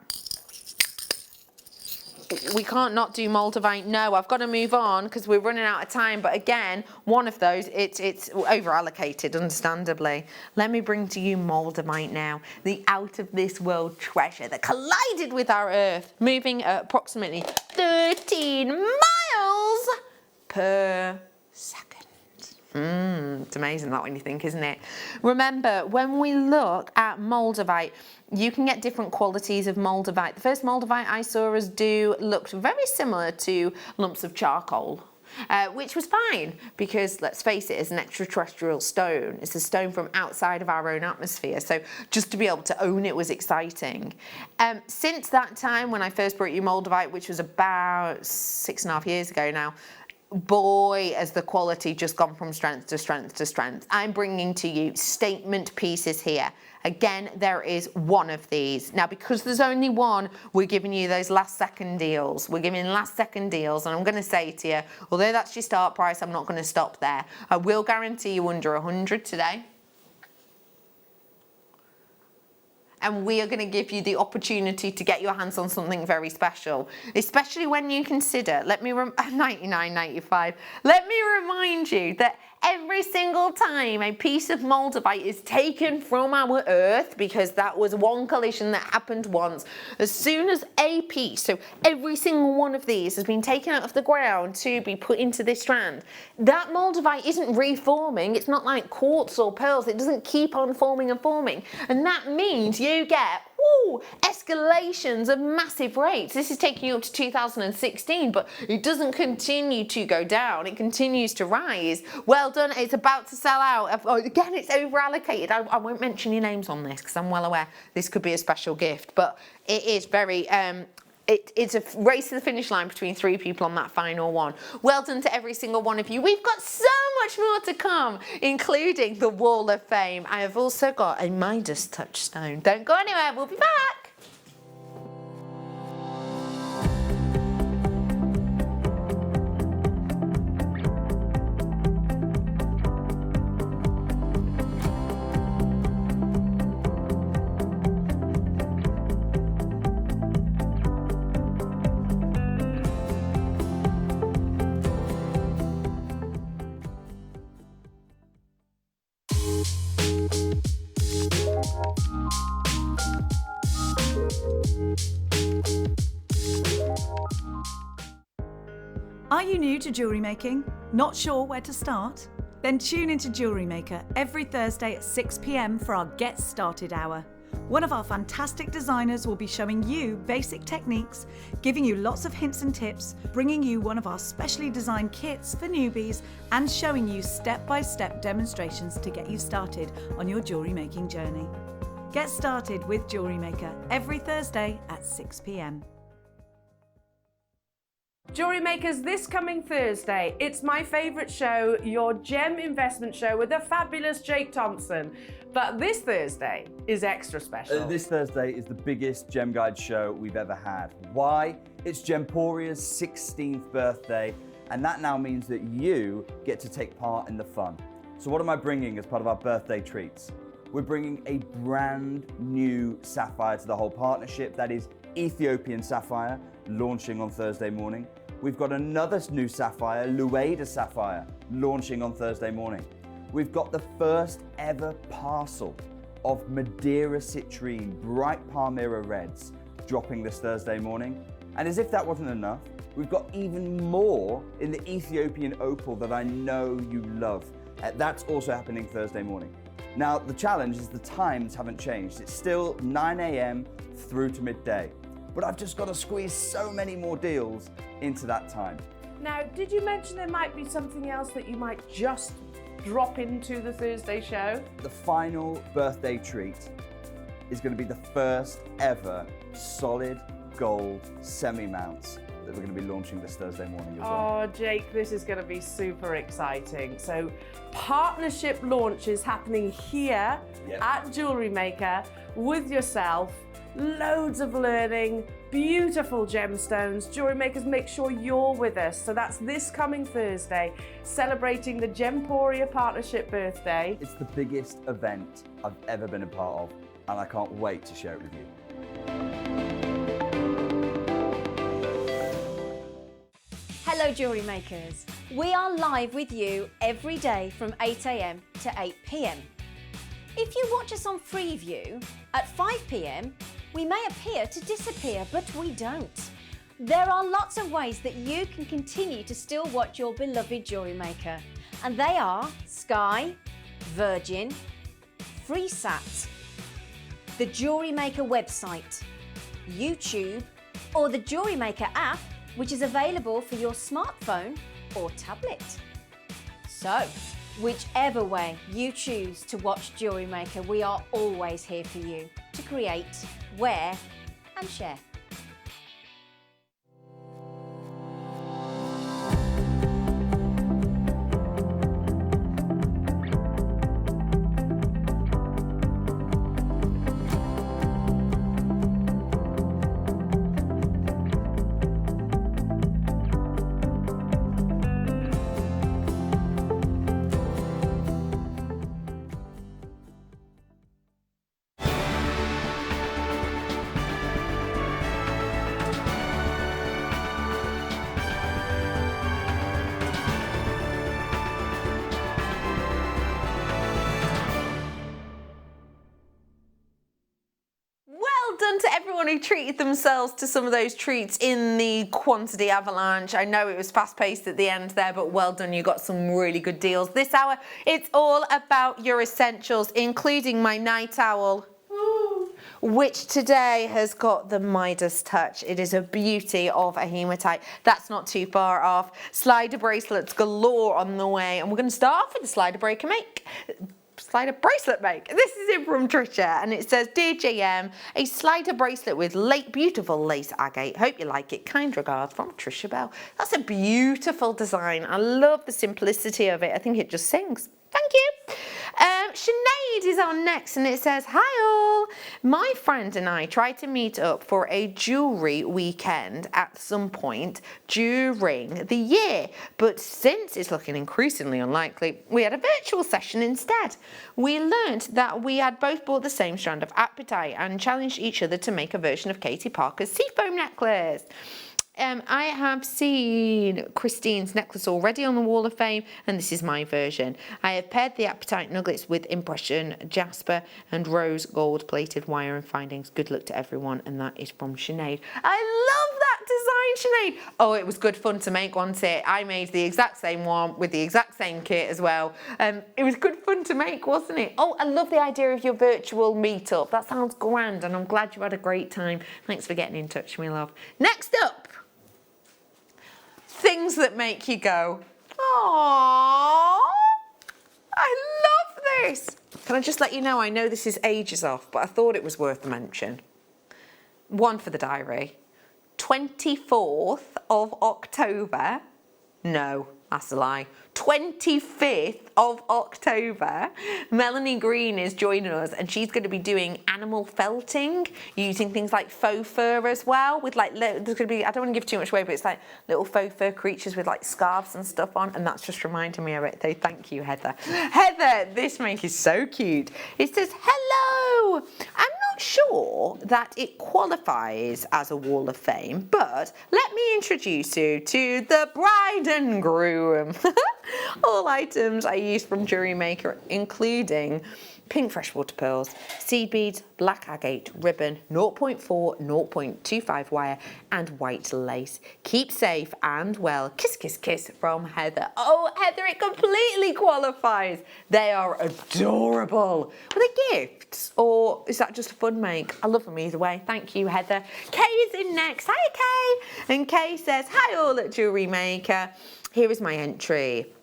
We can't not do Moldavite. No, I've got to move on because we're running out of time. But again, one of those, it's over allocated, understandably. Let me bring to you Moldavite now, the out of this world treasure that collided with our Earth, moving at approximately 13 miles per second. It's amazing that when you think, isn't it? Remember, when we look at Moldavite, you can get different qualities of Moldavite. The first Moldavite I saw us do looked very similar to lumps of charcoal, which was fine because, let's face it, it's an extraterrestrial stone. It's a stone from outside of our own atmosphere. So just to be able to own it was exciting. Since that time, when I first brought you Moldavite, which was about 6.5 years ago now, boy, has the quality just gone from strength to strength to strength. I'm bringing to you statement pieces here. Again, there is 1 of these. Now, because there's only 1, we're giving you those last second deals. We're giving last second deals, and I'm going to say to you, although that's your start price, I'm not going to stop there. I will guarantee you under 100 today. And we are going to give you the opportunity to get your hands on something very special, especially when you consider, $99.95. Let me remind you that every single time a piece of Moldavite is taken from our Earth, because that was one collision that happened once, as soon as a piece, so every single one of these has been taken out of the ground to be put into this strand, that Moldavite isn't reforming. It's not like quartz or pearls. It doesn't keep on forming and forming. And that means you get escalations of massive rates. This is taking you up to 2016, but it doesn't continue to go down. It continues to rise. Well done. It's about to sell out. Again, it's over allocated. I won't mention your names on this because I'm well aware this could be a special gift, but it is very it's a race to the finish line between 3 people on that final one. Well done to every single one of you. We've got so much more to come, including the Wall of Fame. I have also got a Midas touchstone. Don't go anywhere. We'll be back. Are you new to jewellery making? Not sure where to start? Then tune into Jewellery Maker every Thursday at 6 p.m. for our Get Started Hour. One of our fantastic designers will be showing you basic techniques, giving you lots of hints and tips, bringing you one of our specially designed kits for newbies, and showing you step-by-step demonstrations to get you started on your jewellery making journey. Get started with Jewellery Maker every Thursday at 6 p.m. Jewellery Makers, this coming Thursday, it's my favourite show, your gem investment show with the fabulous Jake Thompson. But this Thursday is extra special. This Thursday is the biggest Gem Guide show we've ever had. Why? It's Gemporia's 16th birthday, and that now means that you get to take part in the fun. So what am I bringing as part of our birthday treats? We're bringing a brand new sapphire to the whole partnership. That is Ethiopian sapphire, launching on Thursday morning. We've got another new sapphire, Lueda sapphire, launching on Thursday morning. We've got the first ever parcel of Madeira citrine, bright Palmyra reds, dropping this Thursday morning. And as if that wasn't enough, we've got even more in the Ethiopian opal that I know you love. That's also happening Thursday morning. Now, the challenge is the times haven't changed. It's still 9 a.m. through to midday. But I've just got to squeeze so many more deals into that time. Now, did you mention there might be something else that you might just drop into the Thursday show? The final birthday treat is going to be the first ever solid gold semi-mounts that we're going to be launching this Thursday morning as well. Oh, Jake, this is going to be super exciting. So, partnership launch is happening here at Jewellery Maker with yourself. Loads of learning, beautiful gemstones. Jewellery Makers, make sure you're with us. So that's this coming Thursday, celebrating the Gemporia Partnership birthday. It's the biggest event I've ever been a part of, and I can't wait to share it with you. Hello Jewellery Makers. We are live with you every day from 8 a.m. to 8 p.m. If you watch us on Freeview at 5 p.m, we may appear to disappear, but we don't. There are lots of ways that you can continue to still watch your beloved Jewellery Maker, and they are Sky, Virgin, FreeSat, the Jewellery Maker website, YouTube, or the Jewellery Maker app, which is available for your smartphone or tablet. So, whichever way you choose to watch Jewellery Maker, we are always here for you to create, wear and share. To everyone who treated themselves to some of those treats in the quantity avalanche. I know it was fast-paced at the end there, but well done, you got some really good deals. This hour, it's all about your essentials, including my night owl, which today has got the Midas touch. It is a beauty of a hematite. That's not too far off. Slider bracelets galore on the way, and we're going to start off with the slider slider bracelet make. This is in from Trisha, and it says, Dear JM, a slider bracelet with beautiful lace agate. Hope you like it. Kind regards from Trisha Bell. That's a beautiful design. I love the simplicity of it. I think it just sings. Thank you. Sinead is on next, and it says, Hi all. My friend and I tried to meet up for a jewellery weekend at some point during the year, but since it's looking increasingly unlikely, we had a virtual session instead. We learnt that we had both bought the same strand of apatite and challenged each other to make a version of Katie Parker's seafoam necklace. I have seen Christine's necklace already on the Wall of Fame, and this is my version. I have paired the apatite nuggets with impression jasper and rose gold plated wire and findings. Good luck to everyone, and that is from Sinead. I love that doing, Sinead? Oh, it was good fun to make, wasn't it? I made the exact same one with the exact same kit as well. It was good fun to make, wasn't it? Oh, I love the idea of your virtual meetup. That sounds grand, and I'm glad you had a great time. Thanks for getting in touch, my love. Next up, things that make you go, aww, I love this. Can I just let you know, I know this is ages off, but I thought it was worth a mention. One for the diary. 24th of October. No, that's a lie. 25th of October, Melanie Green is joining us, and she's going to be doing animal felting using things like faux fur as well, with like, there's going to be, I don't want to give too much away, but it's like little faux fur creatures with like scarves and stuff on, and that's just reminding me of it. So thank you, Heather. Heather, this make is so cute. It says, hello. I'm not sure that it qualifies as a Wall of Fame, but let me introduce you to the bride and groom. All items I use from Jewellery Maker, including pink freshwater pearls, seed beads, black agate, ribbon, 0.4, 0.25 wire, and white lace. Keep safe and well. Kiss, kiss, kiss from Heather. Oh, Heather, it completely qualifies. They are adorable. Are they gifts, or is that just a fun make? I love them either way. Thank you, Heather. Kay is in next. Hi, Kay. And Kay says, hi all at Jewellery Maker. Here is my entry.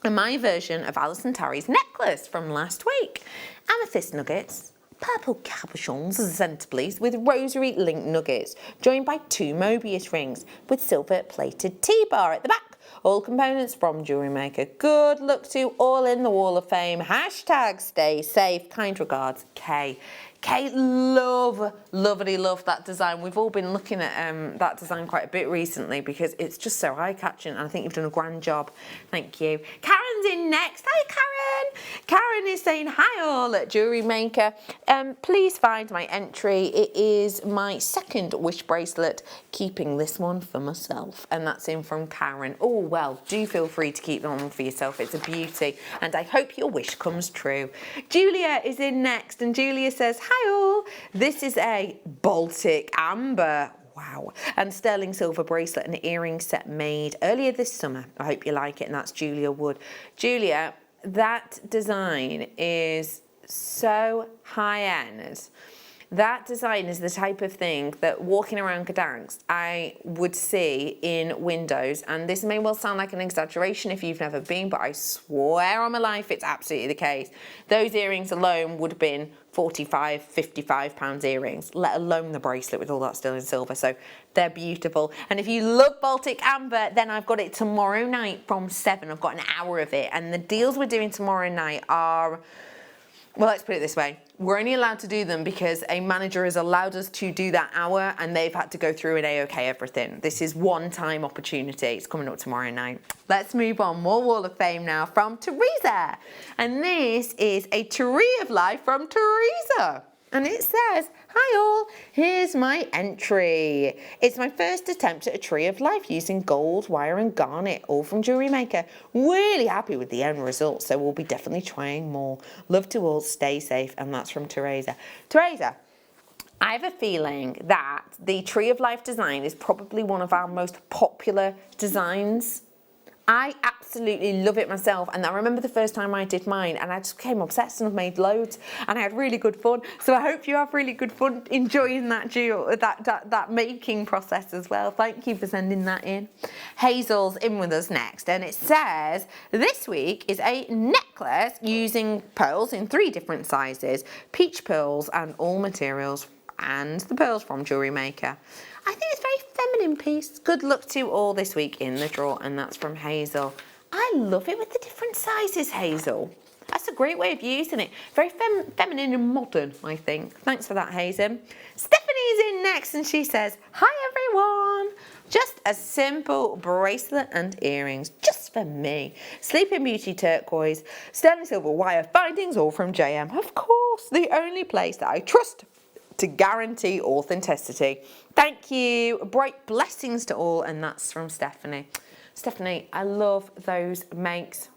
And my version of Alison Tarry's necklace from last week. Amethyst nuggets, purple cabochons as centerpiece with rosary link nuggets, joined by 2 Mobius rings with silver plated T-bar at the back. All components from Jewellery Maker. Good luck to all in the Wall of Fame. Hashtag stay safe. Kind regards, Kay. Kate, love that design. We've all been looking at that design quite a bit recently because it's just so eye-catching, and I think you've done a grand job. Thank you. Karen's in next. Hi, Karen. Karen is saying, hi all at Jewellery Maker. Please find my entry. It is my second wish bracelet, keeping this one for myself. And that's in from Karen. Oh, well, do feel free to keep that one for yourself. It's a beauty. And I hope your wish comes true. Julia is in next, and Julia says, hi all, this is a Baltic Amber, wow, and sterling silver bracelet and earring set made earlier this summer. I hope you like it, and that's Julia Wood. Julia, that design is so high-end. That design is the type of thing that walking around Gdansk I would see in windows, and this may well sound like an exaggeration if you've never been, but I swear on my life it's absolutely the case. Those earrings alone would have been 45, 55 pounds earrings, let alone the bracelet with all that sterling silver. So they're beautiful. And if you love Baltic Amber, then I've got it tomorrow night from 7. I've got an hour of it, and the deals we're doing tomorrow night are, well, let's put it this way. We're only allowed to do them because a manager has allowed us to do that hour, and they've had to go through and A-OK everything. This is one-time opportunity. It's coming up tomorrow night. Let's move on. More Wall of Fame now from Teresa. And this is a Tree of Life from Teresa. And it says, hi all, here's my entry. It's my first attempt at a Tree of Life using gold, wire and garnet, all from Jewellery Maker. Really happy with the end result, so we'll be definitely trying more. Love to all, stay safe, and that's from Teresa. Teresa, I have a feeling that the Tree of Life design is probably one of our most popular designs. I absolutely love it myself, and I remember the first time I did mine and I just became obsessed and I've made loads and I had really good fun. So I hope you have really good fun enjoying that making process as well. Thank you for sending that in. Hazel's in with us next, and it says this week is a necklace using pearls in 3 different sizes, peach pearls and all materials, and the pearls from Jewellery Maker. I think it's a very feminine piece. Good luck to you all this week in the draw, and that's from Hazel. I love it with the different sizes, Hazel. That's a great way of using it. Very feminine and modern, I think. Thanks for that, Hazel. Stephanie's in next, and she says, hi everyone. Just a simple bracelet and earrings, just for me. Sleeping Beauty turquoise, sterling silver wire findings, all from JM. Of course, the only place that I trust to guarantee authenticity. Thank you. Bright blessings to all, and that's from Stephanie. Stephanie, I love those makes.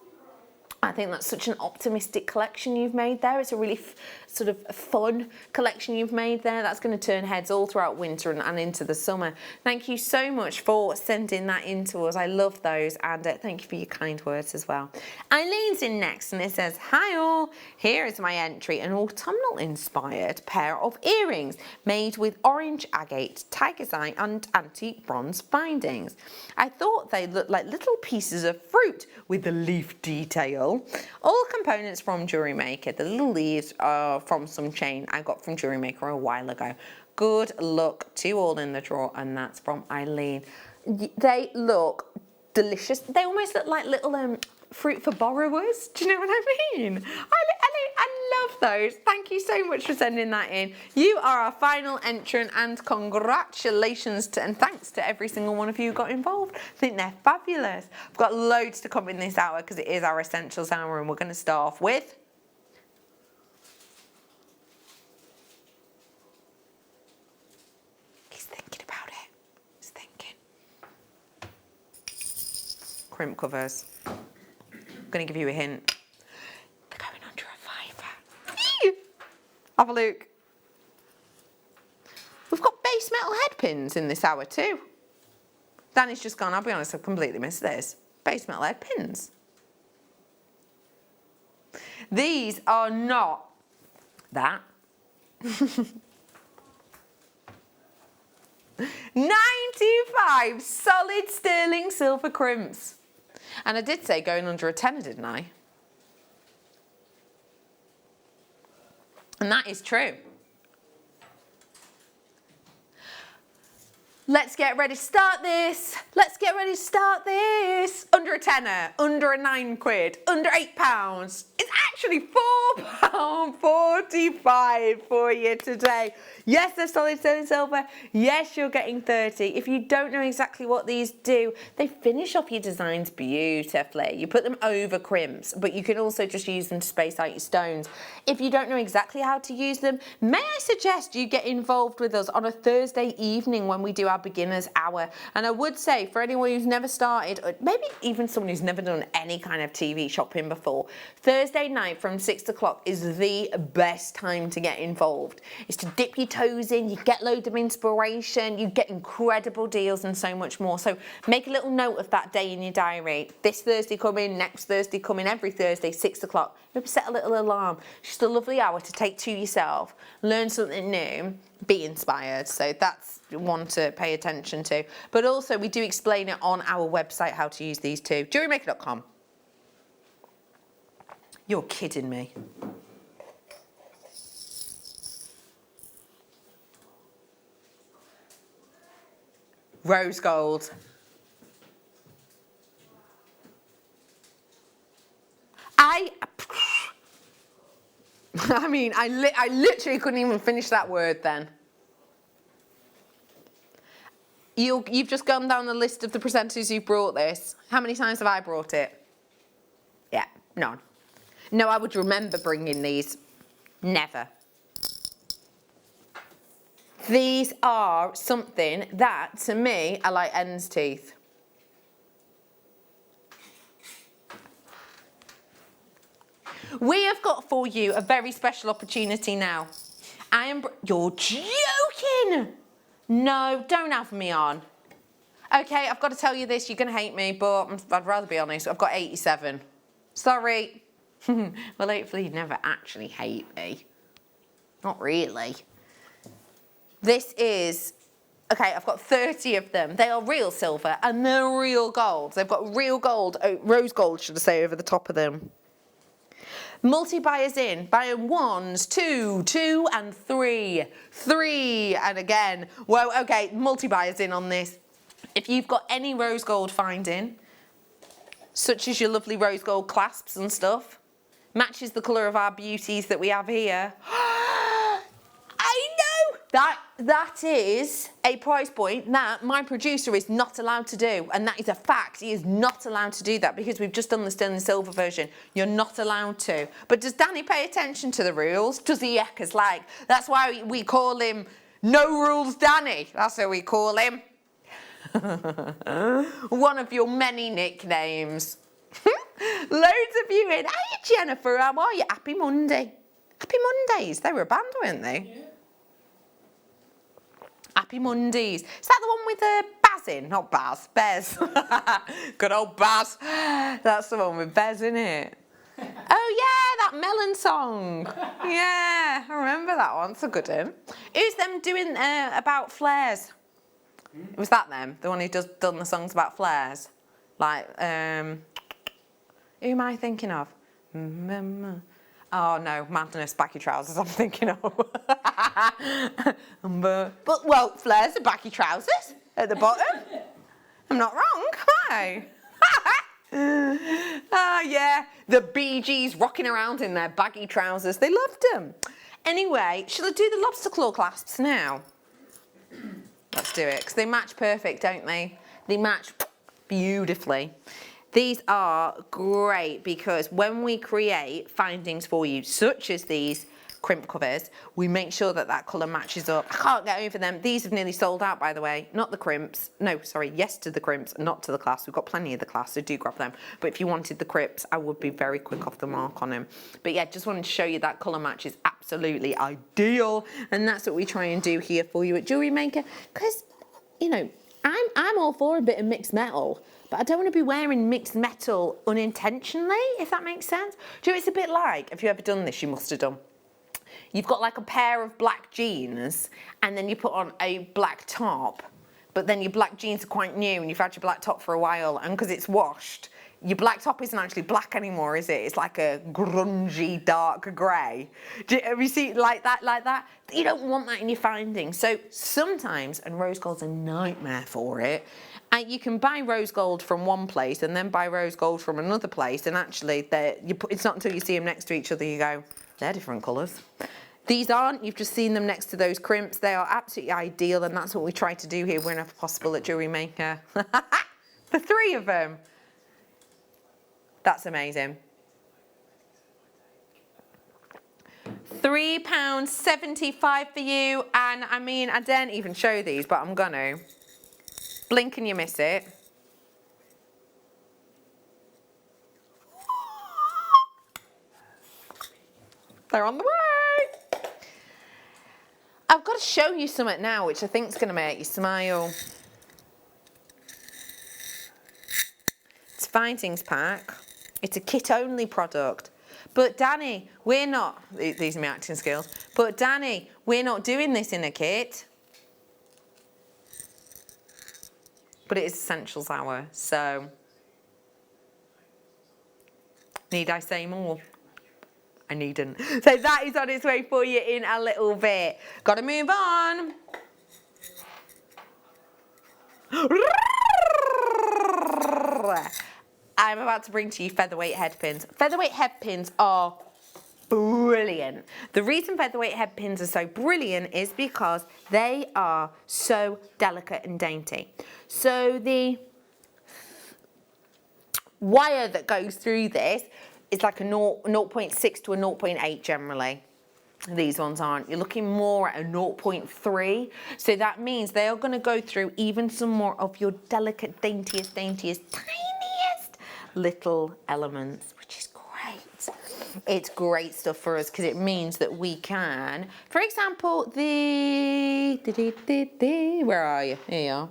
I think that's such an optimistic collection you've made there. It's a really sort of fun collection you've made there. That's going to turn heads all throughout winter and into the summer. Thank you so much for sending that in to us. I love those, and thank you for your kind words as well. Eileen's in next, and it says, hi all, here is my entry, an autumnal inspired pair of earrings made with orange agate, tiger's eye and antique bronze bindings. I thought they looked like little pieces of fruit with the leaf detail. All components from Jewellery Maker. The little leaves are from some chain I got from Jewellery Maker a while ago. Good luck to all in the drawer, and that's from Eileen. They look delicious. They almost look like little fruit for borrowers. Do you know what I mean? I love those. Thank you so much for sending that in. You are our final entrant, and congratulations and thanks to every single one of you who got involved. I think they're fabulous. I've got loads to come in this hour because it is our essentials hour, and we're going to start off with crimp covers. I'm going to give you a hint. They're going under a fiver. Have a look. We've got base metal head pins in this hour too. Danny's just gone, I'll be honest, I've completely missed this. Base metal head pins. These are not that. 925 solid sterling silver crimps. And I did say going under a tenner, didn't I? And that is true. Let's get ready to start this. Let's get ready to start this. Under a tenner, under a £9, under £8. It's actually £4.45 for you today. Yes, they're solid sterling silver. Yes, you're getting 30. If you don't know exactly what these do, they finish off your designs beautifully. You put them over crimps, but you can also just use them to space out your stones. If you don't know exactly how to use them, may I suggest you get involved with us on a Thursday evening when we do our beginners hour. And I would say for anyone who's never started, or maybe even someone who's never done any kind of TV shopping before, Thursday night from 6 o'clock is the best time to get involved. It's to dip your toes in, you get loads of inspiration, you get incredible deals and so much more. So make a little note of that day in your diary. This Thursday coming, next Thursday coming, every Thursday, 6 o'clock. Maybe set a little alarm. It's just a lovely hour to take to yourself, learn something new, be inspired. So that's one to pay attention to. But also we do explain it on our website how to use these too. JewelleryMaker.com. You're kidding me. Rose gold. I mean, I literally couldn't even finish that word then. You've just gone down the list of the presenters who brought this. How many times have I brought it? Yeah, none. No, I would remember bringing these. Never. These are something that, to me, are like hen's teeth. We have got for you a very special opportunity now. You're joking! No, don't have me on. Okay, I've got to tell you this, you're going to hate me, but I'd rather be honest. I've got 87. Sorry. Well, hopefully you never actually hate me. Not really. This is, okay, I've got 30 of them. They are real silver and they're real gold. They've got real gold, rose gold, should I say, over the top of them. Multi-buyers in, buying ones, two, and three. And again, well, okay, multi-buyers in on this. If you've got any rose gold finding, such as your lovely rose gold clasps and stuff, matches the colour of our beauties that we have here. I know! That is a price point that my producer is not allowed to do, and that is a fact. He is not allowed to do that because we've just done the sterling silver version. You're not allowed to. But does Danny pay attention to the rules? Does he? Yeah, 'cause like, that's why we call him No Rules Danny. That's how we call him. One of your many nicknames. Loads of you in. Hey, Jennifer, how are you? Happy Monday. Happy Mondays. They were a band, weren't they? Yeah. Happy Mondays. Is that the one with Baz in? Not Baz, Bez. Good old Baz. That's the one with Bez in it. Oh yeah, that Melon song. Yeah, I remember that one. It's a good one. Who's them doing about flares? Was that them? The one who done the songs about flares? Like, who am I thinking of? Oh no, Madness, Baggy Trousers I'm thinking of. But, well, flares are baggy trousers at the bottom. I'm not wrong, am I? Ah, yeah, the Bee Gees rocking around in their baggy trousers. They loved them. Anyway, shall I do the lobster claw clasps now? Let's do it, because they match perfect, don't they? They match beautifully. These are great because when we create findings for you, such as these crimp covers, we make sure that that colour matches up. I can't get over them. These have nearly sold out, by the way. Not the crimps. No, sorry, yes to the crimps, not to the clasps. We've got plenty of the clasps, so do grab them. But if you wanted the crimps, I would be very quick off the mark on them. But yeah, just wanted to show you that colour match is absolutely ideal. And that's what we try and do here for you at Jewellery Maker. Because, you know, I'm all for a bit of mixed metal. But I don't want to be wearing mixed metal unintentionally, if that makes sense. Do you know, it's a bit like, have you ever done this? You must have done. You've got like a pair of black jeans and then you put on a black top, but then your black jeans are quite new and you've had your black top for a while, and because it's washed, your black top isn't actually black anymore, is it? It's like a grungy dark grey. Have you seen like that? You don't want that in your findings. So sometimes, and rose gold's a nightmare for it, you can buy rose gold from one place and then buy rose gold from another place, and actually it's not until you see them next to each other you go, they're different colours. These aren't, you've just seen them next to those crimps. They are absolutely ideal, and that's what we try to do here whenever possible at Jewellery Maker. The three of them. That's amazing. £3.75 for you, and I mean, I daren't even show these, but I'm gonna. Blink and you miss it. They're on the way. I've got to show you something now, which I think is going to make you smile. It's Findings Pack. It's a kit-only product. But Danny, we're not, these are my acting skills, but Danny, we're not doing this in a kit. But it is Essentials Hour, so need I say more? I needn't. So that is on its way for you in a little bit. Gotta move on. I'm about to bring to you featherweight head pins. Featherweight head pins are brilliant. The reason featherweight head pins are so brilliant is because they are so delicate and dainty. So the wire that goes through this is like a 0.6 to a 0.8 generally. These ones aren't. You're looking more at a 0.3. So that means they are going to go through even some more of your delicate, daintiest, tiniest little elements, which is great. It's great stuff for us because it means that we can, for example, where are you? Here you are.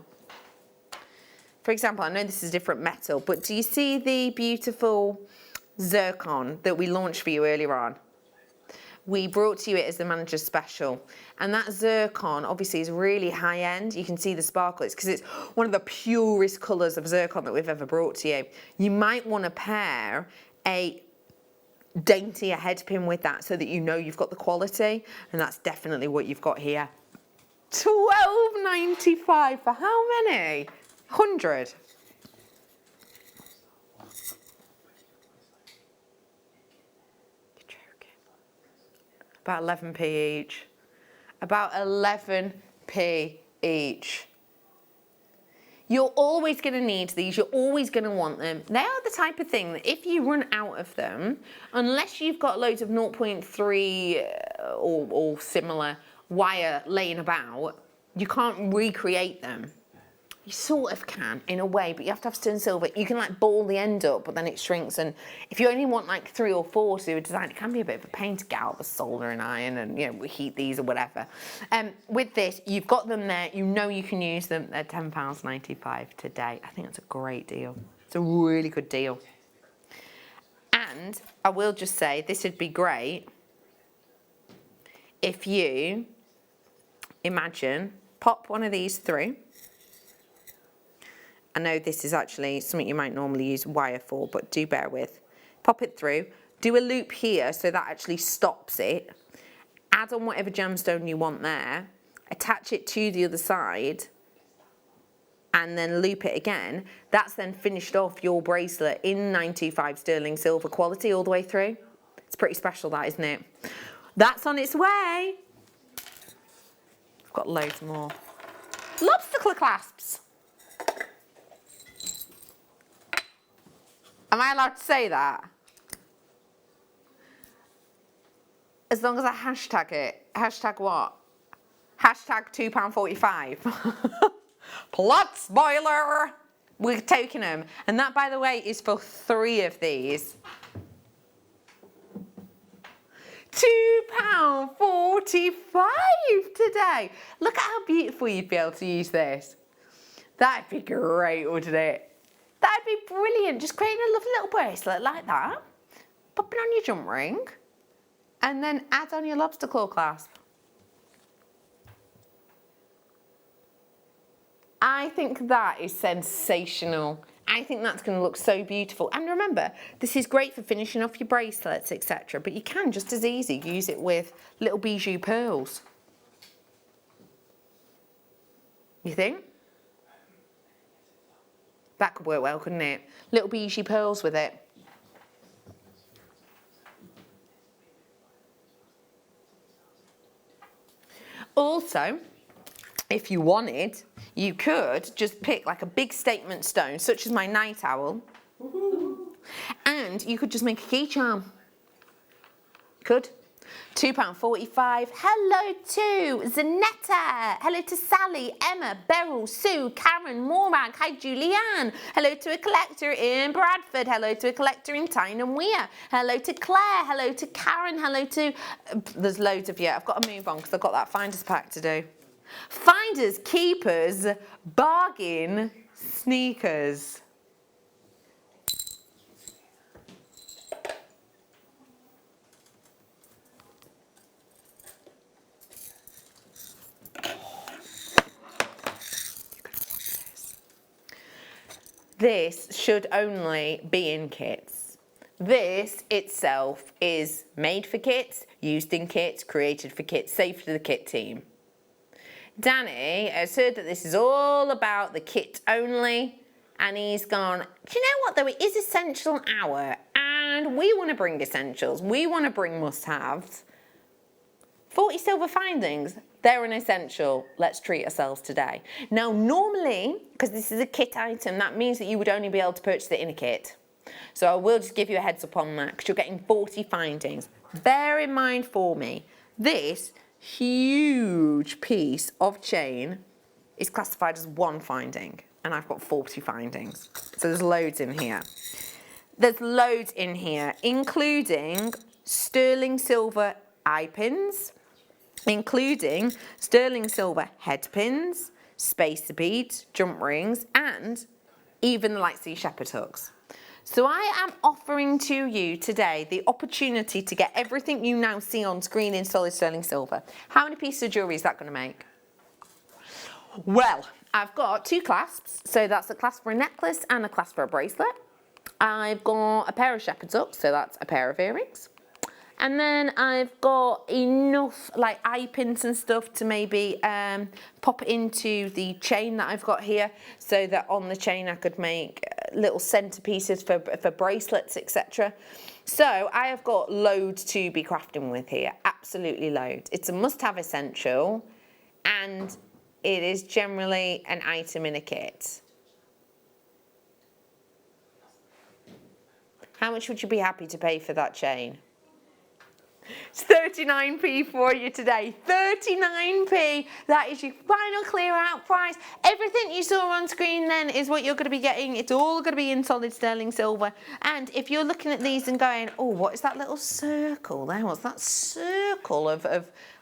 For example, I know this is different metal, but do you see the beautiful zircon that we launched for you earlier on? We brought to you it as the manager's special, and that zircon obviously is really high end. You can see the sparkle. It's because it's one of the purest colours of zircon that we've ever brought to you. You might want to pair a daintier head pin with that so that you know you've got the quality, and that's definitely what you've got here. £12.95 for how many? 100. About 11p each. About 11p each. You're always going to need these. You're always going to want them. They are the type of thing that if you run out of them, unless you've got loads of 0.3 or similar wire laying about, you can't recreate them. You sort of can, in a way, but you have to have sterling silver. You can like ball the end up, but then it shrinks. And if you only want like 3 or 4 to do a design, it can be a bit of a pain to get out the solder and iron and, you know, heat these or whatever. With this, you've got them there. You know you can use them. They're £10.95 today. I think that's a great deal. It's a really good deal. And I will just say, this would be great if you imagine, pop one of these through. I know this is actually something you might normally use wire for, but do bear with. Pop it through, do a loop here so that actually stops it. Add on whatever gemstone you want there, attach it to the other side, and then loop it again. That's then finished off your bracelet in 925 sterling silver quality all the way through. It's pretty special, that, isn't it? That's on its way. I've got loads more. Lobster clasps. Am I allowed to say that? As long as I hashtag it. Hashtag what? Hashtag £2.45. Plot spoiler! We're taking them. And that, by the way, is for 3 of these. £2.45 today. Look at how beautiful you'd be able to use this. That'd be great, wouldn't it? That'd be brilliant. Just creating a lovely little bracelet like that. Pop it on your jump ring. And then add on your lobster claw clasp. I think that is sensational. I think that's going to look so beautiful. And remember, this is great for finishing off your bracelets, etc. But you can just as easy use it with little bijou pearls. You think? That could work well, couldn't it? Little bijou pearls with it. Also, if you wanted, you could just pick like a big statement stone, such as my night owl, and you could just make a key charm. Could. £2.45. Hello to Zenetta. Hello to Sally, Emma, Beryl, Sue, Karen, Morag. Hi, Julianne. Hello to a collector in Bradford. Hello to a collector in Tyne and Weir. Hello to Claire. Hello to Karen. Hello to... there's loads of you. I've got to move on because I've got that Finders pack to do. Finders, keepers, bargain, sneakers. This should only be in kits. This itself is made for kits, used in kits, created for kits, safe for the kit team. Danny has heard that this is all about the kit only, and he's gone, do you know what though, it is Essential Hour, and we want to bring essentials, we want to bring must-haves. 40 silver findings, they're an essential. Let's treat ourselves today. Now, normally, because this is a kit item, that means that you would only be able to purchase it in a kit. So I will just give you a heads up on that, because you're getting 40 findings. Bear in mind for me, this huge piece of chain is classified as 1 finding, and I've got 40 findings. So there's loads in here. There's loads in here, including sterling silver eye pins, including sterling silver head pins, spacer beads, jump rings, and even the Lightsea shepherd hooks. So I am offering to you today the opportunity to get everything you now see on screen in solid sterling silver. How many pieces of jewellery is that going to make? Well, I've got 2 clasps, so that's a clasp for a necklace and a clasp for a bracelet. I've got a pair of shepherd's hooks, so that's a pair of earrings. And then I've got enough like eye pins and stuff to maybe pop into the chain that I've got here, so that on the chain I could make little centerpieces for bracelets, etc. So I have got loads to be crafting with here, absolutely loads. It's a must-have essential, and it is generally an item in a kit. How much would you be happy to pay for that chain? It's 39p for you today. 39p. That is your final clear out price. Everything you saw on screen then is what you're going to be getting. It's all going to be in solid sterling silver. And if you're looking at these and going, oh, what is that little circle there? What's that circle of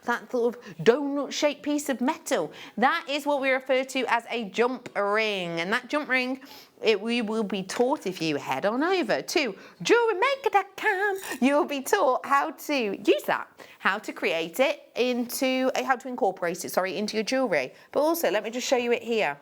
that sort of donut-shaped piece of metal? That is what we refer to as a jump ring. And that jump ring, we will be taught if you head on over to JewelleryMaker.com. You'll be taught how to use that, how to create it into, how to incorporate it, sorry, into your jewellery. But also, let me just show you it here.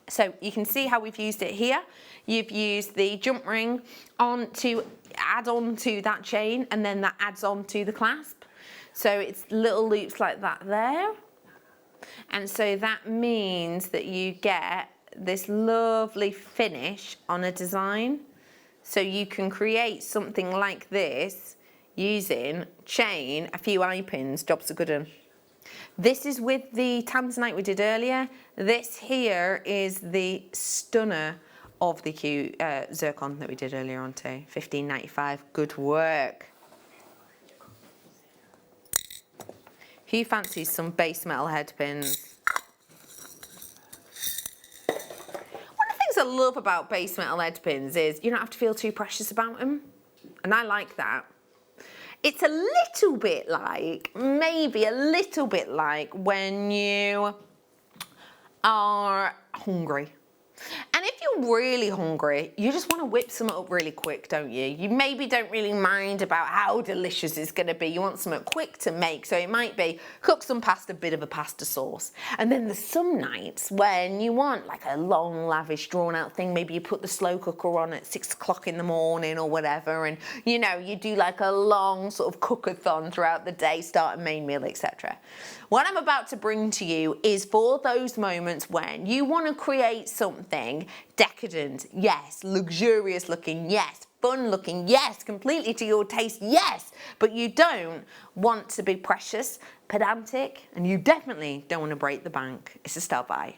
So you can see how we've used it here. You've used the jump ring to add on to that chain, and then that adds on to the clasp. So it's little loops like that there. And so that means that you get this lovely finish on a design. So you can create something like this using chain, a few eye pins, jobs are good one. This is with the tanzanite we did earlier. This here is the stunner of the zircon that we did earlier on too. $15.95, good work. Who fancies some base metal head pins? One of the things I love about base metal head pins is you don't have to feel too precious about them. And I like that. It's a little bit like, maybe a little bit like when you are hungry. And if you're really hungry, you just want to whip some up really quick, don't you? You maybe don't really mind about how delicious it's going to be. You want something quick to make. So it might be cook some pasta, bit of a pasta sauce. And then there's some nights when you want like a long, lavish, drawn out thing. Maybe you put the slow cooker on at 6 o'clock in the morning or whatever. And, you know, you do like a long sort of cookathon throughout the day, start a main meal, etc. What I'm about to bring to you is for those moments when you want to create something decadent, yes, luxurious looking, yes, fun looking, yes, completely to your taste, yes, but you don't want to be precious, pedantic, and you definitely don't want to break the bank. It's a style buy.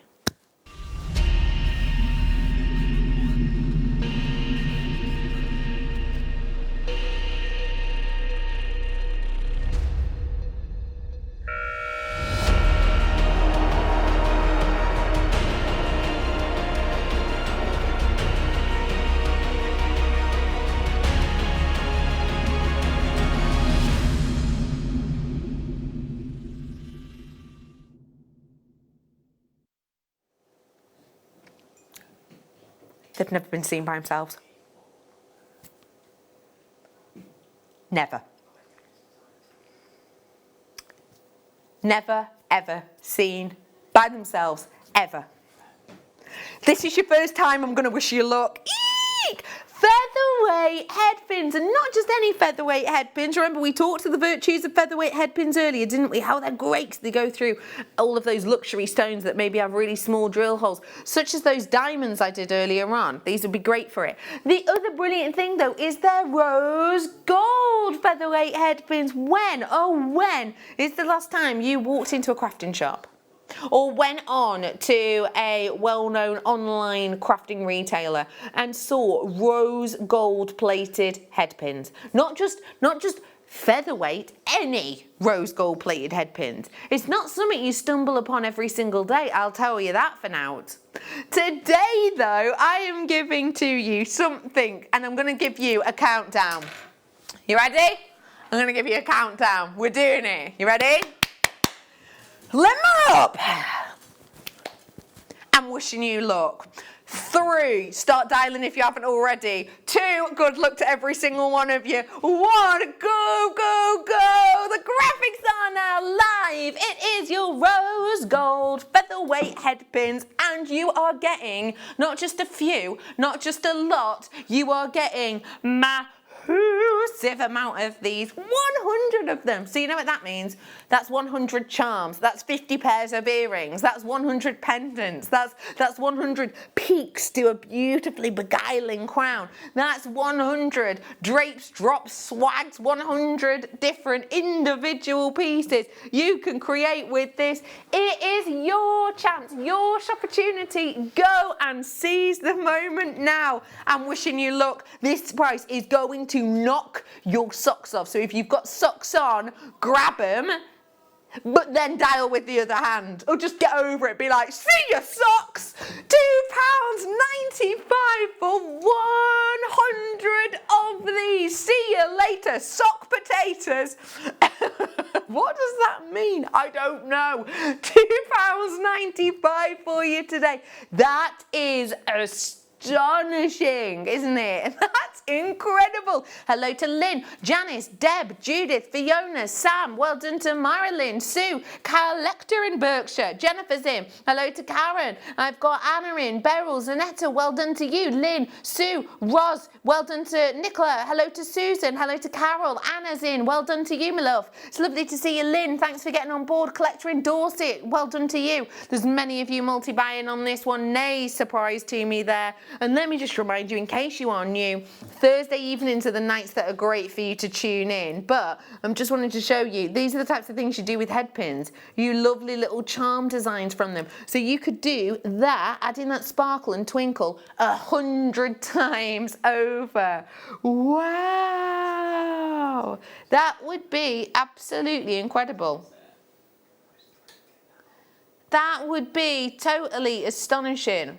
They've never been seen by themselves. Never. Never, ever seen by themselves, ever. This is your first time, I'm going to wish you luck. Eek! Featherweight head pins, and not just any featherweight head pins. Remember, we talked to the virtues of featherweight head pins earlier, didn't we? How they're great because they go through all of those luxury stones that maybe have really small drill holes, such as those diamonds I did earlier on. These would be great for it. The other brilliant thing, though, is their rose gold featherweight head pins. When, oh when, is the last time you walked into a crafting shop? Or went on to a well-known online crafting retailer and saw rose gold plated head pins. Not just featherweight, any rose gold plated head pins. It's not something you stumble upon every single day, I'll tell you that for now. Today though, I am giving to you something, and I'm going to give you a countdown. You ready? I'm going to give you a countdown. We're doing it. You ready? Limber up. I'm wishing you luck. 3, start dialing if you haven't already. 2, good luck to every single one of you. 1, go, go, go. The graphics are now live. It is your rose gold featherweight head pins, and you are getting not just a few, not just a lot, you are getting massive amount of these, 100 of them. So you know what that means? That's 100 charms, that's 50 pairs of earrings, that's 100 pendants, that's 100 peaks to a beautifully beguiling crown, that's 100 drapes, drops, swags, 100 different individual pieces you can create with this. It is your chance, your opportunity. Go and seize the moment now. I'm wishing you luck. This price is going to knock your socks off. So if you've got socks on, grab them, but then dial with the other hand. Or just get over it, be like, see your socks! £2.95 for 100 of these. See you later, sock potatoes. What does that mean? I don't know. £2.95 for you today. That is astonishing, isn't it? That's incredible. Hello to Lynn, Janice, Deb, Judith, Fiona, Sam. Well done to Marilyn, Sue, Carl Lecter in Berkshire. Jennifer's in. Hello to Karen. I've got Anna in. Beryl, Zanetta, well done to you. Lynn, Sue, Roz, well done to Nicola. Hello to Susan. Hello to Carol. Anna's in. Well done to you, my love. It's lovely to see you, Lynn. Thanks for getting on board. Collector in Dorset. Well done to you. There's many of you multi-buying on this one. Nay, surprise to me there. And let me just remind you, in case you are new, Thursday evenings are the nights that are great for you to tune in. But I'm just wanting to show you, these are the types of things you do with head pins. You lovely little charm designs from them. So you could do that, adding that sparkle and twinkle 100 times over. Wow! That would be absolutely incredible. That would be totally astonishing.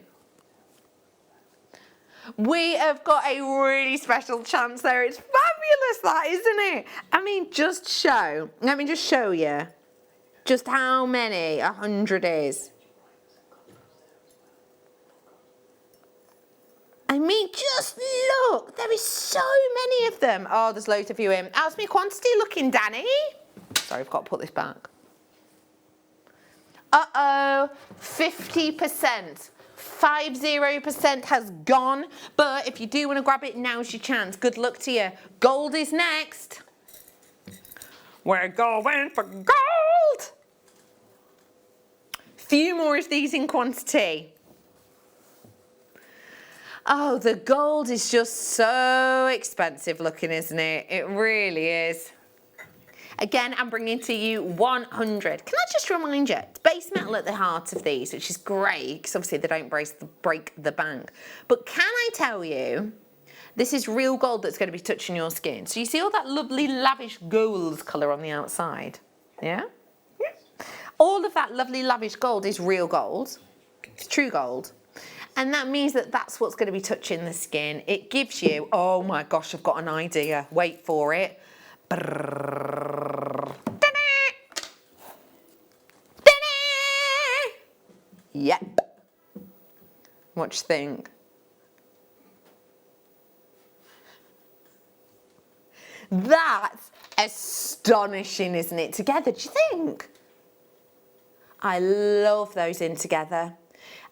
We have got a really special chance there. It's fabulous, that, isn't it? I mean, let me just show you just how many 100 is. I mean, just look, there is so many of them. Oh, there's loads of you in. How's me quantity looking, Danny? Sorry, I've got to put this back. Uh-oh, 50%. 50% has gone, but if you do want to grab it, now's your chance. Good luck to you. Gold is next. We're going for gold. Few more of these in quantity. Oh, the gold is just so expensive looking, isn't it? It really is. Again, I'm bringing to you 100. Can I just remind you, it's base metal at the heart of these, which is great, because obviously they don't break the bank. But can I tell you, this is real gold that's going to be touching your skin. So you see all that lovely, lavish gold colour on the outside? Yeah? Yeah. All of that lovely, lavish gold is real gold. It's true gold. And that means that that's what's going to be touching the skin. It gives you, oh my gosh, I've got an idea. Wait for it. Yep. What do you think? That's astonishing, isn't it? Together, do you think? I love those in together.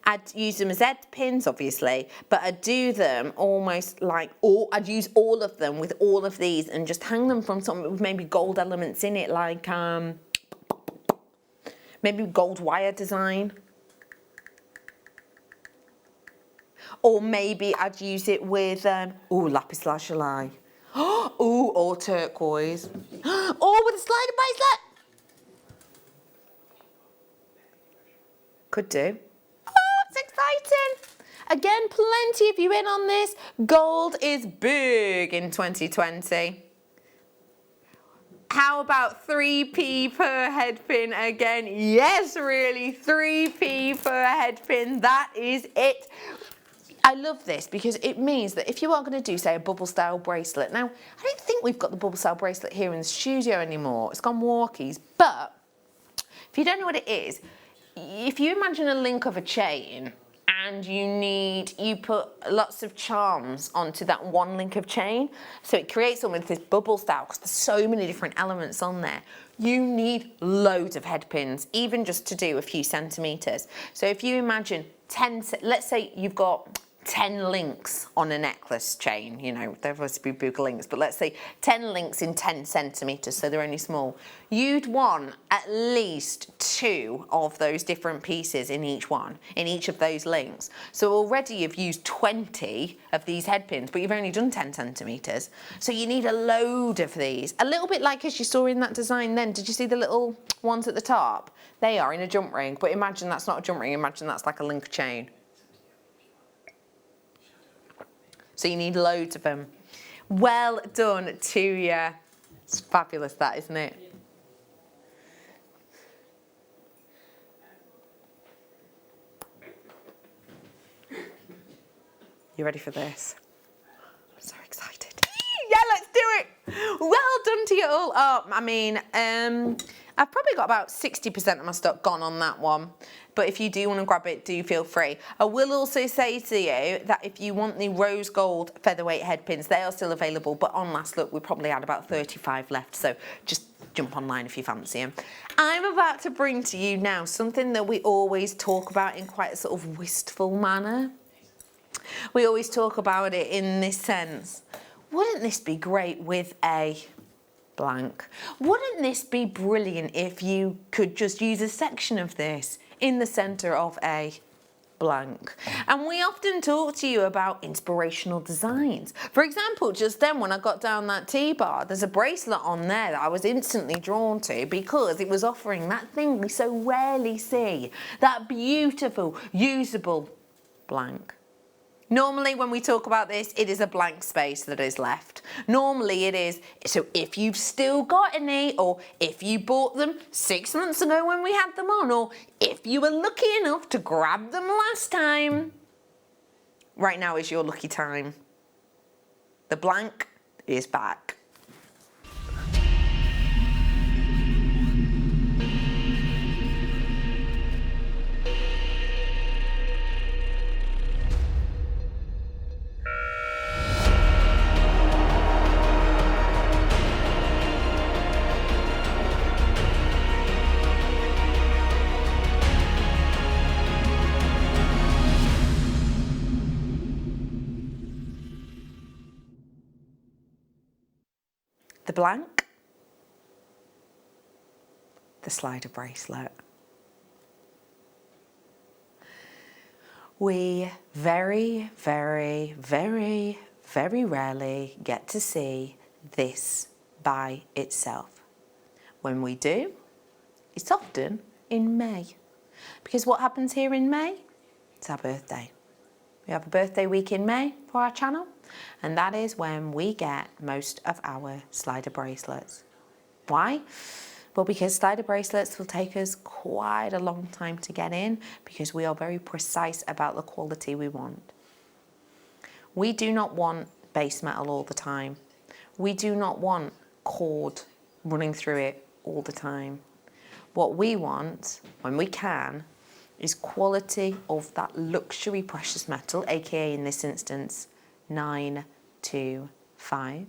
I'd use them as head pins, obviously, but I'd do them almost like, I'd use all of them with all of these and just hang them from something with maybe gold elements in it, like maybe gold wire design. Or maybe I'd use it with, lapis lazuli. Or turquoise. Or with a slider bracelet. Could do. It's exciting. Again, plenty of you in on this. Gold is big in 2020. How about 3p per head pin again? Yes, really, 3p per head pin. That is it. I love this because it means that if you are going to do, say, a bubble style bracelet. Now, I don't think we've got the bubble style bracelet here in the studio anymore. It's gone walkies. But if you don't know what it is, if you imagine a link of a chain and you put lots of charms onto that one link of chain, so it creates almost this bubble style because there's so many different elements on there. You need loads of head pins, even just to do a few centimetres. So if you imagine 10, let's say you've got 10 links on a necklace chain, you know, there must be big links, but let's say 10 links in 10 centimetres, so they're only small. You'd want at least 2 of those different pieces in each one, in each of those links. So already you've used 20 of these head pins, but you've only done 10 centimetres. So you need a load of these. A little bit like as you saw in that design then, did you see the little ones at the top? They are in a jump ring, but imagine that's not a jump ring, imagine that's like a link chain. So you need loads of them. Well done to you. It's fabulous, that, isn't it? You ready for this? I'm so excited. Yeah, let's do it. Well done to you all. Oh, I mean, I've probably got about 60% of my stock gone on that one. But if you do want to grab it, do feel free. I will also say to you that if you want the rose gold featherweight head pins, they are still available. But on last look, we probably had about 35 left. So just jump online if you fancy them. I'm about to bring to you now something that we always talk about in quite a sort of wistful manner. We always talk about it in this sense. Wouldn't this be great with a blank? Wouldn't this be brilliant if you could just use a section of this in the centre of a blank? And we often talk to you about inspirational designs. For example, just then when I got down that T-bar, there's a bracelet on there that I was instantly drawn to because it was offering that thing we so rarely see, that beautiful, usable blank. Normally when we talk about this, it is a blank space that is left. Normally it is, so if you've still got any, or if you bought them 6 months ago when we had them on, or if you were lucky enough to grab them last time, right now is your lucky time. The blank is back. The blank, the slider bracelet. We very, very, very, very rarely get to see this by itself. When we do, it's often in May. Because what happens here in May? It's our birthday. We have a birthday week in May for our channel, and that is when we get most of our slider bracelets. Why? Well, because slider bracelets will take us quite a long time to get in because we are very precise about the quality we want. We do not want base metal all the time. We do not want cord running through it all the time. What we want, when we can, is quality of that luxury precious metal, aka in this instance 925.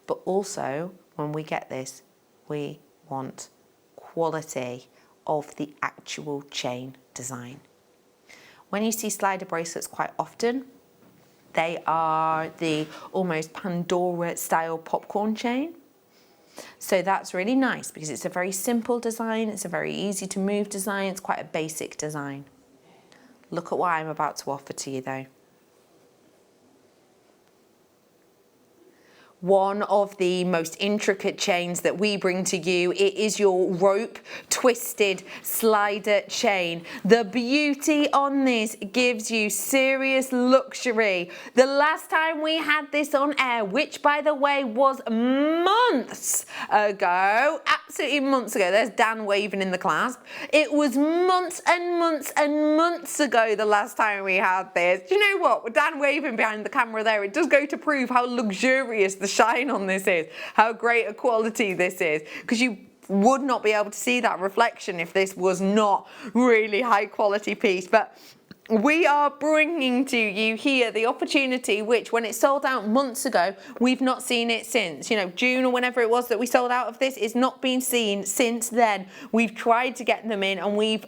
But also, when we get this, we want quality of the actual chain design. When you see slider bracelets quite often, they are the almost Pandora style popcorn chain. So that's really nice because it's a very simple design, it's a very easy to move design, it's quite a basic design. Look at what I'm about to offer to you though. One of the most intricate chains that we bring to you, it is your rope twisted slider chain. The beauty on this gives you serious luxury. The last time we had this on air, which by the way was months ago, absolutely months ago, there's Dan waving in the clasp. It was months and months and months ago the last time we had this. Do you know what? With Dan waving behind the camera there, it does go to prove how luxurious the shine on this is, how great a quality this is, because you would not be able to see that reflection if this was not really high quality piece. But we are bringing to you here the opportunity which, when it sold out months ago, we've not seen it since. You know, June or whenever it was that we sold out of this, it's not been seen since then. We've tried to get them in and we've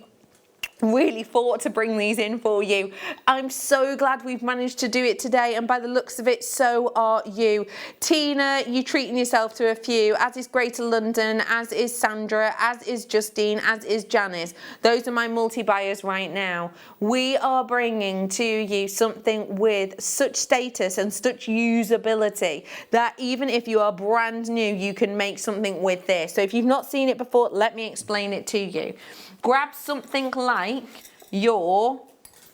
really fought to bring these in for you. I'm so glad we've managed to do it today, and by the looks of it, so are you. Tina, you treating yourself to a few, as is Greater London, as is Sandra, as is Justine, as is Janice. Those are my multi-buyers right now. We are bringing to you something with such status and such usability that even if you are brand new, you can make something with this. So if you've not seen it before, let me explain it to you. Grab something like your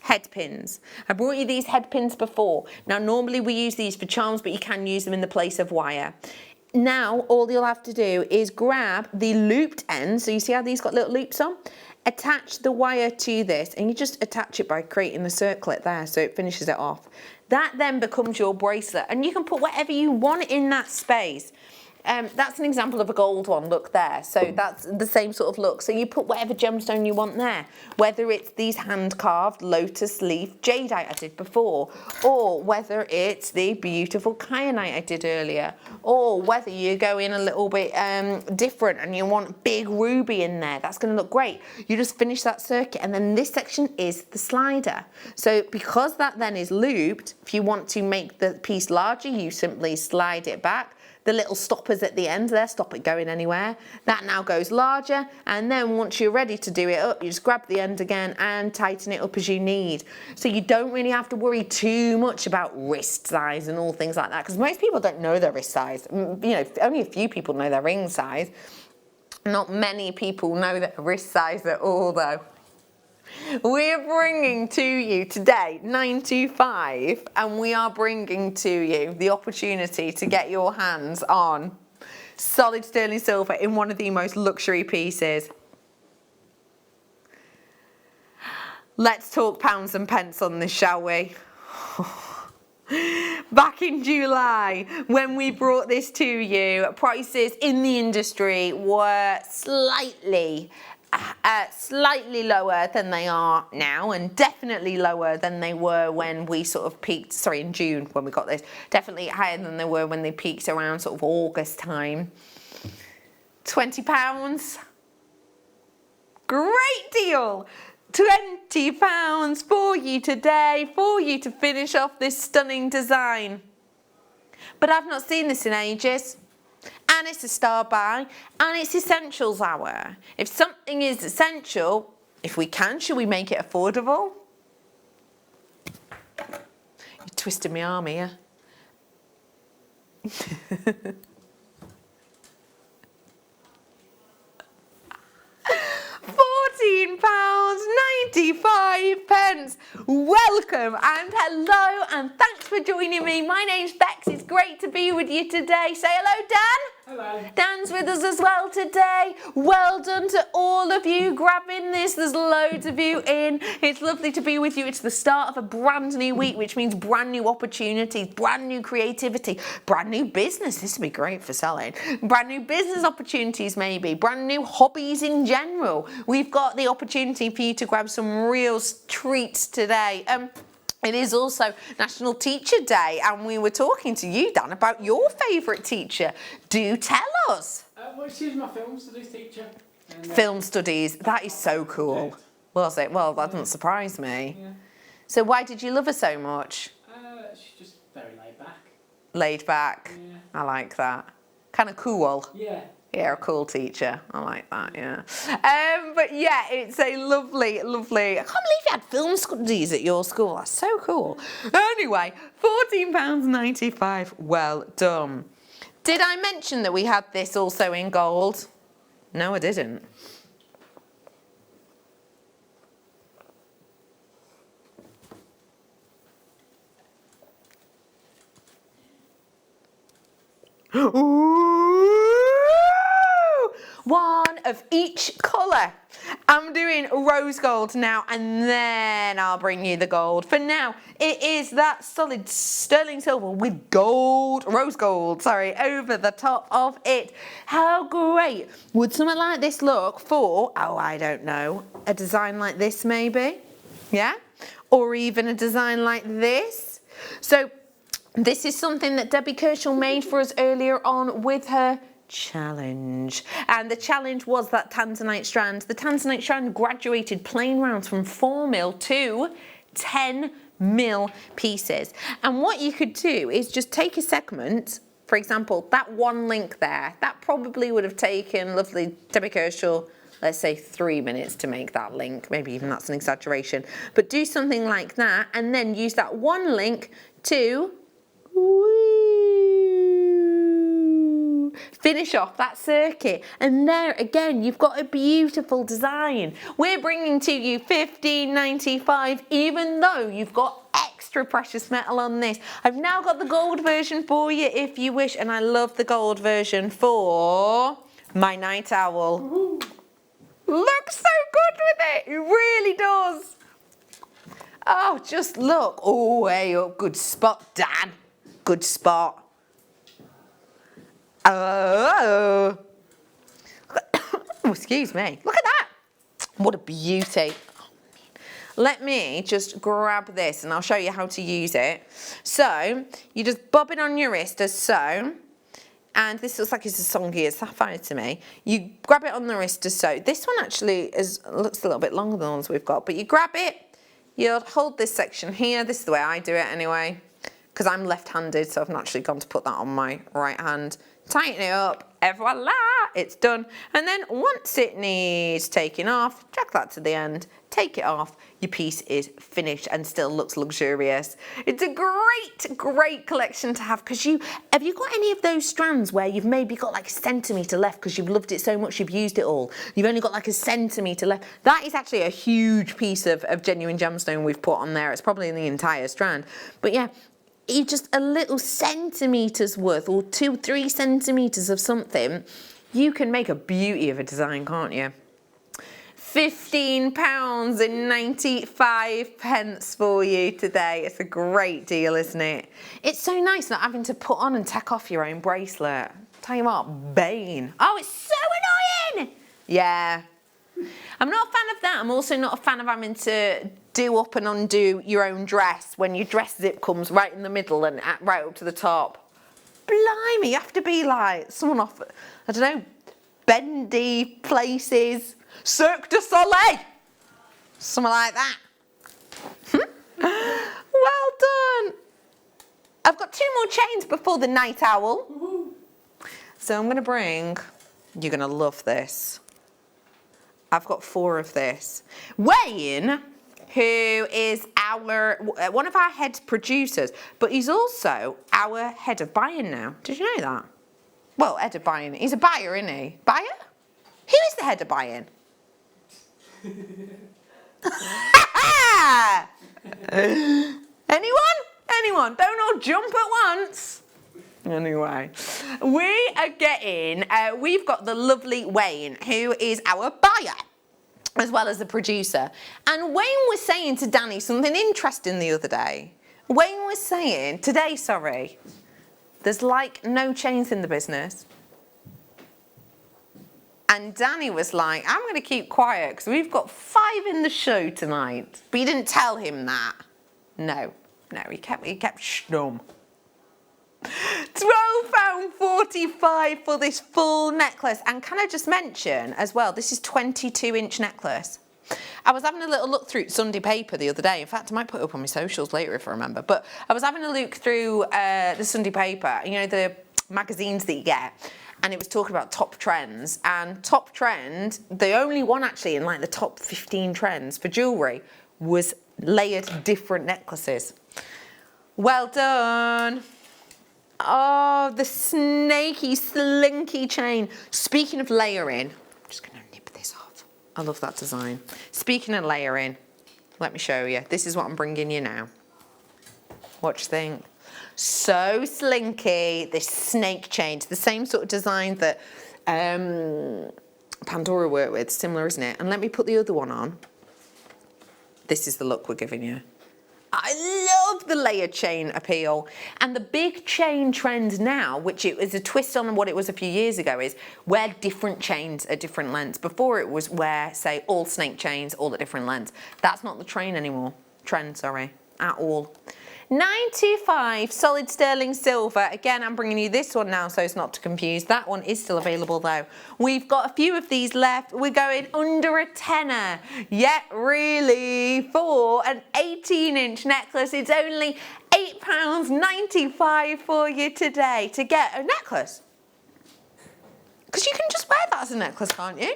head pins. I brought you these head pins before. Now normally we use these for charms, but you can use them in the place of wire. Now all you'll have to do is grab the looped end, so you see how these got little loops on? Attach the wire to this, and you just attach it by creating the circlet there so it finishes it off. That then becomes your bracelet, and you can put whatever you want in that space. That's an example of a gold one, look there. So that's the same sort of look. So you put whatever gemstone you want there, whether it's these hand-carved lotus leaf jadeite I did before, or whether it's the beautiful kyanite I did earlier, or whether you go in a little bit different and you want big ruby in there, that's going to look great. You just finish that circuit, and then this section is the slider. So because that then is looped, if you want to make the piece larger, you simply slide it back. The little stoppers at the end there stop it going anywhere. That now goes larger, and then once you're ready to do it up, you just grab the end again and tighten it up as you need. So you don't really have to worry too much about wrist size and all things like that, because most people don't know their wrist size. You know, only a few people know their ring size. Not many people know their wrist size at all though. We're bringing to you today 925, and we are bringing to you the opportunity to get your hands on solid sterling silver in one of the most luxury pieces. Let's talk pounds and pence on this, shall we? Back in July, when we brought this to you, prices in the industry were slightly lower than they are now, and definitely lower than they were when we sort of peaked, sorry, in June when we got this, definitely higher than they were when they peaked around sort of August time. £20, great deal. £20 for you today, for you to finish off this stunning design. But I've not seen this in ages. And it's a star buy, and it's essentials hour. If something is essential, if we can, should we make it affordable? You're twisting my arm here. £14.95. Welcome and hello, and thanks for joining me. My name's Bex. It's great to be with you today. Say hello, Dan. Hello. Dan's with us as well today. Well done to all of you grabbing this. There's loads of you in. It's lovely to be with you. It's the start of a brand new week, which means brand new opportunities, brand new creativity, brand new business. This would be great for selling. Brand new business opportunities maybe, brand new hobbies in general. We've got the opportunity for you to grab some real treats today. It is also National Teacher Day, and we were talking to you, Dan, about your favourite teacher. Do tell us. Well, she's my film studies teacher. And, film studies, that is so cool. Was it? Well, that doesn't surprise me. Yeah. So why did you love her so much? She's just very laid back. Laid back. Yeah. I like that. Kind of cool. Yeah. Yeah, a cool teacher. I like that, yeah. But yeah, it's a lovely, lovely... I can't believe you had film studies at your school. That's so cool. Anyway, £14.95. Well done. Did I mention that we had this also in gold? No, I didn't. Ooh! One of each colour. I'm doing rose gold now, and then I'll bring you the gold. For now, it is that solid sterling silver with gold, rose gold, sorry, over the top of it. How great would something like this look for, oh, I don't know, a design like this maybe? Yeah? Or even a design like this. So this is something that Debbie Kershaw made for us earlier on with her challenge, and the challenge was that tanzanite strand. The tanzanite strand graduated plain rounds from 4mm to 10mm pieces, and what you could do is just take a segment. For example, that one link there, that probably would have taken lovely Debbie Kershaw, let's say 3 minutes to make that link. Maybe even that's an exaggeration, but do something like that, and then use that one link to finish off that circuit. And there again, you've got a beautiful design. We're bringing to you $15.95, even though you've got extra precious metal on this. I've now got the gold version for you if you wish, and I love the gold version for my night owl. Ooh. Looks so good with it, it really does. Oh, just look. Oh, hey, oh, good spot, Dan. Good spot. Oh, excuse me. Look at that. What a beauty. Let me just grab this and I'll show you how to use it. So, you just bob it on your wrist as so. And this looks like it's a songy as sapphire to me. You grab it on the wrist as so. This one actually looks a little bit longer than the ones we've got. But you grab it, you'll hold this section here. This is the way I do it anyway. Because I'm left-handed, so I've naturally gone to put that on my right hand. Tighten it up, et voila, it's done. And then once it needs taking off, drag that to the end, take it off, your piece is finished and still looks luxurious. It's a great, great collection to have because have you got any of those strands where you've maybe got like a centimetre left because you've loved it so much you've used it all? You've only got like a centimetre left. That is actually a huge piece of genuine gemstone we've put on there. It's probably in the entire strand. But yeah, just a little centimetres worth or 2-3 centimetres of something, you can make a beauty of a design, can't you? £15.95 for you today. It's a great deal, isn't it? It's so nice not having to put on and take off your own bracelet. Tell you what, bane. Oh, it's so annoying! Yeah. I'm not a fan of that. I'm also not a fan of having to do up and undo your own dress when your dress zip comes right in the middle and right up to the top. Blimey, you have to be like someone off, I don't know, bendy places, Cirque du Soleil, something like that. Well done. I've got 2 more chains before the night owl. So I'm going to bring, you're going to love this. I've got 4 of this. Wayne, who is one of our head producers, but he's also our head of buying now. Did you know that? Well, head of buying. He's a buyer, isn't he? Buyer? Who is the head of buying? Anyone? Anyone? Don't all jump at once. Anyway, we are getting, we've got the lovely Wayne, who is our buyer, as well as the producer. And Wayne was saying to Danny something interesting the other day. Wayne was saying, today, sorry, there's like no chains in the business. And Danny was like, I'm going to keep quiet because we've got 5 in the show tonight. But you didn't tell him that. No, he kept stum. £12.45 for this full necklace. And can I just mention as well, this is 22-inch necklace. I was having a little look through Sunday paper the other day. In fact, I might put it up on my socials later if I remember. But I was having a look through the Sunday paper, you know, the magazines that you get. And it was talking about top trends. And top trend, the only one actually in like the top 15 trends for jewellery was layered different necklaces. Well done. Oh, the snaky, slinky chain. Speaking of layering, I'm just going to nip this off. I love that design. Speaking of layering, let me show you. This is what I'm bringing you now. What do you think? So slinky, this snake chain. It's the same sort of design that Pandora worked with. Similar, isn't it? And let me put the other one on. This is the look we're giving you. I love the layered chain appeal. And the big chain trend now, which it is a twist on what it was a few years ago, is wear different chains at different lengths. Before it was wear, say, all snake chains, all at different lengths. That's not the trend anymore. Trend, sorry, at all. 925 solid sterling silver. Again, I'm bringing you this one now so it's not to confuse. That one is still available though. We've got a few of these left. We're going under a tenner. Yet really, for an 18-inch necklace, it's only £8.95 for you today to get a necklace. Because you can just wear that as a necklace, can't you?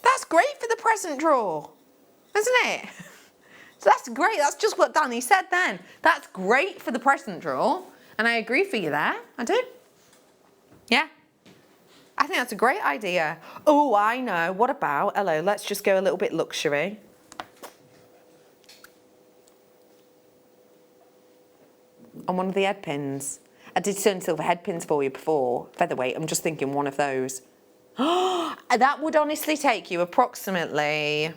That's great for the present drawer, isn't it? So that's great. That's just what Danny said then. That's great for the present drawer. And I agree for you there. I do. Yeah. I think that's a great idea. Oh, I know. What about, hello, let's just go a little bit luxury. On one of the head pins. I did stone silver head pins for you before, featherweight. I'm just thinking one of those. That would honestly take you approximately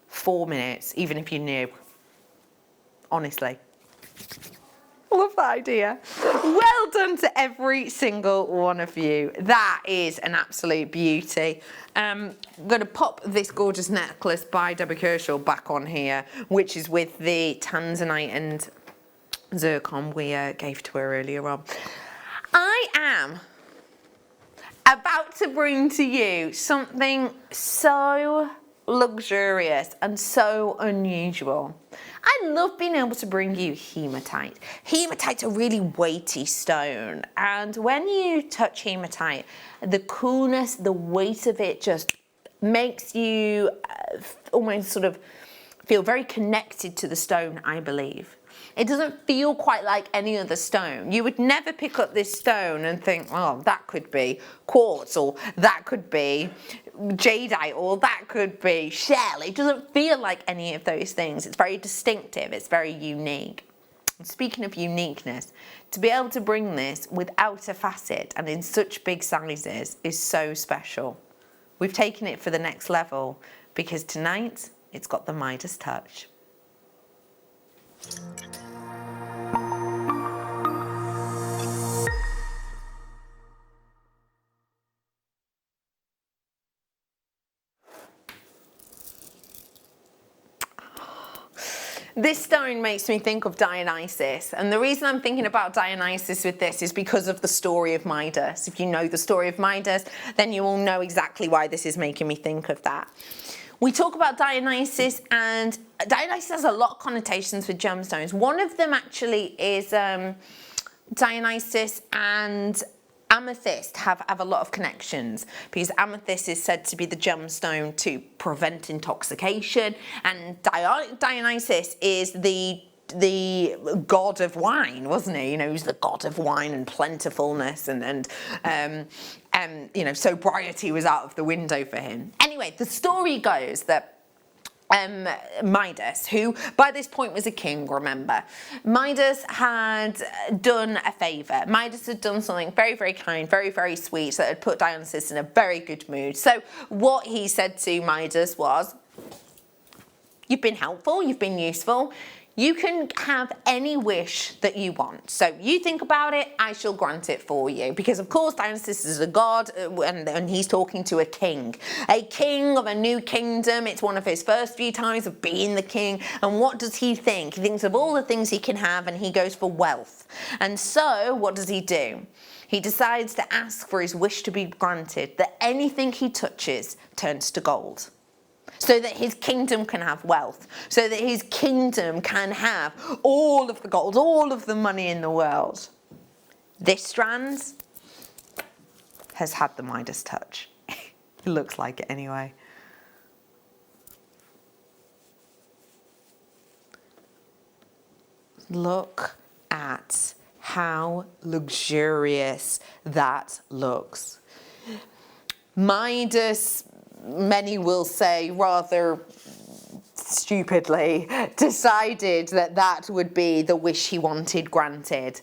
4 minutes, even if you knew. Honestly. Love that idea. Well done to every single one of you. That is an absolute beauty. I'm going to pop this gorgeous necklace by Debbie Kershaw back on here, which is with the tanzanite and zircon we gave to her earlier on. I am about to bring to you something so luxurious and so unusual. I love being able to bring you hematite. Hematite's a really weighty stone, and when you touch hematite, the coolness, the weight of it just makes you almost sort of feel very connected to the stone, I believe. It doesn't feel quite like any other stone. You would never pick up this stone and think, oh, that could be quartz, or that could be jadeite, or that could be shell. It doesn't feel like any of those things. It's very distinctive. It's very unique. And speaking of uniqueness, to be able to bring this without a facet and in such big sizes is so special. We've taken it for the next level because tonight it's got the Midas touch. This stone makes me think of Dionysus, and the reason I'm thinking about Dionysus with this is because of the story of Midas. If you know the story of Midas, then you will know exactly why this is making me think of that. We talk about Dionysus, and Dionysus has a lot of connotations with gemstones. One of them actually is Dionysus and amethyst have a lot of connections, because amethyst is said to be the gemstone to prevent intoxication, and Dionysus is the god of wine, wasn't he? You know, he's the god of wine and plentifulness, and you know, sobriety was out of the window for him. Anyway, the story goes that Midas, who by this point was a king, remember, Midas had done a favour. Midas had done something very, very kind, very, very sweet, that had put Dionysus in a very good mood. So what he said to Midas was, you've been helpful, you've been useful, you can have any wish that you want. So you think about it, I shall grant it for you. Because of course Dionysus is a god, and he's talking to a king of a new kingdom. It's one of his first few times of being the king. And what does he think? He thinks of all the things he can have, and he goes for wealth. And so what does he do? He decides to ask for his wish to be granted, that anything he touches turns to gold, so that his kingdom can have wealth, so that his kingdom can have all of the gold, all of the money in the world. This strand has had the Midas touch. It looks like it anyway. Look at how luxurious that looks. Midas, many will say rather stupidly, decided that that would be the wish he wanted granted.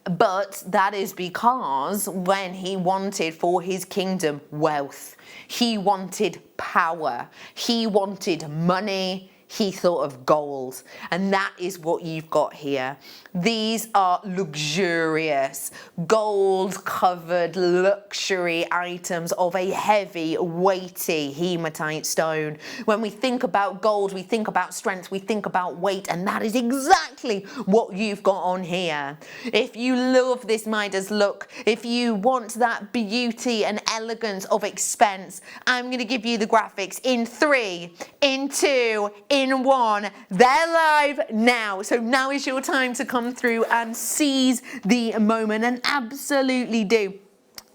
But that is because when he wanted for his kingdom wealth, he wanted power, he wanted money, he thought of gold. And that is what you've got here. These are luxurious, gold-covered luxury items of a heavy, weighty hematite stone. When we think about gold, we think about strength, we think about weight, and that is exactly what you've got on here. If you love this Midas look, if you want that beauty and elegance of expense, I'm going to give you the graphics in 3, in 2, in 1. They're live now. So now is your time to come through and seize the moment, and absolutely do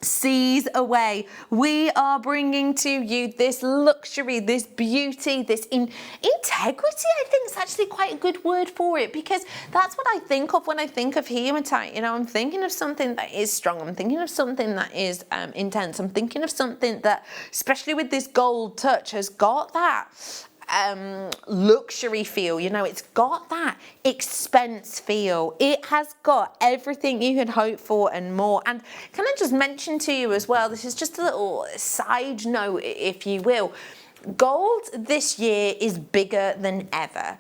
seas away. We are bringing to you this luxury, this beauty, this integrity. I think it's actually quite a good word for it, because that's what I think of when I think of hematite. You know, I'm thinking of something that is strong. I'm thinking of something that is intense. I'm thinking of something that, especially with this gold touch, has got that luxury feel. You know, it's got that expense feel. It has got everything you could hope for and more. And can I just mention to you as well, this is just a little side note, if you will, gold this year is bigger than ever.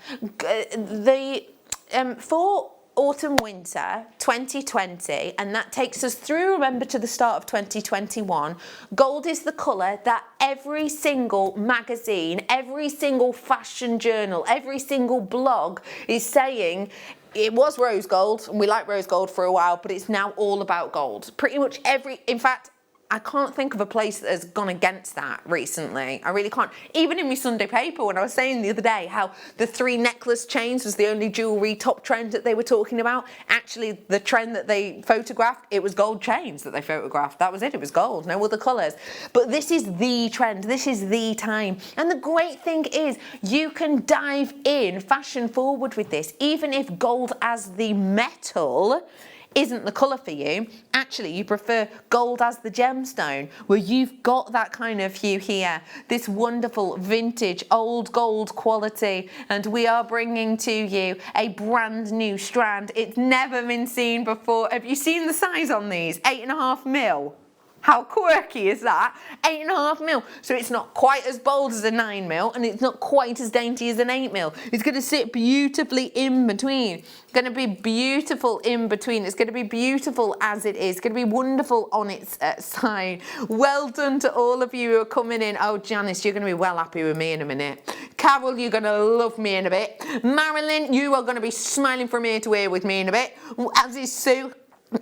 For autumn winter 2020, and that takes us through, remember, to the start of 2021, gold is the colour that every single magazine, every single fashion journal, every single blog is saying. It was rose gold, and we liked rose gold for a while, but it's now all about gold. Pretty much in fact, I can't think of a place that has gone against that recently. I really can't. Even in my Sunday paper, when I was saying the other day how the 3 necklace chains was the only jewellery top trend that they were talking about, actually the trend that they photographed, it was gold chains that they photographed. That was it, it was gold, no other colours. But this is the trend, this is the time. And the great thing is, you can dive in fashion forward with this, even if gold as the metal isn't the colour for you. Actually, you prefer gold as the gemstone, where you've got that kind of hue here, this wonderful vintage old gold quality, and we are bringing to you a brand new strand. It's never been seen before. Have you seen the size on these? 8.5 mil. How quirky is that? 8.5 mil. So it's not quite as bold as a 9 mil, and it's not quite as dainty as an 8 mil. It's going to sit beautifully in between. It's going to be beautiful in between. It's going to be beautiful as it is. It's going to be wonderful on its side. Well done to all of you who are coming in. Oh, Janice, you're going to be well happy with me in a minute. Carol, you're going to love me in a bit. Marilyn, you are going to be smiling from ear to ear with me in a bit. As is Sue.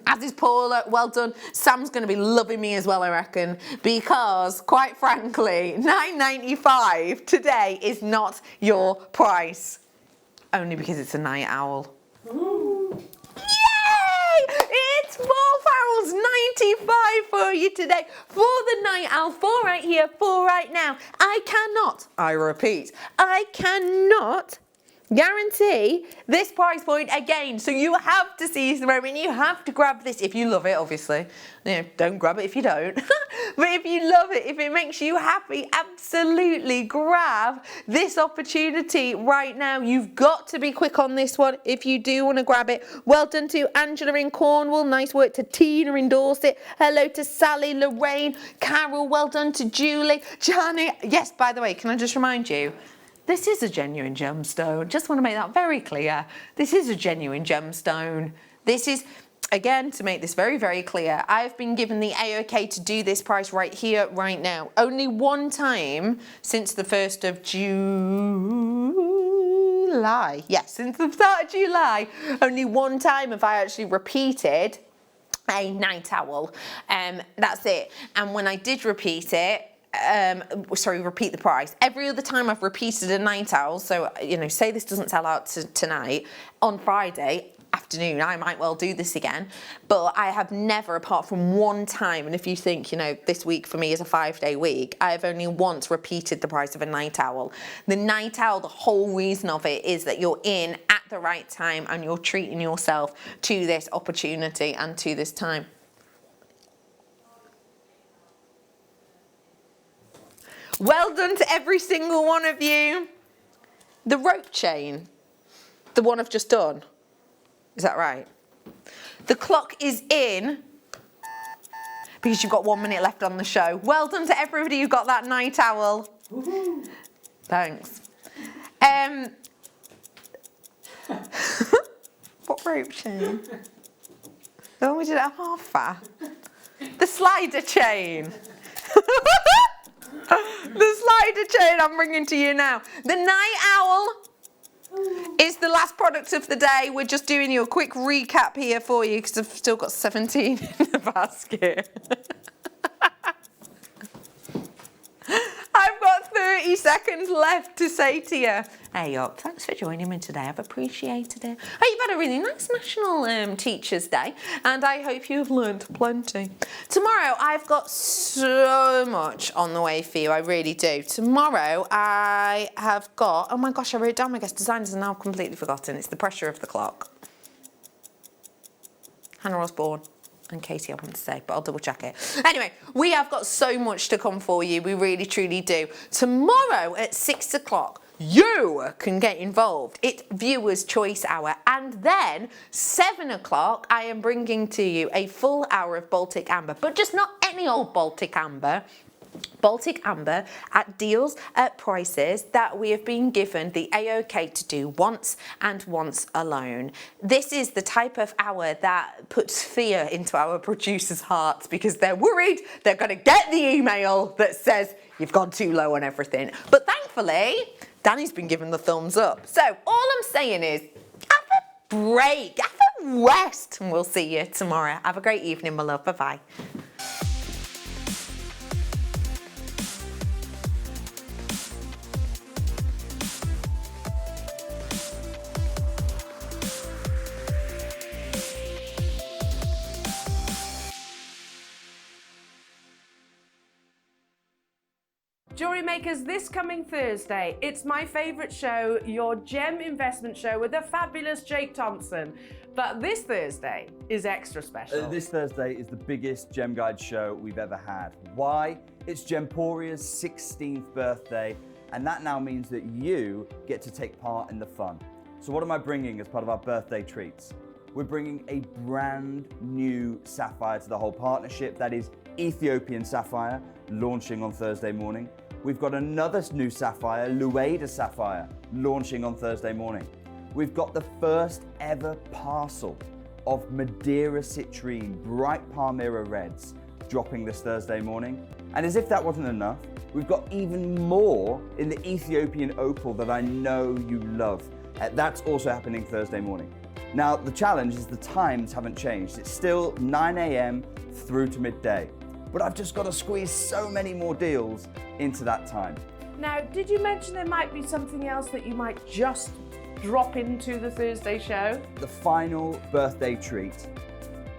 As is Paula, well done. Sam's going to be loving me as well, I reckon, because, quite frankly, £9.95 today is not your price. Only because it's a night owl. Ooh. Yay! It's £4.95 for you today. For the night owl, for right here, for right now. I repeat, I cannot guarantee this price point again. So you have to seize the moment. You have to grab this if you love it, obviously. You know, don't grab it if you don't. But if you love it, if it makes you happy, absolutely grab this opportunity right now. You've got to be quick on this one if you do want to grab it. Well done to Angela in Cornwall. Nice work to Tina in Dorset. Hello to Sally, Lorraine, Carol. Well done to Julie, Janet. Yes, by the way, can I just remind you, this is a genuine gemstone. Just want to make that very clear. This is a genuine gemstone. This is, again, to make this very, very clear, I've been given the A-OK to do this price right here, right now. Only one time since the 1st of July. Yes, since the start of July. Only one time have I actually repeated a night owl. That's it. And when I did repeat it, repeat the price. Every other time I've repeated a night owl, so, you know, say this doesn't sell out tonight, on Friday afternoon, I might well do this again, but I have never, apart from one time, and if you think, you know, this week for me is a 5-day week, I have only once repeated the price of a night owl. The night owl, the whole reason of it is that you're in at the right time and you're treating yourself to this opportunity and to this time. Well done to every single one of you. The rope chain, the one I've just done, is that right? The clock is in because you've got 1 minute left on the show. Well done to everybody who got that night owl. Woohoo. Thanks. What rope chain? The one we did at half fair. The slider chain. The slider chain I'm bringing to you now. The night owl is the last product of the day. We're just doing you a quick recap here for you because I've still got 17 in the basket. I've got 30 seconds left to say to you, hey up, thanks for joining me today. I've appreciated it. I hope you've had a really nice National Teachers' Day, and I hope you've learned plenty. Tomorrow, I've got so much on the way for you. I really do. Tomorrow, I have got, oh my gosh, I wrote down my guest designers and now I've completely forgotten. It's the pressure of the clock. Hannah Osborne and Katie, I want to say, but I'll double check it. Anyway, we have got so much to come for you. We really, truly do. Tomorrow at 6 o'clock, you can get involved. It's Viewers' Choice Hour. And then 7 o'clock, I am bringing to you a full hour of Baltic Amber, but just not any old Baltic Amber. Baltic Amber at deals at prices that we have been given the AOK to do once and once alone. This is the type of hour that puts fear into our producers' hearts because they're worried they're going to get the email that says you've gone too low on everything. But thankfully, Danny's been given the thumbs up. So all I'm saying is have a break, have a rest, and we'll see you tomorrow. Have a great evening, my love. Bye-bye. Jewellery Makers, this coming Thursday, it's my favourite show, your gem investment show with the fabulous Jake Thompson. But this Thursday is extra special. This Thursday is the biggest Gem Guide show we've ever had. Why? It's Gemporia's 16th birthday, and that now means that you get to take part in the fun. So what am I bringing as part of our birthday treats? We're bringing a brand new sapphire to the whole partnership. That is Ethiopian sapphire, launching on Thursday morning. We've got another new sapphire, Lueda sapphire, launching on Thursday morning. We've got the first ever parcel of Madeira citrine, bright Palmyra reds, dropping this Thursday morning. And as if that wasn't enough, we've got even more in the Ethiopian opal that I know you love. That's also happening Thursday morning. Now, the challenge is the times haven't changed. It's still 9 a.m. through to midday. But I've just got to squeeze so many more deals into that time. Now, did you mention there might be something else that you might just drop into the Thursday show? The final birthday treat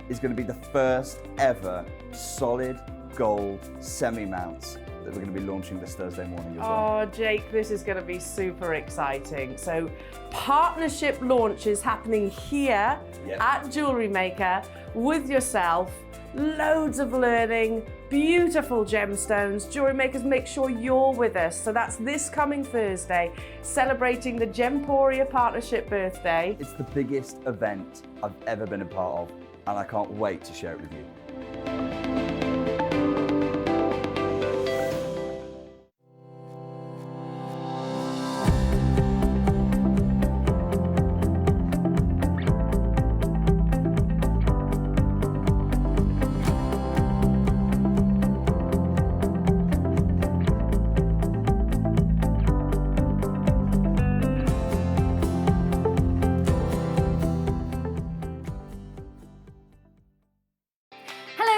is going to be the first ever solid gold semi-mounts that we're going to be launching this Thursday morning as well. Oh, Jake, this is going to be super exciting. So, partnership launch is happening here at Jewellery Maker with yourself. Loads of learning, beautiful gemstones. Jewellery Makers, make sure you're with us. So that's this coming Thursday, celebrating the Gemporia Partnership birthday. It's the biggest event I've ever been a part of, and I can't wait to share it with you.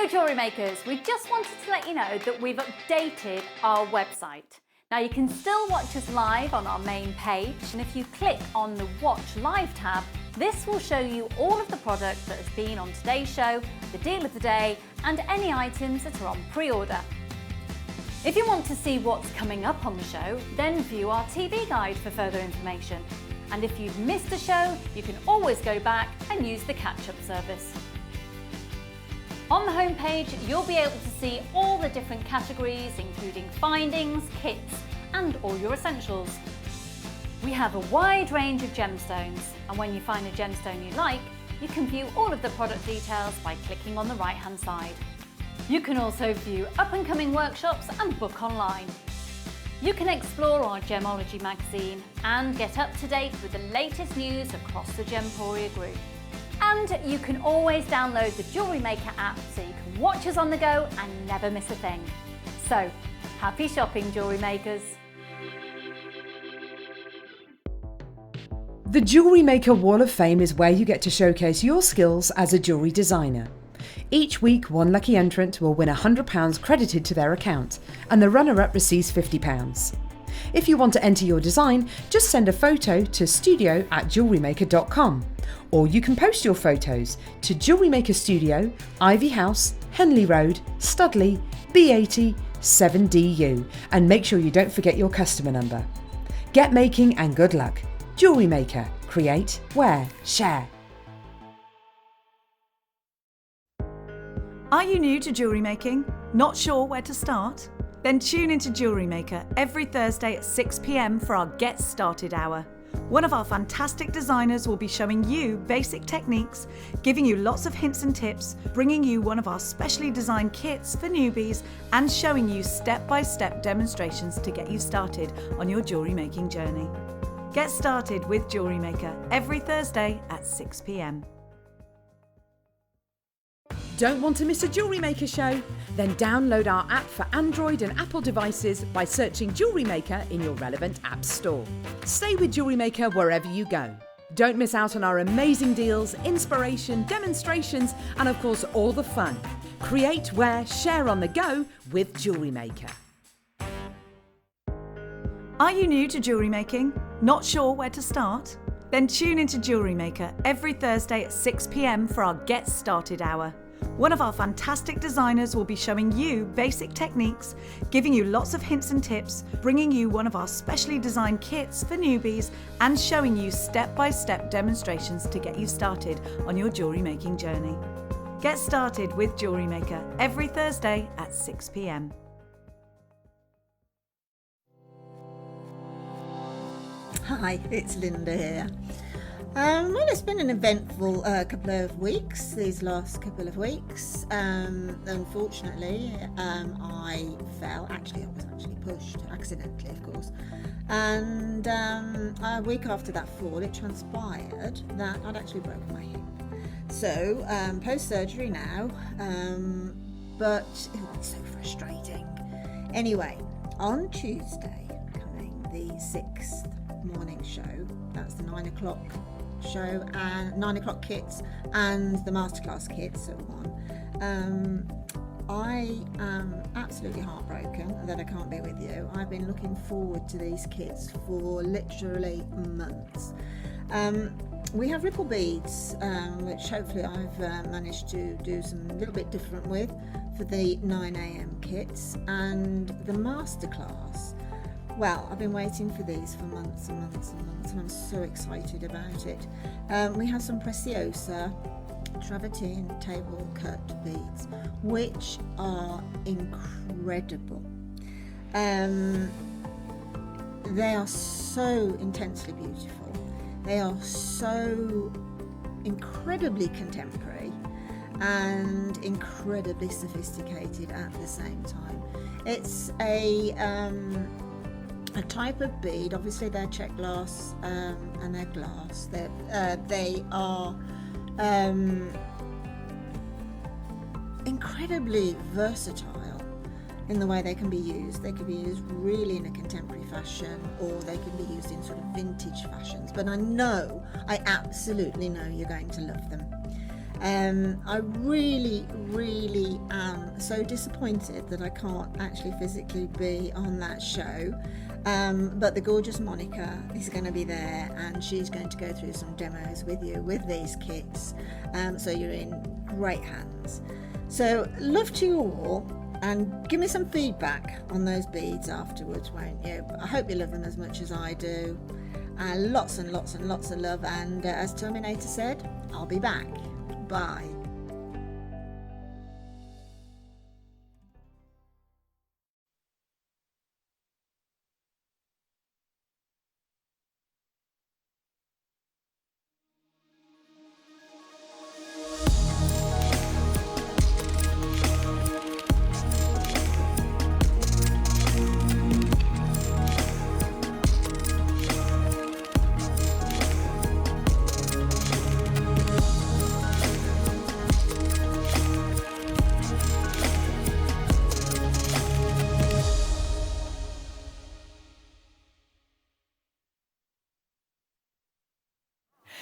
Jewellery Makers, we just wanted to let you know that we've updated our website. Now you can still watch us live on our main page, and if you click on the Watch Live tab, this will show you all of the product that has been on today's show, the deal of the day, and any items that are on pre-order. If you want to see what's coming up on the show, then view our TV guide for further information. And if you've missed a show, you can always go back and use the catch-up service. On the homepage, you'll be able to see all the different categories, including findings, kits, and all your essentials. We have a wide range of gemstones, and when you find a gemstone you like, you can view all of the product details by clicking on the right-hand side. You can also view up-and-coming workshops and book online. You can explore our Gemology magazine and get up to date with the latest news across the Gemporia group. And you can always download the Jewellery Maker app so you can watch us on the go and never miss a thing. So, happy shopping, Jewellery Makers! The Jewellery Maker Wall of Fame is where you get to showcase your skills as a jewellery designer. Each week, one lucky entrant will win £100 credited to their account, and the runner-up receives £50. If you want to enter your design, just send a photo to studio@jewellerymaker.com. Or you can post your photos to Jewellery Maker Studio, Ivy House, Henley Road, Studley, B80 7DU, and make sure you don't forget your customer number. Get making and good luck. Jewellery Maker. Create, wear, share. Are you new to jewellery making? Not sure where to start? Then tune into Jewellery Maker every Thursday at 6 p.m. for our Get Started Hour. One of our fantastic designers will be showing you basic techniques, giving you lots of hints and tips, bringing you one of our specially designed kits for newbies, and showing you step-by-step demonstrations to get you started on your jewellery making journey. Get started with Jewellery Maker every Thursday at 6 p.m. Don't want to miss a Jewellery Maker show? Then download our app for Android and Apple devices by searching Jewellery Maker in your relevant app store. Stay with Jewellery Maker wherever you go. Don't miss out on our amazing deals, inspiration, demonstrations, and of course all the fun. Create, wear, share on the go with Jewellery Maker. Are you new to jewellery making? Not sure where to start? Then tune into Jewellery Maker every Thursday at 6 p.m. for our Get Started Hour. One of our fantastic designers will be showing you basic techniques, giving you lots of hints and tips, bringing you one of our specially designed kits for newbies, and showing you step-by-step demonstrations to get you started on your jewellery making journey. Get started with Jewellery Maker every Thursday at 6 p.m. Hi, it's Linda here. Well, it's been an eventful couple of weeks, these last couple of weeks. Unfortunately, I fell. Actually, I was actually pushed, accidentally, of course. And a week after that fall, it transpired that I'd actually broken my hip. So, post-surgery now, but it was so frustrating. Anyway, on Tuesday, coming the 6th morning show, that's the 9 o'clock show and 9 o'clock kits and the masterclass kits, so on. I am absolutely heartbroken that I can't be with you. I've been looking forward to these kits for literally months. We have ripple beads, which hopefully I've managed to do some little bit different with for the 9 a.m. kits, and the masterclass. Well, I've been waiting for these for months and months and months, and I'm so excited about it. We have some Preciosa travertine table cut beads, which are incredible. They are so intensely beautiful. They are so incredibly contemporary and incredibly sophisticated at the same time. It's a type of bead. Obviously they're check glass and they're glass. They are incredibly versatile in the way they can be used. They can be used really in a contemporary fashion, or they can be used in sort of vintage fashions. But I absolutely know you're going to love them. I really, really am so disappointed that I can't actually physically be on that show. But the gorgeous Monica is going to be there, and she's going to go through some demos with you with these kits. So you're in great hands. So love to you all, and give me some feedback on those beads afterwards, won't you? I hope you love them as much as I do. Lots and lots and lots of love, and as Terminator said, I'll be back. Bye.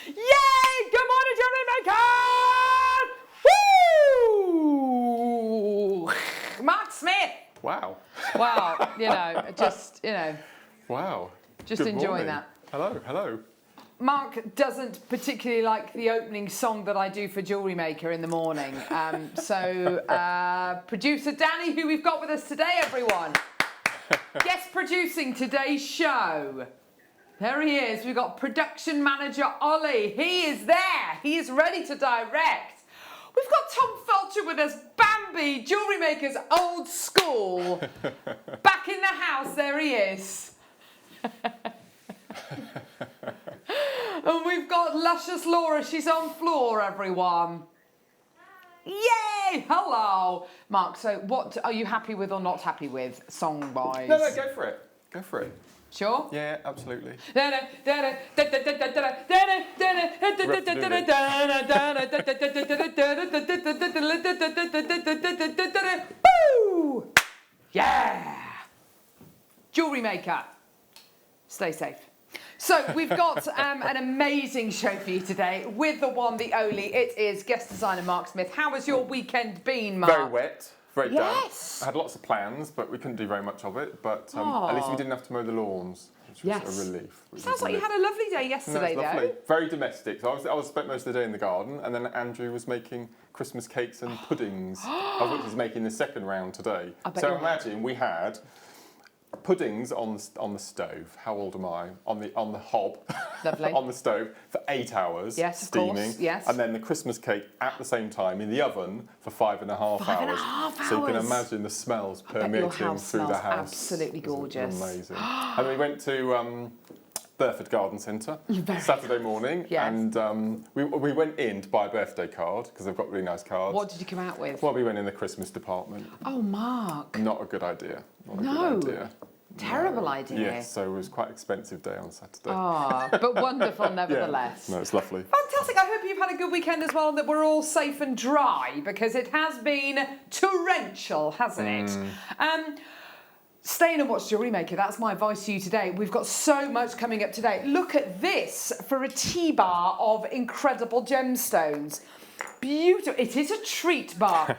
Yay! Good morning, Jewellery Maker! Woo! Mark Smith! Wow. Wow, Wow. Just Good enjoying morning. that. Hello, hello. Mark doesn't particularly like the opening song that I do for Jewellery Maker in the morning. Producer Danny, who we've got with us today, everyone. Guest producing today's show. There he is. We've got production manager Ollie. He is there. He is ready to direct. We've got Tom Felcher with us, Bambi, Jewellery Maker's old school. Back in the house, there he is. And we've got luscious Laura, she's on floor, everyone. Yay! Hello! Mark, so what are you happy with or not happy with, song-wise? No, go for it. Go for it. Sure? Yeah, absolutely. Woo! Yeah! Jewellery Maker. Stay safe. So we've got an amazing show for you today with the one, the only. It is guest designer Mark Smith. How has your weekend been, Mark? Very wet, very damp. Yes. I had lots of plans, but we couldn't do very much of it. But at least we didn't have to mow the lawns, which was a relief. Sounds like you had a lovely day yesterday, no, it's lovely. though. Very domestic. So I was spent most of the day in the garden, and then Andrew was making Christmas cakes and puddings, of which he's making the second round today. So imagine we had puddings on the stove. How old am I? On the hob. Lovely. On the stove for 8 hours. Yes, steaming. of course. Yes. And then the Christmas cake at the same time in the oven for 5.5 hours. 5.5 hours. So you can imagine the smells permeating through the house. Absolutely gorgeous. Amazing. And we went to Burford Garden Centre Saturday morning, and we went in to buy a birthday card because they've got really nice cards. What did you come out with? Well, we went in the Christmas department. Oh, Mark. Not a good idea. Not a good idea. Terrible idea. Yes, so it was quite an expensive day on Saturday. Ah, but wonderful nevertheless. No, it's lovely. Fantastic. I hope you've had a good weekend as well and that we're all safe and dry because it has been torrential, hasn't it? Stay in and watch Jewellery Maker. That's my advice to you today. We've got so much coming up today. Look at this for a tea bar of incredible gemstones. Beautiful. It is a treat bar.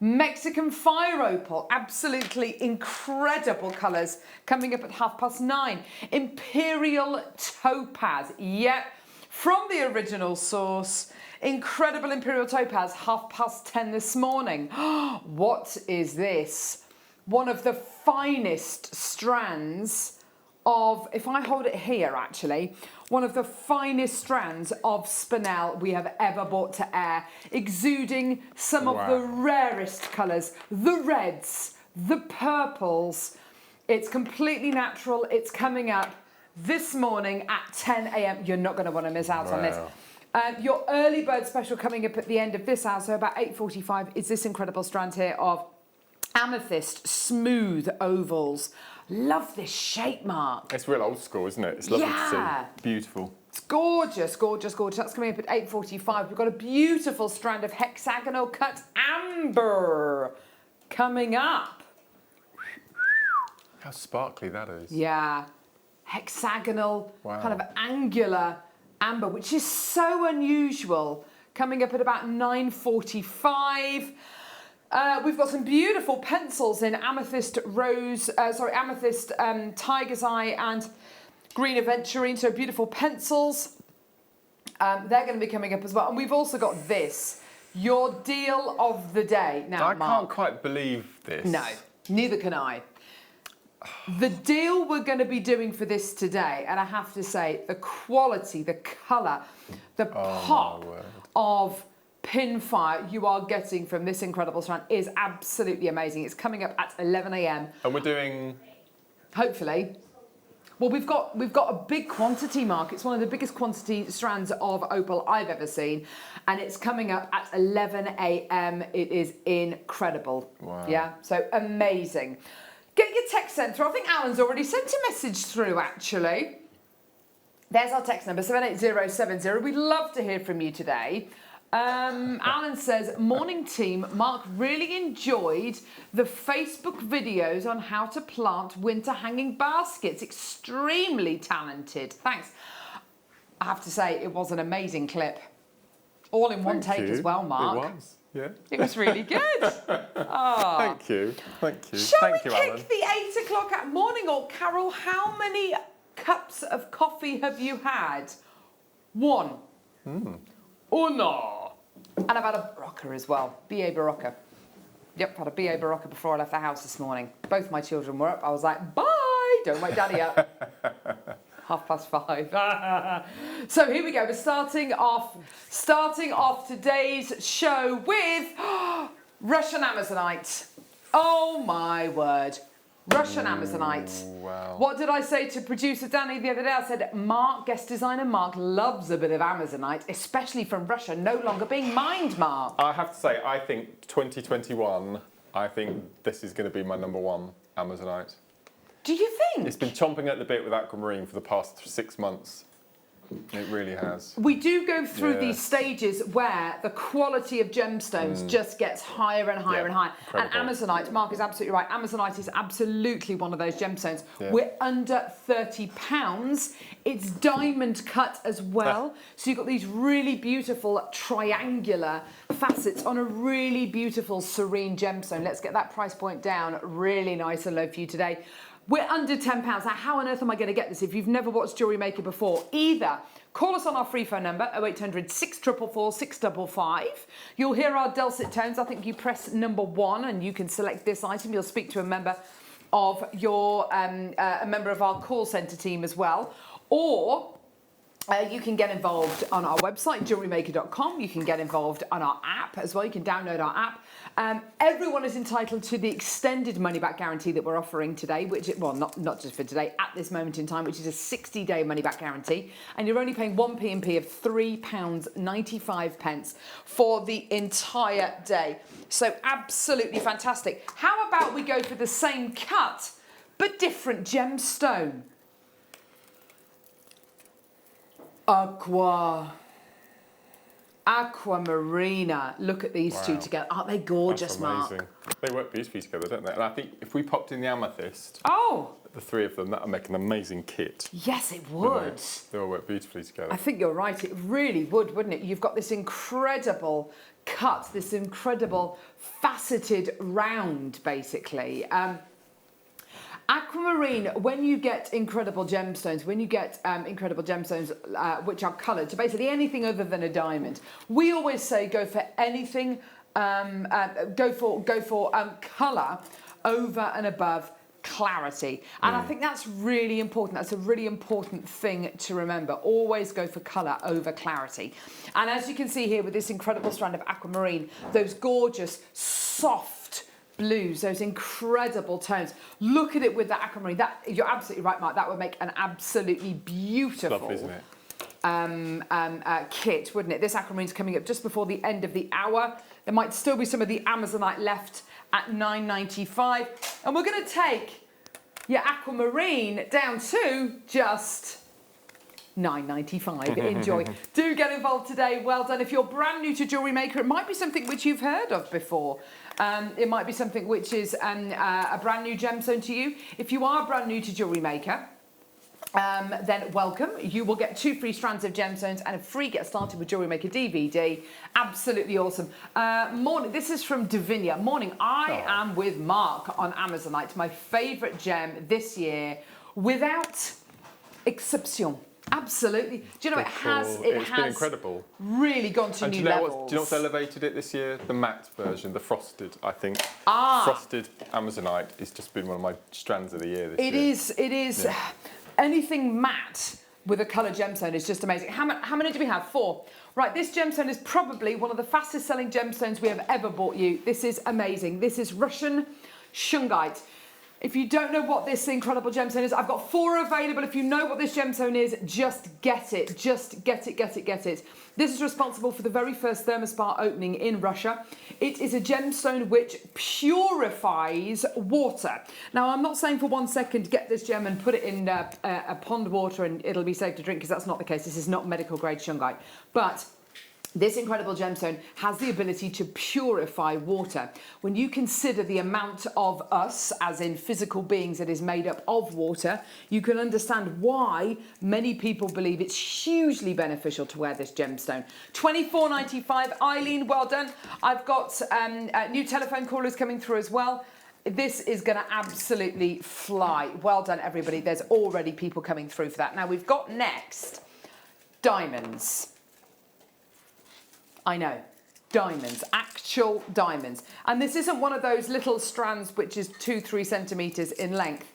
Mexican fire opal, absolutely incredible colours coming up at 9:30. Imperial topaz, yep, from the original source. Incredible imperial topaz, 10:30 this morning. What is this? One of the finest strands of, if I hold it here actually, one of the finest strands of spinel we have ever brought to air, exuding some of the rarest colours, the reds, the purples. It's completely natural. It's coming up this morning at 10 a.m. You're not going to want to miss out on this. Your early bird special coming up at the end of this hour, so about 8:45, is this incredible strand here of amethyst smooth ovals. Love this shape, Mark. It's real old school, isn't it? It's lovely to see. Beautiful. It's gorgeous, gorgeous, gorgeous. That's coming up at 8:45. We've got a beautiful strand of hexagonal cut amber coming up. How sparkly that is. Yeah. Hexagonal, kind of angular amber, which is so unusual. Coming up at about 9:45. We've got some beautiful pencils in amethyst amethyst tiger's eye and green aventurine, so beautiful pencils. They're going to be coming up as well. And we've also got this, your deal of the day. Now, I Mark, can't quite believe this. No, neither can I. The deal we're going to be doing for this today, and I have to say, the quality, the colour, the pop of pinfire you are getting from this incredible strand is absolutely amazing. It's coming up at 11 a.m. And we're doing... Hopefully. Well, we've got a big quantity, Mark. It's one of the biggest quantity strands of opal I've ever seen. And it's coming up at 11 a.m. It is incredible. Wow. Yeah, so amazing. Get your text sent through. I think Alan's already sent a message through, actually. There's our text number, 78070. We'd love to hear from you today. Alan says, morning team, Mark really enjoyed the Facebook videos on how to plant winter hanging baskets. Extremely talented. Thanks. I have to say, it was an amazing clip. All in one take as well, Mark. It was. Yeah. It was really good. Oh. Thank you. Thank you. Shall Thank we you, kick Alan. the 8 o'clock at morning? Or Carol, how many cups of coffee have you had? 1. Uno. And I've had a Barocca as well. B.A. Barocca. Yep, had a B.A. Barocca before I left the house this morning. Both my children were up. I was like, bye, don't wake daddy up. 5:30. So here we go. We're starting off today's show with Russian Amazonite. Oh my word. Russian Amazonite. Wow. What did I say to producer Danny the other day? I said, Mark, guest designer Mark, loves a bit of Amazonite, especially from Russia, no longer being mined, Mark. I have to say, I think 2021, I think this is going to be my #1 Amazonite. Do you think? It's been chomping at the bit with aquamarine for the past 6 months. It really has. We do go through these stages where the quality of gemstones just gets higher and higher and higher. Incredible. And Amazonite, Mark is absolutely right. Amazonite is absolutely one of those gemstones. We're under £30. It's diamond cut as well. So you've got these really beautiful triangular facets on a really beautiful serene gemstone. Let's get that price point down really nice and low for you today. We're under £10. Now, how on earth am I going to get this? If you've never watched Jewellery Maker before, either call us on our free phone number, 0800 644 655. You'll hear our dulcet tones. I think you press number 1 and you can select this item. You'll speak to a member of your a member of our call centre team as well. Or you can get involved on our website, JewelleryMaker.com. You can get involved on our app as well. You can download our app. Everyone is entitled to the extended money-back guarantee that we're offering today, which, well, not just for today, at this moment in time, which is a 60-day money-back guarantee. And you're only paying 1 P&P of £3.95 for the entire day. So absolutely fantastic. How about we go for the same cut, but different gemstone? Aquamarina. Look at these two together. Aren't they gorgeous, That's amazing. Mark? They work beautifully together, don't they? And I think if we popped in the amethyst, the 3 of them, that would make an amazing kit. Yes, it would. They all work beautifully together. I think you're right. It really would, wouldn't it? You've got this incredible cut, this incredible faceted round, basically. Aquamarine, when you get incredible gemstones, which are coloured to basically anything other than a diamond, we always say go for anything, go for colour over and above clarity. And I think that's really important. That's a really important thing to remember. Always go for colour over clarity. And as you can see here with this incredible strand of aquamarine, those gorgeous, soft blues, those incredible tones. Look at it with that aquamarine. That, you're absolutely right, Mark. That would make an absolutely beautiful Lovely, isn't it? Kit, wouldn't it? This aquamarine's coming up just before the end of the hour. There might still be some of the Amazonite left at £9.95. And we're going to take your aquamarine down to just £9.95. Enjoy. Do get involved today. Well done. If you're brand new to Jewellery Maker, it might be something which you've heard of before. It might be something which is a brand new gemstone to you. If you are brand new to Jewellery Maker, then welcome. You will get 2 free strands of gemstones and a free Get Started with Jewellery Maker DVD. Absolutely awesome. Morning. This is from Davinia. Morning. I am with Mark on Amazonite, my favourite gem this year, without exception. Absolutely. Do you know, it's been incredible. Really gone to new levels. Do you know what's elevated it this year? The matte version, the frosted, I think. Frosted Amazonite has just been one of my strands of the year this year. It is. Yeah. Anything matte with a colour gemstone is just amazing. How many do we have? 4. Right, this gemstone is probably one of the fastest selling gemstones we have ever bought you. This is amazing. This is Russian shungite. If you don't know what this incredible gemstone is, I've got 4 available. If you know what this gemstone is, just get it. Just get it, get it, get it. This is responsible for the very first thermospar opening in Russia. It is a gemstone which purifies water. Now, I'm not saying for 1 second get this gem and put it in a pond water and it'll be safe to drink, because that's not the case. This is not medical grade shungite. But This incredible gemstone has the ability to purify water. When you consider the amount of us, as in physical beings, that is made up of water, you can understand why many people believe it's hugely beneficial to wear this gemstone. $24.95. Eileen, well done. I've got new telephone callers coming through as well. This is going to absolutely fly. Well done, everybody. There's already people coming through for that. Now, we've got next diamonds. I know, diamonds, actual diamonds. And this isn't one of those little strands which is 2-3 centimetres in length.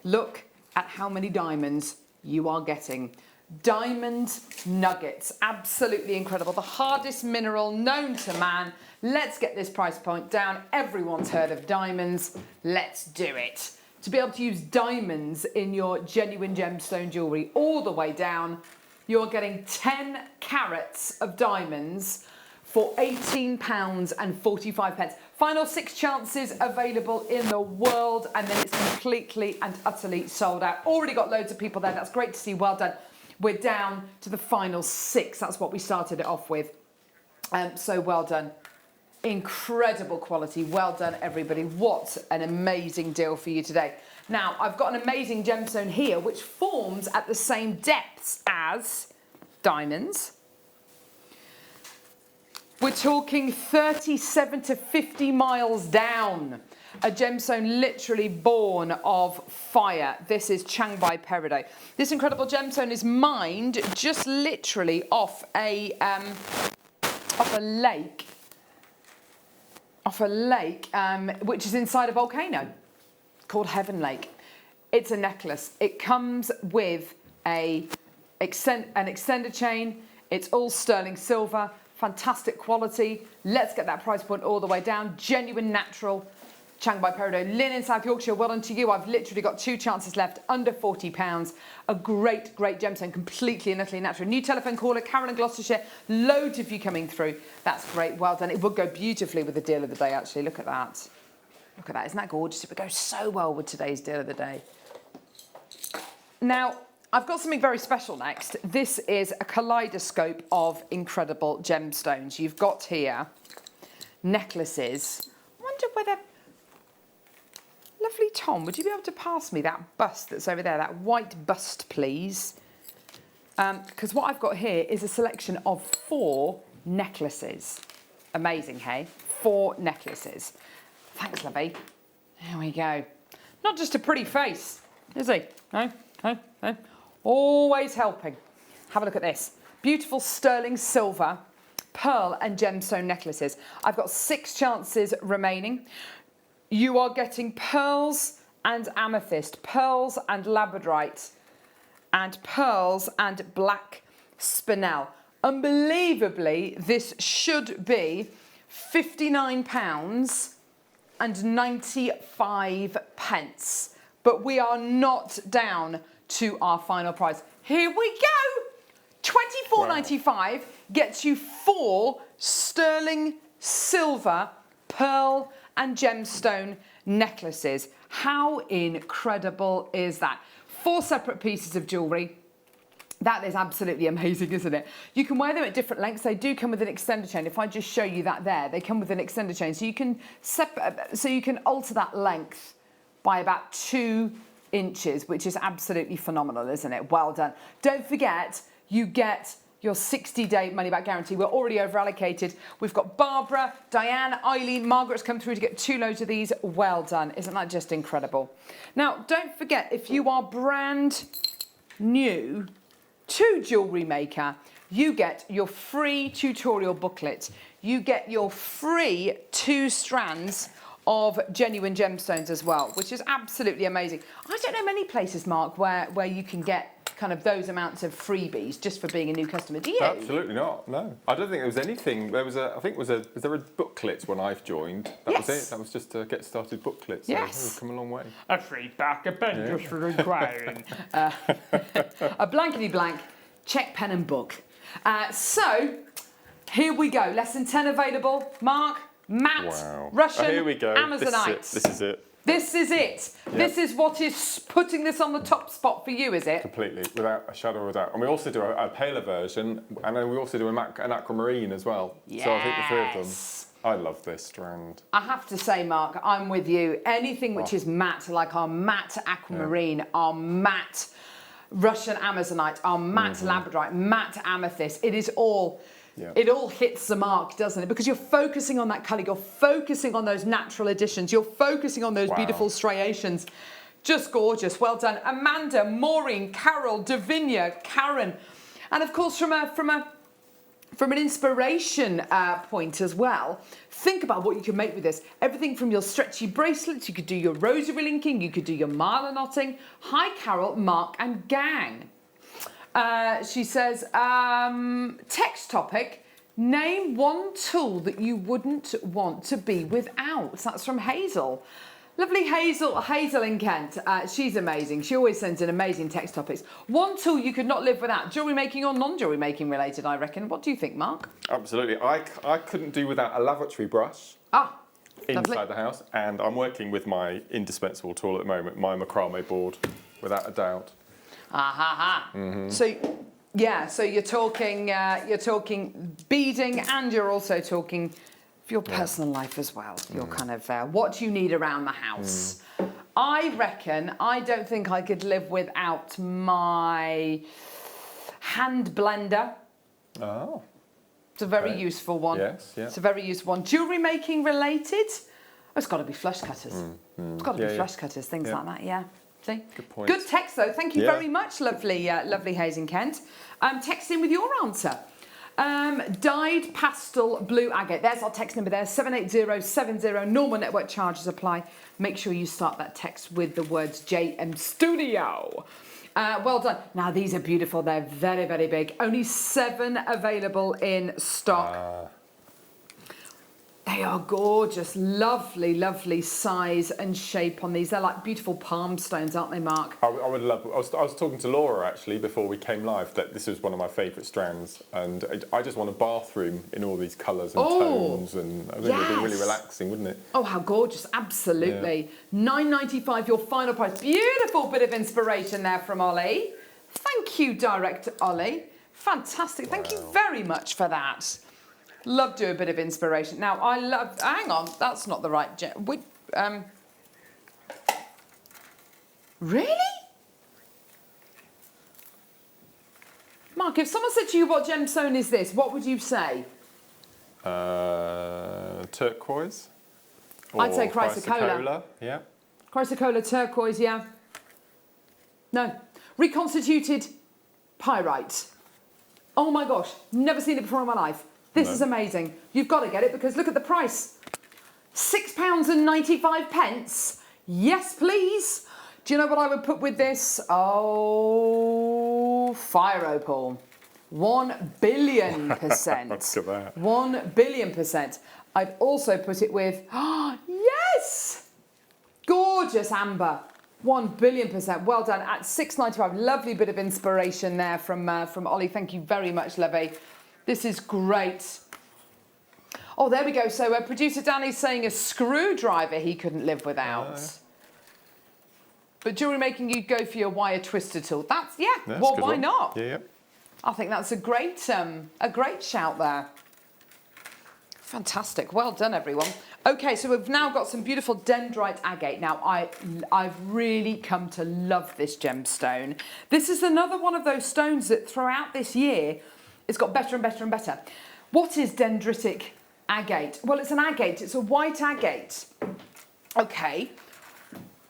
Look at how many diamonds you are getting. Diamond nuggets, absolutely incredible. The hardest mineral known to man. Let's get this price point down. Everyone's heard of diamonds. Let's do it. To be able to use diamonds in your genuine gemstone jewellery all the way down, you're getting 10 carats of diamonds for £18.45. Final 6 chances available in the world, and then it's completely and utterly sold out. Already got loads of people there. That's great to see. Well done. We're down to the final 6. That's what we started it off with. So well done. Incredible quality. Well done, everybody. What an amazing deal for you today. Now, I've got an amazing gemstone here which forms at the same depths as diamonds. We're talking 37 to 50 miles down. A gemstone literally born of fire. This is Changbai Peridot. This incredible gemstone is mined just literally off a lake. Which is inside a volcano called Heaven Lake. It's a necklace. It comes with an extender chain. It's all sterling silver. Fantastic quality. Let's get that price point all the way down. Genuine, natural Changbai Peridot. Lynn in South Yorkshire, well done to you. I've literally got 2 chances left, under £40. A great, great gemstone, completely and utterly natural. New telephone caller, Karen in Gloucestershire. Loads of you coming through. That's great, well done. It would go beautifully with the deal of the day, actually. Look at that. Look at that, isn't that gorgeous? It would go so well with today's deal of the day. Now, I've got something very special next. This is a kaleidoscope of incredible gemstones. You've got here necklaces. I wonder whether... Lovely Tom, would you be able to pass me that bust that's over there, that white bust, please? Because what I've got here is a selection of 4 necklaces. Amazing, hey? 4 necklaces. Thanks, lovey. There we go. Not just a pretty face, is he? No, no, no. Always helping. Have a look at this. Beautiful sterling silver, pearl and gemstone necklaces. I've got 6 chances remaining. You are getting pearls and amethyst, pearls and labradorite, and pearls and black spinel. Unbelievably, this should be £59.95. But we are not down to our final price. Here we go! £24.95 gets you 4 sterling silver, pearl and gemstone necklaces. How incredible is that? 4 separate pieces of jewellery. That is absolutely amazing, isn't it? You can wear them at different lengths. They do come with an extender chain. If I just show you that there, they come with an extender chain. So you can alter that length by about 2 inches, which is absolutely phenomenal, isn't it? Well done. Don't forget, you get your 60-day money-back guarantee. We're already over-allocated. We've got Barbara, Diane, Eileen, Margaret's come through to get 2 loads of these. Well done. Isn't that just incredible? Now, don't forget, if you are brand new to Jewellery Maker, you get your free tutorial booklet. You get your free 2 strands of genuine gemstones as well, which is absolutely amazing. I don't know many places, Mark, where you can get kind of those amounts of freebies just for being a new customer. Do you? Absolutely not. No, I don't think there was anything. There was was there a booklet when I've joined? That was it. That was just a get started booklet. So we've come a long way. A free back a pen just for inquiring. A blankety blank check, pen and book. So here we go. Lesson 10 available. Mark, matte, Russian, here we go. Amazonite. This is it. This is it. Yep. This is what is putting this on the top spot for you, is it? Completely, without a shadow of a doubt. And we also do a paler version, and then we also do an aquamarine as well. Yes. So I think the three of them. I love this strand. I have to say, Mark, I'm with you. Anything which is matte, like our matte aquamarine, our matte Russian Amazonite, our matte labradorite, matte amethyst, it is all... Yeah. It all hits the mark, doesn't it? Because you're focusing on that colour, you're focusing on those natural additions, you're focusing on those beautiful striations. Just gorgeous. Well done. Amanda, Maureen, Carol, Davinia, Karen. And of course, from an inspiration point as well, think about what you can make with this. Everything from your stretchy bracelets, you could do your rosary linking, you could do your marla knotting. Hi, Carol, Mark and gang. She says, text topic, name one tool that you wouldn't want to be without. That's from Hazel. Lovely Hazel in Kent. She's amazing. She always sends in amazing text topics. One tool you could not live without, jewellery making or non-jewellery making related, I reckon. What do you think, Mark? Absolutely. I couldn't do without a lavatory brush. Inside the house. And I'm working with my indispensable tool at the moment, my macrame board, without a doubt. So, yeah, so you're talking beading, and you're also talking for your personal life as well. Your kind of what you need around the house. I reckon I don't think I could live without my hand blender. Oh, it's a very useful one. Yes, yeah. It's a very useful one. Jewellery making related? Oh, it's got to be flush cutters. It's got to be flush cutters, things like that. Yeah. See? Good point. Good text though. Thank you very much, lovely Hayes in Kent. Text in with your answer. Dyed pastel blue agate. There's our text number there, 78070. Normal network charges apply. Make sure you start that text with the words JM Studio. Well done. Now these are beautiful. They're very, very big. Only 7 available in stock. They are gorgeous, lovely, lovely size and shape on these. They're like beautiful palm stones, aren't they, Mark? I would love. I was talking to Laura actually before we came live that this was one of my favourite strands, and I just want a bathroom in all these colours and tones, and I think it'd be really relaxing, wouldn't it? Oh, how gorgeous! Absolutely. Yeah. £9.95, your final price. Beautiful bit of inspiration there from Ollie. Thank you, Director Ollie. Fantastic. Thank you very much for that. Love do a bit of inspiration. Now, I love... Hang on, that's not the right... Really? Mark, if someone said to you, what gemstone is this, what would you say? Turquoise. I'd say chrysocolla. Yeah. Chrysocolla, turquoise, yeah. No. Reconstituted pyrite. Oh my gosh, never seen it before in my life. This is amazing. You've got to get it because look at the price. £6.95. Yes, please. Do you know what I would put with this? Oh, fire opal. 1 billion %. Let's do that. 1 billion %. I'd also put it with, yes! Gorgeous amber. 1 billion %. Well done at £6.95. Lovely bit of inspiration there from Ollie. Thank you very much, Levy. This is great. Oh, there we go. So producer Danny's saying a screwdriver he couldn't live without. But jewellery making, you'd go for your wire twister tool. That's well, why not? Yeah. I think that's a great shout there. Fantastic. Well done, everyone. Okay, so we've now got some beautiful dendrite agate. Now, I've really come to love this gemstone. This is another one of those stones that throughout this year, it's got better and better and better. What is dendritic agate? Well, it's an agate. It's a white agate. Okay.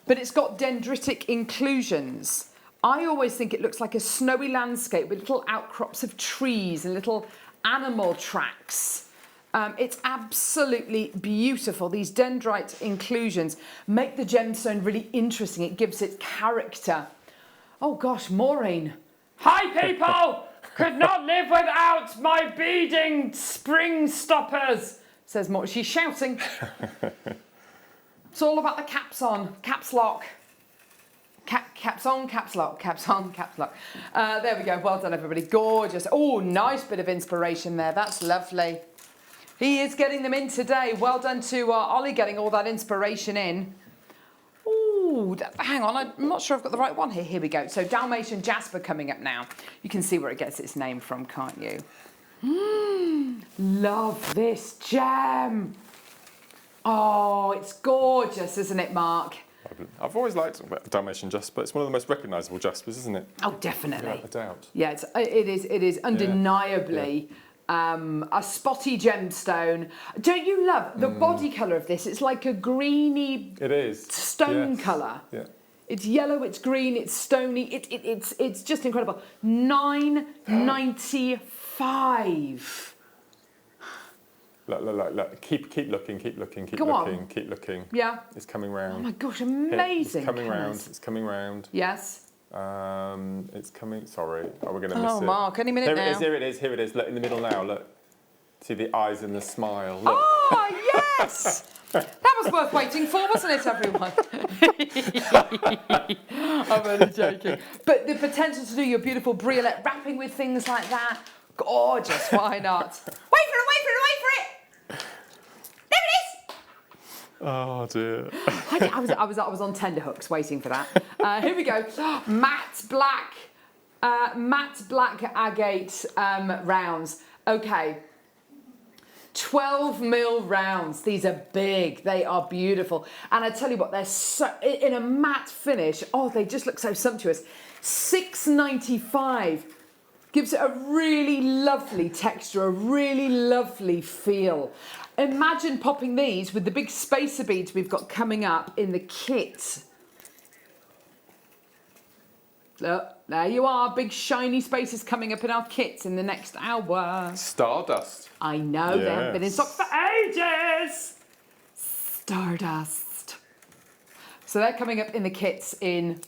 But it's got dendritic inclusions. I always think it looks like a snowy landscape with little outcrops of trees and little animal tracks. It's absolutely beautiful. These dendrite inclusions make the gemstone really interesting. It gives it character. Oh gosh, Maureen. Hi people! Could not live without my beading spring stoppers, says Maureen. She's shouting. It's all about the caps on, caps lock. Caps on, caps lock, caps on, caps lock. There we go. Well done, everybody. Gorgeous. Oh, nice bit of inspiration there. That's lovely. He is getting them in today. Well done to Ollie getting all that inspiration in. Ooh, hang on, I'm not sure I've got the right one here. Here we go. So Dalmatian Jasper coming up now. You can see where it gets its name from, can't you? Love this gem. Oh, it's gorgeous, isn't it, Mark? I've always liked Dalmatian Jasper. It's one of the most recognisable Jaspers, isn't it? Oh, definitely. Without a doubt. Yeah, it is undeniably a spotty gemstone. Don't you love the body colour of this? It's like a greeny stone colour. Yeah. It's yellow, it's green, it's stony. It's just incredible. $9.95. Look. Keep looking. Keep looking. Yeah. It's coming round. Oh my gosh, amazing. It's coming round. It's coming round. Yes. It's coming. Sorry. Oh, we're going to miss it. Oh, Mark, any minute now. Here it is. Look, in the middle now. Look. See the eyes and the smile. Look. Oh, yes. That was worth waiting for, wasn't it, everyone? I'm only joking. But the potential to do your beautiful briolette wrapping with things like that, gorgeous. Why not? Wait for it. There it is. Oh dear. I was on tenterhooks waiting for that. Here we go. Matte black agate rounds. Okay. 12mm rounds. These are big. They are beautiful. And I tell you what, they're so in a matte finish. Oh, they just look so sumptuous. $6.95 gives it a really lovely texture, a really lovely feel. Imagine popping these with the big spacer beads we've got coming up in the kit. Look, there you are, big shiny spaces coming up in our kits in the next hour. Stardust. I know, they haven't been in stock for ages. Stardust. So they're coming up in the kits in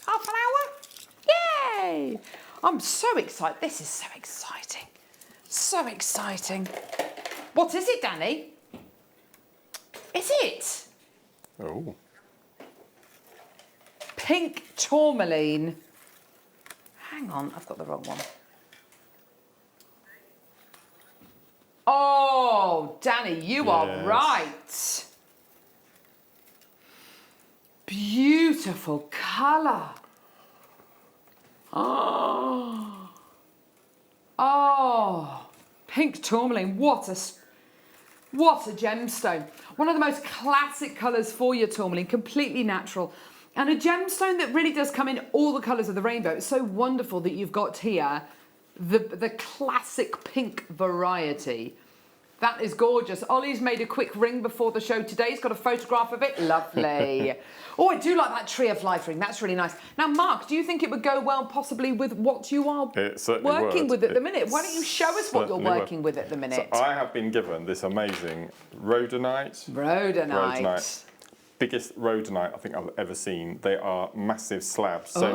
half an hour. Yay! I'm so excited. This is so exciting. So exciting. What is it, Danny? Is it? Oh. Pink tourmaline. Hang on, I've got the wrong one. Oh, Danny, you are right. Beautiful colour. Oh, pink tourmaline. What a gemstone. One of the most classic colours for your tourmaline, completely natural. And a gemstone that really does come in all the colours of the rainbow. It's so wonderful that you've got here the classic pink variety. That is gorgeous. Ollie's made a quick ring before the show today. He's got a photograph of it. Lovely. Oh, I do like that Tree of Life ring. That's really nice. Now, Mark, do you think it would go well possibly with what you are working with at the minute? Why don't you show us what you're working with at the minute? So I have been given this amazing rhodonite. Rhodonite. Biggest rhodonite I think I've ever seen. They are massive slabs. So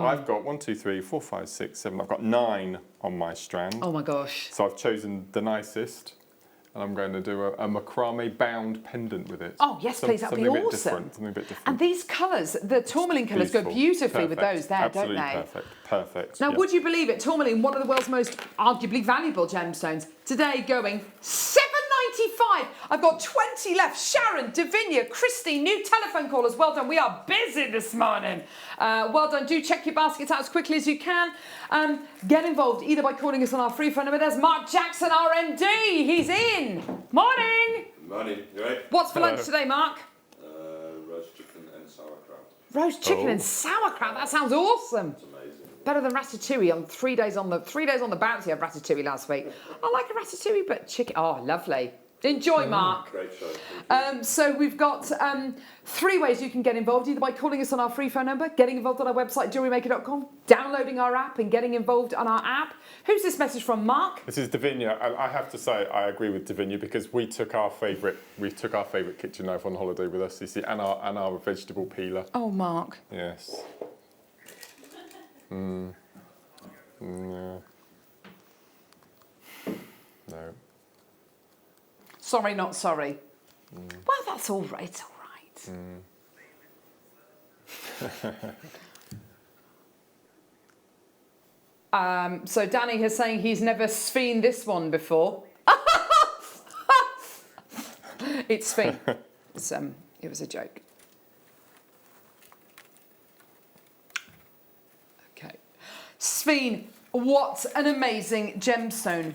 I've got 1, 2, 3, 4, 5, 6, 7. I've got 9 on my strand. Oh my gosh. So I've chosen the nicest. And I'm going to do a macrame bound pendant with it. Oh, yes, please, that'd be awesome. Something a bit different. And these colours, the tourmaline colours go beautifully with those there, don't they? Absolutely perfect. Now, would you believe it? Tourmaline, one of the world's most arguably valuable gemstones, today going $7.95. I've got 20 left. Sharon, Davinia, Christine, new telephone callers. Well done. We are busy this morning. Well done. Do check your baskets out as quickly as you can. Get involved either by calling us on our free phone number. There's Mark Jackson, RMD. He's in. Morning. Morning. You right? What's for lunch today, Mark? Roast chicken and sauerkraut. Roast chicken and sauerkraut. That sounds awesome. It's amazing. Better than ratatouille on 3 days on the bounty of ratatouille last week. I like a ratatouille, but chicken. Oh, lovely. Enjoy, Mark. Great show. So we've got 3 ways you can get involved, either by calling us on our free phone number, getting involved on our website, JewelleryMaker.com, downloading our app and getting involved on our app. Who's this message from, Mark? This is Davinia, and I have to say I agree with Davinia because we took our favourite kitchen knife on holiday with us, you see, and our vegetable peeler. Oh, Mark. Yes. No. No. Sorry, not sorry. Well, that's all right. It's all right. So Danny is saying he's never seen this one before. It's Sphene. It was a joke. Sveen, what an amazing gemstone.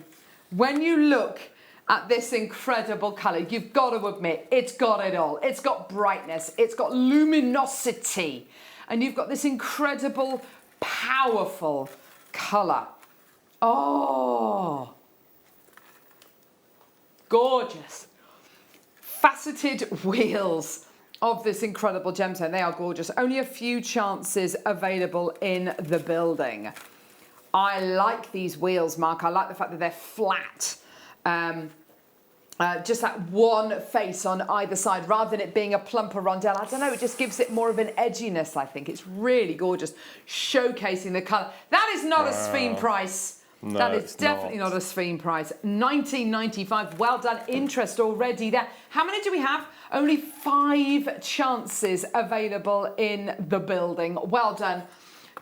When you look at this incredible colour, you've got to admit, it's got it all. It's got brightness, it's got luminosity, and you've got this incredible, powerful colour. Oh, gorgeous. Faceted wheels of this incredible gemstone. They are gorgeous. Only a few chances available in the building. I like these wheels, Mark. I like the fact that they're flat. Just that one face on either side rather than it being a plumper rondelle. I don't know, it just gives it more of an edginess, I think. It's really gorgeous. Showcasing the colour. That is not a Sveen price. No, that is it's definitely not a Sveen price. $19.95. Well done. Interest already there. How many do we have? Only 5 chances available in the building. Well done.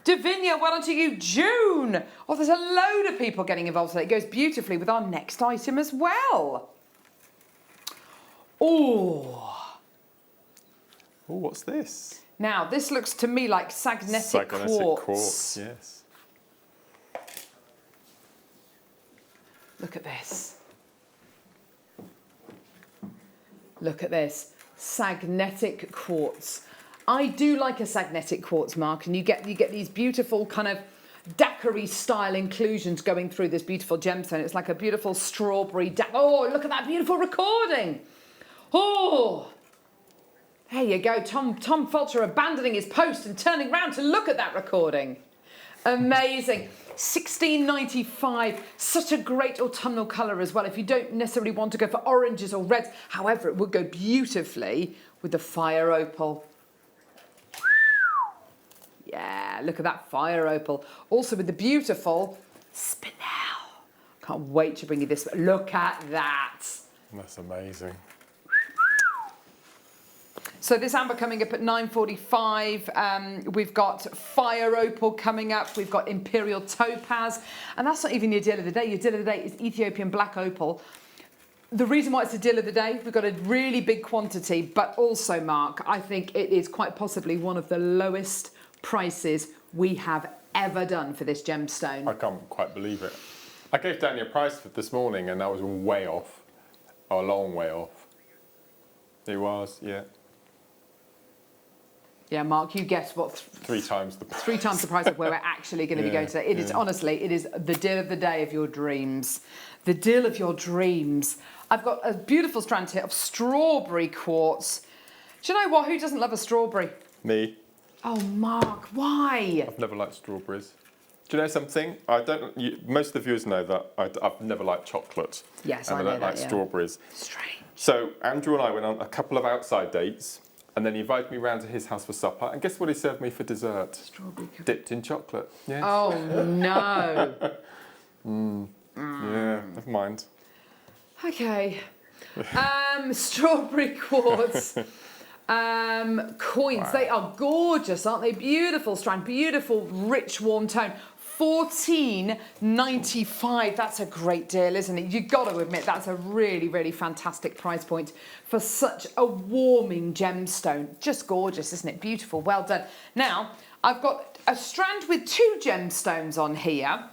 Davinia, well done to you. June. Oh, there's a load of people getting involved today. It goes beautifully with our next item as well. Oh. Oh, what's this? Now, this looks to me like sagnetic quartz. Yes. Look at this. Look at this. Sagnetic quartz. I do like a sagnetic quartz, Mark, and you get these beautiful kind of daiquiri style inclusions going through this beautiful gemstone. It's like a beautiful strawberry. Oh, look at that beautiful recording. Oh, there you go. Tom Fulcher abandoning his post and turning round to look at that recording. Amazing. $16.95. Such a great autumnal colour as well. If you don't necessarily want to go for oranges or reds, however, it would go beautifully with the fire opal. Yeah, look at that fire opal. Also with the beautiful spinel. Can't wait to bring you this. Look at that. That's amazing. So this amber coming up at 9.45. We've got fire opal coming up. We've got imperial topaz. And that's not even your deal of the day. Your deal of the day is Ethiopian black opal. The reason why it's the deal of the day, we've got a really big quantity, but also, Mark, I think it is quite possibly one of the lowest prices we have ever done for this gemstone. I can't quite believe it. I gave Danny a price for this morning and that was way off. A long way off. It was, yeah. Yeah, Mark, you guessed what? 3 times the price. 3 times the price of where we're actually going to be going today. It is, honestly, it is the deal of the day of your dreams. The deal of your dreams. I've got a beautiful strand here of strawberry quartz. Do you know what? Who doesn't love a strawberry? Me. Oh, Mark, why? I've never liked strawberries. Do you know something? Most of the viewers know that I've never liked chocolate. Yes, and I know don't that, like yeah. Strawberries. Strange. So Andrew and I went on a couple of outside dates, and then he invited me round to his house for supper. And guess what he served me for dessert? Strawberry cake. Dipped in chocolate. Yes. Oh no. Yeah, never mind. Okay. Strawberry quartz. Coins. Wow. They are gorgeous, aren't they? Beautiful strand, beautiful, rich, warm tone. $14.95. That's a great deal, isn't it? You've got to admit that's a really, really fantastic price point for such a warming gemstone. Just gorgeous, isn't it? Beautiful. Well done. Now, I've got a strand with 2 gemstones on here.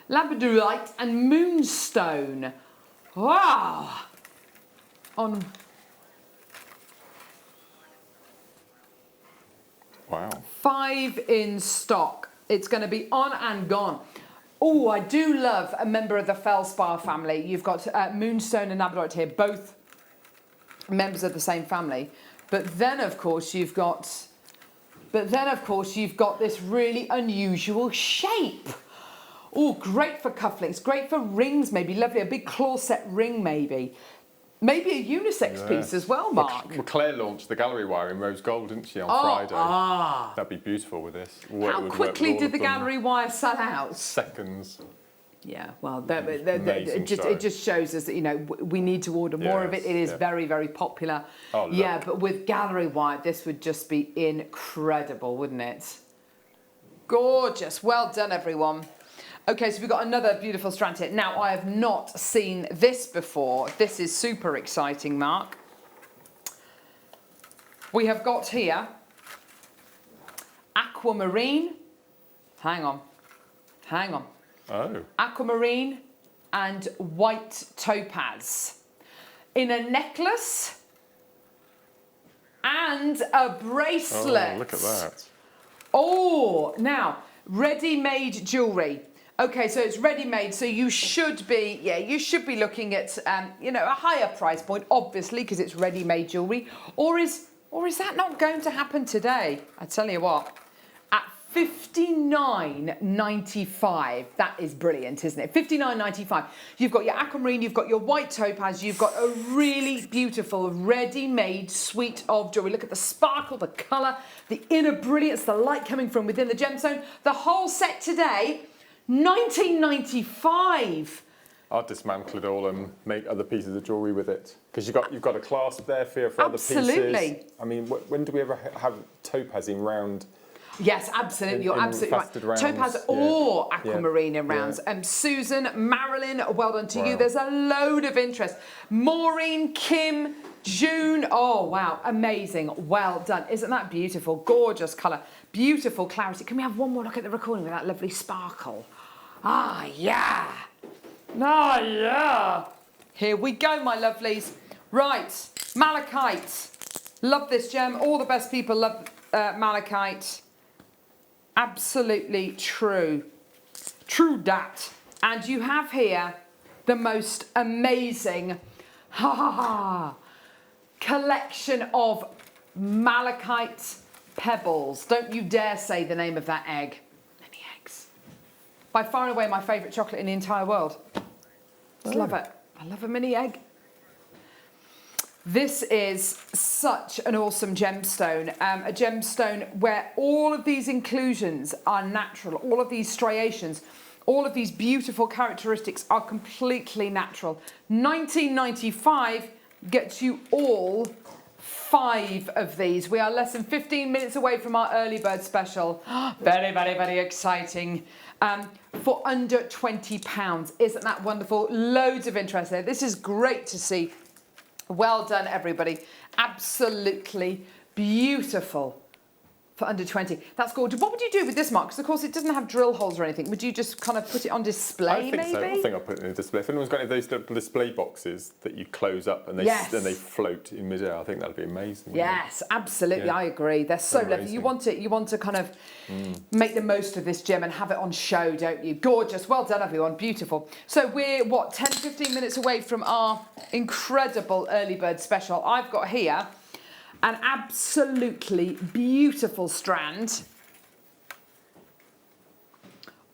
Labradorite and moonstone. Wow. Wow. 5 in stock. It's going to be on and gone. Oh, I do love a member of the Felspar family. You've got Moonstone and Labradorite here, both members of the same family. But then, of course, you've got this really unusual shape. Oh, great for cufflinks, great for rings, maybe lovely. A big claw set ring, maybe. Maybe a unisex piece as well, Mark. Well, Claire launched the gallery wire in rose gold, didn't she, on Friday? That'd be beautiful with this. How quickly did the gallery wire sell out? Seconds. Yeah, well, it just shows us that, you know, we need to order more of it. It is very, very popular. Oh, look. Yeah, but with gallery wire, this would just be incredible, wouldn't it? Gorgeous. Well done, everyone. Okay, so we've got another beautiful strand here. Now, I have not seen this before. This is super exciting, Mark. We have got here aquamarine Hang on. Hang on. Oh. Aquamarine and white topaz. In a necklace and a bracelet. Oh, look at that. Oh, now, ready-made jewellery. Okay, so it's ready-made, so you should be, you should be looking at, you know, a higher price point, obviously, because it's ready-made jewellery. Or is that not going to happen today? I tell you what, at $59.95, that is brilliant, isn't it? $59.95. You've got your aquamarine, you've got your white topaz, you've got a really beautiful ready-made suite of jewellery. Look at the sparkle, the colour, the inner brilliance, the light coming from within the gemstone. The whole set today, $19.95. I'll dismantle it all and make other pieces of jewellery with it. Because you've got a clasp there for other pieces. Absolutely. I mean, when do we ever have topazing round? Yes, absolutely. You're absolutely right. Rounds, Topaz or aquamarine in rounds. Susan, Marilyn, well done to you. There's a load of interest. Maureen, Kim, June. Oh, wow. Amazing. Well done. Isn't that beautiful? Gorgeous colour. Beautiful clarity. Can we have one more look at the recording with that lovely sparkle? Ah, yeah. Ah, yeah. Here we go, my lovelies. Right. Malachite. Love this gem. All the best people love malachite. Absolutely true. True dat. And you have here the most amazing collection of malachite pebbles. Don't you dare say the name of that egg. Many eggs. By far and away my favourite chocolate in the entire world. Just love it. I love a mini egg. This is such an awesome gemstone, a gemstone where all of these inclusions are natural, all of these striations, all of these beautiful characteristics are completely natural. $19.95 gets you all 5 of these. We are less than 15 minutes away from our early bird special. Very, very, very exciting. For under £20. Isn't that wonderful? Loads of interest there. This is great to see. Well done, everybody. Absolutely beautiful for under 20. That's gorgeous. What would you do with this, Mark? Because, of course, it doesn't have drill holes or anything. Would you just kind of put it on display, maybe? So. I think I'll put it in a display. If anyone's got any of those little display boxes that you close up and they float in midair, I think that'd be amazing. Yes, absolutely. Yeah. I agree. They're so lovely. You want to kind of make the most of this gem and have it on show, don't you? Gorgeous. Well done, everyone. Beautiful. So we're, 10, 15 minutes away from our incredible early bird special. I've got here an absolutely beautiful strand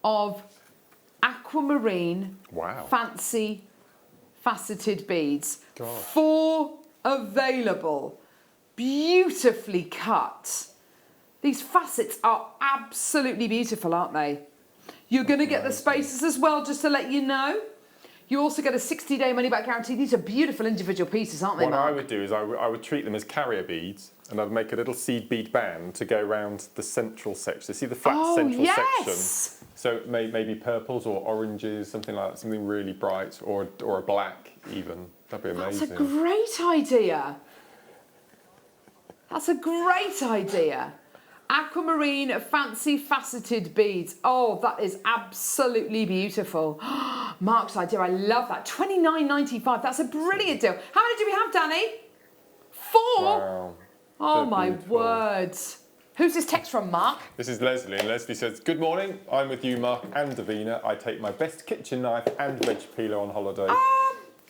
of aquamarine fancy faceted beads. Gosh. 4 available, beautifully cut. These facets are absolutely beautiful, aren't they? You're going to get the spaces as well, just to let you know. You also get a 60-day money-back guarantee. These are beautiful individual pieces, aren't they, Mark? What I would do is I would treat them as carrier beads, and I'd make a little seed bead band to go around the central section. See the flat central section? So maybe purples or oranges, something like that, something really bright, or a black even. That'd be amazing. That's a great idea. That's a great idea. Aquamarine fancy faceted beads. Oh, that is absolutely beautiful. Mark's idea, I love that. $29.95, that's a brilliant deal. How many do we have, Danny? 4? Wow. Oh my words. Who's this text from, Mark? This is Leslie, and Leslie says, "Good morning, I'm with you, Mark and Davina. I take my best kitchen knife and veg peeler on holiday.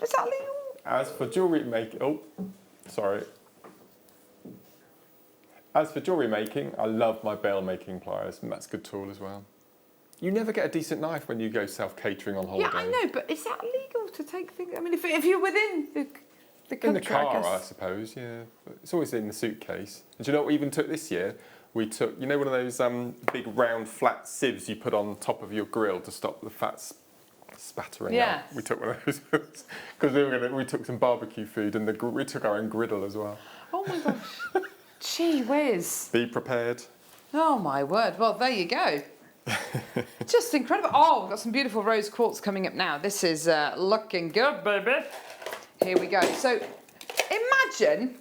Is that legal? As for jewellery making, As for jewellery making, I love my bail making pliers, and that's a good tool as well. You never get a decent knife when you go self-catering on holiday. Yeah, I know, but is that legal to take things? I mean, if you're within the country, in the car, I I suppose, yeah. But it's always in the suitcase. And do you know what we even took this year? We took, you know, one of those big round flat sieves you put on top of your grill to stop the fat spattering out. We took one of those because we took some barbecue food, and we took our own griddle as well. Oh my gosh. Gee whiz. Be prepared. Oh my word. Well, there you go. Just incredible. Oh, we've got some beautiful rose quartz coming up now. This is looking good, baby. Here we go. So imagine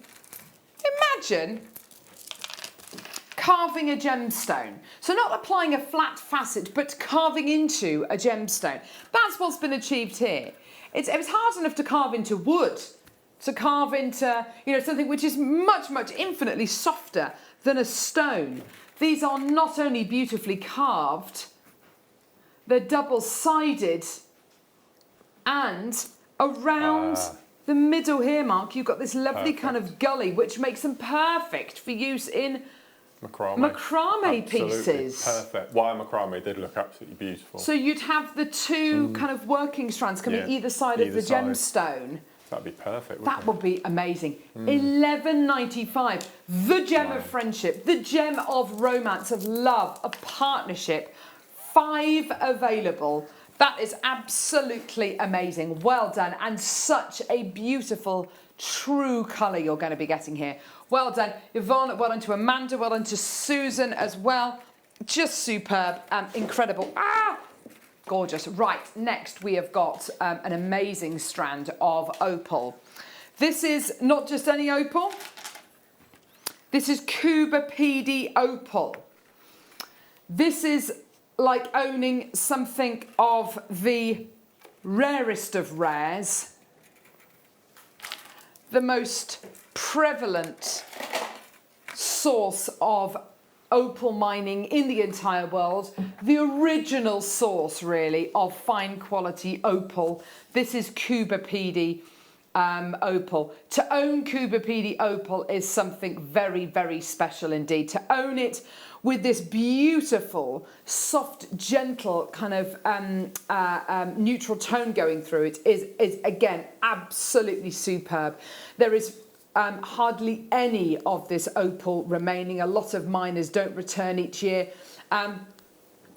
carving a gemstone. So not applying a flat facet, but carving into a gemstone. That's what's been achieved here. It was hard enough to carve into wood, to carve into, you know, something which is much, much infinitely softer than a stone. These are not only beautifully carved, they're double-sided, and around the middle here, Mark, you've got this lovely kind of gully, which makes them perfect for use in macrame pieces. Perfect. Wire macrame, they'd look absolutely beautiful. So you'd have the two kind of working strands coming either side of the gemstone. That'd be perfect. That would be amazing. $11.95. The gem of friendship, the gem of romance, of love, of partnership. 5 available. That is absolutely amazing. Well done, and such a beautiful, true colour you're going to be getting here. Well done, Yvonne. Well done to Amanda. Well done to Susan as well. Just superb. Incredible. Gorgeous. Right, next we have got an amazing strand of opal. This is not just any opal. This is Cuba PD opal. This is like owning something of the rarest of rares, the most prevalent source of opal mining in the entire world, the original source really of fine quality opal. This is Cuba PD opal. To own Cuba PD opal is something very, very special indeed. To own it with this beautiful, soft, gentle kind of neutral tone going through it is again, absolutely superb. There is hardly any of this opal remaining. A lot of miners don't return each year.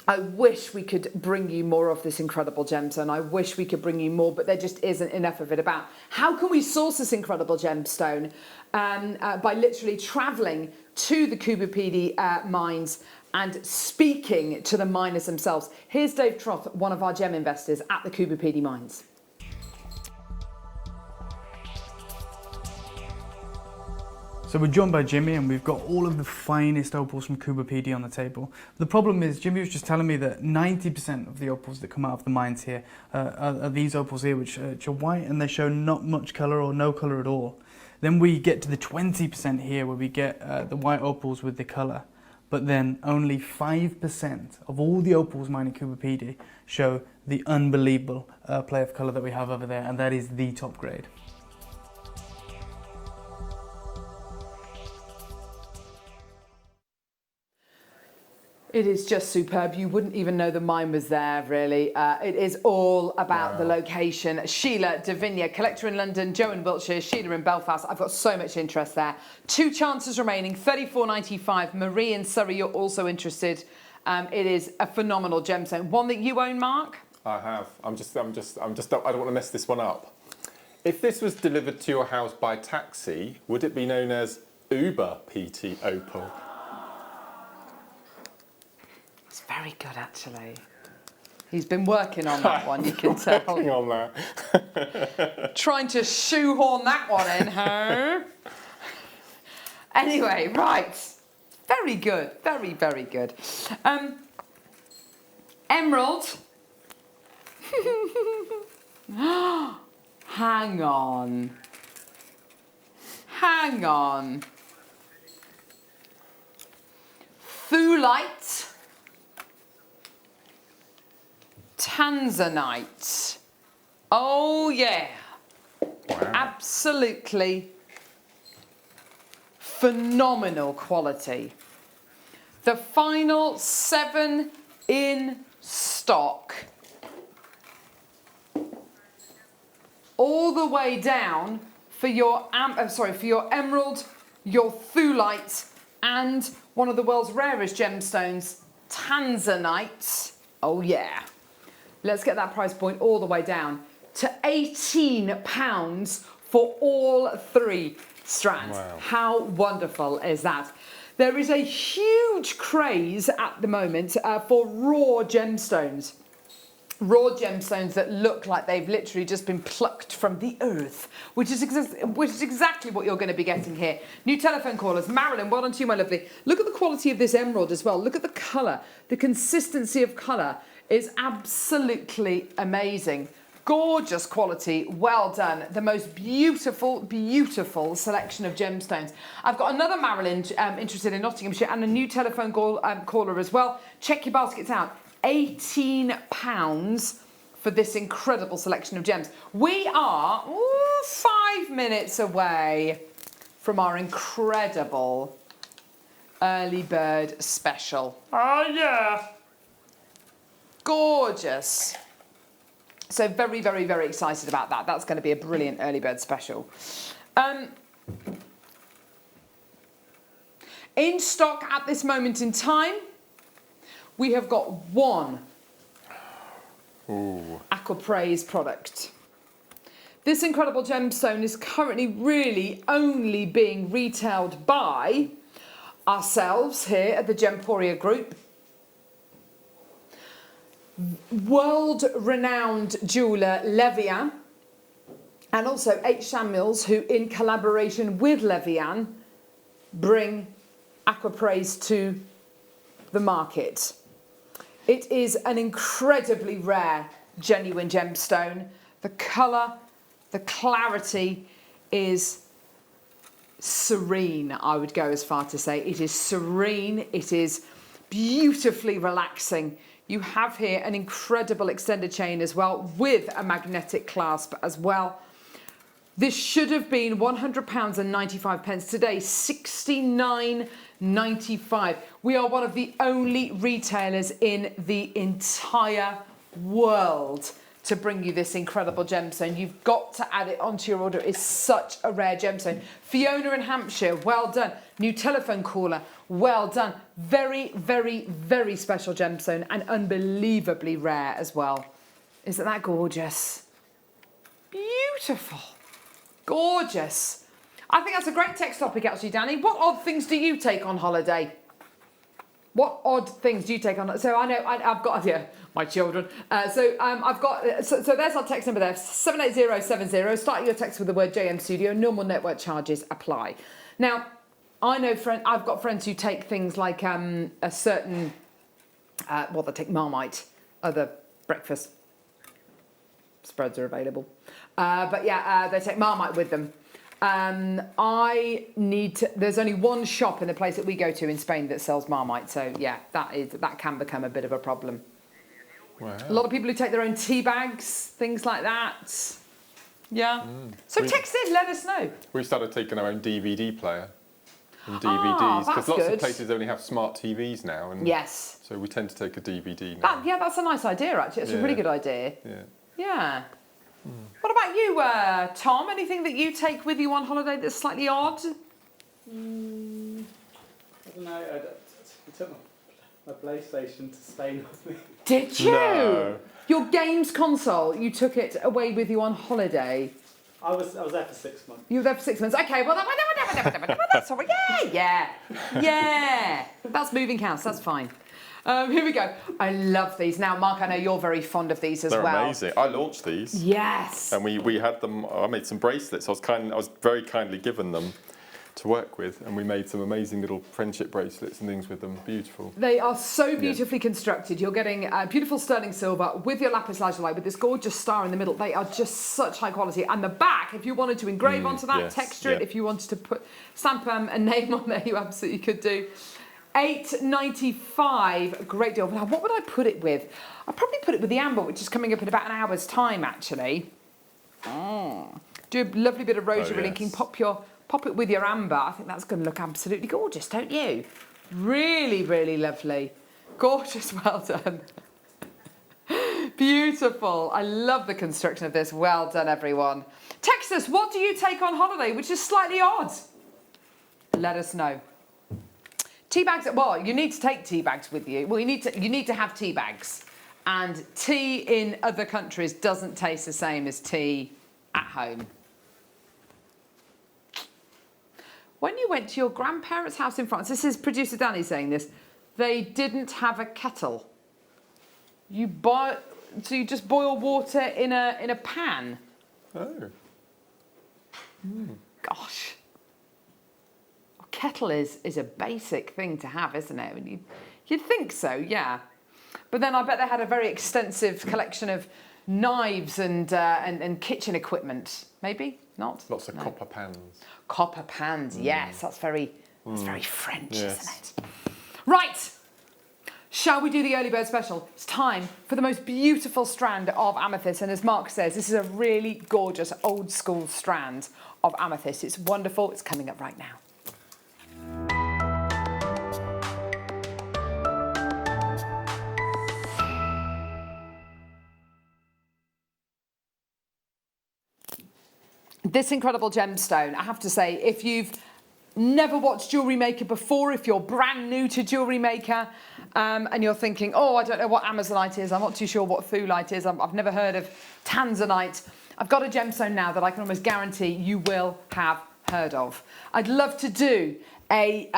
I wish we could bring you more of this incredible gemstone. I wish we could bring you more, but there just isn't enough of it about. How can we source this incredible gemstone? By literally travelling to the Cuba PD mines and speaking to the miners themselves. Here's Dave Troth, one of our gem investors at the Cuba PD mines. So we're joined by Jimmy and we've got all of the finest opals from Cuba PD on the table. The problem is, Jimmy was just telling me that 90% of the opals that come out of the mines here are these opals here, which are white and they show not much colour or no colour at all. Then we get to the 20% here where we get the white opals with the colour. But then only 5% of all the opals mined in Cuba PD show the unbelievable play of colour that we have over there, and that is the top grade. It is just superb. You wouldn't even know the mine was there, really. It is all about the location. Sheila, Davinia, collector in London, Joe in Wiltshire, Sheila in Belfast. I've got so much interest there. 2 chances remaining, $34.95. Marie in Surrey, you're also interested. It is a phenomenal gemstone. One that you own, Mark? I have. I don't want to mess this one up. If this was delivered to your house by taxi, would it be known as Uber PT Opal? It's very good, actually. He's been working on that one, you can tell. Working on that. Trying to shoehorn that one in, huh? Anyway, right. Very good. Very, very good. Emerald. Hang on. Hang on. Thulite. Tanzanite. Oh yeah. Wow. Absolutely phenomenal quality. The final 7 in stock. All the way down for your for your emerald, your thulite, and one of the world's rarest gemstones, Tanzanite. Oh yeah. Let's get that price point all the way down to £18 for all 3 strands. Wow. How wonderful is that? There is a huge craze at the moment for raw gemstones. raw gemstones that look like they've literally just been plucked from the earth, which is exactly what you're going to be getting here. New telephone callers. Marilyn, well done to you, my lovely. Look at the quality of this emerald as well. Look at the colour. The consistency of colour is absolutely amazing. Gorgeous quality, well done. The most beautiful, beautiful selection of gemstones. I've got another Marilyn interested in Nottinghamshire and a new telephone caller as well. Check your baskets out. £18 for this incredible selection of gems. We are 5 minutes away from our incredible early bird special. Oh yeah. Gorgeous. So very, very, very excited about that. That's going to be a brilliant early bird special. In stock at this moment in time, we have got one Aquapraise product. This incredible gemstone is currently really only being retailed by ourselves here at the Gemporia Group. World-renowned jeweller Levian and also H. Samuels, who in collaboration with Levian bring Aquapraise to the market. It is an incredibly rare, genuine gemstone. The colour, the clarity is serene, I would go as far to say. It is serene, it is beautifully relaxing. You have here an incredible extended chain as well with a magnetic clasp as well. This should have been £100 and 95 pence. Today, £69.95. We are one of the only retailers in the entire world to bring you this incredible gemstone. You've got to add it onto your order. It's such a rare gemstone. Fiona in Hampshire, well done. New telephone caller, well done. Very, very, very special gemstone and unbelievably rare as well. Isn't that gorgeous? Beautiful. Gorgeous. I think that's a great text topic actually, Danny. What odd things do you take on holiday? What odd things do you take on? So I know I've got, yeah, my children. I've got, so there's our text number there, 78070. Start your text with the word JM Studio. Normal network charges apply. Now, I know I've got friends who take things like a certain, well, they take Marmite, other breakfast spreads are available. But yeah, they take Marmite with them. I need to, there's only one shop in the place that we go to in Spain that sells Marmite. So yeah, that can become a bit of a problem. Wow. A lot of people who take their own tea bags, things like that. Yeah. So text in, let us know. We started taking our own DVD player and DVDs because lots of places only have smart TVs now. And yes. So we tend to take a DVD now. Yeah, that's a nice idea actually. It's a really good idea. Yeah. Yeah. What about you, Tom? Anything that you take with you on holiday that's slightly odd? I don't know. I took my PlayStation to Spain with me. Did you? No. Your games console, you took it away with you on holiday? I was there for 6 months. You were there for 6 months. Okay, well, that's all right. Yeah. That's moving house. That's fine. Here we go. I love these. Now, Mark, I know you're very fond of these as well. They're amazing. I launched these. Yes. And we had them. I made some bracelets. I was very kindly given them to work with, and we made some amazing little friendship bracelets and things with them. Beautiful. They are so beautifully constructed. You're getting beautiful sterling silver with your lapis lazuli with this gorgeous star in the middle. They are just such high quality. And the back, if you wanted to engrave onto that, texture it, if you wanted to stamp a name on there, you absolutely could do. £8.95, great deal. Now, what would I put it with? I'd probably put it with the amber, which is coming up in about an hour's time, actually. Do a lovely bit of rosary linking, pop it with your amber. I think that's going to look absolutely gorgeous, don't you? Really, really lovely. Gorgeous, well done. Beautiful. I love the construction of this. Well done, everyone. Text us, what do you take on holiday, which is slightly odd? Let us know. Tea bags, well, you need to take tea bags with you. Well, you need to have tea bags. And tea in other countries doesn't taste the same as tea at home. When you went to your grandparents' house in France, this is producer Danny saying this, they didn't have a kettle. so you just boil water in a pan. Oh. Gosh. A kettle is a basic thing to have, isn't it? I mean, you'd think so, yeah. But then I bet they had a very extensive collection of knives and kitchen equipment. Maybe not. Lots of copper pans. Copper pans, yes. That's very French, yes. isn't it? Right. Shall we do the early bird special? It's time for the most beautiful strand of amethyst. And as Mark says, this is a really gorgeous old school strand of amethyst. It's wonderful. It's coming up right now. This incredible gemstone, I have to say, if you've never watched Jewellery Maker before, if you're brand new to Jewellery Maker and you're thinking, oh, I don't know what amazonite is, I'm not too sure what thulite is, I've never heard of tanzanite, I've got a gemstone now that I can almost guarantee you will have heard of. I'd love to do a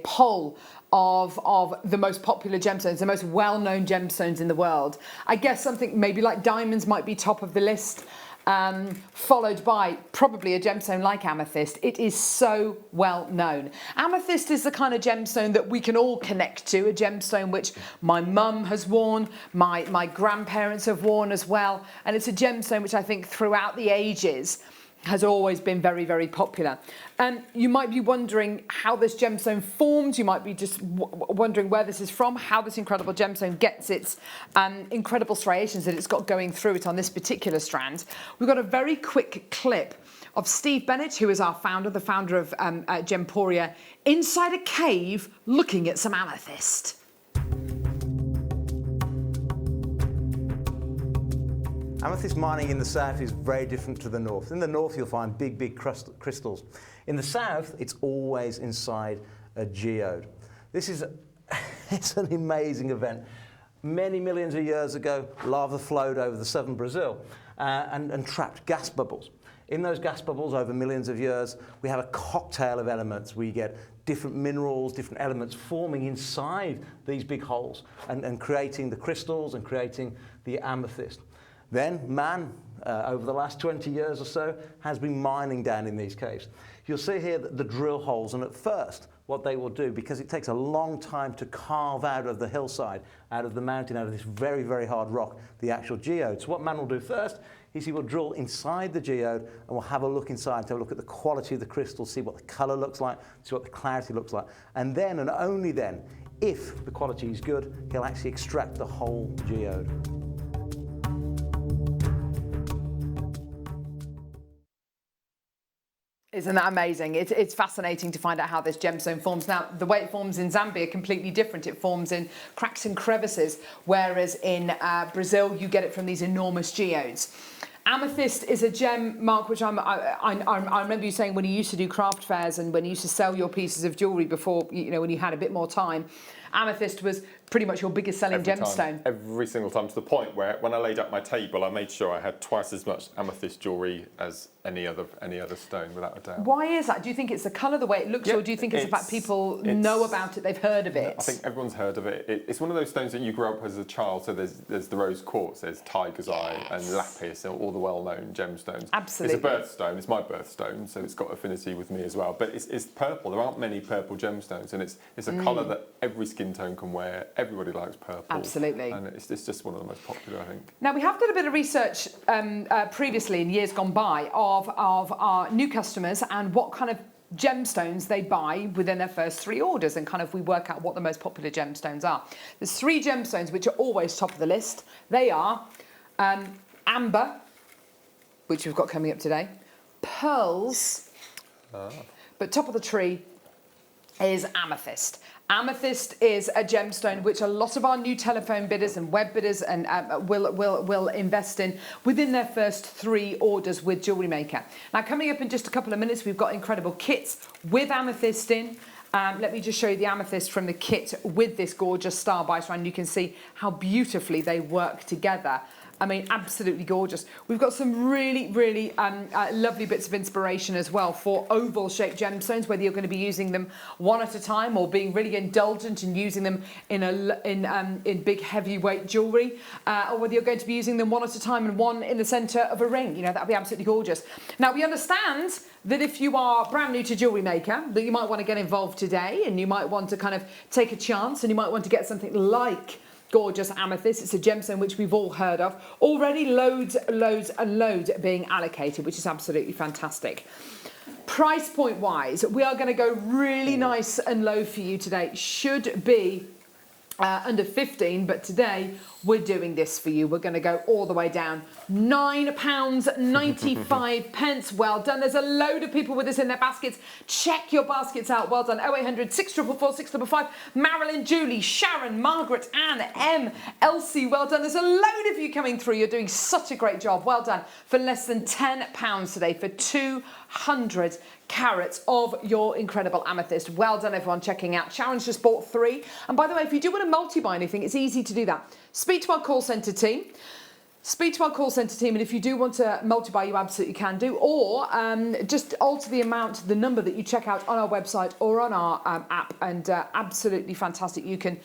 poll of the most popular gemstones, the most well-known gemstones in the world. I guess something maybe like diamonds might be top of the list, followed by probably a gemstone like amethyst. It is so well known. Amethyst is the kind of gemstone that we can all connect to, a gemstone which my mum has worn, my grandparents have worn as well, and it's a gemstone which I think throughout the ages has always been very, very popular. You might be wondering how this gemstone formed. You might be just wondering where this is from, how this incredible gemstone gets its incredible striations that it's got going through it on this particular strand. We've got a very quick clip of Steve Bennett, who is our founder, the founder of Gemporia, inside a cave looking at some amethyst. Amethyst mining in the south is very different to the north. In the north, you'll find big crystals. In the south, it's always inside a geode. This is it's an amazing event. Many millions of years ago, lava flowed over the southern Brazil and trapped gas bubbles. In those gas bubbles, over millions of years, we have a cocktail of elements. We get different minerals, different elements forming inside these big holes and creating the crystals and creating the amethyst. Then man, over the last 20 years or so, has been mining down in these caves. You'll see here the drill holes, and at first, what they will do, because it takes a long time to carve out of the hillside, out of the mountain, out of this very, very hard rock, the actual geode. So what man will do first is he will drill inside the geode, and we'll have a look inside, to have a look at the quality of the crystal, see what the color looks like, see what the clarity looks like. And then, and only then, if the quality is good, he'll actually extract the whole geode. Isn't that amazing? It's fascinating to find out how this gemstone forms. Now, the way it forms in Zambia, completely different. It forms in cracks and crevices, whereas in Brazil, you get it from these enormous geodes. Amethyst is a gem, Mark, which I remember you saying when you used to do craft fairs and when you used to sell your pieces of jewellery before, you know, when you had a bit more time, amethyst was pretty much your biggest selling gemstone. Every single time, to the point where when I laid out my table, I made sure I had twice as much amethyst jewellery as any other stone, without a doubt. Why is that? Do you think it's the colour, the way it looks, or do you think it's the fact people know about it, they've heard of it? I think everyone's heard of it. It's one of those stones that you grew up as a child. So there's the rose quartz, there's tiger's eye, and lapis, and all the well-known gemstones. Absolutely. It's a birthstone. It's my birthstone, so it's got affinity with me as well. But it's purple. There aren't many purple gemstones, and it's a colour that every skin tone can wear. Everybody likes purple. Absolutely. And it's just one of the most popular, I think. Now, we have done a bit of research previously in years gone by of our new customers and what kind of gemstones they buy within their first 3 orders, and kind of we work out what the most popular gemstones are. There's 3 gemstones which are always top of the list. They are amber, which we've got coming up today, pearls, but top of the tree is amethyst. Amethyst is a gemstone which a lot of our new telephone bidders and web bidders and will invest in within their first 3 orders with Jewellery Maker. Now, coming up in just a couple of minutes, we've got incredible kits with amethyst in. Let me just show you the amethyst from the kit with this gorgeous star biter, and you can see how beautifully they work together. I mean, absolutely gorgeous. We've got some really, really lovely bits of inspiration as well for oval-shaped gemstones, whether you're going to be using them one at a time or being really indulgent and using them in big heavyweight jewellery, or whether you're going to be using them one at a time and one in the centre of a ring. You know, that'd be absolutely gorgeous. Now, we understand that if you are brand new to Jewellery Maker, that you might want to get involved today, and you might want to kind of take a chance, and you might want to get something like gorgeous amethyst. It's a gemstone which we've all heard of. Already loads and loads being allocated, which is absolutely fantastic. Price point wise, we are going to go really nice and low for you today. Should be under 15, but today we're doing this for you. We're going to go all the way down. £9.95. Well done. There's a load of people with us in their baskets. Check your baskets out. Well done. 0800 644 655. Marilyn, Julie, Sharon, Margaret, Anne, M, Elsie. Well done. There's a load of you coming through. You're doing such a great job. Well done. For less than £10 today, for 200 carats of your incredible amethyst. Well done, everyone, checking out. Sharon's just bought 3. And by the way, if you do want to multi-buy anything, it's easy to do that. Speak to our call centre team. Speak to our call centre team, and if you do want to multi-buy, you absolutely can do. Or just alter the amount, the number that you check out on our website or on our app, and absolutely fantastic. You can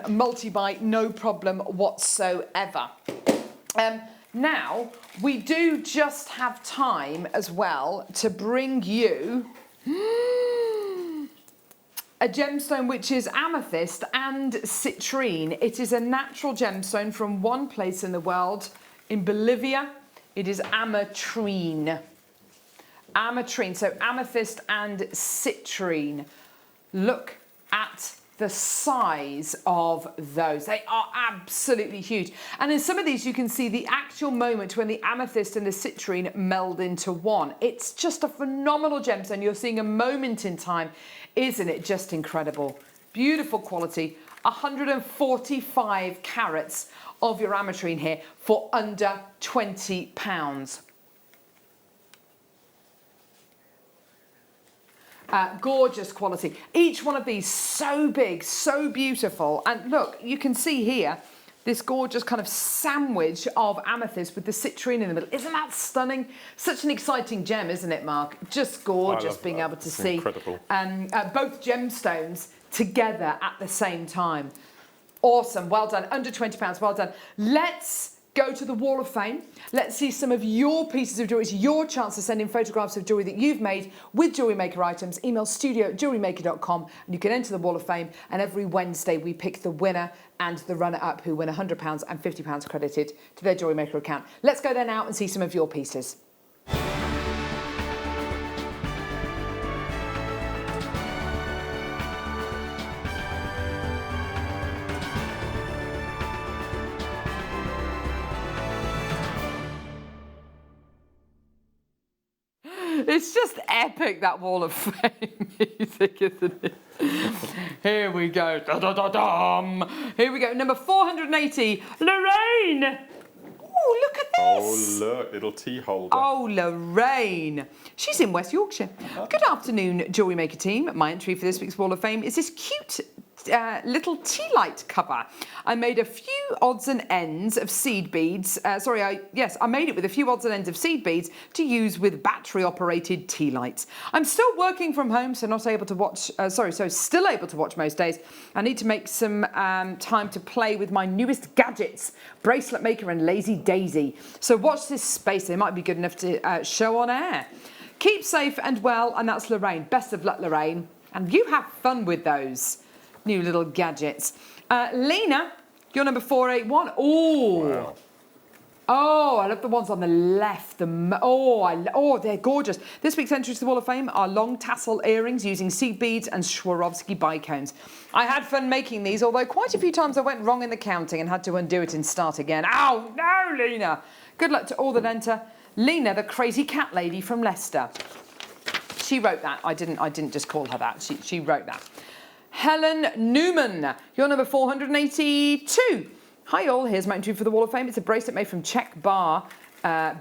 multi-buy, no problem whatsoever. Now, we do just have time as well to bring you a gemstone which is amethyst and citrine. It is a natural gemstone from one place in the world, in Bolivia. It is ametrine. Ametrine, so amethyst and citrine. Look at the size of those. They are absolutely huge. And in some of these, you can see the actual moment when the amethyst and the citrine meld into one. It's just a phenomenal gemstone. You're seeing a moment in time. Isn't it just incredible? Beautiful quality. 145 carats of your ametrine here for under £20. Gorgeous quality. Each one of these so big, so beautiful. And look, you can see here this gorgeous kind of sandwich of amethyst with the citrine in the middle. Isn't that stunning? Such an exciting gem, isn't it, Mark? Just gorgeous being able to see incredible. Both gemstones together at the same time. Awesome. Well done. Under £20. Well done. Let's go to the Wall of Fame. Let's see some of your pieces of jewellery. It's your chance to send in photographs of jewellery that you've made with Jewellery Maker items. Email studio@jewellerymaker.com and you can enter the Wall of Fame. And every Wednesday we pick the winner and the runner-up who win £100 and £50 credited to their Jewellery Maker account. Let's go there now and see some of your pieces. It's just epic, that Wall of Fame music, isn't it? Here we go. Da-da-da-dum. Here we go. Number 480, Lorraine. Oh, look at this. Oh, look, little tea holder. Oh, Lorraine. She's in West Yorkshire. Good afternoon, Jewellery Maker team. My entry for this week's Wall of Fame is this cute little tea light cover. I made a few odds and ends of seed beads. I made it with a few odds and ends of seed beads to use with battery-operated tea lights. I'm still working from home, so still able to watch most days. I need to make some time to play with my newest gadgets, Bracelet Maker and Lazy Daisy. So watch this space. They might be good enough to show on air. Keep safe and well, and that's Lorraine. Best of luck, Lorraine. And you have fun with those new little gadgets. Lena, you're number 481. Oh, wow. Oh, I love the ones on the left. They're gorgeous. This week's entry to the Wall of Fame are long tassel earrings using seed beads and Swarovski bicones. I had fun making these, although quite a few times I went wrong in the counting and had to undo it and start again. Ow, no, Lena. Good luck to all that enter. Lena, the crazy cat lady from Leicester. She wrote that. I didn't just call her that. She wrote that. Helen Newman, you're number 482. Hi all, here's my entry for the Wall of Fame. It's a bracelet made from Czech bar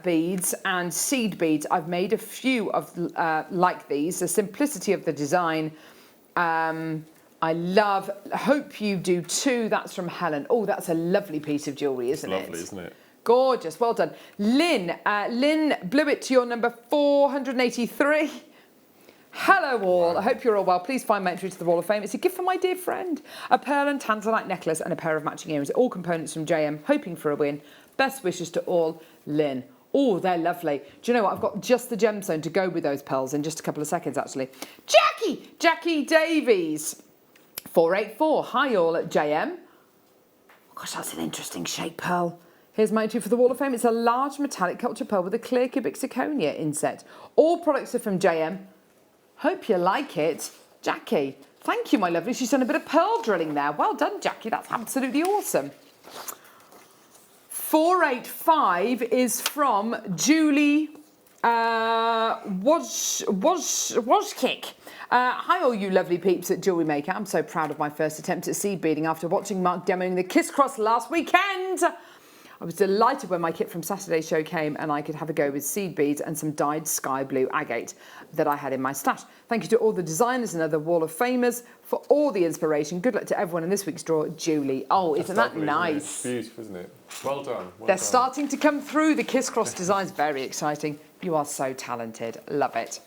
beads and seed beads. I've made a few of like these. The simplicity of the design, I hope you do too. That's from Helen. Oh, that's a lovely piece of jewellery, isn't it? Lovely, isn't it? Gorgeous, well done. Lynn blew it to your number 483. Hello all, I hope you're all well. Please find my entry to the Wall of Fame. It's a gift from my dear friend. A pearl and tanzanite necklace and a pair of matching earrings. All components from JM, hoping for a win. Best wishes to all, Lynn. Oh, they're lovely. Do you know what? I've got just the gemstone to go with those pearls in just a couple of seconds, actually. Jackie Davies, 484. Hi all at JM. Gosh, that's an interesting shape pearl. Here's my entry for the Wall of Fame. It's a large metallic culture pearl with a clear cubic zirconia inset. All products are from JM. Hope you like it. Jackie, thank you, my lovely. She's done a bit of pearl drilling there. Well done, Jackie. That's absolutely awesome. 485 is from Julie Wojcik. Hi all you lovely peeps at Jewellery Maker. I'm so proud of my first attempt at seed beading after watching Mark demoing the Kiss Cross last weekend. I was delighted when my kit from Saturday's show came and I could have a go with seed beads and some dyed sky blue agate that I had in my stash. Thank you to all the designers and other Wall of Famers for all the inspiration. Good luck to everyone in this week's draw, Julie. Oh, isn't that nice? It's beautiful, isn't it? Well done. They're starting to come through, the Kiss Cross designs. Very exciting. You are so talented. Love it.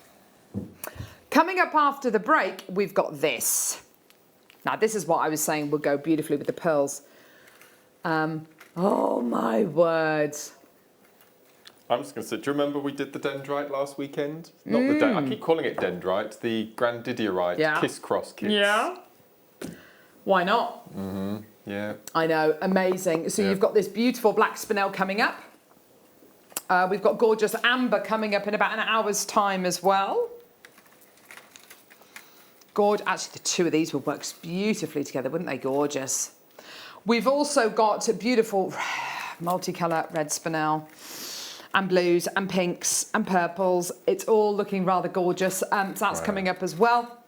Coming up after the break, we've got this. Now, this is what I was saying would go beautifully with the pearls. Oh, my word. I'm just going to say, do you remember we did the dendrite last weekend? Not the I keep calling it dendrite, the grandidierite Kiss Cross kits. Yeah. Why not? Mm-hmm. Yeah. I know, amazing. So you've got this beautiful black spinel coming up. We've got gorgeous amber coming up in about an hour's time as well. Actually, the two of these would work beautifully together, wouldn't they? Gorgeous. We've also got beautiful multicolour red spinel and blues and pinks and purples. It's all looking rather gorgeous. So that's coming up as well.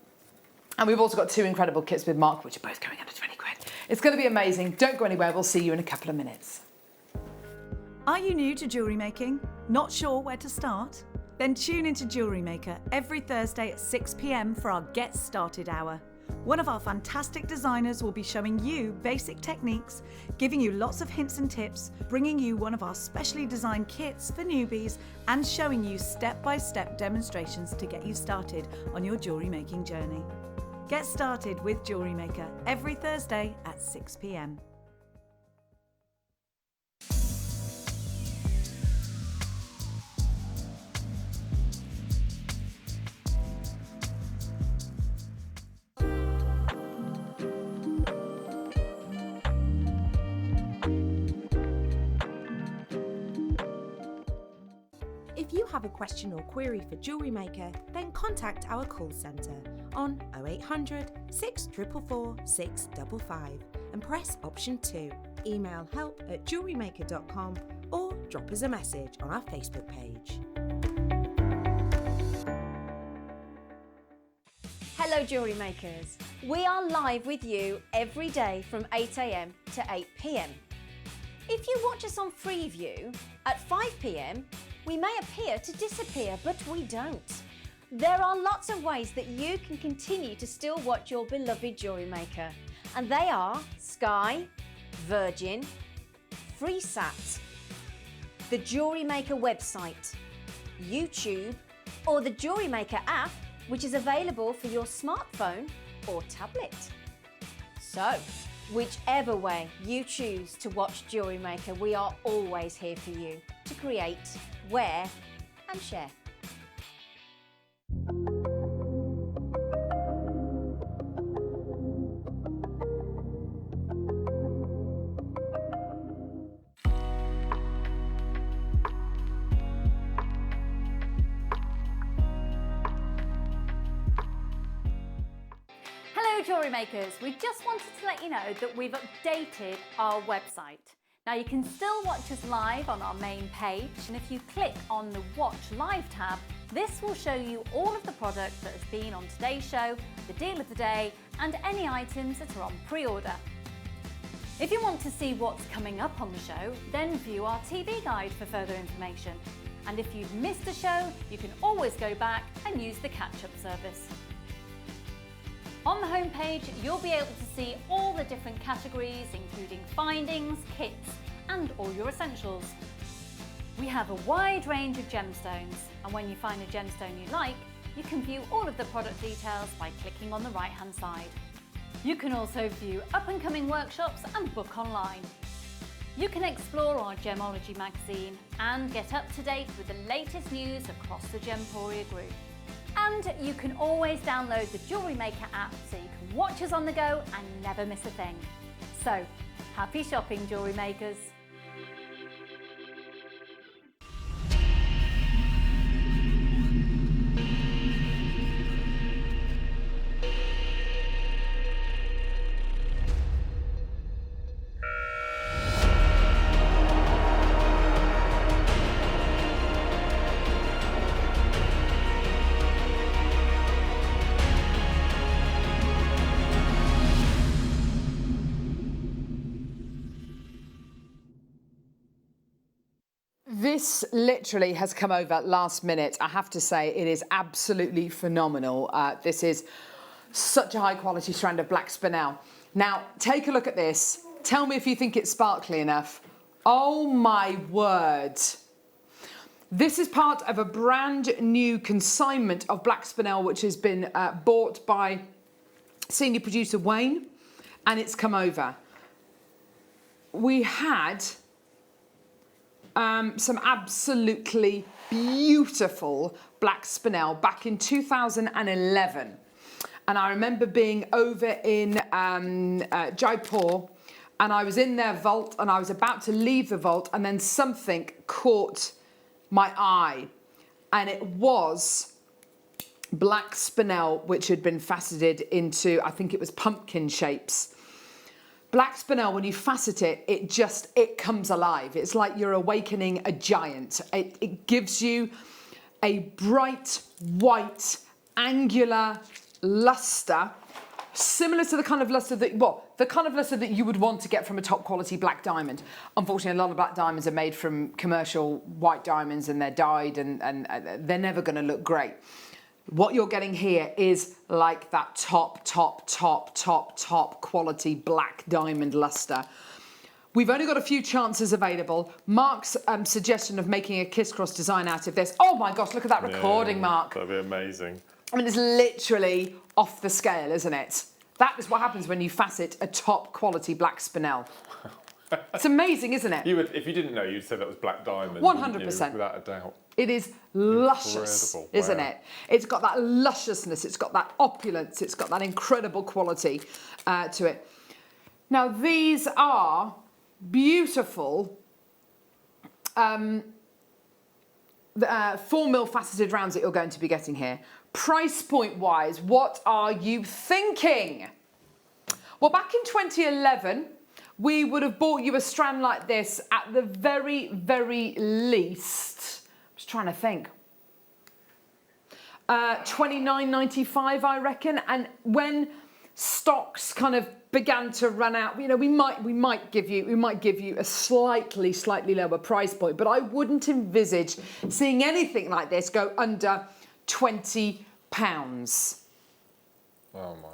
And we've also got two incredible kits with Mark, which are both going under 20 quid. It's going to be amazing. Don't go anywhere. We'll see you in a couple of minutes. Are you new to jewellery making? Not sure where to start? Then tune into Jewellery Maker every Thursday at 6 p.m. for our Get Started Hour. One of our fantastic designers will be showing you basic techniques, giving you lots of hints and tips, bringing you one of our specially designed kits for newbies, and showing you step-by-step demonstrations to get you started on your jewellery making journey. Get started with Jewellery Maker every Thursday at 6 p.m. If you have a question or query for Jewellery Maker, then contact our call centre on 0800 644 655 and press option 2. Email help@jewellerymaker.com or drop us a message on our Facebook page. Hello Jewellery Makers. We are live with you every day from 8 a.m. to 8 p.m. If you watch us on Freeview at 5 p.m, we may appear to disappear, but we don't. There are lots of ways that you can continue to still watch your beloved Jewellery Maker, and they are Sky, Virgin, FreeSat, the Jewellery Maker website, YouTube, or the Jewellery Maker app, which is available for your smartphone or tablet. So, whichever way you choose to watch Jewellery Maker, we are always here for you to create, wear and share. Hello Jewellery Makers, we just wanted to let you know that we've updated our website. Now you can still watch us live on our main page, and if you click on the Watch Live tab, this will show you all of the products that have been on today's show, the deal of the day, and any items that are on pre-order. If you want to see what's coming up on the show, then view our TV guide for further information. And if you've missed a show, you can always go back and use the catch-up service. On the homepage, you'll be able to see all the different categories, including findings, kits, and all your essentials. We have a wide range of gemstones, and when you find a gemstone you like, you can view all of the product details by clicking on the right-hand side. You can also view up-and-coming workshops and book online. You can explore our Gemology magazine and get up to date with the latest news across the Gemporia group. And you can always download the Jewellery Maker app so you can watch us on the go and never miss a thing. So, happy shopping, Jewellery Makers! This literally has come over last minute. I have to say it is absolutely phenomenal. This is such a high quality strand of black spinel. Now take a look at this. Tell me if you think it's sparkly enough. Oh my word. This is part of a brand new consignment of black spinel which has been bought by senior producer Wayne, and it's come over. We had some absolutely beautiful black spinel back in 2011. And I remember being over in Jaipur, and I was in their vault and I was about to leave the vault, and then something caught my eye, and it was black spinel which had been faceted into, I think it was pumpkin shapes. Black spinel, when you facet it, it comes alive. It's like you're awakening a giant. It gives you a bright, white, angular luster, similar to the kind of luster that you would want to get from a top quality black diamond. Unfortunately, a lot of black diamonds are made from commercial white diamonds, and they're dyed, and they're never going to look great. What you're getting here is like that top quality black diamond luster. We've only got a few chances available. Mark's suggestion of making a kiss cross design out of this. Oh my gosh, look at that recording, Mark. That'd be amazing. I mean, it's literally off the scale, isn't it? That is what happens when you facet a top quality black spinel. It's amazing, isn't it? If you didn't know, you'd say that was black diamond. 100%. Without a doubt. It is luscious, isn't it? It's got that lusciousness, it's got that opulence, it's got that incredible quality to it. Now, these are beautiful 4mm faceted rounds that you're going to be getting here. Price point wise, what are you thinking? Well, back in 2011, we would have bought you a strand like this at the very, very least. I'm just trying to think. $29.95, I reckon. And when stocks kind of began to run out, you know, we might give you a slightly lower price point, but I wouldn't envisage seeing anything like this go under £20. Oh my.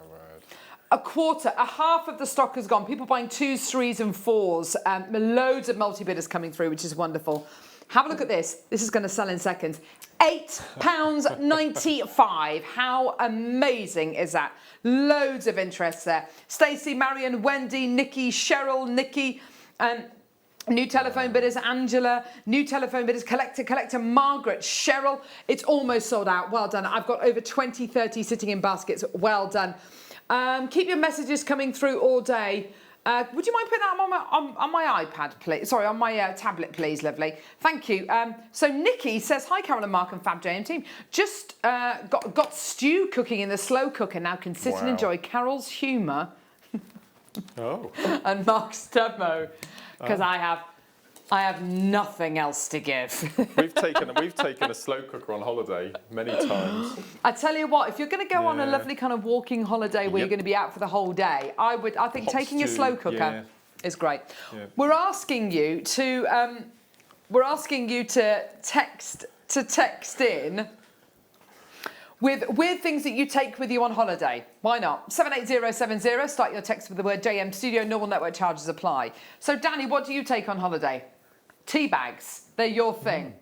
A half of the stock has gone. People buying 2s, 3s and 4s. Loads of multi-bidders coming through, which is wonderful. Have a look at this. This is going to sell in seconds. £8.95. How amazing is that? Loads of interest there. Stacey, Marion, Wendy, Nikki, Cheryl, Nikki, new telephone bidders, Angela, new telephone bidders, collector, Margaret, Cheryl. It's almost sold out. Well done. I've got over 20, 30 sitting in baskets. Well done. Keep your messages coming through all day. Would you mind putting that on my iPad, please? Sorry, on my tablet, please, lovely. Thank you. So Nikki says, hi, Carol and Mark and Fab JM team. Just got stew cooking in the slow cooker. Now can sit and enjoy Carol's humour and Mark's demo, because I have nothing else to give. We've taken a slow cooker on holiday many times. I tell you what, if you're going to go on a lovely kind of walking holiday where you're going to be out for the whole day, I think Hot taking a stew, slow cooker is great. Yeah. We're asking you to text in with weird things that you take with you on holiday. Why not? 78070, start your text with the word JM Studio, normal network charges apply. So Danny, what do you take on holiday? Tea bags, they're your thing.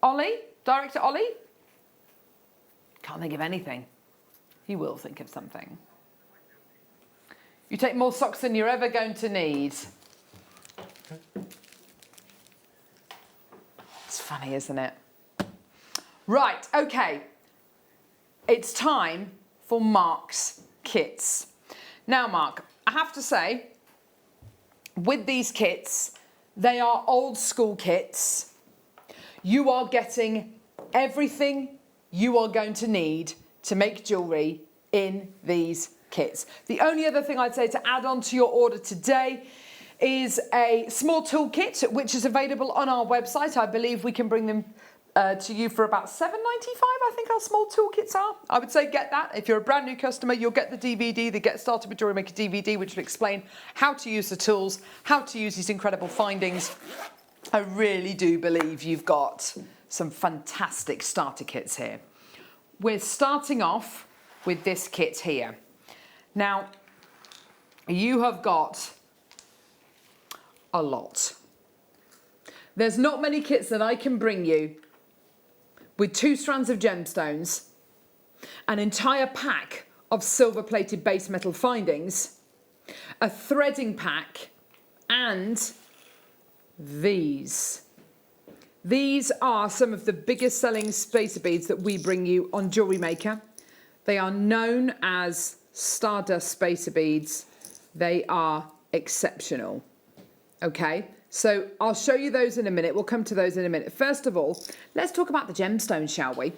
Ollie, Director Ollie? Can't think of anything. He will think of something. You take more socks than you're ever going to need. It's funny, isn't it? Right, okay. It's time for Mark's kits. Now, Mark, I have to say, with these kits, they are old school kits. You are getting everything you are going to need to make jewellery in these kits. The only other thing I'd say to add on to your order today is a small toolkit, which is available on our website. I believe we can bring them to you for about $7.95, I think our small toolkits are. I would say get that. If you're a brand new customer, you'll get the DVD, the Get Started with Jewellery Maker DVD, which will explain how to use the tools, how to use these incredible findings. I really do believe you've got some fantastic starter kits here. We're starting off with this kit here. Now, you have got a lot. There's not many kits that I can bring you with 2 strands of gemstones, an entire pack of silver-plated base metal findings, a threading pack, and these. These are some of the biggest selling spacer beads that we bring you on Jewellery Maker. They are known as Stardust spacer beads. They are exceptional. Okay, so I'll show you those in a minute. We'll come to those in a minute. First of all, let's talk about the gemstones, shall we?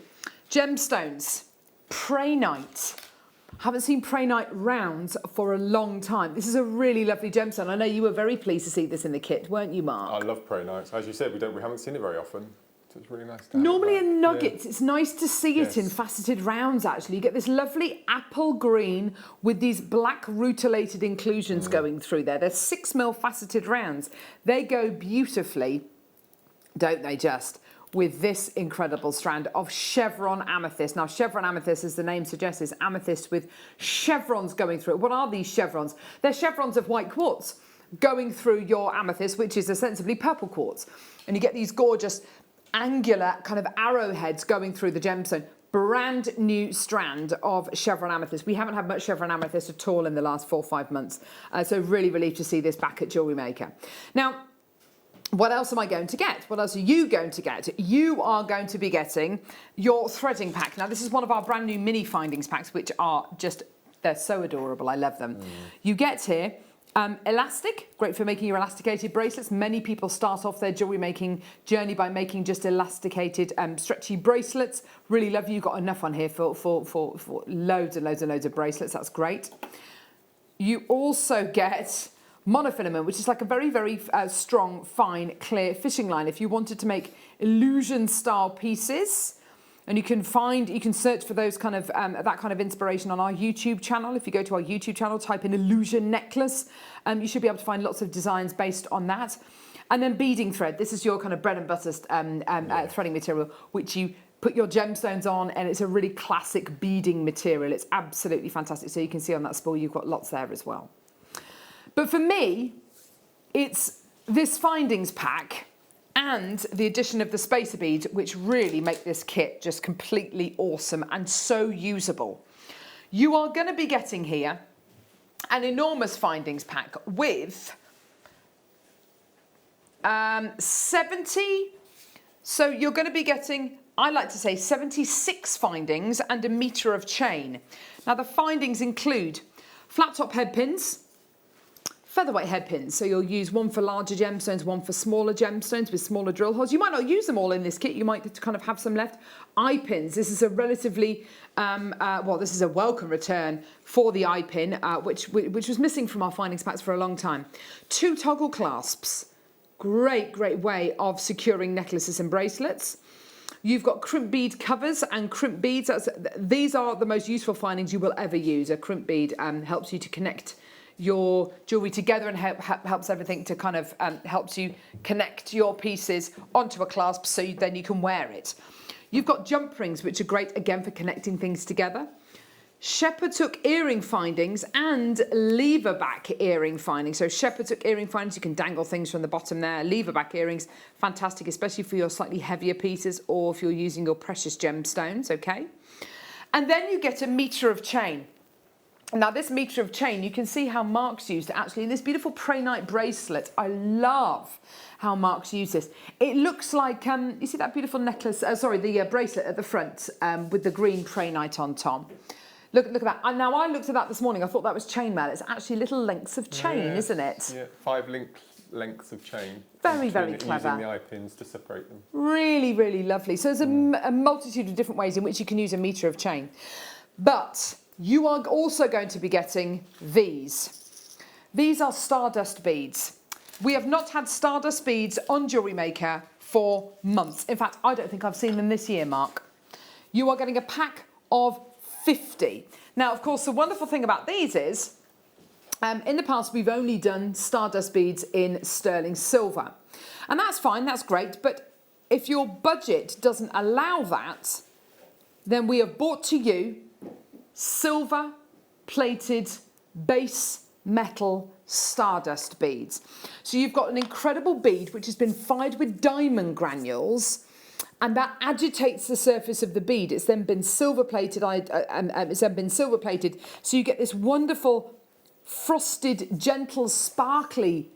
Gemstones, Prehnite. Haven't seen Prehnite rounds for a long time. This is a really lovely gemstone. I know you were very pleased to see this in the kit, weren't you, Mark? I love Prehnite. As you said, we haven't seen it very often. So it's really nice to have Normally it in nuggets, yeah. It's nice to see it in faceted rounds, actually. You get this lovely apple green with these black rutilated inclusions going through there. They're 6mm faceted rounds. They go beautifully, don't they just, with this incredible strand of chevron amethyst. Now, chevron amethyst, as the name suggests, is amethyst with chevrons going through it. What are these chevrons? They're chevrons of white quartz going through your amethyst, which is ostensibly purple quartz. And you get these gorgeous angular kind of arrowheads going through the gemstone. Brand new strand of chevron amethyst. We haven't had much chevron amethyst at all in the last 4 or 5 months. So really relieved to see this back at Jewellery Maker. Now, what else am I going to get? What else are you going to get? You are going to be getting your threading pack. Now, this is one of our brand new mini findings packs, which are just, they're so adorable. I love them. You get here elastic, great for making your elasticated bracelets. Many people start off their jewellery making journey by making just elasticated, stretchy bracelets. Really love you. You've got enough on here for loads and loads and loads of bracelets. That's great. You also get monofilament, which is like a very, very strong, fine, clear fishing line. If you wanted to make illusion style pieces, and you can search for those kind of, that kind of inspiration on our YouTube channel. If you go to our YouTube channel, type in illusion necklace, you should be able to find lots of designs based on that. And then beading thread. This is your kind of bread and butter threading material, which you put your gemstones on, and it's a really classic beading material. It's absolutely fantastic. So you can see on that spool, you've got lots there as well. But for me, it's this findings pack and the addition of the spacer beads, which really make this kit just completely awesome and so usable. You are going to be getting here an enormous findings pack with 70. So you're going to be getting, I like to say, 76 findings and a metre of chain. Now the findings include flat top head pins, featherweight head pins, so you'll use one for larger gemstones, one for smaller gemstones with smaller drill holes. You might not use them all in this kit, you might kind of have some left. Eye pins, this is a relatively, this is a welcome return for the eye pin, which was missing from our findings packs for a long time. 2 toggle clasps, great way of securing necklaces and bracelets. You've got crimp bead covers and crimp beads. These are the most useful findings you will ever use. A crimp bead helps you to connect your jewellery together and helps everything to kind of helps you connect your pieces onto a clasp so then you can wear it. You've got jump rings, which are great, again, for connecting things together. Shepherd's hook earring findings and lever back earring findings. So shepherd's hook earring findings, you can dangle things from the bottom there. Lever back earrings, fantastic, especially for your slightly heavier pieces or if you're using your precious gemstones, okay? And then you get a metre of chain. Now this metre of chain, you can see how Mark's used it actually in this beautiful prehnite bracelet. I love how Mark's used this. It looks like, you see that beautiful necklace, the bracelet at the front with the green prehnite on top. Look at that. And now I looked at that this morning. I thought that was chainmail. It's actually little lengths of chain, isn't it? Yeah, 5 lengths of chain. Very, very clever. Using the eye pins to separate them. Really, really lovely. So there's a multitude of different ways in which you can use a metre of chain. But you are also going to be getting these. These are stardust beads. We have not had stardust beads on Jewellery Maker for months. In fact, I don't think I've seen them this year, Mark. You are getting a pack of 50. Now, of course, the wonderful thing about these is, in the past, we've only done stardust beads in sterling silver. And that's fine, that's great. But if your budget doesn't allow that, then we have brought to you silver plated base metal stardust beads. So you've got an incredible bead which has been fired with diamond granules, and that agitates the surface of the bead. It's then been silver plated. So you get this wonderful frosted, gentle, sparkly.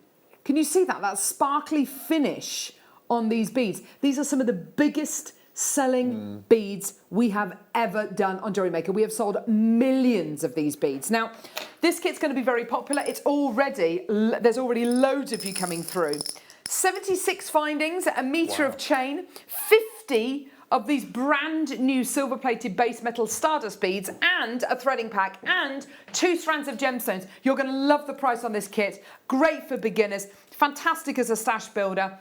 Can you see that? That sparkly finish on these beads. These are some of the biggest selling beads we have ever done on Jewellery Maker. We have sold millions of these beads. Now, this kit's going to be very popular. There's already loads of you coming through. 76 findings, a metre of chain, 50 of these brand new silver plated base metal stardust beads and a threading pack and 2 strands of gemstones. You're going to love the price on this kit. Great for beginners, fantastic as a stash builder.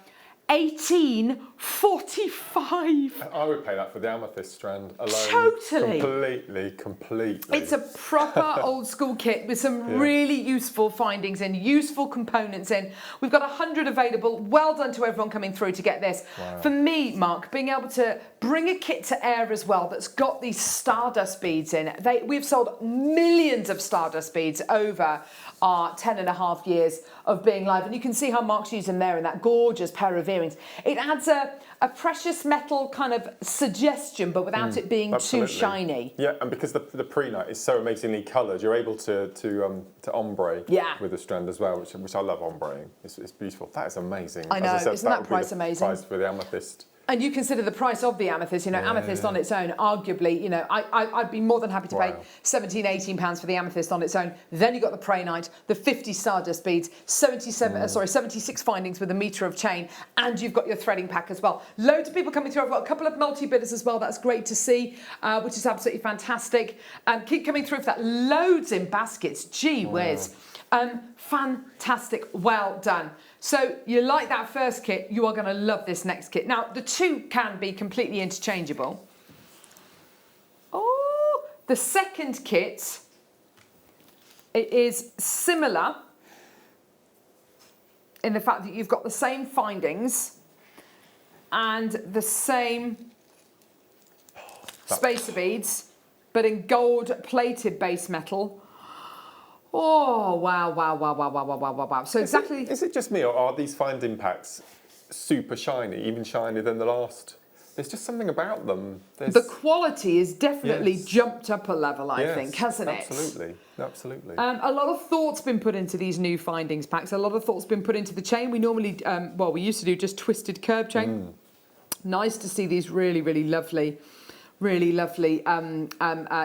$18.45. I would pay that for the amethyst strand alone. Totally. Completely. It's a proper old school kit with some really useful findings and useful components in. We've got 100 available. Well done to everyone coming through to get this. Wow. For me, Mark, being able to bring a kit to air as well that's got these stardust beads in. We've sold millions of stardust beads over our 10.5 years of being live, and you can see how Mark's used them there in that gorgeous pair of earrings. It adds a precious metal kind of suggestion, but without it being too shiny. Yeah, and because the prehnite is so amazingly coloured, you're able to ombre with the strand as well, which I love ombreing. It's beautiful. That is amazing. I know, isn't that price amazing? Price for the amethyst. And you consider the price of the amethyst, amethyst on its own, arguably, I'd be more than happy to pay £17, £18 for the amethyst on its own. Then you've got the prehnite, the 50 stardust beads, 76 findings with a metre of chain, and you've got your threading pack as well. Loads of people coming through. I've got a couple of multi-bidders as well. That's great to see, which is absolutely fantastic. Keep coming through for that. Loads in baskets. Gee whiz. Fantastic. Well done. So you like that first kit, you are going to love this next kit. Now, the two can be completely interchangeable. Oh, the second kit, it is similar in the fact that you've got the same findings and the same spacer beads, but in gold-plated base metal. Oh, wow. So exactly... Is it just me, or are these finding packs super shiny, even shinier than the last? There's just something about them. The quality is definitely jumped up a level, I think, hasn't it? Absolutely. A lot of thought's been put into these new findings packs. A lot of thought's been put into the chain. We normally, we used to do just twisted curb chain. Nice to see these really, really lovely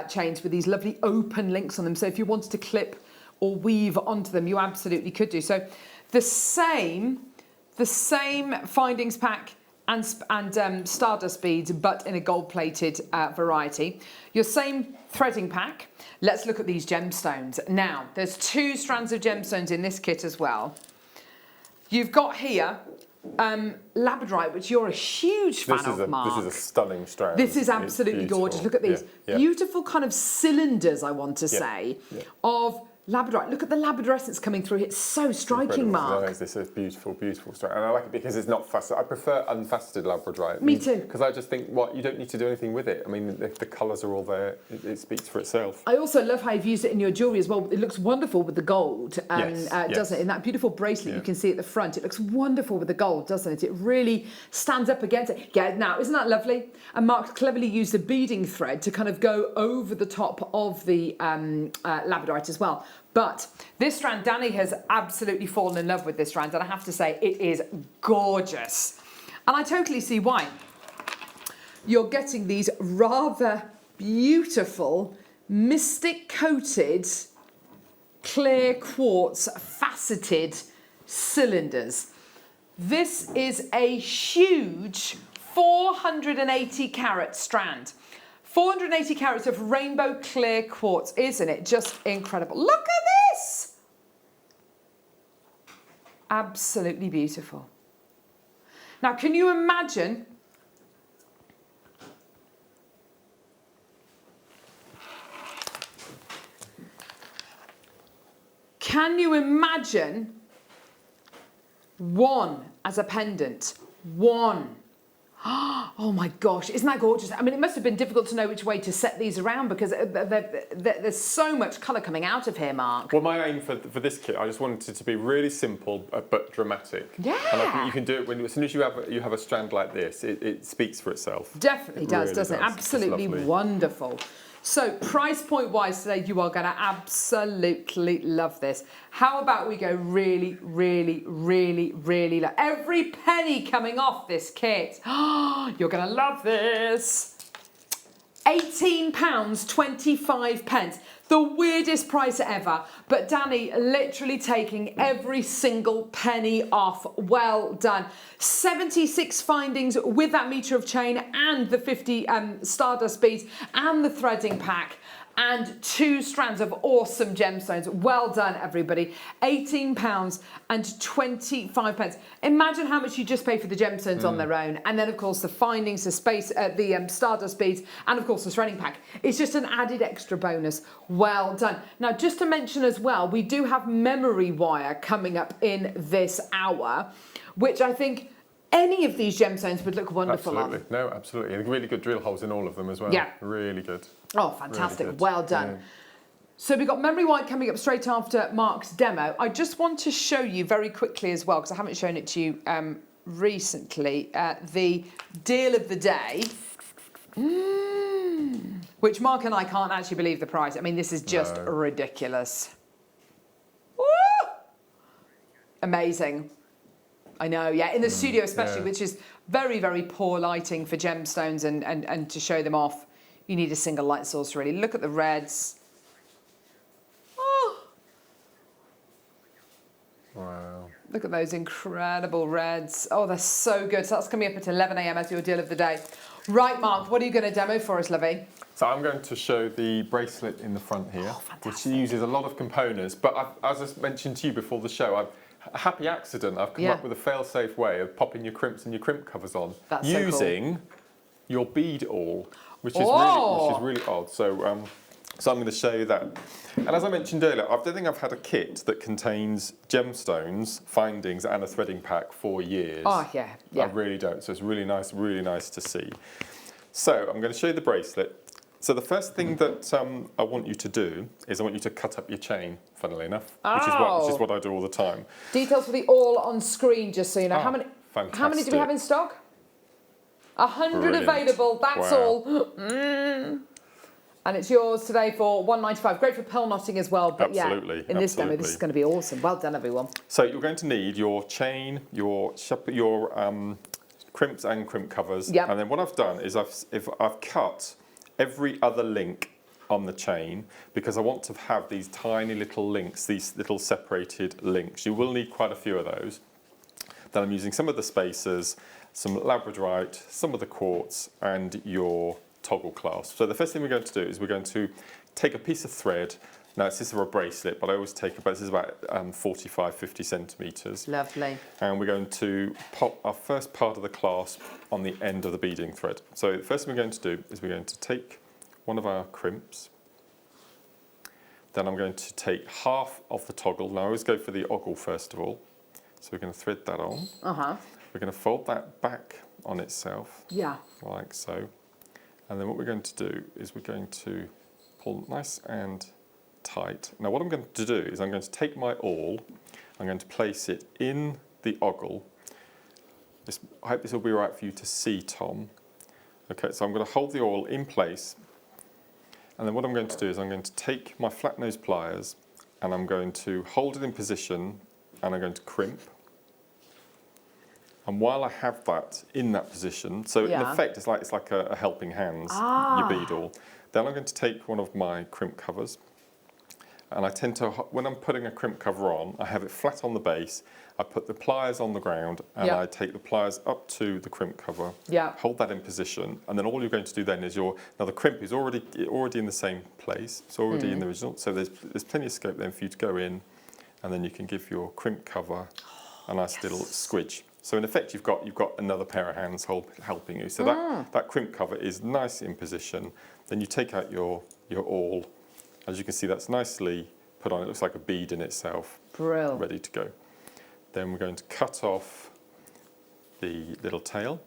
chains with these lovely open links on them. So if you wanted to clip or weave onto them, you absolutely could do. So the same findings pack and stardust beads, but in a gold-plated variety. Your same threading pack. Let's look at these gemstones. Now, there's 2 strands of gemstones in this kit as well. You've got here labradorite, which you're a huge fan of, Mark. This is a stunning strand. This is absolutely gorgeous. Look at these beautiful kind of cylinders, I want to say, of Labradorite. Look at the labradorescence coming through. It's so striking, Mark. No, this is beautiful, beautiful strand. And I like it because it's not faceted. I prefer unfaceted labradorite. Me too. Because I just think, you don't need to do anything with it. I mean, the colours are all there. It speaks for itself. I also love how you've used it in your jewellery as well. It looks wonderful with the gold, doesn't it? In that beautiful bracelet you can see at the front. It looks wonderful with the gold, doesn't it? It really stands up against it. Yeah, now, isn't that lovely? And Mark cleverly used the beading thread to kind of go over the top of the labradorite as well. But this strand, Danny has absolutely fallen in love with this strand, and I have to say it is gorgeous. And I totally see why. You're getting these rather beautiful mystic coated clear quartz faceted cylinders. This is a huge 480 carat strand. 480 carats of rainbow clear quartz. Isn't it just incredible? Look at this! Absolutely beautiful. Now, can you imagine one as a pendant? One. Oh my gosh, isn't that gorgeous? I mean, it must have been difficult to know which way to set these around because there's so much colour coming out of here, Mark. Well, my aim for this kit, I just wanted it to be really simple but dramatic. Yeah. And I think you can do it as soon as you have a strand like this, it speaks for itself. Definitely does, really doesn't it? Absolutely wonderful. So price point wise today, you are going to absolutely love this. How about we go really, really, really, really low? Every penny coming off this kit. You're going to love this. £18.25. The weirdest price ever, but Danny literally taking every single penny off. Well done. 76 findings with that metre of chain and the 50 stardust beads and the threading pack and 2 strands of awesome gemstones. Well done, everybody. £18.25. Imagine how much you just pay for the gemstones on their own. And then, of course, the findings, the stardust beads, and, of course, the threading pack. It's just an added extra bonus. Well done. Now, just to mention as well, we do have memory wire coming up in this hour, which I think any of these gemstones would look wonderful on. No, absolutely. And really good drill holes in all of them as well. Yeah. Really good. Oh, fantastic. Really well done. Yeah. So we've got memory white coming up straight after Mark's demo. I just want to show you very quickly as well, because I haven't shown it to you recently, the deal of the day. Which Mark and I can't actually believe the price. I mean, this is just ridiculous. Woo! Amazing. I know, yeah, in the studio especially, which is very, very poor lighting for gemstones and to show them off, you need a single light source really. Look at the reds. Oh. Wow. Look at those incredible reds. Oh, they're so good. So that's coming up at 11 a.m. as your deal of the day. Right, Mark, what are you going to demo for us, lovey? So I'm going to show the bracelet in the front here, which uses a lot of components. But as I mentioned to you before the show, a happy accident. I've come up with a fail-safe way of popping your crimps and your crimp covers on using your bead awl, which is really odd. So I'm going to show you that. And as I mentioned earlier, I don't think I've had a kit that contains gemstones, findings, and a threading pack for years. Oh yeah. I really don't. So it's really nice to see. So I'm going to show you the bracelet. So the first thing that I want you to do is I want you to cut up your chain, funnily enough, which is what I do all the time. Details for the all on screen, just so you know. How many do we have in stock? 100 available, that's all. And it's yours today for £1.95. Great for pearl knotting as well, but in this demo, this is going to be awesome. Well done, everyone. So you're going to need your chain, your crimps and crimp covers, and then what I've done is I've cut every other link on the chain because I want to have these tiny little links, these little separated links. You will need quite a few of those. Then I'm using some of the spacers, some labradorite, some of the quartz, and your toggle clasp. So the first thing we're going to do is we're going to take a piece of thread. Now this is a bracelet, but I always take this is about 45-50 centimetres. Lovely. And we're going to pop our first part of the clasp on the end of the beading thread. So the first thing we're going to do is we're going to take one of our crimps, Then I'm going to take half of the toggle. Now I always go for the ogle first of all. So we're going to thread that on. We're going to fold that back on itself. Yeah. Like so. And then what we're going to do is we're going to pull nice and tight. Now what I'm going to do is I'm going to take my awl, I'm going to place it in the ogle. I hope this will be all right for you to see, Tom. Okay, so I'm going to hold the awl in place, and then what I'm going to do is I'm going to take my flat nose pliers and I'm going to hold it in position and I'm going to crimp. And while I have that in that position, so in effect it's like a helping hands, your bead awl. Then I'm going to take one of my crimp covers, and I tend to, when I'm putting a crimp cover on, I have it flat on the base, I put the pliers on the ground, and I take the pliers up to the crimp cover, hold that in position, and then all you're going to do then is now the crimp is already in the same place, it's already in the original, so there's plenty of scope then for you to go in, and then you can give your crimp cover a nice little squidge. So in effect, you've got another pair of hands helping you. So that crimp cover is nice in position. Then you take out your awl. As you can see, that's nicely put on. It looks like a bead in itself. Brilliant. Ready to go. Then we're going to cut off the little tail.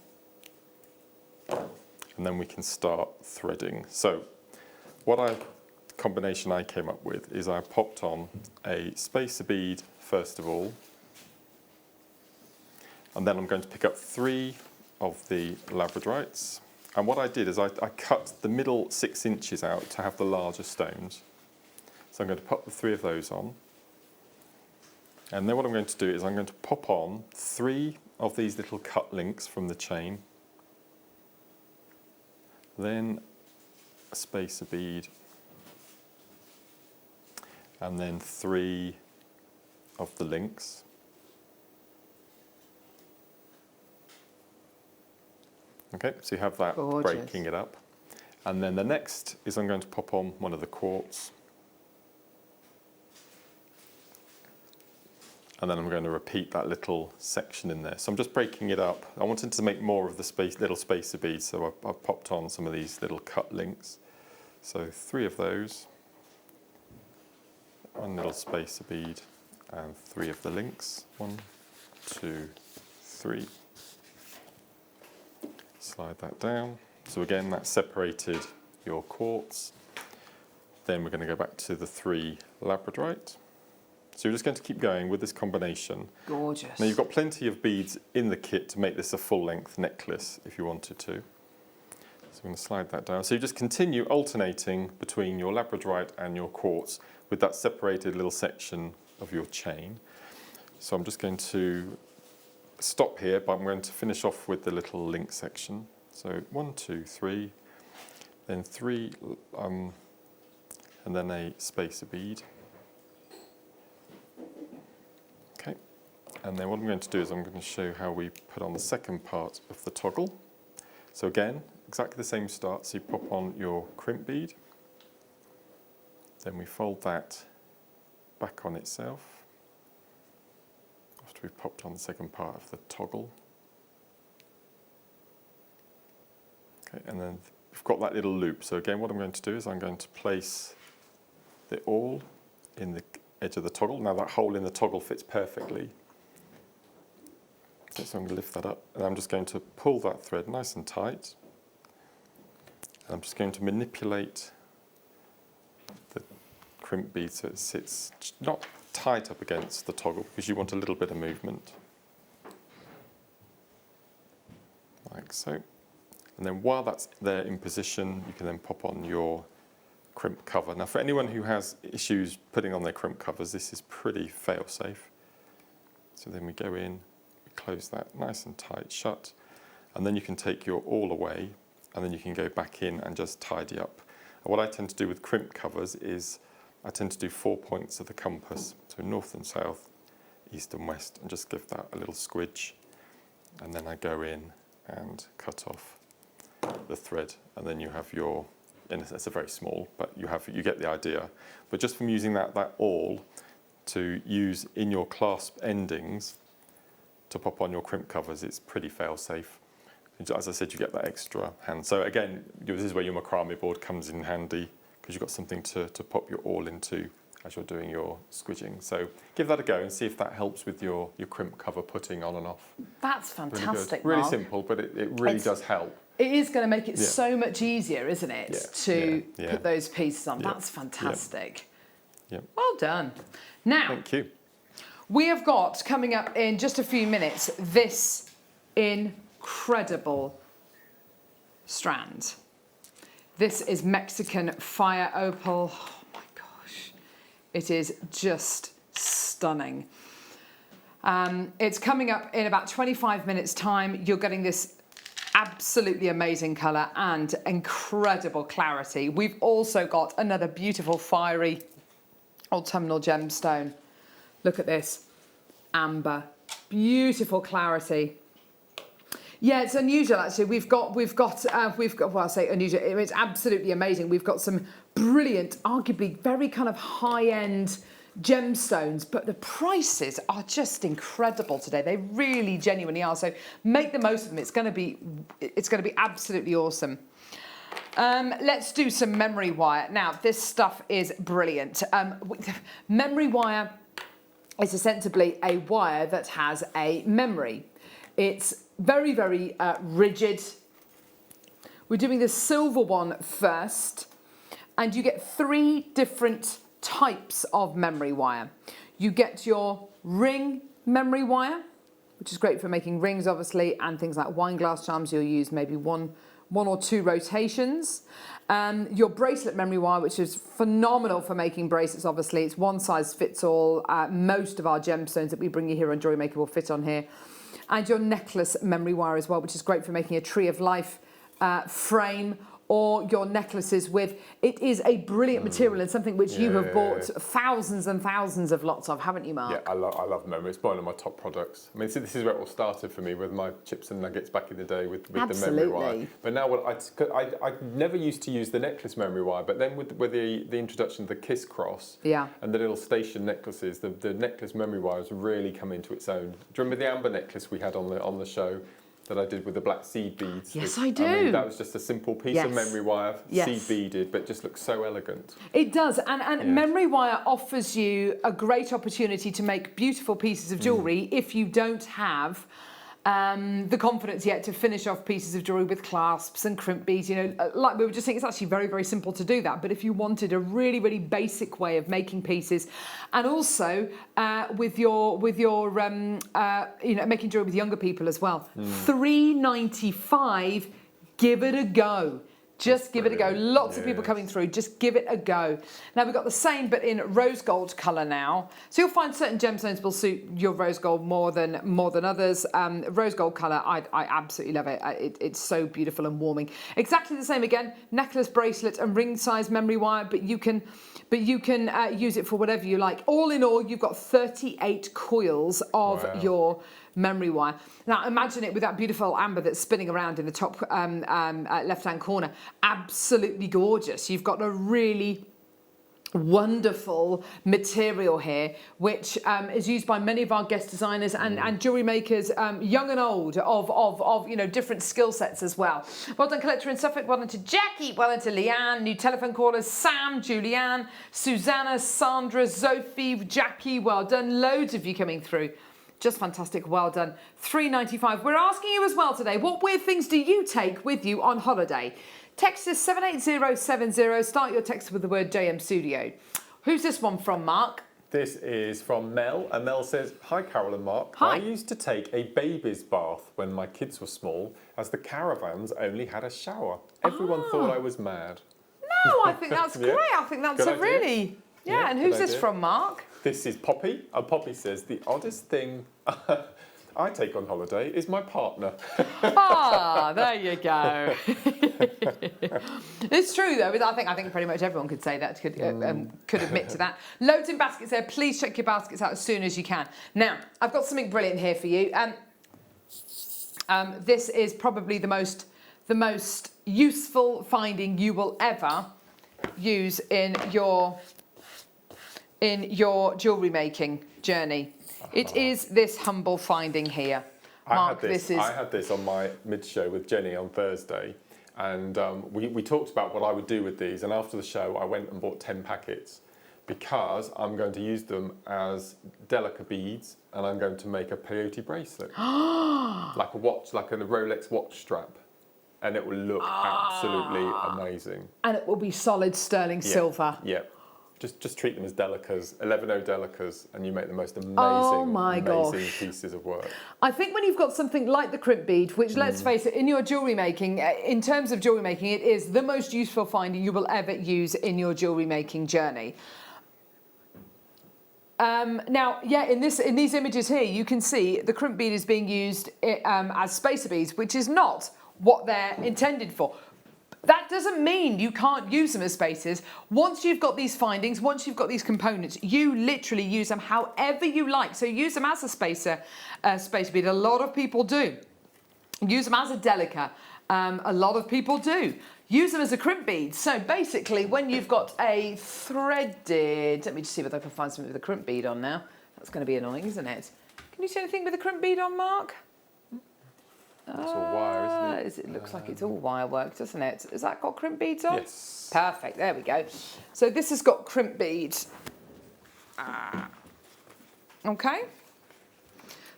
And then we can start threading. So the combination I came up with is I popped on a spacer bead first of all. And then I'm going to pick up 3 of the labradorites. And what I did is I cut the middle 6 inches out to have the larger stones. So I'm going to pop the 3 of those on. And then what I'm going to do is I'm going to pop on 3 of these little cut links from the chain. Then a spacer bead. And then 3 of the links. Okay, so you have that breaking it up. And then the next is I'm going to pop on one of the quartz. And then I'm going to repeat that little section in there. So I'm just breaking it up. I wanted to make more of the little spacer beads, so I popped on some of these little cut links. So 3 of those, 1 little spacer bead, and 3 of the links. 1, 2, 3. Slide that down. So again, that separated your quartz. Then we're going to go back to the 3 labradorite. So you're just going to keep going with this combination. Gorgeous. Now you've got plenty of beads in the kit to make this a full-length necklace if you wanted to. So I'm going to slide that down. So you just continue alternating between your labradorite and your quartz with that separated little section of your chain. So I'm just going to stop here, but I'm going to finish off with the little link section. So 1, 2, 3, then 3, and then a spacer bead. Okay, and then what I'm going to do is I'm going to show you how we put on the second part of the toggle. So again, exactly the same start. So you pop on your crimp bead, then we fold that back on itself. After we've popped on the second part of the toggle. Okay, and then we've got that little loop. So again, what I'm going to do is I'm going to place the awl in the edge of the toggle. Now that hole in the toggle fits perfectly. Okay, so I'm going to lift that up, and I'm just going to pull that thread nice and tight. And I'm just going to manipulate the crimp bead so it sits not tight up against the toggle, because you want a little bit of movement. Like so. And then while that's there in position, you can then pop on your crimp cover. Now for anyone who has issues putting on their crimp covers, this is pretty fail-safe. So then we go in, we close that nice and tight shut, and then you can take your awl away, and then you can go back in and just tidy up. And what I tend to do with crimp covers is I tend to do 4 points of the compass, so north and south, east and west, and just give that a little squidge. And then I go in and cut off the thread, and then you have your, and it's a very small, but you get the idea. But just from using that awl to use in your clasp endings to pop on your crimp covers, it's pretty fail-safe. As I said, you get that extra hand. So again, this is where your macrame board comes in handy, because you've got something to pop your awl into as you're doing your squidging. So give that a go and see if that helps with your crimp cover putting on and off. That's fantastic, Really Mark. simple, but it really does help. It is going to make it so much easier, isn't it, to put those pieces on. That's fantastic. Well done. Now, thank you. We have got, coming up in just a few minutes, this incredible strand. This is Mexican Fire Opal. Oh my gosh. It is just stunning. It's coming up in about 25 minutes time. You're getting this absolutely amazing colour and incredible clarity. We've also got another beautiful fiery autumnal gemstone. Look at this, amber, beautiful clarity. Yeah, it's unusual actually. We've got. Well, I say unusual. It's absolutely amazing. We've got some brilliant, arguably very kind of high-end gemstones, but the prices are just incredible today. They really, genuinely are. So make the most of them. It's going to be absolutely awesome. Let's do some memory wire. Now, this stuff is brilliant. Memory wire is ostensibly a wire that has a memory. It's very, very rigid. We're doing the silver one first, and you get 3 different types of memory wire. You get your ring memory wire, which is great for making rings, obviously, and things like wine glass charms. You'll use maybe one or 2 rotations. Your bracelet memory wire, which is phenomenal for making bracelets, obviously. It's one size fits all. Most of our gemstones that we bring you here on Jewellery Maker will fit on here. And your necklace memory wire as well, which is great for making a tree of life frame or your necklaces with. It is a brilliant material and something which you have bought thousands and thousands of lots of, haven't you, Mark? Yeah, I love memory. It's one of my top products. I mean, see, this is where it all started for me with my chips and nuggets back in the day with the memory wire. But now I never used to use the necklace memory wire, but then with the introduction of the Kiss Cross and the little station necklaces, the necklace memory wire has really come into its own. Do you remember the amber necklace we had on the show that I did with the black seed beads? Yes, I do. I mean, that was just a simple piece of memory wire, seed beaded, but just looks so elegant. It does, and memory wire offers you a great opportunity to make beautiful pieces of jewellery if you don't have the confidence yet to finish off pieces of jewellery with clasps and crimp beads. You know, like we were just saying, it's actually very, very simple to do that. But if you wanted a really, really basic way of making pieces, and also with your you know, making jewellery with younger people as well, $3.95. Give it a go. Just give it a go. Lots of people coming through. Just give it a go. Now we've got the same, but in rose gold colour now. So you'll find certain gemstones will suit your rose gold more than others. Rose gold colour, I absolutely love it. It's so beautiful and warming. Exactly the same again. Necklace, bracelet, and ring size memory wire, but you can use it for whatever you like. All in all, you've got 38 coils of your memory wire. Now imagine it with that beautiful amber that's spinning around in the top left-hand corner. Absolutely gorgeous. You've got a really wonderful material here, which is used by many of our guest designers and jewellery makers, young and old, of you know, different skill sets as well. Well done, collector in Suffolk. Well done to Jackie. Well done to Leanne. New telephone callers: Sam, Julianne, Susanna, Sandra, Sophie, Jackie. Well done. Loads of you coming through. Just fantastic. Well done. $3.95. We're asking you as well today, what weird things do you take with you on holiday? Text us 78070. Start your text with the word JM Studio. Who's this one from, Mark? This is from Mel, and Mel says, "Hi Carol and Mark. Hi. I used to take a baby's bath when my kids were small, as the caravans only had a shower. Everyone thought I was mad." No, I think that's great. I think that's Good idea. Really... Yeah, and who's this from, Mark? This is Poppy, and Poppy says, "The oddest thing I take on holiday is my partner." Ah, there you go. It's true though. I think pretty much everyone could say that, could admit to that. Loads in baskets there. Please check your baskets out as soon as you can. Now, I've got something brilliant here for you. This is probably the most useful finding you will ever use in your jewellery making journey. It is this humble finding here. Mark, I had this on my mid-show with Jenny on Thursday, And we talked about what I would do with these, and after the show I went and bought 10 packets because I'm going to use them as delica beads, and I'm going to make a peyote bracelet. Like a watch, like a Rolex watch strap. And it will look absolutely amazing. And it will be solid sterling silver. Yeah. Just treat them as delicas, 11O delicas, and you make the most amazing, amazing pieces of work. I think when you've got something like the crimp bead, which let's face it, in your jewellery making, in terms of jewellery making, it is the most useful finding you will ever use in your jewellery making journey. Now, yeah, in these images here, you can see the crimp bead is being used as spacer beads, which is not what they're intended for. That doesn't mean you can't use them as spacers. Once you've got these findings, once you've got these components, you literally use them however you like. So use them as a spacer bead. A lot of people do. Use them as a delica. A lot of people do. Use them as a crimp bead. So basically, when you've got a threaded, let me just see whether I can find something with a crimp bead on now. That's going to be annoying, isn't it? Can you see anything with a crimp bead on, Mark? It's all wire, isn't it? It looks like it's all wire work, doesn't it? Has that got crimp beads on? Yes. Perfect, there we go. So this has got crimp beads. Okay.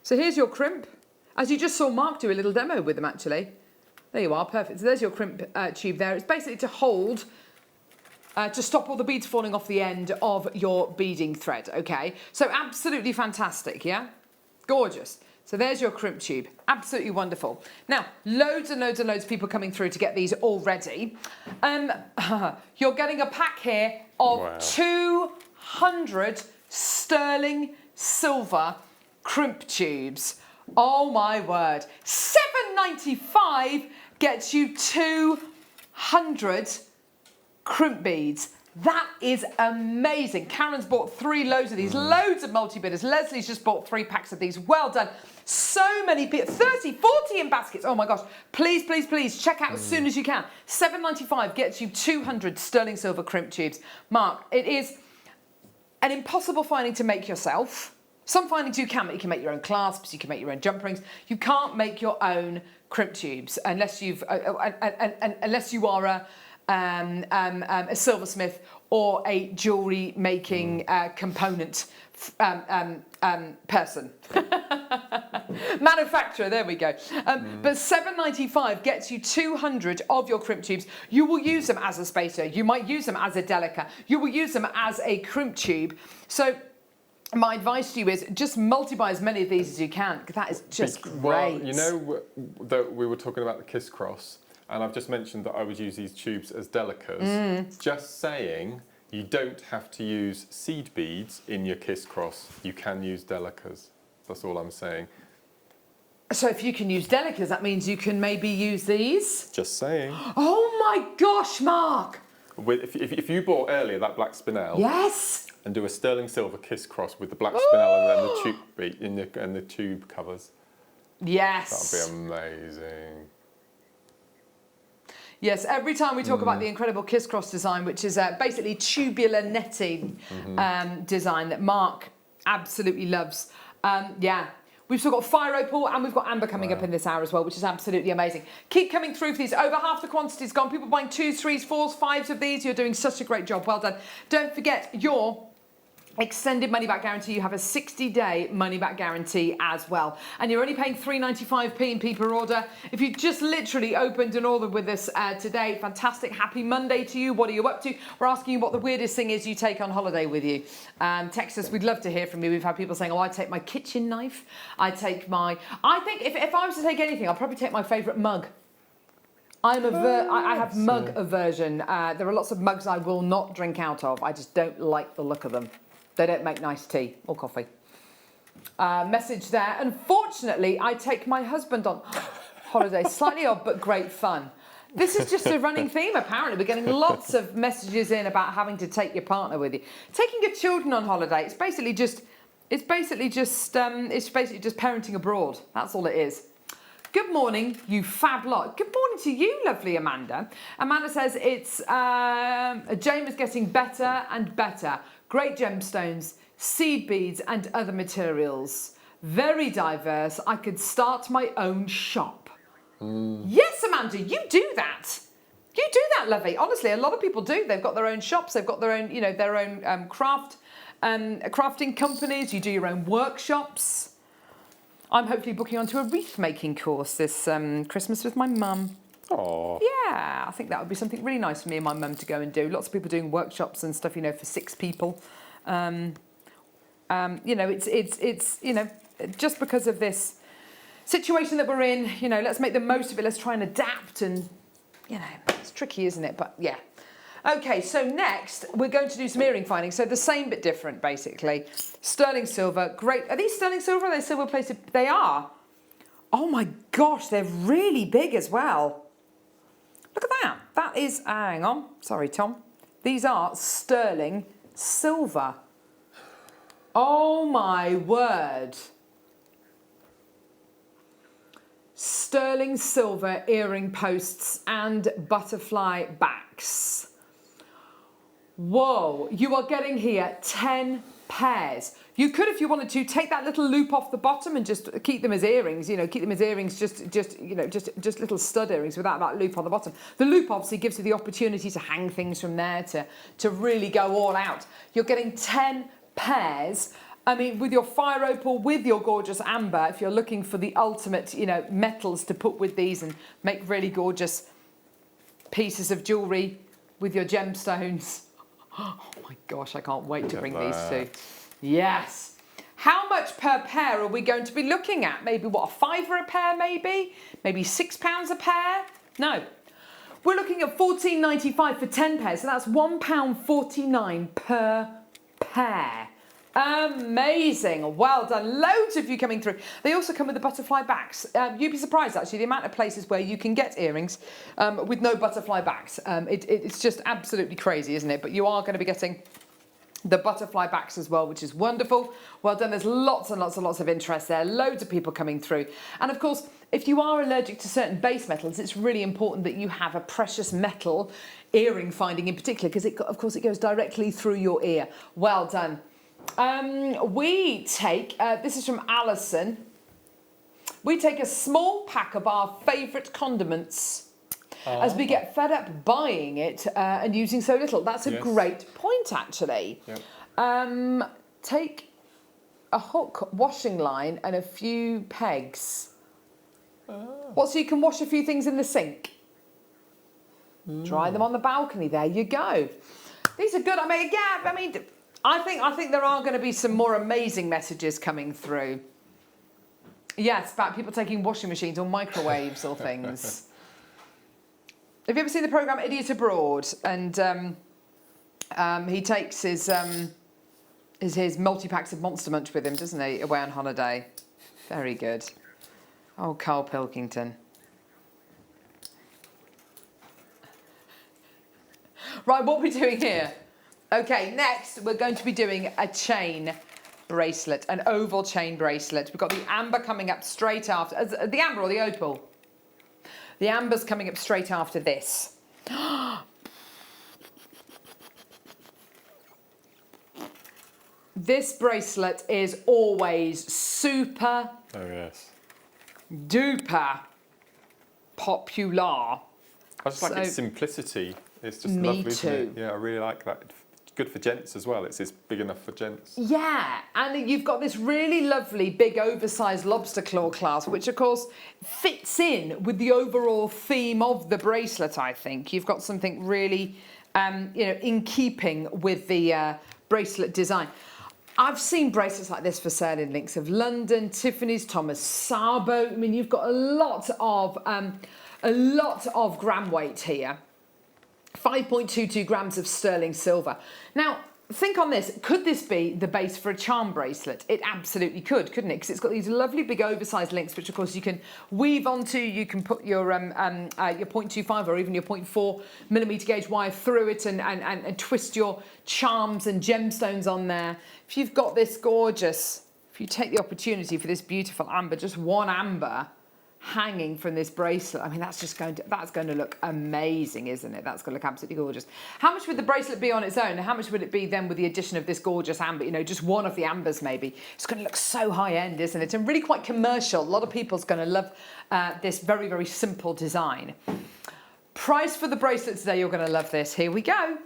So here's your crimp. As you just saw Mark do a little demo with them, actually. There you are, perfect. So there's your crimp tube there. It's basically to hold, to stop all the beads falling off the end of your beading thread, okay? So absolutely fantastic, yeah? Gorgeous. So there's your crimp tube, absolutely wonderful. Now, loads and loads and loads of people coming through to get these already. You're getting a pack here of 200 sterling silver crimp tubes. Oh my word. $7.95 gets you 200 crimp beads. That is amazing. Karen's bought 3 loads of these, loads of multi-bidders. Leslie's just bought 3 packs of these. Well done. So many people, 30, 40 in baskets. Oh my gosh. Please, please, please check out as soon as you can. $7.95 gets you 200 sterling silver crimp tubes. Mark, it is an impossible finding to make yourself. Some findings you can make. You can make your own clasps, you can make your own jump rings. You can't make your own crimp tubes unless you've, unless you are a silversmith or a jewellery making component person. Manufacturer, there we go. But $7.95 gets you 200 of your crimp tubes. You will use them as a spacer. You might use them as a delica. You will use them as a crimp tube. So my advice to you is just multiply as many of these as you can. That is just great. Well, you know that we were talking about the kiss cross, and I've just mentioned that I would use these tubes as delicas. Just saying, you don't have to use seed beads in your kiss cross. You can use delicas. That's all I'm saying. So if you can use delicas, that means you can maybe use these? Just saying. Oh my gosh, Mark! If you bought earlier that black spinel. Yes! And do a sterling silver kiss cross with the black spinel and then the tube bead and the tube covers. Yes. That would be amazing. Yes, every time we talk about the incredible kiss cross design, which is basically tubular netting design that Mark absolutely loves. Yeah, we've still got Fire Opal and we've got Amber coming up in this hour as well, which is absolutely amazing. Keep coming through for these. Over half the quantity's gone. People buying 2s, 3s, 4s, 5s of these. You're doing such a great job. Well done. Don't forget your extended money back guarantee. You have a 60-day money back guarantee as well. And you're only paying £3.95p in per order. If you just literally opened an order with us today, fantastic. Happy Monday to you. What are you up to? We're asking you what the weirdest thing is you take on holiday with you. Text us. We'd love to hear from you. We've had people saying, oh, I take my kitchen knife. I take my... I think if I was to take anything, I'll probably take my favourite mug. I have mug aversion. There are lots of mugs I will not drink out of. I just don't like the look of them. They don't make nice tea or coffee. Message there. Unfortunately, I take my husband on holiday. Slightly odd, but great fun. This is just a running theme, apparently. We're getting lots of messages in about having to take your partner with you. Taking your children on holiday, it's basically just parenting abroad. That's all it is. Good morning, you fab lot. Good morning to you, lovely Amanda. Amanda says it's Jane is getting better and better. Great gemstones, seed beads and other materials. Very diverse. I could start my own shop. Yes, Amanda, you do that. You do that, Lovey. Honestly, a lot of people do. They've got their own shops. They've got their own, you know, their own crafting companies. You do your own workshops. I'm hopefully booking onto a wreath making course this Christmas with my mum. Oh. Yeah, I think that would be something really nice for me and my mum to go and do. Lots of people doing workshops and stuff, you know, for 6 people. You know, it's you know, just because of this situation that we're in, you know, let's make the most of it. Let's try and adapt, and you know, it's tricky, isn't it? But yeah. Okay, so next we're going to do some earring finding. So the same but different, basically. Sterling silver, great. Are these sterling silver? Are they silver plated? They are. Oh my gosh, they're really big as well. Look at that. That is, hang on. Sorry, Tom. These are sterling silver. Oh my word. Sterling silver earring posts and butterfly backs. Whoa, you are getting here 10 pairs. You could, if you wanted to, take that little loop off the bottom and just keep them as earrings, you know, keep them as earrings, just little stud earrings without that loop on the bottom. The loop obviously gives you the opportunity to hang things from there, to really go all out. You're getting 10 pairs. I mean, with your fire opal, with your gorgeous amber, if you're looking for the ultimate, you know, metals to put with these and make really gorgeous pieces of jewellery with your gemstones. Oh my gosh, I can't wait to bring these to. Yes. How much per pair are we going to be looking at? Maybe what, £5 a pair maybe? Maybe £6 a pair? No. We're looking at £14.95 for 10 pairs, so that's £1.49 per pair. Amazing. Well done. Loads of you coming through. They also come with the butterfly backs. You'd be surprised, actually, the amount of places where you can get earrings with no butterfly backs. It's just absolutely crazy, isn't it? But you are going to be getting the butterfly backs as well, which is wonderful. Well done. There's lots and lots and lots of interest there. Loads of people coming through. And of course, if you are allergic to certain base metals, it's really important that you have a precious metal earring finding in particular, because of course it goes directly through your ear. Well done. We take, this is from Alison, we take a small pack of our favourite condiments as we get fed up buying it and using so little. That's a great point, actually. Yep. Take a hook washing line and a few pegs. What, so you can wash a few things in the sink? Dry them on the balcony, there you go. These are good. I mean, yeah, I mean, I think there are going to be some more amazing messages coming through. Yes, about people taking washing machines or microwaves or things. Have you ever seen the programme Idiot Abroad? And he takes his multi-packs of Monster Munch with him, doesn't he, away on holiday? Very good. Oh, Carl Pilkington. Right, what are we doing here? Okay, next we're going to be doing a chain bracelet, an oval chain bracelet. We've got the amber coming up straight after, the amber or the opal? The amber's coming up straight after this. This bracelet is always super duper popular. I just like its simplicity. It's just lovely, isn't it? Yeah, I really like that. Good for gents as well. It's big enough for gents. Yeah, and you've got this really lovely big oversized lobster claw clasp, which of course fits in with the overall theme of the bracelet, I think. You've got something really, you know, in keeping with the bracelet design. I've seen bracelets like this for sale in Links of London, Tiffany's, Thomas Sabo. I mean, you've got a lot of gram weight here. 5.22 grams of sterling silver. Now, think on this. Could this be the base for a charm bracelet? It absolutely could, couldn't it? Because it's got these lovely big oversized links, which of course you can weave onto. You can put your 0.25 or even your 0.4 millimeter gauge wire through it and twist your charms and gemstones on there. If you've got this gorgeous, if you take the opportunity for this beautiful amber, just one amber hanging from this bracelet, I mean, that's going to look amazing, isn't it? That's going to look absolutely gorgeous. How much would the bracelet be on its own? How much would it be then with the addition of this gorgeous amber? You know, just one of the ambers maybe. It's going to look so high-end, isn't it? And really quite commercial. A lot of people's going to love this very, very simple design. Price for the bracelet today, you're going to love this. Here we go.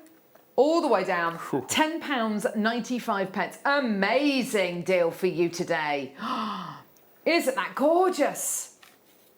All the way down, £10.95. Amazing deal for you today. Isn't that gorgeous?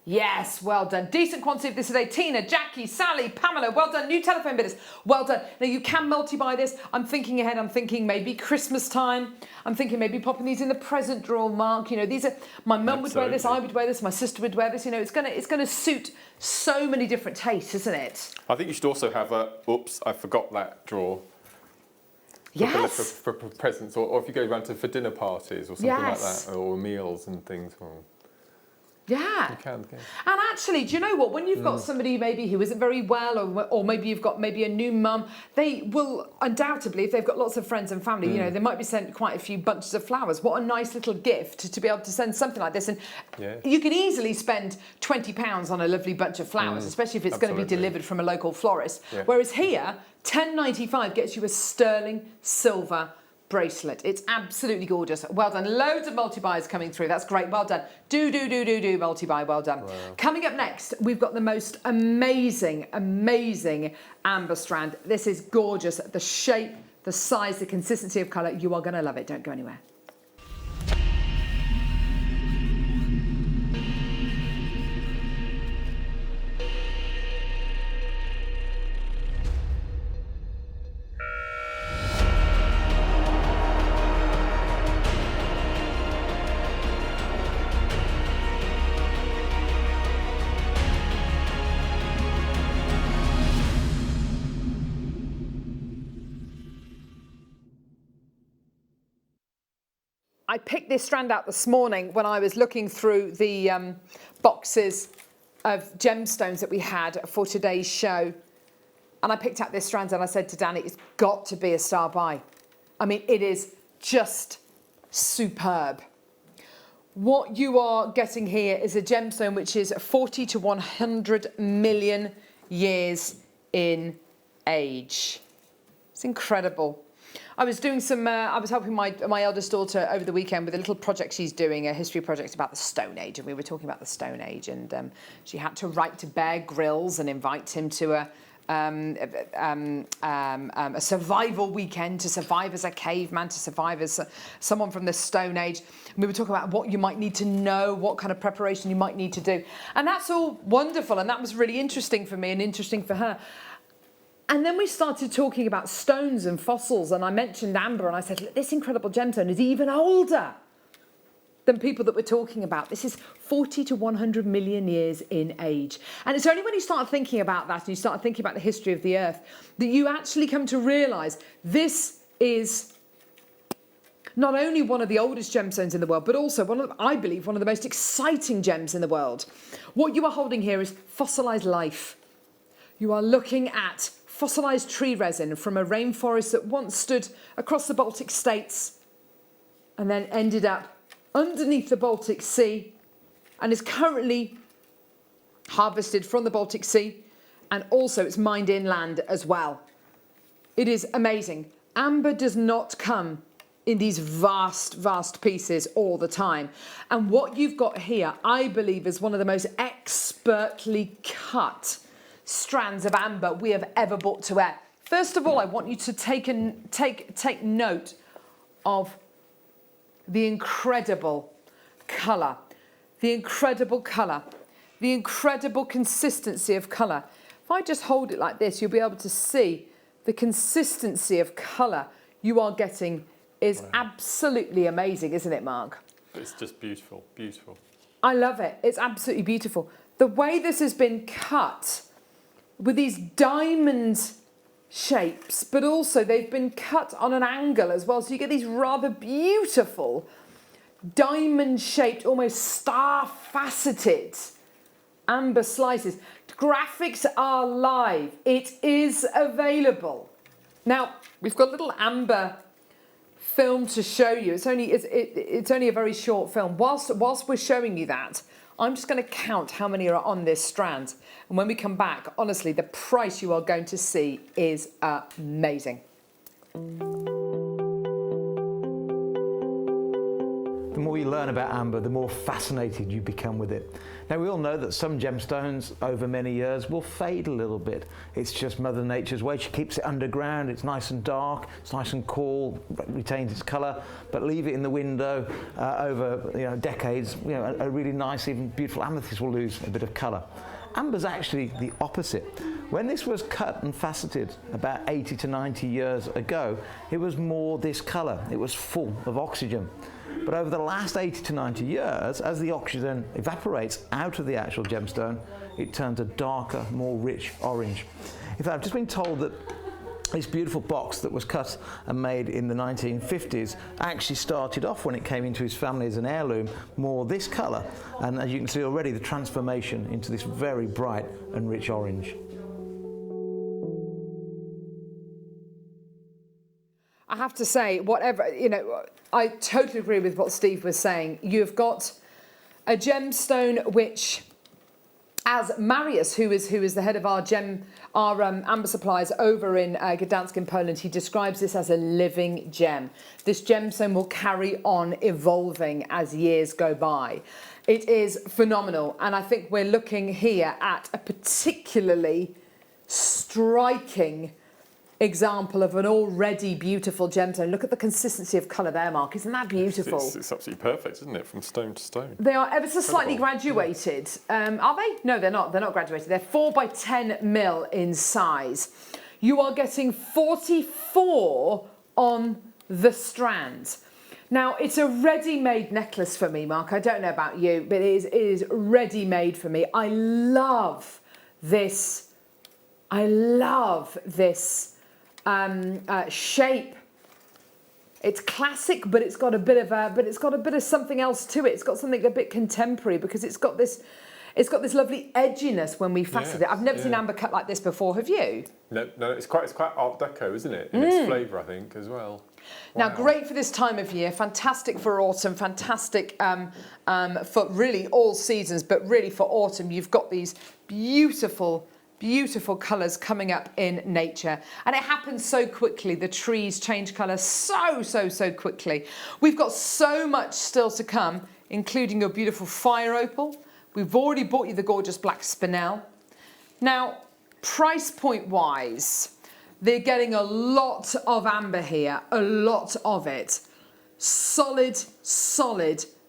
Yes, well done. Decent quantity of this today. Tina, Jackie, Sally, Pamela, well done. New telephone bidders, well done. Now you can multi-buy this. I'm thinking ahead. I'm thinking maybe Christmas time. I'm thinking maybe popping these in the present drawer, Mark. You know, these are, my mum would wear this, I would wear this, my sister would wear this. You know, it's gonna suit so many different tastes, isn't it? I think you should also have a, oops, I forgot that drawer. Yes. For presents, or if you go around for dinner parties or something like that, or meals and things. Yeah. You can. And actually, do you know what? When you've got somebody maybe who isn't very well, or maybe you've got maybe a new mum, they will undoubtedly, if they've got lots of friends and family, you know, they might be sent quite a few bunches of flowers. What a nice little gift to be able to send something like this. And you can easily spend £20 on a lovely bunch of flowers, especially if it's going to be delivered from a local florist. Yeah. Whereas here, £10.95 gets you a sterling silver bracelet. It's absolutely gorgeous. Well done. Loads of multi-buys coming through. That's great. Well done. Do multi-buy. Well done. Wow. Coming up next, we've got the most amazing amber strand. This is gorgeous. The shape, the size, the consistency of colour. You are going to love it. Don't go anywhere. I picked this strand out this morning when I was looking through the boxes of gemstones that we had for today's show. And I picked out this strand and I said to Danny, it's got to be a star buy. I mean, it is just superb. What you are getting here is a gemstone which is 40 to 100 million years in age. It's incredible. I was doing some, I was helping my eldest daughter over the weekend with a little project she's doing, a history project about the Stone Age, and we were talking about the Stone Age, and she had to write to Bear Grylls and invite him to a survival weekend, to survive as a caveman, to survive as someone from the Stone Age. And we were talking about what you might need to know, what kind of preparation you might need to do. And that's all wonderful, and that was really interesting for me and interesting for her. And then we started talking about stones and fossils, and I mentioned amber, and I said, look, this incredible gemstone is even older than people that we're talking about. This is 40 to 100 million years in age. And it's only when you start thinking about that and you start thinking about the history of the Earth that you actually come to realise this is not only one of the oldest gemstones in the world, but also I believe, one of the most exciting gems in the world. What you are holding here is fossilised life. You are looking at fossilised tree resin from a rainforest that once stood across the Baltic states and then ended up underneath the Baltic Sea and is currently harvested from the Baltic Sea, and also it's mined inland as well. It is amazing. Amber does not come in these vast pieces all the time. And what you've got here, I believe, is one of the most expertly cut strands of amber we have ever brought to air. First of all, I want you to take note of the incredible colour, the incredible consistency of colour. If I just hold it like this, you'll be able to see the consistency of colour you are getting is absolutely amazing, isn't it, Mark? It's just beautiful, beautiful. I love it. It's absolutely beautiful. The way this has been cut with these diamond shapes, but also they've been cut on an angle as well. So you get these rather beautiful diamond-shaped, almost star-faceted amber slices. Graphics are live. It is available. Now, we've got a little amber film to show you. It's only a very short film. Whilst we're showing you that, I'm just going to count how many are on this strand. And when we come back, honestly, the price you are going to see is amazing. The more more you learn about amber, the more fascinated you become with it. Now, we all know that some gemstones over many years will fade a little bit. It's just Mother Nature's way. She keeps it underground. It's nice and dark. It's nice and cool. Retains its colour. But leave it in the window over decades. A really nice, even beautiful amethyst will lose a bit of colour. Amber's actually the opposite. When this was cut and faceted about 80 to 90 years ago, it was more this colour. It was full of oxygen. But over the last 80 to 90 years, as the oxygen evaporates out of the actual gemstone, it turns a darker, more rich orange. In fact, I've just been told that this beautiful box that was cut and made in the 1950s actually started off, when it came into his family as an heirloom, more this colour. And as you can see already, the transformation into this very bright and rich orange. I have to say, I totally agree with what Steve was saying. You've got a gemstone which, as Marius, who is the head of our amber suppliers over in Gdansk in Poland, he describes this as a living gem. This gemstone will carry on evolving as years go by. It is phenomenal, and I think we're looking here at a particularly striking example of an already beautiful gemstone. Look at the consistency of colour there, Mark. Isn't that beautiful? It's absolutely perfect, isn't it? From stone to stone. They are ever so slightly graduated. Are they? No, they're not. They're not graduated. They're 4 by 10 mil in size. You are getting 44 on the strand. Now, it's a ready-made necklace for me, Mark. I don't know about you, but it is ready-made for me. I love this. Shape. It's classic, but it's got a bit of something else to it. It's got something a bit contemporary because it's got this lovely edginess when we facet it. I've never seen amber cut like this before. Have you? No, it's quite Art Deco, isn't it? In its flavour, I think, as well. Now, great for this time of year, fantastic for autumn, fantastic for really all seasons, but really for autumn, you've got these beautiful colours coming up in nature. And it happens so quickly. The trees change colour so quickly. We've got so much still to come, including your beautiful fire opal. We've already bought you the gorgeous black spinel. Now, price point wise, they're getting a lot of amber here, a lot of it. Solid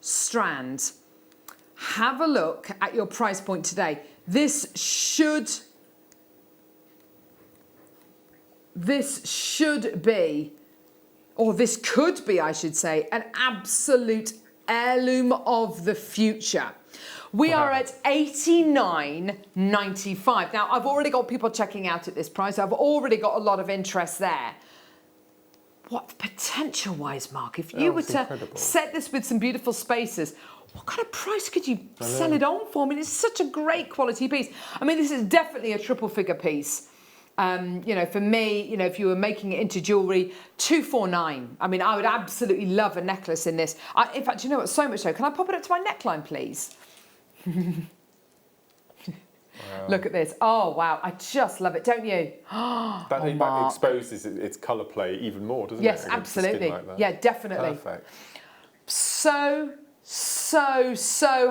strand. Have a look at your price point today. This should be, or this could be, I should say, an absolute heirloom of the future. We are at $89.95. Now, I've already got people checking out at this price. I've already got a lot of interest there. What potential-wise, Mark, if you were to set this with some beautiful spaces, what kind of price could you sell it on for? I mean, it's such a great quality piece. I mean, this is definitely a triple-figure piece. For me, if you were making it into jewellery, $249. I mean, I would absolutely love a necklace in this. In fact, you know what? So much so. Can I pop it up to my neckline, please? Wow. Look at this. Oh, wow. I just love it, don't you? That exposes its colour play even more, doesn't it? Yes, absolutely. Like that. Yeah, definitely. Perfect. So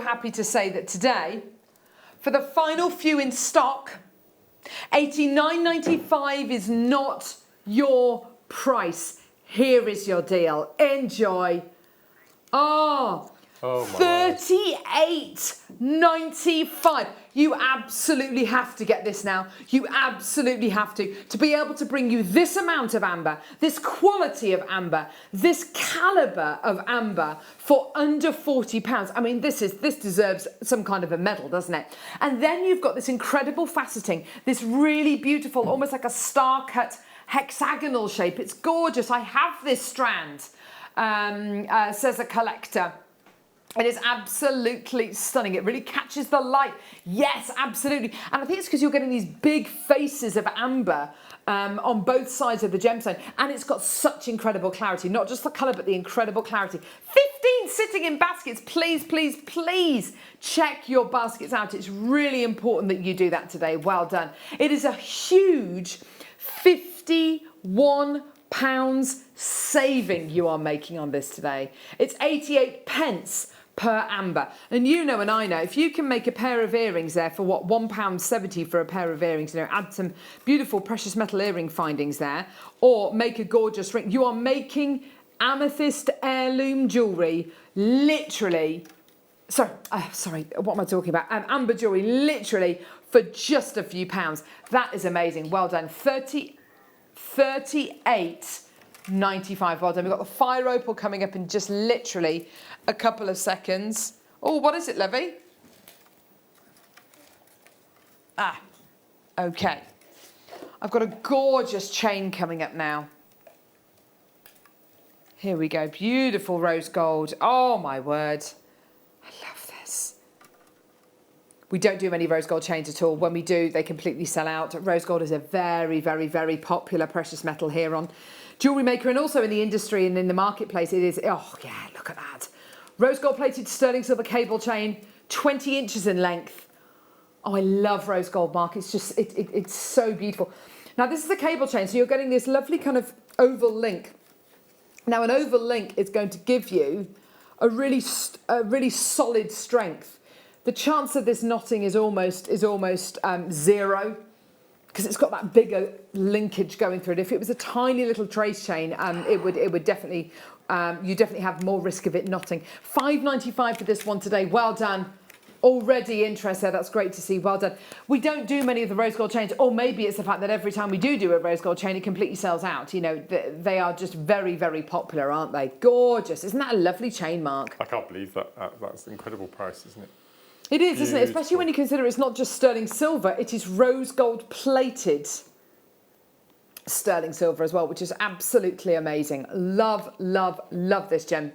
happy to say that today, for the final few in stock, $89.95 is not your price. Here is your deal. Enjoy. $38.95. You absolutely have to get this now. You absolutely have to be able to bring you this amount of amber, this quality of amber, this calibre of amber for under £40. I mean, this deserves some kind of a medal, doesn't it? And then you've got this incredible faceting, this really beautiful, almost like a star-cut hexagonal shape. It's gorgeous. I have this strand, says a collector. It is absolutely stunning. It really catches the light. Yes, absolutely. And I think it's because you're getting these big faces of amber on both sides of the gemstone. And it's got such incredible clarity. Not just the colour, but the incredible clarity. 15 sitting in baskets. Please, please, please check your baskets out. It's really important that you do that today. Well done. It is a huge £51.60 saving you are making on this today. It's 88 pence per amber. And you know and I know, if you can make a pair of earrings there for what, £1.70 for a pair of earrings, you know, add some beautiful precious metal earring findings there, or make a gorgeous ring, you are making amethyst heirloom jewellery, literally, sorry, what am I talking about? Amber jewellery, literally, for just a few pounds. That is amazing. Well done. 38.95. Well done. We've got the fire opal coming up in just literally a couple of seconds. Oh, what is it, Levy? Ah, okay. I've got a gorgeous chain coming up now. Here we go. Beautiful rose gold. Oh, my word. I love this. We don't do many rose gold chains at all. When we do, they completely sell out. Rose gold is a very, very, very popular precious metal here on Jewellery Maker, and also in the industry and in the marketplace. It is, oh yeah, look at that. Rose gold plated sterling silver cable chain, 20 inches in length. Oh, I love rose gold, Mark. It's just, it's so beautiful. Now, this is a cable chain, so you're getting this lovely kind of oval link. Now, an oval link is going to give you a really solid strength. The chance of this knotting is almost zero, because it's got that bigger linkage going through it. If it was a tiny little trace chain, it would definitely, you definitely have more risk of it knotting. £5.95 for this one today. Well done. Already interest there. That's great to see. Well done. We don't do many of the rose gold chains, or maybe it's the fact that every time we do a rose gold chain, it completely sells out. You know, they are just very, very popular, aren't they? Gorgeous. Isn't that a lovely chain, Mark? I can't believe that. That's an incredible price, isn't it? It is, isn't it? Especially when you consider it's not just sterling silver, it is rose gold plated sterling silver as well, which is absolutely amazing. Love, love, love this gem,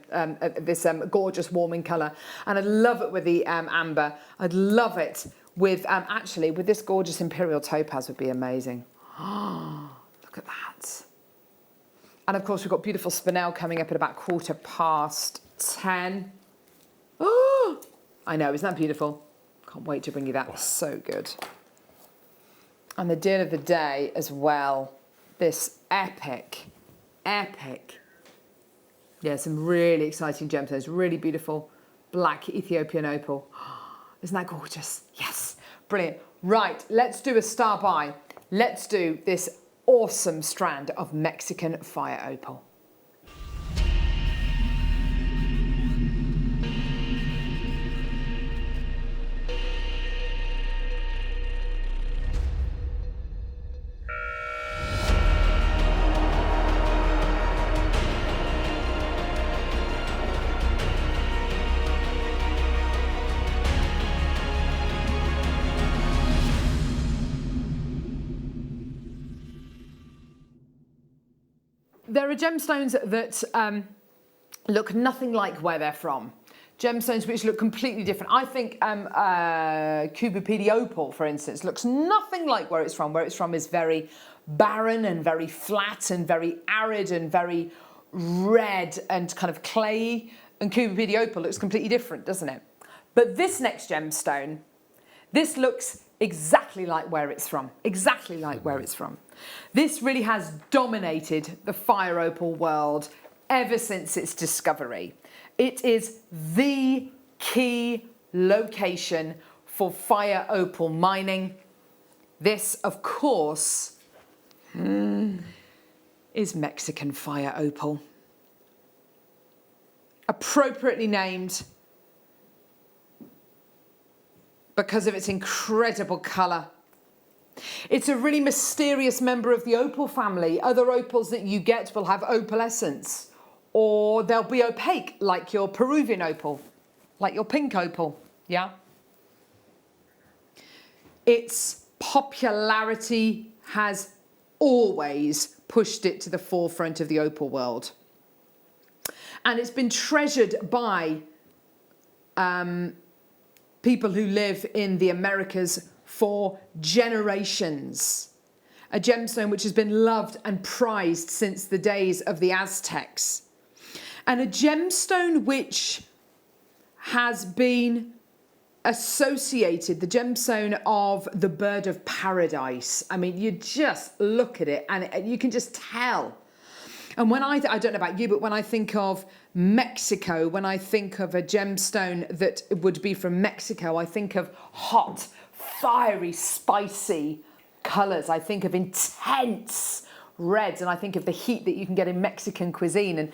this gorgeous warming colour. And I'd love it with the amber. I'd love it with, actually, with this gorgeous imperial topaz would be amazing. Oh, look at that. And of course, we've got beautiful spinel coming up at about 10:15. Oh, I know, isn't that beautiful? Can't wait to bring you that. So good. And the deal of the day as well. This epic. Yeah, some really exciting gemstones. Really beautiful black Ethiopian opal. Isn't that gorgeous? Yes, brilliant. Right, let's do a star buy. Let's do this awesome strand of Mexican fire opal. There are gemstones that look nothing like where they're from. Gemstones which look completely different. I think Kubapedi opal, for instance, looks nothing like where it's from. Where it's from is very barren and very flat and very arid and very red and kind of clayey. And Kubapedi opal looks completely different, doesn't it? But this next gemstone, this looks exactly like where it's from. Exactly like where it's from. This really has dominated the fire opal world ever since its discovery. It is the key location for fire opal mining. This, of course, is Mexican fire opal. Appropriately named because of its incredible colour. It's a really mysterious member of the opal family. Other opals that you get will have opalescence, or they'll be opaque, like your Peruvian opal, like your pink opal, yeah? Its popularity has always pushed it to the forefront of the opal world. And it's been treasured by people who live in the Americas for generations. A gemstone which has been loved and prized since the days of the Aztecs. And a gemstone which has been associated, the gemstone of the bird of paradise. I mean, you just look at it and you can just tell. And when I don't know about you, but when I think of Mexico, when I think of a gemstone that would be from Mexico, I think of hot, fiery, spicy colours. I think of intense reds, and I think of the heat that you can get in Mexican cuisine, and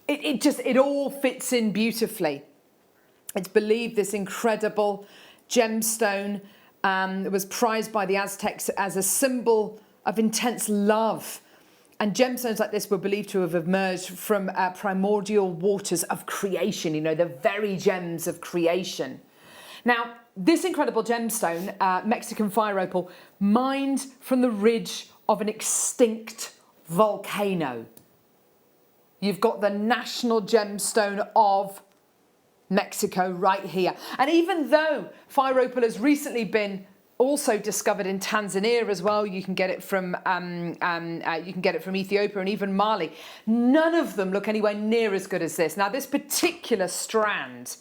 it all fits in beautifully. It's believed this incredible gemstone was prized by the Aztecs as a symbol of intense love. And gemstones like this were believed to have emerged from primordial waters of creation, you know, the very gems of creation. Now, this incredible gemstone, Mexican fire opal, mined from the ridge of an extinct volcano. You've got the national gemstone of Mexico right here. And even though fire opal has recently been also discovered in Tanzania as well, you can get it from Ethiopia and even Mali. None of them look anywhere near as good as this. Now, this particular strand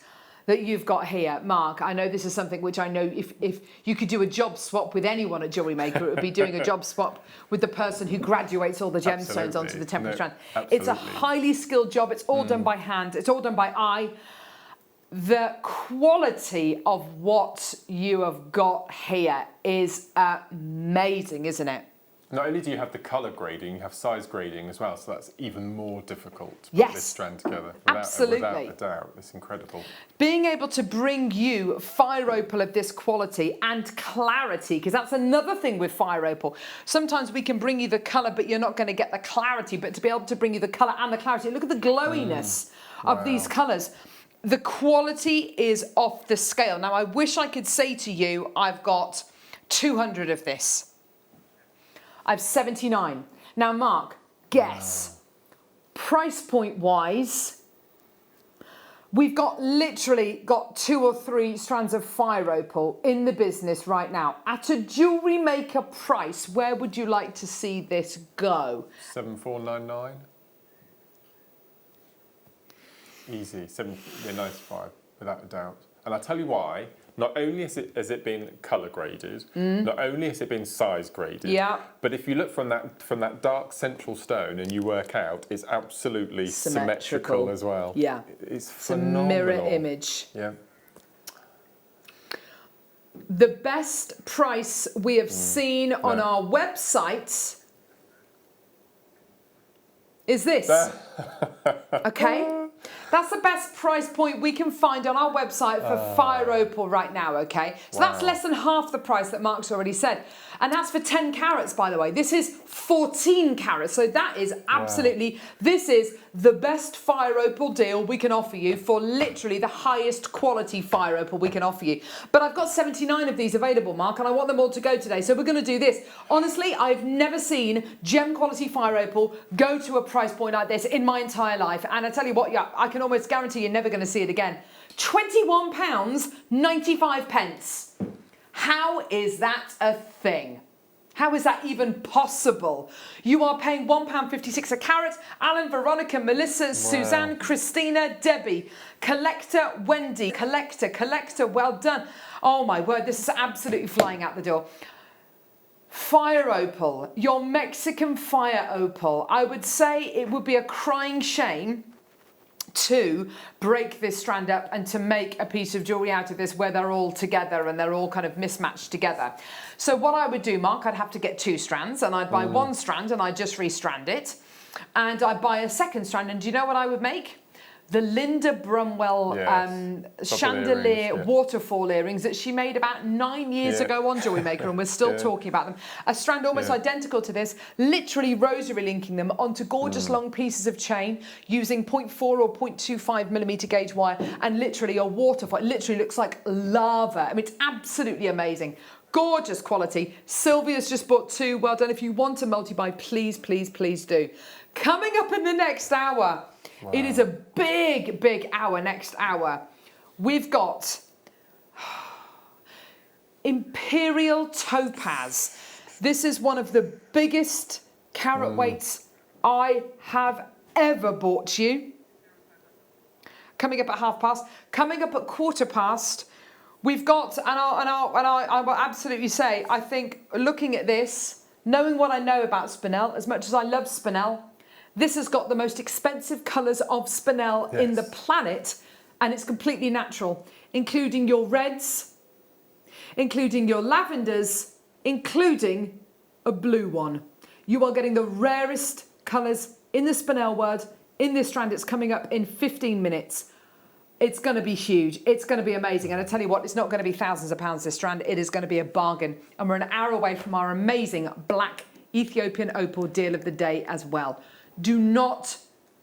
that you've got here, Mark, I know this is something which I know if you could do a job swap with anyone at Jewellery Maker, it would be doing a job swap with the person who graduates all the gemstones onto the temporary strand. It's a highly skilled job. It's all done by hand. It's all done by eye. The quality of what you have got here is amazing, isn't it? Not only do you have the colour grading, you have size grading as well, so that's even more difficult to put this strand together. Absolutely. Without a doubt, it's incredible. Being able to bring you fire opal of this quality and clarity, because that's another thing with fire opal. Sometimes we can bring you the colour, but you're not going to get the clarity, but to be able to bring you the colour and the clarity, look at the glowiness of these colours. The quality is off the scale. Now, I wish I could say to you, I've got 200 of this. I've 79. Now, Mark, guess. Price point wise, we've literally got 2 or 3 strands of fire opal in the business right now. At a Jewellery Maker price, where would you like to see this go? 7,499. Easy, 95, without a doubt. And I'll tell you why. Not only has it been colour graded, not only has it been size graded, but if you look from that dark central stone and you work out, it's absolutely symmetrical as well. Yeah, it's phenomenal. A mirror image. Yeah. The best price we have seen on our website is this. Okay? That's the best price point we can find on our website for fire opal right now, okay? So that's less than half the price that Mark's already said. And that's for 10 carats, by the way. This is 14 carats. So that is absolutely, this is the best fire opal deal we can offer you for literally the highest quality fire opal we can offer you. But I've got 79 of these available, Mark, and I want them all to go today. So we're going to do this. Honestly, I've never seen gem quality fire opal go to a price point like this in my entire life. And I tell you what, yeah, I can almost guarantee you're never going to see it again. £21.95. How is that a thing? How is that even possible? You are paying £1.56 a carat. Alan, Veronica, Melissa, Suzanne, Christina, Debbie, Collector, Wendy, Collector, well done. Oh my word, this is absolutely flying out the door. Fire opal, your Mexican fire opal. I would say it would be a crying shame to break this strand up and to make a piece of jewellery out of this where they're all together and they're all kind of mismatched together. So what I would do, Mark, I'd have to get 2 strands and I'd buy 1 strand and I'd just restrand it. And I'd buy a 2nd strand, and do you know what I would make? The Linda Brumwell chandelier waterfall earrings that she made about 9 years ago on Jewellery Maker, and we're still talking about them. A strand almost identical to this, literally rosary linking them onto gorgeous long pieces of chain using 0.4 or 0.25 millimeter gauge wire, and literally a waterfall. It literally looks like lava. I mean, it's absolutely amazing. Gorgeous quality. Sylvia's just bought 2. Well done. If you want to multi-buy, please, please, please do. Coming up in the next hour, it is a big, big hour next hour. We've got Imperial Topaz. This is one of the biggest carat weights I have ever bought you. Coming up at 1/2 coming up at 1/4. We've got, and I will absolutely say, I think looking at this, knowing what I know about spinel, as much as I love spinel, This has got the most expensive colours of spinel in the planet, and it's completely natural, including your reds, including your lavenders, including a blue one. You are getting the rarest colours in the spinel world in this strand. It's coming up in 15 minutes. It's going to be huge. It's going to be amazing. And I tell you what, it's not going to be thousands of pounds this strand. It is going to be a bargain. And we're an hour away from our amazing black Ethiopian opal deal of the day as well. Do not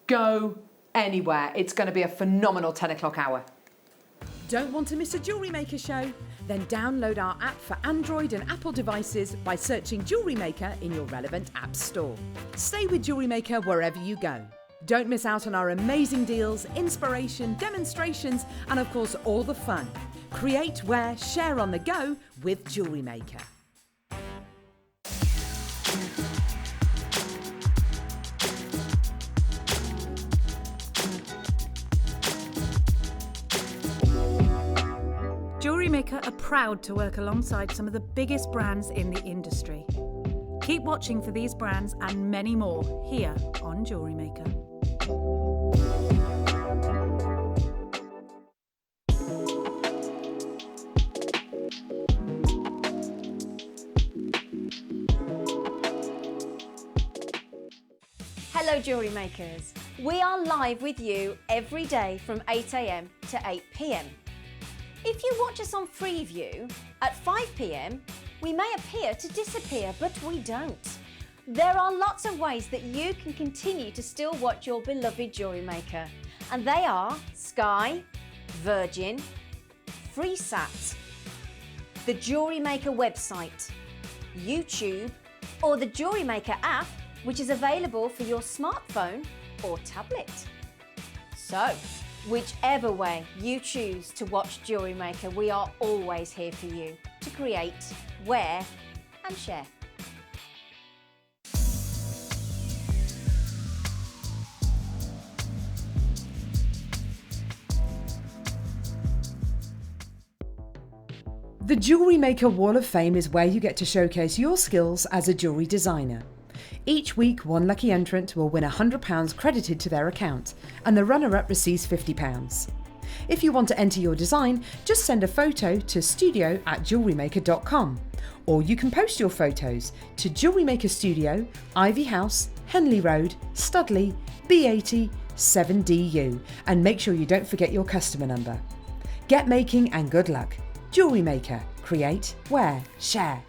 go anywhere. It's going to be a phenomenal 10 o'clock hour. Don't want to miss a Jewellery Maker show? Then download our app for Android and Apple devices by searching Jewellery Maker in your relevant app store. Stay with Jewellery Maker wherever you go. Don't miss out on our amazing deals, inspiration, demonstrations, and of course all the fun. Create, wear, share on the go with Jewellery Maker. Jewellery Maker are proud to work alongside some of the biggest brands in the industry. Keep watching for these brands and many more here on Jewellery Maker. Hello Jewellery Makers. We are live with you every day from 8 AM to 8 PM. If you watch us on Freeview at 5 PM, we may appear to disappear, but we don't. There are lots of ways that you can continue to still watch your beloved Jewellery Maker, and they are Sky, Virgin, FreeSat, the Jewellery Maker website, YouTube, or the Jewellery Maker app, which is available for your smartphone or tablet. So, whichever way you choose to watch Jewellery Maker, we are always here for you to create, wear, and share. The Jewellery Maker Wall of Fame is where you get to showcase your skills as a jewellery designer. Each week, one lucky entrant will win £100 credited to their account, and the runner-up receives £50. If you want to enter your design, just send a photo to studio@jewellerymaker.com, or you can post your photos to Jewellery Maker Studio, Ivy House, Henley Road, Studley, B80 7DU, and make sure you don't forget your customer number. Get making and good luck. Jewellery Maker. Create, wear, share.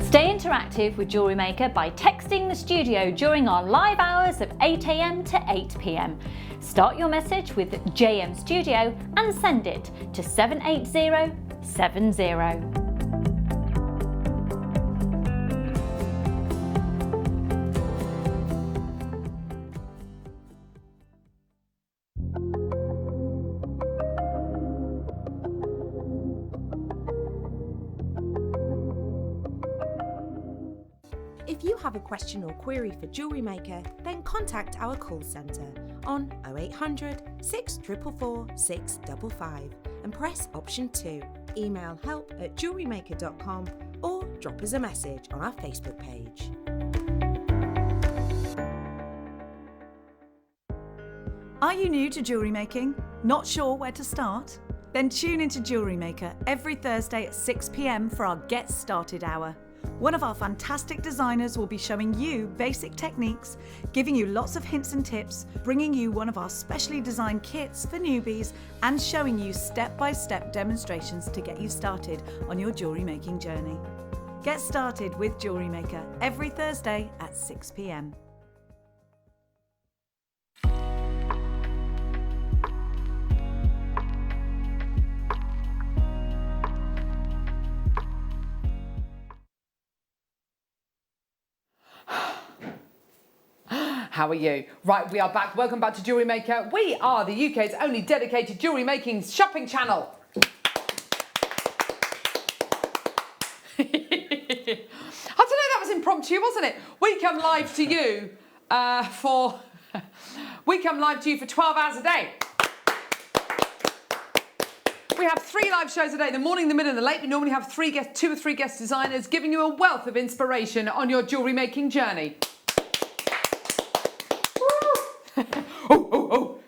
Stay interactive with Jewellery Maker by texting the studio during our live hours of 8 AM to 8 PM. Start your message with JM Studio and send it to 78070. If you have a question or query for Jewellery Maker, then contact our call centre on 0800 644 655 and press option 2. Email help@jewellerymaker.com or drop us a message on our Facebook page. Are you new to jewellery making? Not sure where to start? Then tune into Jewellery Maker every Thursday at 6 PM for our Get Started hour. One of our fantastic designers will be showing you basic techniques, giving you lots of hints and tips, bringing you one of our specially designed kits for newbies, and showing you step-by-step demonstrations to get you started on your jewellery making journey. Get started with Jewellery Maker every Thursday at 6 PM. How are you? Right, we are back. Welcome back to Jewellery Maker. We are the UK's only dedicated jewellery making shopping channel. I don't know, that was impromptu, wasn't it? We come live to you for We come live to you for 12 hours a day. We have 3 live shows a day, the morning, the mid and the late. We normally have 2 or 3 guest designers giving you a wealth of inspiration on your jewellery making journey.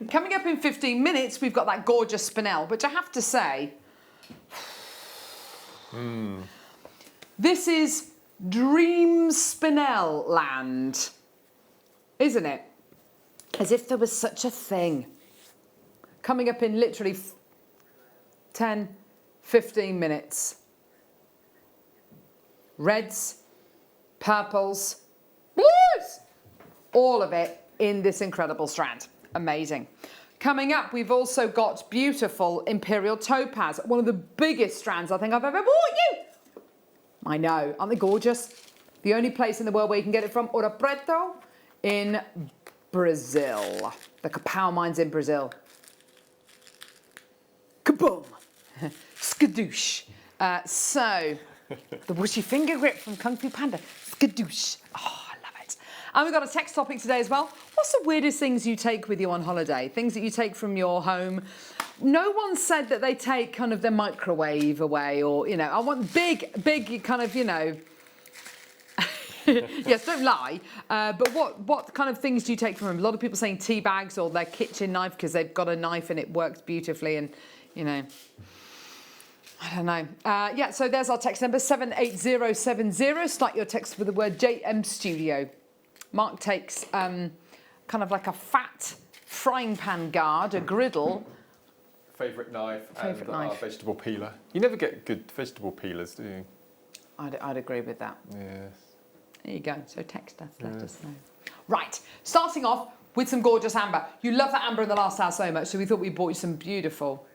Coming up in 15 minutes, we've got that gorgeous spinel, which I have to say, this is dream spinel land, isn't it? As if there was such a thing. Coming up in literally 10, 15 minutes. Reds, purples, blues, all of it in this incredible strand. Amazing. Coming up, we've also got beautiful Imperial Topaz, one of the biggest strands I think I've ever bought you. I know, aren't they gorgeous? The only place in the world where you can get it from, Ouro Preto in Brazil. The Capão mines in Brazil. Kaboom! Skadoosh. So, the whooshy finger grip from Kung Fu Panda. Skadoosh. Oh, I love it. And we've got a text topic today as well. What's the weirdest things you take with you on holiday? Things that you take from your home. No one said that they take kind of the microwave away or, you know, I want big kind of, you know, yes, don't lie. But what kind of things do you take from them? A lot of people saying tea bags or their kitchen knife because they've got a knife and it works beautifully and, you know, I don't know. Yeah, so there's our text number, 78070. Start your text with the word JM Studio. Mark takes kind of like a fat frying pan guard, a griddle. Favourite knife and knife. Our vegetable peeler. You never get good vegetable peelers, do you? I'd agree with that. Yes. There you go. So text us, let us know. Right, starting off with some gorgeous amber. You love that amber in the last hour so much, so we thought we'd bought you some beautiful.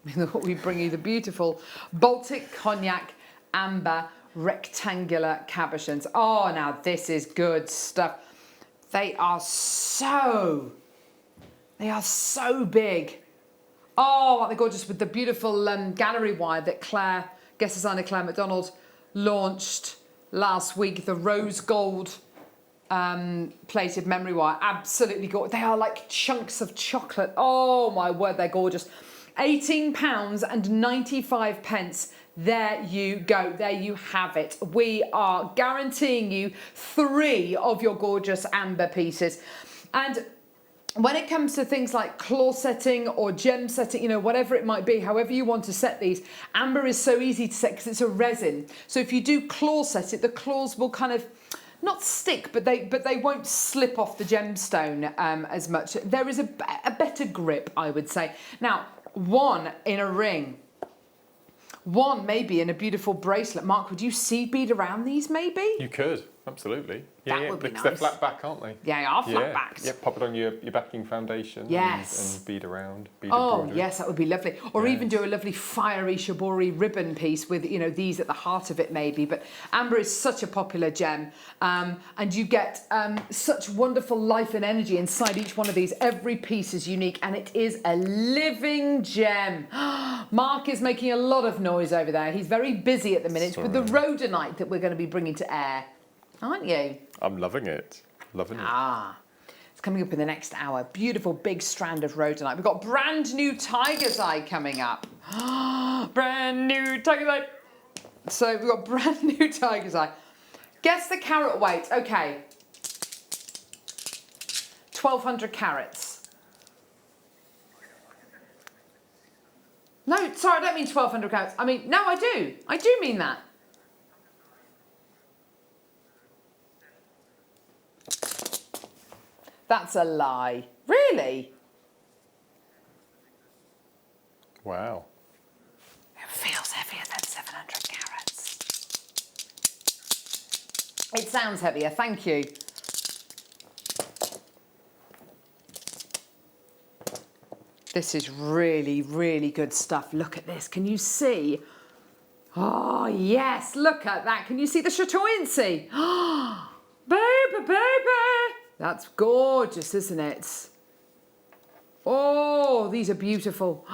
We thought we'd bring you the beautiful Baltic Cognac Amber rectangular cabochons. Oh, now this is good stuff. They are so big. Oh, aren't they gorgeous with the beautiful gallery wire that guest designer Claire McDonald launched last week, the rose gold plated memory wire. Absolutely gorgeous. They are like chunks of chocolate. Oh my word, they're gorgeous. £18.95. There you go. There you have it. We are guaranteeing you 3 of your gorgeous amber pieces. And when it comes to things like claw setting or gem setting, you know, whatever it might be, however you want to set these, amber is so easy to set because it's a resin. So if you do claw set it, the claws will kind of not stick, but they won't slip off the gemstone as much. There is a better grip, I would say. Now, 1 in a ring. 1 maybe in a beautiful bracelet. Mark, would you seed bead around these maybe? You could, absolutely. Yeah, That would be because nice. they're flat back, aren't they? Yeah, they are flat backs. Yeah, pop it on your backing foundation. Yes. And bead around. Bead Oh, embroidery. yes, that would be lovely. Or even do a lovely fiery shibori ribbon piece with, you know, these at the heart of it maybe. But amber is such a popular gem. And you get such wonderful life and energy inside each one of these. Every piece is unique and it is a living gem. Mark is making a lot of noise over there. He's very busy at the minute with the rhodonite that we're going to be bringing to air. Aren't you? I'm loving it. Loving it. It's coming up in the next hour. Beautiful big strand of rhodonite. We've got brand new tiger's eye coming up. Brand new tiger's eye. So we've got brand new tiger's eye. Guess the carat weight. Okay. 1,200 carats. No, sorry, I don't mean 1,200 carats. I mean, no, I do. I do mean that. That's a lie. Really? Wow. It feels heavier than 700 carats. It sounds heavier, thank you. This is really, really good stuff. Look at this. Can you see? Oh, yes. Look at that. Can you see the chatoyancy? Oh, baby, baby. That's gorgeous, isn't it? Oh, these are beautiful.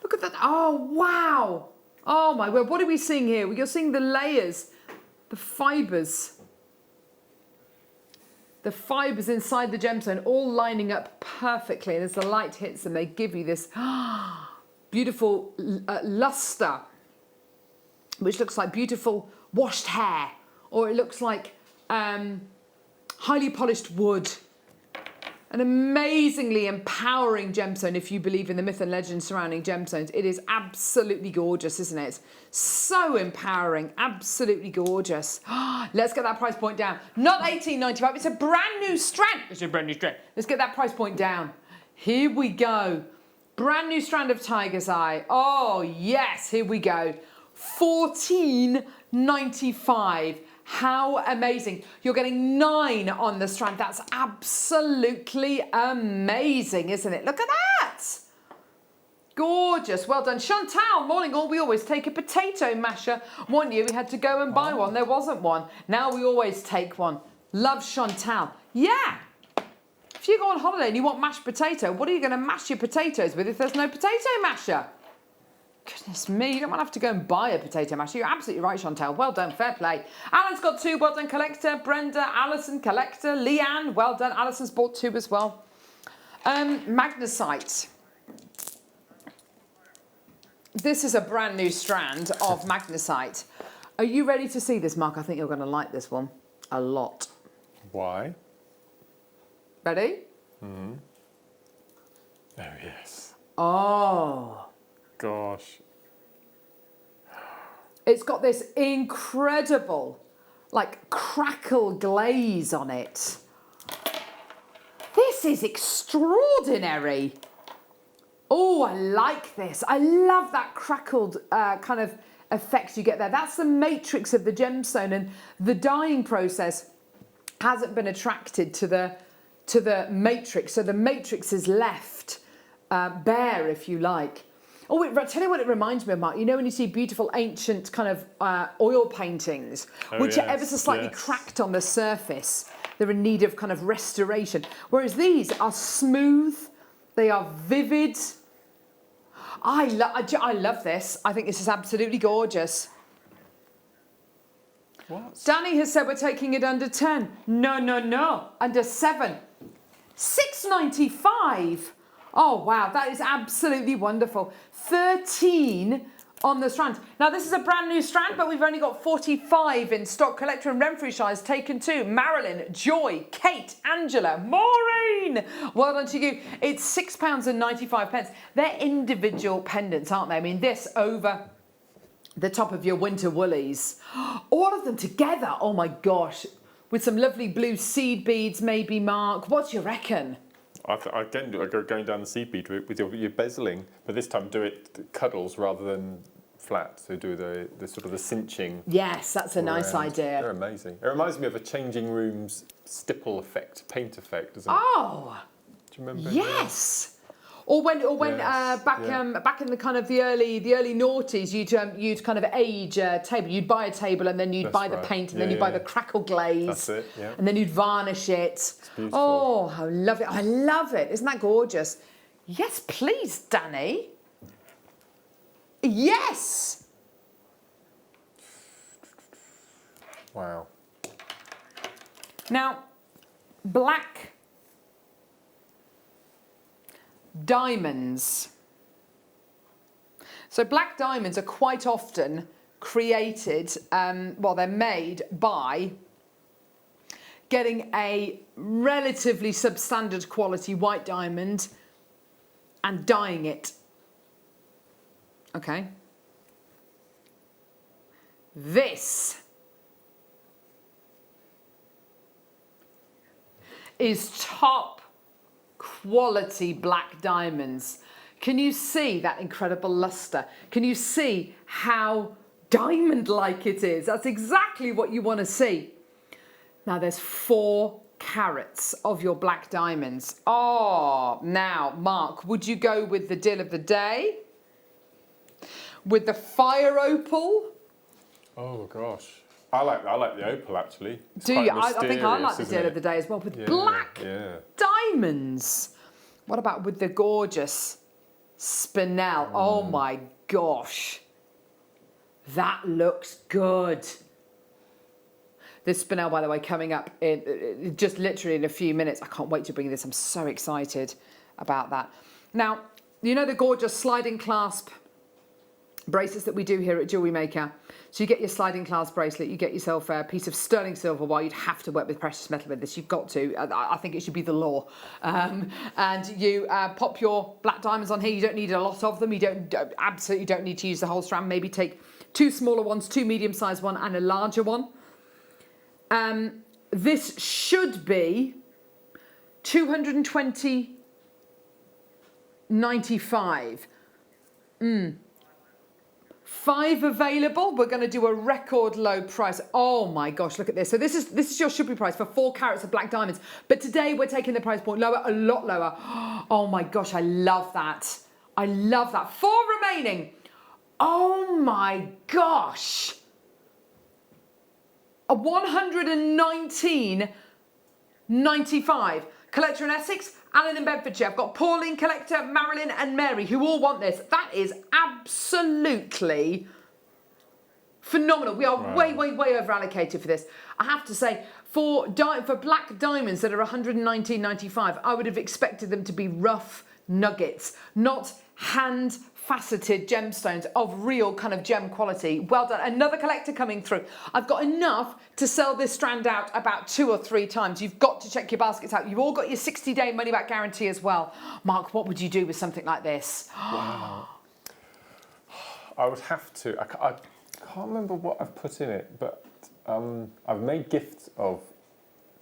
Look at that. Oh, wow. Oh, my word. What are we seeing here? You're seeing the layers, the fibres. the fibres inside the gemstone all lining up perfectly, and as the light hits them, they give you this beautiful luster, which looks like beautiful washed hair, or it looks like highly polished wood. An amazingly empowering gemstone if you believe in the myth and legend surrounding gemstones. It is absolutely gorgeous, isn't it? So empowering, absolutely gorgeous. Let's get that price point down. Not $18.95, it's a brand new strand. It's a brand new strand. Let's get that price point down. Here we go. Brand new strand of Tiger's Eye. Oh yes, here we go. $14.95. How amazing. You're getting 9 on the strand. That's absolutely amazing, isn't it? Look at that. Gorgeous. Well done. Chantal, morning all. We always take a potato masher. One year we had to go and buy one. There wasn't one. Now we always take one. Love Chantal. Yeah. If you go on holiday and you want mashed potato, what are you going to mash your potatoes with if there's no potato masher? Goodness me, you don't want to have to go and buy a potato masher. You're absolutely right, Chantal. Well done, fair play. Alan's got 2, well done, Collector. Brenda, Alison, Collector. Leanne, well done. Alison's bought 2 as well. Magnesite. This is a brand new strand of magnesite. Are you ready to see this, Mark? I think you're going to like this one a lot. Why? Ready? Mm-hmm. Oh, yes. Oh. Gosh. It's got this incredible, like, crackle glaze on it. This is extraordinary. Oh, I like this. I love that crackled kind of effect you get there. That's the matrix of the gemstone, and the dyeing process hasn't been attracted to the matrix. So the matrix is left bare, if you like. Oh, I'll tell you what it reminds me of, Mark. You know when you see beautiful ancient kind of oil paintings, which are ever so slightly cracked on the surface. They're in need of kind of restoration. Whereas these are smooth, they are vivid. I love this. I think this is absolutely gorgeous. What? Danny has said we're taking it under 10. No. Under 7. $6.95. Oh, wow, that is absolutely wonderful. 13 on the strand. Now, this is a brand new strand, but we've only got 45 in stock. Collector and Renfrewshire has taken 2. Marilyn, Joy, Kate, Angela, Maureen. Well done to you. It's £6.95. They're individual pendants, aren't they? I mean, this over the top of your winter woolies. All of them together. Oh, my gosh. With some lovely blue seed beads, maybe, Mark. What do you reckon? Again, going down the seed bead route with your bezeling, but this time do it cuddles rather than flat. So do the sort of the cinching. Yes, that's a nice idea. They're amazing. It reminds me of a changing rooms stipple effect, paint effect, doesn't it? Oh, do you remember? Yes. Or when back in the kind of the early noughties, you'd kind of age a table. You'd buy a table and then you'd buy the paint and then you'd buy the crackle glaze. That's it. Yeah. And then you'd varnish it. It's beautiful. Oh, I love it! I love it. Isn't that gorgeous? Yes, please, Danny. Yes. Wow. Now, black diamonds. So black diamonds are quite often created, they're made by getting a relatively substandard quality white diamond and dyeing it. Okay. This is top quality black diamonds. Can you see that incredible luster? Can you see how diamond-like it is? That's exactly what you want to see. Now there's 4 carats of your black diamonds. Oh, now, Mark, would you go with the deal of the day? With the fire opal? Oh gosh. I like the opal actually. It's Do you? quite I think I like the mysterious, deal of the day as well. With isn't it? black Yeah. diamonds. What about with the gorgeous spinel? Oh my gosh. That looks good. This spinel, by the way, coming up in just literally in a few minutes. I can't wait to bring you this. I'm so excited about that. Now, you know the gorgeous sliding clasp bracelets that we do here at Jewellery Maker. So you get your sliding clasp bracelet, you get yourself a piece of sterling silver. Well, you'd have to work with precious metal with this. You've got to. I think it should be the law. And you pop your black diamonds on here. You don't need a lot of them. You absolutely don't need to use the whole strand. Maybe take 2 smaller ones, 2 medium-sized one, and a larger one. This should be $220.95. 5 available. We're going to do a record low price. Oh my gosh, look at this. So this is your shipping price for 4 carats of black diamonds. But today we're taking the price point lower, a lot lower. Oh my gosh, I love that. I love that. 4 remaining. Oh my gosh. A $119.95. Collector in Essex, Alan in Bedfordshire. I've got Pauline, Collector, Marilyn and Mary who all want this. That is absolutely phenomenal. We are way over allocated for this. I have to say, for black diamonds that are $119.95, I would have expected them to be rough nuggets, not hand faceted gemstones of real kind of gem quality. Well done. Another collector coming through. I've got enough to sell this strand out about 2 or 3 times. You've got to check your baskets out. You've all got your 60-day money-back guarantee as well. Mark, what would you do with something like this? Wow. I would have to. I can't remember what I've put in it, but I've made gifts of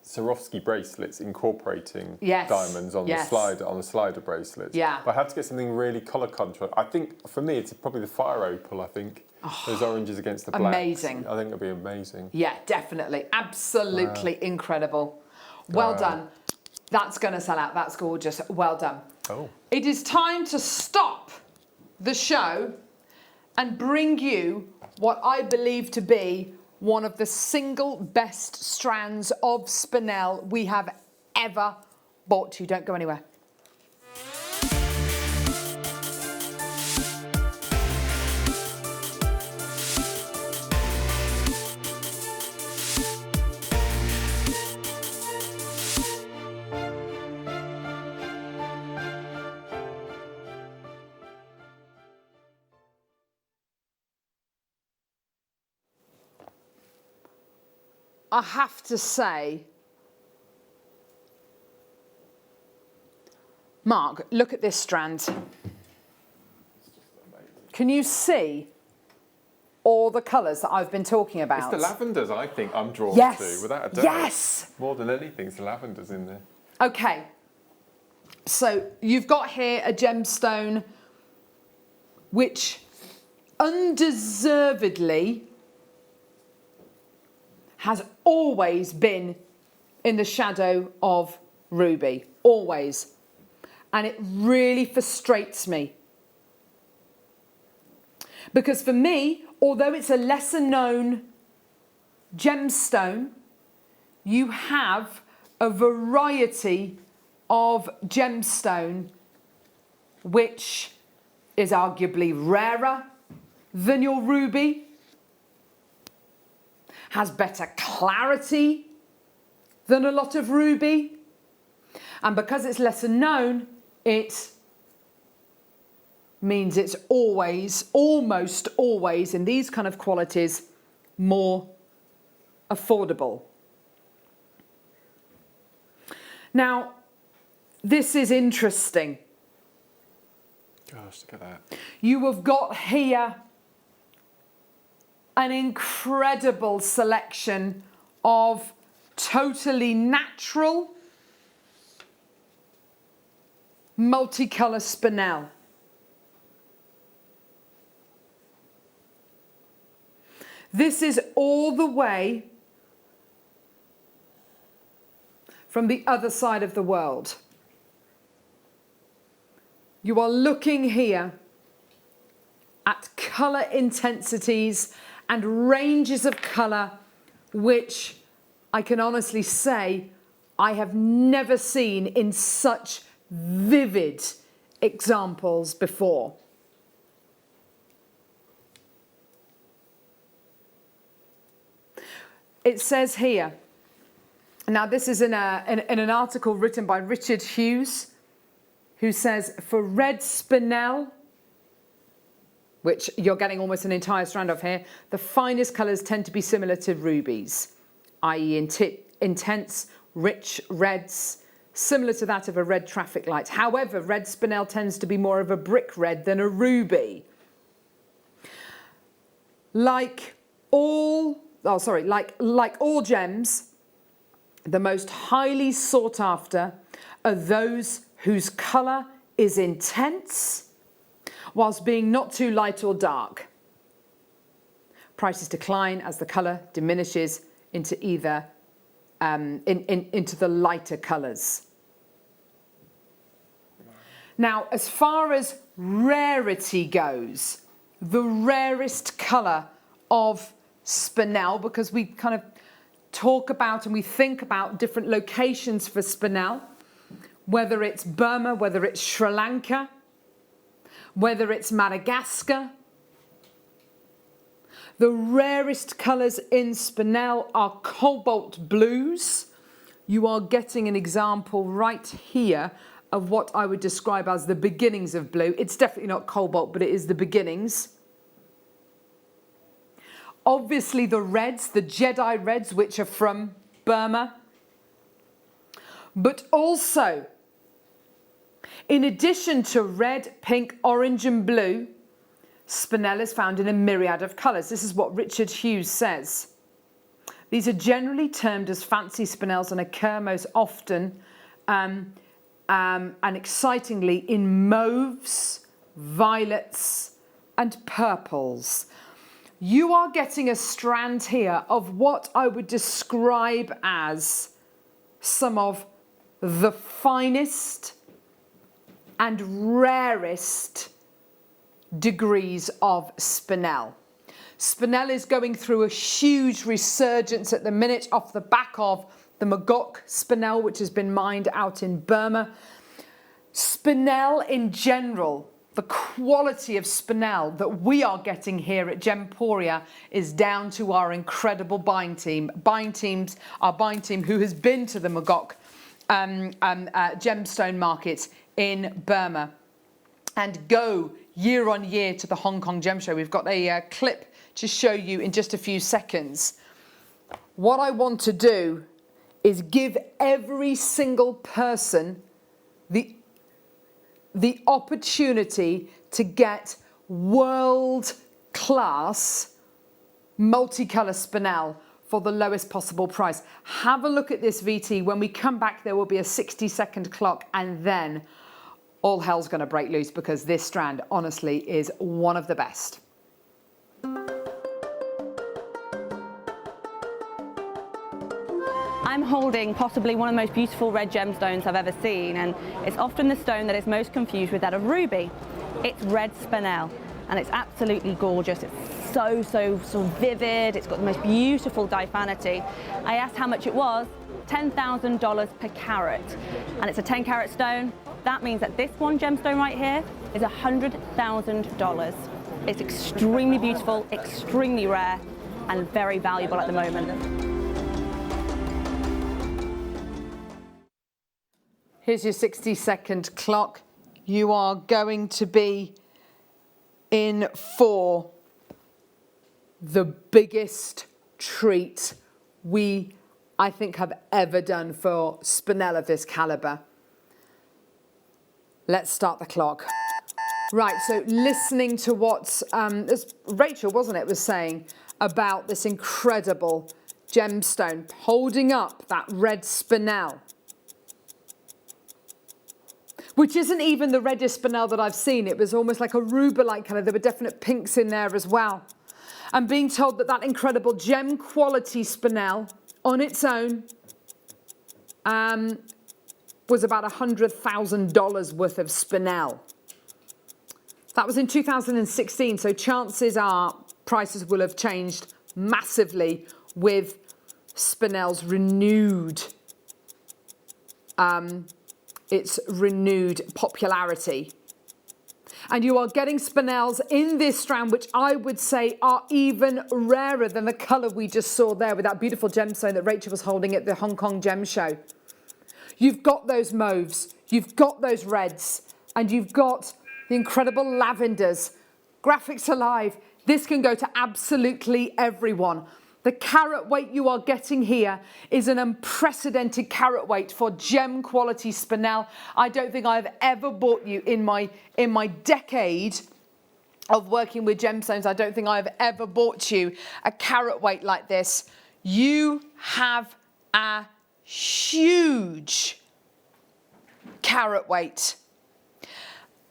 Swarovski bracelets incorporating diamonds on the slider bracelets. Yeah. But I had to get something really colour contrast. I think for me it's probably the fire opal. I think those oranges against the blacks. Amazing. I think it'll be amazing. Yeah, definitely, absolutely incredible. Well done. That's going to sell out. That's gorgeous. Well done. Oh. It is time to stop the show and bring you what I believe to be one of the single best strands of spinel we have ever bought you. Don't go anywhere. I have to say, Mark, look at this strand. Can you see all the colours that I've been talking about? It's the lavenders, I think, I'm drawn to, without a doubt. Yes! More than anything, it's the lavenders in there. Okay, so you've got here a gemstone which undeservedly has always been in the shadow of ruby, always. And it really frustrates me. Because for me, although it's a lesser known gemstone, you have a variety of gemstone which is arguably rarer than your ruby, has better clarity than a lot of ruby, and because it's lesser known, it means it's always, almost always, in these kind of qualities, more affordable. Now, this is interesting. Gosh, look at that. You have got here an incredible selection of totally natural multicolour spinel. This is all the way from the other side of the world. You are looking here at colour intensities and ranges of colour which I can honestly say I have never seen in such vivid examples before. it says here, now this is in an article written by Richard Hughes, who says for red spinel, which you're getting almost an entire strand of here, the finest colours tend to be similar to rubies, i.e. intense, rich reds, similar to that of a red traffic light. However, red spinel tends to be more of a brick red than a ruby. Like all gems, the most highly sought after are those whose colour is intense whilst being not too light or dark. Prices decline as the colour diminishes into either into the lighter colours. Now, as far as rarity goes, the rarest colour of spinel, because we kind of talk about and we think about different locations for spinel, whether it's Burma, whether it's Sri Lanka, whether it's Madagascar. The rarest colours in spinel are cobalt blues. You are getting an example right here of what I would describe as the beginnings of blue. It's definitely not cobalt, but it is the beginnings. Obviously the reds, the Jedi reds, which are from Burma. But also, in addition to red, pink, orange and blue, spinel is found in a myriad of colours. This is what Richard Hughes says. These are generally termed as fancy spinels and occur most often and excitingly in mauves, violets and purples. You are getting a strand here of what I would describe as some of the finest and rarest degrees of spinel. Spinel is going through a huge resurgence at the minute off the back of the Magok spinel, which has been mined out in Burma. Spinel in general, the quality of spinel that we are getting here at Gemporia is down to our incredible buying team. Our buying team who has been to the Magok gemstone market in Burma and go year on year to the Hong Kong Gem Show. We've got a clip to show you in just a few seconds. What I want to do is give every single person the opportunity to get world-class multicolour spinel for the lowest possible price. Have a look at this VT. When we come back, there will be a 60-second clock, and then all hell's going to break loose because this strand, honestly, is one of the best. I'm holding possibly one of the most beautiful red gemstones I've ever seen, and it's often the stone that is most confused with that of ruby. It's red spinel, and it's absolutely gorgeous. It's so sort of vivid. It's got the most beautiful diaphanity. I asked how much it was. $10,000 per carat, and it's a 10-carat stone. That means that this one gemstone right here is $100,000. It's extremely beautiful, extremely rare, and very valuable at the moment. Here's your 60-second clock. You are going to be in for the biggest treat I think have ever done for spinel of this calibre. Let's start the clock. Right, so listening to what Rachel, wasn't it, was saying about this incredible gemstone, holding up that red spinel, which isn't even the reddest spinel that I've seen. It was almost like a ruby-like colour. There were definite pinks in there as well. And being told that that incredible gem quality spinel on its own was about $100,000 worth of spinel. That was in 2016, so chances are prices will have changed massively with spinel's renewed its renewed popularity. And you are getting spinels in this strand, which I would say are even rarer than the colour we just saw there with that beautiful gemstone that Rachel was holding at the Hong Kong Gem Show. You've got those mauves, you've got those reds, and you've got the incredible lavenders. Graphics alive. This can go to absolutely everyone. The carat weight you are getting here is an unprecedented carat weight for gem quality spinel. I don't think I've ever bought you in my decade of working with gemstones. I don't think I've ever bought you a carat weight like this. You have a huge carat weight.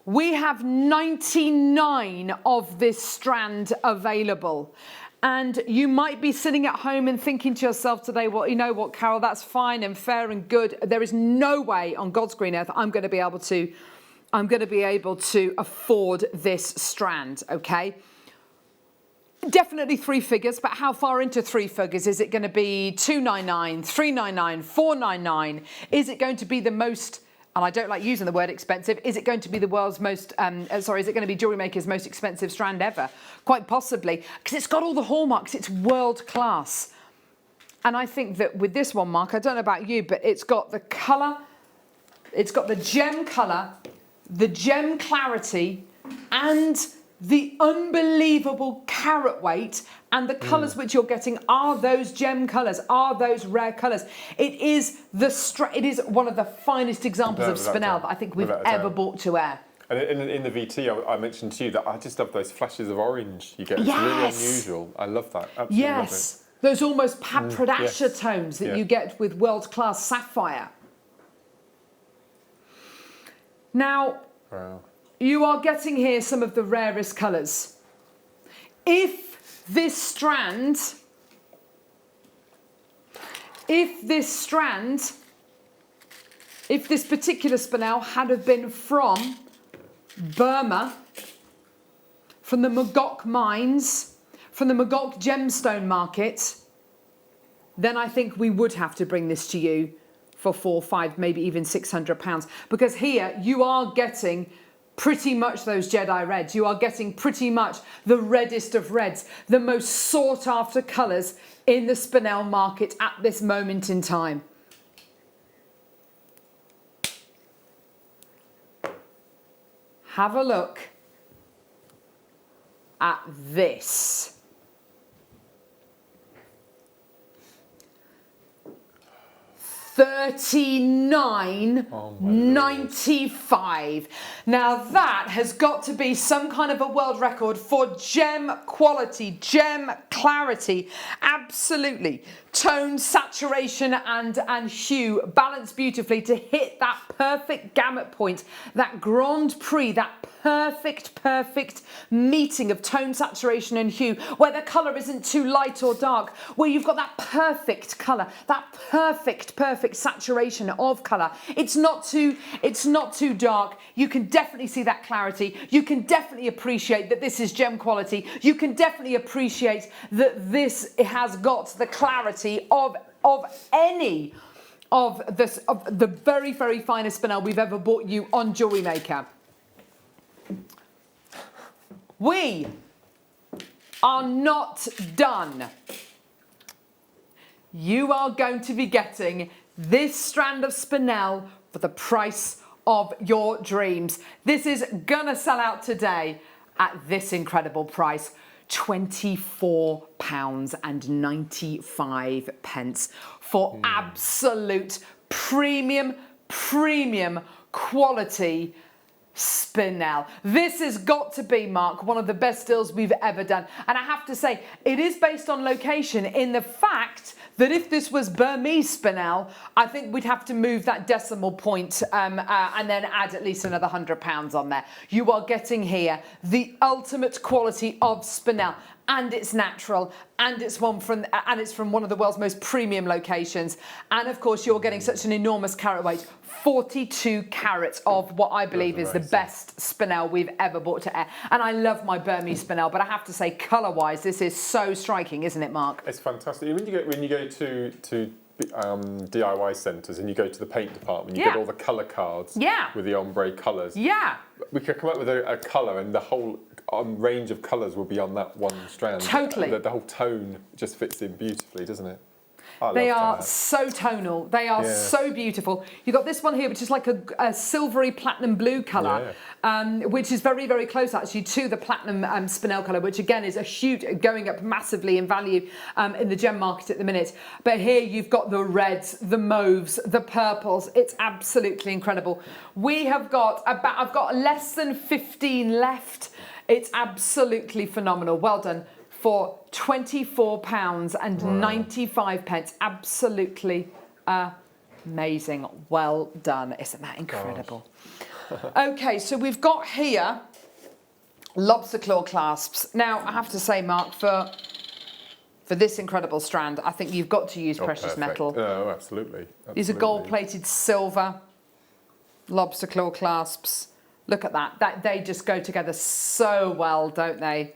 We have 99 of this strand available. And you might be sitting at home and thinking to yourself today, well, you know what, Carol, that's fine and fair and good. There is no way on God's green earth I'm going to be able to afford this strand, okay? Definitely 3 figures, but how far into 3 figures? Is it going to be 299, 399, 499? Is it going to be the most, and I don't like using the word expensive, is it going to be the world's most, is it going to be Jewellery Maker's most expensive strand ever? Quite possibly, because it's got all the hallmarks, it's world class. And I think that with this one, Mark, I don't know about you, but it's got the colour, it's got the gem colour, the gem clarity, and the unbelievable carat weight, and the colours which you're getting are those gem colours, are those rare colours. It is one of the finest examples of spinel that I think we've ever brought to air. And in the VT, I mentioned to you that I just love those flashes of orange you get. It's really unusual. I love that. Absolutely love it. Those almost paprasha tones that you get with world-class sapphire. Now, you are getting here some of the rarest colours. If this particular spinel had have been from Burma, from the Mogok mines, from the Mogok gemstone market, then I think we would have to bring this to you for £400, £500, maybe even £600. Because here you are getting pretty much those Jedi reds. You are getting pretty much the reddest of reds, the most sought after colours in the spinel market at this moment in time. Have a look at this. $39.95. Now that has got to be some kind of a world record for gem quality, gem clarity. Absolutely. Tone, saturation and hue balanced beautifully to hit that perfect gamut point, that Grand Prix, that perfect meeting of tone, saturation and hue, where the colour isn't too light or dark, where you've got that perfect colour, that perfect saturation of colour. It's not too dark. You can definitely see that clarity. You can definitely appreciate that this is gem quality. You can definitely appreciate that this has got the clarity of any of the very finest spinel we've ever bought you on Jewellery Maker. We are not done. You are going to be getting this strand of spinel for the price of your dreams. This is gonna sell out today at this incredible price. £24.95 for absolute premium quality spinel. This has got to be, Mark, one of the best deals we've ever done. And I have to say, it is based on location in the fact that if this was Burmese spinel, I think we'd have to move that decimal point and then add at least another £100 on there. You are getting here the ultimate quality of spinel. And it's natural, and it's from one of the world's most premium locations. And of course, you're getting such an enormous carat weight, 42 carats of what I believe is the best spinel we've ever brought to air. And I love my Burmese spinel, but I have to say, colour-wise, this is so striking, isn't it, Mark? It's fantastic. When you go to DIY centres and you go to the paint department, you Yeah. get all the colour cards Yeah. with the ombre colours. Yeah. We could come up with a colour and the whole range of colours will be on that one strand. Totally. The whole tone just fits in beautifully, doesn't it? They are so tonal. They are so beautiful. You've got this one here, which is like a silvery platinum blue colour, which is very, very close actually to the platinum spinel colour, which again is a huge, going up massively in value in the gem market at the minute. But here you've got the reds, the mauves, the purples. It's absolutely incredible. We have got I've got less than 15 left. It's absolutely phenomenal. Well done. For £24.95. Absolutely amazing. Well done. Isn't that incredible? Okay, so we've got here lobster claw clasps. Now, I have to say, Mark, for this incredible strand, I think you've got to use precious perfect. metal. Oh, absolutely. These are gold-plated silver lobster claw clasps. Look at that. They just go together so well, don't they?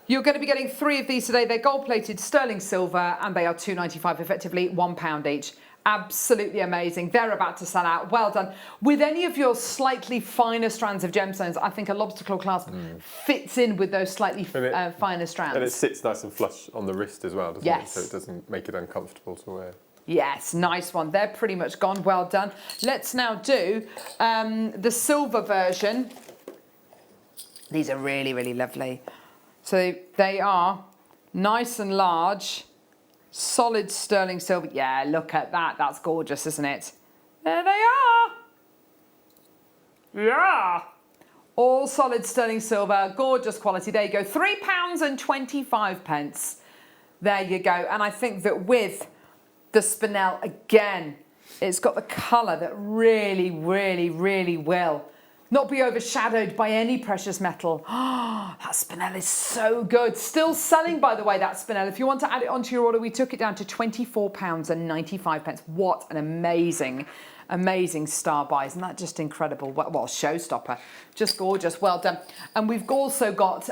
You're going to be getting 3 of these today. They're gold-plated sterling silver and they are £2.95, effectively £1 each. Absolutely amazing. They're about to sell out. Well done. With any of your slightly finer strands of gemstones, I think a lobster claw clasp fits in with those slightly finer strands. And it sits nice and flush on the wrist as well, doesn't it? So it doesn't make it uncomfortable to wear. Yes, nice one. They're pretty much gone. Well done. Let's now do the silver version. These are really, really lovely. So they are nice and large, solid sterling silver. Yeah, look at that. That's gorgeous, isn't it? There they are. Yeah. All solid sterling silver, gorgeous quality. There you go. £3.25. There you go. And I think that with the spinel, again, it's got the colour that really, really, really will not be overshadowed by any precious metal. Oh, that spinel is so good. Still selling, by the way, that spinel. If you want to add it onto your order, we took it down to £24.95. What an amazing, amazing star buy. Isn't that just incredible? Well, showstopper. Just gorgeous. Well done. And we've also got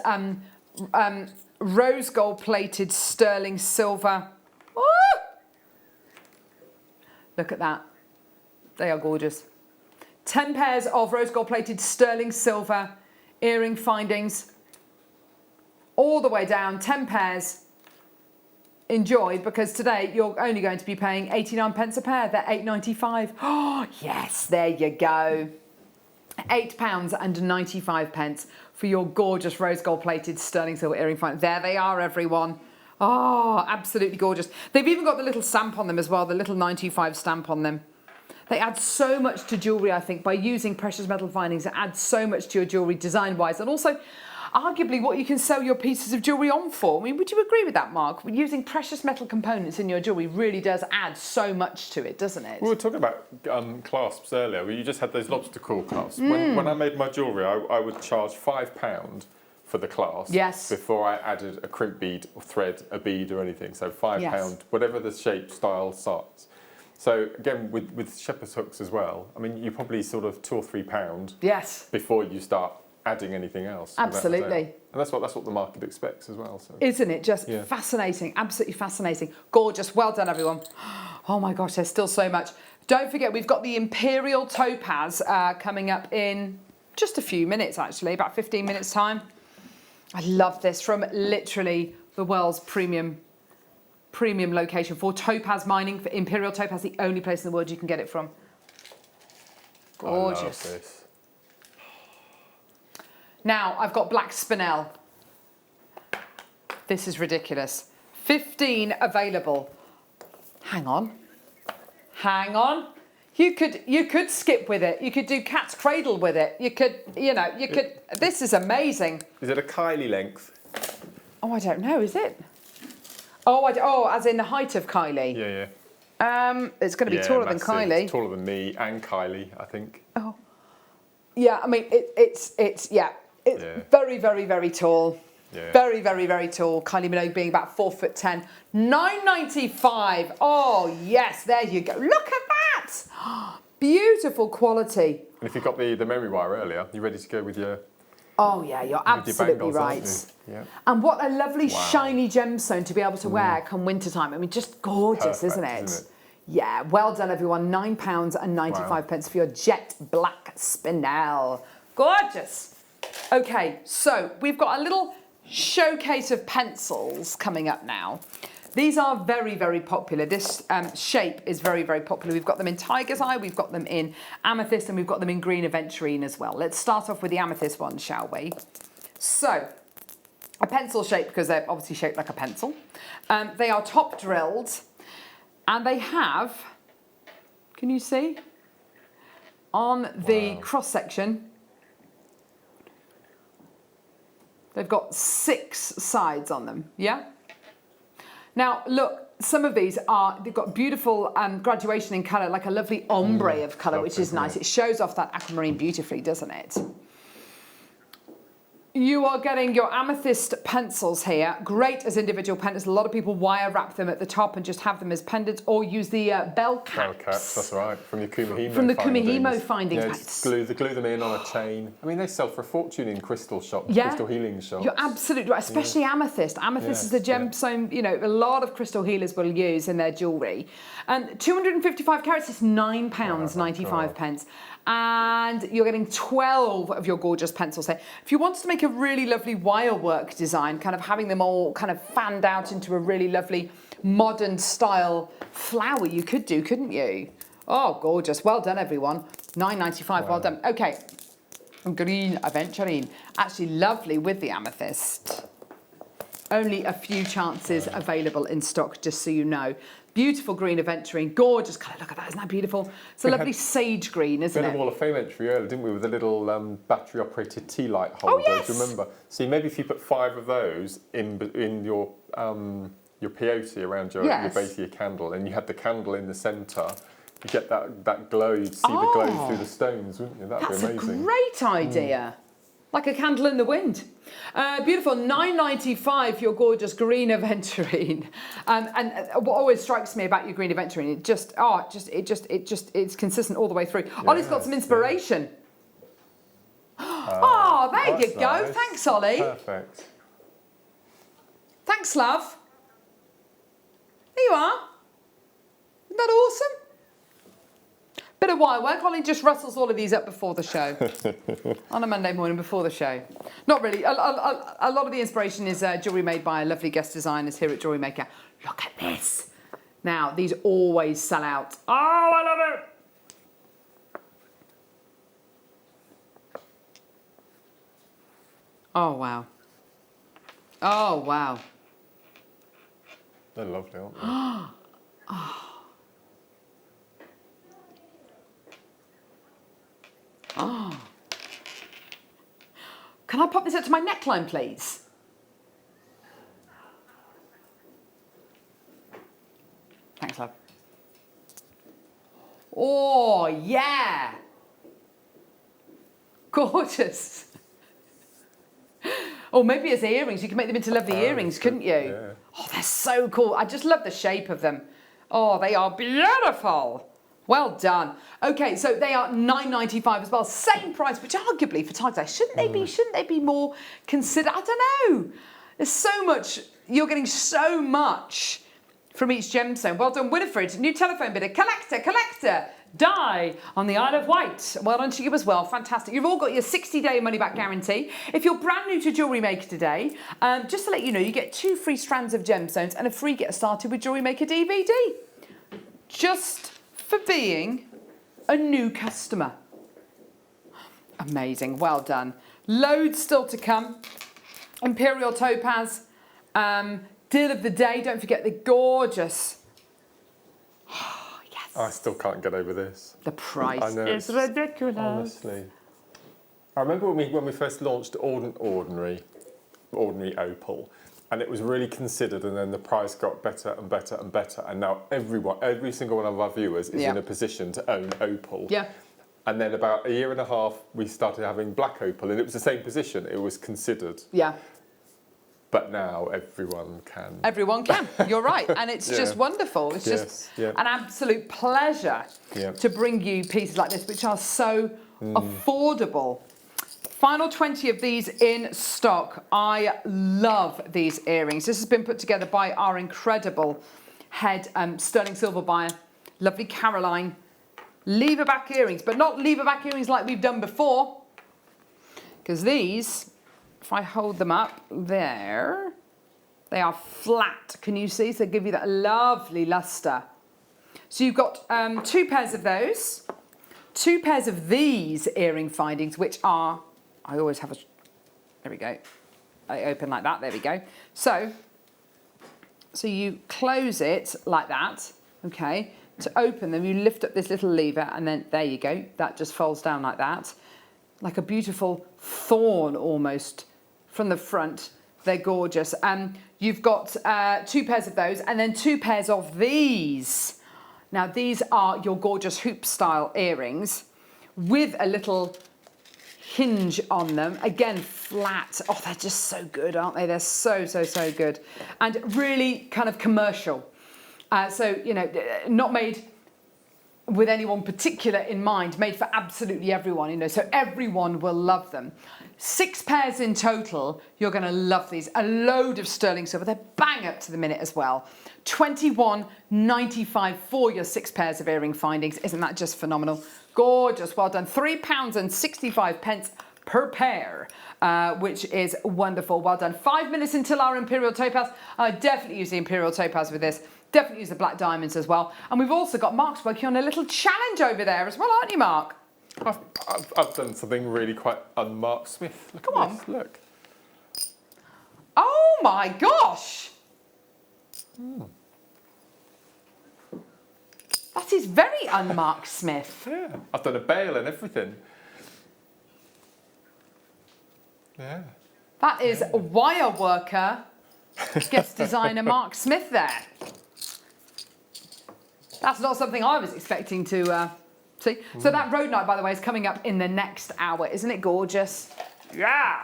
rose gold plated sterling silver. Ooh! Look at that. They are gorgeous. 10 pairs of rose gold plated sterling silver earring findings all the way down, 10 pairs. Enjoy, because today you're only going to be paying 89p a pair. They're £8.95. Oh, yes, there you go. £8.95 for your gorgeous rose gold plated sterling silver earring findings. There they are, everyone. Oh, absolutely gorgeous. They've even got the little stamp on them as well, the little 925 stamp on them. They add so much to jewellery, I think, by using precious metal findings. It adds so much to your jewellery design-wise, and also arguably what you can sell your pieces of jewellery on for. I mean, would you agree with that, Mark? Using precious metal components in your jewellery really does add so much to it, doesn't it? We were talking about clasps earlier, where you just had those lobster claw clasps. When I made my jewellery, I would charge £5 for the clasp before I added a crimp bead or thread, a bead or anything. So £5, whatever the shape, style, size. So again, with shepherd's hooks as well, I mean, you probably sort of £2 or £3 before you start adding anything else. Absolutely. And that's what the market expects as well. So. Isn't it just fascinating? Absolutely fascinating. Gorgeous. Well done, everyone. Oh my gosh, there's still so much. Don't forget, we've got the Imperial Topaz coming up in just a few minutes, actually, about 15 minutes time. I love this, from literally the world's premium location for topaz mining, for Imperial Topaz, the only place in the world you can get it from. Gorgeous. I love this. Now, I've got black spinel. This is ridiculous. 15 available. Hang on. Hang on. You could skip with it. You could do cat's cradle with it. You could. This is amazing. Is it a Kylie length? Oh, I don't know. Is it? Oh, as in the height of Kylie. Yeah. It's going to be taller than Kylie. It's taller than me and Kylie, I think. Oh. Yeah, I mean, it's very, very, very tall. Yeah. Very, very, very tall. Kylie Minogue being about 4'10". £9.95. Oh, yes, there you go. Look at that. Beautiful quality. And if you've got the memory wire earlier, you ready to go with your Oh yeah, you're absolutely right. Yeah. And what a lovely shiny gemstone to be able to wear come winter time. I mean, just gorgeous, Perfect, isn't it? isn't it? Yeah, well done everyone. £9.95 for your jet black spinel. Gorgeous. Okay, so we've got a little showcase of pencils coming up now. These are very, very popular. This shape is very, very popular. We've got them in Tiger's Eye, we've got them in Amethyst, and we've got them in Green Aventurine as well. Let's start off with the Amethyst one, shall we? So, a pencil shape, because they're obviously shaped like a pencil. They are top drilled, and they have, can you see? On the cross section, they've got 6 sides on them, yeah? Now, look, some of these they've got beautiful graduation in colour, like a lovely ombre of colour, which is nice. It shows off that aquamarine beautifully, doesn't it? You are getting your amethyst pencils here, great as individual pendants. A lot of people wire wrap them at the top and just have them as pendants, or use the bell caps. Bell caps, that's right, from your Kumihimo From the findings. Kumihimo findings. Yeah, just glue them in on a chain. I mean, they sell for a fortune in crystal shops, Yeah. crystal healing shops. You're absolutely right, especially amethyst. Amethyst is a gemstone, you know, a lot of crystal healers will use in their jewellery. And 255 carats is £9.95. And you're getting 12 of your gorgeous pencils here. If you wanted to make a really lovely wire work design, kind of having them all kind of fanned out into a really lovely modern style flower, you could do, couldn't you? Oh, gorgeous. Well done, everyone. £9.95, well done. Okay, Green Aventurine. Actually lovely with the amethyst. Only a few chances available in stock, just so you know. Beautiful green aventurine, gorgeous colour. Look at that, isn't that beautiful? It's a lovely sage green, isn't it? We had a Wall of Fame entry earlier, didn't we, with a little battery-operated tea light holder. Oh, yes. Do you remember? See, maybe if you put 5 of those in your peyote around your base of your candle, and you had the candle in the centre, you get that glow. You'd see the glow through the stones, wouldn't you? That'd be amazing. That's a great idea. Like a candle in the wind. Beautiful, £9.95 for your gorgeous green aventurine. And what always strikes me about your green aventurine, it's consistent all the way through. Yeah, Ollie's got some inspiration. Oh, there you go. Nice. Thanks, Ollie. Perfect. Thanks, love. There you are. Isn't that awesome? Bit of wire work. Ollie just rustles all of these up before the show. On a Monday morning before the show. Not really. A lot of the inspiration is jewellery made by lovely guest designers here at Jewellery Maker. Look at this. Now, these always sell out. Oh, I love it. Oh, wow. Oh, wow. They're lovely, aren't they? Oh. Oh. Can I pop this up to my neckline, please? Thanks, love. Oh, yeah. Gorgeous. Or maybe as earrings. You can make them into lovely earrings, couldn't you? Yeah. Oh, they're so cool. I just love the shape of them. Oh, they are beautiful. Well done. Okay, so they are £9.95 as well. Same price, which arguably for Tiger's Eye, shouldn't they be more considered? I don't know. There's so much. You're getting so much from each gemstone. Well done, Winifred. New telephone bidder. Collector. Die on the Isle of Wight. Well done to you as well. Fantastic. You've all got your 60-day money-back guarantee. If you're brand new to Jewellery Maker today, just to let you know, you get 2 free strands of gemstones and a free Get Started with Jewellery Maker DVD. Just for being a new customer. Amazing, well done. Loads still to come. Imperial Topaz, deal of the day. Don't forget the gorgeous. Oh, yes. I still can't get over this. The price I know, is ridiculous. Honestly. I remember when we first launched ordinary opal, and it was really considered, and then the price got better and better and better, and now every single one of our viewers is in a position to own opal. Yeah. And then about a year and a half, we started having black opal, and it was the same position. It was considered. Yeah. But now everyone can. Everyone can, you're right. And it's just wonderful. It's just an absolute pleasure to bring you pieces like this, which are so affordable. Final 20 of these in stock. I love these earrings. This has been put together by our incredible head sterling silver buyer, lovely Caroline. Lever back earrings, but not lever back earrings like we've done before. Because these, if I hold them up there, they are flat. Can you see? So they give you that lovely luster. So you've got 2 pairs of those, 2 pairs of these earring findings, which are, I always have a, there we go. They open like that, there we go. So you close it like that, okay? To open them, you lift up this little lever and then there you go. That just folds down like that. Like a beautiful thorn almost from the front. They're gorgeous. You've got 2 pairs of those and then 2 pairs of these. Now these are your gorgeous hoop style earrings with a little hinge on them. Again, flat. Oh, they're just so good, aren't they? They're so, so, so good. And really kind of commercial. So, you know, not made with anyone particular in mind, made for absolutely everyone, you know, so everyone will love them. 6 pairs in total. You're going to love these. A load of sterling silver. They're bang up to the minute as well. £21.95 for your 6 pairs of earring findings. Isn't that just phenomenal? Gorgeous. Well done. £3.65 per pair, which is wonderful. Well done. 5 minutes until our Imperial Topaz. I definitely use the Imperial Topaz with this. Definitely use the black diamonds as well. And we've also got Mark's working on a little challenge over there as well, aren't you, Mark? I've done something really quite unmarked Smith. Look Come at this, on. look. Oh my gosh! That is very unmarked Smith. Yeah, I've done a bail and everything. Yeah. That is wire worker, guest designer Mark Smith there. That's not something I was expecting to see. So that road night, by the way, is coming up in the next hour. Isn't it gorgeous? Yeah.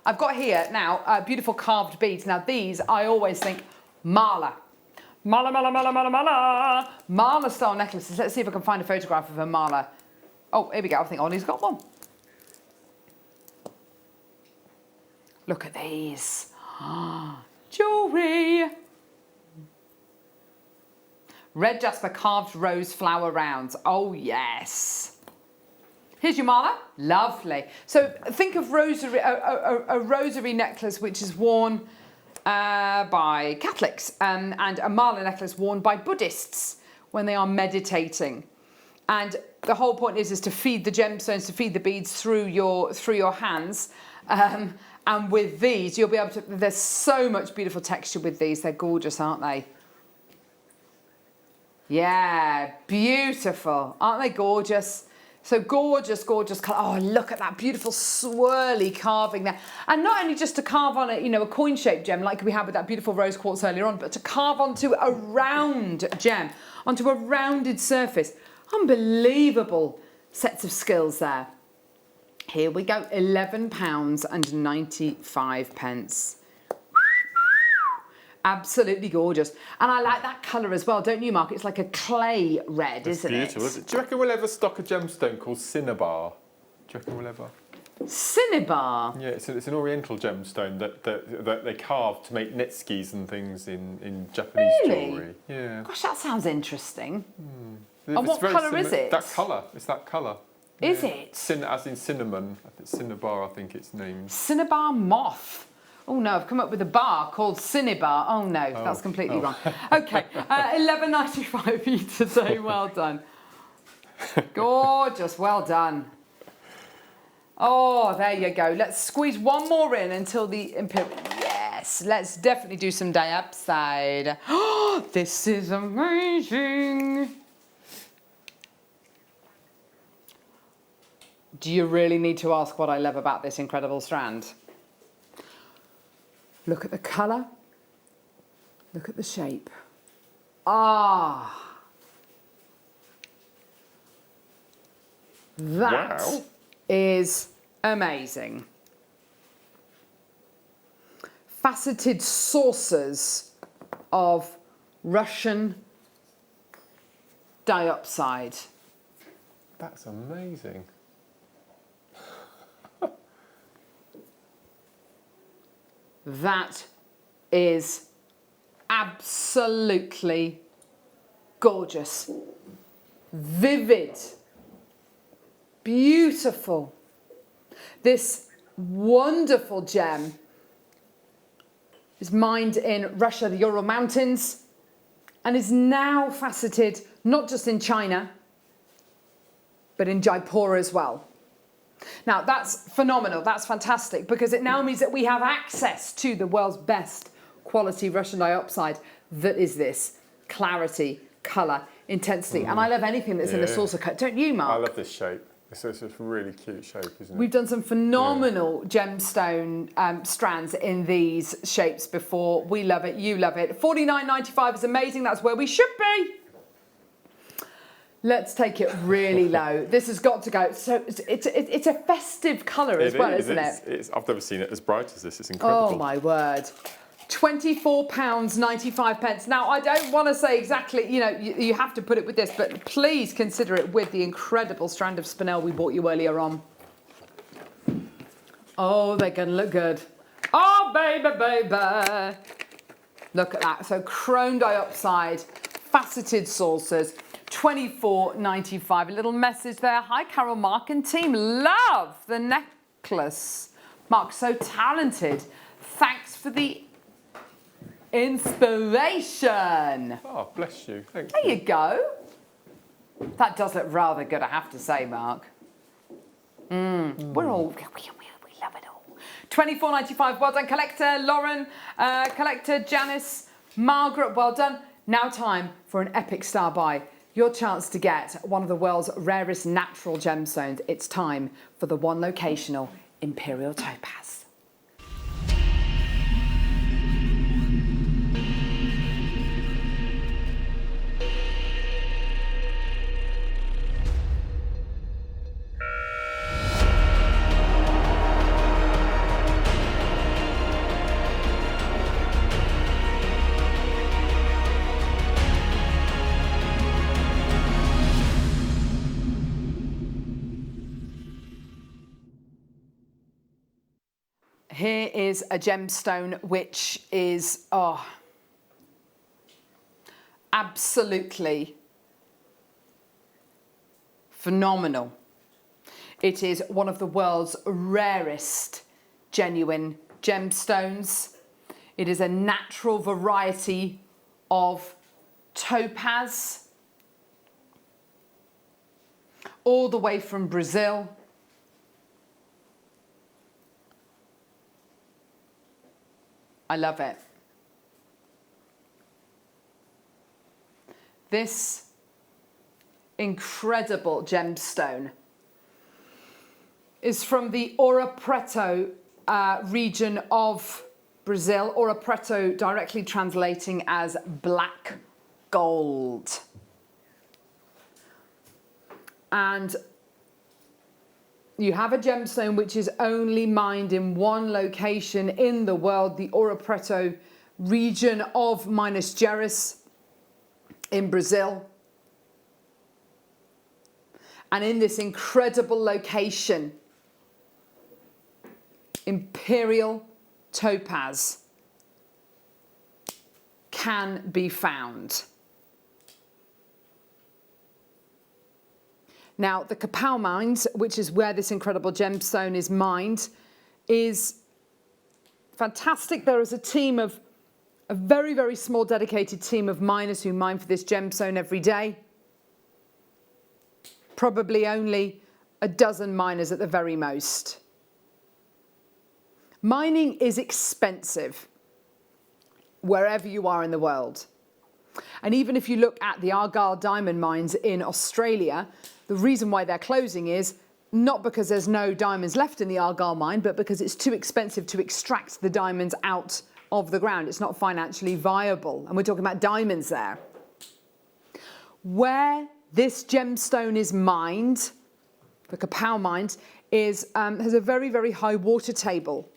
I've got here now beautiful carved beads. Now these, I always think Mala. Mala, Mala, Mala, Mala, Mala. Mala style necklaces. Let's see if I can find a photograph of a Mala. Oh, here we go. I think Ollie's got one. Look at these. Jewellery. Red jasper carved rose flower rounds. Oh, yes. Here's your Mala. Lovely. So think of rosary, a rosary necklace which is worn by Catholics and a Mala necklace worn by Buddhists when they are meditating. And the whole point is to feed the gemstones, to feed the beads through your hands. And with these, you'll be able to, there's so much beautiful texture with these. They're gorgeous, aren't they? Yeah, beautiful. Aren't they gorgeous? So gorgeous, gorgeous colour. Oh, look at that beautiful swirly carving there. And not only just to carve on a coin-shaped gem like we had with that beautiful rose quartz earlier on, but to carve onto a round gem, onto a rounded surface. Unbelievable sets of skills there. Here we go, £11.95. Absolutely gorgeous. And I like that colour as well, don't you, Mark? It's like a clay red, isn't it? Beautiful, isn't it? Do you reckon we'll ever stock a gemstone called cinnabar? Do you reckon we'll ever? Cinnabar? Yeah, it's an oriental gemstone that they carve to make netskis and things in Japanese jewellery. Yeah. Gosh, that sounds interesting. And It's what very colour is it? That colour. It's that colour. Is it? As in cinnamon. Cinnabar, I think it's named. Cinnabar moth. Oh no, I've come up with a bar called Cinnabar. Oh no, that's completely wrong. Okay, £11.95 each today. Well done. Gorgeous, well done. Oh, there you go. Let's squeeze one more in until the Imperial. Yes, let's definitely do some day upside. Oh, this is amazing. Do you really need to ask what I love about this incredible strand? Look at the colour. Look at the shape. Ah. That is amazing. Faceted saucers of Russian diopside. That's amazing. That is absolutely gorgeous. Vivid. Beautiful. This wonderful gem is mined in Russia, the Ural Mountains, and is now faceted not just in China, but in Jaipur as well. Now that's phenomenal, that's fantastic, because it now means that we have access to the world's best quality Russian dioxide that is this clarity, colour, intensity. And I love anything that's in a saucer cut, don't you, Mark? I love this shape. It's a really cute shape, isn't it? We've done some phenomenal gemstone strands in these shapes before. We love it, you love it. $49.95 is amazing, that's where we should be. Let's take it really low. This has got to go. So it's a festive colour as well, isn't it? I've never seen it as bright as this. It's incredible. Oh my word. £24.95. Now, I don't want to say exactly, you know, you have to put it with this, but please consider it with the incredible strand of spinel we bought you earlier on. Oh, they're going to look good. Oh, baby, baby. Look at that. So chrome dioxide, faceted saucers, $24.95. A little message there. Hi, Carol, Mark and team. Love the necklace. Mark, so talented. Thanks for the inspiration. Oh, bless you. Thank you. There you go. That does look rather good, I have to say, Mark. We're all, we love it all. $24.95. Well done, collector Lauren, collector Janice, Margaret. Well done. Now time for an epic star buy. Your chance to get one of the world's rarest natural gemstones. It's time for the one locational Imperial Topaz. Here is a gemstone which is, absolutely phenomenal. It is one of the world's rarest genuine gemstones. It is a natural variety of topaz, all the way from Brazil. I love it. This incredible gemstone is from the Ouro Preto region of Brazil. Ouro Preto directly translating as black gold. And you have a gemstone which is only mined in one location in the world, the Ouro Preto region of Minas Gerais in Brazil. And in this incredible location, Imperial Topaz can be found. Now, the Kapau mines, which is where this incredible gemstone is mined, is fantastic. There is a team of, a very, very small dedicated team of miners who mine for this gemstone every day. Probably only a dozen miners at the very most. Mining is expensive wherever you are in the world. And even if you look at the Argyle diamond mines in Australia, the reason why they're closing is not because there's no diamonds left in the Argyle mine, but because it's too expensive to extract the diamonds out of the ground. It's not financially viable. And we're talking about diamonds there. Where this gemstone is mined, the Kapau mines, has a very, very high water table.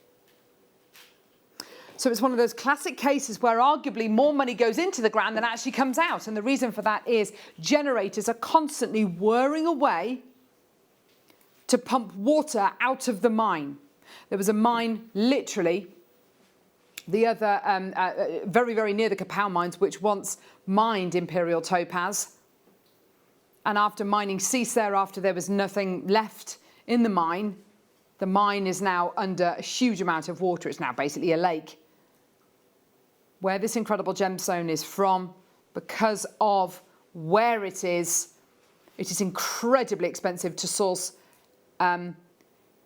So it's one of those classic cases where arguably more money goes into the ground than actually comes out. And the reason for that is generators are constantly whirring away to pump water out of the mine. There was a mine literally the other, very, very near the Kapow mines, which once mined imperial topaz. And after mining ceased thereafter, there was nothing left in the mine. The mine is now under a huge amount of water. It's now basically a lake. Where this incredible gemstone is from, because of where it is incredibly expensive to source.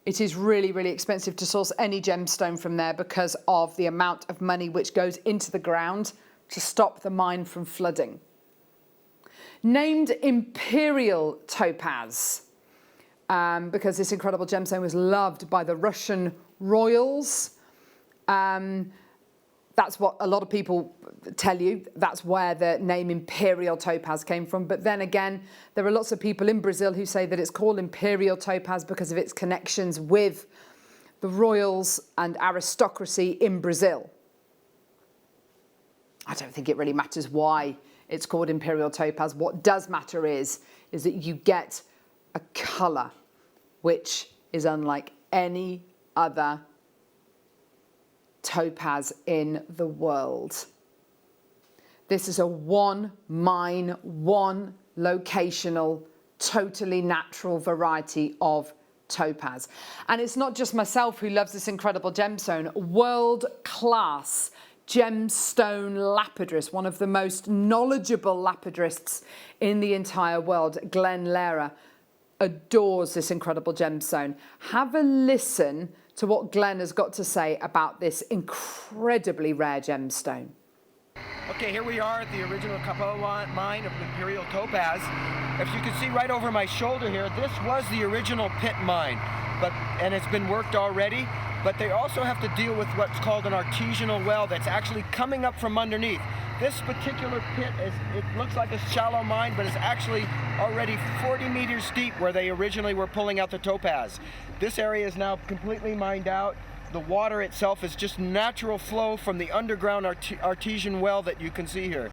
It is really, really expensive to source any gemstone from there because of the amount of money which goes into the ground to stop the mine from flooding. Named Imperial Topaz, because this incredible gemstone was loved by the Russian royals. That's what a lot of people tell you. That's where the name Imperial Topaz came from. But then again, there are lots of people in Brazil who say that it's called Imperial Topaz because of its connections with the royals and aristocracy in Brazil. I don't think it really matters why it's called Imperial Topaz. What does matter is that you get a colour which is unlike any other topaz in the world. This is a one mine, one locational, totally natural variety of topaz. And it's not just myself who loves this incredible gemstone. World-class gemstone lapidrist, one of the most knowledgeable lapidrists in the entire world, Glenn Lehrer, adores this incredible gemstone. Have a listen to what Glenn has got to say about this incredibly rare gemstone. Okay, here we are at the original Kapow mine of Imperial Topaz. If you can see right over my shoulder here, this was the original pit mine, and it's been worked already, but they also have to deal with what's called an artesianal well that's actually coming up from underneath. This particular pit, it looks like a shallow mine, but it's actually already 40 meters deep where they originally were pulling out the topaz. This area is now completely mined out. The water itself is just natural flow from the underground artesian well that you can see here.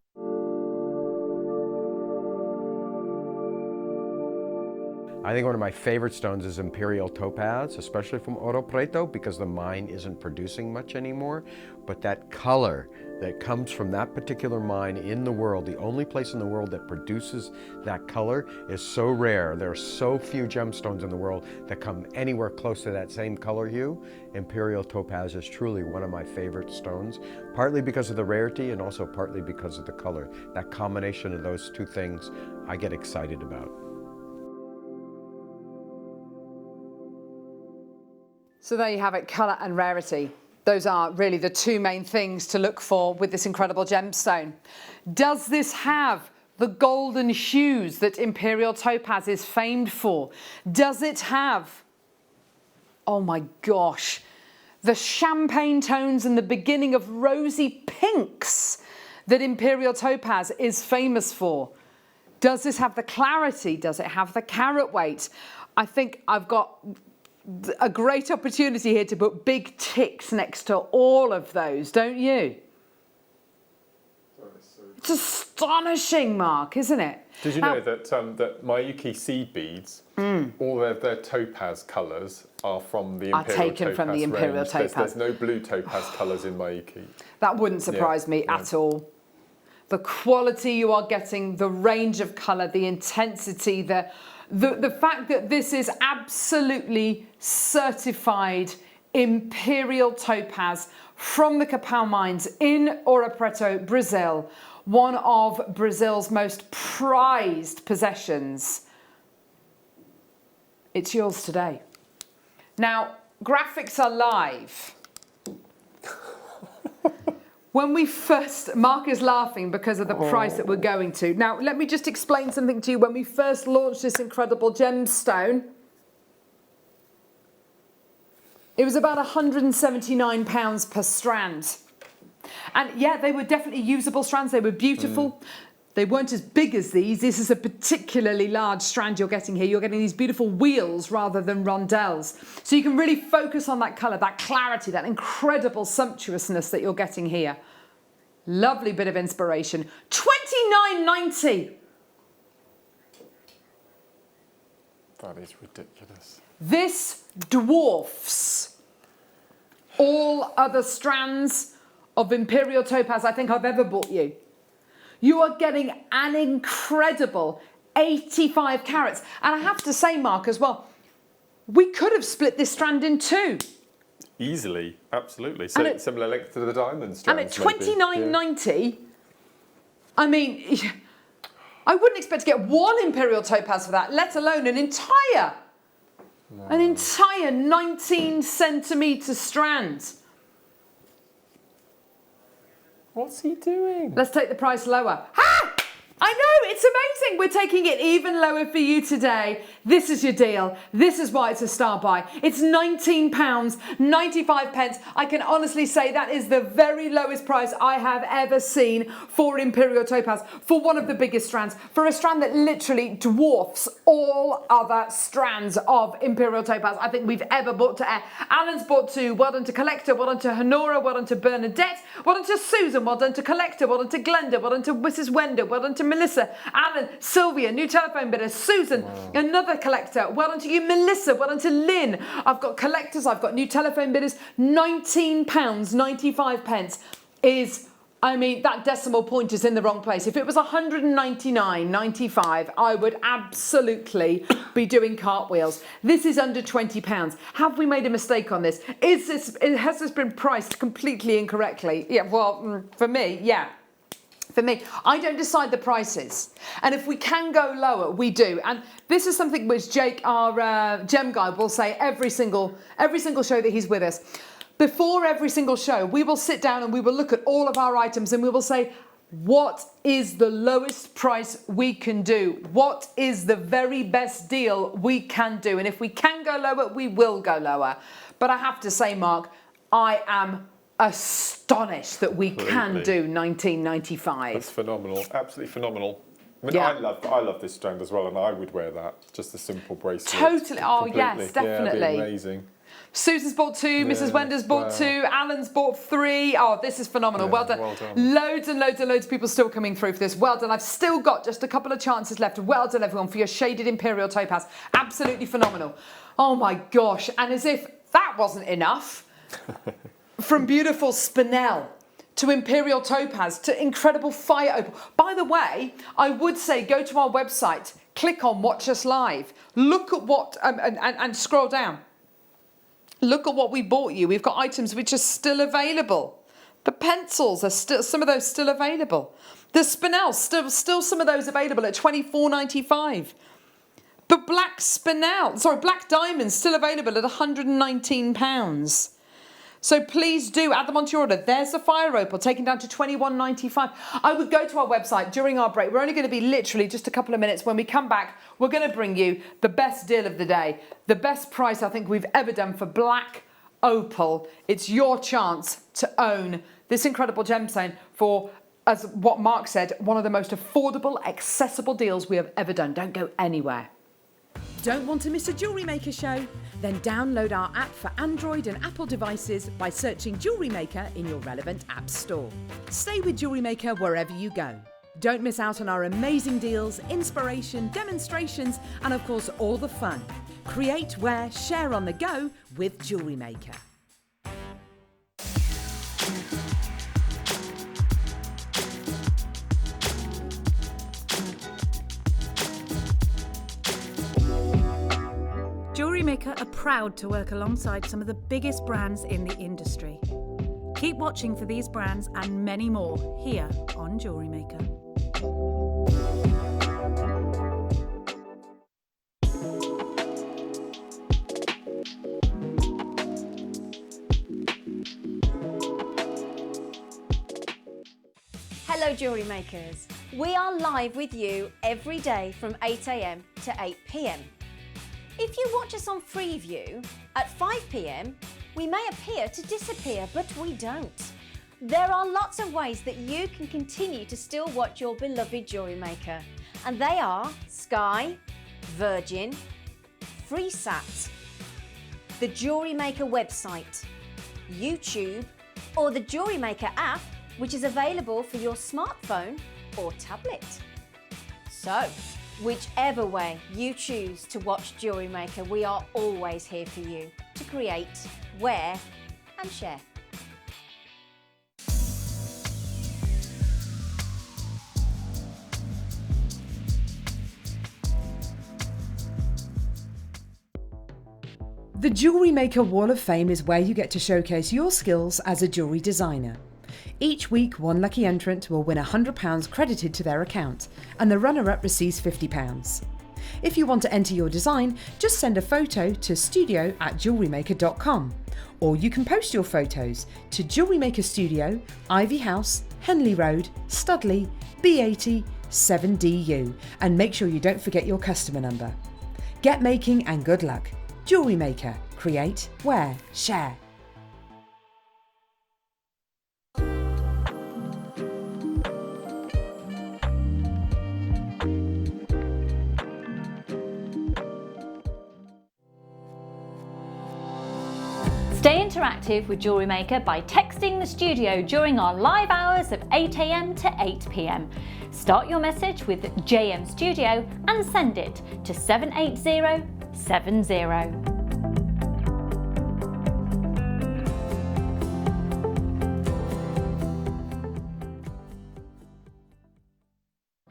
I think one of my favorite stones is Imperial Topaz, especially from Ouro Preto, because the mine isn't producing much anymore. But that color that comes from that particular mine in the world, the only place in the world that produces that color, is so rare. There are so few gemstones in the world that come anywhere close to that same color hue. Imperial Topaz is truly one of my favorite stones, partly because of the rarity and also partly because of the color. That combination of those two things I get excited about. So there you have it, colour and rarity. Those are really the two main things to look for with this incredible gemstone. Does this have the golden hues that Imperial Topaz is famed for? Does it have, oh my gosh, the champagne tones and the beginning of rosy pinks that Imperial Topaz is famous for? Does this have the clarity? Does it have the carat weight? I think I've got a great opportunity here to put big ticks next to all of those, don't you? It's astonishing, Mark, isn't it? Did you know that that Mayuki seed beads, all of their topaz colours are from the Imperial Topaz taken from the Imperial range. Topaz. There's no blue topaz colours in Mayuki. That wouldn't surprise me at all. The quality you are getting, the range of colour, the intensity, the fact that this is absolutely certified Imperial Topaz from the Kapow mines in Ouro Preto, Brazil, one of Brazil's most prized possessions. It's yours today. Now, graphics are live. When we first, Mark is laughing because of the price that we're going to. Now, let me just explain something to you. When we first launched this incredible gemstone, it was about £179 per strand. And yeah, they were definitely usable strands. They were beautiful. They weren't as big as these. This is a particularly large strand you're getting here. You're getting these beautiful wheels rather than rondelles. So you can really focus on that colour, that clarity, that incredible sumptuousness that you're getting here. Lovely bit of inspiration. $29.90. That is ridiculous. This dwarfs all other strands of Imperial Topaz I think I've ever bought you. You are getting an incredible 85 carats. And I have to say, Mark, as well, we could have split this strand in two. Easily, absolutely. So similar length to the diamond strands. And at $29.90, I mean, I wouldn't expect to get one Imperial Topaz for that, let alone an entire 19 centimetre strand. What's he doing? Let's take the price lower. Ha! I know, it's amazing. We're taking it even lower for you today. This is your deal. This is why it's a star buy. It's £19.95. I can honestly say that is the very lowest price I have ever seen for Imperial Topaz, for one of the biggest strands, for a strand that literally dwarfs all other strands of Imperial Topaz I think we've ever bought to air. Alan's bought two. Well done to Collector. Well done to Honora. Well done to Bernadette. Well done to Susan. Well done to Collector. Well done to Glenda. Well done to Mrs. Wender. Well done to Melissa, Alan, Sylvia, new telephone bidder, Susan, another collector. Well done to you, Melissa. Well done to Lynn. I've got collectors, I've got new telephone bidders. £19.95 is, I mean, that decimal point is in the wrong place. If it was £199.95, I would absolutely be doing cartwheels. This is under £20. Have we made a mistake on this? Has this been priced completely incorrectly? Yeah, well, for me, yeah. For me, I don't decide the prices, and if we can go lower, we do. And this is something which Jake, our gem guide, will say every single show that he's with us. Before every single show, we will sit down and we will look at all of our items and we will say, what is the lowest price we can do? What is the very best deal we can do? And if we can go lower, we will go lower. But I have to say, Mark, I am astonished that we can do $19.95. That's phenomenal, absolutely phenomenal. I mean, Yeah. I love this strand as well, and I would wear that. Just a simple bracelet. Totally. Oh, completely. yes, definitely. Yeah, it'd be amazing. Susan's bought two, Mrs. Wender's bought two, Alan's bought three. Oh, this is phenomenal. Yeah, well done. well done. Loads and loads and loads of people still coming through for this. Well done. I've still got just a couple of chances left. Well done, everyone, for your shaded Imperial Topaz. Absolutely phenomenal. Oh, my gosh. And as if that wasn't enough, from beautiful spinel to Imperial Topaz to incredible fire opal. By the way, I would say go to our website, click on Watch Us Live, look at what, and scroll down. Look at what we bought you. We've got items which are still available. The pencils are still, some of those still available. The spinel, still some of those available at $24.95. The black spinel, black diamonds still available at £119. So please do add them onto your order. There's the fire opal taken down to $21.95. I would go to our website during our break. We're only going to be literally just a couple of minutes. When we come back, we're going to bring you the best deal of the day. The best price I think we've ever done for black opal. It's your chance to own this incredible gemstone for, as what Mark said, one of the most affordable, accessible deals we have ever done. Don't go anywhere. Don't want to miss a Jewellery Maker show? Then download our app for Android and Apple devices by searching Jewellery Maker in your relevant app store. Stay with Jewellery Maker wherever you go. Don't miss out on our amazing deals, inspiration, demonstrations, and of course all the fun. Create, wear, share on the go with Jewellery Maker. Jewellery Maker are proud to work alongside some of the biggest brands in the industry. Keep watching for these brands and many more here on Jewellery Maker. Hello Jewellery Makers. We are live with you every day from 8 AM to 8 PM. If you watch us on Freeview at 5 PM, we may appear to disappear, but we don't. There are lots of ways that you can continue to still watch your beloved Jewellery Maker, and they are Sky, Virgin, FreeSat, the Jewellery Maker website, YouTube, or the Jewellery Maker app, which is available for your smartphone or tablet. So, whichever way you choose to watch Jewellery Maker, we are always here for you to create, wear, and share. The Jewellery Maker Wall of Fame is where you get to showcase your skills as a jewellery designer. Each week, one lucky entrant will win £100 credited to their account, and the runner-up receives £50. If you want to enter your design, just send a photo to studio@jewellerymaker.com, or you can post your photos to Jewellery Maker Studio, Ivy House, Henley Road, Studley, B80 7DU, and make sure you don't forget your customer number. Get making and good luck. Jewellery Maker. Create, wear, share. Stay interactive with Jewellery Maker by texting the studio during our live hours of 8 AM to 8 PM. Start your message with JM Studio and send it to 78070.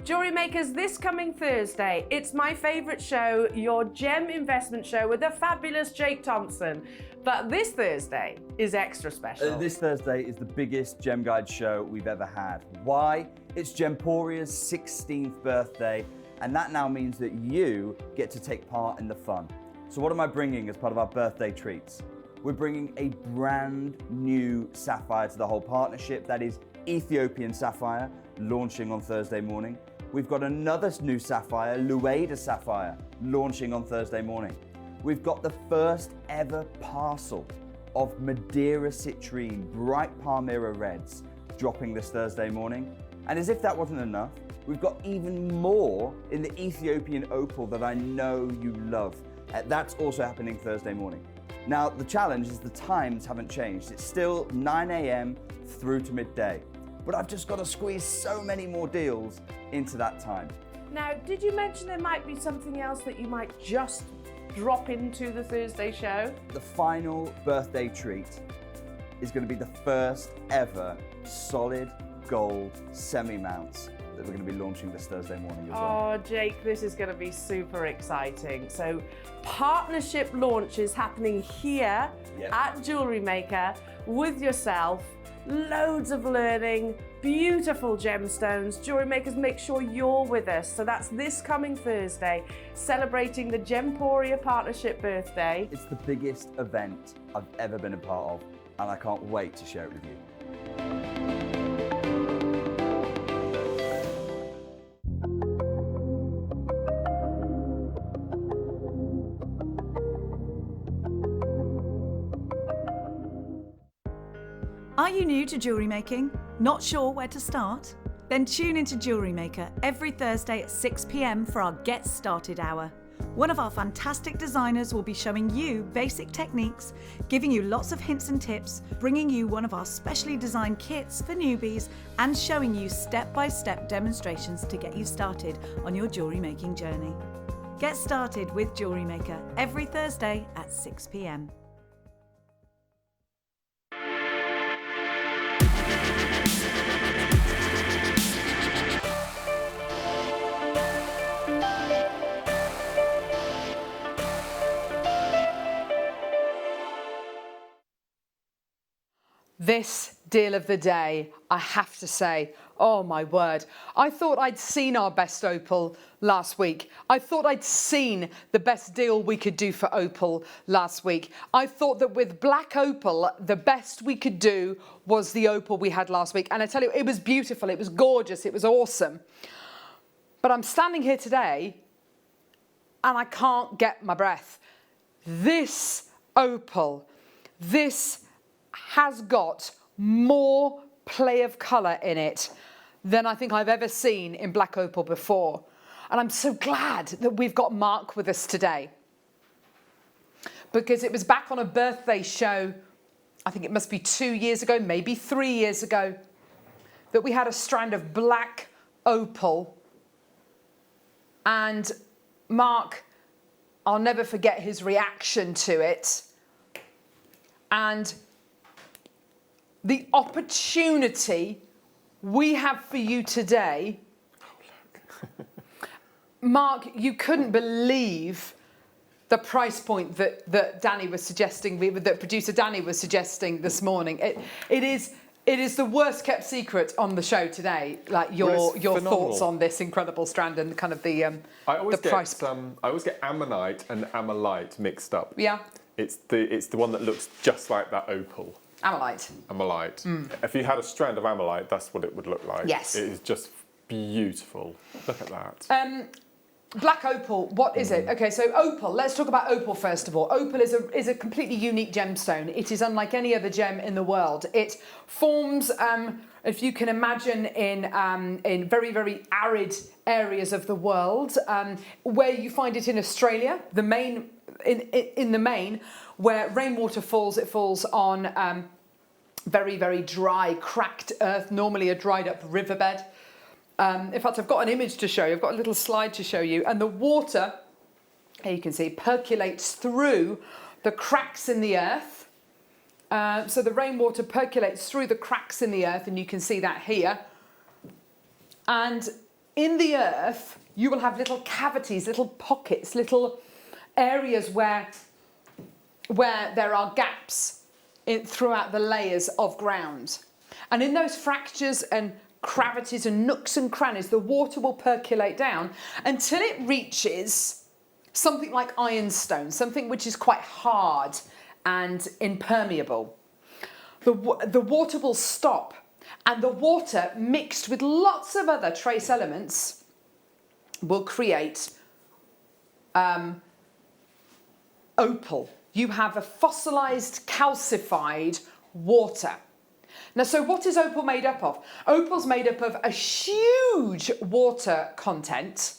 Jewellery Makers, this coming Thursday, it's my favourite show, your gem investment show with the fabulous Jake Thompson. But this Thursday is extra special. This Thursday is the biggest Gem Guide show we've ever had. Why? It's Gemporia's 16th birthday, and that now means that you get to take part in the fun. So what am I bringing as part of our birthday treats? We're bringing a brand new sapphire to the whole partnership. That is Ethiopian sapphire, launching on Thursday morning. We've got another new sapphire, Lueda sapphire, launching on Thursday morning. We've got the first ever parcel of Madeira citrine, bright Palmyra reds, dropping this Thursday morning. And as if that wasn't enough, we've got even more in the Ethiopian opal that I know you love. That's also happening Thursday morning. Now, the challenge is the times haven't changed. It's still 9 AM through to midday. But I've just got to squeeze so many more deals into that time. Now, did you mention there might be something else that you might just drop into the Thursday show? The final birthday treat is going to be the first ever solid gold semi-mounts that we're going to be launching this Thursday morning as well. Oh, Jake, this is going to be super exciting. So, partnership launch is happening here at Jewellery Maker with yourself. Loads of learning, beautiful gemstones. Jewellery Makers, make sure you're with us. So that's this coming Thursday, celebrating the Gemporia Partnership birthday. It's the biggest event I've ever been a part of, and I can't wait to share it with you. Are you new to jewellery making? Not sure where to start? Then tune into Jewellery Maker every Thursday at 6 PM for our Get Started hour. One of our fantastic designers will be showing you basic techniques, giving you lots of hints and tips, bringing you one of our specially designed kits for newbies, and showing you step-by-step demonstrations to get you started on your jewellery making journey. Get started with Jewellery Maker every Thursday at 6 PM. This deal of the day, I have to say, oh my word. I thought I'd seen our best opal last week. I thought I'd seen the best deal we could do for opal last week. I thought that with black opal, the best we could do was the opal we had last week. And I tell you, it was beautiful, it was gorgeous, it was awesome. But I'm standing here today and I can't get my breath. This opal, this has got more play of colour in it than I think I've ever seen in black opal before. And I'm so glad that we've got Mark with us today, because it was back on a birthday show, I think it must be 2 years ago, maybe 3 years ago, that we had a strand of black opal. And Mark, I'll never forget his reaction to it. And the opportunity we have for you today, Mark, you couldn't believe the price point that Danny was suggesting, that producer Danny was suggesting this morning. It is the worst kept secret on the show today. Like your thoughts on this incredible strand and kind of the price. I always get ammonite and amylite mixed up. Yeah. It's the one that looks just like that opal. Amylite. Amylite. If you had a strand of amylite, that's what it would look like. Yes. It is just beautiful. Look at that. Black opal, what is it? Okay, so opal, let's talk about opal first of all. Opal is a completely unique gemstone. It is unlike any other gem in the world. It forms, if you can imagine, in very, very arid areas of the world, where you find it in Australia, in the main, where rainwater falls, it falls on very, very dry, cracked earth, normally a dried up riverbed. In fact, I've got an image to show you. I've got a little slide to show you. And the water, here you can see, percolates through the cracks in the earth. So the rainwater percolates through the cracks in the earth, and you can see that here. And in the earth, you will have little cavities, little pockets, little areas where there are gaps throughout the layers of ground. And in those fractures and cavities and nooks and crannies, the water will percolate down until it reaches something like ironstone, something which is quite hard and impermeable. The water will stop, and the water mixed with lots of other trace elements will create opal. You have a fossilized, calcified water. Now, so what is opal made up of? Opal's made up of a huge water content.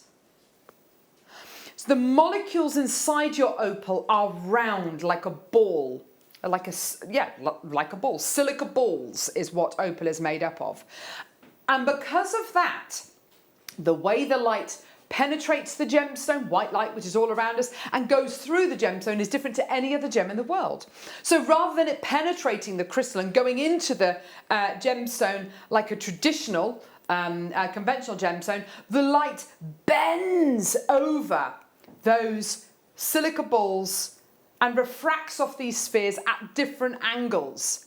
So the molecules inside your opal are round like a ball, like a ball. Silica balls is what opal is made up of. And because of that, the way the light penetrates the gemstone, white light, which is all around us, and goes through the gemstone is different to any other gem in the world. So rather than it penetrating the crystal and going into the gemstone like a traditional, conventional gemstone, the light bends over those silica balls and refracts off these spheres at different angles.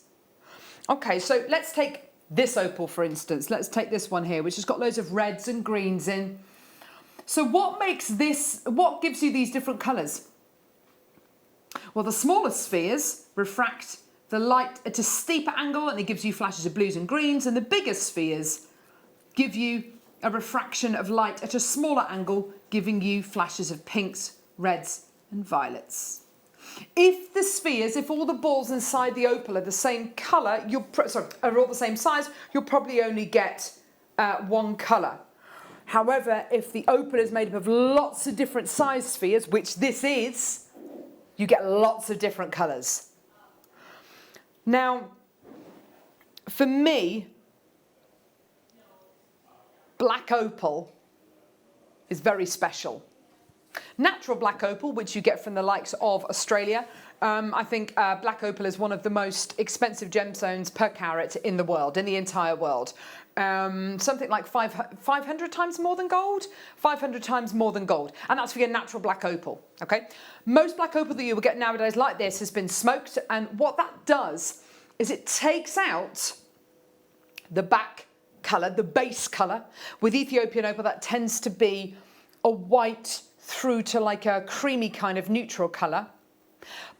Okay, so let's take this opal, for instance. Let's take this one here, which has got loads of reds and greens in. So what gives you these different colours? Well, the smaller spheres refract the light at a steeper angle, and it gives you flashes of blues and greens, and the bigger spheres give you a refraction of light at a smaller angle, giving you flashes of pinks, reds and violets. If all the balls inside the opal are the same colour, are all the same size, you'll probably only get one colour. However, if the opal is made up of lots of different size spheres, which this is, you get lots of different colours. Now, for me, black opal is very special. Natural black opal, which you get from the likes of Australia, I think black opal is one of the most expensive gemstones per carat in the world, in the entire world. Something like 500 times more than gold, 500 times more than gold. And that's for your natural black opal, okay? Most black opal that you will get nowadays like this has been smoked, and what that does is it takes out the back colour, the base colour. With Ethiopian opal, that tends to be a white through to like a creamy kind of neutral colour.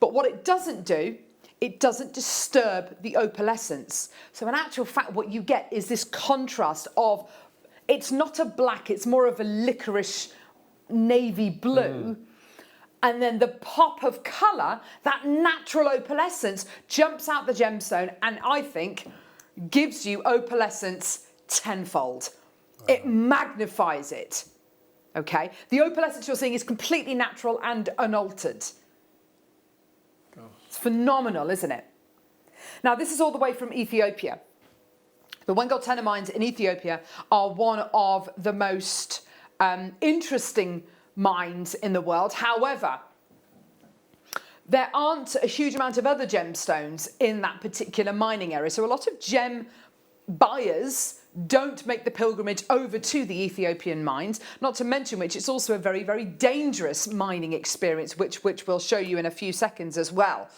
But what it doesn't do, it doesn't disturb the opalescence. So in actual fact, what you get is this contrast of, it's not a black, it's more of a licorice navy blue. And then the pop of colour, that natural opalescence, jumps out the gemstone and I think gives you opalescence tenfold. It magnifies it, okay? The opalescence you're seeing is completely natural and unaltered. It's phenomenal, isn't it? Now, this is all the way from Ethiopia. The one gold tenor mines in Ethiopia are one of the most interesting mines in the world. However, there aren't a huge amount of other gemstones in that particular mining area. So a lot of gem buyers don't make the pilgrimage over to the Ethiopian mines, not to mention which it's also a very, very dangerous mining experience, which we'll show you in a few seconds as well.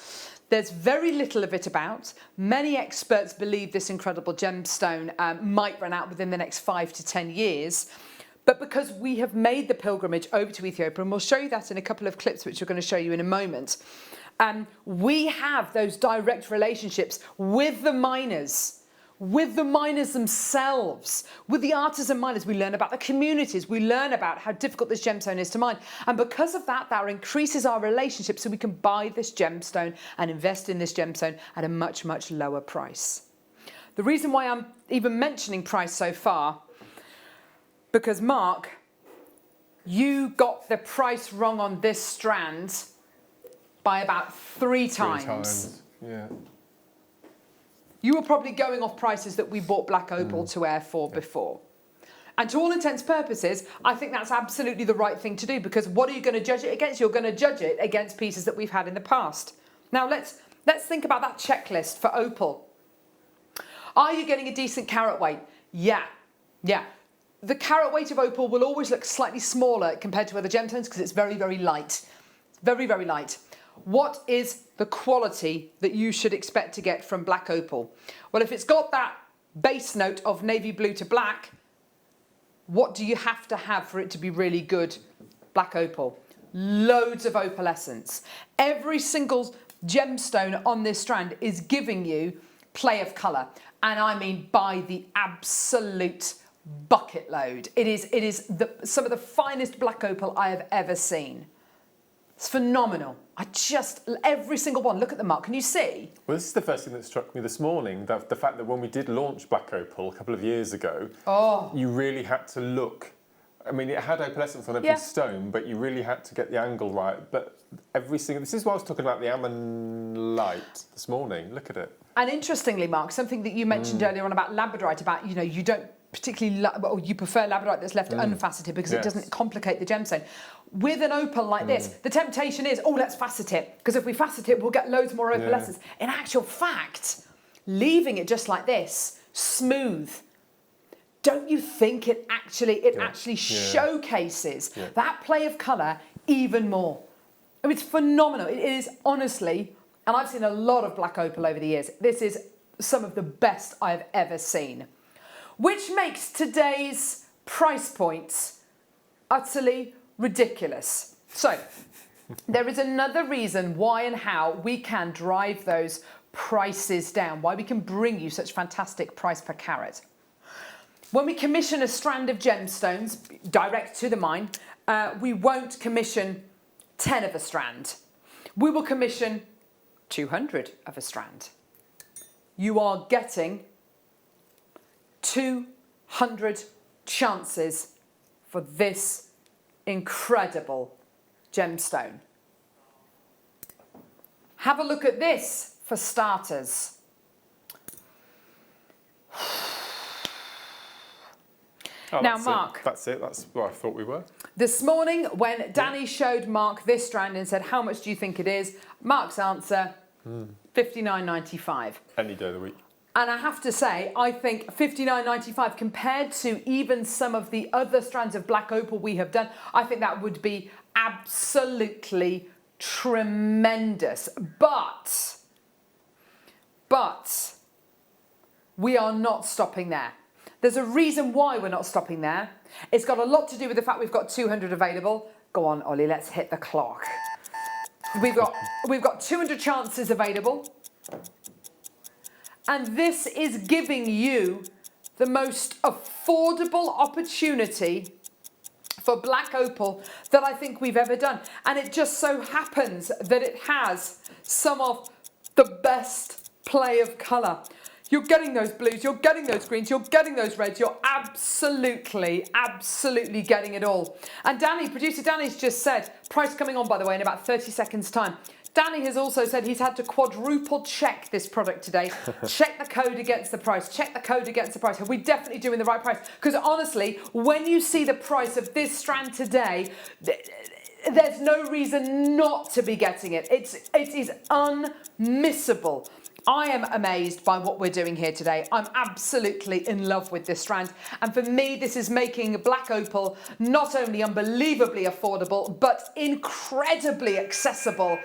There's very little of it about. Many experts believe this incredible gemstone might run out within the next 5 to 10 years. But because we have made the pilgrimage over to Ethiopia, and we'll show you that in a couple of clips, which we're going to show you in a moment, we have those direct relationships with the miners themselves, with the artisan miners. We learn about the communities, we learn about how difficult this gemstone is to mine. And because of that, that increases our relationship, so we can buy this gemstone and invest in this gemstone at a much, much lower price. The reason why I'm even mentioning price so far, because Mark, you got the price wrong on this strand by about 3 times. Yeah. You were probably going off prices that we bought black opal to air for before. And to all intents and purposes, I think that's absolutely the right thing to do, because what are you going to judge it against? You're going to judge it against pieces that we've had in the past. Now let's think about that checklist for opal. Are you getting a decent carat weight? Yeah. The carat weight of opal will always look slightly smaller compared to other gemstones because it's very, very light. Very, very light. What is the quality that you should expect to get from black opal? Well, if it's got that base note of navy blue to black, what do you have to have for it to be really good black opal? Loads of opalescence. Every single gemstone on this strand is giving you play of colour, and I mean by the absolute bucket load. It is some of the finest black opal I have ever seen. It's phenomenal. Every single one, look at the mark, can you see? Well, this is the first thing that struck me this morning, the fact that when we did launch black opal a couple of years ago, you really had to look. I mean, it had opalescence on every stone, but you really had to get the angle right. But this is why I was talking about the ammonite this morning. Look at it. And interestingly, Mark, something that you mentioned earlier on about labradorite, about, you don't particularly, or you prefer labradorite that's left unfaceted because it doesn't complicate the gemstone. With an opal like this, the temptation is, let's facet it, because if we facet it, we'll get loads more opalescence. In actual fact, leaving it just like this, smooth, don't you think it actually showcases that play of colour even more? I mean, it's phenomenal. It is honestly, and I've seen a lot of black opal over the years, this is some of the best I've ever seen. Which makes today's price points utterly ridiculous. So, there is another reason why and how we can drive those prices down, why we can bring you such fantastic price per carat. When we commission a strand of gemstones direct to the mine, we won't commission 10 of a strand. We will commission 200 of a strand. You are getting 200 chances for this incredible gemstone. Have a look at this for starters. Now, Mark. That's it. That's what I thought we were. This morning, when Danny showed Mark this strand and said, "How much do you think it is?" Mark's answer, $59.95. Any day of the week. And I have to say, I think $59.95 compared to even some of the other strands of black opal we have done, I think that would be absolutely tremendous. But we are not stopping there. There's a reason why we're not stopping there. It's got a lot to do with the fact we've got 200 available. Go on, Ollie, let's hit the clock. We've got 200 chances available. And this is giving you the most affordable opportunity for black opal that I think we've ever done. And it just so happens that it has some of the best play of colour. You're getting those blues, you're getting those greens, you're getting those reds, you're absolutely, absolutely getting it all. And Danny, producer Danny's just said, price coming on, by the way, in about 30 seconds' time. Danny has also said he's had to quadruple check this product today. Check the code against the price. Check the code against the price. Are we definitely doing the right price? Because honestly, when you see the price of this strand today, there's no reason not to be getting it. It is unmissable. I am amazed by what we're doing here today. I'm absolutely in love with this strand. And for me, this is making black opal not only unbelievably affordable, but incredibly accessible.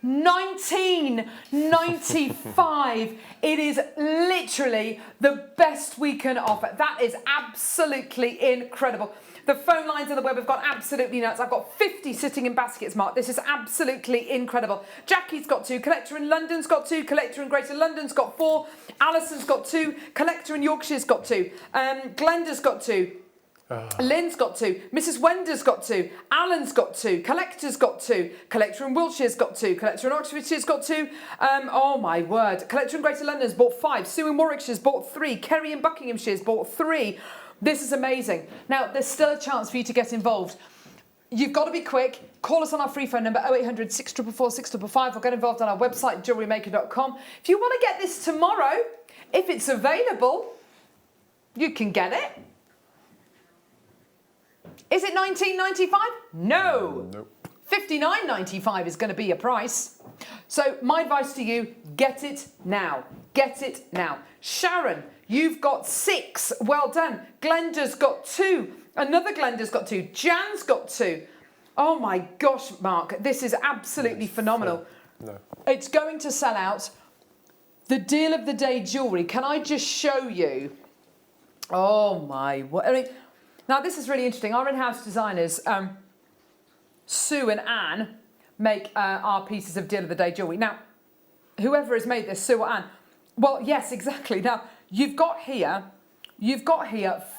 $19.95. It is literally the best we can offer. That is absolutely incredible. The phone lines on the web have gone absolutely nuts. I've got 50 sitting in baskets, Mark. This is absolutely incredible. Jackie's got 2. Collector in London's got 2. Collector in Greater London's got 4. Alison's got 2. Collector in Yorkshire's got 2. Glenda's got 2. Lynn's got 2. Mrs. Wender's got 2. Alan's got 2. Collector's got 2. Collector in Wiltshire's got 2. Collector in Oxfordshire's got 2. Oh my word. Collector in Greater London's bought 5. Sue in Warwickshire's bought 3. Kerry in Buckinghamshire's bought 3. This is amazing. Now, there's still a chance for you to get involved. You've got to be quick. Call us on our free phone number 0800 644 655 or get involved on our website JewelleryMaker.com. If you want to get this tomorrow, if it's available, you can get it. Is it $19.95? No. Nope. $59.95 is going to be your price. So my advice to you, get it now. Get it now. Sharon, you've got 6. Well done. Glenda's got 2. Another Glenda's got 2. Jan's got 2. Oh my gosh, Mark, this is absolutely phenomenal. No. It's going to sell out. The deal of the day jewellery. Can I just show you? Oh my, what? I mean, now this is really interesting. Our in-house designers, Sue and Anne, make our pieces of deal of the day jewellery. Now, whoever has made this, Sue or Anne, well, yes, exactly. Now, you've got here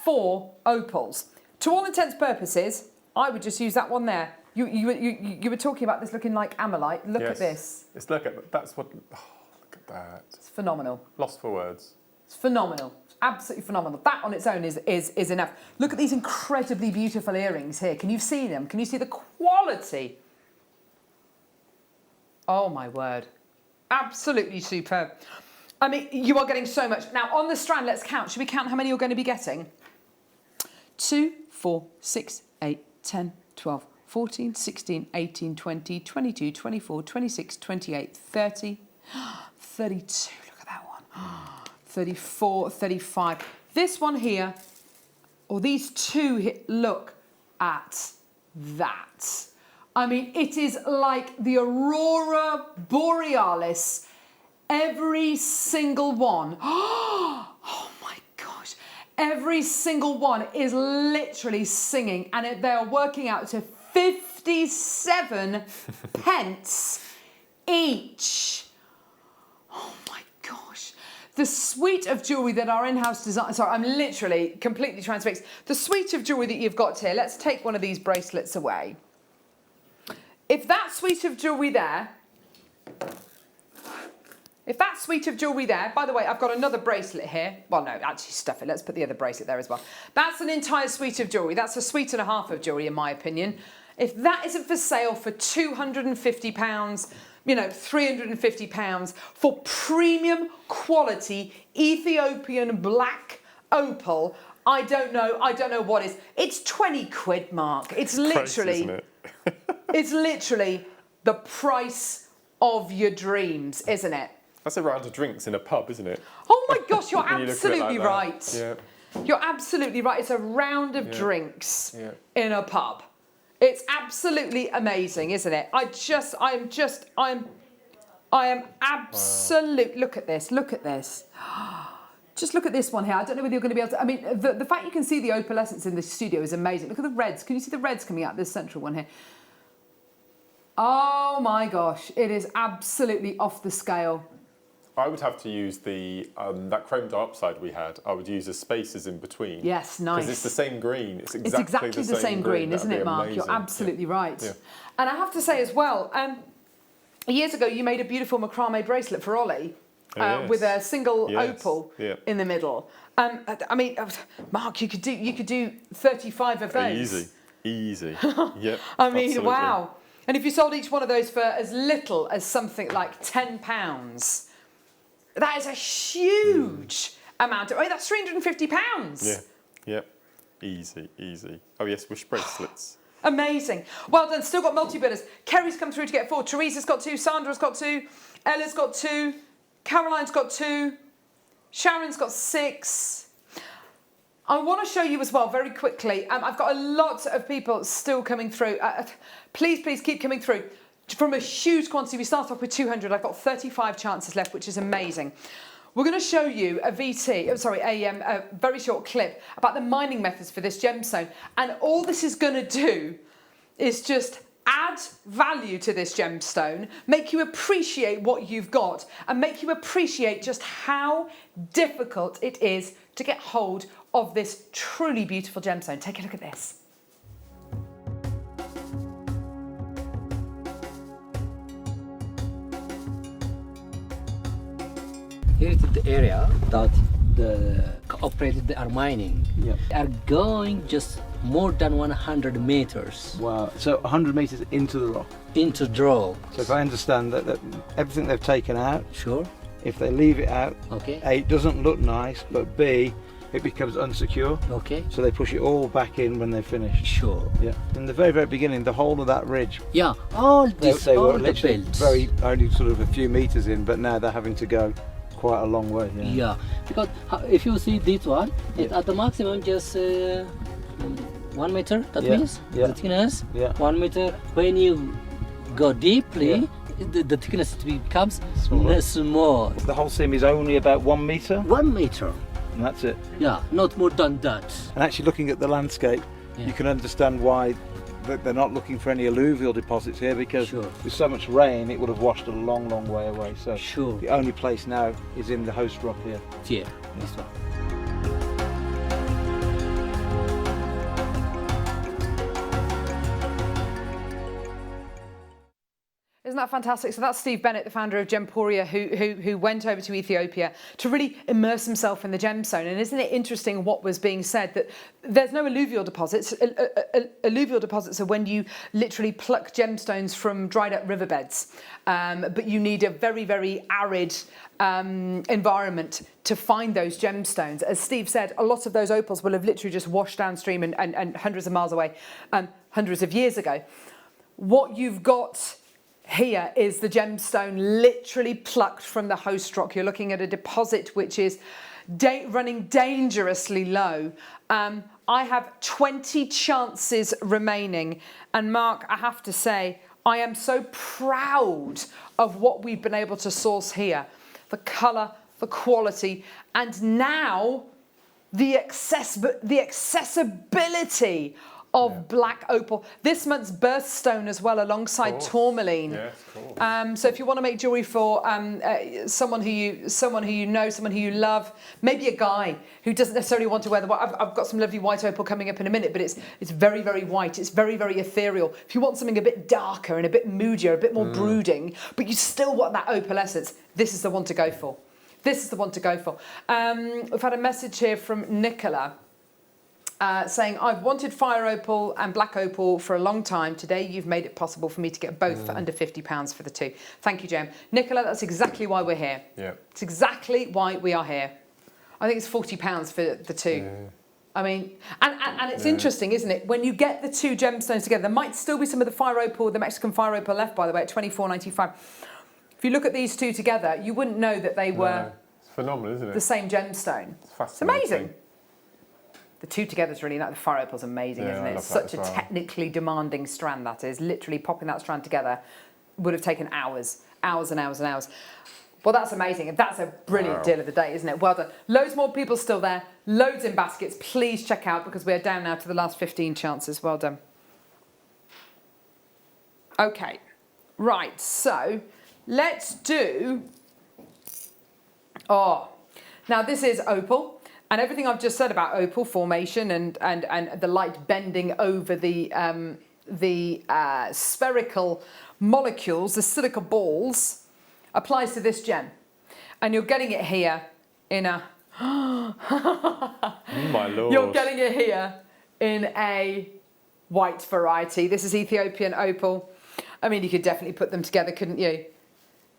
4 opals. To all intents and purposes, I would just use that one there. You were talking about this looking like amylite. Look at this. It's look at that. Look at that. It's phenomenal. Lost for words. It's phenomenal. Absolutely phenomenal. That on its own is enough. Look at these incredibly beautiful earrings here. Can you see them? Can you see the quality? Oh my word. Absolutely superb. I mean, you are getting so much. Now on the strand, let's count. Should we count how many you're going to be getting? 2, 4, 6, 8, 10, 12, 14, 16, 18, 20, 22, 24, 26, 28, 30, 32. Look at that one. 34, 35. This one here, or these 2 here, look at that. I mean, it is like the Aurora Borealis. Every single one. Oh my gosh. Every single one is literally singing, and they are working out to 57 pence each. Oh my gosh. The suite of jewellery that our in-house design... Sorry, I'm literally completely transfixed. The suite of jewellery that you've got here, let's take one of these bracelets away. If that suite of jewellery there... If that suite of jewellery there... By the way, I've got another bracelet here. Well, no, actually, stuff it. Let's put the other bracelet there as well. That's an entire suite of jewellery. That's a suite and a half of jewellery, in my opinion. If that isn't for sale for £250... you know, £350 for premium quality Ethiopian black opal. I don't know what is. It's 20 quid, Mark. It's literally, isn't it? it's literally the price of your dreams, isn't it? That's a round of drinks in a pub, isn't it? Oh my gosh, you're When you look at it absolutely like that. right. Yeah. You're absolutely right. It's a round of drinks in a pub. It's absolutely amazing, isn't it? I am absolute. Look at this. Look at this. Just look at this one here. I don't know whether you're going to be able to. I mean, the fact you can see the opalescence in the studio is amazing. Look at the reds. Can you see the reds coming out of this central one here? Oh my gosh, it is absolutely off the scale. I would have to use the that chrome dioxide we had. I would use the spaces in between. Yes, nice. Because it's the same green. It's It's exactly the same green, isn't it, Mark? You're absolutely right. Yeah. And I have to say as well, years ago you made a beautiful macrame bracelet for Ollie with a single opal in the middle. I mean, Mark, you could do 35 of those. Easy. Yep. I mean, absolutely. wow. And if you sold each one of those for as little as something like £10, that is a huge amount. I mean, that's £350. Yeah. Yep. Easy. Oh yes, wish bracelets. Amazing. Well done. Still got multi-bidders. Kerry's come through to get 4. Teresa's got 2. Sandra's got 2. Ella's got 2. Caroline's got 2. Sharon's got 6. I want to show you as well very quickly. I've got a lot of people still coming through. Please keep coming through. From a huge quantity, we start off with 200. I've got 35 chances left, which is amazing. We're going to show you a very short clip about the mining methods for this gemstone. And all this is going to do is just add value to this gemstone, make you appreciate what you've got, and make you appreciate just how difficult it is to get hold of this truly beautiful gemstone. Take a look at this. Here is the area that the operators are mining. Yeah. They are going just more than 100 meters. Wow, so 100 meters into the rock? Into the rock. So if I understand that everything they've taken out, sure, if they leave it out, okay, A, it doesn't look nice, but B, it becomes unsecure. Okay. So they push it all back in when they're finished. Sure. Yeah. In the very, very beginning, the whole of that ridge. Yeah, all this, they all were the literally belts. only sort of a few meters in, but now they're having to go quite a long way. Yeah. Yeah, because if you see this one, it's at the maximum just 1 meter, that means the thickness, 1 meter. When you go deeply, the thickness becomes small. The whole seam is only about 1 meter? 1 meter. And that's it? Yeah, not more than that. And actually looking at the landscape, you can understand why they're not looking for any alluvial deposits here, because with so much rain it would have washed a long, long way away. So the only place now is in the host rock here. Yeah, this one. Isn't that fantastic? So that's Steve Bennett, the founder of Gemporia, who went over to Ethiopia to really immerse himself in the gemstone. And isn't it interesting what was being said, that there's no alluvial deposits. Alluvial deposits are when you literally pluck gemstones from dried up riverbeds. But you need a very, very arid environment to find those gemstones. As Steve said, a lot of those opals will have literally just washed downstream and hundreds of miles away, hundreds of years ago. What you've got here is the gemstone literally plucked from the host rock. You're looking at a deposit which is running dangerously low. I have 20 chances remaining. And Mark, I have to say, I am so proud of what we've been able to source here. The colour, the quality, and now the accessibility of black opal. This month's birthstone as well, alongside tourmaline. Yes, cool. So if you want to make jewellery for someone who you know, someone who you love, maybe a guy who doesn't necessarily want to wear the white. I've got some lovely white opal coming up in a minute, but it's very, very white. It's very, very ethereal. If you want something a bit darker and a bit moodier, a bit more brooding, but you still want that opal essence, this is the one to go for. This is the one to go for. We've had a message here from Nicola. Saying, I've wanted fire opal and black opal for a long time. Today you've made it possible for me to get both for under £50 for the two. Thank you, Jem. Nicola, that's exactly why we're here. Yeah. It's exactly why we are here. I think it's £40 for the two. Yeah. I mean, and it's interesting, isn't it? When you get the two gemstones together, there might still be some of the fire opal, the Mexican fire opal left, by the way, at $24.95. If you look at these two together, you wouldn't know that they were it's phenomenal, isn't it? the same gemstone. It's amazing. The two together is really nice. The fire opal's amazing, isn't it? It's such a technically demanding strand, that is. Literally popping that strand together would have taken hours and hours and hours. Well, that's amazing. That's a brilliant deal of the day, isn't it? Well done. Loads more people still there. Loads in baskets. Please check out, because we're down now to the last 15 chances. Well done. Okay. Right, so let's do... now this is opal. And everything I've just said about opal formation and the light bending over the spherical molecules, the silica balls, applies to this gem. And you're getting it here in a... My Lord. You're getting it here in a white variety. This is Ethiopian opal. I mean, you could definitely put them together, couldn't you?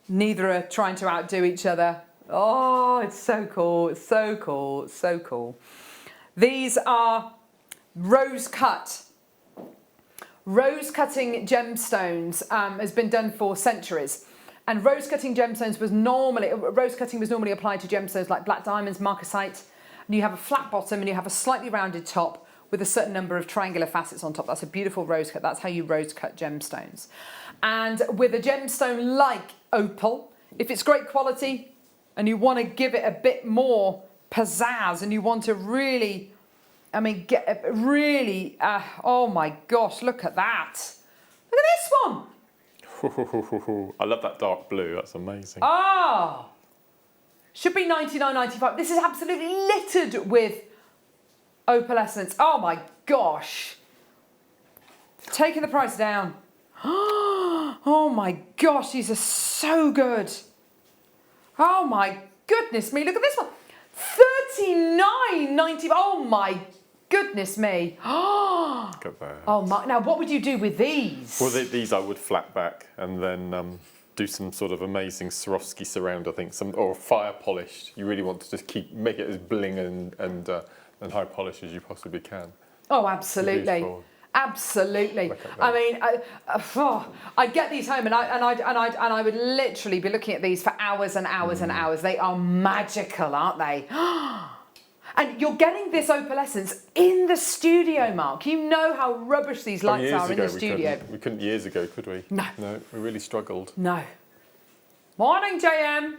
Neither are trying to outdo each other. Oh, it's so cool. It's so cool. It's so cool. These are rose cut. Rose cutting gemstones has been done for centuries. And rose cutting was normally applied to gemstones like black diamonds, marcasite. And you have a flat bottom and you have a slightly rounded top with a certain number of triangular facets on top. That's a beautiful rose cut. That's how you rose cut gemstones. And with a gemstone like opal, if it's great quality and you want to give it a bit more pizzazz and you want to really, I mean, get really, oh my gosh, look at that. Look at this one. I love that dark blue. That's amazing. Oh, should be $99.95. This is absolutely littered with opalescence. Oh my gosh. Taking the price down. Oh my gosh, these are so good. Oh my goodness me, look at this one. $39.95. Oh my goodness me. Look at that. Oh my, now what would you do with these? Well, these I would flat back and then do some sort of amazing Swarovski surround, I think, or fire polished. You really want to just make it as bling and high polished as you possibly can. Oh, absolutely. Absolutely. I mean, I'd get these home and I would literally be looking at these for hours and hours and hours. They are magical, aren't they? And you're getting this opalescence in the studio, Mark. You know how rubbish these lights are in the studio. We couldn't years ago, could we? No. No, we really struggled. No. Morning, JM.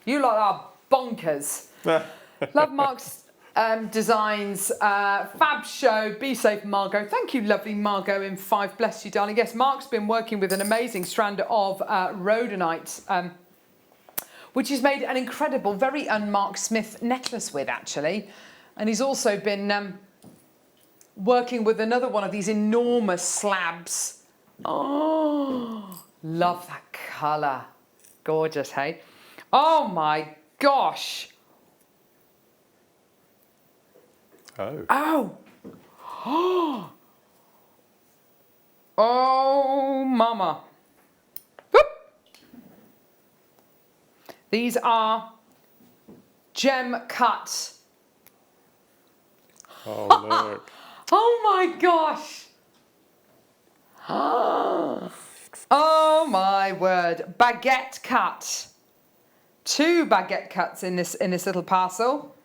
You lot are bonkers. Love Mark's designs. Fab show. Be safe, Margot. Thank you, lovely Margot in 5. Bless you, darling. Yes, Mark's been working with an amazing strand of rhodonite, which he's made an incredible, very unmarked Smith necklace with, actually. And he's also been working with another one of these enormous slabs. Oh, love that colour. Gorgeous, hey? Oh my gosh. Oh. Oh. Oh. Oh, mama. Whoop. These are gem cut. Oh, look. Oh my gosh. Oh my word. Baguette cut. 2 baguette cuts in this little parcel.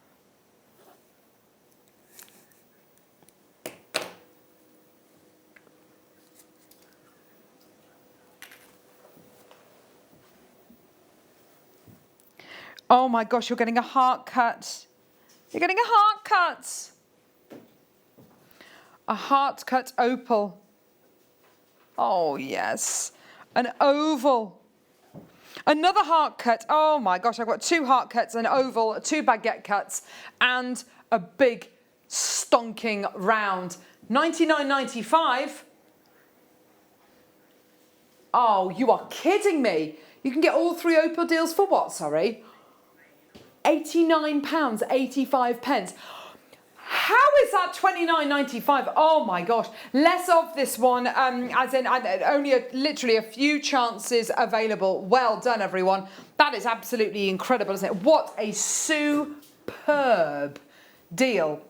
Oh my gosh, you're getting a heart cut. You're getting a heart cut. A heart cut opal. Oh yes. An oval. Another heart cut. Oh my gosh, I've got 2 heart cuts, an oval, 2 baguette cuts, and a big stonking round. $99.95. Oh, you are kidding me. You can get all 3 opal deals for what, sorry? £89.85. How is that $29.95? Oh my gosh. Less of this one, as in only literally a few chances available. Well done, everyone. That is absolutely incredible, isn't it? What a superb deal.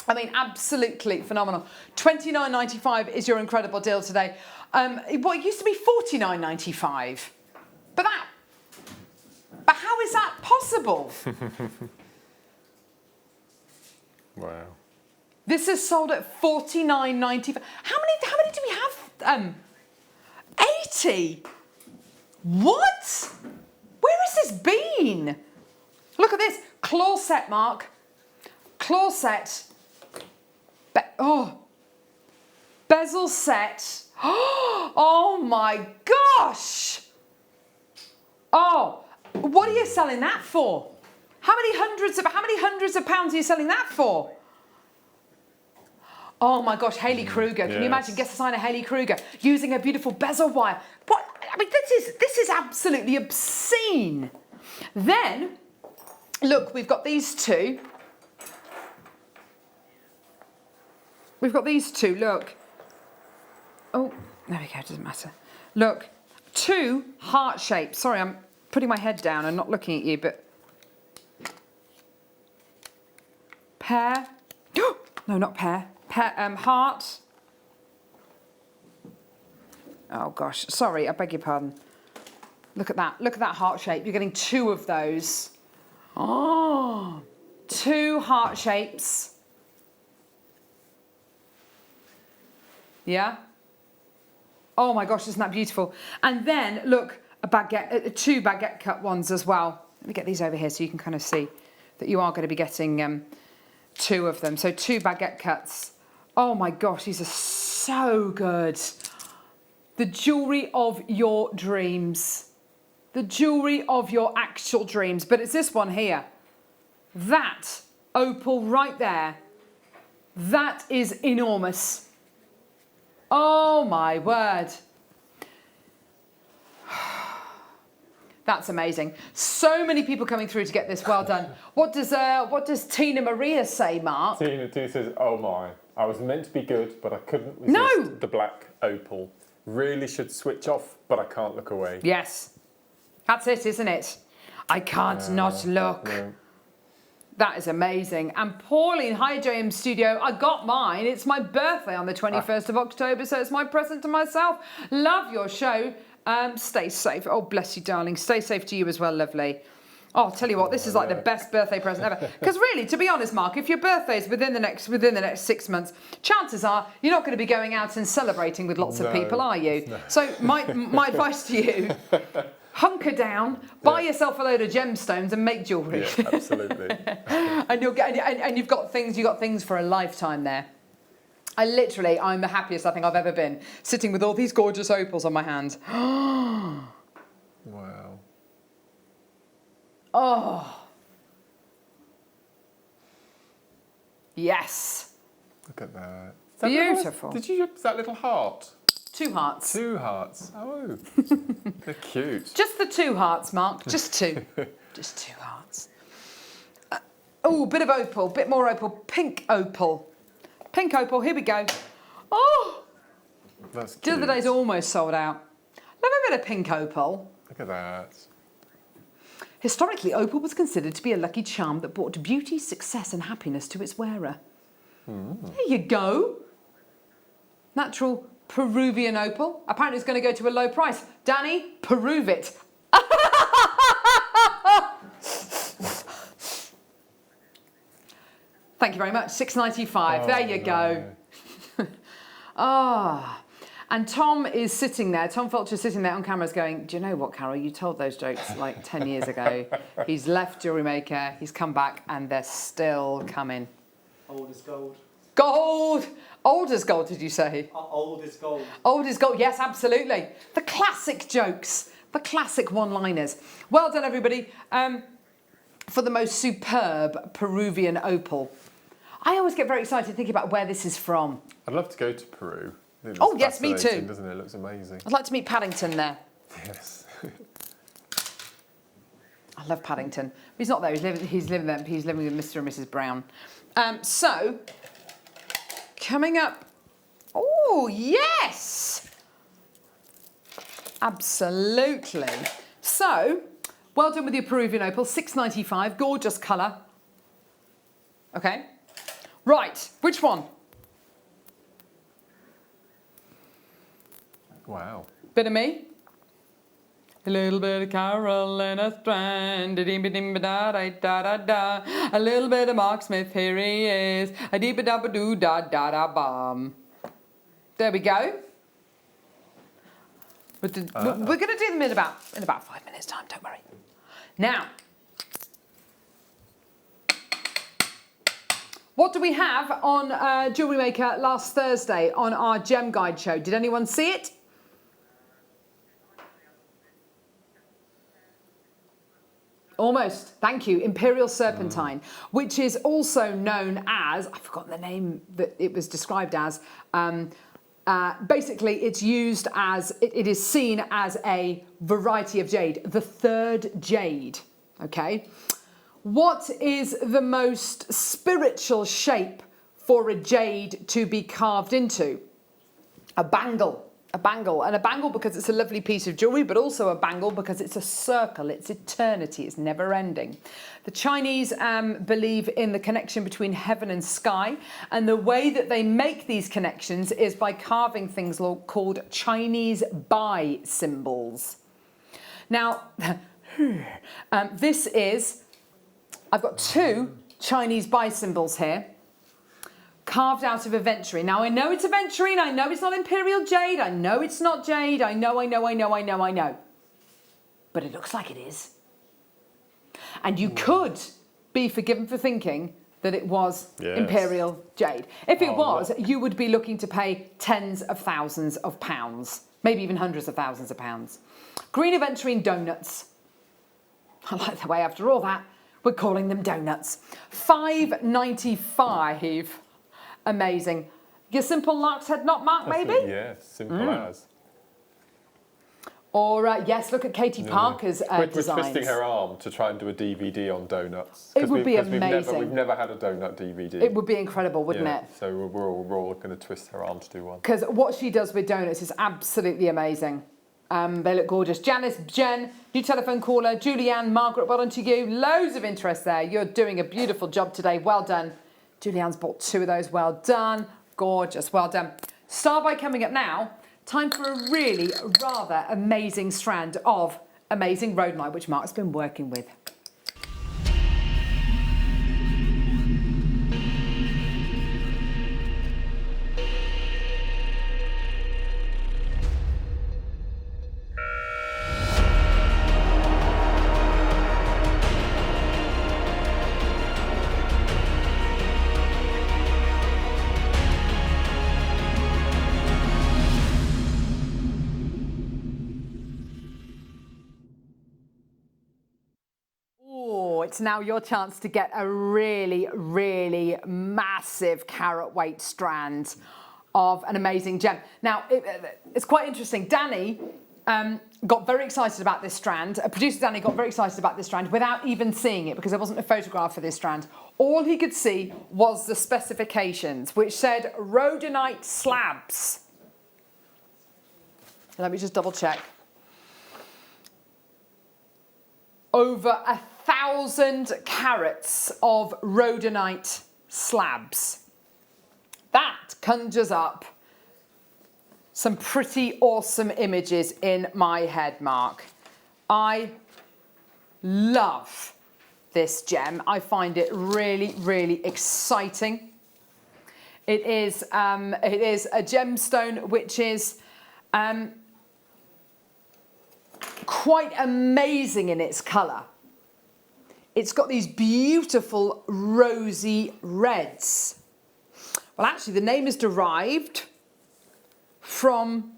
I mean, absolutely phenomenal. $29.95 is your incredible deal today. What used to be $49.95. But how is that possible? Wow. This is sold at $49.95. How many do we have? 80. What? Where has this been? Look at this. Claw set, Mark. Claw set. Bezel set. Oh my gosh. Oh, what are you selling that for? How many hundreds of pounds are you selling that for? Oh my gosh, Hayley Kruger. Can you imagine guest designer Hayley Kruger using a beautiful bezel wire? What? I mean, this is absolutely obscene. Then, look, we've got these 2. We've got these 2, look. Oh, there we go, doesn't matter. Look, 2 heart shapes. Sorry, I'm putting my head down and not looking at you, but pear. No, not pear. Heart. Oh gosh, sorry, I beg your pardon. Look at that. Look at that heart shape. You're getting 2 of those. Oh, 2 heart shapes. Yeah. Oh my gosh, isn't that beautiful? And then look, a baguette, 2 baguette cut ones as well. Let me get these over here so you can kind of see that you are going to be getting 2 of them. So 2 baguette cuts. Oh my gosh, these are so good. The jewellery of your dreams. The jewellery of your actual dreams. But it's this one here. That opal right there. That is enormous. Oh my word. That's amazing. So many people coming through to get this. Well done. What does Tina Maria say, Mark? Tina says, oh my, I was meant to be good, but I couldn't resist the black opal. Really should switch off, but I can't look away. Yes. That's it, isn't it? I can't not look. No. That is amazing. And Pauline, hi JM Studio. I got mine. It's my birthday on the 21st of October, so it's my present to myself. Love your show. Stay safe. Oh, bless you, darling. Stay safe to you as well, lovely. Oh, I'll tell you what, this is like the best birthday present ever. Because really, to be honest, Mark, if your birthday is within the next 6 months, chances are you're not going to be going out and celebrating with lots of people, are you? No. So my advice to you, hunker down, buy yourself a load of gemstones and make jewellery. Yeah, absolutely. And you'll get and you've got things for a lifetime there. I'm the happiest I think I've ever been, sitting with all these gorgeous opals on my hand. Wow. Oh. Yes. Look at that. Beautiful. Is that little heart? 2 hearts. 2 hearts. Oh. They're cute. Just the 2 hearts, Mark. Just 2. Just 2 hearts. Oh, bit of opal, bit more opal. Pink opal. Pink opal, here we go. Oh! That's cute. The other day's almost sold out. Love a bit of pink opal. Look at that. Historically, opal was considered to be a lucky charm that brought beauty, success and happiness to its wearer. There you go. Natural Peruvian opal. Apparently it's going to go to a low price. Danny, Peruve it. Thank you very much. $6.95. There you go. And Tom is sitting there. Tom Fulcher's sitting there on camera going, do you know what, Carol? You told those jokes like 10 years ago. He's left Jewellery Maker. He's come back and they're still coming. Old as gold. Gold! Old as gold, did you say? Old as gold. Old as gold, yes, absolutely. The classic jokes, the classic one-liners. Well done, everybody, for the most superb Peruvian opal. I always get very excited thinking about where this is from. I'd love to go to Peru. Oh, yes, me too. Doesn't it? It looks amazing. I'd like to meet Paddington there. Yes. I love Paddington. He's not there. He's living there. He's living with Mr. and Mrs. Brown. So, coming up. Oh, yes! Absolutely. So, well done with your Peruvian opal. $6.95. Gorgeous colour. Okay. Right. Which one? Wow. Bit of me. A little bit of Carol and a strand, a da da da. A little bit of Mark Smith, here he is. A dee ba da ba doo da da da bum. There we go. We're going to do them in about 5 minutes' time. Don't worry. Now, what do we have on Jewellery Maker last Thursday on our Gem Guide show? Did anyone see it? Almost, thank you. Imperial Serpentine, which is also known as, I've forgotten the name that it was described as, basically it's used as, it is seen as a variety of jade, the 3rd jade, okay? What is the most spiritual shape for a jade to be carved into? A bangle. A bangle, and a bangle because it's a lovely piece of jewellery, but also a bangle because it's a circle, it's eternity, it's never ending. The Chinese believe in the connection between heaven and sky, and the way that they make these connections is by carving things called Chinese Bai symbols. Now, this is, I've got 2 Chinese bi-symbols here, carved out of aventurine. Now, I know it's aventurine, I know it's not imperial jade, I know it's not jade, I know. But it looks like it is. And you could be forgiven for thinking that it was imperial jade. If it was, you would be looking to pay tens of thousands of pounds, maybe even hundreds of thousands of pounds. Green aventurine donuts. I like the way after all that, we're calling them donuts. £5.95. Amazing. Your simple lark's head knot mark, maybe? Yeah, simple as. Or, yes, look at Katie Parker's designs. We're twisting her arm to try and do a DVD on donuts. It would be amazing. We've never had a donut DVD. It would be incredible, wouldn't it? So we're all going to twist her arm to do one. Because what she does with donuts is absolutely amazing. They look gorgeous. Janice, Jen, new telephone caller, Julianne, Margaret, well done to you. Loads of interest there. You're doing a beautiful job today. Well done. Julianne's bought 2 of those. Well done. Gorgeous. Well done. Star by coming up now. Time for a really rather amazing strand of amazing rhodonite, which Mark's been working with. It's now your chance to get a really, really massive carat weight strand of an amazing gem. Now, it's quite interesting. Danny got very excited about this strand. Producer Danny got very excited about this strand without even seeing it because there wasn't a photograph for this strand. All he could see was the specifications, which said rhodonite slabs. Let me just double check. Over 1,000 carats of rhodonite slabs. That conjures up some pretty awesome images in my head, Mark. I love this gem. I find it really, really exciting. It is a gemstone which is quite amazing in its colour. It's got these beautiful rosy reds. Well, actually, the name is derived from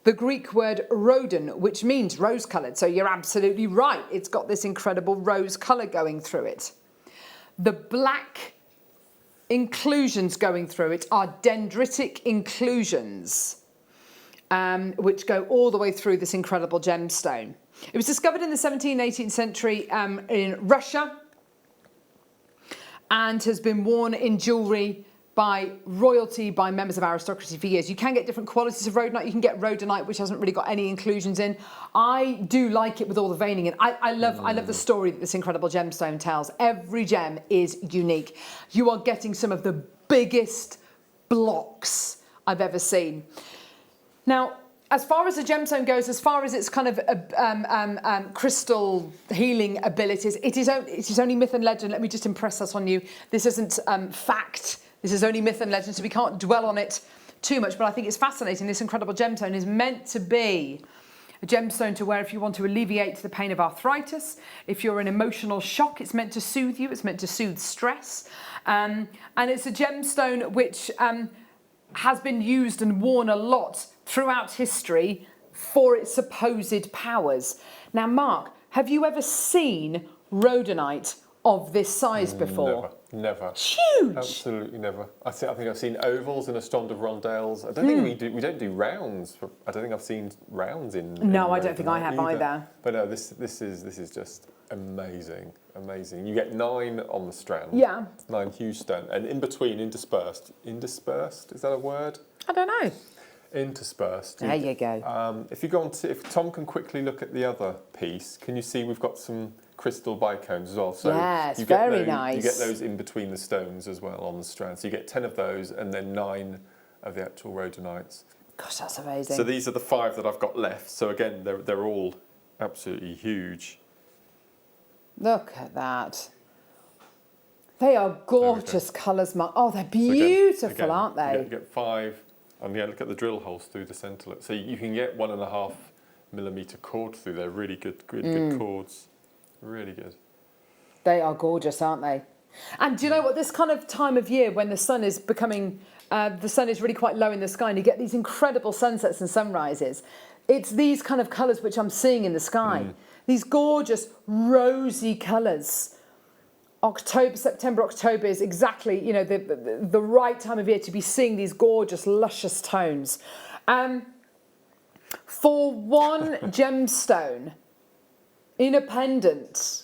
the Greek word rhodon, which means rose-coloured. So you're absolutely right. It's got this incredible rose colour going through it. The black inclusions going through it are dendritic inclusions, which go all the way through this incredible gemstone. It was discovered in the 17th and 18th century in Russia and has been worn in jewellery by royalty, by members of aristocracy for years. You can get different qualities of rhodonite. You can get rhodonite, which hasn't really got any inclusions in. I do like it with all the veining in. I love the story that this incredible gemstone tells. Every gem is unique. You are getting some of the biggest blocks I've ever seen. Now, as far as the gemstone goes, as far as its kind of crystal healing abilities, it is only myth and legend. Let me just impress that on you. This isn't fact. This is only myth and legend, so we can't dwell on it too much. But I think it's fascinating. This incredible gemstone is meant to be a gemstone to wear if you want to alleviate the pain of arthritis. If you're in emotional shock, it's meant to soothe you. It's meant to soothe stress. And it's a gemstone which has been used and worn a lot throughout history for its supposed powers. Now, Mark, have you ever seen rhodonite of this size before? Never. Huge. Absolutely never. I think I've seen ovals and a strand of rondelles. I don't think we don't do rounds. I don't think I've seen rounds in. No, I don't think I have either. But no, this is just amazing, amazing. You get 9 on the strand. Yeah. 9 huge strands, and in between, interspersed. Interspersed, is that a word? I don't know. Interspersed. There you go. If Tom can quickly look at the other piece, can you see we've got some crystal bicones as well? So yes, you get very those, nice. You get those in between the stones as well on the strand. So you get 10 of those and then 9 of the actual rhodonites. Gosh, that's amazing. So these are the 5 that I've got left. So again, they're all absolutely huge. Look at that. They are gorgeous colours, Mark. Oh, they're beautiful, again, aren't they? You get 5, and yeah, look at the drill holes through the centre. So you can get 1.5mm cord through there. Really good, good cords. Really good. They are gorgeous, aren't they? And do you know what? This kind of time of year when the sun is becoming, the sun is really quite low in the sky and you get these incredible sunsets and sunrises, it's these kind of colours which I'm seeing in the sky. These gorgeous rosy colours. September, October is exactly, you know, the right time of year to be seeing these gorgeous, luscious tones. For one gemstone in a pendant,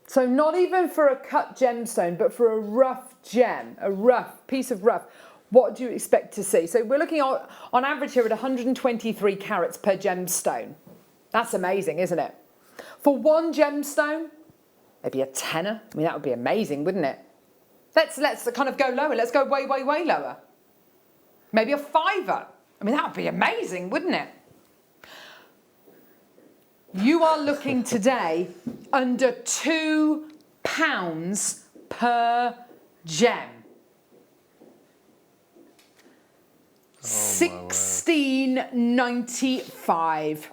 so not even for a cut gemstone, but for a rough gem, a rough piece of rough, what do you expect to see? So we're looking on average here at 123 carats per gemstone. That's amazing, isn't it? For one gemstone, maybe a tenner. I mean, that would be amazing, wouldn't it? Let's kind of go lower. Let's go way, way, way lower. Maybe a fiver. I mean, that would be amazing, wouldn't it? You are looking today under £2 per gem. £16.95.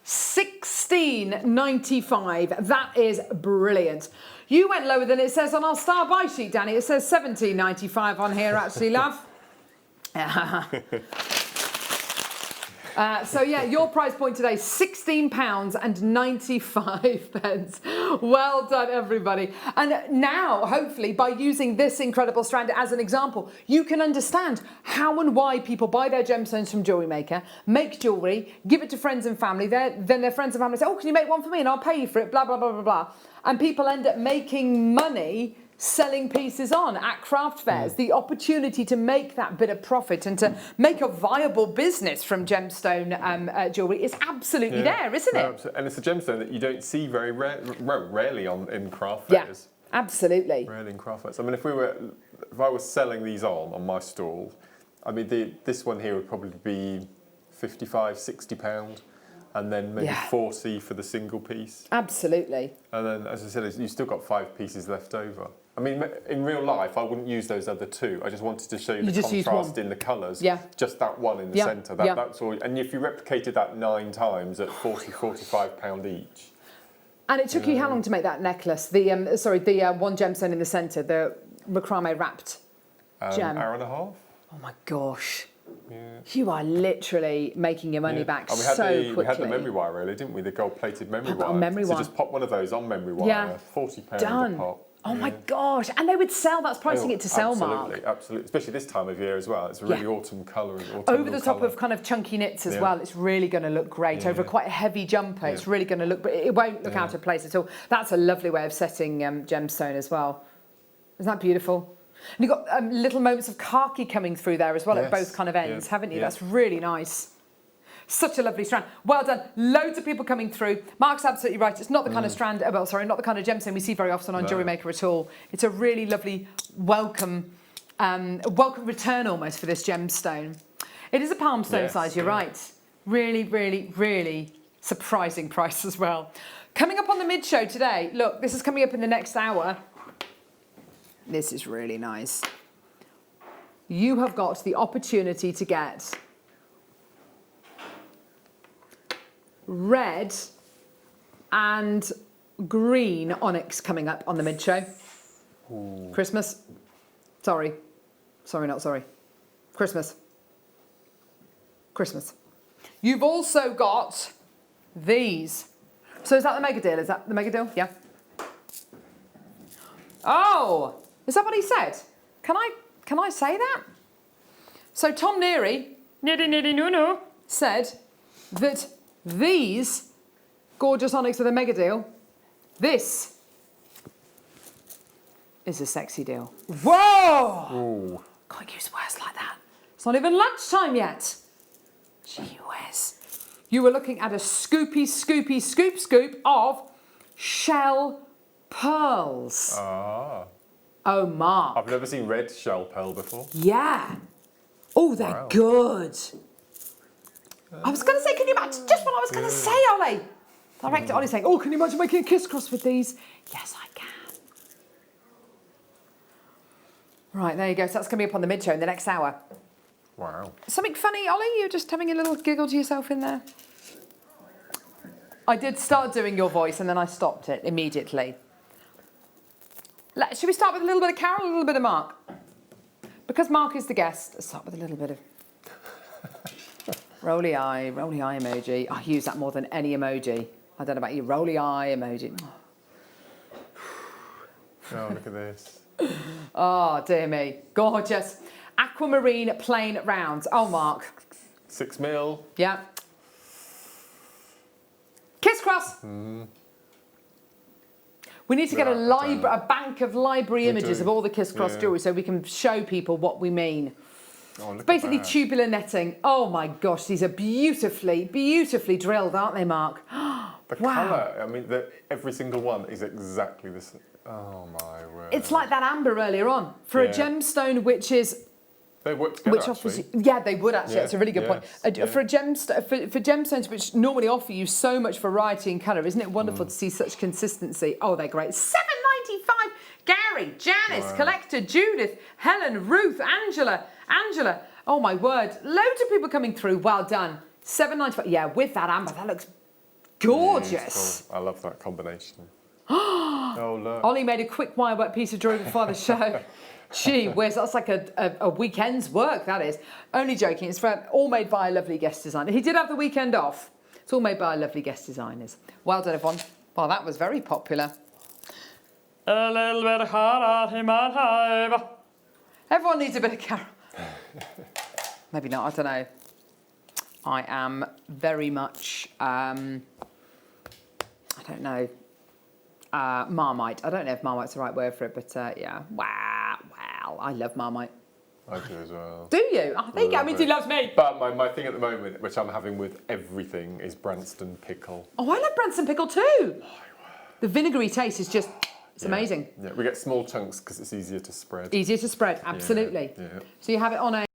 £16.95. That is brilliant. You went lower than it says on our star buy sheet, Danny. It says £17.95 on here, actually, love. So yeah, your price point today, £16.95. Well done, everybody. And now, hopefully, by using this incredible strand as an example, you can understand how and why people buy their gemstones from Jewellery Maker, make jewellery, give it to friends and family. Then their friends and family say, oh, can you make one for me? And I'll pay you for it, blah, blah, blah, blah, blah. And people end up making money selling pieces on at craft fairs. The opportunity to make that bit of profit and to make a viable business from gemstone jewellery is absolutely there, isn't it? And it's a gemstone that you don't see very rarely in craft fairs. Yeah, absolutely. Rarely in craft fairs. I mean, if I was selling these on my stall, I mean, this one here would probably be £55, £60. And then maybe 40 for the single piece. Absolutely. And then, as I said, you've still got 5 pieces left over. I mean, in real life, I wouldn't use those other 2. I just wanted to show you the contrast in the colours. Yeah. Just that one in the centre. That's all. And if you replicated that 9 times at £40, £45 each. And it took you how long to make that necklace? The one gemstone in the centre, the macrame wrapped gem. Hour and a half. Oh my gosh. Yeah. You are literally making your money back so quickly. We had the memory wire, really, didn't we? The gold-plated memory wire. So just pop one of those on memory wire. £40 a pop. Oh my gosh! And they would sell. That's pricing it to sell, Mark. Absolutely. Especially this time of year as well. It's a really autumn colour. Over the top of kind of chunky knits as well. It's really going to look great. Over quite a heavy jumper, it's really going to look. But it won't look out of place at all. That's a lovely way of setting gemstone as well. Isn't that beautiful? And you've got little moments of khaki coming through there as well at both kind of ends, haven't you? That's really nice. Such a lovely strand. Well done. Loads of people coming through. Mark's absolutely right. It's not the kind of strand, not the kind of gemstone we see very often on Jewellery Maker at all. It's a really lovely welcome return almost for this gemstone. It is a palm stone size, you're right. Really, really, really surprising price as well. Coming up on the mid-show today, look, this is coming up in the next hour. This is really nice. You have got the opportunity to get red and green onyx coming up on the mid-show. Christmas. Sorry, not sorry. Christmas. You've also got these. So is that the mega deal? Is that the mega deal? Yeah. Oh, is that what he said? Can I say that? So Tom Neary, said that these gorgeous onyx are the mega deal. This is a sexy deal. Whoa! Ooh. Can't use words like that. It's not even lunchtime yet. Gee whiz. You were looking at a scoopy scoop of shell pearls. Oh, Mark. I've never seen red shell pearl before. Yeah. Oh, they're good. I was going to say, can you imagine? Just what I was going to say, Ollie. Director Ollie's saying, oh, can you imagine making a kiss cross with these? Yes, I can. Right, there you go. So that's coming up on the mid-show in the next hour. Wow. Something funny, Ollie? You're just having a little giggle to yourself in there? I did start doing your voice and then I stopped it immediately. Should we start with a little bit of Carol, a little bit of Mark? Because Mark is the guest, let's start with a little bit of rolly eye emoji. I use that more than any emoji. I don't know about you, rolly eye emoji. Oh, look at this. Oh, dear me. Gorgeous. Aquamarine plain rounds. Oh, Mark. 6 mil. Yeah. Kiss cross. We need to get a bank of library images of all the kiss cross jewellery so we can show people what we mean. Oh, look It's basically tubular netting. Oh my gosh, these are beautifully, beautifully drilled, aren't they, Mark? The wow. colour, I mean, every single one is exactly the same. Oh my word. It's like that amber earlier on. For a gemstone which is... They work together, which offers you, yeah, they would actually. Yeah, That's a really good point. For gemstones which normally offer you so much variety in colour, isn't it wonderful to see such consistency? Oh, they're great. $7.95. Gary, Janice, Collector, Judith, Helen, Ruth, Angela. Oh my word! Loads of people coming through. Well done. $7.95. Yeah, with that amber, that looks gorgeous. Cool. I love that combination. Oh look. Ollie made a quick wire work piece of jewellery before the show. Gee whiz, that's like a weekend's work, that is. Only joking, it's all made by a lovely guest designer. He did have the weekend off. It's all made by lovely guest designers. Well done, everyone. Well, that was very popular. A little bit of heart in my life. Everyone needs a bit of Carol. Maybe not, I don't know. I am very much, I don't know, Marmite. I don't know if Marmite's the right word for it, but yeah. Wow, I love Marmite. I do as well. Do you? Oh, there you go. That means he loves me. But my thing at the moment, which I'm having with everything, is Branston pickle. Oh, I love Branston pickle too. The vinegary taste is just, it's amazing. Yeah, we get small chunks because it's easier to spread. Easier to spread, absolutely. Yeah. So you have it on a